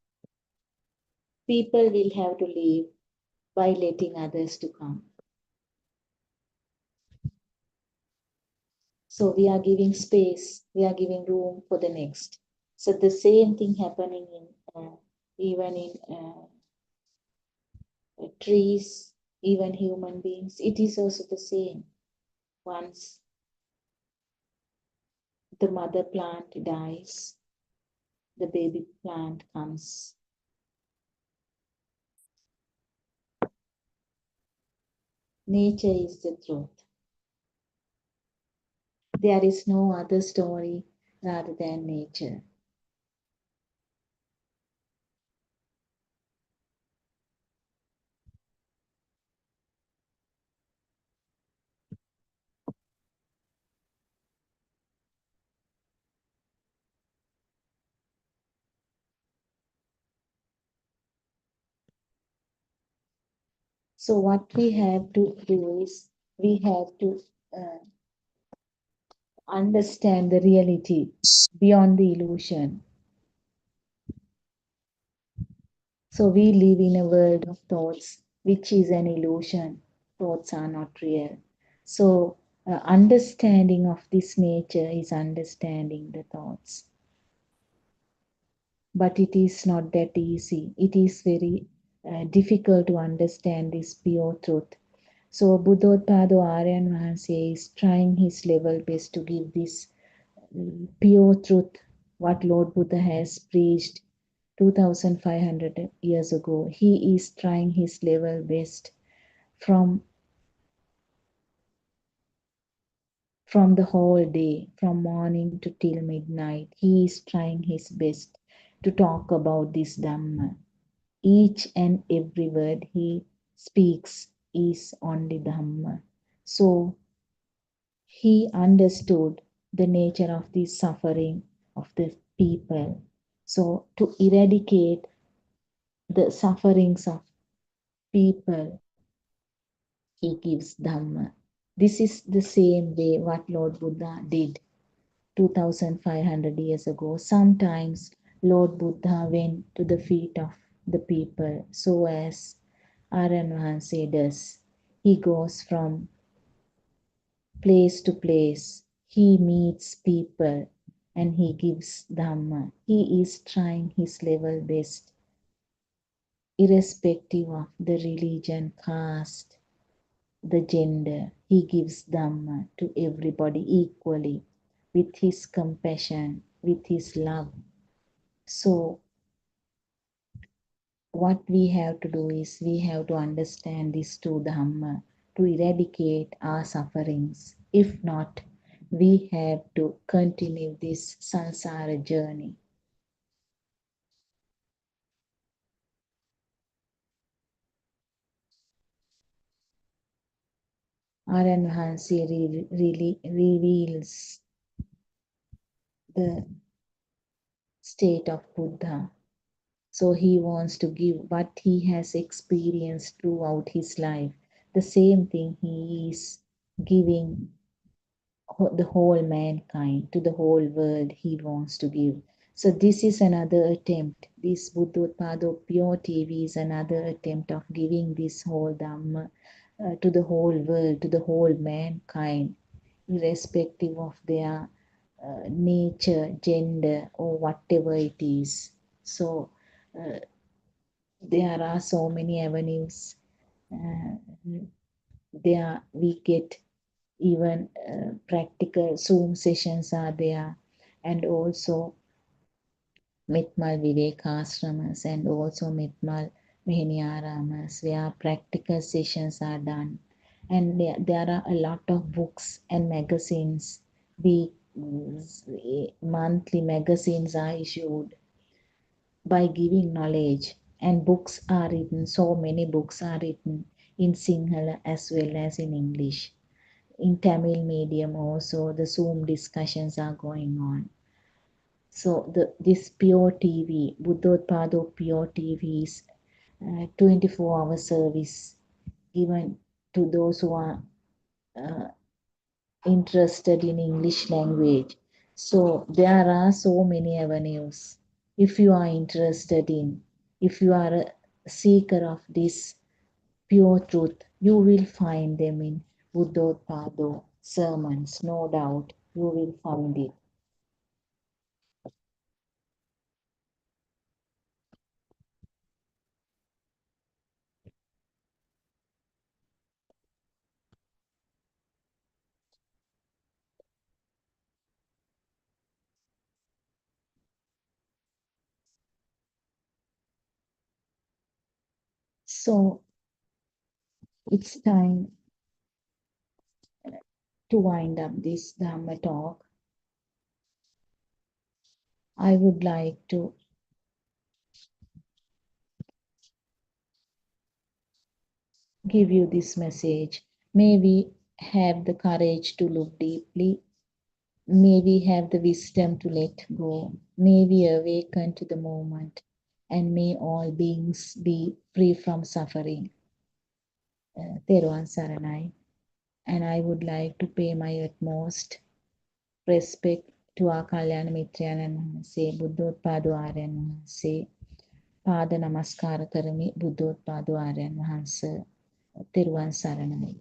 people will have to live by letting others to come. So we are giving space, we are giving room for the next. So the same thing happening in even in trees, even human beings. It is also the same. Once the mother plant dies, the baby plant comes. Nature is the truth. There is no other story rather than nature. So what we have to do is we have to understand the reality beyond the illusion. So we live in a world of thoughts, which is an illusion. Thoughts are not real. So understanding of this nature is understanding the thoughts. But it is not that easy. It is very difficult to understand this pure truth. So Buddothpado Aryan Vahanse is trying his level best to give this pure truth, what Lord Buddha has preached 2500 years ago. He is trying his level best from the whole day, from morning to till midnight. He is trying his best to talk about this Dhamma. Each and every word he speaks is only Dhamma. So he understood the nature of the suffering of the people. So to eradicate the sufferings of people, he gives Dhamma. This is the same way what Lord Buddha did 2500 years ago. Sometimes Lord Buddha went to the feet of the people, so as Aryan Vahanse does. He goes from place to place. He meets people and he gives Dhamma. He is trying his level best, irrespective of the religion, caste, the gender. He gives Dhamma to everybody equally, with his compassion, with his love. So what we have to do is we have to understand this true Dhamma to eradicate our sufferings. If not, we have to continue this samsara journey. Aryan Vahanse really reveals the state of Buddha. So he wants to give what he has experienced throughout his life. The same thing he is giving the whole mankind, to the whole world he wants to give. So this is another attempt. This Buddothpado PeoTV is another attempt of giving this whole Dhamma to the whole world, to the whole mankind, irrespective of their nature, gender, or whatever it is. So there are so many avenues There we get even practical Zoom sessions are there, and also Mitmal Vivekashramas and also Mitmal Meheniyaramas, where practical sessions are done. And there are a lot of books and magazines. Monthly magazines are issued by giving knowledge, and books are written, so many books are written in Sinhala as well as in English. In Tamil medium also, the Zoom discussions are going on. So this PeoTV, Buddothpado PeoTV is 24-hour service given to those who are interested in English language. So there are so many avenues. If you are interested in, if you are a seeker of this pure truth, you will find them in Buddothpado sermons, no doubt. You will find it. So it's time to wind up this Dhamma talk. I would like to give you this message. May we have the courage to look deeply. May we have the wisdom to let go. May we awaken to the moment. And may all beings be free from suffering. Theruvan Saranai. And I would like to pay my utmost respect to our Kalyana Mitrayanan Wahanse, Buddothpado Aryan Wahanse. පාද නමස්කාර කරමි බුද්ධෝත්පාද ආර්යයන් වහන්සේ. තෙරුවන් සරණයි.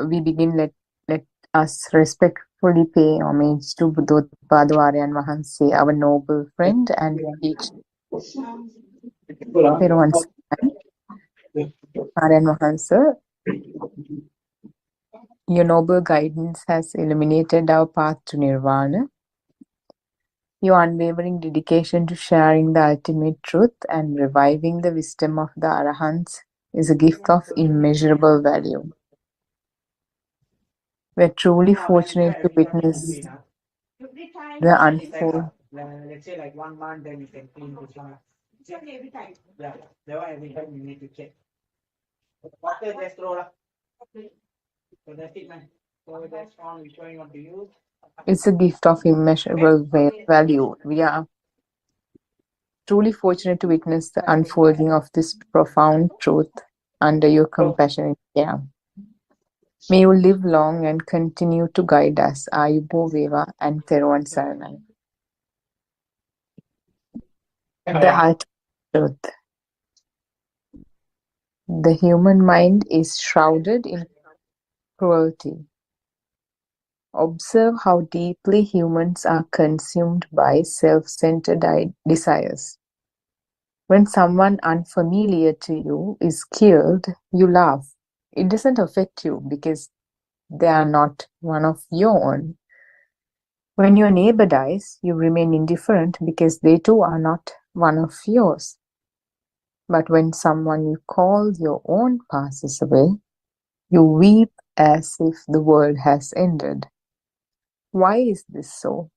We begin, let us respectfully pay homage to Buddothpado Aryan Wahanse, our noble friend and teacher. Theruvan Saranai. Aryan Wahanse, your noble guidance has illuminated our path to Nirvana. Your unwavering dedication to sharing the ultimate truth and reviving the wisdom of the Arahants is a gift of immeasurable value. We're truly fortunate to witness the unfold. Let's say like 1 month, then you can clean this one. It's only every time. Yeah, that one every time you need to check. Water just throw up. So that's it, man. So that's one which one you want to use. It's a gift of immeasurable value. We are truly fortunate to witness the unfolding of this profound truth under your compassionate care. May you live long and continue to guide us. Ayubo Veva and Theruvan Saranai. The ultimate truth. The human mind is shrouded in cruelty. Observe how deeply humans are consumed by self-centered desires. When someone unfamiliar to you is killed, you laugh. It doesn't affect you because they are not one of your own. When your neighbor dies, you remain indifferent because they too are not one of yours. But when someone you call your own passes away, you weep as if the world has ended. Why is this so?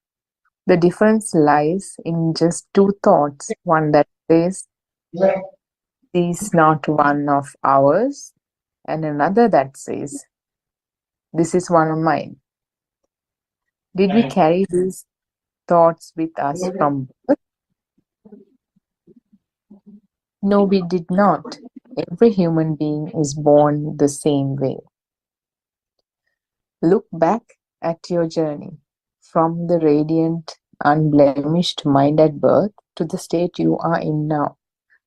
The difference lies in just two thoughts. One that says, "This is not one of ours," and another that says, "This is one of mine." Did we carry these thoughts with us from birth? No, we did not. Every human being is born the same way. Look back at your journey from the radiant, unblemished mind at birth to the state you are in now.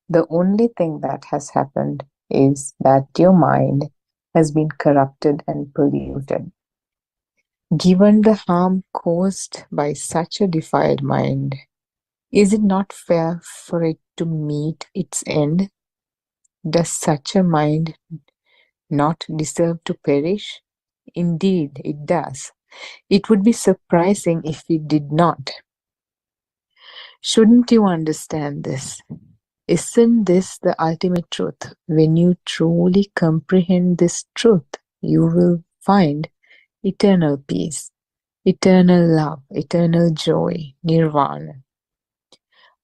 The only thing that has happened is that your mind has been corrupted and polluted. Given the harm caused by such a defiled mind, is it not fair for it to meet its end? Does such a mind not deserve to perish? Indeed, it does. It would be surprising if it did not. Shouldn't you understand this? Isn't this the ultimate truth? When you truly comprehend this truth, you will find eternal peace, eternal love, eternal joy, nirvana.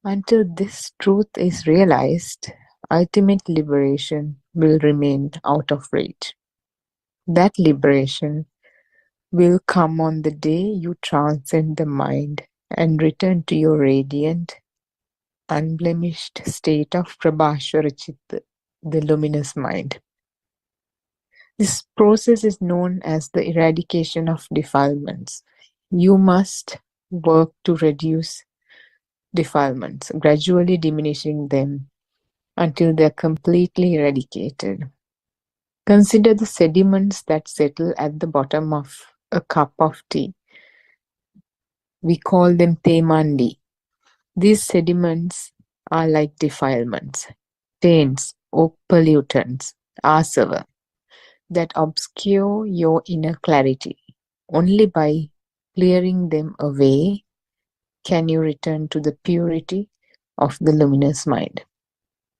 Until this truth is realized, ultimate liberation will remain out of reach. That liberation will come on the day you transcend the mind and return to your radiant, unblemished state of Prabhashwara Chitta, the luminous mind. This process is known as the eradication of defilements. You must work to reduce defilements, gradually diminishing them until they are completely eradicated. Consider the sediments that settle at the bottom of a cup of tea. We call them temandi. These sediments are like defilements, stains or pollutants, asava, that obscure your inner clarity. Only by clearing them away can you return to the purity of the luminous mind.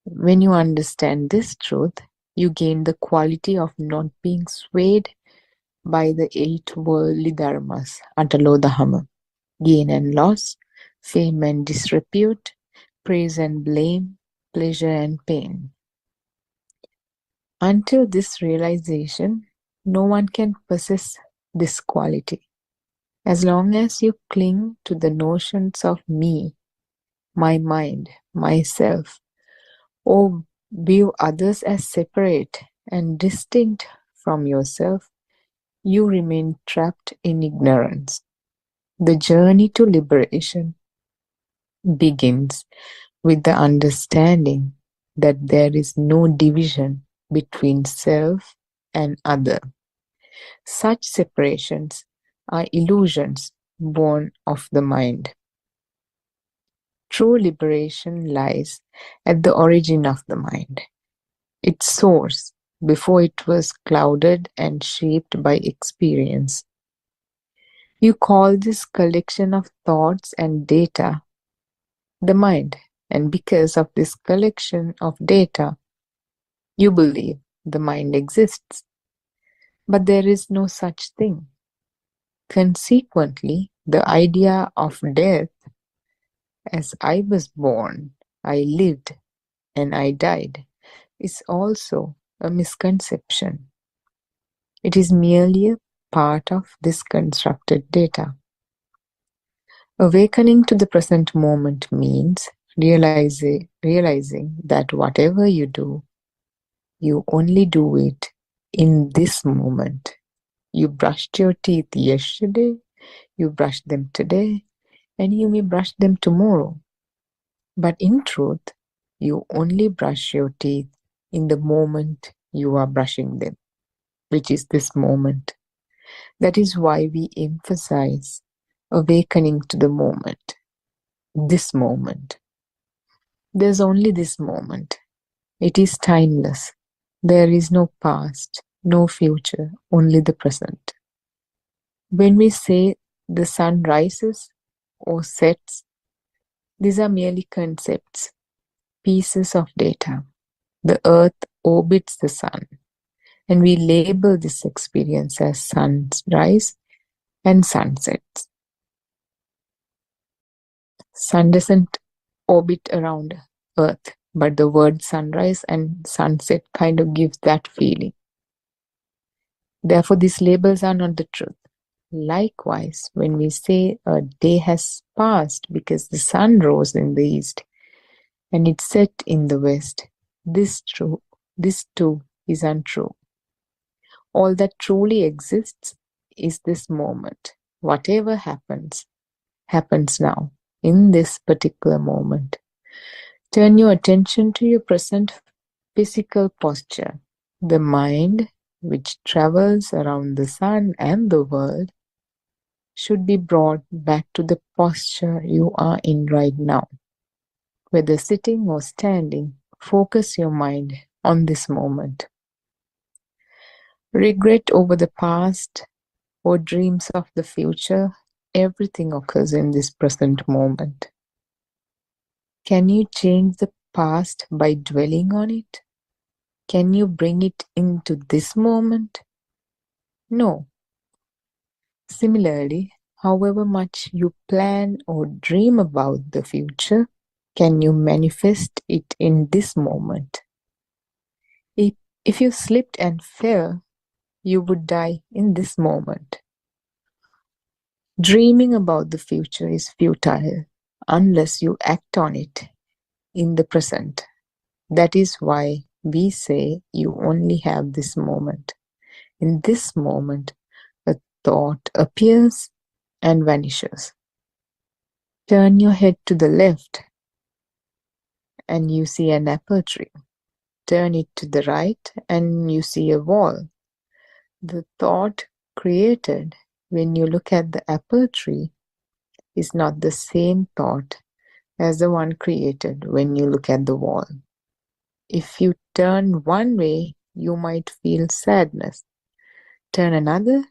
When you understand this truth, you gain the quality of not being swayed by the 8 worldly dharmas, Atalodahama, gain and loss, fame and disrepute, praise and blame, pleasure and pain. Until this realization, no one can possess this quality. As long as you cling to the notions of me, my mind, myself, or view others as separate and distinct from yourself, you remain trapped in ignorance. The journey to liberation begins with the understanding that there is no division between self and other. Such separations are illusions born of the mind. True liberation lies at the origin of the mind, its source, before it was clouded and shaped by experience. You call this collection of thoughts and data the mind, and because of this collection of data, you believe the mind exists. But there is no such thing. Consequently, the idea of death, as I was born, I lived, and I died, is also a misconception. It is merely a part of this constructed data. Awakening to the present moment means realizing that whatever you do, you only do it in this moment. You brushed your teeth yesterday, you brushed them today, and you may brush them tomorrow. But in truth, you only brush your teeth in the moment you are brushing them, which is this moment. That is why we emphasize awakening to the moment, this moment. There's only this moment. It is timeless. There is no past, no future, only the present. When we say the sun rises or sets, these are merely concepts, pieces of data. The earth orbits the sun, and we label this experience as sunrise and sunsets. Sun doesn't orbit around earth, but the word sunrise and sunset kind of gives that feeling. Therefore, these labels are not the truth. Likewise, when we say a day has passed because the sun rose in the east and it set in the west, this too is untrue. All that truly exists is this moment. Whatever happens, happens now, in this particular moment. Turn your attention to your present physical posture. The mind, which travels around the sun and the world, should be brought back to the posture you are in right now. Whether sitting or standing, focus your mind on this moment. Regret over the past or dreams of the future, everything occurs in this present moment. Can you change the past by dwelling on it? Can you bring it into this moment? No. Similarly, however much you plan or dream about the future, can you manifest it in this moment? If you slipped and fell, you would die in this moment. Dreaming about the future is futile unless you act on it in the present. That is why we say you only have this moment. In this moment, a thought appears and vanishes. Turn your head to the left and you see an apple tree. Turn it to the right and you see a wall. The thought created when you look at the apple tree is not the same thought as the one created when you look at the wall. If you turn one way, you might feel sadness. Turn another,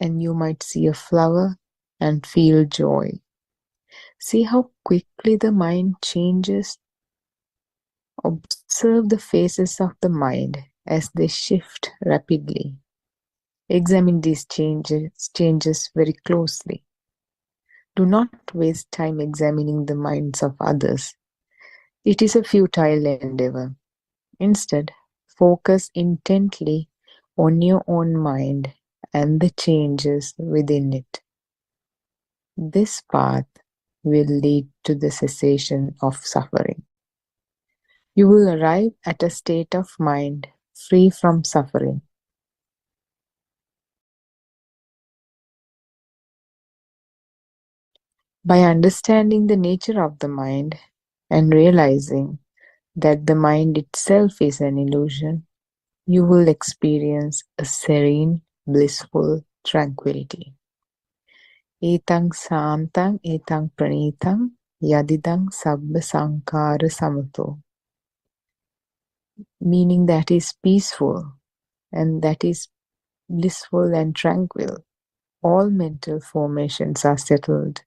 and you might see a flower and feel joy. See how quickly the mind changes. Observe the phases of the mind as they shift rapidly. Examine these changes very closely. Do not waste time examining the minds of others. It is a futile endeavor. Instead, focus intently on your own mind and the changes within it. This path will lead to the cessation of suffering. You will arrive at a state of mind free from suffering. By understanding the nature of the mind and realizing that the mind itself is an illusion, you will experience a serene, blissful tranquility. Etang santang etang pranitang yadidang sabba sankara samato. Meaning that is peaceful and that is blissful and tranquil. All mental formations are settled.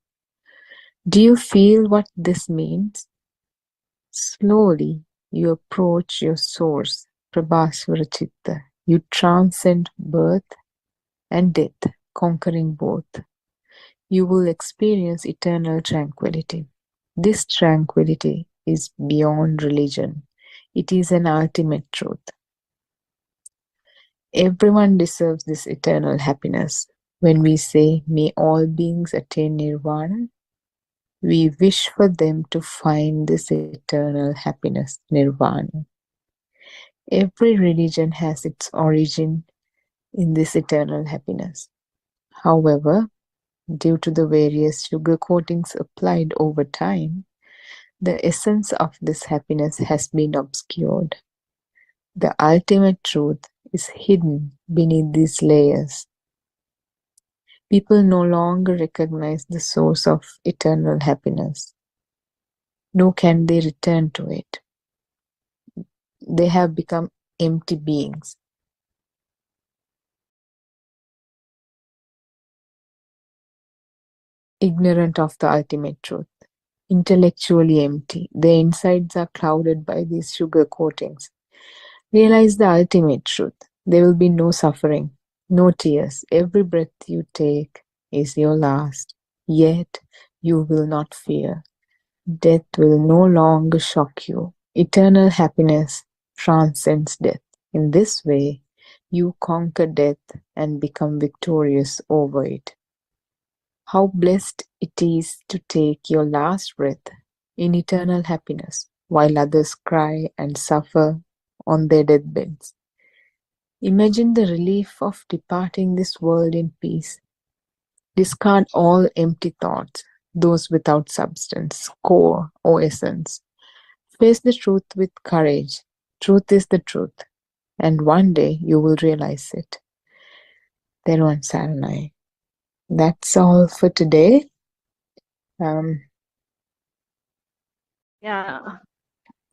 Do you feel what this means? Slowly, you approach your source, Prabhasvara Chitta. You transcend birth and death, conquering both. You will experience eternal tranquility. This tranquility is beyond religion. It is an ultimate truth. Everyone deserves this eternal happiness. When we say, may all beings attain nirvana, we wish for them to find this eternal happiness, nirvana. Every religion has its origin in this eternal happiness. However, due to the various sugar coatings applied over time, the essence of this happiness has been obscured. The ultimate truth is hidden beneath these layers. People no longer recognize the source of eternal happiness. nor can they return to it. They have become empty beings. Ignorant of the ultimate truth, intellectually empty. Their insides are clouded by these sugar coatings. Realize the ultimate truth. There will be no suffering, no tears. Every breath you take is your last. Yet you will not fear. Death will no longer shock you. Eternal happiness transcends death. In this way, you conquer death and become victorious over it. How blessed it is to take your last breath in eternal happiness while others cry and suffer on their deathbeds. Imagine the relief of departing this world in peace. Discard all empty thoughts, those without substance, core, or essence. Face the truth with courage. Truth is the truth, and one day you will realize it. Theruvan Saranai. That's all for today. Yeah.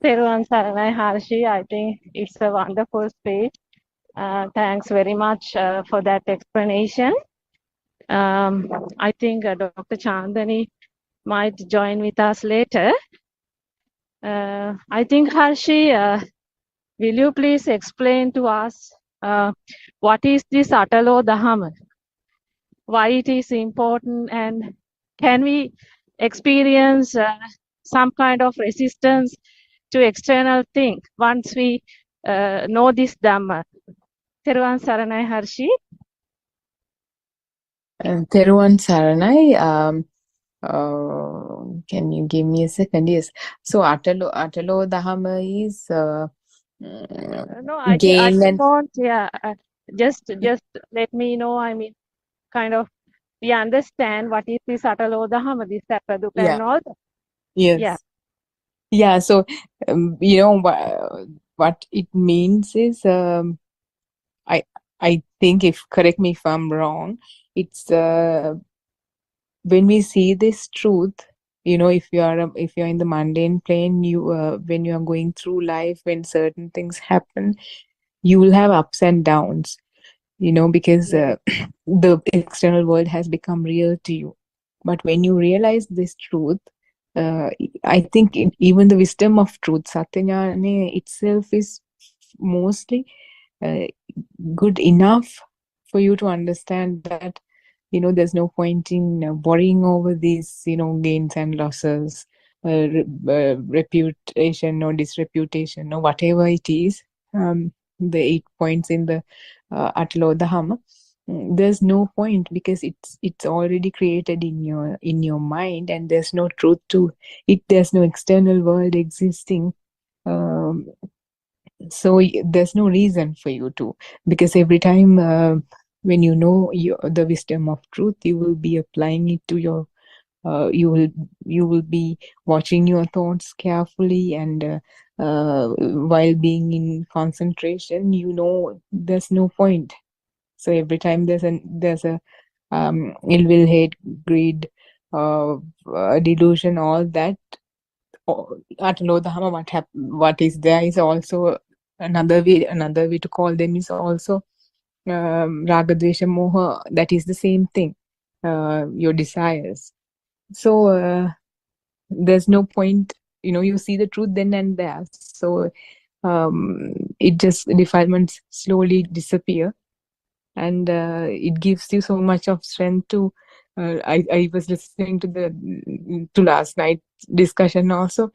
Theruvan Saranai Harshi, I think it's a wonderful speech. Thanks very much for that explanation. I think Dr. Chandani might join with us later. I think Harshi, will you please explain to us what is this Atalo Dahama? Why it is important, and can we experience some kind of resistance to external thing once we know this Dhamma? Theruvan Saranai Harshi. Theruvan Saranai, can you give me a second? Yes. So Atalo Dahama is No, I gain and want, yeah, just let me know. I mean, kind of, we understand what is this Atalo Dahama, this Tapaduka yeah. and all that. Yes. Yeah. Yeah. So you know what it means is I think, if correct me if I'm wrong, it's when we see this truth, you know, if you're in the mundane plane, you when you are going through life, when certain things happen, you will have ups and downs, you know, because the external world has become real to you. But when you realize this truth, I think even the wisdom of truth, Satyajnana itself, is mostly good enough for you to understand that, you know, there's no point in worrying over these, you know, gains and losses, reputation or disreputation or whatever it is. The 8 points in the Atalo Dhamma. There's no point, because it's already created in your mind, and there's no truth to it. There's no external world existing. So there's no reason for you to, because every time when you know the wisdom of truth, you will be applying it to your you will be watching your thoughts carefully, and while being in concentration, you know, there's no point. So every time there's a ill will, hate, greed, delusion, all that, Atalo Dhamma, what is there is also another way to call them is also Raga, Dvesha, Moha. That is the same thing, your desires. So there's no point, you know, you see the truth then and there. So it just, defilements slowly disappear, and it gives you so much of strength to I was listening to last night's discussion also.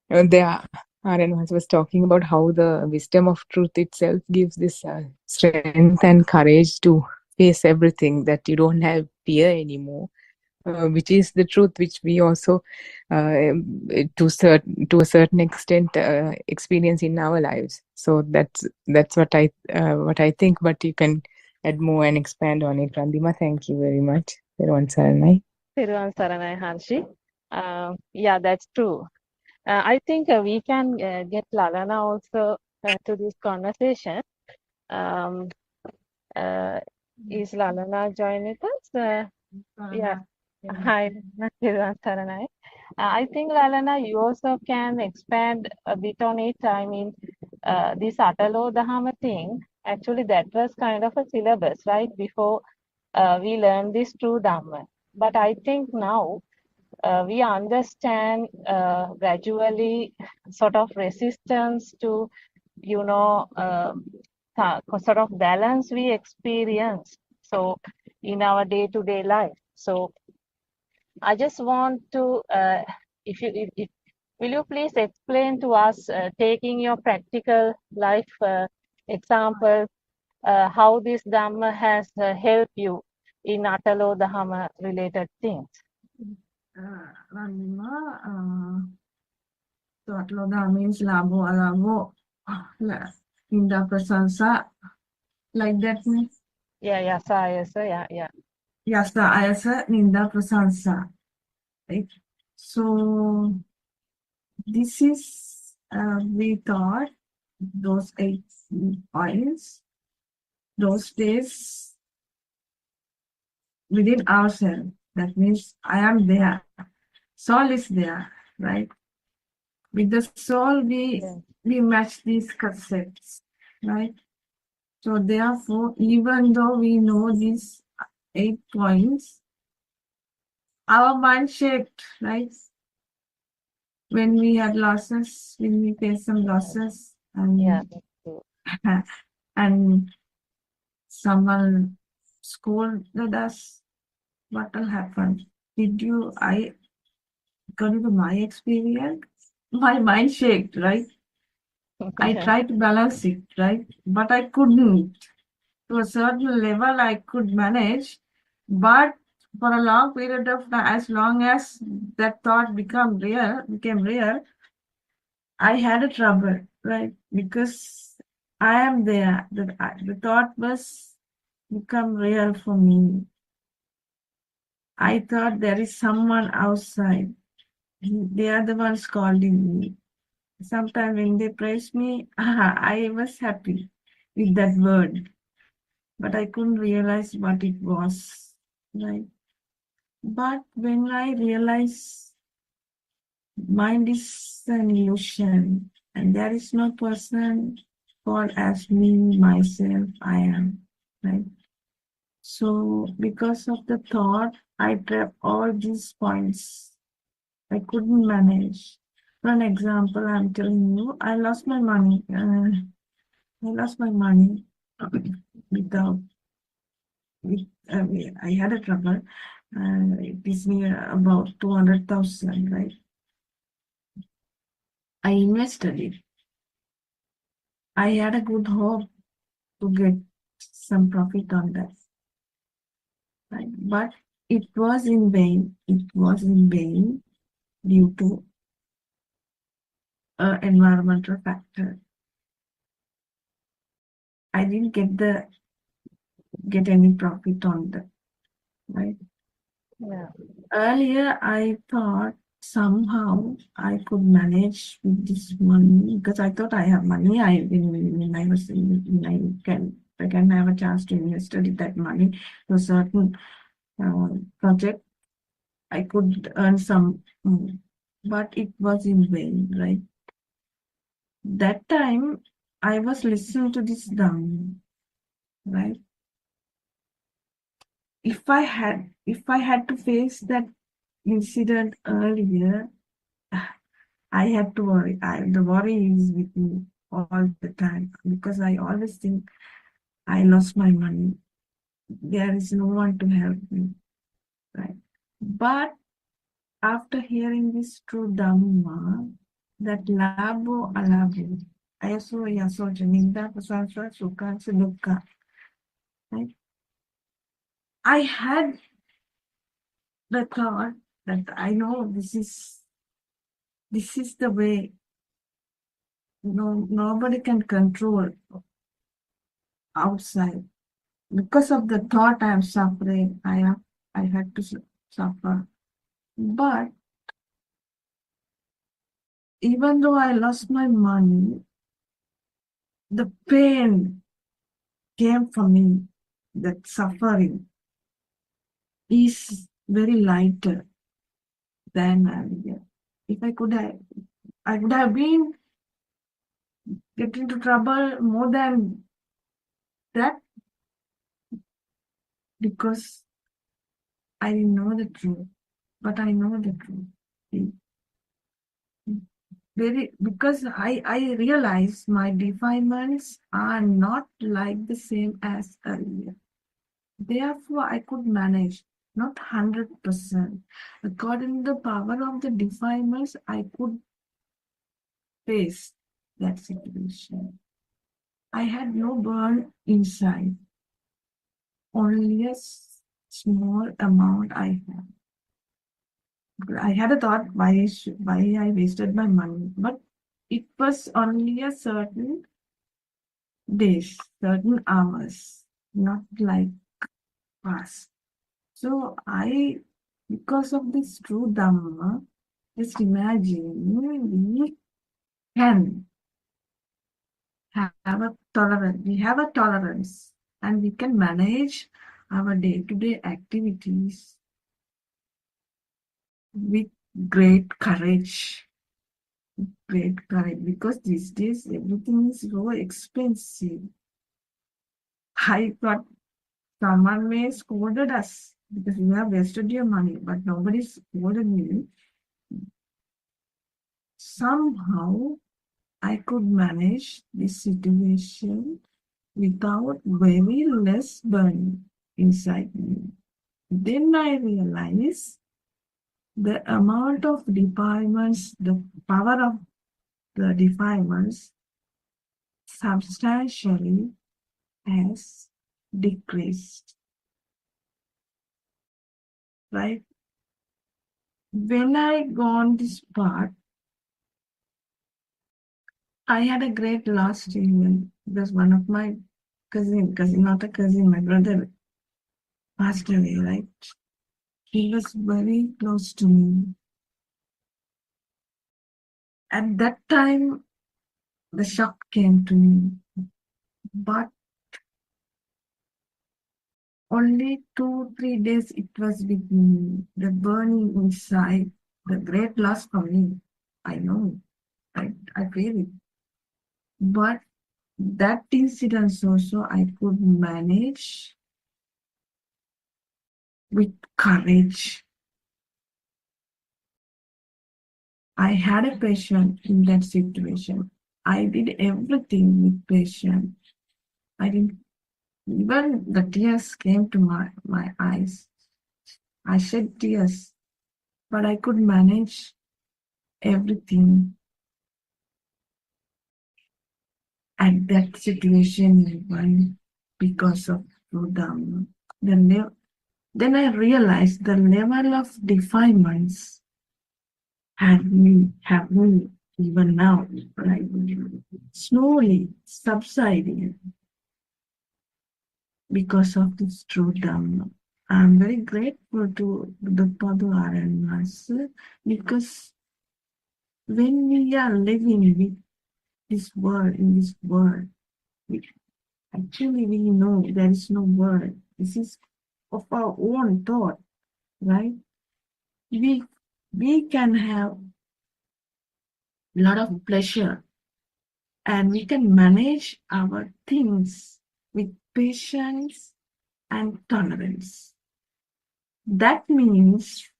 There Aryan was talking about how the wisdom of truth itself gives this strength and courage to face everything, that you don't have fear anymore, which is the truth, which we also to a certain extent experience in our lives. So that's what I think, but you can add more and expand on it. Randima, thank you very much. Theruvan Saranai. Theruvan Saranai Harshi. Yeah, that's true. I think we can get Lalana also to this conversation. Is Lalana joining us? Yeah. Hi, Theruvan Saranai. I think, Lalana, you also can expand a bit on it. I mean, this Atalo Dahama thing, actually, that was kind of a syllabus, right? Before we learned this true Dhamma. But I think now we understand gradually sort of resistance to, you know, sort of balance we experience. So in our day-to-day life. So I just want to, if will you please explain to us, taking your practical life example, how this Dhamma has helped you in Atalo Dhamma related things? So Atloda means labo alabo, inda prasansa, like that means. Yeah, yasa, ayasa, yeah. Yasa ayasa, ninda prasansa. Right? So this is, we thought those 8 points, those days within ourselves. That means I am there. Soul is there, right? With the soul, we match these concepts, right? So therefore, even though we know these 8 points, our mind shaped, right? When we had losses, when we faced some losses, and and someone scolded us, what will happen? According to my experience, my mind shaked, right? I tried to balance it, right? But I couldn't. To a certain level, I could manage, but for a long period of time, as long as that thought became real, I had a trouble, right? Because I am there. The thought was become real for me. I thought there is someone outside. They are the ones calling me. Sometimes when they praise me, I was happy with that word, but I couldn't realize what it was, right? But when I realized mind is an illusion and there is no person called as me, myself, I am, right? So because of the thought, I trapped all these points. I couldn't manage. For an example, I'm telling you, I lost my money. I had a trouble. It is near about 200,000, right? I invested it. I had a good hope to get some profit on that, right? But it was in vain. It was in vain due to an environmental factor. I didn't get any profit on that, right? Yeah. Earlier, I thought somehow I could manage with this money because I thought I have money. When I can have a chance to invest that money to a certain project, I could earn some, but it was in vain, right? That time I was listening to this Dhamma, right? If I had to face that incident earlier, I had to worry. The worry is with me all the time because I always think I lost my money. There is no one to help me, right? But after hearing this true Dhamma, that labo alabo, ayaso yaso janinda prasansa sukha dukkha, right? I had the thought that I know this is the way. Nobody can control outside. Because of the thought I am suffering, I had to suffer. But even though I lost my money, the pain came from me. That suffering is very lighter than earlier. if I could have, I would have been get into trouble more than that because I didn't know the truth. But I know the truth. Because I realize my defilements are not like the same as earlier. Therefore, I could manage, not 100%. According to the power of the defilements, I could face that situation. I had no burn inside, only a small amount I had. I had a thought why I wasted my money, but it was only a certain days, certain hours, not like past. So because of this true Dhamma, just imagine we can have a tolerance. We have a tolerance, and we can manage our day-to-day activities with great courage. Because these days everything is so expensive. I thought someone may scolded us because you have wasted your money, but nobody scolded me. Somehow I could manage this situation without very less burning inside me. Then I realized the amount of defilements, the power of the defilements substantially has decreased. Right? When I gone this part, I had a great loss even because one of my not a cousin, my brother passed away, right? He was very close to me. At that time, the shock came to me. But only 2-3 days it was with me. The burning inside, the great loss for me. I know, I feel it. But that incident also I could manage with courage. I had a patience in that situation. I did everything with patience. I didn't even the tears came to my eyes. I shed tears, but I could manage everything at that situation even because of Dhamma. Then I realized the level of defilements have me even now, like slowly subsiding because of this true Dhamma. I'm very grateful to Buddothpado Master because when we are living with this world, in this world, actually we know there is no world. This is of our own thought, right? We can have a lot of pleasure and we can manage our things with patience and tolerance. That means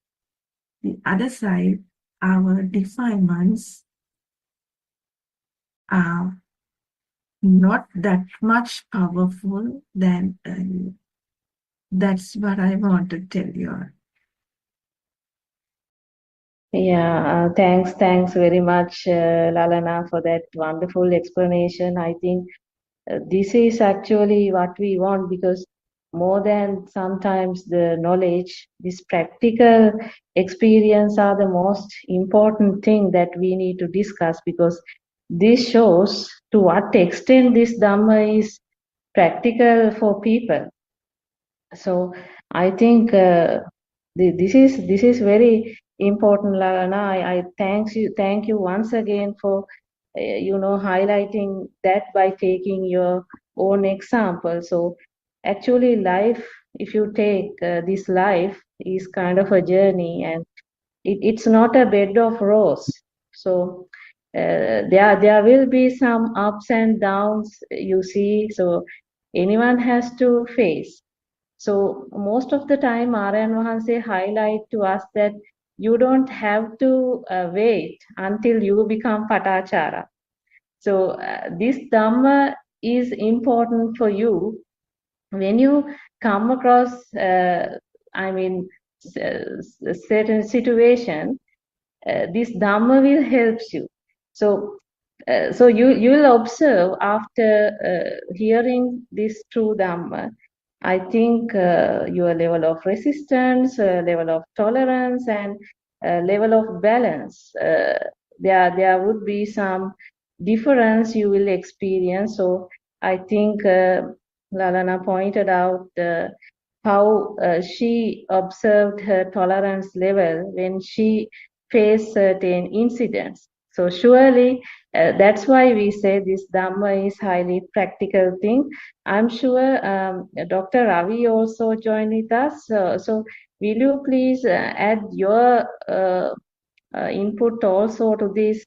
the other side, our defilements are not that much powerful than earlier. That's what I want to tell you. Yeah, thanks very much, Lalana, for that wonderful explanation. I think this is actually what we want because more than sometimes the knowledge, this practical experience are the most important thing that we need to discuss because this shows to what extent this Dhamma is practical for people. So I think this is very important, Lalana. I thank you once again for highlighting that by taking your own example. So actually, life, if you take this life, is kind of a journey, and it's not a bed of rose. So there will be some ups and downs, you see. So anyone has to face. So most of the time, Aryan Wahanse highlight to us that you don't have to wait until you become Patachara. So this Dhamma is important for you when you come across, certain situation. This Dhamma will help you. So, so you will observe after hearing this true Dhamma. I think your level of resistance, level of tolerance, and level of balance. There would be some difference you will experience. So I think Lalana pointed out how she observed her tolerance level when she faced certain incidents. So surely that's why we say this Dhamma is highly practical thing. I'm sure Dr. Ravi also joined with us. So will you please add your input also to this,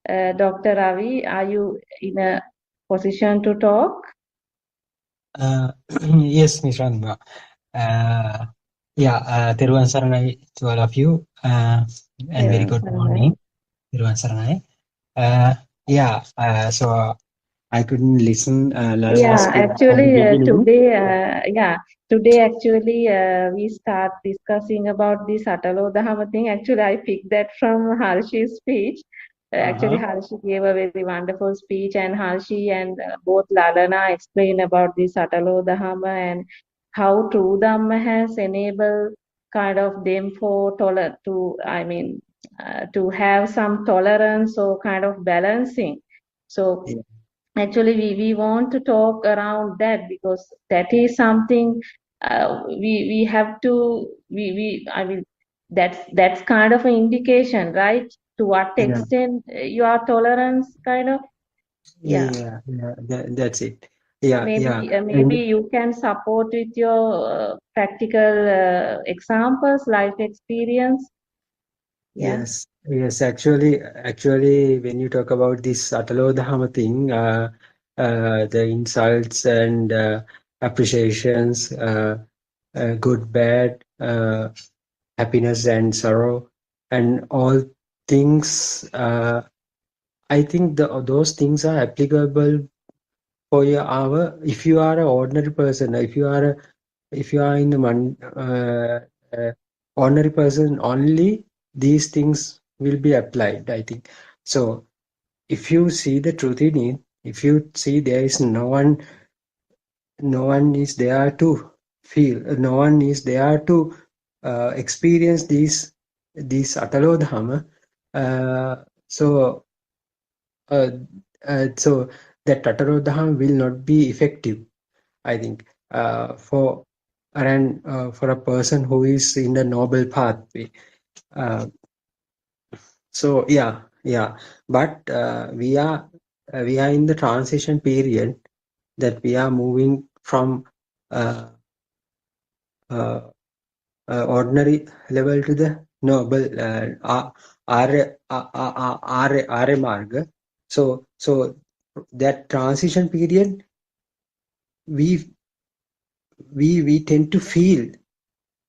Dr. Ravi? Are you in a position to talk? Yes, Ms. Ranma. Teruvan Saranai to all of you, and very good morning. Teruvan Saranai. So I couldn't listen. Today actually we start discussing about this Atalodahama thing. Actually, I picked that from Harshi's speech. Actually, Harshi gave a very wonderful speech, and Harshi and both Lalana explained about this Atalodahama and how true Dhamma has enabled kind of them to have some tolerance or kind of balancing. So actually we want to talk around that, because that is something we have to that's kind of an indication, right? To what extent your tolerance kind of That's it. Maybe you can support with your practical examples, life experience. Yes. Actually, when you talk about this Atalodhama thing, the insults and appreciations, good, bad, happiness and sorrow, and all things, I think those things are applicable for if you are an ordinary person, if you are in the ordinary person only, these things will be applied, I think. So if you see the truth in it, if you see there is no one is there to feel, no one is there to experience these Atalodhama, so that Atalodhama will not be effective, I think, for a person who is in the noble pathway. But we are in the transition period, that we are moving from ordinary level to the noble Arya Marga. So that transition period, we tend to feel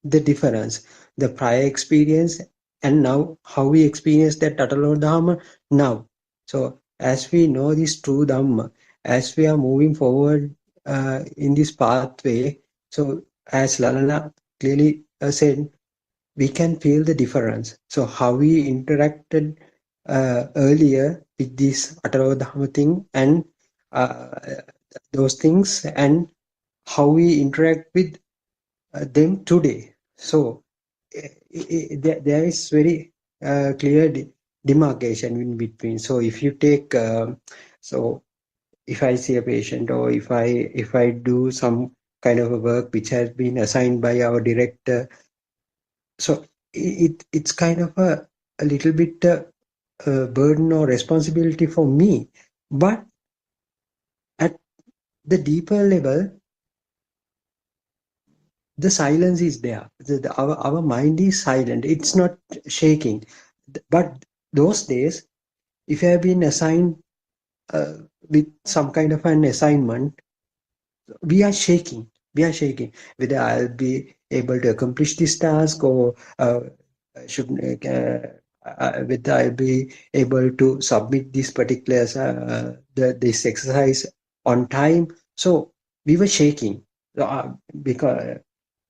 the difference, the prior experience, and now how we experience that Atalodhama now. So as we know this true Dhamma, as we are moving forward in this pathway, so as Lalana clearly said, we can feel the difference. So how we interacted earlier with this Atalodhama thing and those things, and how we interact with them today. So there is very clear demarcation in between. So if you take, so if I see a patient, or if I do some kind of a work which has been assigned by our director, so it's kind of a little bit burden or responsibility for me. But at the deeper level, the silence is there. Our mind is silent. It's not shaking. But those days, if you have been assigned with some kind of an assignment, we are shaking. We are shaking. Whether I'll be able to accomplish this task or should whether I'll be able to submit this particular this exercise on time. So we were shaking because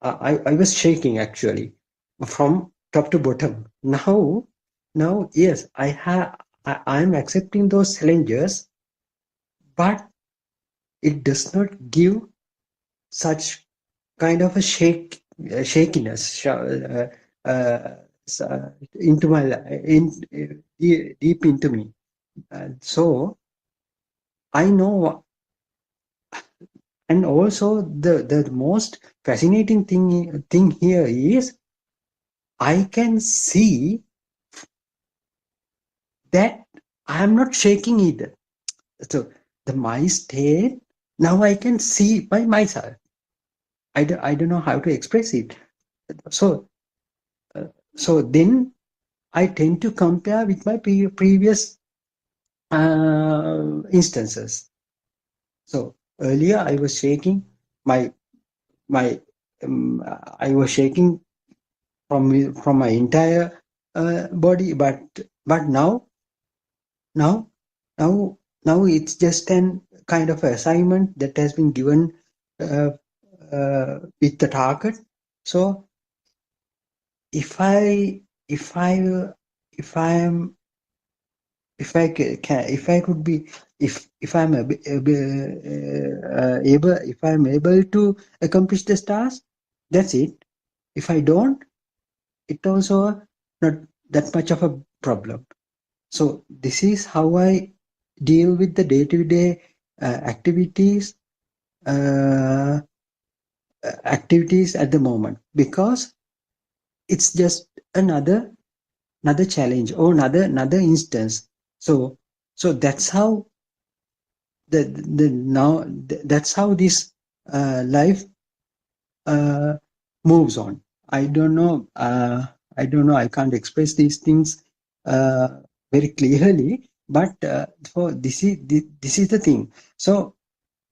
I was shaking actually from top to bottom. Now yes, I'm accepting those challenges, but it does not give such kind of a shakiness into my deep into me. So I know, and also the most fascinating thing here is I can see that I am not shaking either. So my state now I can see by myself. I don't know how to express it. So then I tend to compare with my previous instances. So earlier I was shaking I was shaking from my entire body, but now it's just an kind of assignment that has been given with the target. So if I am if I am able to accomplish this task, that's it. If I don't, it also not that much of a problem. So this is how I deal with the day-to-day activities at the moment, because it's just another challenge or another instance. So that's how that's how this life moves on. I don't know. I can't express these things very clearly, but for this is the thing. So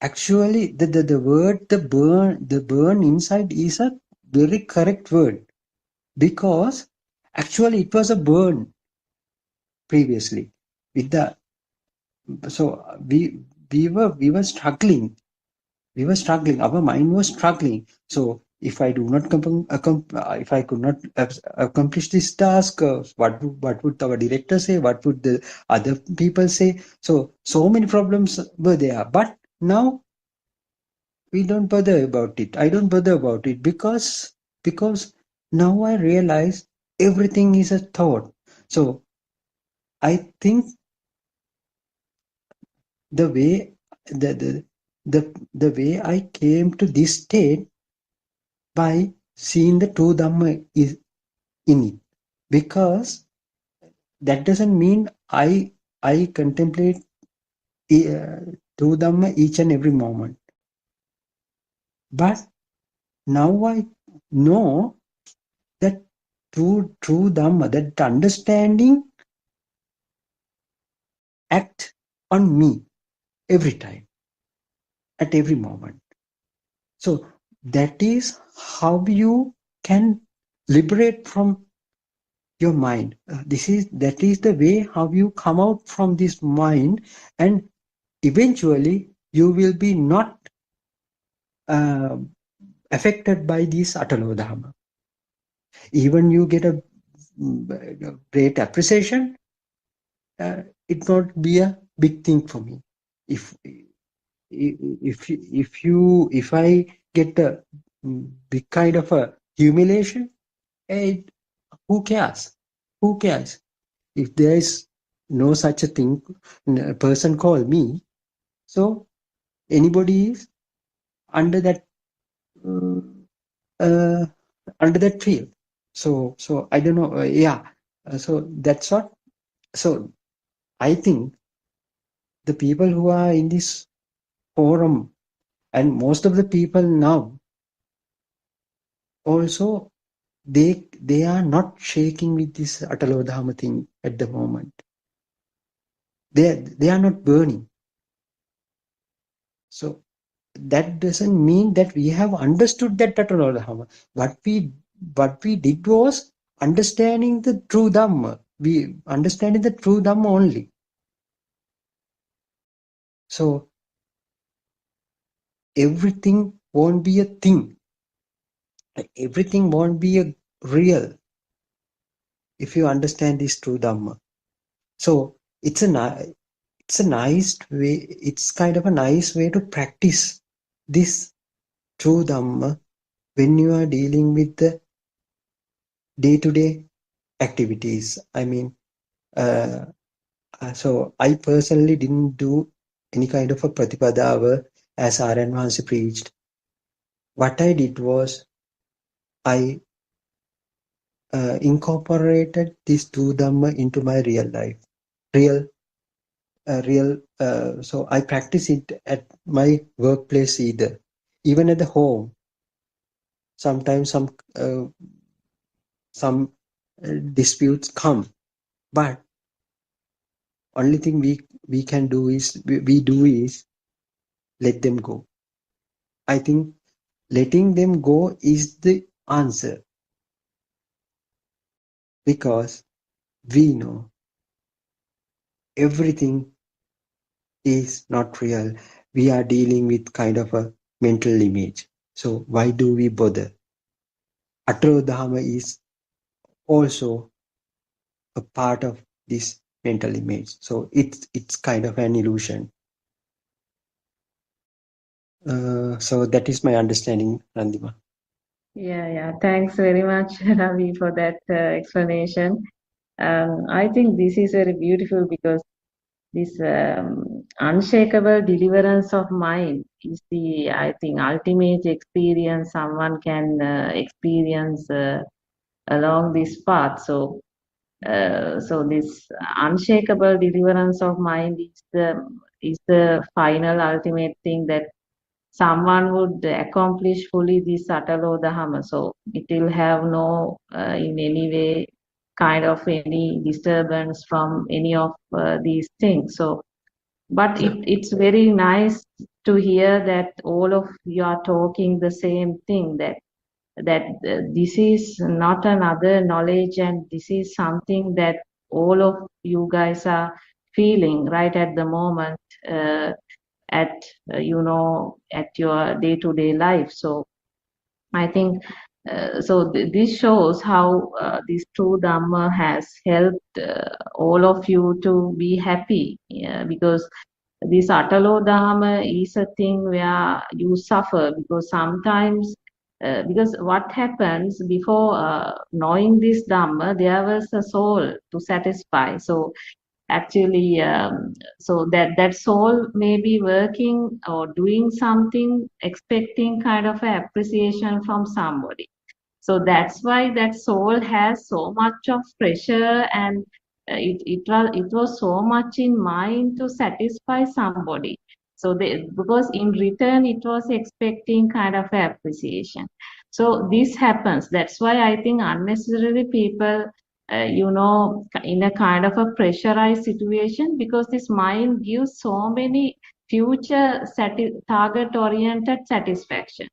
actually, the word the burn inside is a very correct word, because actually it was a burn previously with the. So we were struggling. We were struggling. Our mind was struggling. So if I do not if I could not accomplish this task, what would our director say? What would the other people say? So many problems were there. But now we don't bother about it. I don't bother about it because now I realize everything is a thought. So I think the way the way I came to this state by seeing the true Dhamma is in it, because that doesn't mean I contemplate true Dhamma each and every moment, but now I know that true Dhamma, that understanding act on me every time, at every moment. So that is how you can liberate from your mind. That is the way how you come out from this mind, and eventually you will be not affected by this Atalodhama. Even you get a great appreciation, it won't be a big thing for me. If I get a big kind of a humiliation, who cares? Who cares? If there is no such a thing, a person call me, so anybody is under that field. So I don't know. So that's what. So I think the people who are in this forum, and most of the people now, also they are not shaking with this Atalodhama thing at the moment. They are not burning. So that doesn't mean that we have understood that Atalodhama. What we did was understanding the true Dhamma. We understanding the true Dhamma only. So everything won't be a thing. Everything won't be a real if you understand this true Dhamma. So it's a nice way. It's kind of a nice way to practice this true Dhamma when you are dealing with the day-to-day activities. I mean, so I personally didn't do any kind of a Pratipadava as Aryan Mahansi preached. What I did was I incorporated this true Dhamma into my real life. So I practice it at my workplace either. Even at the home, sometimes some disputes come, but only thing we can do is we do is let them go. I think letting them go is the answer, because we know everything is not real. We are dealing with kind of a mental image. So why do we bother? Atrodhama is also a part of this mental image. So it's kind of an illusion. So that is my understanding, Randima. Yeah. Thanks very much, Ravi, for that explanation. I think this is very beautiful because this unshakable deliverance of mind is the, I think, ultimate experience someone can experience along this path. So this unshakable deliverance of mind is the final ultimate thing that someone would accomplish fully this Atalodhama. So it will have no in any way kind of any disturbance from any of these things. So but it's very nice to hear that all of you are talking the same thing, that this is not another knowledge, and this is something that all of you guys are feeling right at the moment, at at your day-to-day life. So I think this shows how this true Dhamma has helped all of you to be happy, because this Atalodhama is a thing where you suffer, because sometimes because what happens before knowing this Dhamma, there was a soul to satisfy. So actually, so that soul may be working or doing something, expecting kind of a appreciation from somebody. So that's why that soul has so much of pressure, and it was so much in mind to satisfy somebody. So because in return it was expecting kind of appreciation. So this happens. That's why I think unnecessarily people, in a kind of a pressurized situation, because this mind gives so many future target-oriented satisfaction.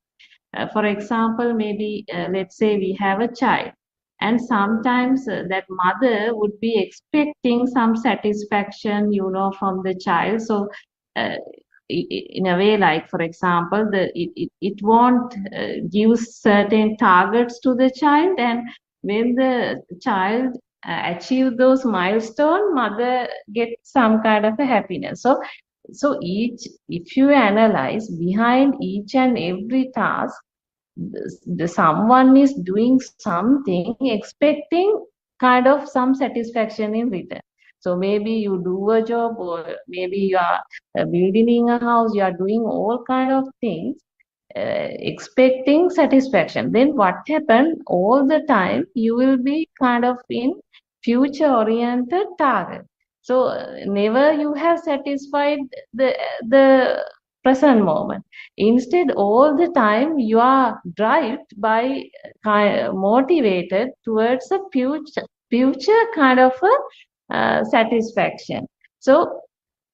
For example, maybe let's say we have a child, and sometimes that mother would be expecting some satisfaction, from the child. So in a way, like for example, it won't give certain targets to the child, and when the child achieve those milestones, mother gets some kind of a happiness. So if you analyze behind each and every task, someone is doing something expecting kind of some satisfaction in return. So maybe you do a job, or maybe you are building a house, you are doing all kind of things expecting satisfaction. Then what happened all the time, you will be kind of in future oriented target. So never you have satisfied the present moment. Instead, all the time you are driven by motivated towards a future kind of a satisfaction. So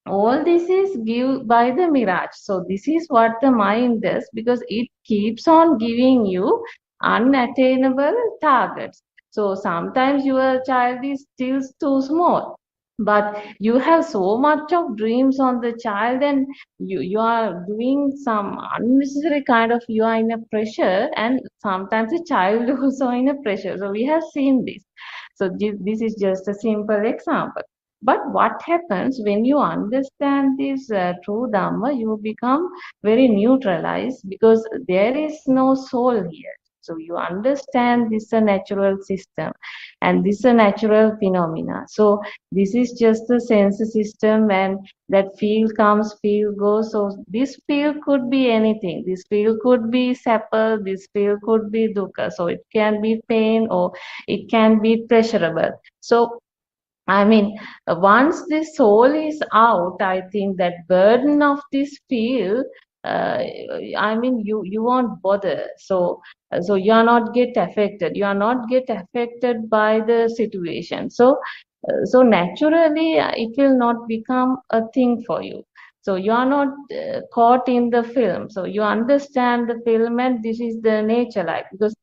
all this is given by the mirage. So this is what the mind does, because it keeps on giving you unattainable targets. So sometimes your child is still too small, but you have so much of dreams on the child, and you are doing some unnecessary kind of, you are in a pressure, and sometimes the child also in a pressure. So we have seen this. So this is just a simple example. But what happens when you understand this true Dhamma, you become very neutralized, because there is no soul here. So you understand this is a natural system, and this is a natural phenomena. So this is just a sense system, and that feel comes, feel goes. So this feel could be anything. This feel could be sapper, this feel could be dukkha. So it can be pain, or it can be pleasurable. So I mean, once the soul is out, I think that burden of this feel, I mean, you won't bother. So you are not get affected. You are not get affected by the situation. So naturally, it will not become a thing for you. So you are not caught in the film. So you understand the film, and this is the nature life. Because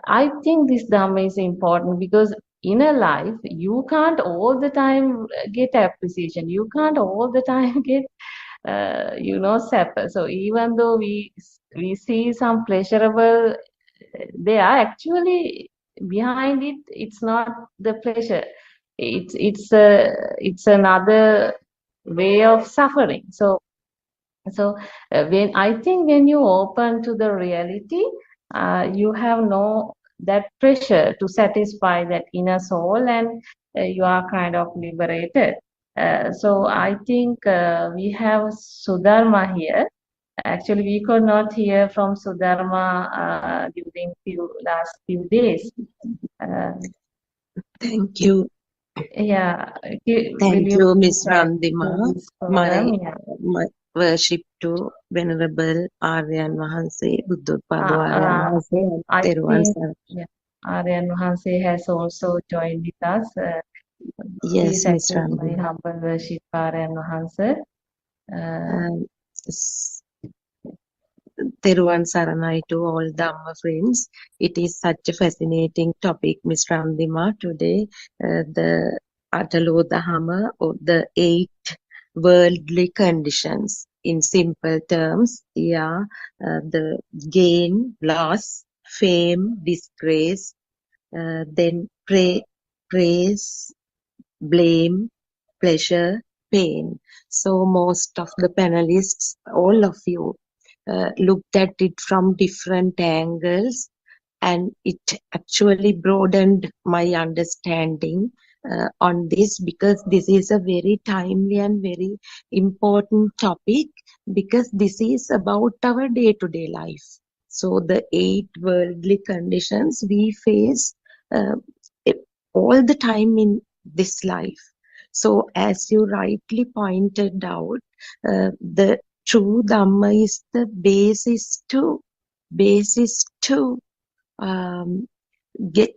I think this Dhamma is important, because in a life, you can't all the time get appreciation. You can't all the time get, sapper. So even though we see some pleasurable, they are actually behind it. It's not the pleasure. It's another way of suffering. So when you open to the reality, you have no that pressure to satisfy that inner soul, and you are kind of liberated. So I think we have Sudharma here. Actually, we could not hear from Sudharma during last few days. Thank you. Yeah. Thank you, Miss Randima. Yeah. My worship to Venerable Aryan Vahanse, Buddothpado Aryan Vahanse, I Theruvan think Saranay. Aryan Vahanse has also joined with us. Yes, Please Miss accept my Randima. humble worship, Aryan Vahanse. Theruvan Saranay to all Dhamma friends. It is such a fascinating topic, Miss Randima, today. The Atalo Dhamma, or the 8 worldly conditions. In simple terms, the gain, loss, fame, disgrace, then praise, blame, pleasure, pain. So most of the panelists, all of you, looked at it from different angles, and it actually broadened my understanding on this, because this is a very timely and very important topic, because this is about our day-to-day life. So the 8 worldly conditions we face all the time in this life. So as you rightly pointed out, the true Dhamma is the basis to get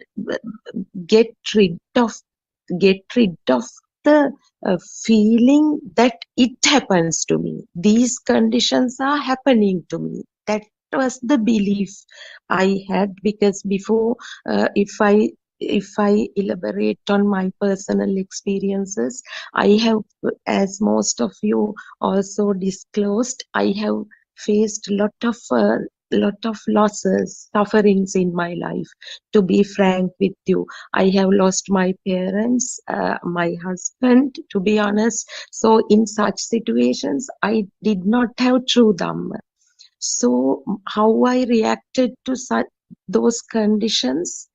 rid of the feeling that it happens to me. These conditions are happening to me. That was the belief I had, because before, if I elaborate on my personal experiences, I have, as most of you also disclosed, I have faced lot of losses, sufferings in my life. To be frank with you, I have lost my parents, my husband, to be honest. So in such situations, I did not have true Dhamma. So how I reacted to those conditions,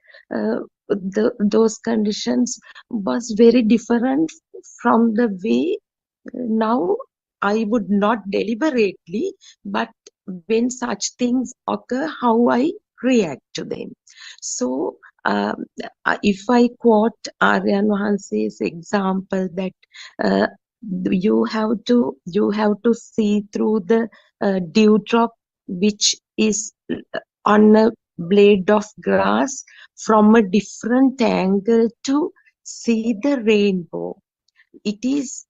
those conditions was very different from the way now I would not deliberately, but when such things occur, how I react to them. So if I quote Aryan Vahanse's example that you have to see through the dewdrop which is on a blade of grass from a different angle to see the rainbow. It is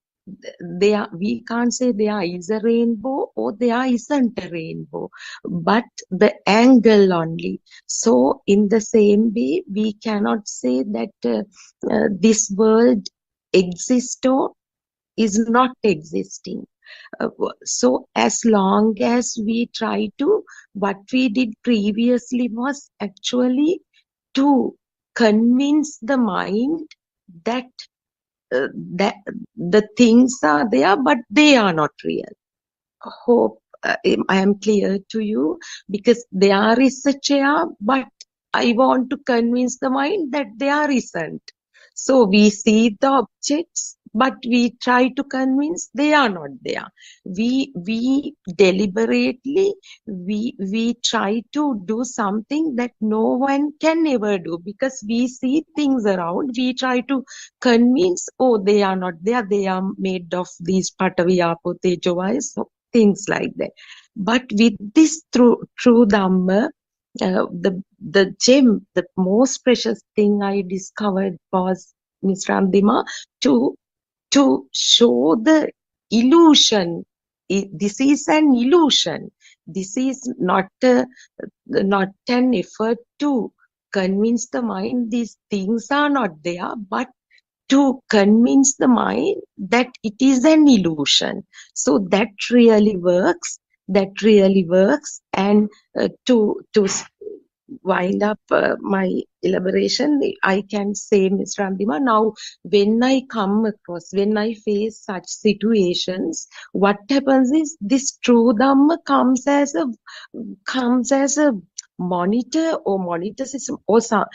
there. We can't say there is a rainbow or there isn't a rainbow, but the angle only. So in the same way, we cannot say that this world exists or is not existing. So as long as we try to, what we did previously was actually to convince the mind that that the things are there, but they are not real. Hope I am clear to you, because there is a chair, but I want to convince the mind that there isn't. So we see the objects, but we try to convince they are not there. We deliberately we try to do something that no one can ever do, because we see things around. We try to convince, oh, they are not there. They are made of these Patavi, Apo, Tejo, Vayus, so things like that. But with this true Dhamma, the gem, the most precious thing I discovered was, Miss Randima, to show the illusion. This is an illusion. This is not an effort to convince the mind these things are not there, but to convince the mind that it is an illusion. So that really works. And to wind up my elaboration, I can say, Ms. Randima, now when I face such situations, what happens is this true Dhamma comes as a monitor or monitor system, or some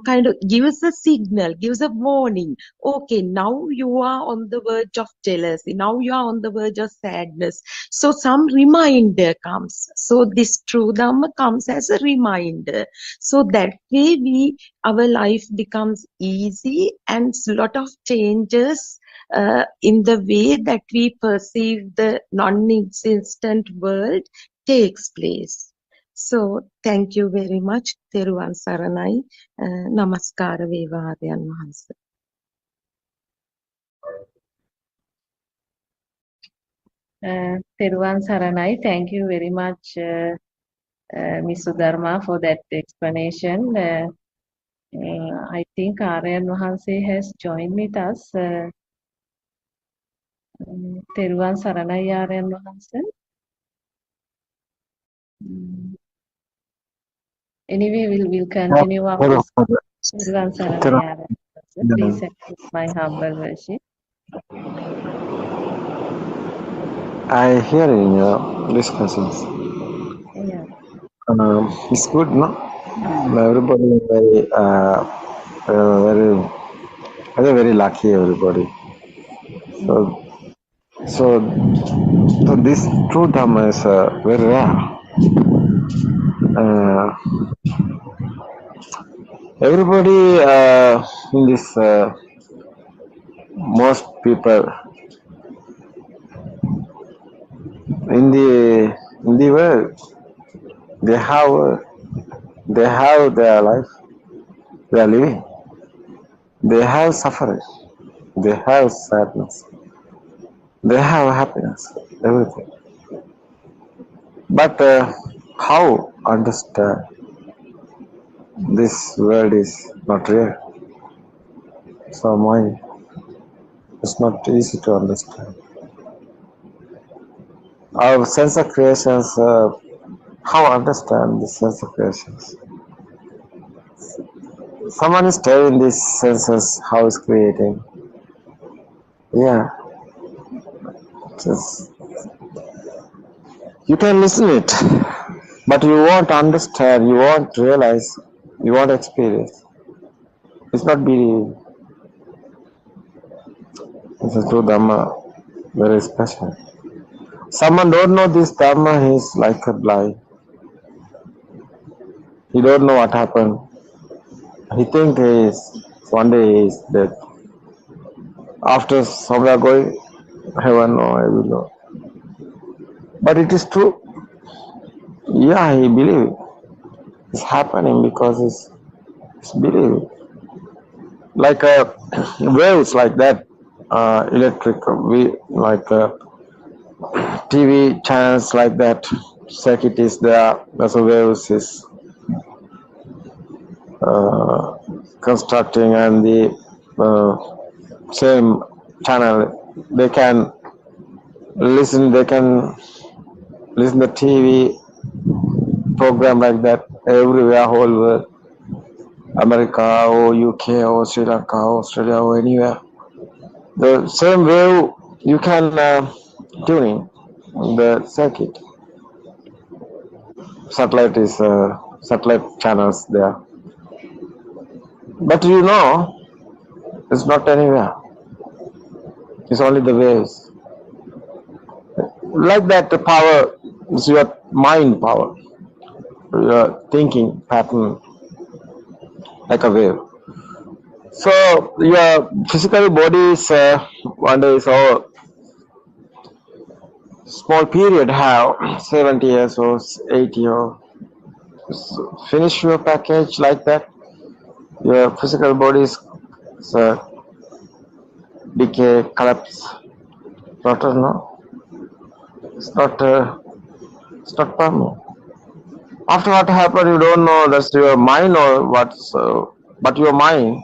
kind of, gives a signal, gives a warning. Okay, now you are on the verge of jealousy. Now you are on the verge of sadness. So some reminder comes. So this true Dhamma comes as a reminder. So that way our life becomes easy, and a lot of changes in the way that we perceive the non-existent world takes place. So thank you very much. Theruvan Saranai. Namaskara Veva Aryan Wahanse. Theruvan Saranai, thank you very much, Ms. Sudharma, for that explanation. I think Aryan Wahanse has joined with us. Theruvan Saranai, Aryan Wahanse. Anyway, we'll continue after this. Theruvan Saranai, Aryan Wahanse. Please accept my humble worship. I hear in your discussions. Yeah. It's good, no? Everybody is very lucky. Everybody. So this true Dhamma is very rare. Everybody in this, most people in the world, they have their life, they are living. They have suffering, they have sadness, they have happiness, everything. But how understand this world is not real? So mine, it's not easy to understand. Our sense of creations, how understand the sense of creations? Someone is telling these senses how it's creating. Yeah. Just, you can listen it, but you won't understand, you won't realize, you won't experience. It's not believing. This is true Dhamma, very special. Someone don't know this Dhamma, he is like a blind. He don't know what happened. He think one day he is dead. after somewhere going heaven or I will know. But it is true. Yeah, he believe it. It's happening because it's believing. Like waves like that, electric, like TV channels like that. Circuit is there. That's a waves is constructing, and the same channel they can listen. They can listen to TV program like that everywhere, whole world, America or UK or Sri Lanka or Australia or anywhere. The same wave you can tune in the circuit. Satellite is satellite channels there, but you know it's not anywhere. It's only the waves. Like that, the power is your mind power, your thinking pattern, like a wave. So your physical body is one day is over. Small period have 70 years or 80 or finish your package like that. Your physical body is decay, collapse. Not no. It's not permanent. After what happened, you don't know that's your mind or what. But your mind.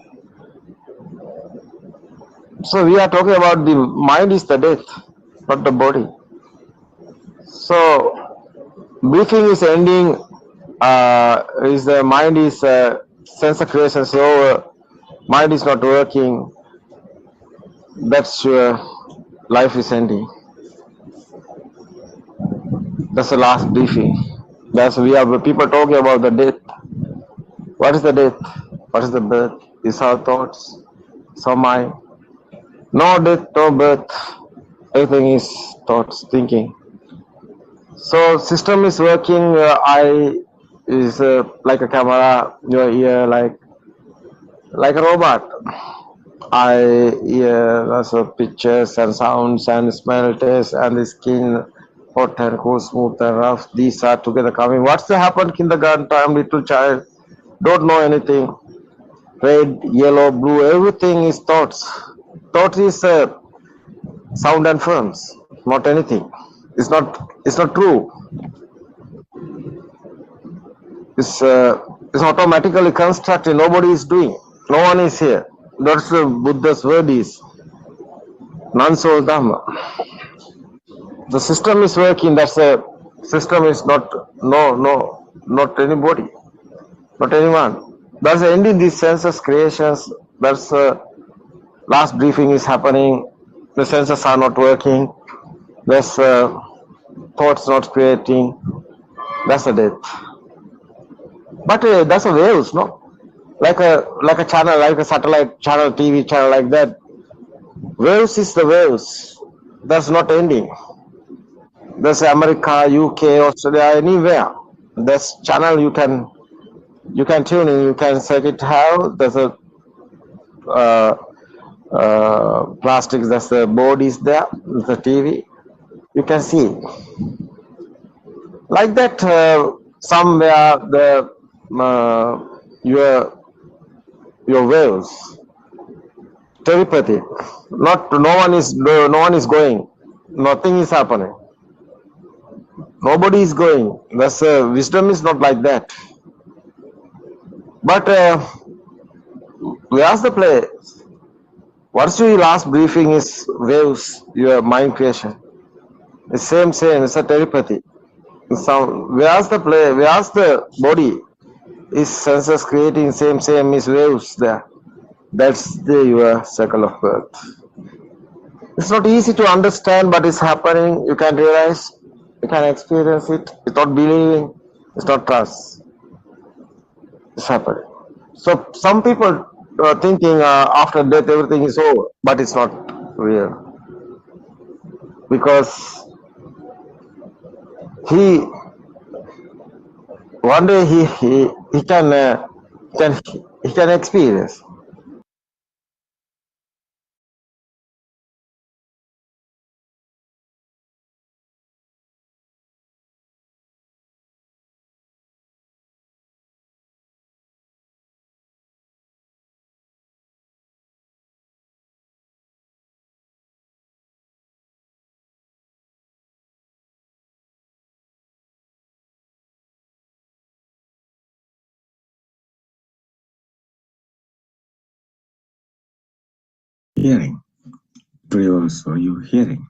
So we are talking about the mind is the death, not the body. So breathing is ending. Is the mind is sense of creation. So mind is not working. That's your life is ending. That's the last briefing. That's we have people talking about the death. What is the death? What is the birth? These are thoughts. So mind. No death, no birth. Everything is thoughts, thinking. So system is working. Eye is like a camera. Your ear like a robot. Eye, ear, also pictures and sounds and smell, taste, and the skin, hot and cold, smooth and rough. These are together coming. What's the happened kindergarten time? Little child don't know anything. Red, yellow, blue, everything is thoughts. Thought is sound and forms, not anything. It's not true. It's automatically constructed. Nobody is doing. No one is here. That's the Buddha's word is non-soul dhamma. The system is working. That's a system is not not anybody, not anyone. That's ending these senses creations. That's last briefing is happening. The senses are not working. There's thoughts not creating. That's a death. But that's a waves, no? Like a channel, like a satellite channel, TV channel, like that. Waves is the waves. That's not ending. There's America, UK, Australia, anywhere. There's channel you can tune in. You can set it how. There's a plastics. That's the board is there. The TV. You can see it. Like that. Somewhere the your waves, telepathy. No one is going. Nothing is happening. Nobody is going. That's wisdom is not like that. But where's the place? What's your last briefing is waves, your mind creation. It's same. It's a telepathy. Where's the play? Where's the body? Is senses creating same is waves there. That's your cycle of birth. It's not easy to understand, but it's happening. You can realize, you can experience it without believing. It's not trust. It's happening. So some people are thinking after death everything is over, but it's not real. Because one day he can experience. hearing. Today also you hearing.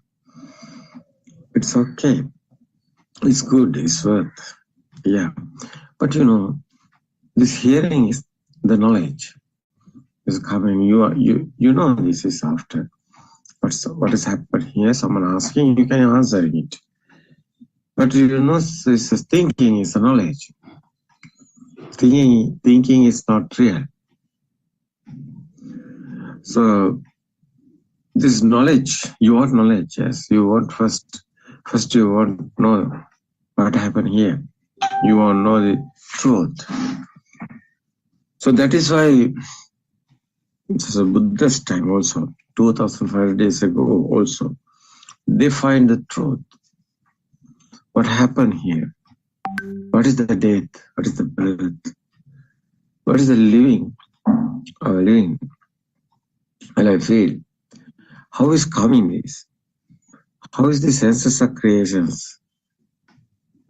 It's okay. It's good. It's worth. Yeah. But you know, this hearing is the knowledge. Is coming. You know this is after. What is happened here? Someone asking, you can answer it. But you know, this thinking is the knowledge. Thinking is not real. So this knowledge, you want knowledge, yes. You want first you want to know what happened here. You want to know the truth. So that is why it's a Buddhist time also, 2005 days ago also. They find the truth. What happened here? What is the death? What is the birth? What is the living? Living. Well, I feel. How is coming this? How is the senses of creations?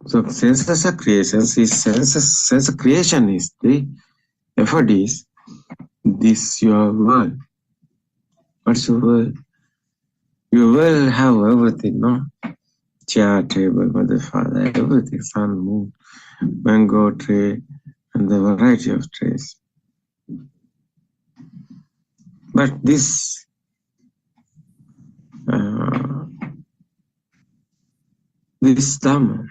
So senses of creations is sense of creation is the effort is this your world. What's your world? Your world have everything, no? Chair, table, mother, father, everything, sun, moon, mango tree, and the variety of trees. But this this Dhamma,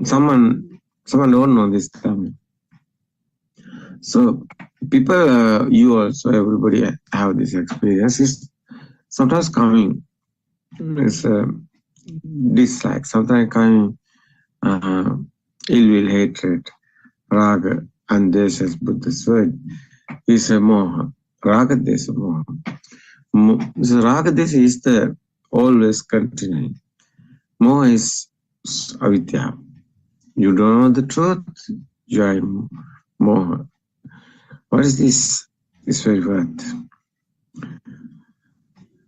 someone don't know this Dhamma. So people, you also, everybody have this experience. Is sometimes coming is dislike, sometimes coming ill will, hatred, raga, and this is Buddha's word is a moha. Raga desha moha. So raga desha is the always continuing. Moha is avidya. You don't know the truth, you are in moha. What is this? This very word.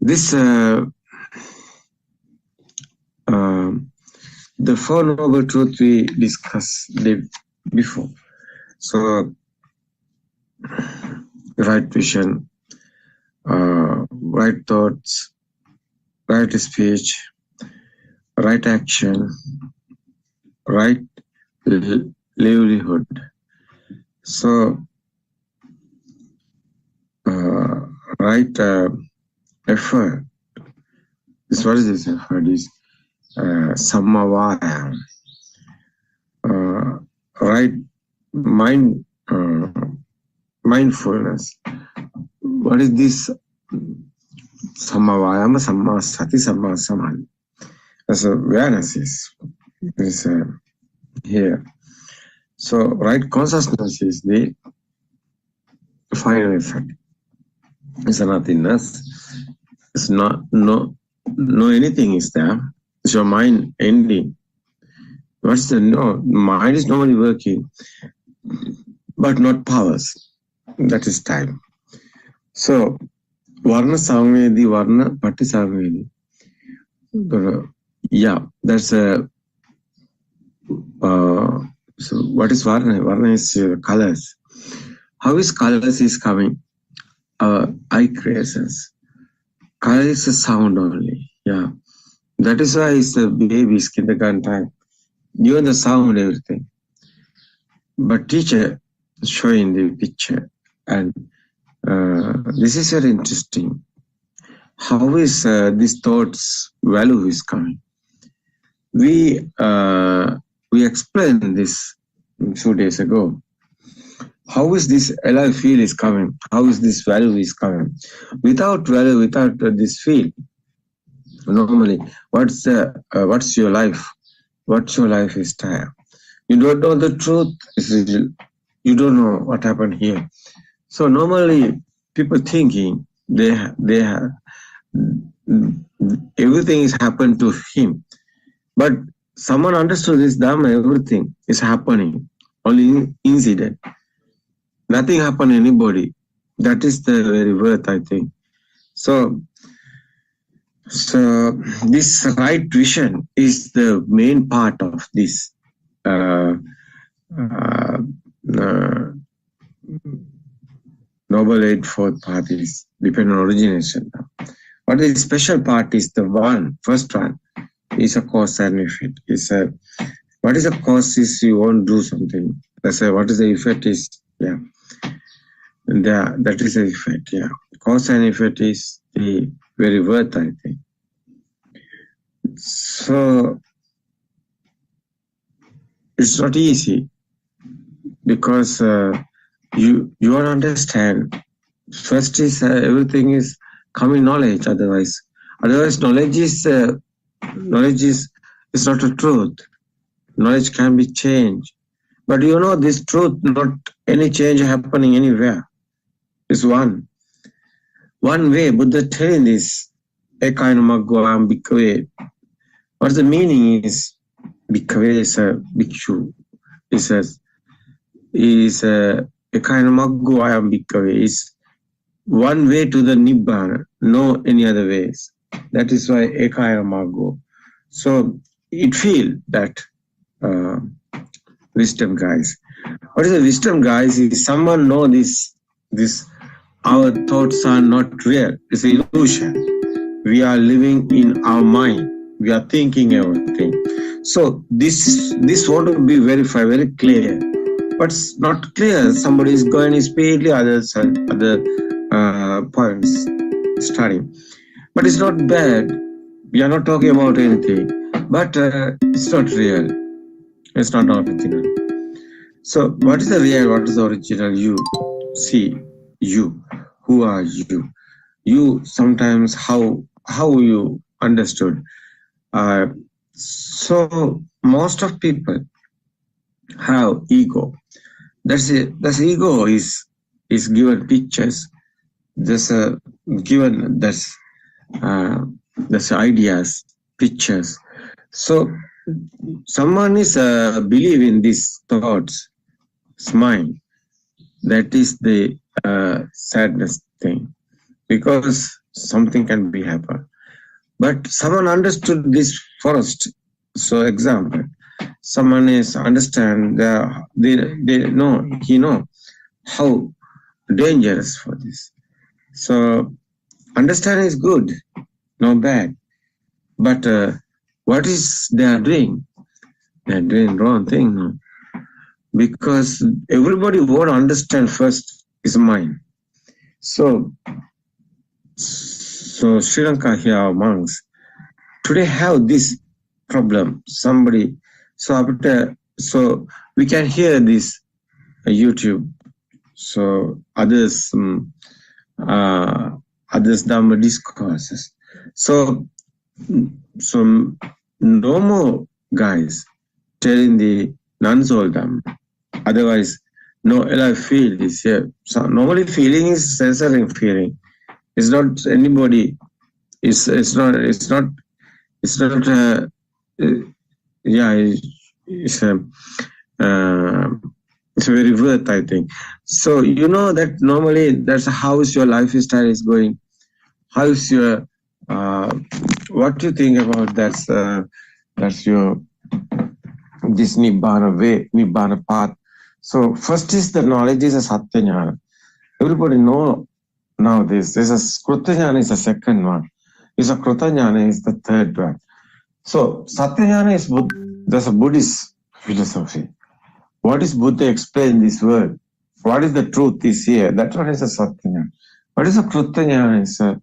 This the Four Noble Truths we discussed before. So, right vision, right thoughts, right speech, right action, right livelihood. So, right effort. What is this effort? Is sammavaya. Right mind, mindfulness. What is this? Sammavayama, samma sati, samma samadhi. As awareness is here. So right consciousness is the final effect. It's a nothingness. It's not no anything is there. It's your mind ending. What's the mind is normally working, but not powers. That is time. So varna samvedi, varna pati samvedi. Yeah, that's a so what is varna? Varna is colors. How is colors is coming? Eye creations. Color is a sound only. Yeah. That is why it's the baby's kindergarten time. Given the sound, everything. But teacher showing the picture. And this is very interesting. How is this thoughts value is coming? We explained this 2 days ago. How is this alive feel is coming? How is this value is coming? Without value, without this feel, normally, what's your life? What's your life is time? You don't know the truth. You don't know what happened here. So normally, people thinking they have everything is happened to him, but someone understood this Dhamma. Everything is happening. Only incident. Nothing happened to anybody. That is the very worth, I think. So this right vision is the main part of this noble eightfold path is depend on origination. What is special part is the first one is a cause and effect. What is the cause is you won't do something. That's what is the effect is, yeah. That is the effect, yeah. Cause and effect is the very word, I think. So it's not easy because you won't understand. First is everything is coming knowledge. Otherwise knowledge is not a truth. Knowledge can be changed, but you know this truth, not any change happening anywhere. Is one way. Buddha telling this, ekainamaggoam bhikkhave. What the meaning is? Bhikkhave is a bhikshu. Is a ekainamaggoam bhikkhave is one way to the nibbana, no any other ways. That is why ekainamaggo. So it feel that wisdom guys. What is the wisdom guys? Is someone know this our thoughts are not real. It's an illusion. We are living in our mind. We are thinking everything. So this want to be verified, very clear. But it's not clear. Somebody is going speedily, others other points studying. But it's not bad. We are not talking about anything. But it's not real. It's not original. So what is the real? What is the original? You see. You, who are you? You sometimes how you understood. So most of people have ego. That's ego is given pictures. That's ideas, pictures. So someone is believing these thoughts, mind. That is the sadness thing, because something can be happen. But someone understood this first. So example, someone is understand they know, he know how dangerous for this. So understanding is good, no bad. But what is they are doing? They are doing wrong thing. No? Because everybody won't understand first is mind. So Sri Lanka here monks today have this problem. Somebody so we can hear this YouTube. So others Dhamma discourses. So no more guys telling the non-soul Dhamma. Otherwise, no alive feel is here. So normally feeling is censoring feeling. It's not anybody. It's not it's a very worth, I think. So you know that normally that's how your lifestyle is going. How's your what do you think about that's your this Nibbana way, Nibbana path. So first is the knowledge is a Satya Jnana. Everybody know now this. There's a Kruta Jnana is the second one. Is a Kruta Jnana is the third one. So Satya Jnana is there's a Buddhist philosophy. What is Buddha explain this word? What is the truth is here? That one is a Satya Jnana. What is a Kruta Jnana?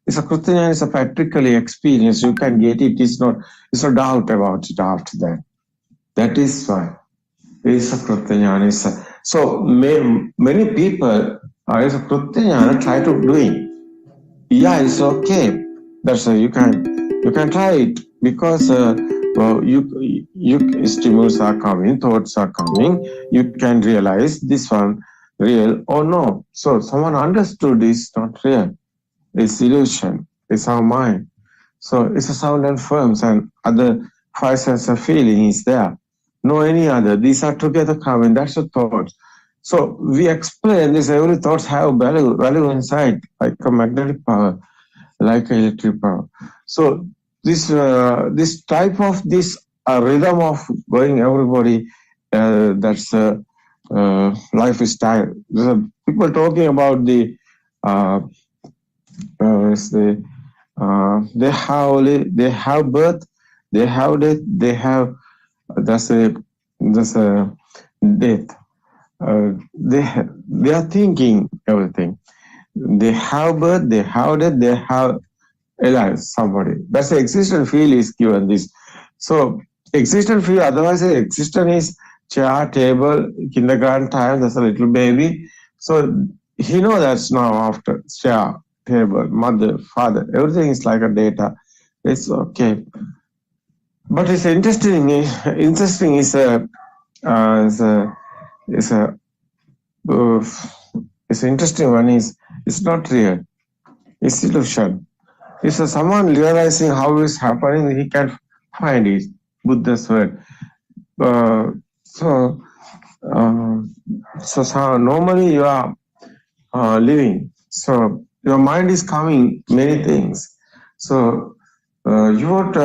It's a Kruta Jnana is a practically experience. You can get it. It's no doubt about it after that. That is why it's a Kruta Jnana. So many people is a Kruta Jnana try to doing. Yeah, it's okay. That's you can try it because you stimulus are coming, thoughts are coming. You can realize this one real or no. So someone understood it's not real. It's illusion. It's our mind. So it's a sound and forms and other five senses of feeling is there. No any other. These are together coming. That's the thought. So we explain this. Every thoughts have value inside, like a magnetic power, like electric power. So this type of this rhythm of going everybody. That's lifestyle. people talking about the they have birth, they have death, they have that's a death. They are thinking everything. They have birth, they have death, they have alive somebody. That's the existential field is given this. So existential field, otherwise existence is chair, table, kindergarten time, that's a little baby. So he knows that's now after chair, table, mother, father, everything is like a data. It's okay. But it's interesting is it's interesting one is it's not real. It's illusion. It's someone realizing how it's happening, he can find it. Buddha's word. So normally you are living. So your mind is coming many things. So you would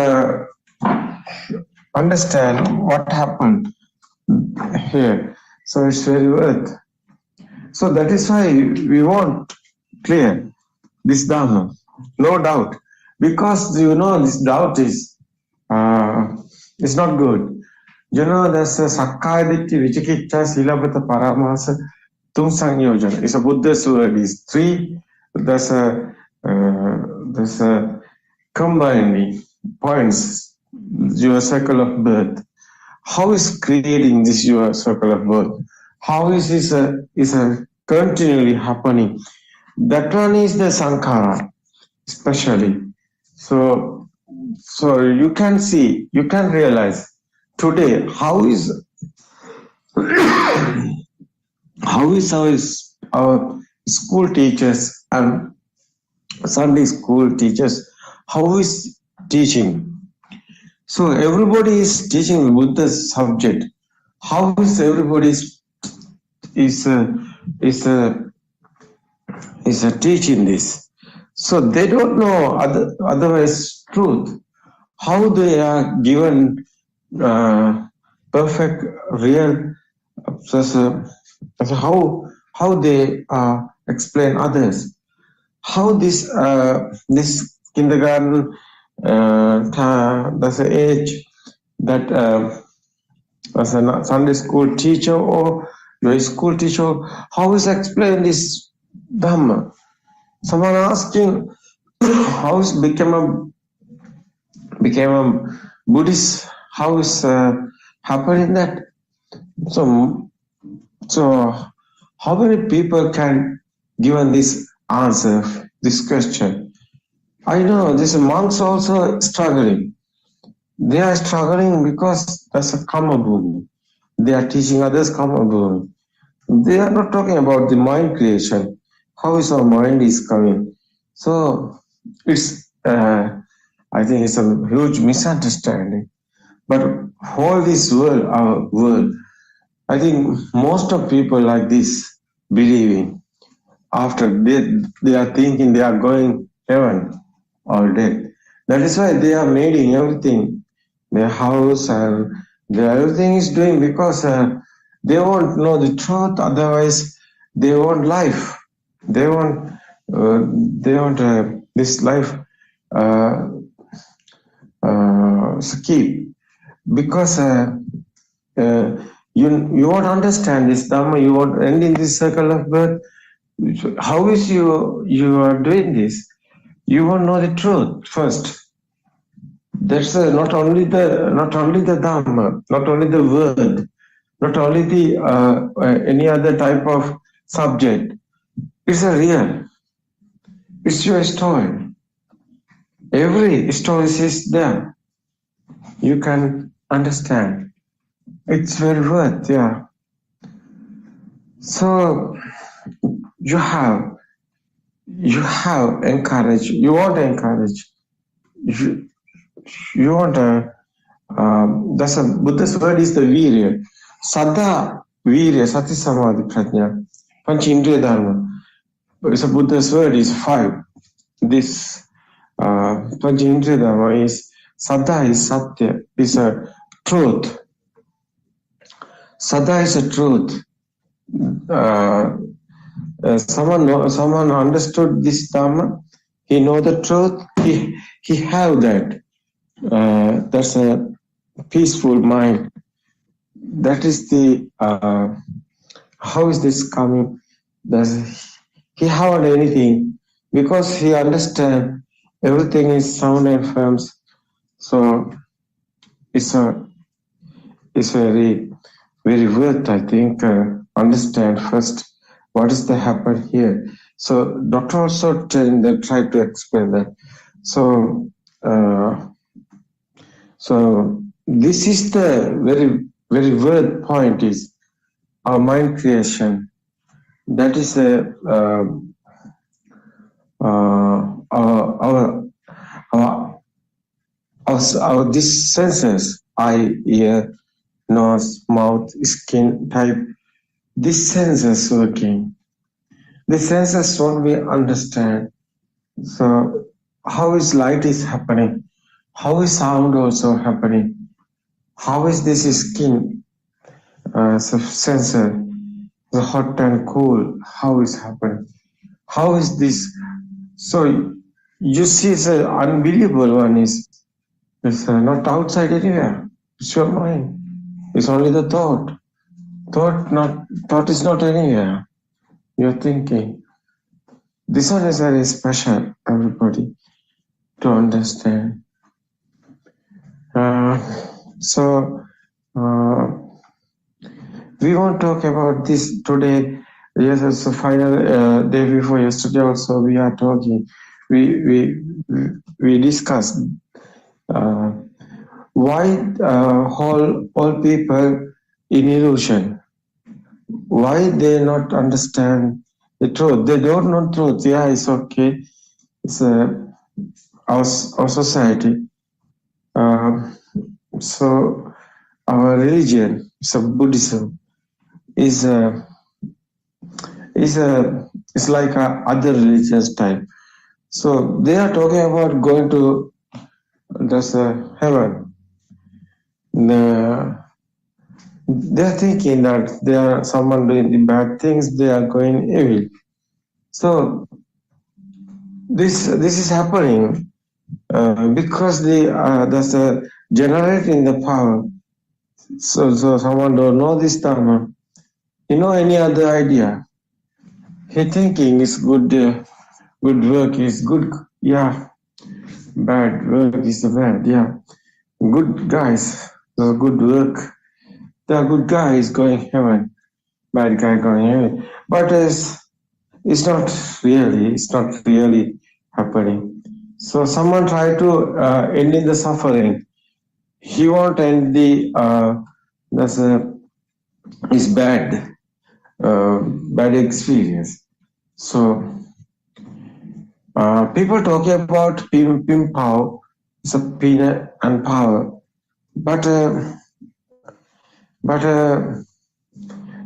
understand what happened here. So it's very worth. So that is why we want clear this Dharma, no doubt, because this doubt is not good. There's a Sakkaya Ditthi, Vicikiccha, Silabhata, Paramasa, Tum Sanyojana. It's a Buddha's word. Is 3. There's a combining points. Your circle of birth. How is creating this your circle of birth? How is this continually happening? That one is the Sankhara, especially. So you can see, you can realize today how is our school teachers and Sunday school teachers, how is teaching? So everybody is teaching Buddha's subject. How is everybody is teaching this? So they don't know otherwise truth. How they are given perfect, real, how they explain others. How this kindergarten, that's the age that as a Sunday school teacher or your school teacher, how is explain this Dhamma? Someone asking how is became a Buddhist, how is happening that? So how many people can given this answer, this question? I know these monks also struggling. They are struggling because that's a karma bhumi. They are teaching others karma bhumi. They are not talking about the mind creation. How is our mind is coming? So it's I think it's a huge misunderstanding. But whole this world, our world, I think most of people like this believing after they are thinking they are going heaven or death. That is why they are making everything, their house and everything is doing because they won't know the truth. Otherwise, they want life. They want this life keep because you won't understand this Dhamma. You won't end in this circle of birth. How is you are doing this? You won't know the truth first. That's not only the Dhamma, not only the word, not only the any other type of subject. It's a real. It's your story. Every story is there. You can understand. It's very worth, yeah. So you have encourage. You want to encourage. You want to. That's a Buddha's word is the virya. Saddha, virya, sati, samadhi, prajna. Panch indriya dharma. It's a Buddha's word is 5. This Panch indriya dharma is Saddha is satya, is a truth. Saddha is a truth. someone understood this Dharma. He know the truth. He have that. That's a peaceful mind. That is the. How is this coming? Does he have anything? Because he understand everything is sound and firm. So it's very worth, I think, understand first what is the happen here. So doctor also try to explain that. So this is the very worth point is our mind creation. That is our these senses, eye, ear, nose, mouth, skin type, these senses working. The senses what we understand. So how is light is happening? How is sound also happening? How is this skin sensor, the hot and cool? How is happening? How is this? So you see, the unbelievable one is not outside anywhere. It's your mind. It's only the thought. Thought is not anywhere. You're thinking. This one is very special, everybody, to understand. We won't talk about this today. Yes, it's the final day before yesterday. Also, we are talking. We discussed why all people in illusion. Why they not understand the truth? They don't know truth. Yeah, it's okay. It's our society. So our religion, so Buddhism, is like a other religious type. So they are talking about going to heaven. They are thinking that they are someone doing the bad things. They are going evil. So this is happening because there's a generating the power. So someone don't know this Dharma. Any other idea? He thinking is good work is good. Yeah. Bad work is bad. Yeah. Good guys, good work. The good guy is going heaven. Bad guy going heaven. But it's not really happening. So someone try to end in the suffering. He won't end the is bad experience. So people talk about pim pow, so peanut and power, but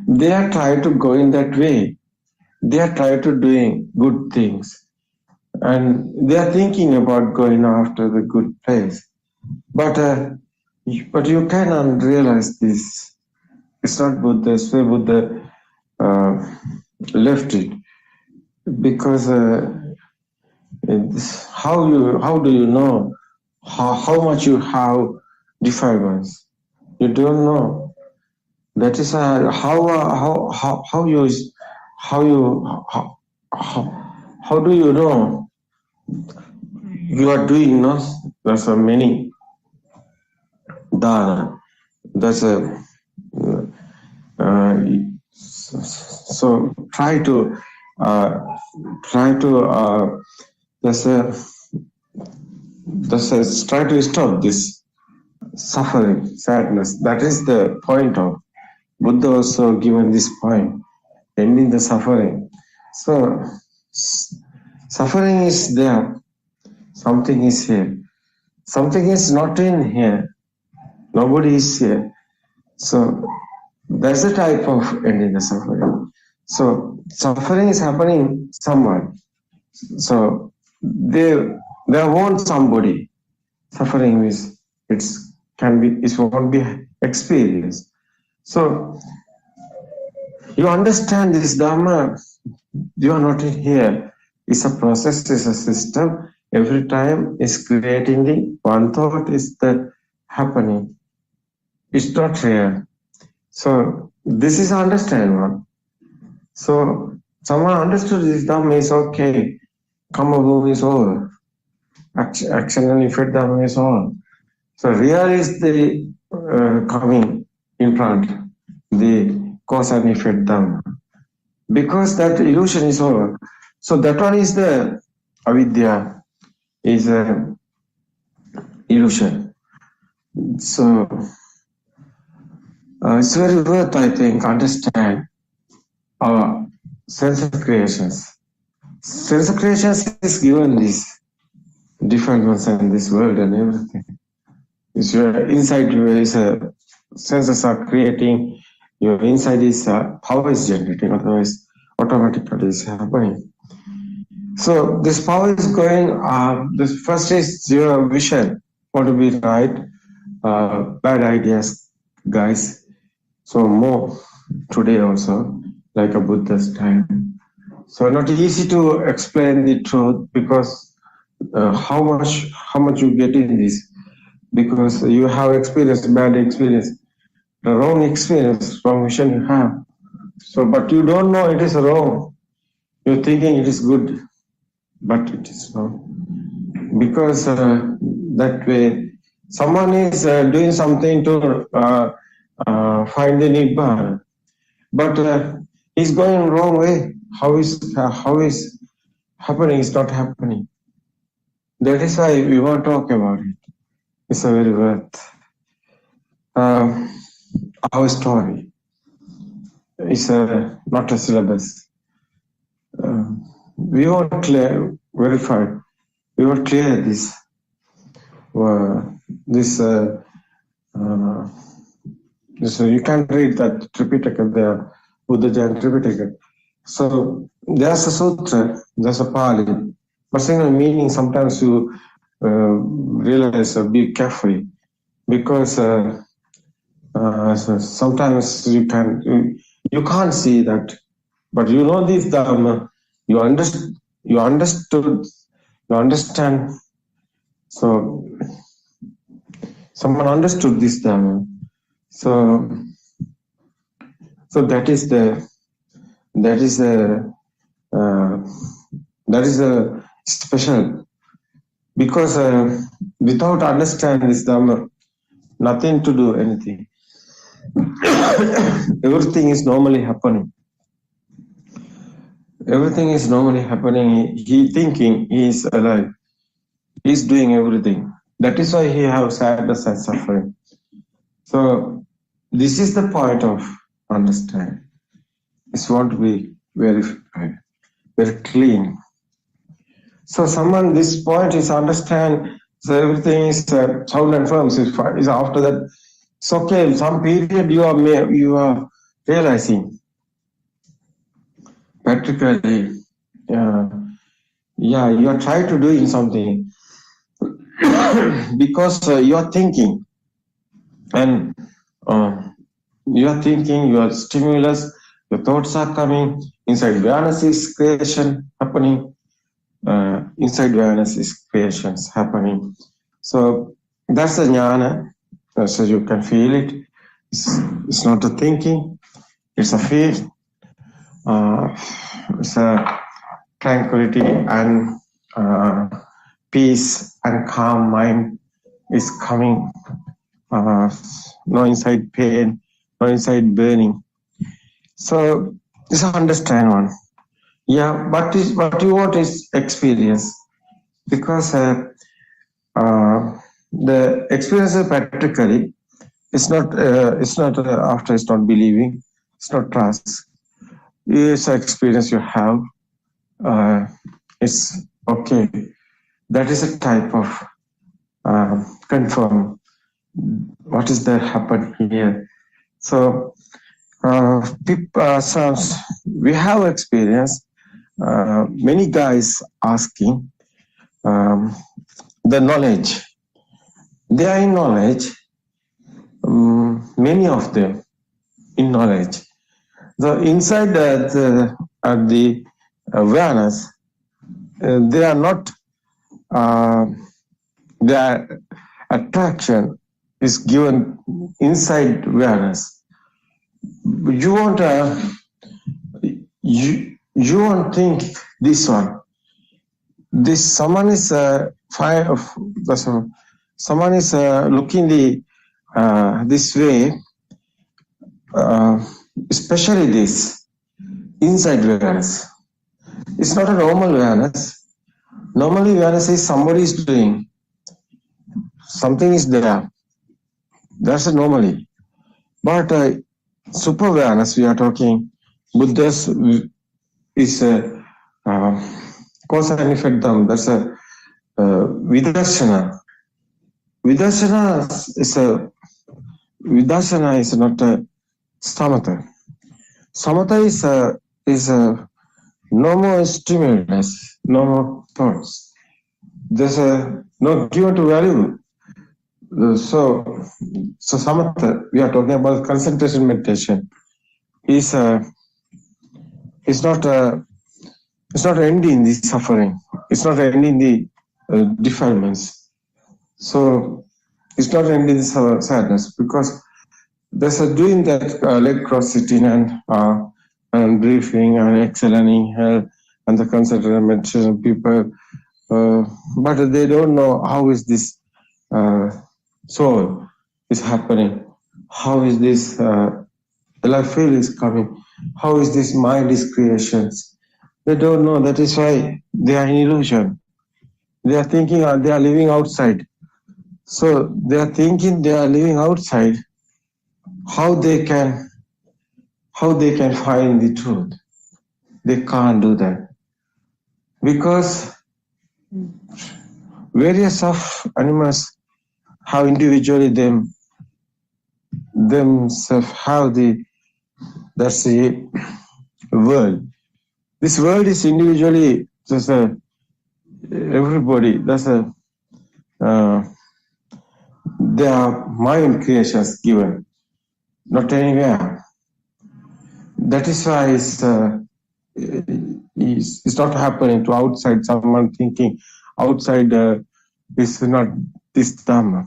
they are trying to go in that way. They are trying to doing good things, and they are thinking about going after the good place. But you cannot realize this. It's not Buddha's way. Buddha left it because how do you know how much you have defilements? You don't know. That is how do you know you are doing? No, there's a many dana. That's a so try to try to stop this suffering, sadness. That is the point of Buddha also given this point, ending the suffering. So suffering is there, something is here, something is not in here, nobody is here. So that's the type of ending the suffering. So suffering is happening somewhere. So they want somebody. Suffering is it won't be experienced. So you understand this Dharma, you are not here. It's a process, it's a system. Every time is creating the one thought is the happening. It's not real. So this is understandable. So someone understood this Dhamma is okay. Karma bhumi is over. Action and effect Dhamma is on. So real is the coming in front, the cause and effect Dhamma. Because that illusion is over. So that one is the avidya, is a illusion. So it's very worth, I think, understand our sense of creations. Sense of creations is given this different ones in this world and everything. It's your inside is senses are creating, your inside is power is generating, otherwise automatically is happening. So this power is going, this first is your vision, want to be right, bad ideas, guys. So more today also, like a Buddha's time. So not easy to explain the truth because how much you get in this, because you have experienced bad experience, the wrong experience, wrong vision you have. So, but you don't know it is wrong. You're thinking it is good, but it is not. Because that way, someone is doing something to find the Nibbana, but he's going wrong way. How is happening is not happening. That is why we want to talk about it. It's a very worth. Our story is not a syllabus. We want to verify. We want to clear this. This you can read that Tripitaka, the Buddha Jain Tripitaka. So there's a sutra, there's a Pali, but single meaning sometimes you realize be careful because sometimes you can't see that, but you know this Dhamma, you understand. So someone understood this Dhamma. So that is a special, because without understanding this Dhamma, nothing to do anything. Everything is normally happening. Everything is normally happening. He thinking he is alive. He is doing everything. That is why he has sadness and suffering. So this is the point of understanding. It's want to be verified, very clean. So this point is understand. So everything is sound and firm. Is after that. It's okay. Some period you are realizing practically. You are trying to do something because you are thinking, and you are thinking. Your stimulus, your thoughts are coming inside. Awareness is creation happening. Inside awareness is creations happening. So that's the jnana. So you can feel it. It's not a thinking. It's a feel. It's a tranquility and peace and calm mind is coming. No inside pain, no inside burning. So this understand one. Yeah, but what you want is experience, because the experience practically it's not after it's not believing, it's not trust. It's an experience you have. It's okay. That is a type of confirm what is that happen here. So we have experience. Many guys asking the knowledge. They are in knowledge. Many of them in knowledge. The inside the awareness, they are not, their attraction is given inside awareness. You won't, you won't think this one. This someone is someone is looking the this way, especially this inside awareness. It's not a normal awareness. Normally awareness is somebody is doing something is there. That's a normally. But super awareness we are talking. Buddha's is cause and effect. That's a vidarsana. Vidarsana is not a samatha. Samatha is no more stimulus, no more thoughts. There's no given to value. So samatha, we are talking about concentration meditation. Is not ending the suffering. It's not ending the defilements. So it's not ending the sadness, because there's a doing that leg cross sitting and breathing and exhaling and the concentration meditation people, but they don't know how is this soul is happening, how is this life feel is coming, how is this mind is creations. They don't know. That is why they are in illusion. They are thinking they are living outside. So they are thinking they are living outside. How they can find the truth? They can't do that, because various of animals have individually themselves have that's the world. This world is individually just everybody. That's there are mind creations given, not anywhere. That is why it's not happening to outside. Someone thinking outside is not this Dhamma.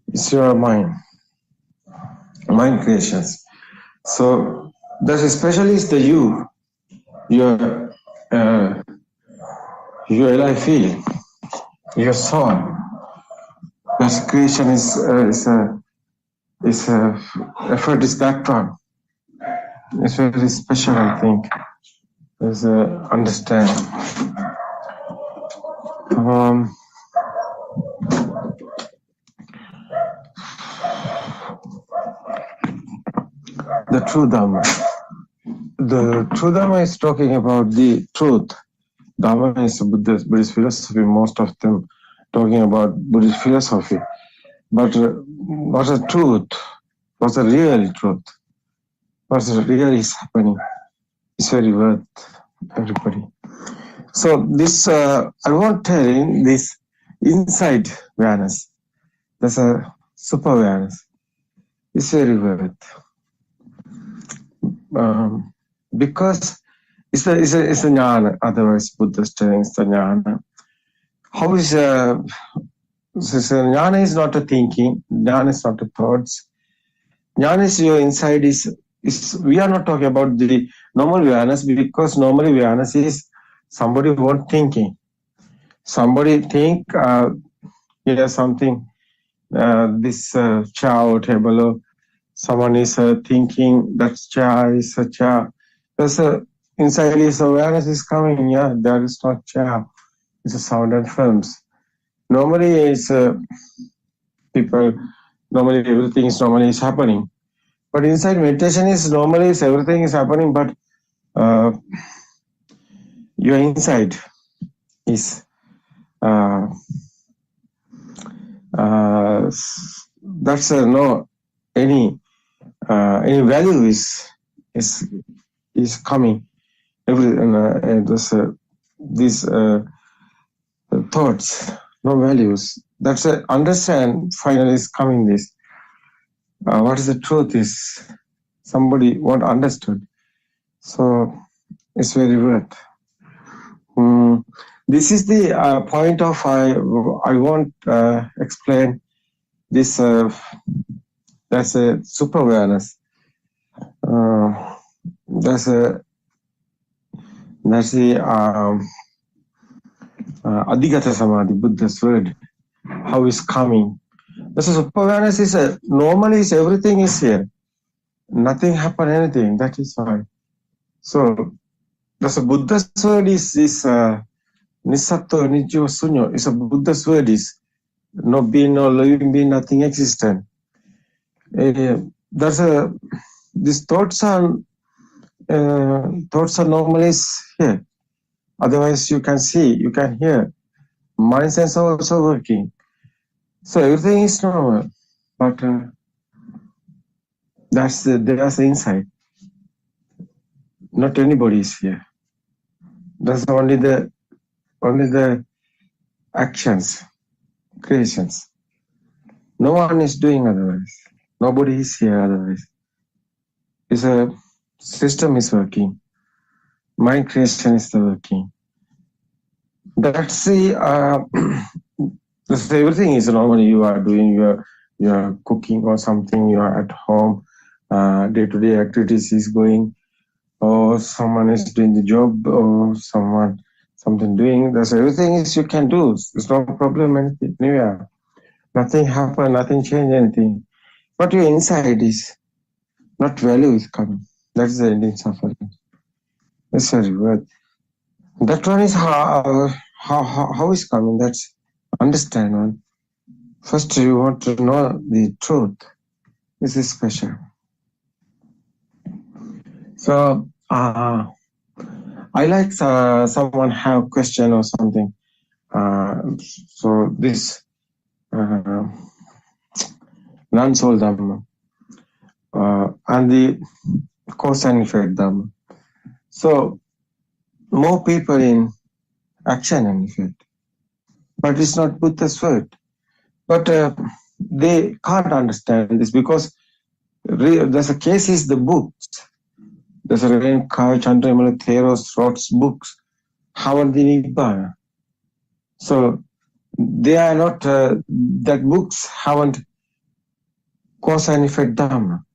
It's your mind creations. So that especially is the your life feeling, your soul. That creation is effort is that one. It's very special, I think. Is understand. The true Dhamma. The true Dhamma is talking about the truth. Dhamma is Buddhist philosophy, most of them talking about Buddhist philosophy. But what's the truth? What's the real truth? What's really is happening? It's very worth everybody. So this, I won't tell in this inside awareness. That's a super awareness. It's very worth. Because it's a jnana, otherwise Buddha is telling it's the jnana. How is jnana is not a thinking, jnana is not a thoughts. Jnana is your inside is we are not talking about the normal awareness, because normal awareness is somebody won't thinking. Somebody think something this chair or table, or someone is thinking that chair is a chair. There's inside is awareness is coming. Yeah, there is not chair. It's a sound and films. Normally, it's people. Normally, everything is normally is happening. But inside meditation is normally is everything is happening. But your inside is that's no any value is coming. These thoughts, no values. That's understand. Finally, is coming this. What is the truth is somebody won't understood. So it's very worth. This is the point of I won't explain this. That's a super awareness. That's the Adhigata Samadhi, Buddha's word. How is coming? That's a super awareness is normally is everything is here. Nothing happen, anything. That is why. So that's a Buddha's word is Nisato Nijyo Sunyo. It's a Buddha's word is no being, no living being, nothing existent. These thoughts are normally here. Otherwise, you can see, you can hear. Mind sense are also working. So everything is normal, but there's the inside. Not anybody is here. That's only the actions, creations. No one is doing otherwise. Nobody is here otherwise. It's a system is working. Mind creation is the working. That's the everything is normally you are doing. You are cooking or something. You are at home. Day-to-day activities is going, or someone is doing the job, or something doing. That's everything is you can do. There's no problem anything anywhere. Nothing happen. Nothing change anything. But your inside is not value is coming. That's the ending suffering. That's very good. That one is how is coming. That's understand one. First you want to know the truth. This is special. So I like someone have question or something. So this non-soul Dhamma and the cause and effect Dhamma. So more people in action and effect, but it's not Buddha's word. But they can't understand this because there's a case is the books. There's a Renkai Chandramala Theros wrote books. Haven't the Nibbana. So they are not that books haven't cause and effect Dhamma.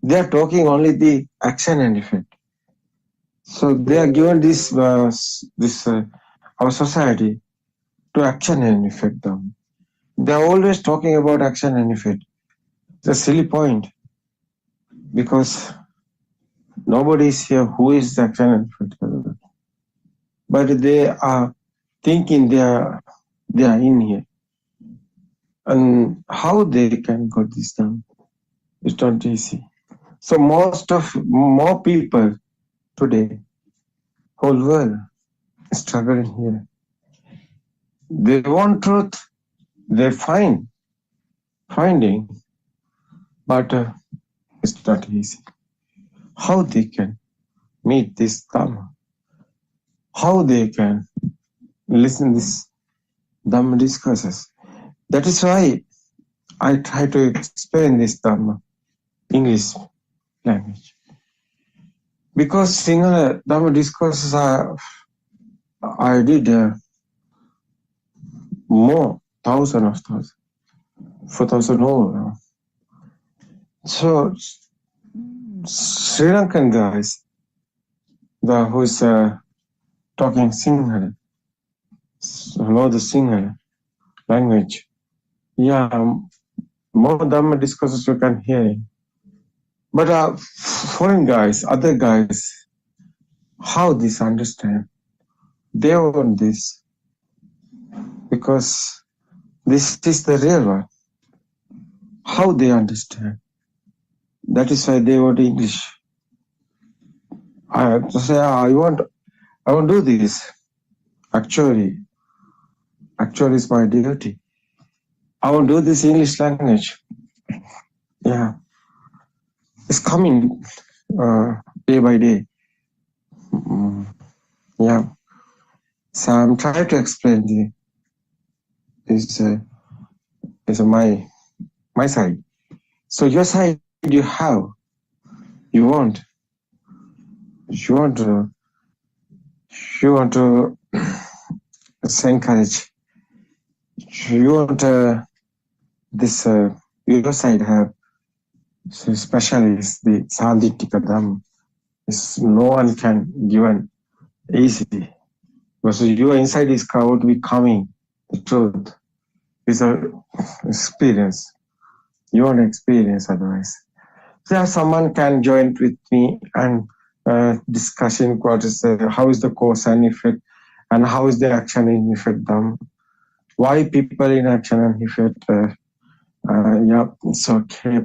They are talking only the action and effect. So they are given this our society to action and effect Dhamma. They are always talking about action and effect. It's a silly point because nobody is here who is the action and effect. But they are thinking they are in here. And how they can get this done? It's not easy. So more people today, whole world, is struggling here. They want truth, they finding, but it's not easy. How they can meet this Dhamma? How they can listen this Dhamma discourses? That is why I try to explain this Dhamma, English language. Because Sinhala Dhamma discourses I did more, thousands, 4,000 over. So Sri Lankan guys, who is talking Sinhala, know the Sinhala language. Yeah, more Dhamma discourses you can hear. But foreign guys, other guys, how this understand? They want this because this is the real one. How they understand? That is why they want English. I say, I want to do this. Actually, it's my duty. I want to do this English language. Yeah. It's coming day by day. Yeah. So I'm trying to explain this is my side. So your side you have, you want you want to encourage, you want this your side have, so especially is the Sandhitikadam, is no one can given easily. Because your inside is crowd becoming the truth. It's a experience. You want experience otherwise. So someone can join with me and discussion what is how is the cause and effect and how is the action and effect done. Why people in action and effect yeah, it's okay.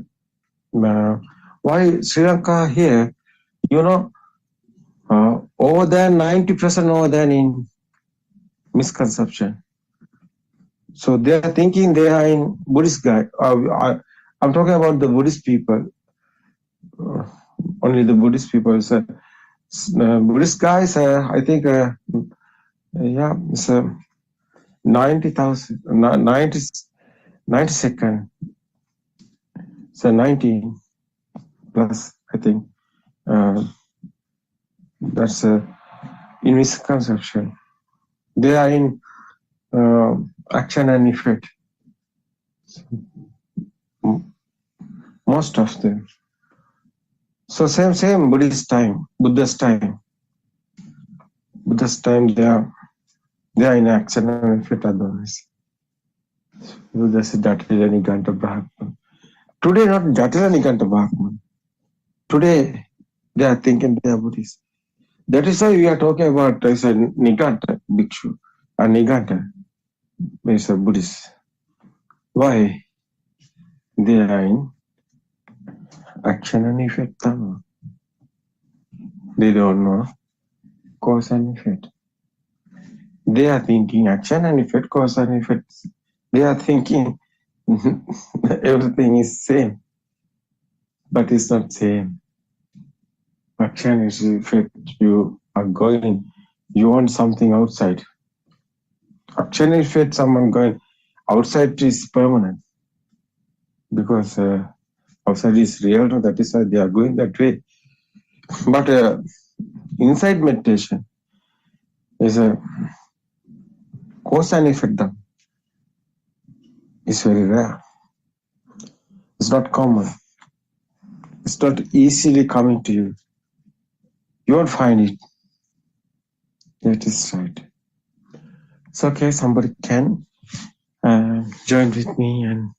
Why Sri Lanka here, you know, over there 90% over there in misconception. So they are thinking they are in Buddhist guy. I'm talking about the Buddhist people. Only the Buddhist people. So, Buddhist guys, I think, yeah, it's 90,000, 90 second. So 19 plus, I think. That's in misconception. They are in action and effect. Most of them. So same Buddhist time, Buddha's time. Buddha's time they are in action and effect otherwise. Buddha said Jatila Niganta Brahman. Today not Jatila Niganta Brahman. Today they are thinking they are Buddhist. That is why we are talking about as a Niganta Bhikshu. A Niganta is a Buddhist. Why? They are in action and effect. They don't know cause and effect. They are thinking action and effect, cause and effect. They are thinking everything is same, but it's not same. Action is effect. You are going, you want something outside. Action is effect, someone going outside is permanent because outside is real. That is why they are going that way. But inside meditation is a cause and effect. It's very rare. It's not common. It's not easily coming to you. You won't find it. That is right. It's okay. Somebody can join with me and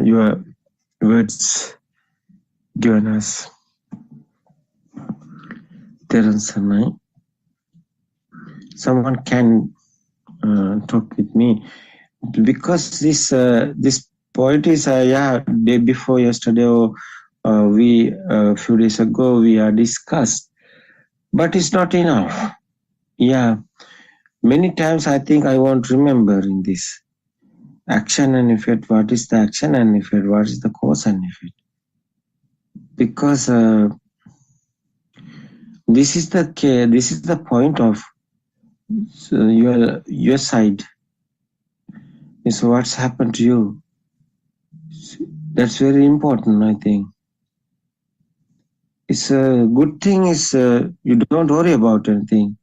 your words given us. Someone can talk with me because this point is day before yesterday or we a few days ago we are discussed, but it's not enough. Yeah, many times I think I won't remember in this action and effect. What is the action and effect? What is the cause and effect? Because this is the point of your side. Is what's happened to you. That's very important, I think. It's a good thing is you don't worry about anything.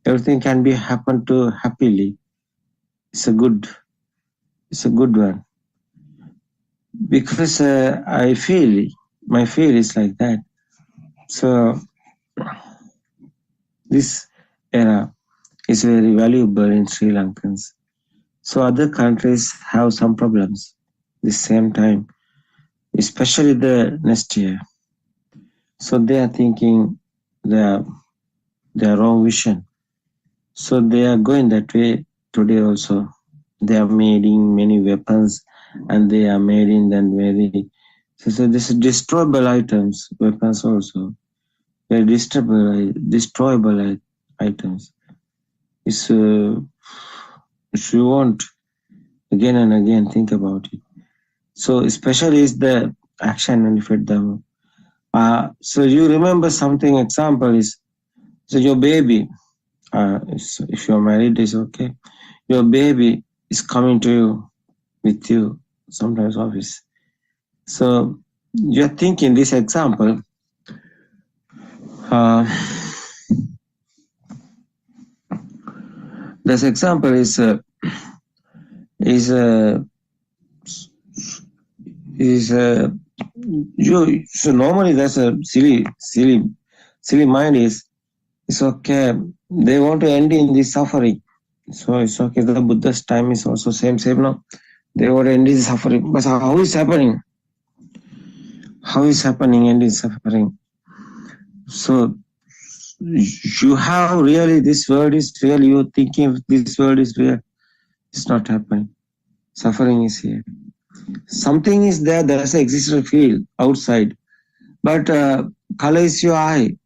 Everything can be happen to happily. It's a good one. Because I feel, my feel is like that. So this era is very valuable in Sri Lankans. So other countries have some problems at the same time, especially the next year. So they are thinking their wrong vision. So they are going that way today also. They are making many weapons and they are making them very. So this is destroyable items, weapons also. They're destroyable items. It's if you want again and again think about it. So especially is the action and effect. So you remember something, example is, so your baby, if you're married, is okay. Your baby is coming to you, with you, sometimes office. So you're thinking this example, This example is you. So normally that's a silly mind is. It's okay. They want to end in this suffering. So it's okay. The Buddha's time is also same now. They want to end this suffering. But how is happening? How is happening ending suffering? So you have really, this world is real. You're thinking this world is real. It's not happening. Suffering is here. Something is there. There's an existential field outside. But color is your eye.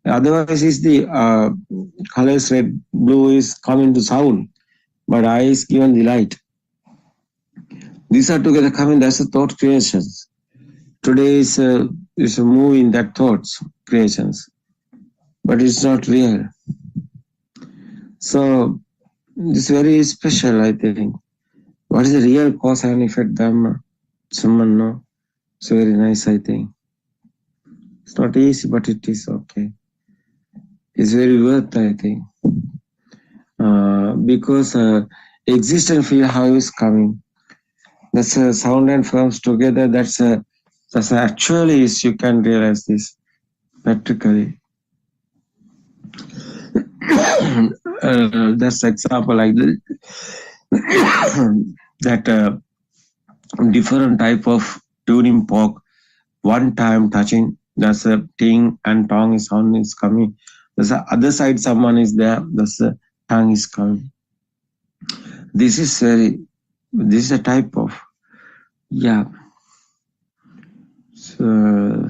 Otherwise is the colors red, blue is coming to sound, but eye is given the light. These are together coming. That's the thought creations. Today is a move in that thoughts creations, but it's not real. So it's very special, I think. What is the real cause and effect Dharma? Someone know. It's very nice, I think. It's not easy, but it is okay. It's very worth, I think. Because existence feel how is coming. That's a sound and forms together. That's actually is you can realize this practically. That's example like this. That different type of tuning pork. One time touching. That's a ting and tongue is sound is coming. There's the other side, someone is there. That's the tongue is coming. This is a type of, yeah. So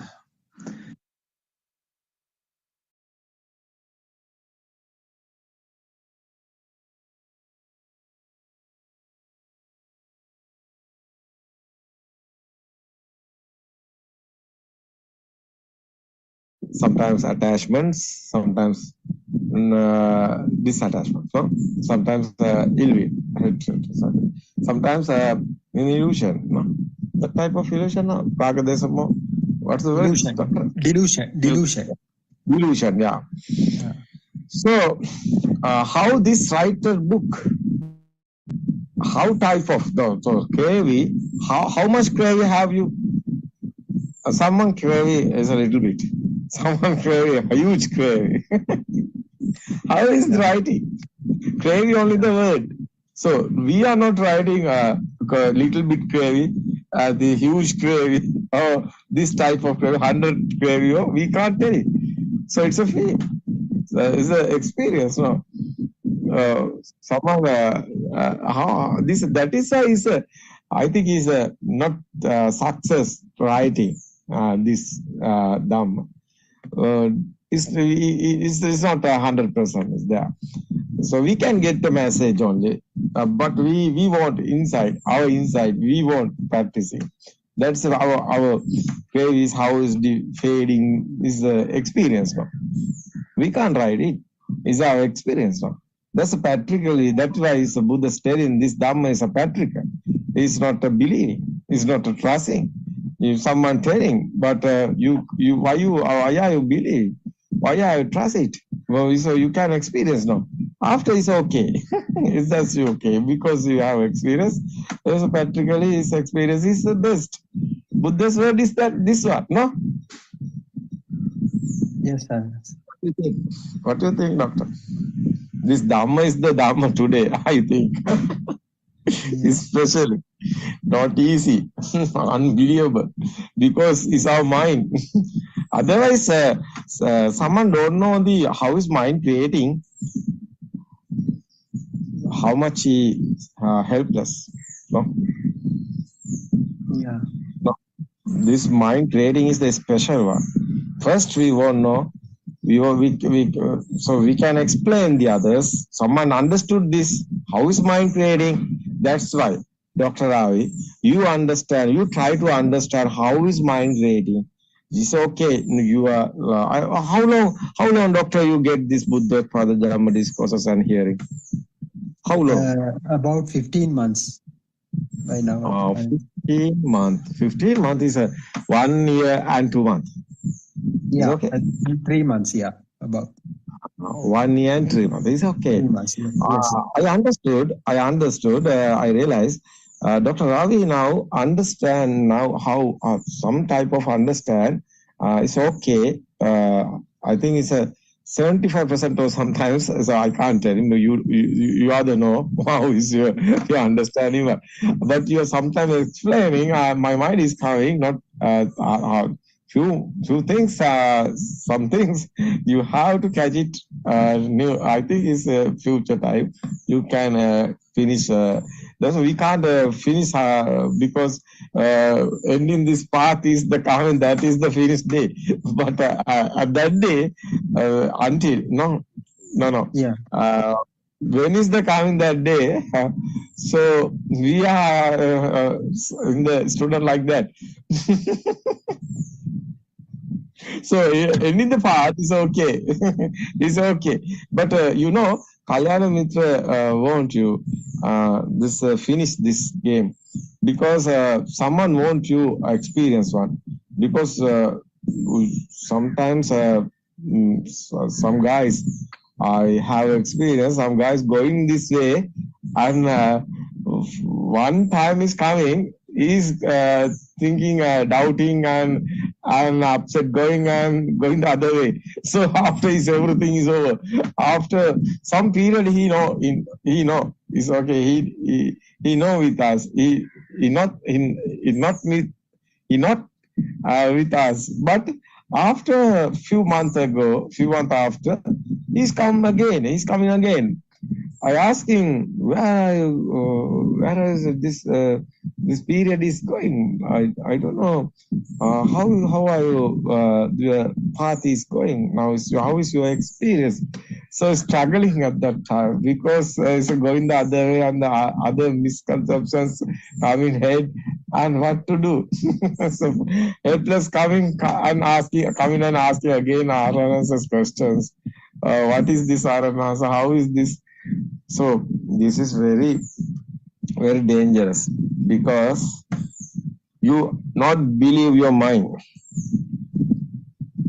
sometimes attachments, sometimes disattachment. So sometimes ill will, sometimes an illusion. No, that type of illusion. No, what's the word? Delusion. Yeah. So how this writer book? How type of so craving? How much craving have you? Someone craving is a little bit. Someone craving, a huge craving. How is the writing? Craving only the word. So we are not writing a little bit craving, the huge craving, or this type of craving, 100 craving. Oh, we can't tell it. So it's a feel. So it's an experience. No. Someone that is I think is not success writing this Dhamma. It's not 100% is there. So we can get the message only, but we want inside, we want practicing. That's our prayer is how is the fading is the experience now. We can't write it. It's our experience now. That's a practically. That's why it's a Buddha telling this Dhamma is a practical. It's not a believing. It's not a trusting. If someone telling, but why you believe? Why are you trust it? Well, so you can experience now. After it's okay. It's just okay because you have experience. So practically, his experience is the best. Buddha's word is that this one, no? Yes, sir. What do you think, doctor? This Dhamma is the Dhamma today, I think. Especially not easy, unbelievable, because it's our mind. Otherwise, someone don't know the how is mind creating, how much he helped us. No? Yeah. No. This mind creating is the special one. First, we won't know. So we can explain the others. Someone understood this. How is mind creating? That's why, Dr. Ravi, you understand. You try to understand how is mind creating. It's okay. You are. How long, Doctor, you get this Buddothpado Dhamma discourses and hearing? How long? About 15 months by now. 15 months. 15 months is 1 year and 2 months. Yeah, okay. 3 months. Yeah, about. 1 year and 3 months. It's okay. I understood. I realized. Dr. Ravi now understand now how some type of understand. It's okay. I think it's a 75% or sometimes. So I can't tell him. You are the know how is your understanding. But you are sometimes explaining. My mind is coming. Not few things. Some things you have to catch it. New. I think it's a future time. You can finish. We can't finish because ending this path is the comment, that is the finish day. But at that day, until no. Yeah. When is the coming that day? So we are in the student like that. So ending the path is okay. It's okay. But Kalyana Mitra won't you finish this game because someone won't you experience one, because sometimes some guys I have experienced, some guys going this way, and one time is coming, is thinking, doubting and upset, going the other way. So after everything is over, after some period he know it's okay. He know with us. He not with us. But after a few months after, he's coming again. I asked him, where is this period is going? I don't know how are you, the path is going now. How is your experience? So struggling at that time because it's going the other way and the other misconceptions coming head and what to do. So helpless coming and asking again RNS's questions. What is this RNS? How is this? So this is very, very dangerous because you not believe your mind.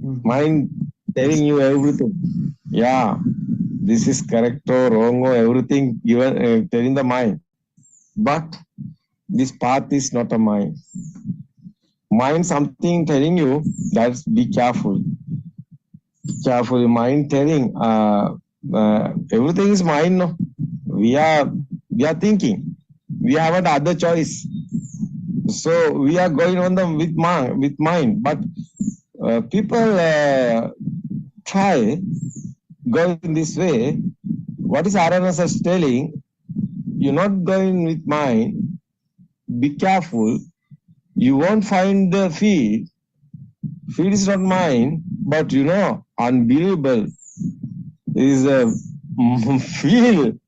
Mind telling you everything. Yeah, this is correct or wrong or everything given telling the mind. But this path is not a mind. Mind something telling you that be careful. Careful. Mind telling everything is mind. No? We are thinking. We have an other choice. So we are going on with mind. But people try going this way. What is RNS is telling? You're not going with mind. Be careful. You won't find the field. Field is not mine, but unbelievable is a field.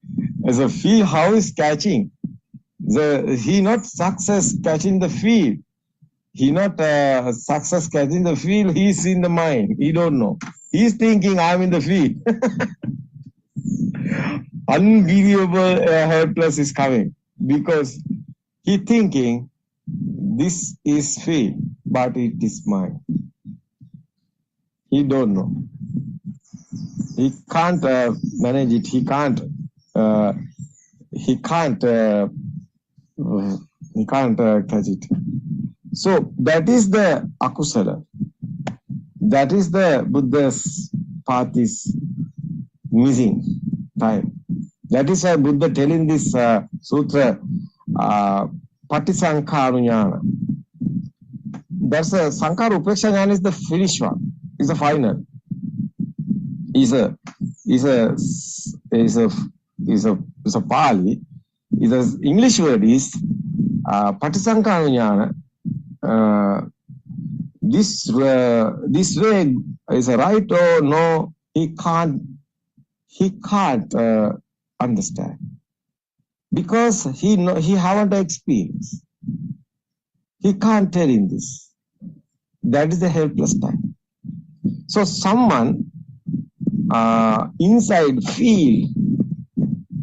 As a field, how is catching? He not success catching the field. He not success catching the field. He's in the mind. He don't know. He's thinking I'm in the field. Unbelievable helpless is coming because he thinking this is field, but it is mine. He don't know. He can't manage it. He can't catch it. So that is the akusala. That is the Buddha's path is missing time. That is why Buddha telling this sutra, Patisankharunyana. That's a Sankara Upeksha Jnana is the finished one. Is the final. Is a Pali. Is a English word is Patisankharunyana. This way is a right or no? He can't understand because he haven't experience. He can't tell in this. That is the helpless time. So someone inside field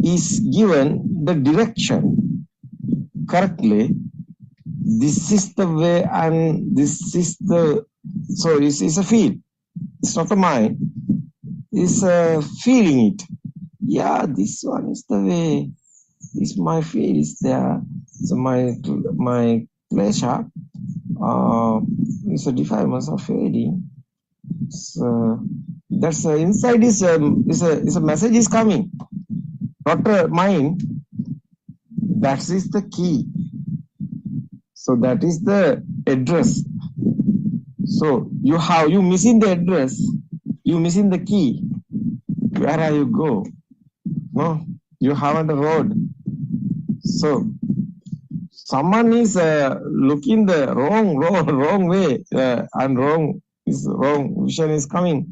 is given the direction correctly. This is the way and this is the, so it's a field. It's not a mind. is feeling it. Yeah, this one is the way. This my feel is there. So my pleasure is a defilement of fading. So that's inside is a message is coming, not mind. That is the key. So that is the address. So you missing the address, you missing the key. Where are you go? No, you haven't the road. So someone is looking the wrong way and wrong vision is coming.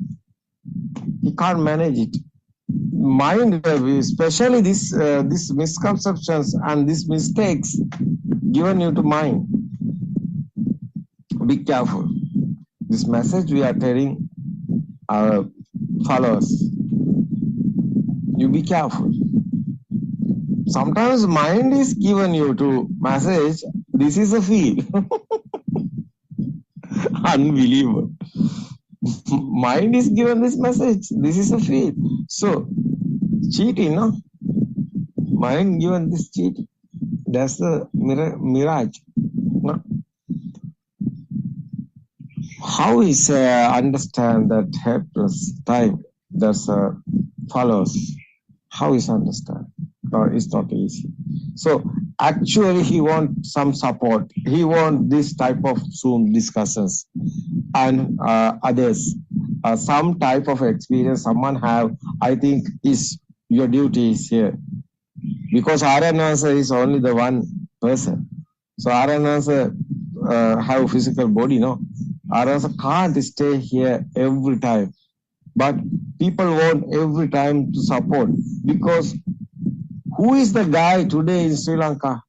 He can't manage it. Mind, especially this misconceptions and these mistakes given you to mind. Be careful. This message we are telling our followers. You be careful. Sometimes mind is given you to message. This is a feel. Unbelievable. Mind is given this message. This is a feel. So cheating, no? Mind given this cheating. That's the mirage. No? How is understand that helpless time? That's follows. How is understand? No, it's not easy. So actually, he wants some support. He wants this type of Zoom discussions and others. Some type of experience someone have. I think is your duty is here because RNS is only the one person. So RNS have physical body, no. RNS can't stay here every time. But people want every time to support because who is the guy today in Sri Lanka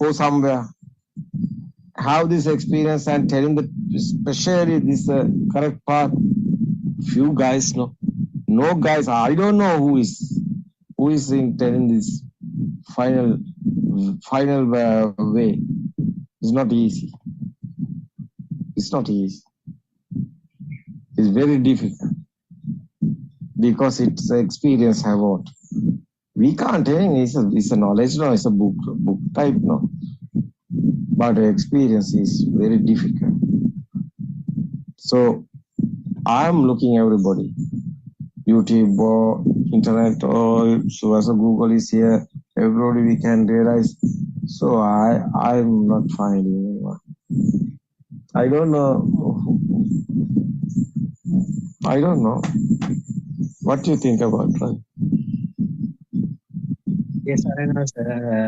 or somewhere have this experience and telling the especially this correct path? Few guys, no guys. I don't know who is in telling this final way. It's not easy. It's not easy. It's very difficult because it's experience have what. We can't tell it's a knowledge, no, it's a book type, no. But experience is very difficult. So I'm looking everybody, YouTube or internet or so as a Google is here, everybody we can realize. So I'm not finding anyone. I don't know. What do you think about that? Yes, I know.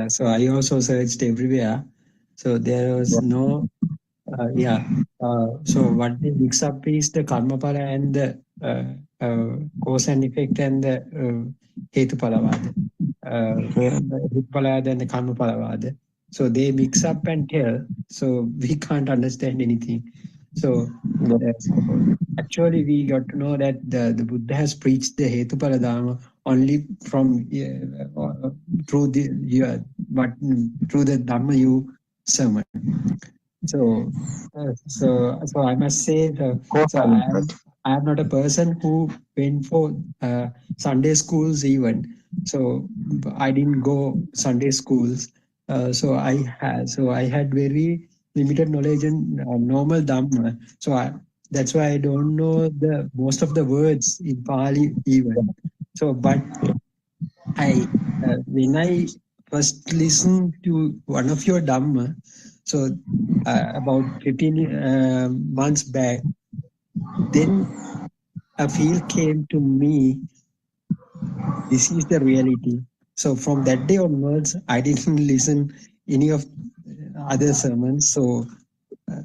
So I also searched everywhere. So there was no, so what they mix up is the karmapala and the cause and effect and the hetupalavada. Hetupalavada and the karmapalavada. So they mix up and tell. So we can't understand anything. So actually we got to know that the Buddha has preached the Hetupala Dharma only from through the Dhamma sermon. So I must say, I am not a person who went for Sunday schools even. So I didn't go Sunday schools. So I had very limited knowledge in normal Dhamma. So that's why I don't know the most of the words in Pali even. So, but when I first listened to one of your Dhamma, so about 15 months back, then a feel came to me, this is the reality. So from that day onwards, I didn't listen any of other sermons. So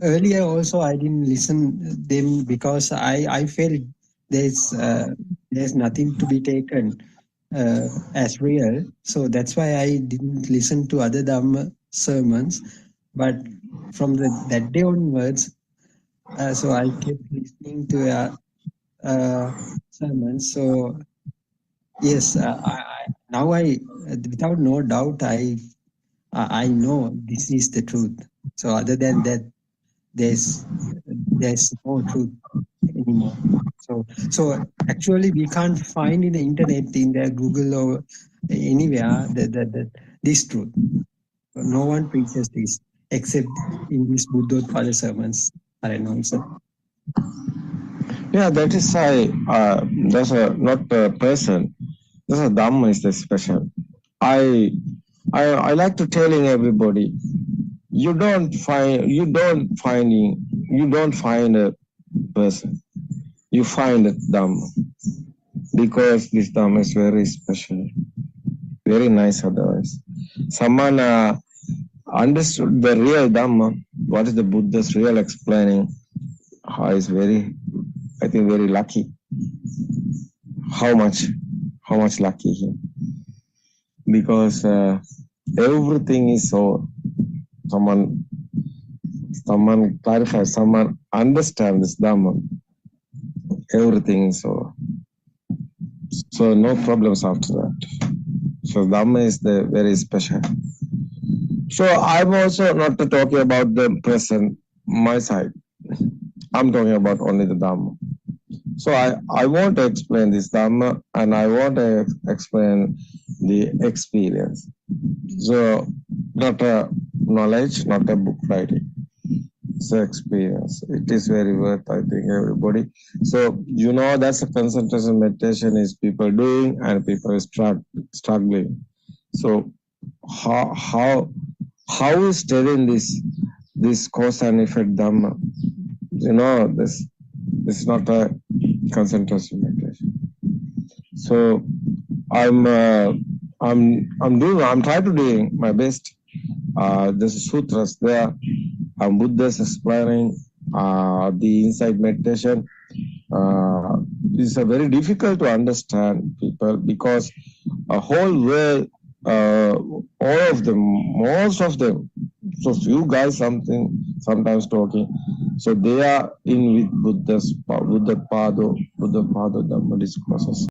earlier also I didn't listen them because I felt there's nothing to be taken as real. So that's why I didn't listen to other Dhamma sermons. But from that day onwards, so I kept listening to sermons. So yes, now without no doubt, I know this is the truth. So other than that, there's no truth anymore. So So actually, we can't find in the internet, in the Google or anywhere this truth. No one preaches this except in these Buddothpado sermons. I don't know, sir. Yeah, that is why that's not a person. That's a Dhamma is the special. I like to telling everybody, you don't find a person. You find a Dhamma, because this Dhamma is very special, very nice. Otherwise, someone understood the real Dhamma, what is the Buddha's real explaining, is very, I think, very lucky. How much lucky he, because everything is so. Someone clarify, someone understand this Dhamma. Everything is so no problems after that. So Dhamma is the very special. So I'm also not talking about the present, my side. I'm talking about only the Dhamma. So I want to explain this Dhamma, and I want to explain the experience. So not a knowledge, not a book writing. It's an experience. It is very worth, I think, everybody. So that's a concentration meditation is people doing and people struggling. So how is studying this cause and effect Dhamma? This is not a concentration meditation. So I'm trying to do my best. There's sutras there. Buddha's explaining the insight meditation. It's a very difficult to understand people, because a whole world, all of them, most of them, so few guys sometimes talking, so they are in with Buddothpado Dhamma discourses.